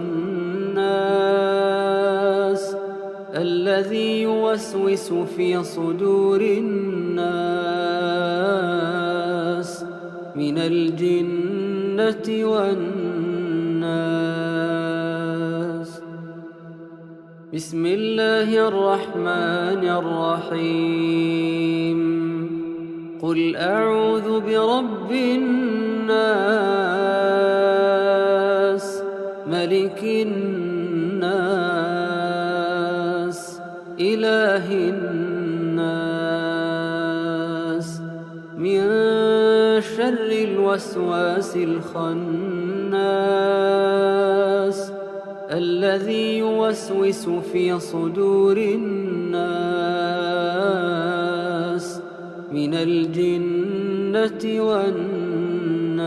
A: الذي يوسوس في صدور الناس من الجنة والناس. بسم الله الرحمن الرحيم. قل أعوذ برب الناس ملك الناس إله الناس من شر الوسواس الخناس الذي يوسوس في صدور الناس من الجنة والناس.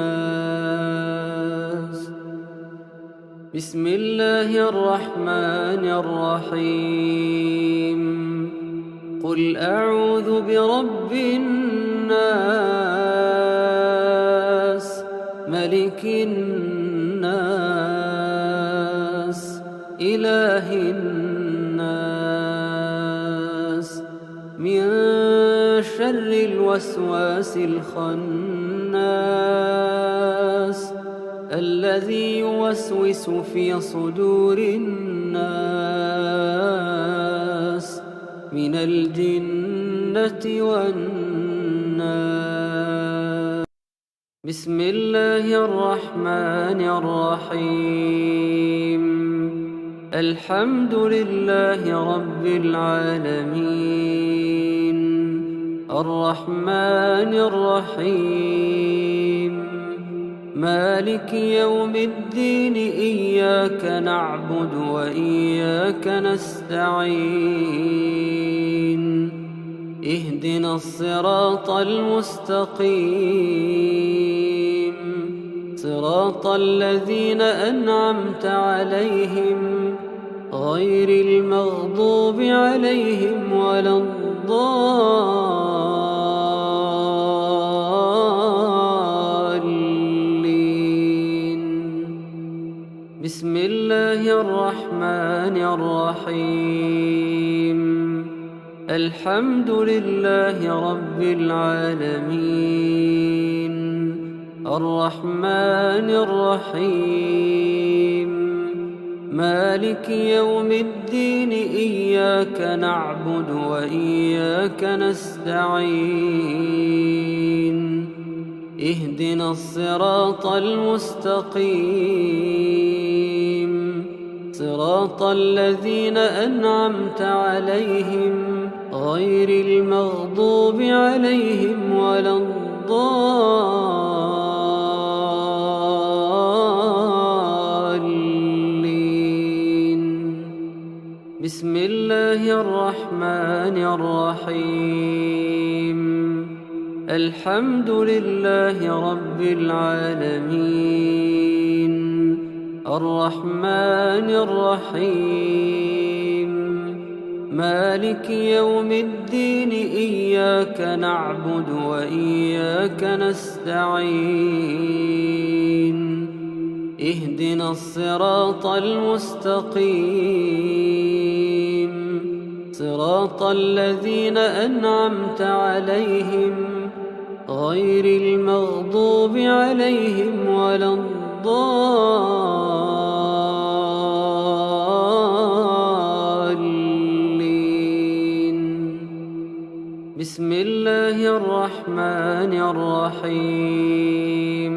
A: بسم الله الرحمن الرحيم. قل أعوذ برب الناس ملك الناس إله الناس من شر الوسواس الخناس الذي يوسوس في صدور الناس من الجنة والناس. بسم الله الرحمن الرحيم. الحمد لله رب العالمين الرحمن الرحيم مالك يوم الدين إياك نعبد وإياك نستعين اهدنا الصراط المستقيم صراط الذين أنعمت عليهم غير المغضوب عليهم ولا الضالين. بسم الله الرحمن الرحيم. الحمد لله رب العالمين الرحمن الرحيم مالك يوم الدين إياك نعبد وإياك نستعين اهدنا الصراط المستقيم صراط الذين أنعمت عليهم غير المغضوب عليهم ولا الضالين. بسم الله الرحمن الرحيم. الحمد لله رب العالمين الرحمن الرحيم مالك يوم الدين إياك نعبد وإياك نستعين اهدنا الصراط المستقيم صراط الذين أنعمت عليهم غير المغضوب عليهم ولا الضالين. بسم الله الرحمن الرحيم.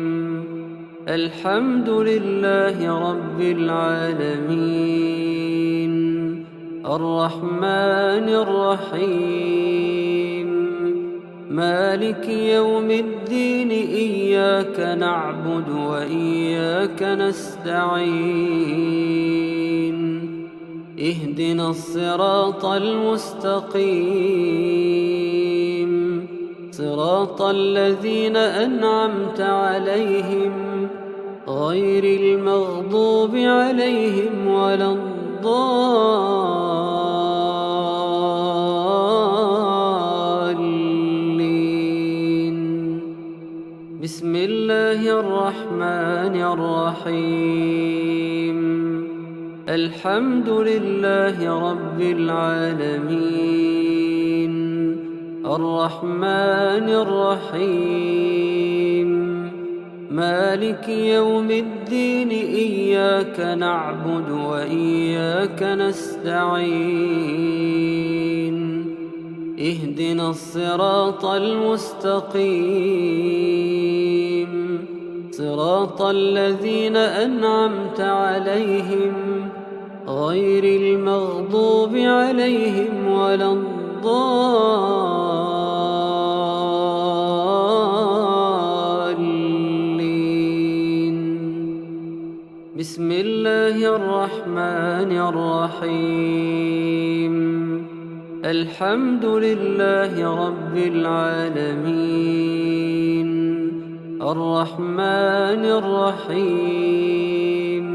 A: الحمد لله رب العالمين الرحمن الرحيم مالك يوم الدين إياك نعبد وإياك نستعين اهدنا الصراط المستقيم صراط الذين أنعمت عليهم غير المغضوب عليهم ولا الضالين. بسم الله الرحمن الرحيم. الحمد لله رب العالمين الرحمن الرحيم مالك يوم الدين إياك نعبد وإياك نستعين اهدنا الصراط المستقيم صراط الذين أنعمت عليهم غير المغضوب عليهم ولا الضالين. بسم الله الرحمن الرحيم. الحمد لله رب العالمين، الرحمن الرحيم،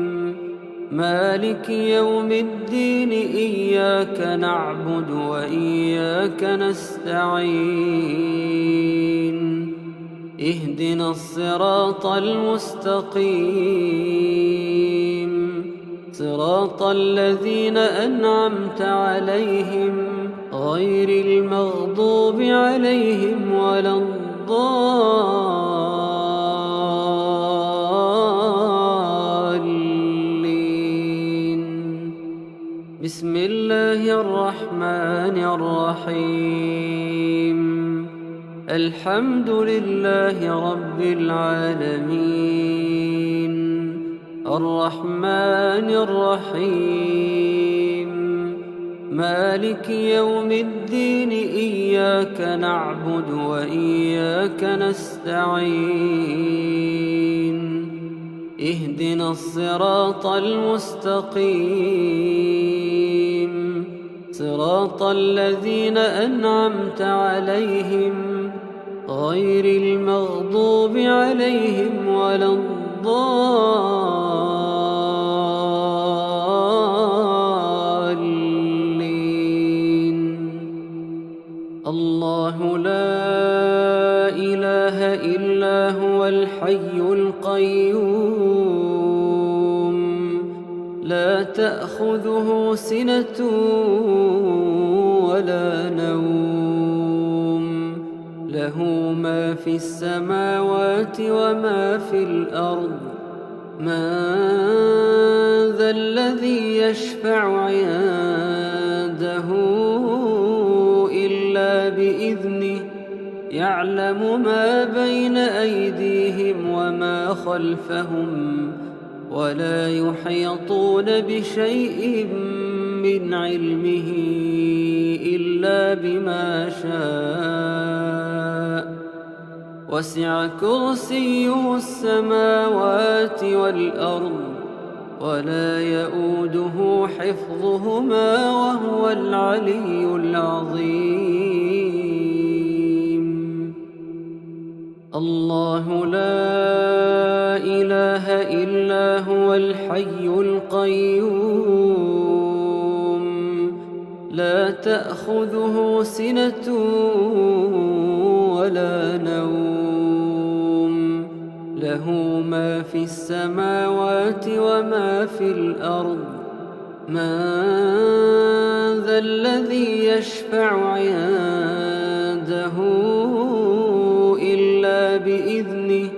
A: مالك يوم الدين، إياك نعبد وإياك نستعين، اهدنا الصراط المستقيم، صراط الذين أنعمت عليهم غير المغضوب عليهم ولا الضالين. بسم الله الرحمن الرحيم. الحمد لله رب العالمين، الرحمن الرحيم، مالك يوم الدين، إياك نعبد وإياك نستعين، اهدنا الصراط المستقيم، صراط الذين أنعمت عليهم غير المغضوب عليهم ولا الضالين. الله لا إله إلا هو الحي القيوم، لا تأخذه سنة ولا نوم، له ما في السماوات وما في الأرض. من ذا الذي يشفع عنده إلا بإذنه، يعلم ما بين أيديهم وما خلفهم، ولا يحيطون بشيء من علمه إلا بما شاء، وسع كرسيه السماوات والأرض، ولا يؤوده حفظهما، وهو العلي العظيم. الله لا إله إلا هو الحي القيوم، لا تأخذه سنة ولا نوم، له ما في السماوات وما في الأرض. من ذا الذي يشفع عنده إلا بإذنه،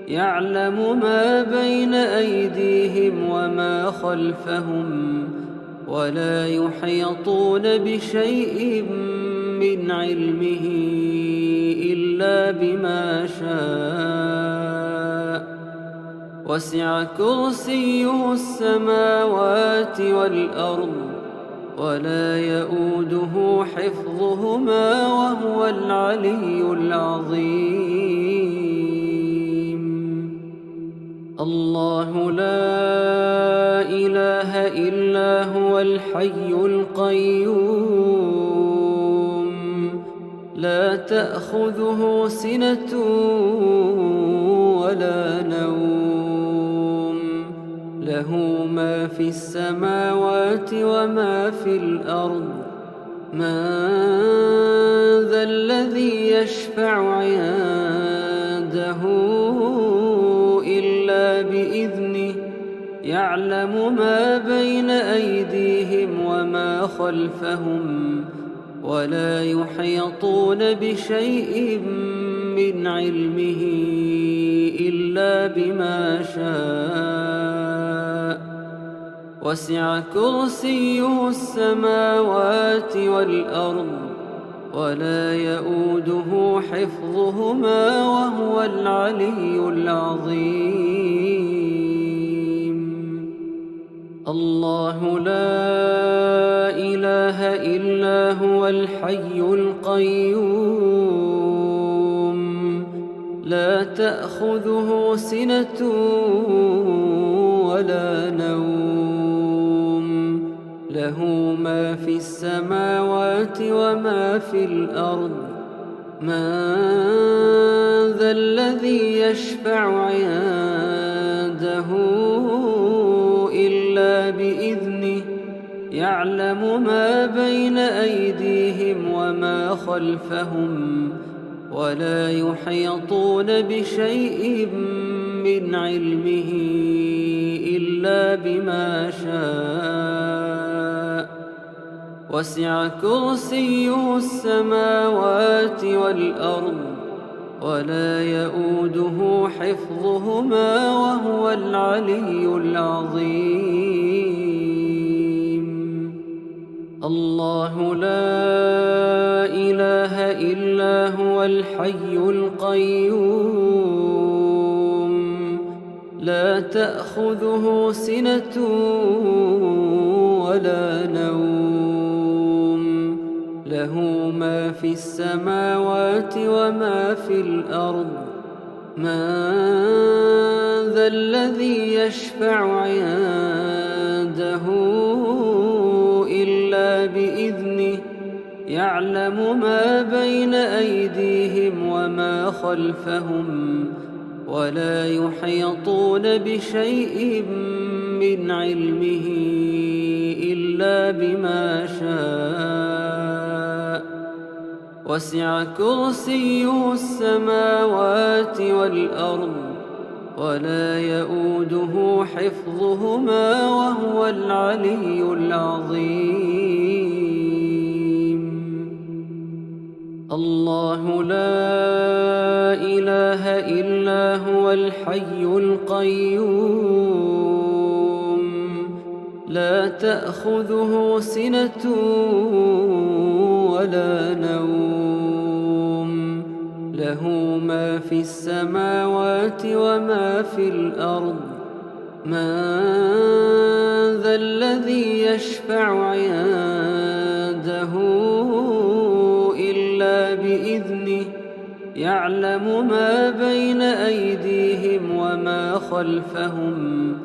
A: يعلم ما بين أيديهم وما خلفهم، ولا يحيطون بشيء من علمه إلا بما شاء، وسع كرسيه السماوات والأرض، ولا يؤوده حفظهما، وهو العلي العظيم. الله لا إله إلا هو الحي القيوم، لا تأخذه سنة ولا نوم، له ما في السماوات وما في الأرض. من ذا الذي يشفع عنده إلا بإذنه، يعلم ما بين أيديهم وما خلفهم، ولا يحيطون بشيء من علمه إلا بما شاء، وسع كرسيه السماوات والأرض، ولا يؤوده حفظهما، وهو العلي العظيم. الله لا إله إلا هو الحي القيوم، لا تأخذه سنة ولا نوم له ما في السماوات وما في الأرض من ذا الذي يشفع عنده إلا بإذنه يعلم ما بين أيديهم وما خلفهم ولا يحيطون بشيء من علمه إلا بما شاء وسع كرسيه السماوات والأرض ولا يؤوده حفظهما وهو العلي العظيم. الله لا إله إلا هو الحي القيوم لا تأخذه سنة ولا نوم له ما في السماوات وما في الأرض من ذا الذي يشفع عنده إلا بإذنه يعلم ما بين أيديهم وما خلفهم ولا يحيطون بشيء من علمه إلا بما شاء وسع كرسيه السماوات والأرض ولا يؤوده حفظهما وهو العلي العظيم. الله لا إله إلا هو الحي القيوم لا تأخذه سنة ولا نوم له ما في السماوات وما في الأرض من ذا الذي يشفع عنده إلا بإذنه يعلم ما بين أيديهم وما خلفهم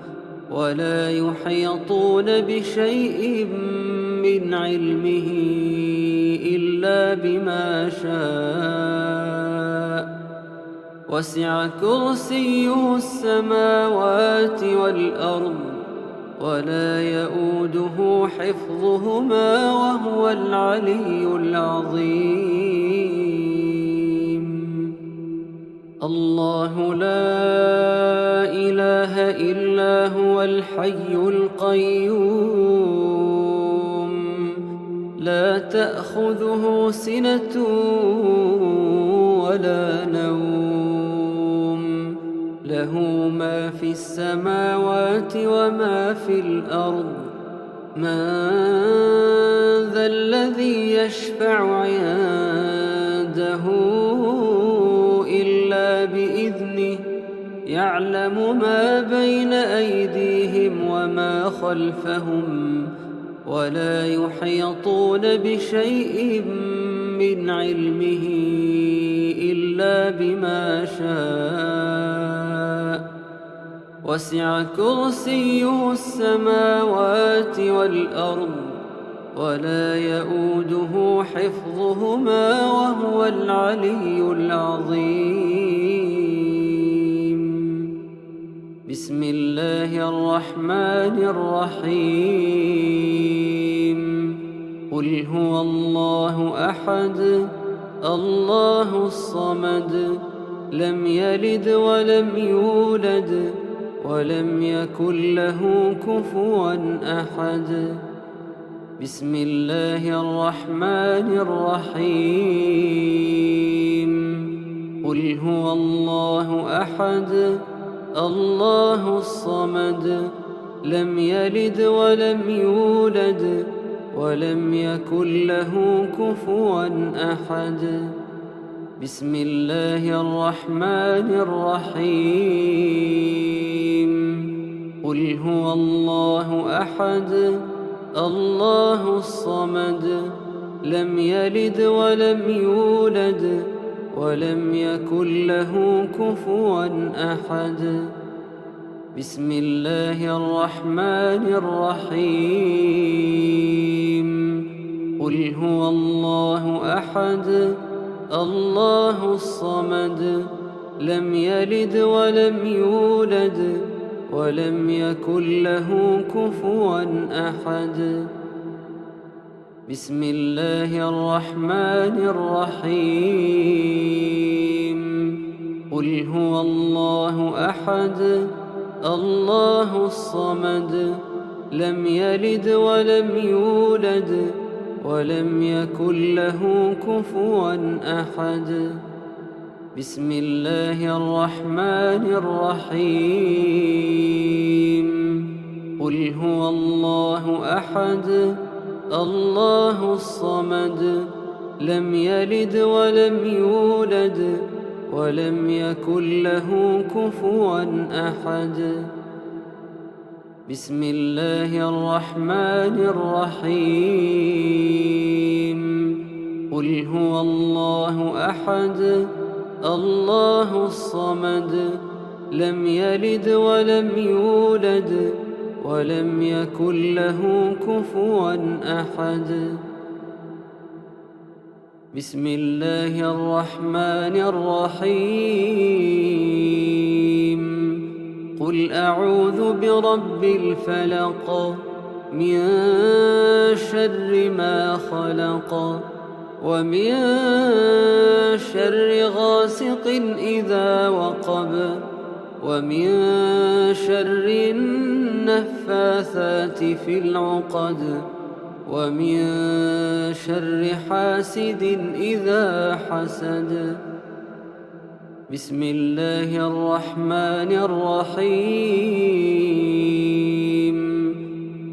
A: ولا يحيطون بشيء من علمه إلا بما شاء وسع كرسيه السماوات والأرض ولا يؤوده حفظهما وهو العلي العظيم. الله لا إله إلا هو الحي القيوم لا تأخذه سنة ولا نوم له ما في السماوات وما في الأرض من ذا الذي يشفع عنده إلا بإذنه يعلم ما بين أيديهم وما خلفهم ولا يحيطون بشيء من علمه إلا بما شاء وسع كرسيه السماوات والأرض ولا يؤوده حفظهما وهو العلي العظيم. بسم الله الرحمن الرحيم قل هو الله أحد الله الصمد لم يلد ولم يولد ولم يكن له كفوا أحد. بسم الله الرحمن الرحيم قل هو الله أحد الله الصمد لم يلد ولم يولد ولم يكن له كفوا أحد. بسم الله الرحمن الرحيم قل هو الله أحد الله الصمد لم يلد ولم يولد ولم يكن له كفوا أحد. بسم الله الرحمن الرحيم قل هو الله أحد الله الصمد لم يلد ولم يولد ولم يكن له كفوا أحد بسم الله الرحمن الرحيم قل هو الله أحد الله الصمد لم يلد ولم يولد ولم يكن له كفوا أحد بسم الله الرحمن الرحيم قل هو الله أحد الله الصمد لم يلد ولم يولد ولم يكن له كفوا أحد بسم الله الرحمن الرحيم قل هو الله أحد الله الصمد لم يلد ولم يولد ولم يكن له كفوا أحد بسم الله الرحمن الرحيم قل أعوذ برب الفلق من شر ما خلق ومن شر غاسق إذا وقب ومن شر النفاثات في العقد ومن شر حاسد إذا حسد بسم الله الرحمن الرحيم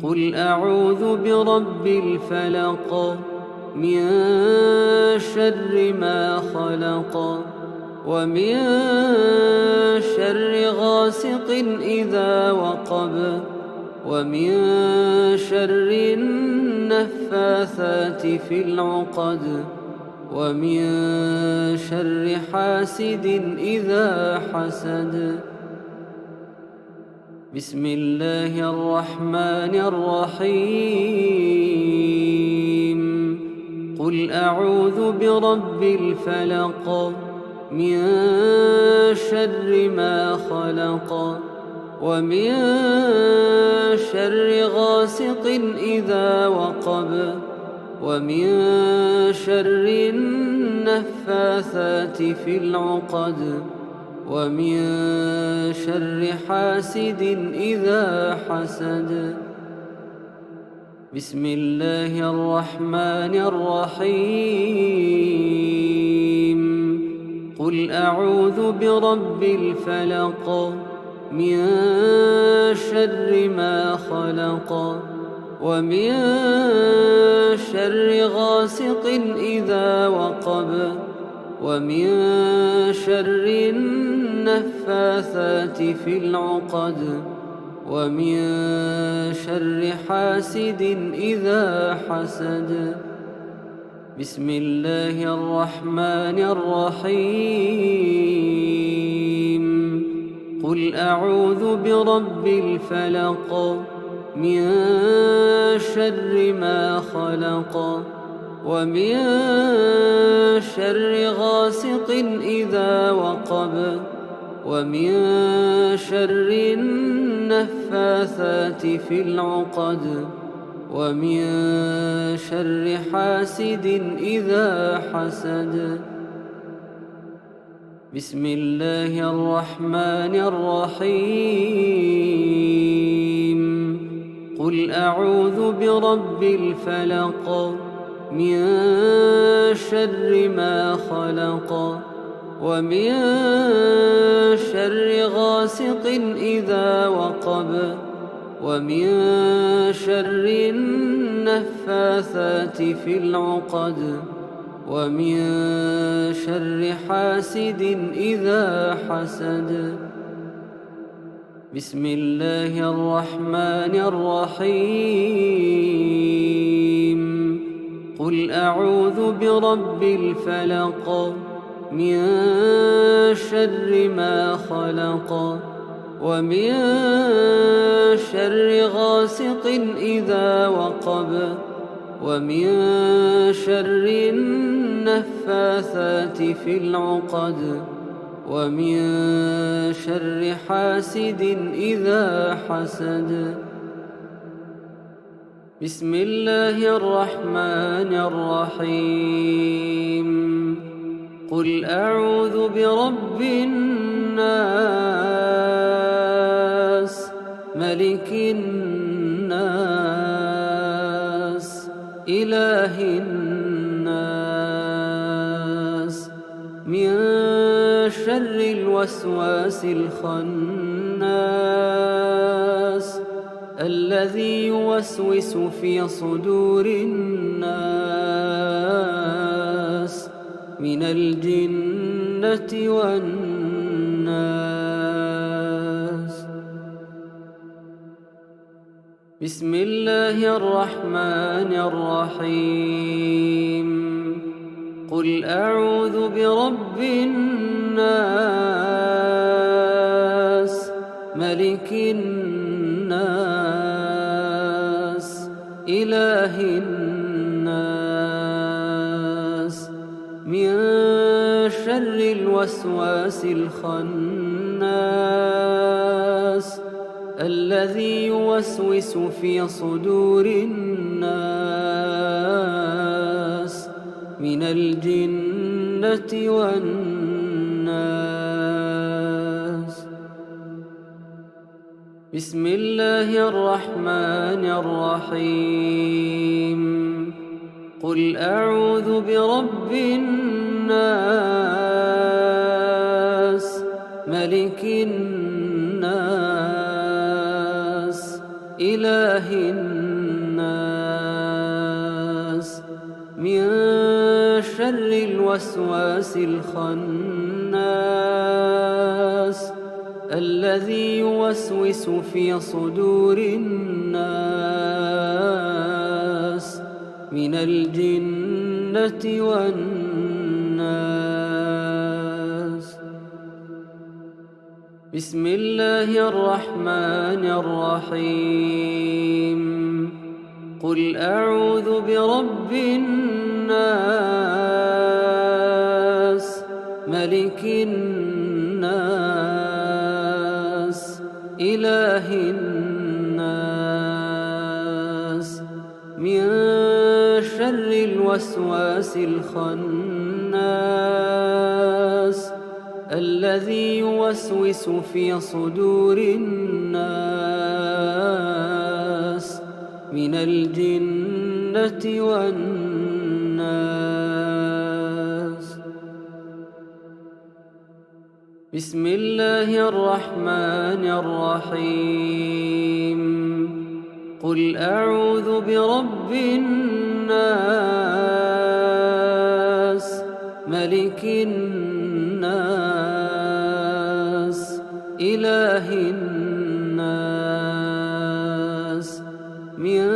A: قل أعوذ برب الفلق من شر ما خلق ومن شر غاسق إذا وقب ومن شر النفاثات في العقد ومن شر حاسد إذا حسد بسم الله الرحمن الرحيم قل أعوذ برب الفلق من شر ما خلق ومن شر غاسق إذا وقب ومن شر النفاثات في العقد ومن شر حاسد إذا حسد بسم الله الرحمن الرحيم قل أعوذ برب الفلق من شر ما خلق ومن شر غاسق إذا وقب ومن شر النفاثات في العقد ومن شر حاسد إذا حسد بسم الله الرحمن الرحيم قل أعوذ برب الفلق من شر ما خلق ومن شر غاسق إذا وقب ومن شر النفاثات في العقد ومن شر حاسد إذا حسد بسم الله الرحمن الرحيم قل أعوذ برب الفلق من شر ما خلق ومن شر غاسق إذا وقب ومن شر النفاثات في العقد ومن شر حاسد إذا حسد بسم الله الرحمن الرحيم قل أعوذ برب الفلق من شر ما خلق ومن شر غاسق إذا وقب ومن شر النفاثات في العقد ومن شر حاسد إذا حسد. بسم الله الرحمن الرحيم. قل أعوذ برب الناس ملك الناس إله الناس من شر الوسواس الخناس الذي يوسوس في صدور الناس من الجنة والناس. بسم الله الرحمن الرحيم. قل أعوذ برب الناس ملك الناس إله الناس من شر الوسواس الخناس الذي يوسوس في صدور الناس من الجنة والناس. بسم الله الرحمن الرحيم. قل أعوذ برب الناس ملك الناس إله الناس من شر الوسواس الخناس الذي يوسوس في صدور الناس من الجنة والناس. بسم الله الرحمن الرحيم. قل أعوذ برب الناس ملك الناس إله الناس من شر الوسواس الخناس الذي يوسوس في صدور الناس من الجنة والناس. بسم الله الرحمن الرحيم. قل أعوذ برب الناس ملك الناس إله الناس من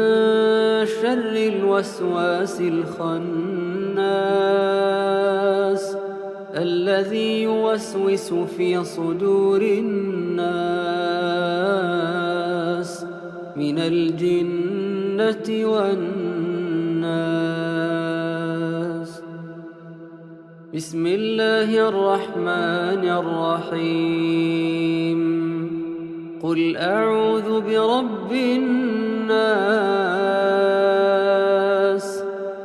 A: شر الوسواس الخناس الذي يوسوس في صدور الناس من الجنة والناس. بسم الله الرحمن الرحيم. قل أعوذ برب الناس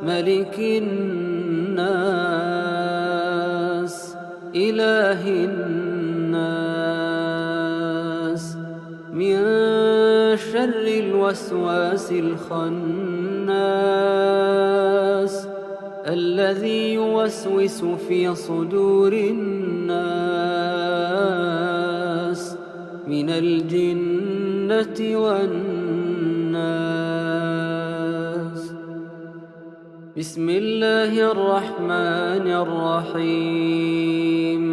A: ملك الناس إله الناس من شر الوسواس الخناس الذي يوسوس في صدور الناس من الجنة والناس. بسم الله الرحمن الرحيم.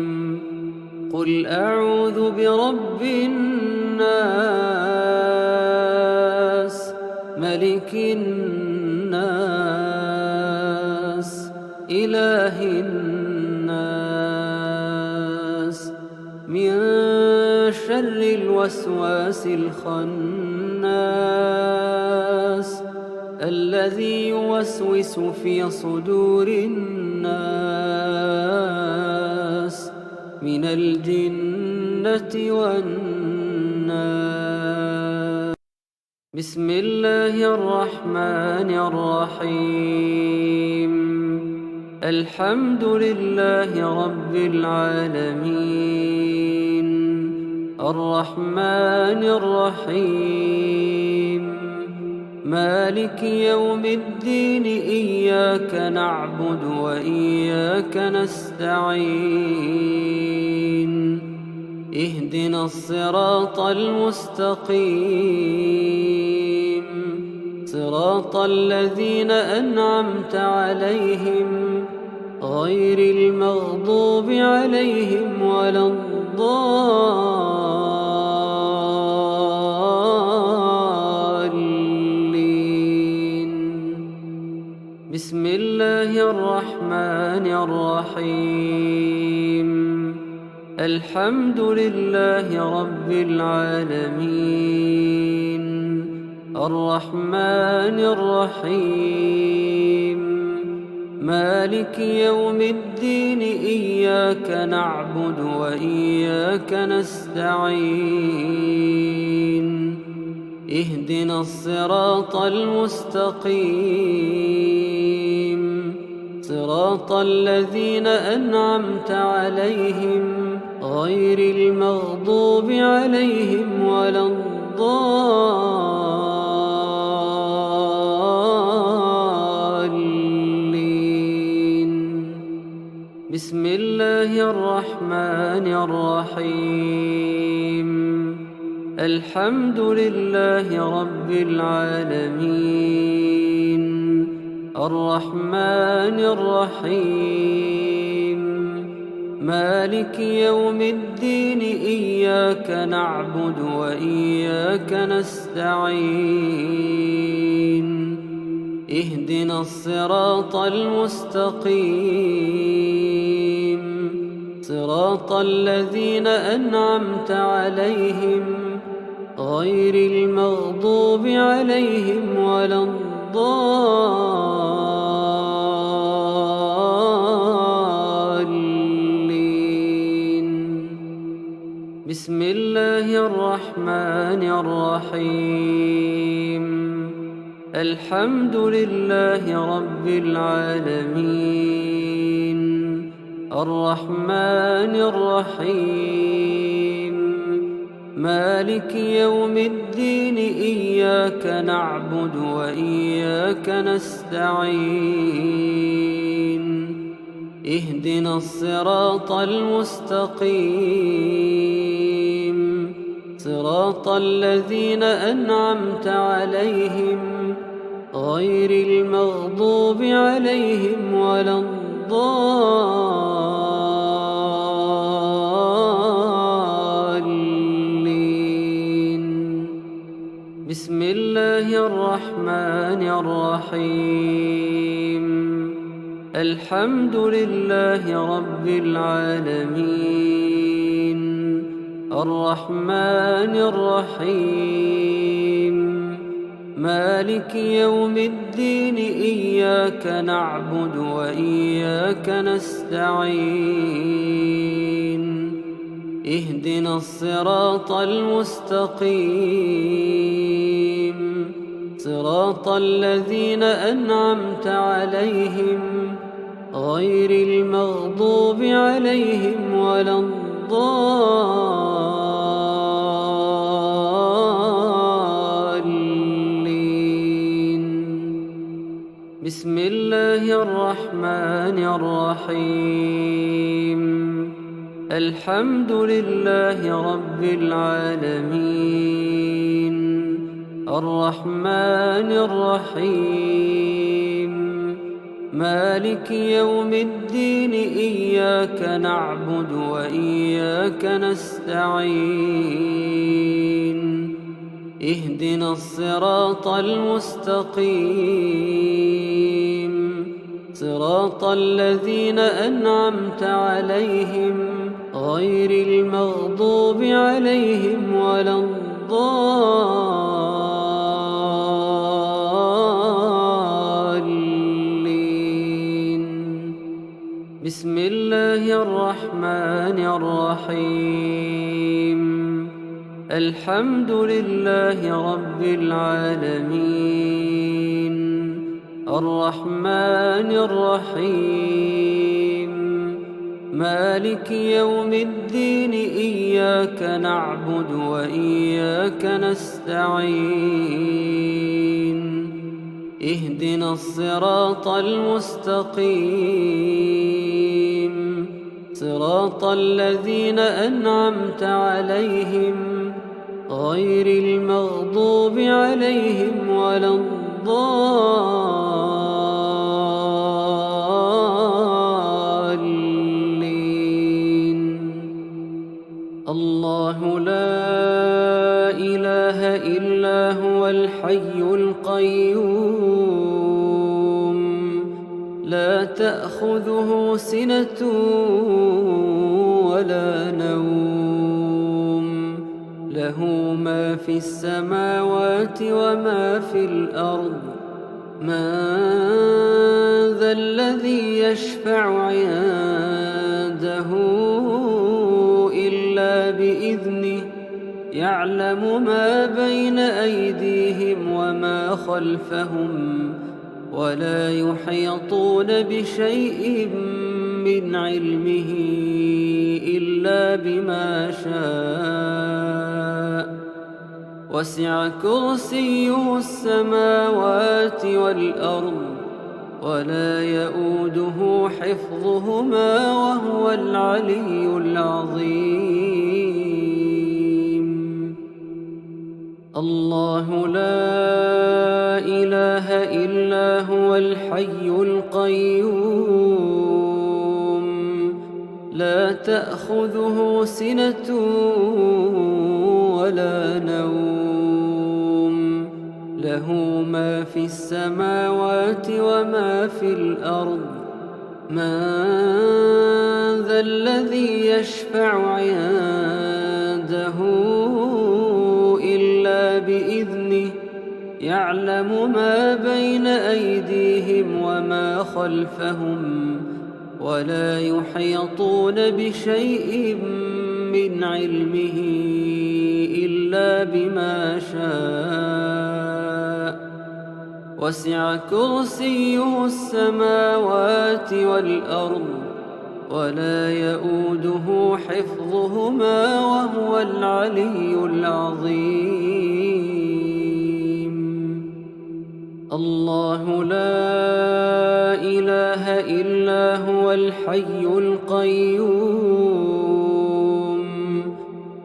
A: قل أعوذ برب الناس ملك الناس إله الناس من شر شر الوسواس الخناس الذي يوسوس في صدور الناس من الجنة والناس. بسم الله الرحمن الرحيم. الحمد لله رب العالمين الرحمن الرحيم مالك يوم الدين إياك نعبد وإياك نستعين اهدنا الصراط المستقيم صراط الذين أنعمت عليهم غير المغضوب عليهم ولا الضالين. بسم الله الرحمن الرحيم. الحمد لله رب العالمين الرحمن الرحيم مالك يوم الدين إياك نعبد وإياك نستعين اهدنا الصراط المستقيم صراط الذين أنعمت عليهم غير المغضوب عليهم ولا الضالين. بسم الله الرحمن الرحيم. الحمد لله رب العالمين الرحمن الرحيم مالك يوم الدين إياك نعبد وإياك نستعين اهدنا الصراط المستقيم صراط الذين أنعمت عليهم غير المغضوب عليهم ولا الضالين. بسم الله الرحمن الرحيم. الحمد لله رب العالمين الرحمن الرحيم مالك يوم الدين إياك نعبد وإياك نستعين اهدنا الصراط المستقيم صراط الذين أنعمت عليهم غير المغضوب عليهم ولا الضالين. بسم الله الرحمن الرحيم. الحمد لله رب العالمين الرحمن الرحيم مالك يوم الدين إياك نعبد وإياك نستعين اهدنا الصراط المستقيم صراط الذين أنعمت عليهم غير المغضوب عليهم ولا الضالين. بسم الله الرحمن الرحيم. الحمد لله رب العالمين الرحمن الرحيم مالك يوم الدين إياك نعبد وإياك نستعين اهدنا الصراط المستقيم صراط الذين أنعمت عليهم غير المغضوب عليهم ولا الضالين. بسم الله الرحمن الرحيم. الحمد لله رب العالمين، الرحمن الرحيم، مالك يوم الدين، إياك نعبد وإياك نستعين. اهدنا الصراط المستقيم، صراط الذين أنعمت عليهم غير المغضوب عليهم ولا الضالين. الله لا إله إلا هو الحي القيوم، لا تأخذه سنة ولا نوم، له ما في السماوات وما في الأرض. من ذا الذي يشفع عنده إلا بإذنه، يعلم ما بين أيديهم وما خلفهم، ولا يحيطون بشيء من علمه إلا بما شاء. وسع كرسيه السماوات والأرض، ولا يؤوده حفظهما، وهو العلي العظيم. الله لا إله إلا هو الحي القيوم، لا تأخذه سنة ولا نوم، له ما في السماوات وما في الأرض. من ذا الذي يشفع عنده إلا بإذنه، يعلم ما بين أيديهم وما خلفهم، ولا يحيطون بشيء من علمه إلا بما شاء. وسع كرسيه السماوات والأرض، ولا يؤوده حفظهما، وهو العلي العظيم. الله لا إله إلا هو الحي القيوم،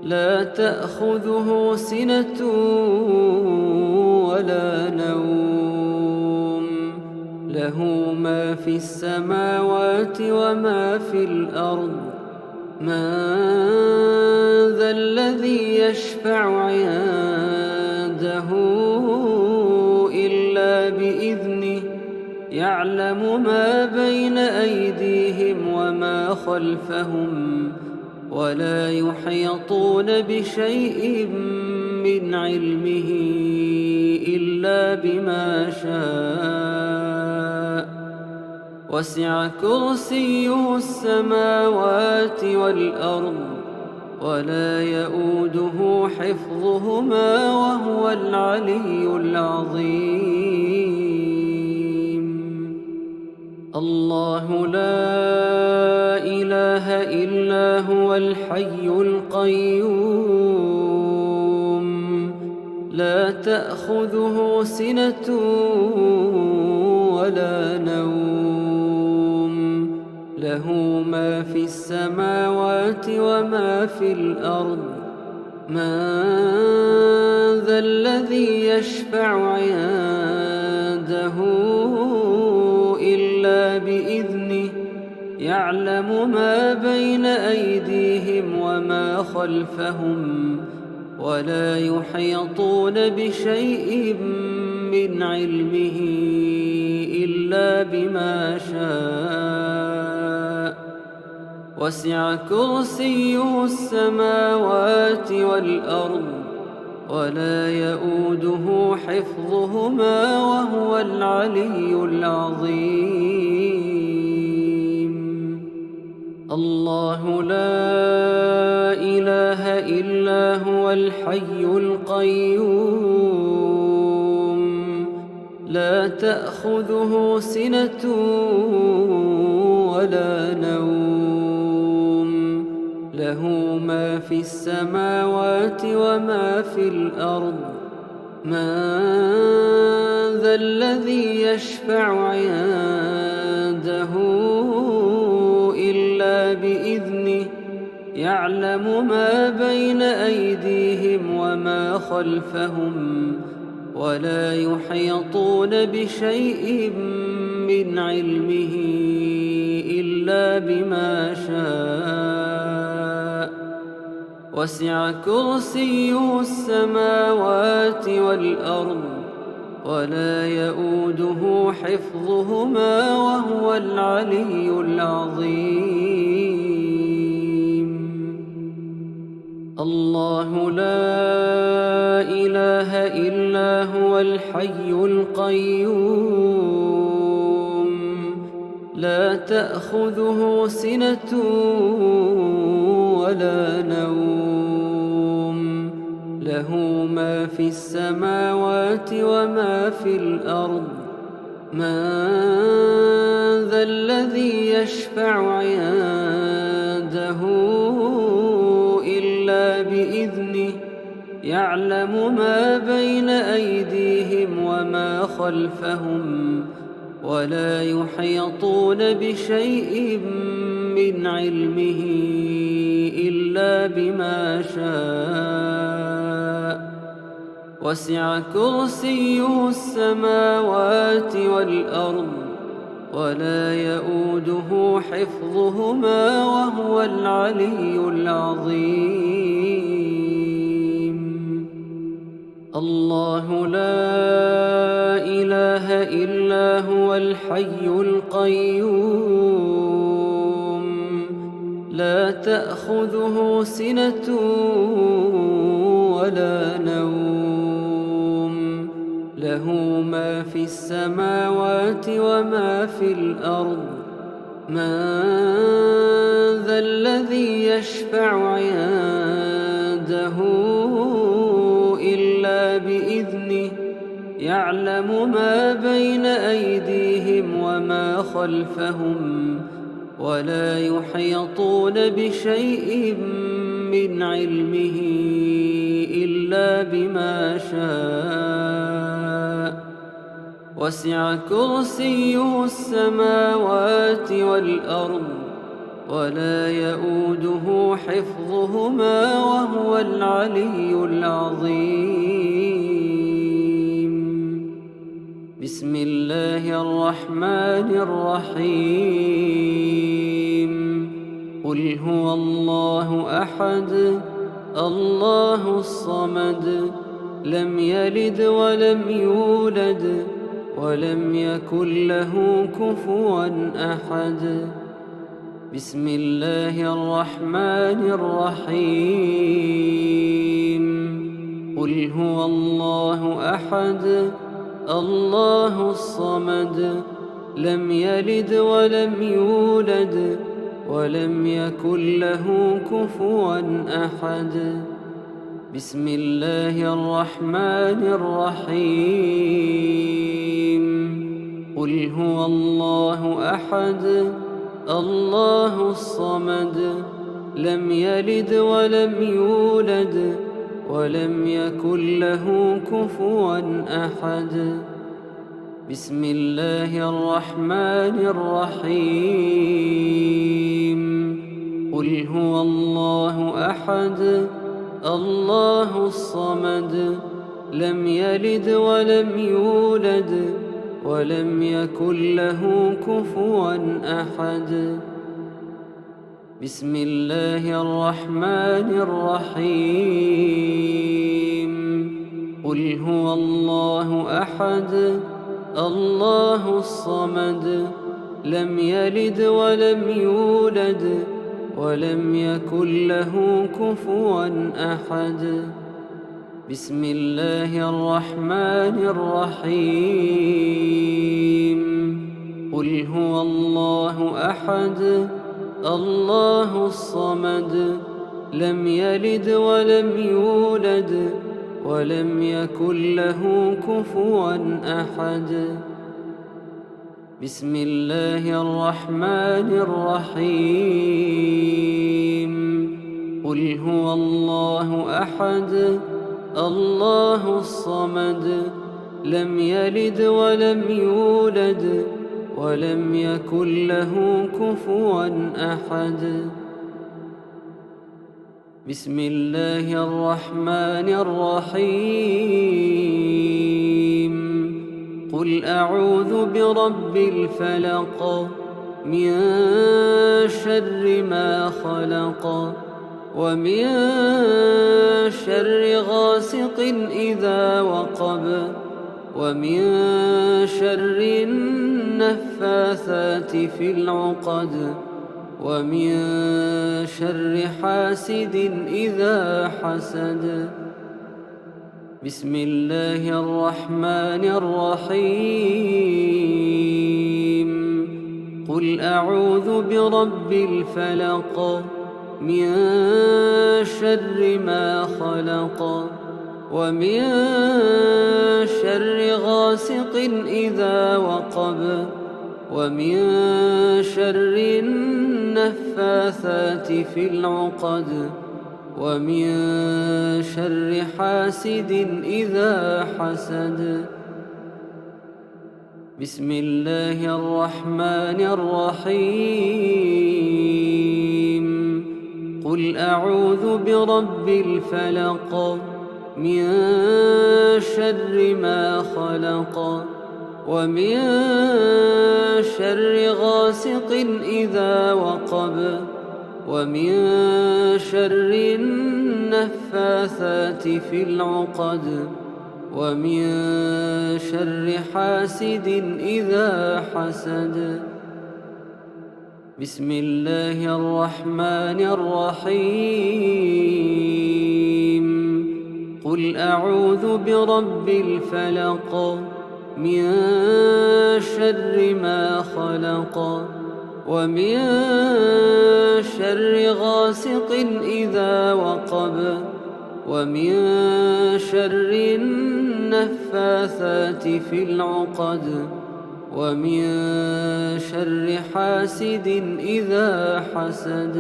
A: لا تأخذه سنة ولا نوم، له ما في السماوات وما في الأرض. من ذا الذي يشفع عنده إلا بإذنه، يعلم ما بين أيديهم وما خلفهم، ولا يحيطون بشيء من علمه إلا بما شاء. وسع كرسيه السماوات والأرض، ولا يؤوده حفظهما، وهو العلي العظيم. الله لا إله إلا هو الحي القيوم، لا تأخذه سنة ولا نوم، له ما في السماوات وما في الأرض. من ذا الذي يشفع عنده إلا بإذنه، يعلم ما بين أيديهم وما خلفهم، ولا يحيطون بشيء من علمه إلا بما شاء. وسع كرسيه السماوات والأرض ولا يؤوده حفظهما وهو العلي العظيم. الله لا إله إلا هو الحي القيوم لا تأخذه سنة ولا نوم له ما في السماوات وما في الأرض من ذا الذي يشفع عنده إلا بإذنه يعلم ما بين أيديهم وما خلفهم ولا يحيطون بشيء من علمه إلا بما شاء وسع كرسيه السماوات والأرض ولا يؤوده حفظهما وهو العلي العظيم. الله لا إله إلا هو الحي القيوم لا تأخذه سنة ولا نوم له ما في السماوات وما في الأرض من ذا الذي يشفع عنده إلا بإذنه يعلم ما بين أيديهم وما خلفهم ولا يحيطون بشيء من علمه إلا بما شاء وسع كرسيه السماوات والأرض ولا يؤوده حفظهما وهو العلي العظيم. الله لا إله إلا هو الحي القيوم لا تأخذه سنة ولا نوم له ما في السماوات وما في الأرض من ذا الذي يشفع عنده إلا بإذنه يعلم ما بين أيديهم وما خلفهم ولا يحيطون بشيء من علمه إلا بما شاء وسع كرسيه السماوات والأرض ولا يؤوده حفظهما وهو العلي العظيم. بسم الله الرحمن الرحيم قل هو الله أحد الله الصمد لم يلد ولم يولد ولم يكن له كفوا أحد. بسم الله الرحمن الرحيم قل هو الله أحد الله الصمد لم يلد ولم يولد ولم يكن له كفوا أحد. بسم الله الرحمن الرحيم قل هو الله أحد الله الصمد لم يلد ولم يولد ولم يكن له كفوا أحد. بسم الله الرحمن الرحيم قل هو الله أحد الله الصمد لم يلد ولم يولد ولم يكن له كفوا أحد. بسم الله الرحمن الرحيم قل هو الله أحد الله الصمد لم يلد ولم يولد ولم يكن له كفوا أحد. بسم الله الرحمن الرحيم. قل هو الله أحد الله الصمد لم يلد ولم يولد ولم يكن له كفوا أحد. بسم الله الرحمن الرحيم. قل هو الله أحد الله الصمد لم يلد ولم يولد ولم يكن له كفوا أحد. بسم الله الرحمن الرحيم. قل أعوذ برب الفلق من شر ما خلق ومن شر غاسق إذا وقب ومن شر النفاثات في العقد ومن شر حاسد إذا حسد. بسم الله الرحمن الرحيم. قل أعوذ برب الفلق من شر ما خلق ومن شر غاسق إذا وقب ومن شر النفاثات في العقد ومن شر حاسد إذا حسد. بسم الله الرحمن الرحيم. قل أعوذ برب الفلق من شر ما خلق ومن شر غاسق إذا وقب ومن شر النفاثات في العقد ومن شر حاسد إذا حسد. بسم الله الرحمن الرحيم. قل أعوذ برب الفلق من شر ما خلق ومن شر غاسق إذا وقب ومن شر النفاثات في العقد ومن شر حاسد إذا حسد.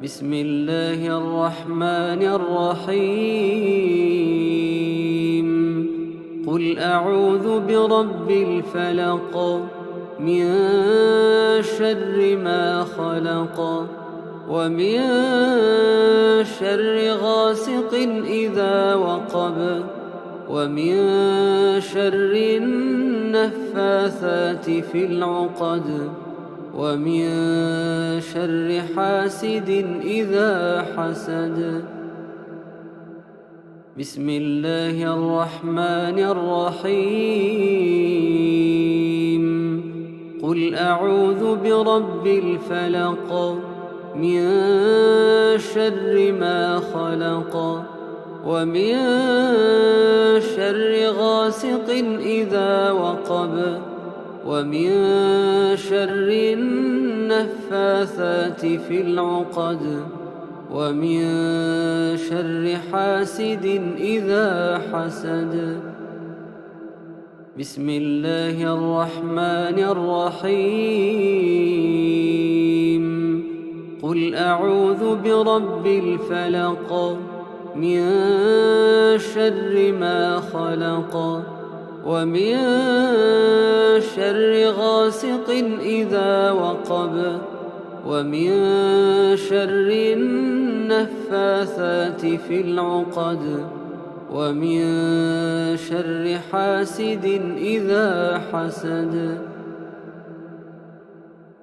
A: بسم الله الرحمن الرحيم. قل أعوذ برب الفلق من شر ما خلق ومن شر غاسق إذا وقب ومن شر النفاثات في العقد ومن شر حاسد إذا حسد. بسم الله الرحمن الرحيم. قل أعوذ برب الفلق من شر ما خلق ومن شر غاسق إذا وقب ومن شر النفاثات في العقد ومن شر حاسد إذا حسد. بسم الله الرحمن الرحيم. قل أعوذ برب الفلق من شر ما خلق ومن شر غاسق إذا وقب ومن شر النفاثات في العقد ومن شر حاسد إذا حسد.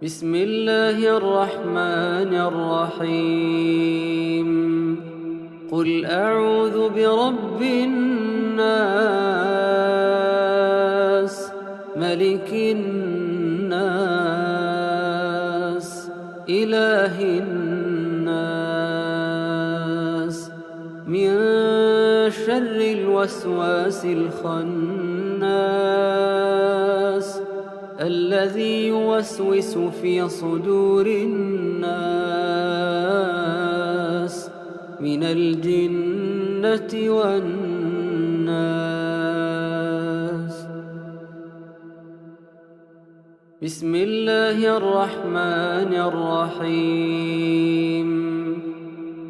A: بسم الله الرحمن الرحيم. قل أعوذ برب الناس ملك الناس إله الناس، من شر الوسواس الخناس، الذي يوسوس في صدور الناس من الجنة والناس. بسم الله الرحمن الرحيم.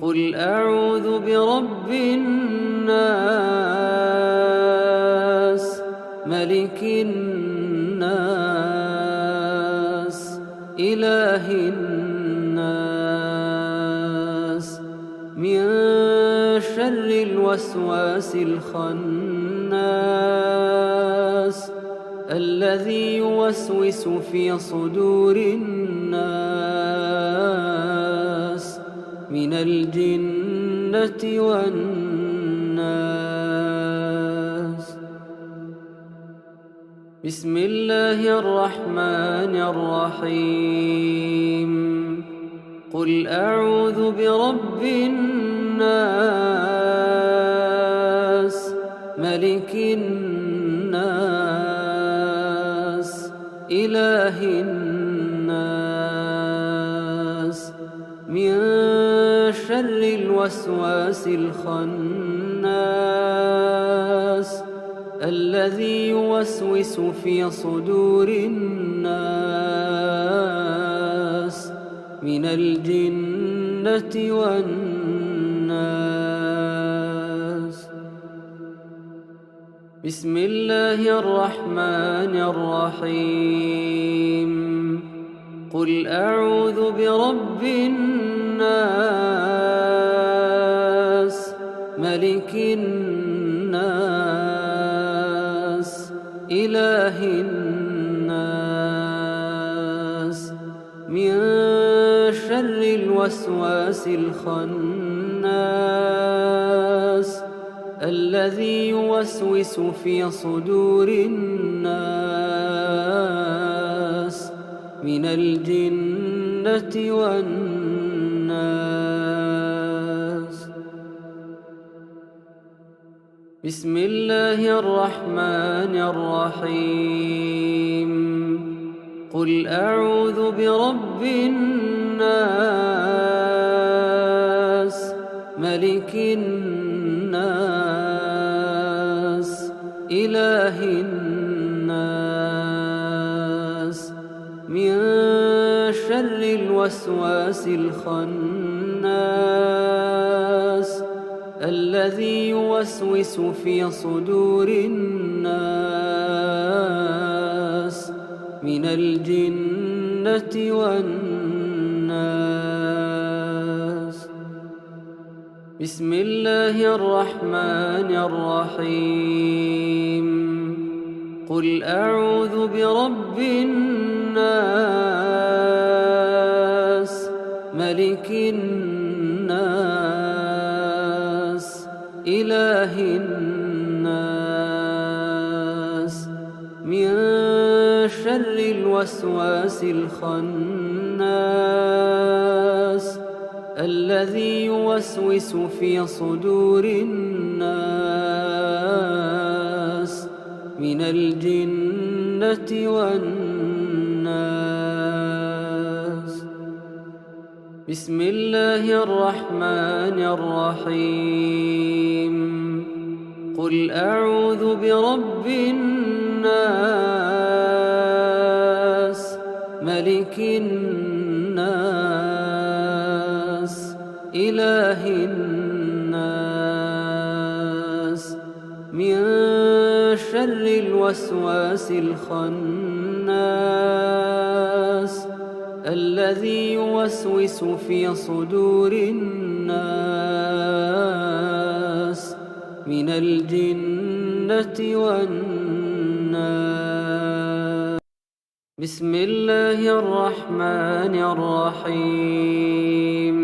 A: قل أعوذ برب الناس، ملك الناس، إله الناس، من شر الوسواس الخناس، الذي يوسوس في صدور الناس من الجنة والناس. بسم الله الرحمن الرحيم. قل أعوذ برب الناس، ملك الناس، إله الناس، من شر الوسواس الخناس، الذي يوسوس في صدور الناس من الجنة والناس. بسم الله الرحمن الرحيم. قل أعوذ برب الناس، ملك الناس، إله الناس، من شر الوسواس الخناس، الذي يوسوس في صدور الناس من الجنة والناس. بسم الله الرحمن الرحيم. قل أعوذ برب الناس، ملك الناس، إله الناس، من شر الوسواس الخناس، الذي يوسوس في صدور الناس من الجنة والناس. بسم الله الرحمن الرحيم. قل أعوذ برب الناس، ملك الناس، إله الناس، من شر الوسواس الخناس، الذي يوسوس في صدور الناس من الجنة والناس. بسم الله الرحمن الرحيم. قل أعوذ برب الناس، ملك الناس، إله الناس، من شر الوسواس الخناس، الذي يوسوس في صدور الناس من الجنة والناس. بسم الله الرحمن الرحيم.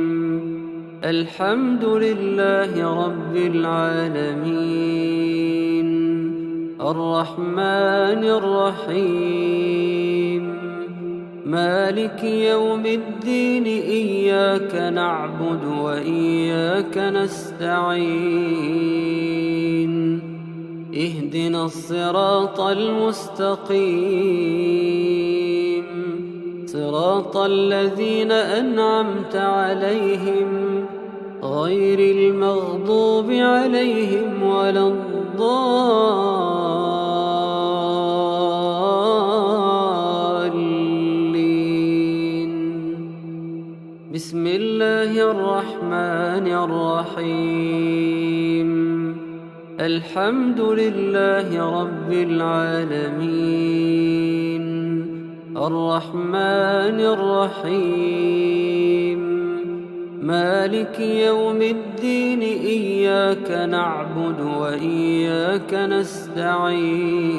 A: الحمد لله رب العالمين، الرحمن الرحيم، مالك يوم الدين إياك نعبد وإياك نستعين اهدنا الصراط المستقيم صراط الذين أنعمت عليهم غير المغضوب عليهم ولا الضالين. بسم الله الرحمن الرحيم. الحمد لله رب العالمين الرحمن الرحيم مالك يوم الدين إياك نعبد وإياك نستعين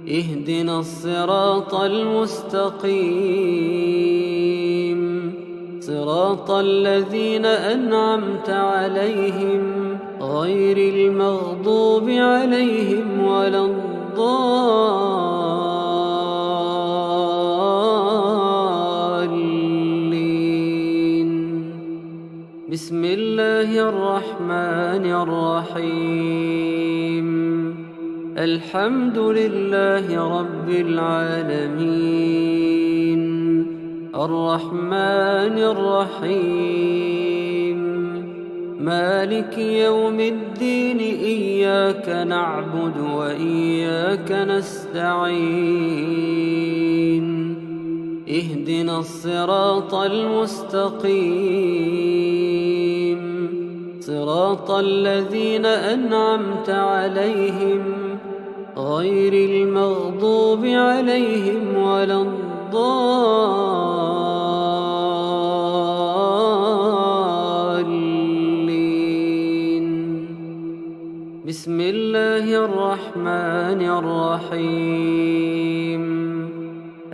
A: اهدنا الصراط المستقيم صراط الذين أنعمت عليهم غير المغضوب عليهم ولا الضالين. بسم الله الرحمن الرحيم. الحمد لله رب العالمين الرحمن الرحيم مالك يوم الدين إياك نعبد وإياك نستعين اهدنا الصراط المستقيم صراط الذين أنعمت عليهم غير المغضوب عليهم ولا الضالين. بسم الله الرحمن الرحيم.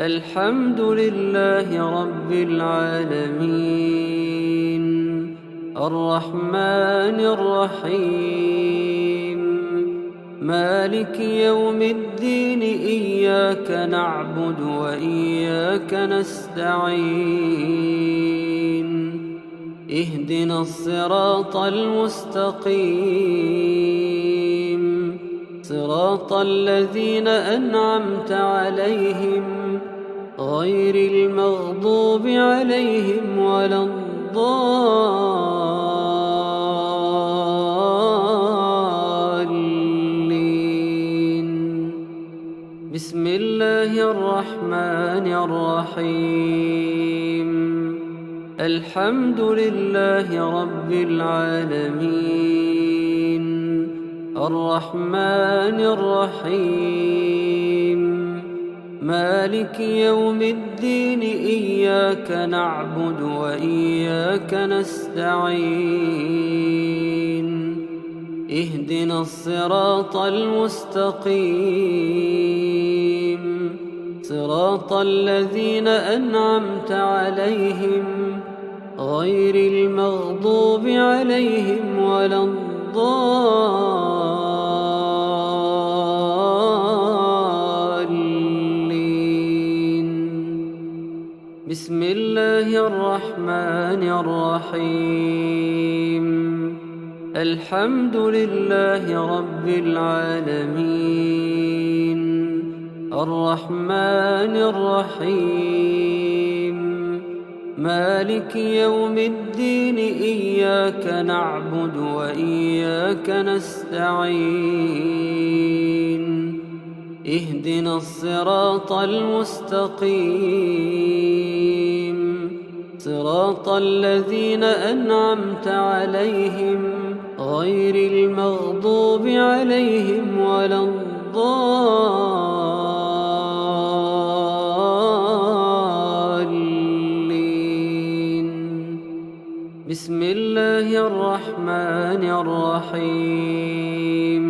A: الحمد لله رب العالمين الرحمن الرحيم مالك يوم الدين إياك نعبد وإياك نستعين اهدنا الصراط المستقيم صراط الذين أنعمت عليهم غير المغضوب عليهم ولا الضالين. بسم الله الرحمن الرحيم. الحمد لله رب العالمين الرحمن الرحيم مالك يوم الدين إياك نعبد وإياك نستعين اهدنا الصراط المستقيم صراط الذين أنعمت عليهم غير المغضوب عليهم ولا الضالين. بسم الله الرحمن الرحيم. الحمد لله رب العالمين الرحمن الرحيم مالك يوم الدين إياك نعبد وإياك نستعين اهدنا الصراط المستقيم صراط الذين أنعمت عليهم غير المغضوب عليهم ولا الضالين. بسم الله الرحمن الرحيم.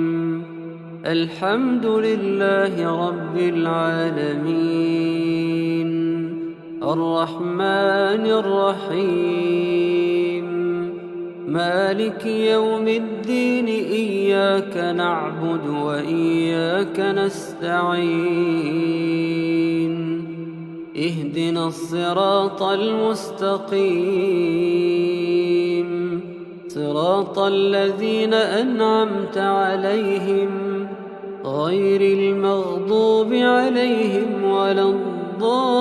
A: الحمد لله رب العالمين الرحمن الرحيم مالك يوم الدين إياك نعبد وإياك نستعين اهدنا الصراط المستقيم صراط الذين أنعمت عليهم غير المغضوب عليهم ولا الضالين.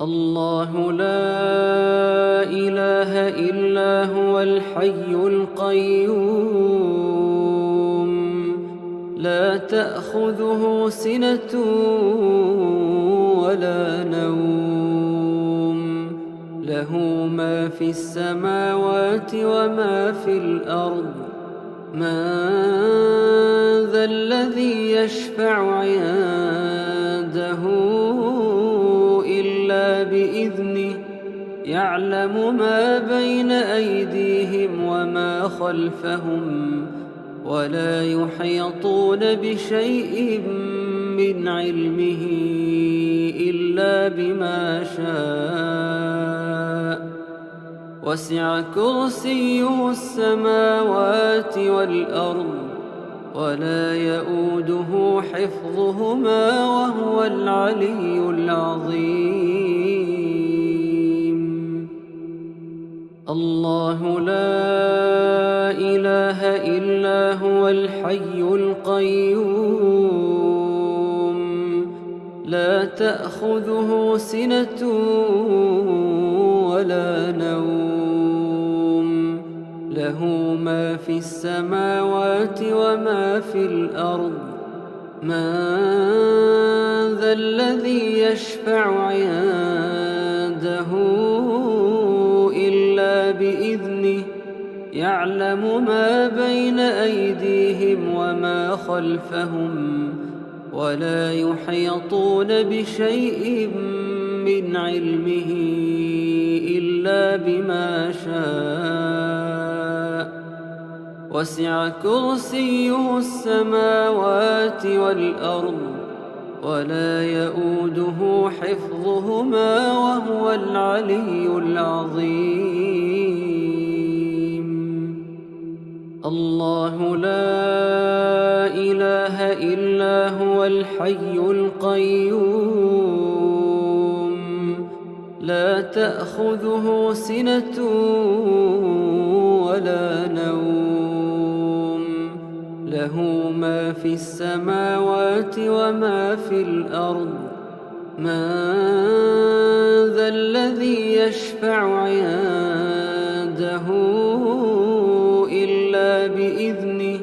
A: الله لا إله إلا هو الحي القيوم لا تأخذه سنة ولا نوم له ما في السماوات وما في الأرض من ذا الذي يشفع عنده إلا بإذنه يعلم ما بين أيديهم وما خلفهم ولا يحيطون بشيء من علمه إلا بما شاء وسع كرسيه السماوات والأرض ولا يؤوده حفظهما وهو العلي العظيم. الله لا إله إلا هو الحي القيوم لا تأخذه سنة ولا نوم له ما في السماوات وما في الأرض من ذا الذي يشفع عنده إلا بإذنه يعلم ما بين أيديهم وما خلفهم ولا يحيطون بشيء من علمه إلا بما شاء وسع كرسيه السماوات والأرض ولا يؤوده حفظهما وهو العلي العظيم. الله لا إله إلا هو الحي القيوم لا تأخذه سنة ولا نوم له ما في السماوات وما في الأرض من ذا الذي يشفع عنده إلا بإذنه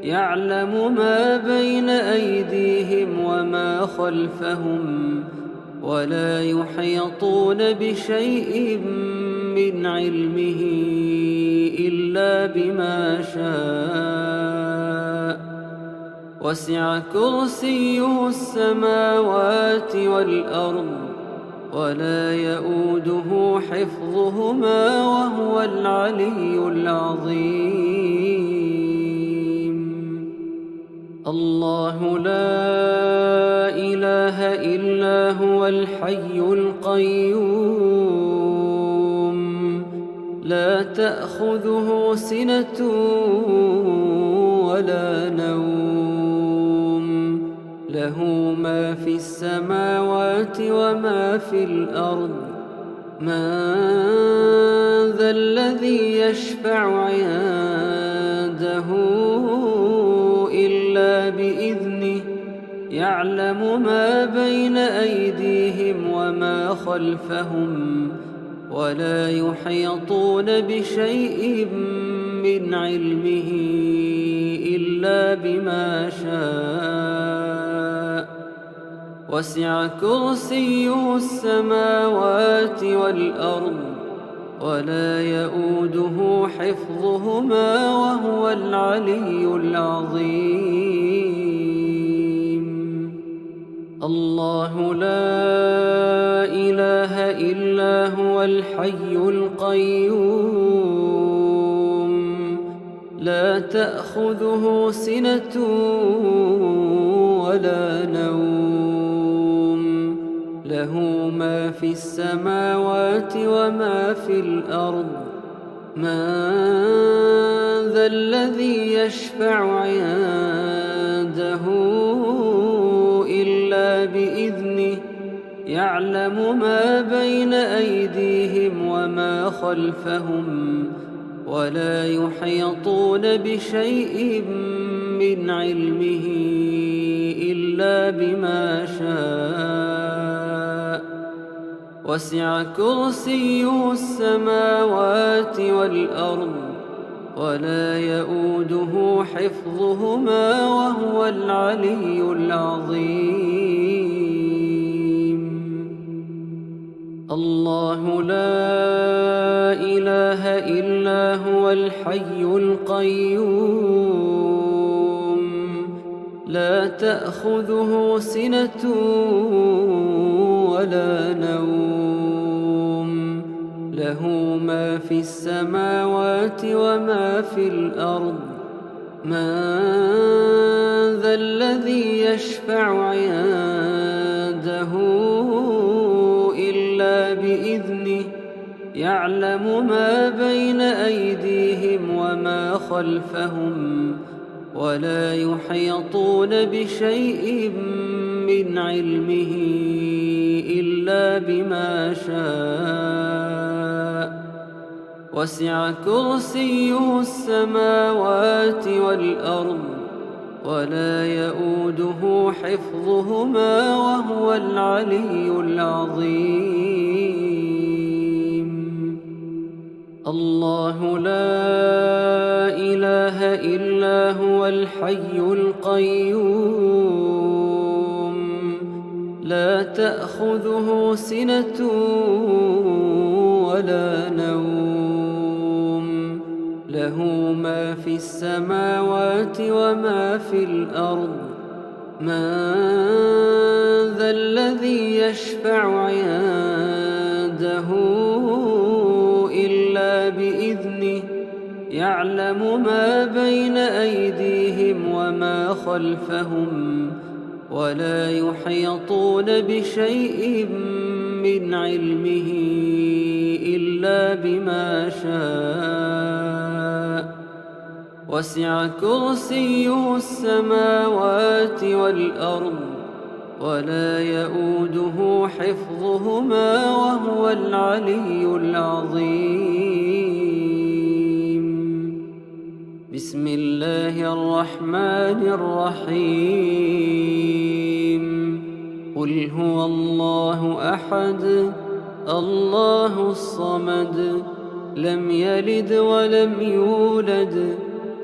A: يعلم ما بين أيديهم وما خلفهم ولا يحيطون بشيء من علمه إلا بما شاء وسع كرسيه السماوات والأرض ولا يؤوده حفظهما وهو العلي العظيم. الله لا إله إلا هو الحي القيوم لا تأخذه سنة ولا نوم له ما في السماوات وما في الأرض من ذا الذي يشفع عنده إلا بإذنه يعلم ما بين أيديهم وما خلفهم ولا يحيطون بشيء من علمه إلا بما شاء وسع كرسيه السماوات والأرض ولا يؤوده حفظهما وهو العلي العظيم. الله لا إله إلا هو الحي القيوم لا تأخذه سنة ولا نوم له ما في السماوات وما في الأرض من ذا ذا الذي يشفع عنده إلا بإذنه يعلم ما بين أيديهم وما خلفهم ولا يحيطون بشيء من علمه إلا بما شاء وسع كرسيه السماوات والأرض ولا يؤوده حفظهما وهو العلي العظيم. الله لا إله إلا هو الحي القيوم لا تأخذه سنة ولا نوم له ما في السماوات وما في الأرض من ذا الذي يشفع عنده إلا بإذنه يعلم ما بين أيديهم وما خلفهم ولا يحيطون بشيء من علمه إلا بما شاء وسع كرسيه السماوات والأرض ولا يؤوده حفظهما وهو العلي العظيم. الله لا إله إلا هو الحي القيوم لا تأخذه سنة ولا نوم له ما في السماوات وما في الأرض من ذا الذي يشفع عنده إلا بإذنه يعلم ما بين أيديهم وما خلفهم ولا يحيطون بشيء من علمه إلا بما شاء وسع كرسيه السماوات والأرض ولا يؤوده حفظهما وهو العلي العظيم. بسم الله الرحمن الرحيم قل هو الله أحد الله الصمد لم يلد ولم يولد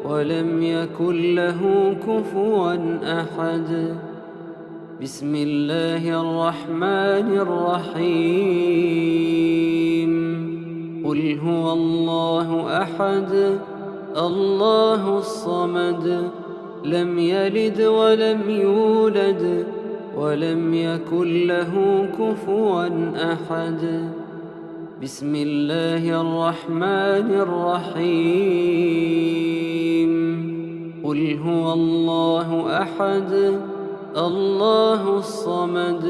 A: ولم يكن له كفوا أحد. بسم الله الرحمن الرحيم قل هو الله أحد الله الصمد لم يلد ولم يولد ولم يكن له كفوا أحد. بسم الله الرحمن الرحيم قل هو الله أحد الله الصمد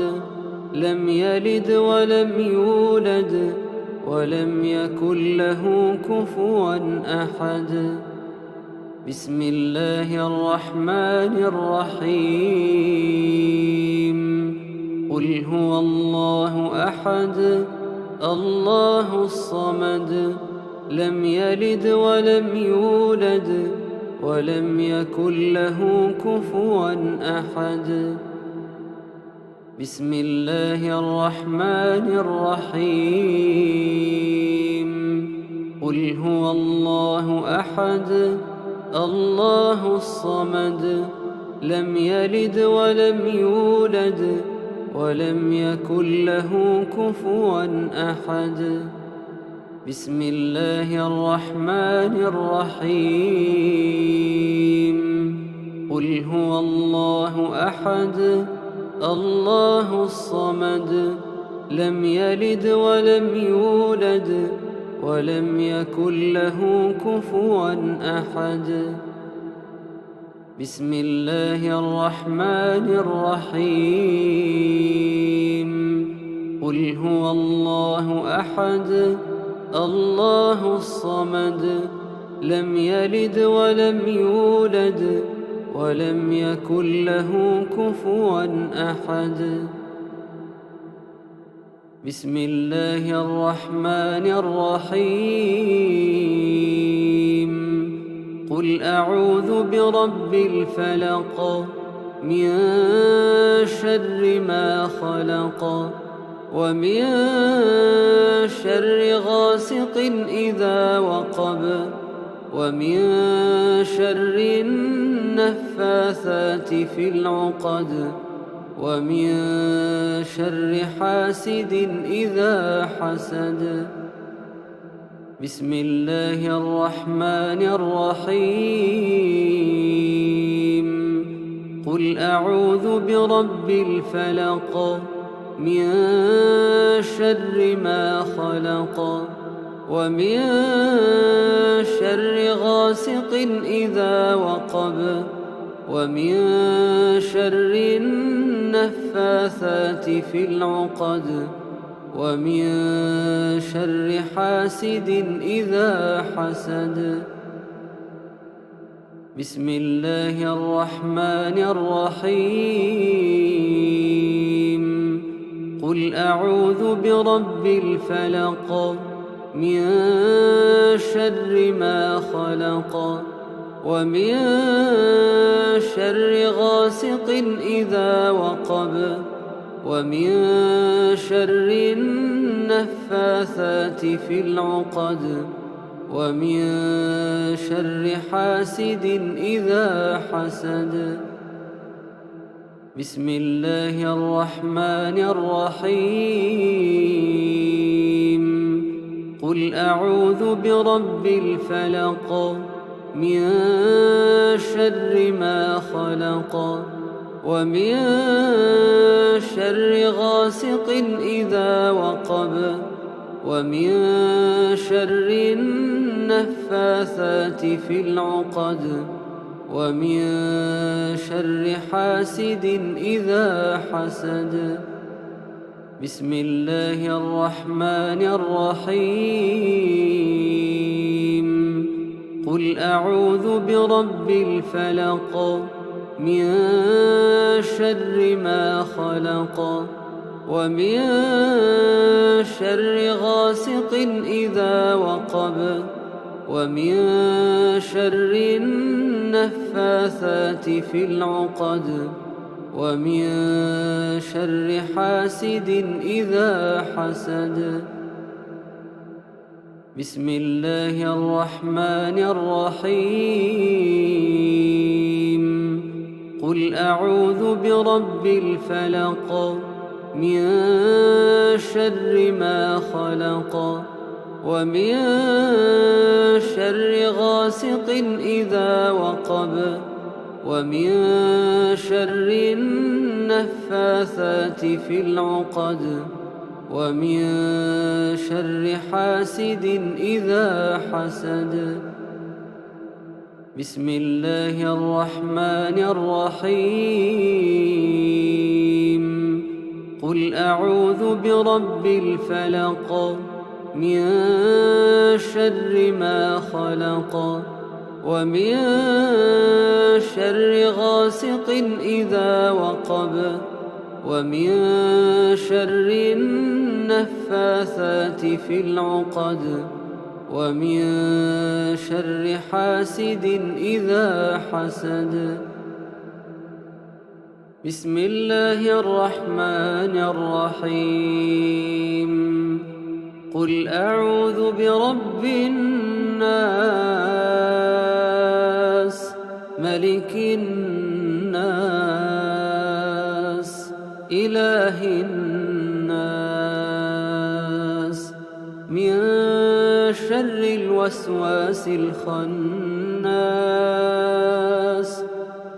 A: لم يلد ولم يولد ولم يكن له كفوا أحد. بسم الله الرحمن الرحيم قل هو الله أحد الله الصمد لم يلد ولم يولد ولم يكن له كفوا أحد. بسم الله الرحمن الرحيم قل هو الله أحد الله الصمد لم يلد ولم يولد ولم يكن له كفوا أحد. بسم الله الرحمن الرحيم قل هو الله أحد الله الصمد لم يلد ولم يولد ولم يكن له كفوا أحد. بسم الله الرحمن الرحيم قل هو الله أحد الله الصمد لم يلد ولم يولد ولم يكن له كفوا أحد. بسم الله الرحمن الرحيم. قل أعوذ برب الفلق من شر ما خلق ومن شر غاسق إذا وقب ومن شر النفاثات في العقد ومن شر حاسد إذا حسد. بسم الله الرحمن الرحيم. قل أعوذ برب الفلق من شر ما خلق ومن شر غاسق إذا وقب ومن شر النفاثات في العقد ومن شر حاسد إذا حسد. بسم الله الرحمن الرحيم. قل أعوذ برب الفلق من شر ما خلق ومن شر غاسق إذا وقب ومن شر النفاثات في العقد ومن شر حاسد إذا حسد. بسم الله الرحمن الرحيم. قل أعوذ برب الفلق من شر ما خلق ومن شر غاسق إذا وقب ومن شر النفاثات في العقد ومن شر حاسد إذا حسد. بسم الله الرحمن الرحيم. قل أعوذ برب الفلق من شر ما خلق ومن شر غاسق إذا وقب ومن شر النفاثات في العقد ومن شر حاسد إذا حسد. بسم الله الرحمن الرحيم. قل أعوذ برب الفلق من شر ما خلق ومن شر غاسق إذا وقب ومن شر النفاثات في العقد ومن شر حاسد إذا حسد. بسم الله الرحمن الرحيم. قل أعوذ برب الفلق من شر ما خلق ومن شر غاسق إذا وقب ومن شر النفاثات في العقد ومن شر حاسد إذا حسد. بسم الله الرحمن الرحيم. قل أعوذ برب الناس ملك الناس إله الناس من شر الوسواس الخناس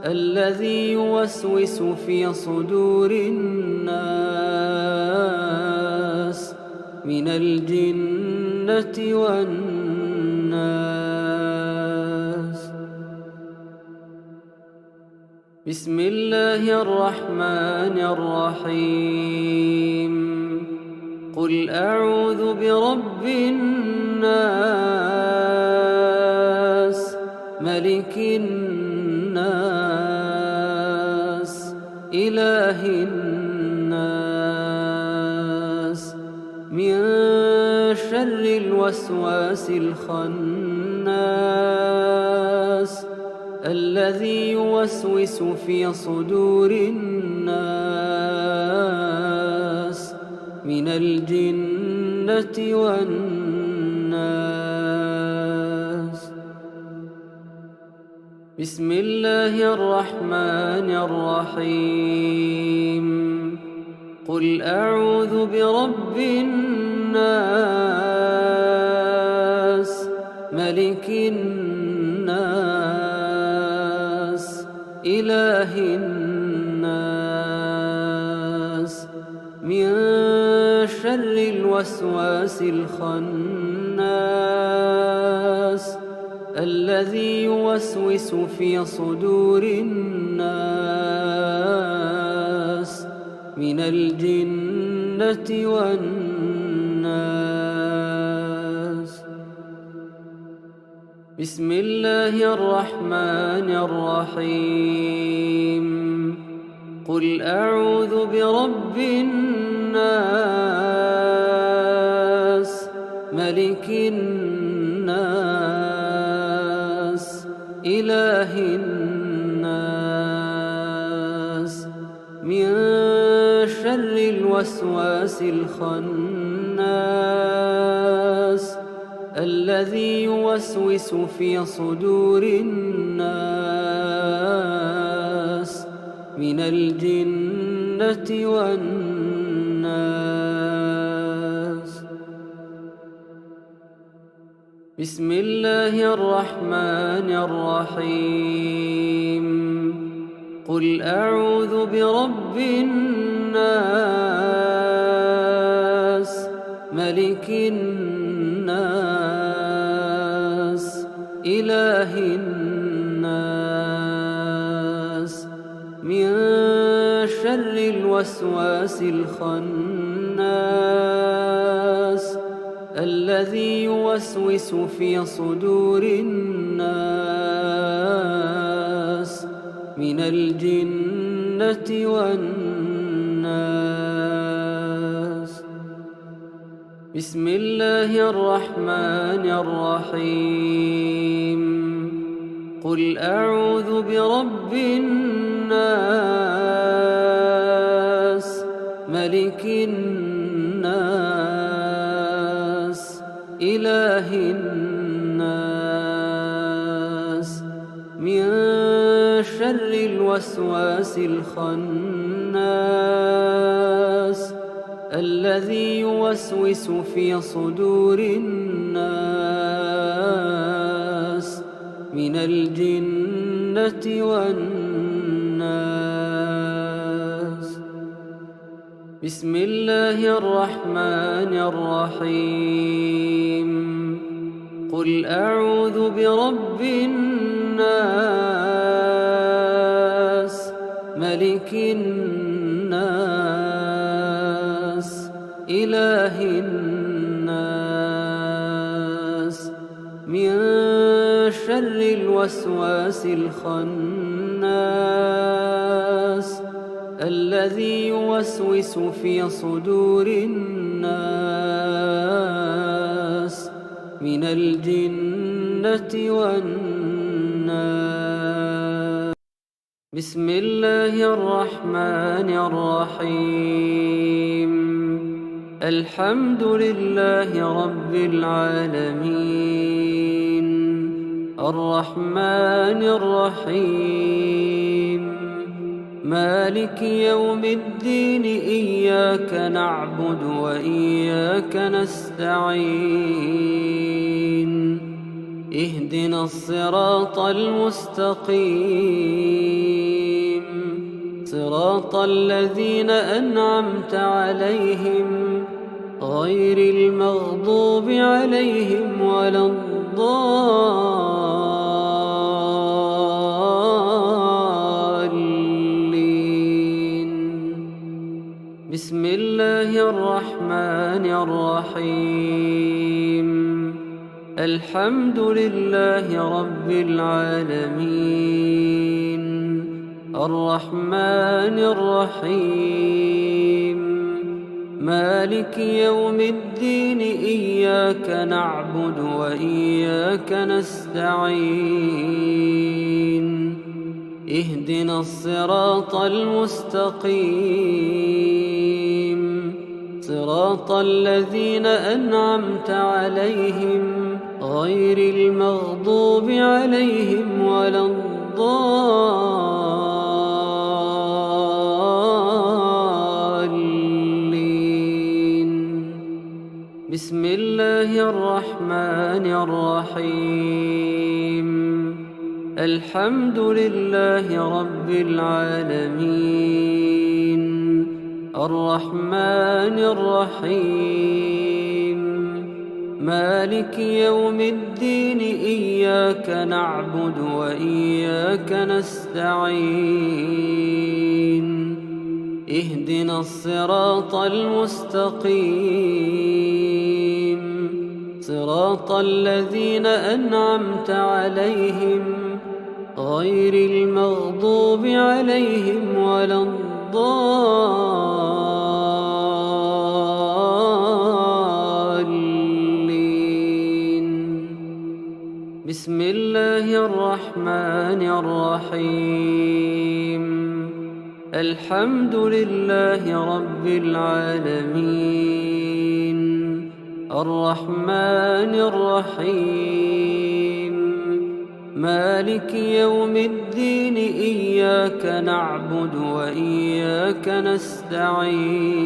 A: الذي يوسوس في صدور الناس من الجنة والناس. بسم الله الرحمن الرحيم. قل أعوذ برب الناس ملك الناس إله الناس من شر الوسواس الخناس الذي يوسوس في صدور الناس من الجنة والناس. بسم الله الرحمن الرحيم. قل أعوذ برب الناس ملك الناس إله الناس من شر الوسواس الخناس الذي يوسوس في صدور الناس من الجنة والناس. بسم الله الرحمن الرحيم. قل أعوذ برب الناس ملك الناس إله الناس من شر الوسواس الخناس الذي يوسوس في صدور الناس من الجنة والناس. بسم الله الرحمن الرحيم. قل أعوذ برب الناس ملك الناس إله الناس من شر الوسواس الخناس الذي يوسوس في صدور الناس من الجنة والناس. بسم الله الرحمن الرحيم. قل أعوذ برب الناس ملك الناس إله الناس من شر الوسواس الخناس الذي يوسوس في صدور الناس من الجنة والناس. بسم الله الرحمن الرحيم. قل أعوذ برب الناس ملك الناس إله الناس من شر الوسواس الخناس الذي يوسوس في صدور الناس من الجنة والناس. بسم الله الرحمن الرحيم. الحمد لله رب العالمين الرحمن الرحيم مالك يوم الدين إياك نعبد وإياك نستعين اهدنا الصراط المستقيم صراط الذين أنعمت عليهم غير المغضوب عليهم ولا الضالين. بسم الله الرحمن الرحيم. الحمد لله رب العالمين الرحمن الرحيم مالك يوم الدين إياك نعبد وإياك نستعين اهدنا الصراط المستقيم صراط الذين أنعمت عليهم غير المغضوب عليهم ولا الضالين. بسم الله الرحمن الرحيم الحمد لله رب العالمين الرحمن الرحيم مالك يوم الدين إياك نعبد وإياك نستعين اهدنا الصراط المستقيم صراط الذين أنعمت عليهم غير المغضوب عليهم ولا الضالين. بسم الله الرحمن الرحيم الحمد لله رب العالمين الرحمن الرحيم مالك يوم الدين إياك نعبد وإياك نستعين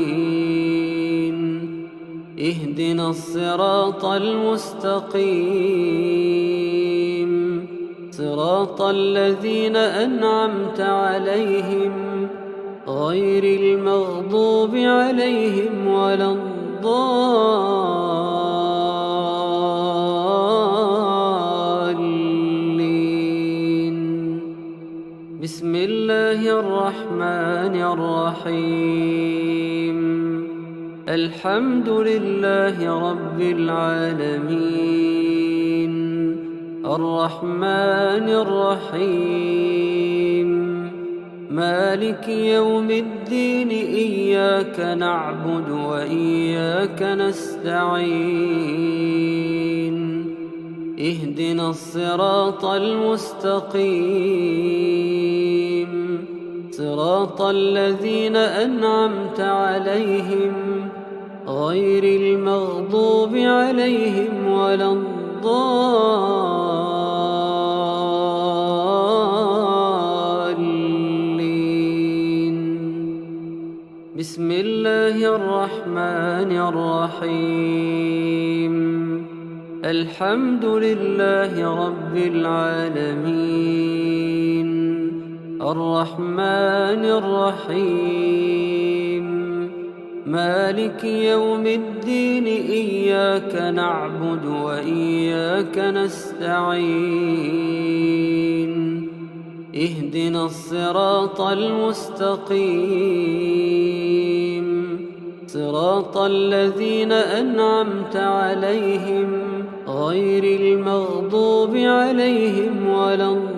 A: اهدنا الصراط المستقيم صراط الذين أنعمت عليهم غير المغضوب عليهم ولا الضالين. بسم الله الرحمن الرحيم الحمد لله رب العالمين الرحمن الرحيم مالك يوم الدين إياك نعبد وإياك نستعين اهدنا الصراط المستقيم صراط الذين أنعمت عليهم غير المغضوب عليهم ولا الضالين. بسم الله الرحمن الرحيم الحمد لله رب العالمين الرحمن الرحيم مالك يوم الدين إياك نعبد وإياك نستعين اهدنا الصراط المستقيم صراط الذين أنعمت عليهم غير المغضوب عليهم ولا الضالين.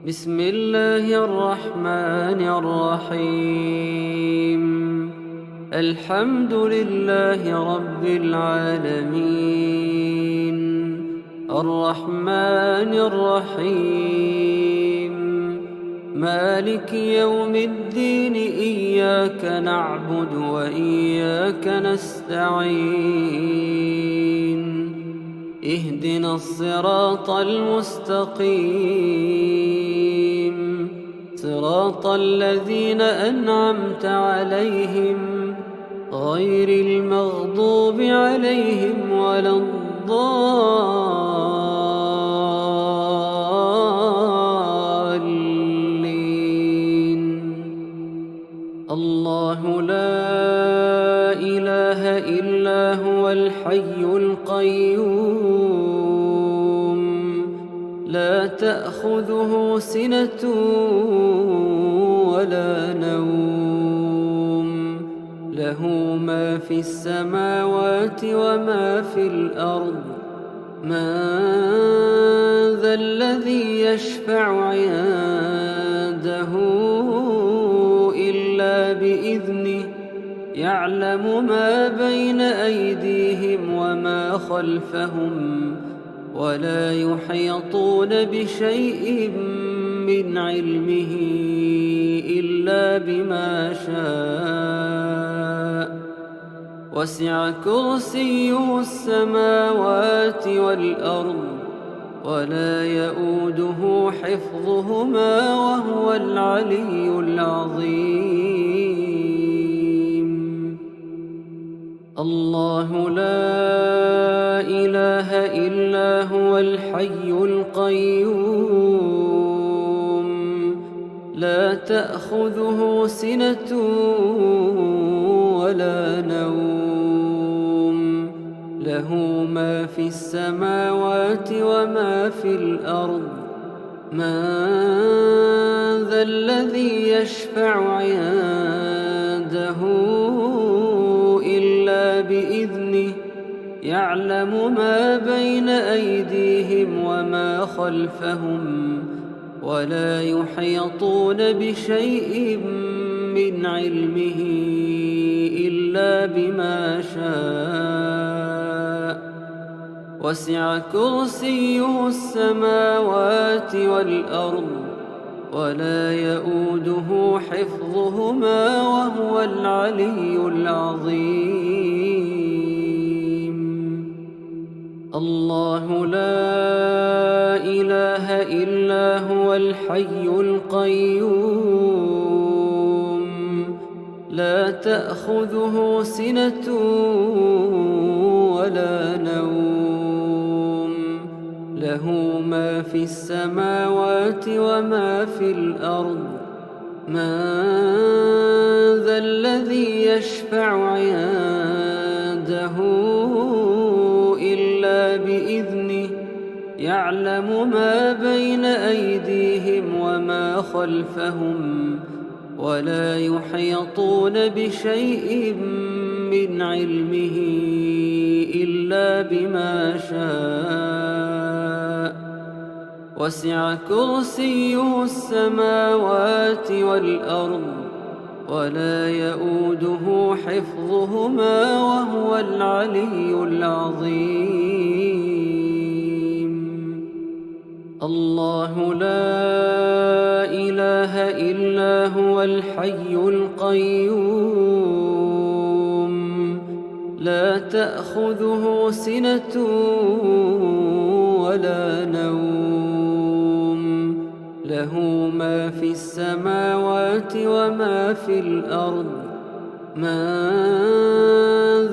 A: بسم الله الرحمن الرحيم الحمد لله رب العالمين الرحمن الرحيم مالك يوم الدين إياك نعبد وإياك نستعين اهدنا الصراط المستقيم صراط الذين أنعمت عليهم غير المغضوب عليهم ولا الضالين. الله لا إله إلا هو الحي القيوم لا تأخذه سنة ولا نوم له ما في السماوات وما في الأرض من ذا الذي يشفع عنده إلا بإذنه يعلم ما بين أيديهم وما خلفهم ولا يحيطون بشيء من علمه إلا بما شاء وسع كرسيه السماوات والأرض ولا يؤوده حفظهما وهو العلي العظيم. الله لا إله إلا هو الحي القيوم لا تأخذه سنة ولا نوم له ما في السماوات وما في الأرض من ذا الذي يشفع عنده إلا بإذنه يعلم ما بين أيديهم وما خلفهم ولا يحيطون بشيء من علمه إلا بما شاء وسع كرسيه السماوات والأرض ولا يؤوده حفظهما وهو العلي العظيم. الله لا إله إلا هو الحي القيوم لا تأخذه سنة ولا نوم له ما في السماوات وما في الأرض من ذا الذي يشفع عنده إلا بإذنه يعلم ما بين أيديهم وما خلفهم ولا يحيطون بشيء من علمه إلا بما شاء وسع كرسيه السماوات والأرض ولا يؤوده حفظهما وهو العلي العظيم. الله لا إله إلا هو الحي القيوم لا تأخذه سنة ولا نوم له ما في السماوات وما في الأرض من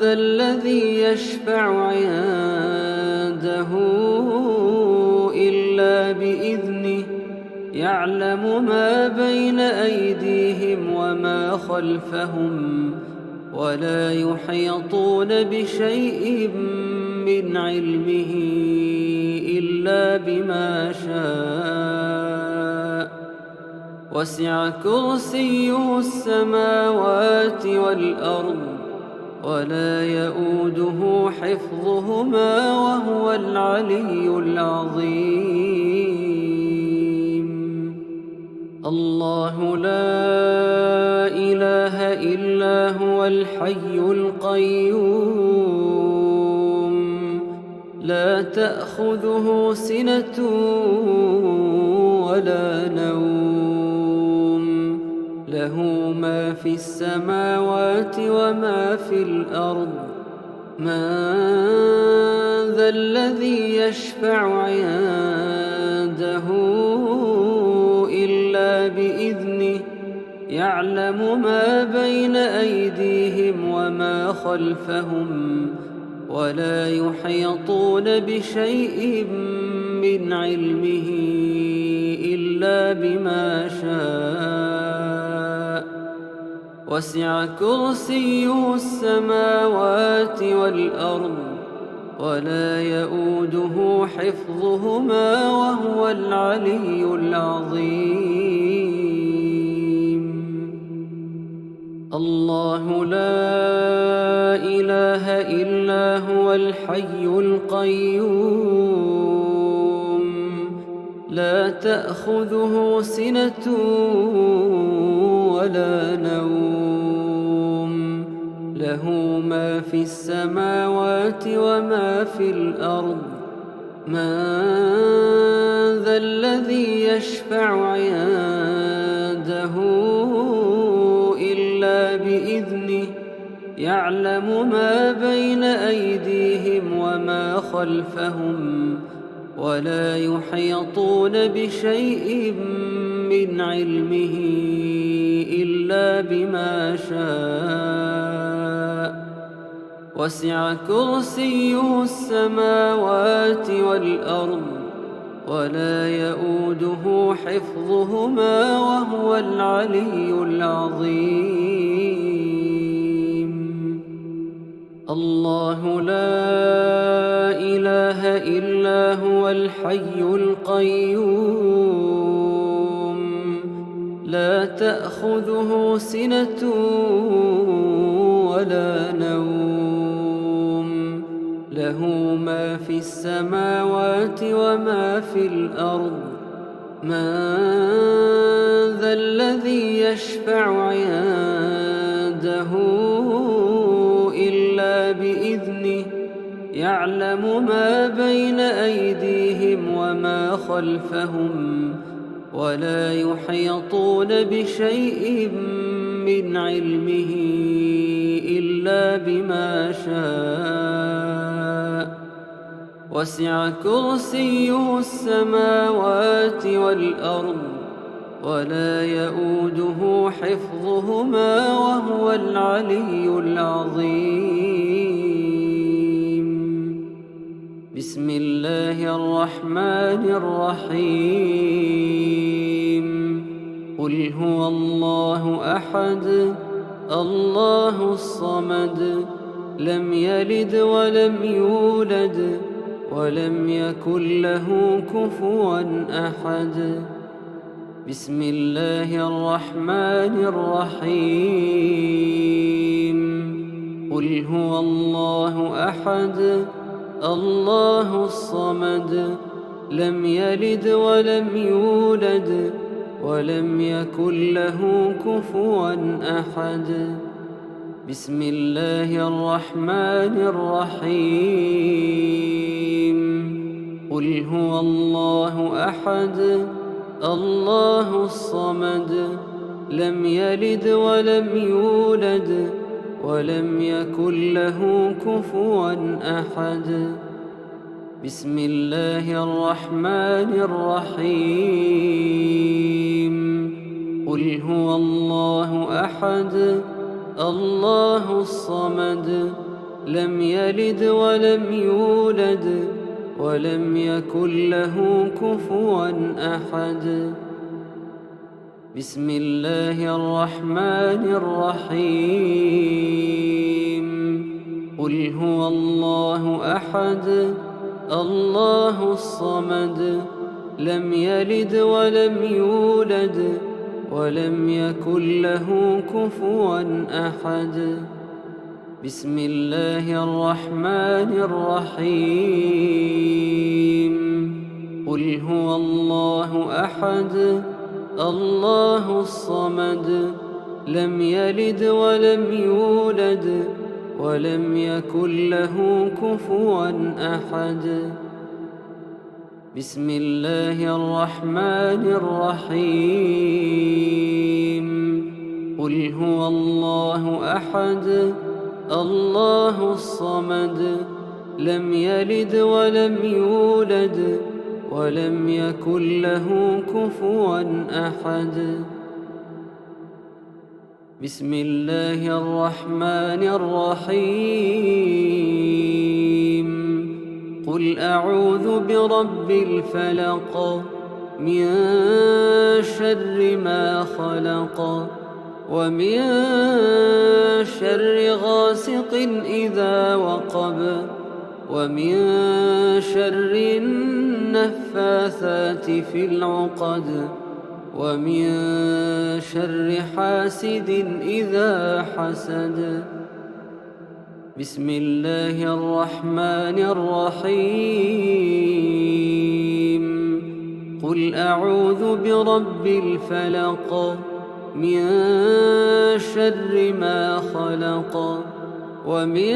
A: ذا الذي يشفع عنده إلا بإذنه يعلم ما بين أيديهم وما خلفهم ولا يحيطون بشيء من علمه إلا بما شاء وسع كرسيه السماوات والأرض ولا يؤوده حفظهما وهو العلي العظيم. الله لا إله إلا هو الحي القيوم لا تأخذه سنة ولا نوم له ما في السماوات وما في الأرض من ذا الذي يشفع عنده إلا بإذنه يعلم ما بين أيديهم وما خلفهم ولا يحيطون بشيء من علمه إلا بما شاء وسع كرسيه السماوات والأرض ولا يؤوده حفظهما وهو العلي العظيم. الله لا إله إلا هو الحي القيوم لا تأخذه سنة ولا نوم له ما في السماوات وما في الأرض من ذا الذي يشفع عنده إلا بإذنه يعلم ما بين أيديهم وما خلفهم ولا يحيطون بشيء من علمه إلا بما شاء وسع كرسيه السماوات والأرض ولا يؤوده حفظهما وهو العلي العظيم الله لا إله إلا هو الحي القيوم لا تأخذه سنة ولا نوم له ما في السماوات وما في الأرض من ذا الذي يشفع عنده إلا بإذنه يعلم ما بين أيديهم وما خلفهم ولا يحيطون بشيء من علمه إلا بما شاء وسع كرسيه السماوات والأرض ولا يؤوده حفظهما وهو العلي العظيم بسم الله الرحمن الرحيم قل هو الله أحد الله الصمد لم يلد ولم يولد ولم يكن له كفوا أحد بسم الله الرحمن الرحيم قل هو الله أحد الله الصمد لم يلد ولم يولد ولم يكن له كفوا أحد بسم الله الرحمن الرحيم قل هو الله أحد الله الصمد لم يلد ولم يولد ولم يكن له كفوا أحد بسم الله الرحمن الرحيم قل هو الله أحد الله الصمد لم يلد ولم يولد ولم يكن له كفوا أحد بسم الله الرحمن الرحيم قل هو الله أحد الله الصمد لم يلد ولم يولد ولم يكن له كفوا أحد بسم الله الرحمن الرحيم قل هو الله أحد الله الصمد لم يلد ولم يولد ولم يكن له كفوا أحد بسم الله الرحمن الرحيم قل هو الله أحد الله الصمد لم يلد ولم يولد ولم يكن له كفوا أحد بسم الله الرحمن الرحيم قل أعوذ برب الفلق من شر ما خلق ومن شر غاسق إذا وقب ومن شر النفاثات في العقد ومن شر حاسد إذا حسد. بسم الله الرحمن الرحيم. قل أعوذ برب الفلق من شر ما خلق ومن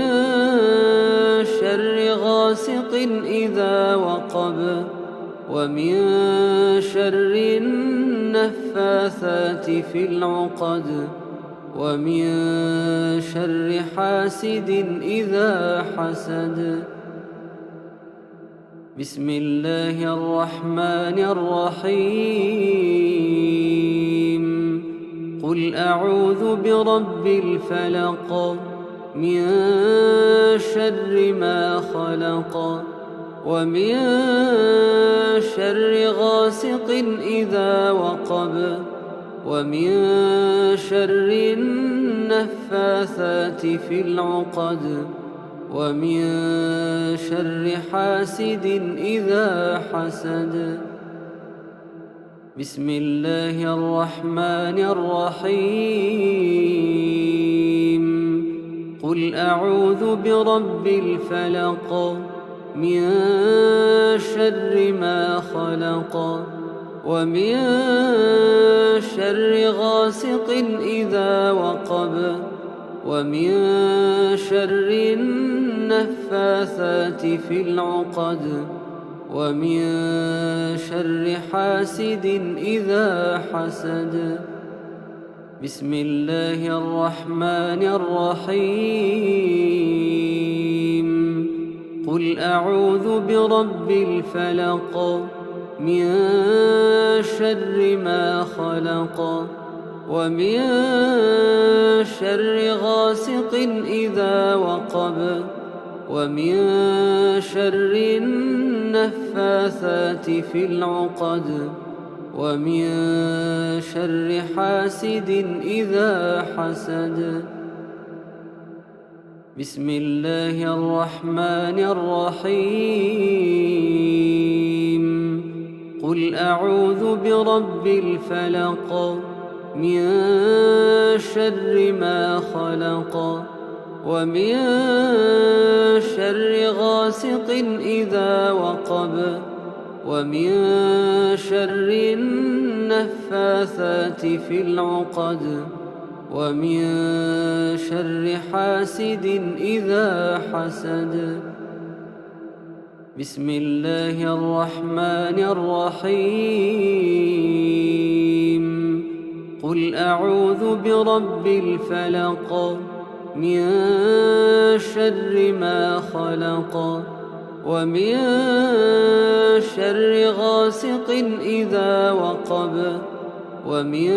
A: شر غاسق إذا وقب ومن شر النفاثات في العقد ومن شر حاسد إذا حسد. بسم الله الرحمن الرحيم. قل أعوذ برب الفلق من شر ما خلق ومن شر غاسق إذا وقب ومن شر النفاثات في العقد ومن شر حاسد إذا حسد. بسم الله الرحمن الرحيم. قل أعوذ برب الفلق من شر ما خلق ومن شر غاسق إذا وقب ومن شر النفاثات في العقد ومن شر حاسد إذا حسد. بسم الله الرحمن الرحيم. قل أعوذ برب الفلق من شر ما خلق ومن شر غاسق إذا وقب ومن شر النفاثات في العقد ومن شر حاسد إذا حسد. بسم الله الرحمن الرحيم. قل أعوذ برب الفلق من شر ما خلق ومن شر غاسق إذا وقب ومن شر النفاثات في العقد ومن شر حاسد إذا حسد. بسم الله الرحمن الرحيم. قل أعوذ برب الفلق من شر ما خلق ومن شر غاسق إذا وقب ومن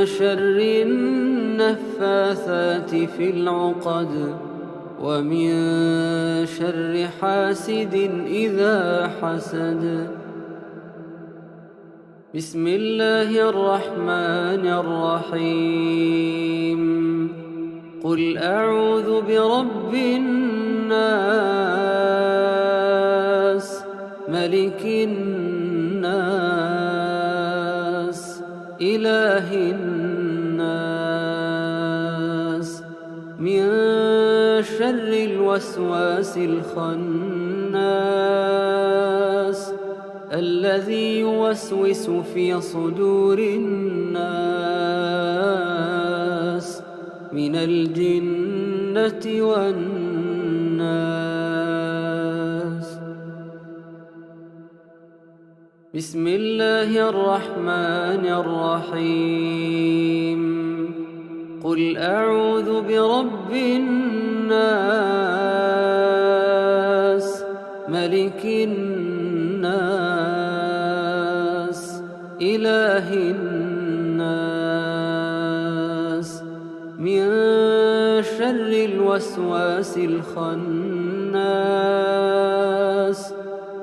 A: شر النفاثات في العقد ومن شر حاسد إذا حسد. بسم الله الرحمن الرحيم. قل أعوذ برب الناس ملك الناس إله الناس من شر الوسواس الخناس الذي يوسوس في صدور الناس من الجنة والناس. بسم الله الرحمن الرحيم. قل أعوذ برب الناس ملك الناس إله الناس من شر الوسواس الخناس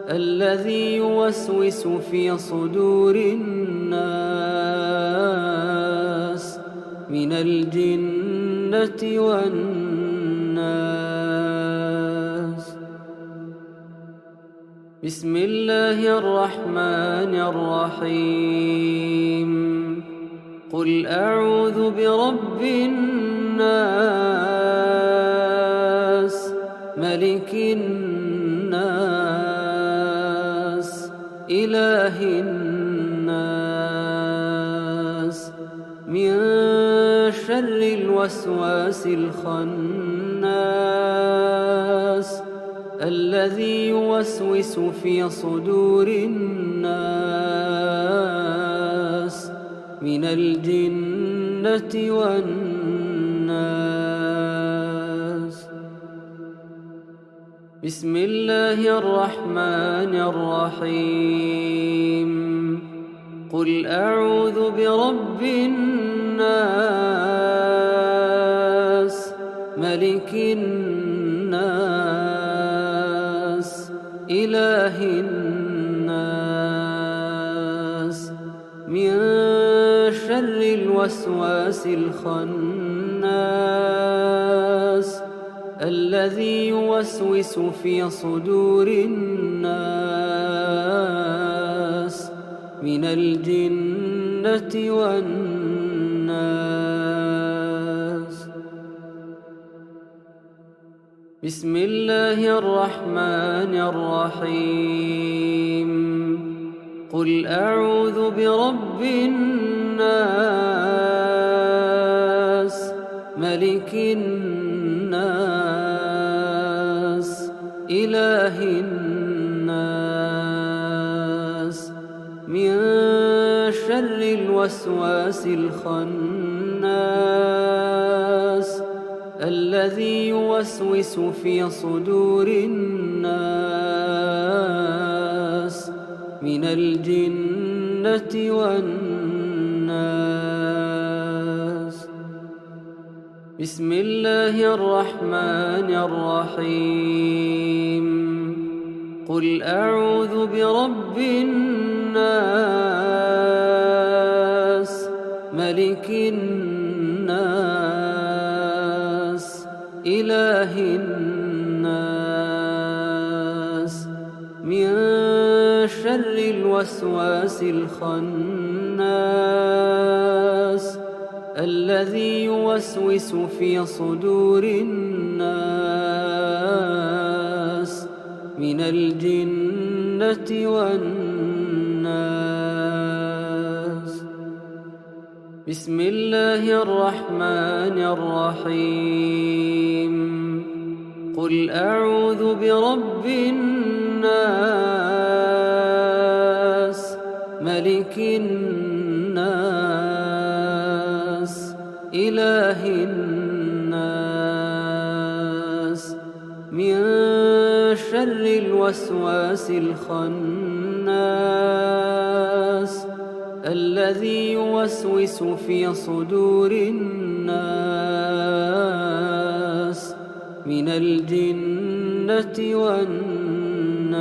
A: الذي يوسوس في صدور الناس من الجنة والناس. بسم الله الرحمن الرحيم قل أعوذ برب الناس ملك الناس إله الناس من شر الوسواس الخناس الذي يوسوس في صدور الناس من الجنة والناس. بسم الله الرحمن الرحيم قل أعوذ برب الناس ملك الناس إله الناس من شر الوسواس الخناس الذي يوسوس في صدور الناس من الجنة والناس. بسم الله الرحمن الرحيم قل أعوذ برب الناس ملك الناس إله الناس من شر الوسواس الخناس الذي يوسوس في صدور الناس من الجنة والناس. بسم الله الرحمن الرحيم قل أعوذ برب الناس ملك الناس إله الناس من شر الوسواس الخناس الذي يوسوس في صدور الناس من الجنة والناس. بسم الله الرحمن الرحيم قل أعوذ برب الناس ملك الناس إله الناس من شر الوسواس الخناس الذي يوسوس في صدور الناس من الجنة والناس.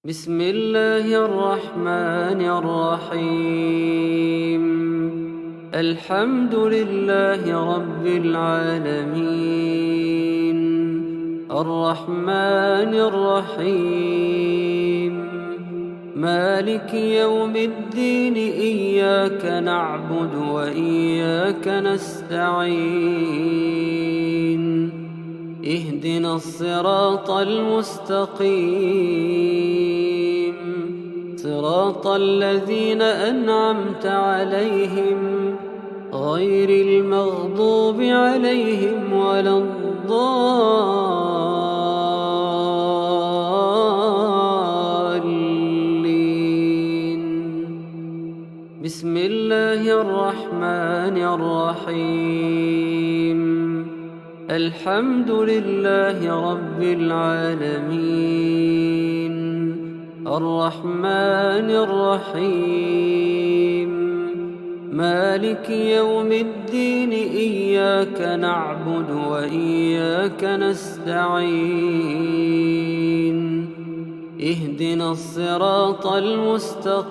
A: بسم الله الرحمن الرحيم الحمد لله رب العالمين الرحمن الرحيم مالك يوم الدين إياك نعبد وإياك نستعين اهدنا الصراط المستقيم صراط الذين أنعمت عليهم غير المغضوب عليهم ولا الضالين. بسم الله الرحمن الرحيم الحمد لله رب العالمين الرحمن الرحيم مالك يوم الدين إياك نعبد وإياك نستعين اهدنا الصراط المستقيم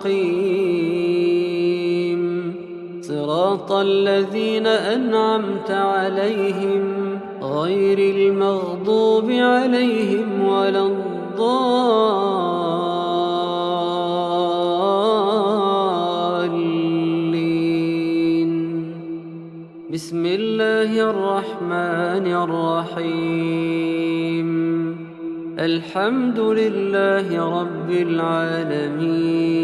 A: صراط الذين أنعمت عليهم غير المغضوب عليهم ولا الضالين. الضالين. بسم الله الرحمن الرحيم. الحمد لله رب العالمين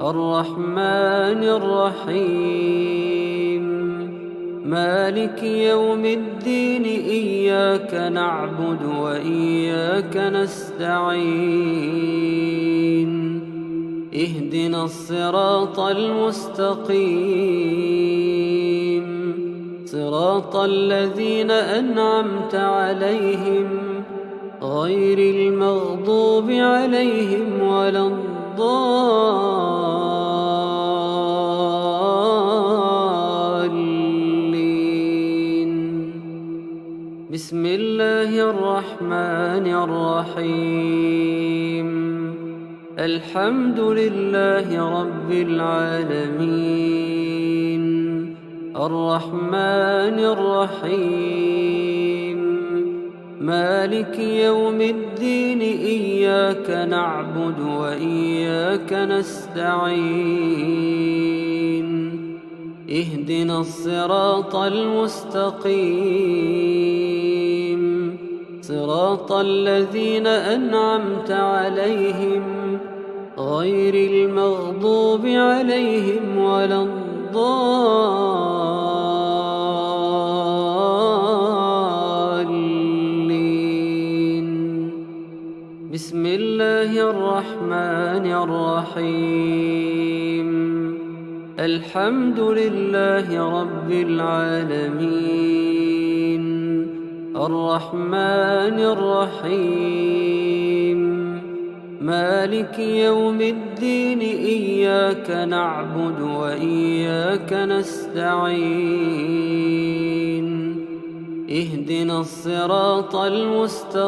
A: الرحمن الرحيم مالك يوم الدين إياك نعبد وإياك نستعين اهدنا الصراط المستقيم صراط الذين أنعمت عليهم غير المغضوب عليهم ولا الضالين. بسم الله الرحمن الرحيم. الحمد لله رب العالمين الرحمن الرحيم مالك يوم الدين إياك نعبد وإياك نستعين اهدنا الصراط المستقيم صراط الذين أنعمت عليهم غير المغضوب عليهم ولا الضالين. بسم الله الرحمن الرحيم. الحمد لله رب العالمين الرحمن الرحيم مالك يوم الدين إياك نعبد وإياك نستعين اهدنا الصراط المستقيم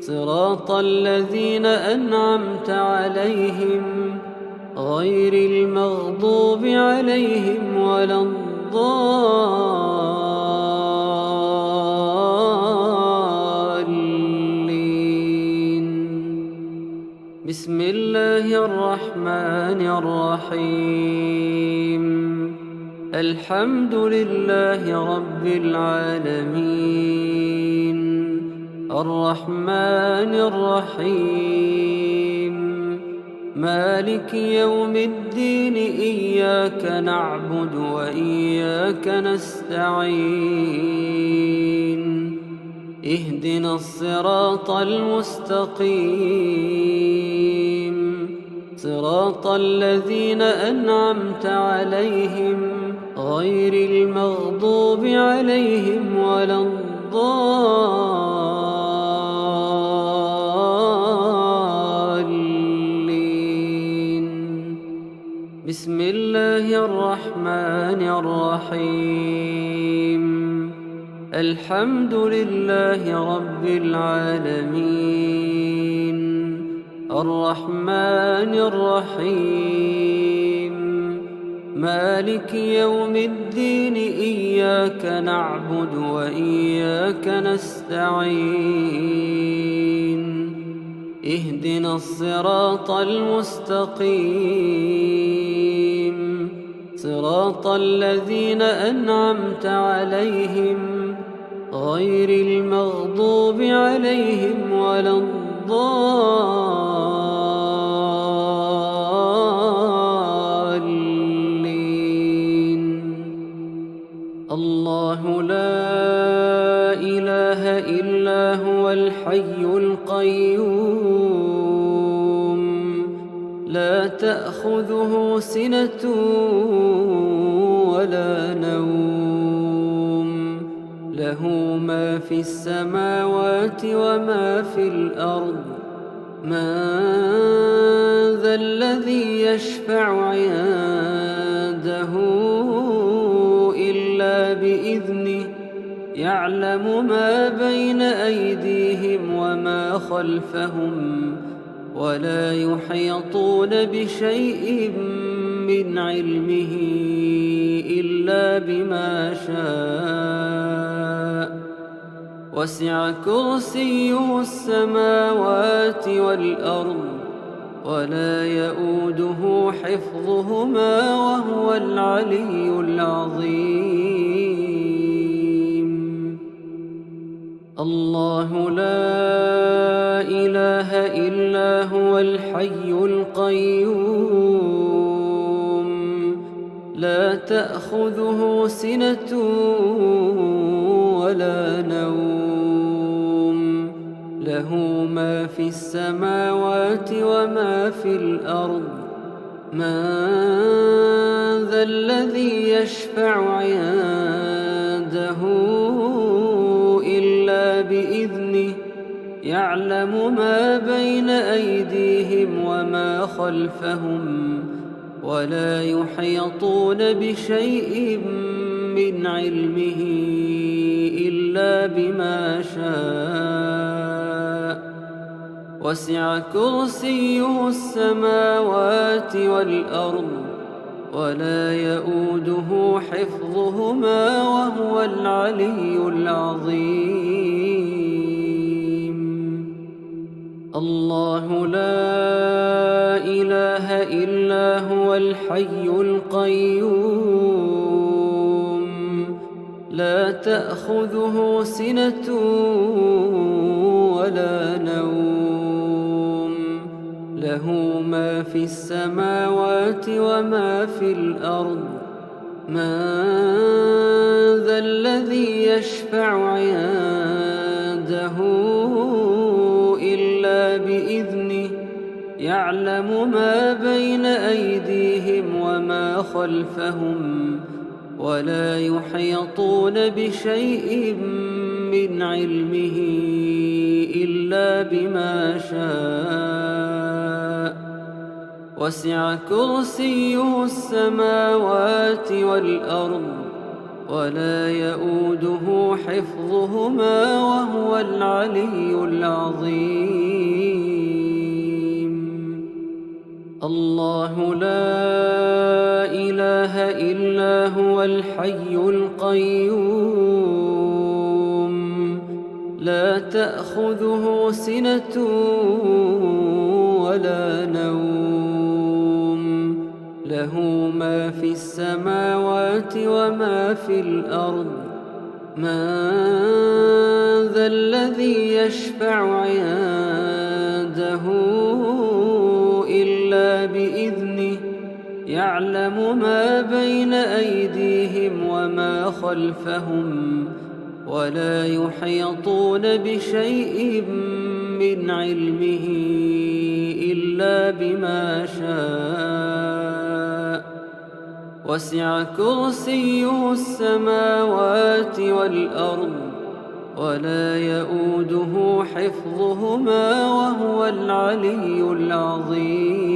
A: صراط الذين أنعمت عليهم غير المغضوب عليهم ولا الضالين. بسم الله الرحمن الرحيم. الحمد لله رب العالمين الرحمن الرحيم مالك يوم الدين إياك نعبد وإياك نستعين اهدنا الصراط المستقيم صراط الذين أنعمت عليهم غير المغضوب عليهم ولا الضالين. بسم الله الرحمن الرحيم. الحمد لله رب العالمين الرحمن الرحيم مالك يوم الدين إياك نعبد وإياك نستعين اهدنا الصراط المستقيم صراط الذين أنعمت عليهم غير المغضوب عليهم ولا الضالين. الله لا إله إلا هو الحي القيوم لا تأخذه سنة ولا نوم له ما في السماوات وما في الأرض من ذا الذي يشفع عنده إلا بإذنه يعلم ما بين أيديهم وما خلفهم ولا يحيطون بشيء من علمه إلا بما شاء وسع كرسيه السماوات والأرض ولا يؤوده حفظهما وهو العلي العظيم. الله لا إله إلا هو الحي القيوم لا تأخذه سنة ولا نوم له ما في السماوات وما في الأرض من ذا الذي يشفع عنده إلا بإذنه يعلم ما بين أيديهم وما خلفهم ولا يحيطون بشيء من علمه إلا بما شاء وسع كرسيه السماوات والأرض ولا يؤوده حفظهما وهو العلي العظيم. الله لا إله إلا هو الحي القيوم لا تأخذه سنة ولا نوم له ما في السماوات وما في الأرض من ذا الذي يشفع عنده إلا بإذنه يعلم ما بين أيديهم وما خلفهم ولا يحيطون بشيء من علمه إلا بما شاء وسع كرسيه السماوات والأرض ولا يؤوده حفظهما وهو العلي العظيم. الله لا إله إلا هو الحي القيوم لا تأخذه سنة ولا نوم له ما في السماوات وما في الأرض من ذا الذي يشفع عنده إلا بإذنه يعلم ما بين أيديهم وما خلفهم ولا يحيطون بشيء من علمه إلا بما شاء وسع كرسيه السماوات والأرض ولا يؤوده حفظهما وهو العلي العظيم.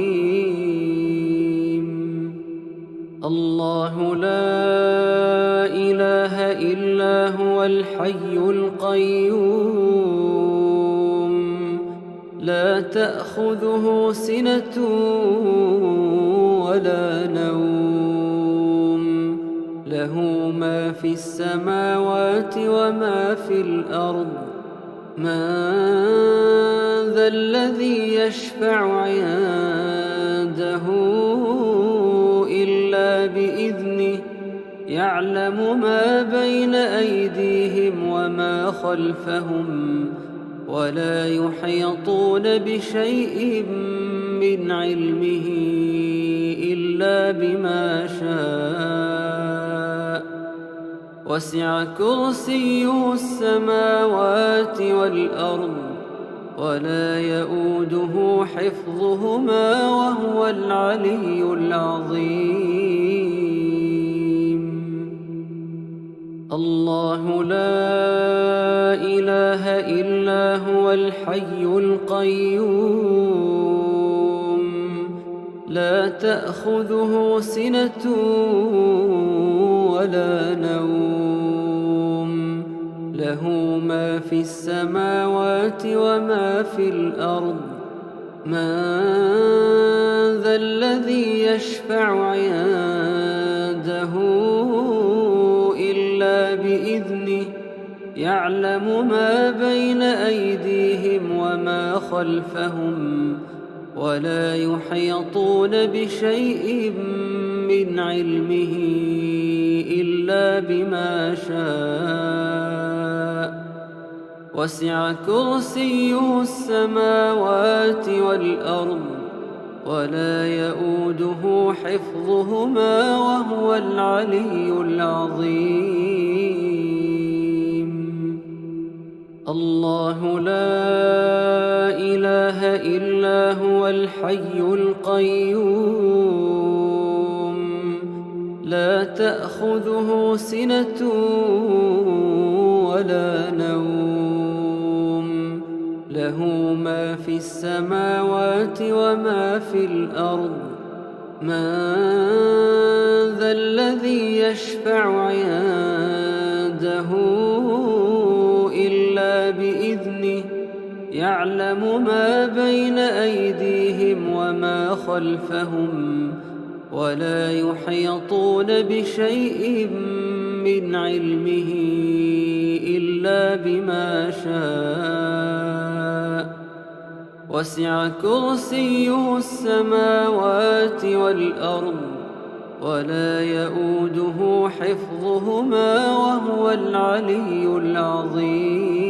A: الله لا إله إلا هو الحي القيوم لا تأخذه سنة ولا نوم له ما في السماوات وما في الأرض من ذا الذي يشفع عنده إلا بإذنه يعلم ما بين أيديهم وما خلفهم ولا يحيطون بشيء من علمه إلا بما شاء وسع كرسيه السماوات والأرض ولا يؤوده حفظهما وهو العلي العظيم. الله لا إله إلا هو الحي القيوم لا تأخذه سنة ولا نوم له ما في السماوات وما في الأرض من ذا الذي يشفع عنده إلا بإذنه يعلم ما بين أيديهم وما خلفهم ولا يحيطون بشيء من علمه إلا بما شاء وسع كرسيه السماوات والأرض ولا يؤوده حفظهما وهو العلي العظيم. الله لا إله إلا هو الحي القيوم لا تأخذه سنة ولا نوم له ما في السماوات وما في الأرض من ذا الذي يشفع عنده إلا بإذنه يعلم ما بين أيديهم وما خلفهم ولا يحيطون بشيء من علمه إلا بما شاء وسع كرسيه السماوات والأرض ولا يؤوده حفظهما وهو العلي العظيم.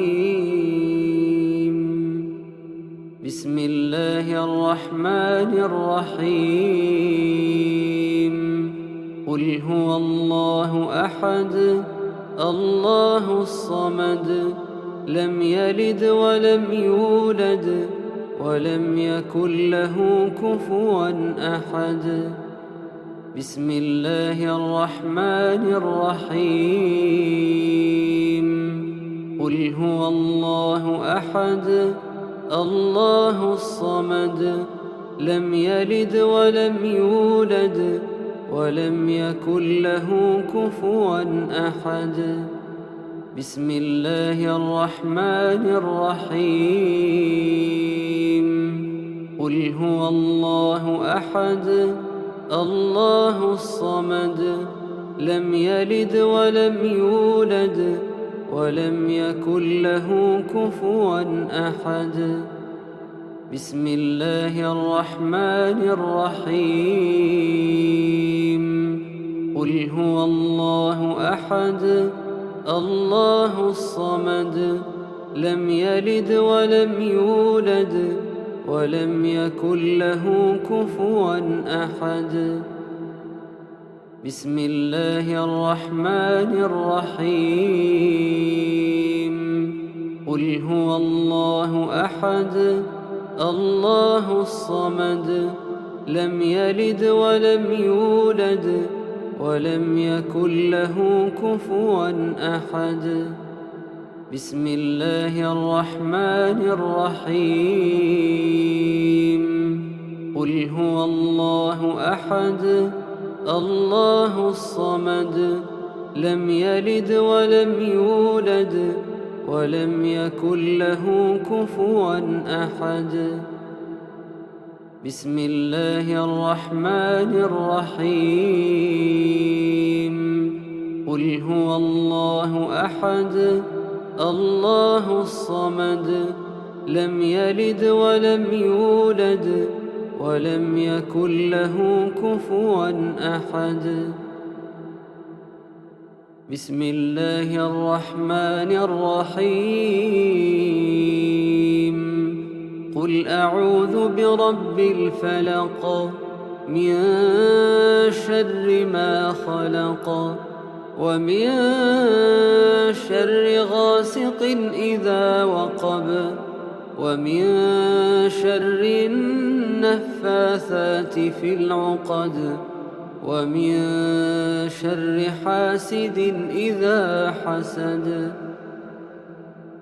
A: بسم الله الرحمن الرحيم قل هو الله أحد الله الصمد لم يلد ولم يولد ولم يكن له كفوا أحد. بسم الله الرحمن الرحيم قل هو الله أحد الله الصمد لم يلد ولم يولد ولم يكن له كفوا أحد. بسم الله الرحمن الرحيم قل هو الله أحد الله الصمد لم يلد ولم يولد ولم يكن له كفوا أحد. بسم الله الرحمن الرحيم قل هو الله أحد الله الصمد لم يلد ولم يولد ولم يكن له كفوا أحد. بسم الله الرحمن الرحيم قل هو الله أحد الله الصمد لم يلد ولم يولد ولم يكن له كفوا أحد. بسم الله الرحمن الرحيم قل هو الله أحد الله الصمد لم يلد ولم يولد ولم يكن له كفوا أحد. بسم الله الرحمن الرحيم قل هو الله أحد الله الصمد لم يلد ولم يولد ولم يكن له كفوا أحد. بسم الله الرحمن الرحيم قل أعوذ برب الفلق من شر ما خلق ومن شر غاسق إذا وقب ومن شر النفاثات في العقد ومن شر حاسد إذا حسد.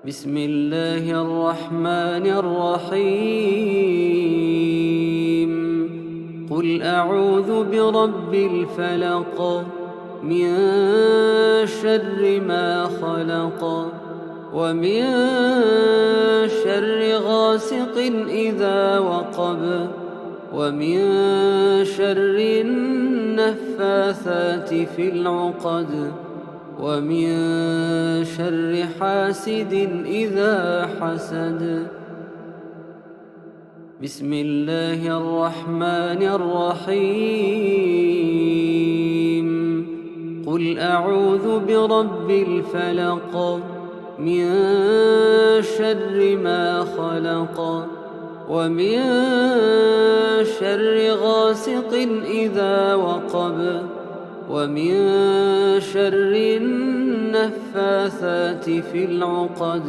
A: بسم الله الرحمن الرحيم قل أعوذ برب الفلق من شر ما خلق ومن شر غاسق إذا وقب ومن شر النفاثات في العقد ومن شر حاسد إذا حسد. بسم الله الرحمن الرحيم. قل أعوذ برب الفلق من شر ما خلق ومن شر غاسق إذا وقب ومن شر النفاثات في العقد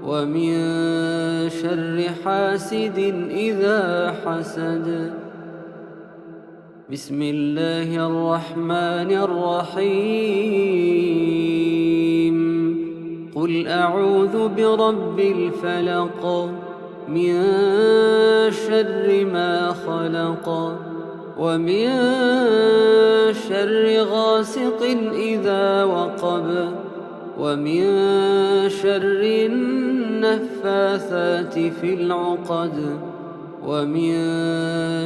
A: ومن شر حاسد إذا حسد. بسم الله الرحمن الرحيم. قل أعوذ برب الفلق من شر ما خلق ومن شر غاسق إذا وقب ومن شر النفاثات في العقد ومن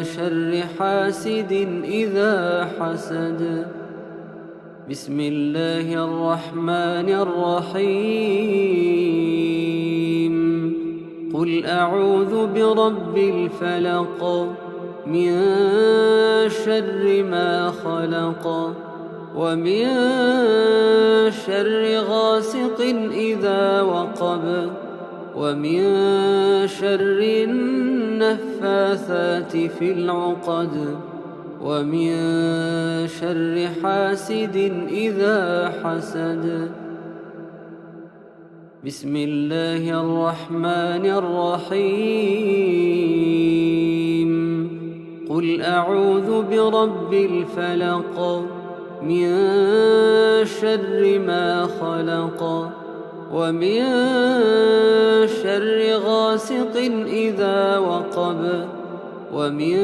A: شر حاسد إذا حسد. بسم الله الرحمن الرحيم. قل أعوذ برب الفلق من شر ما خلق ومن شر غاسق إذا وقب ومن شر النفاثات في العقد ومن شر حاسد إذا حسد. بسم الله الرحمن الرحيم. قل أعوذ برب الفلق من شر ما خلق ومن شر غاسق إذا وقب ومن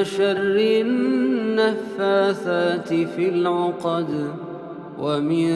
A: شر النفاثات في العقد ومن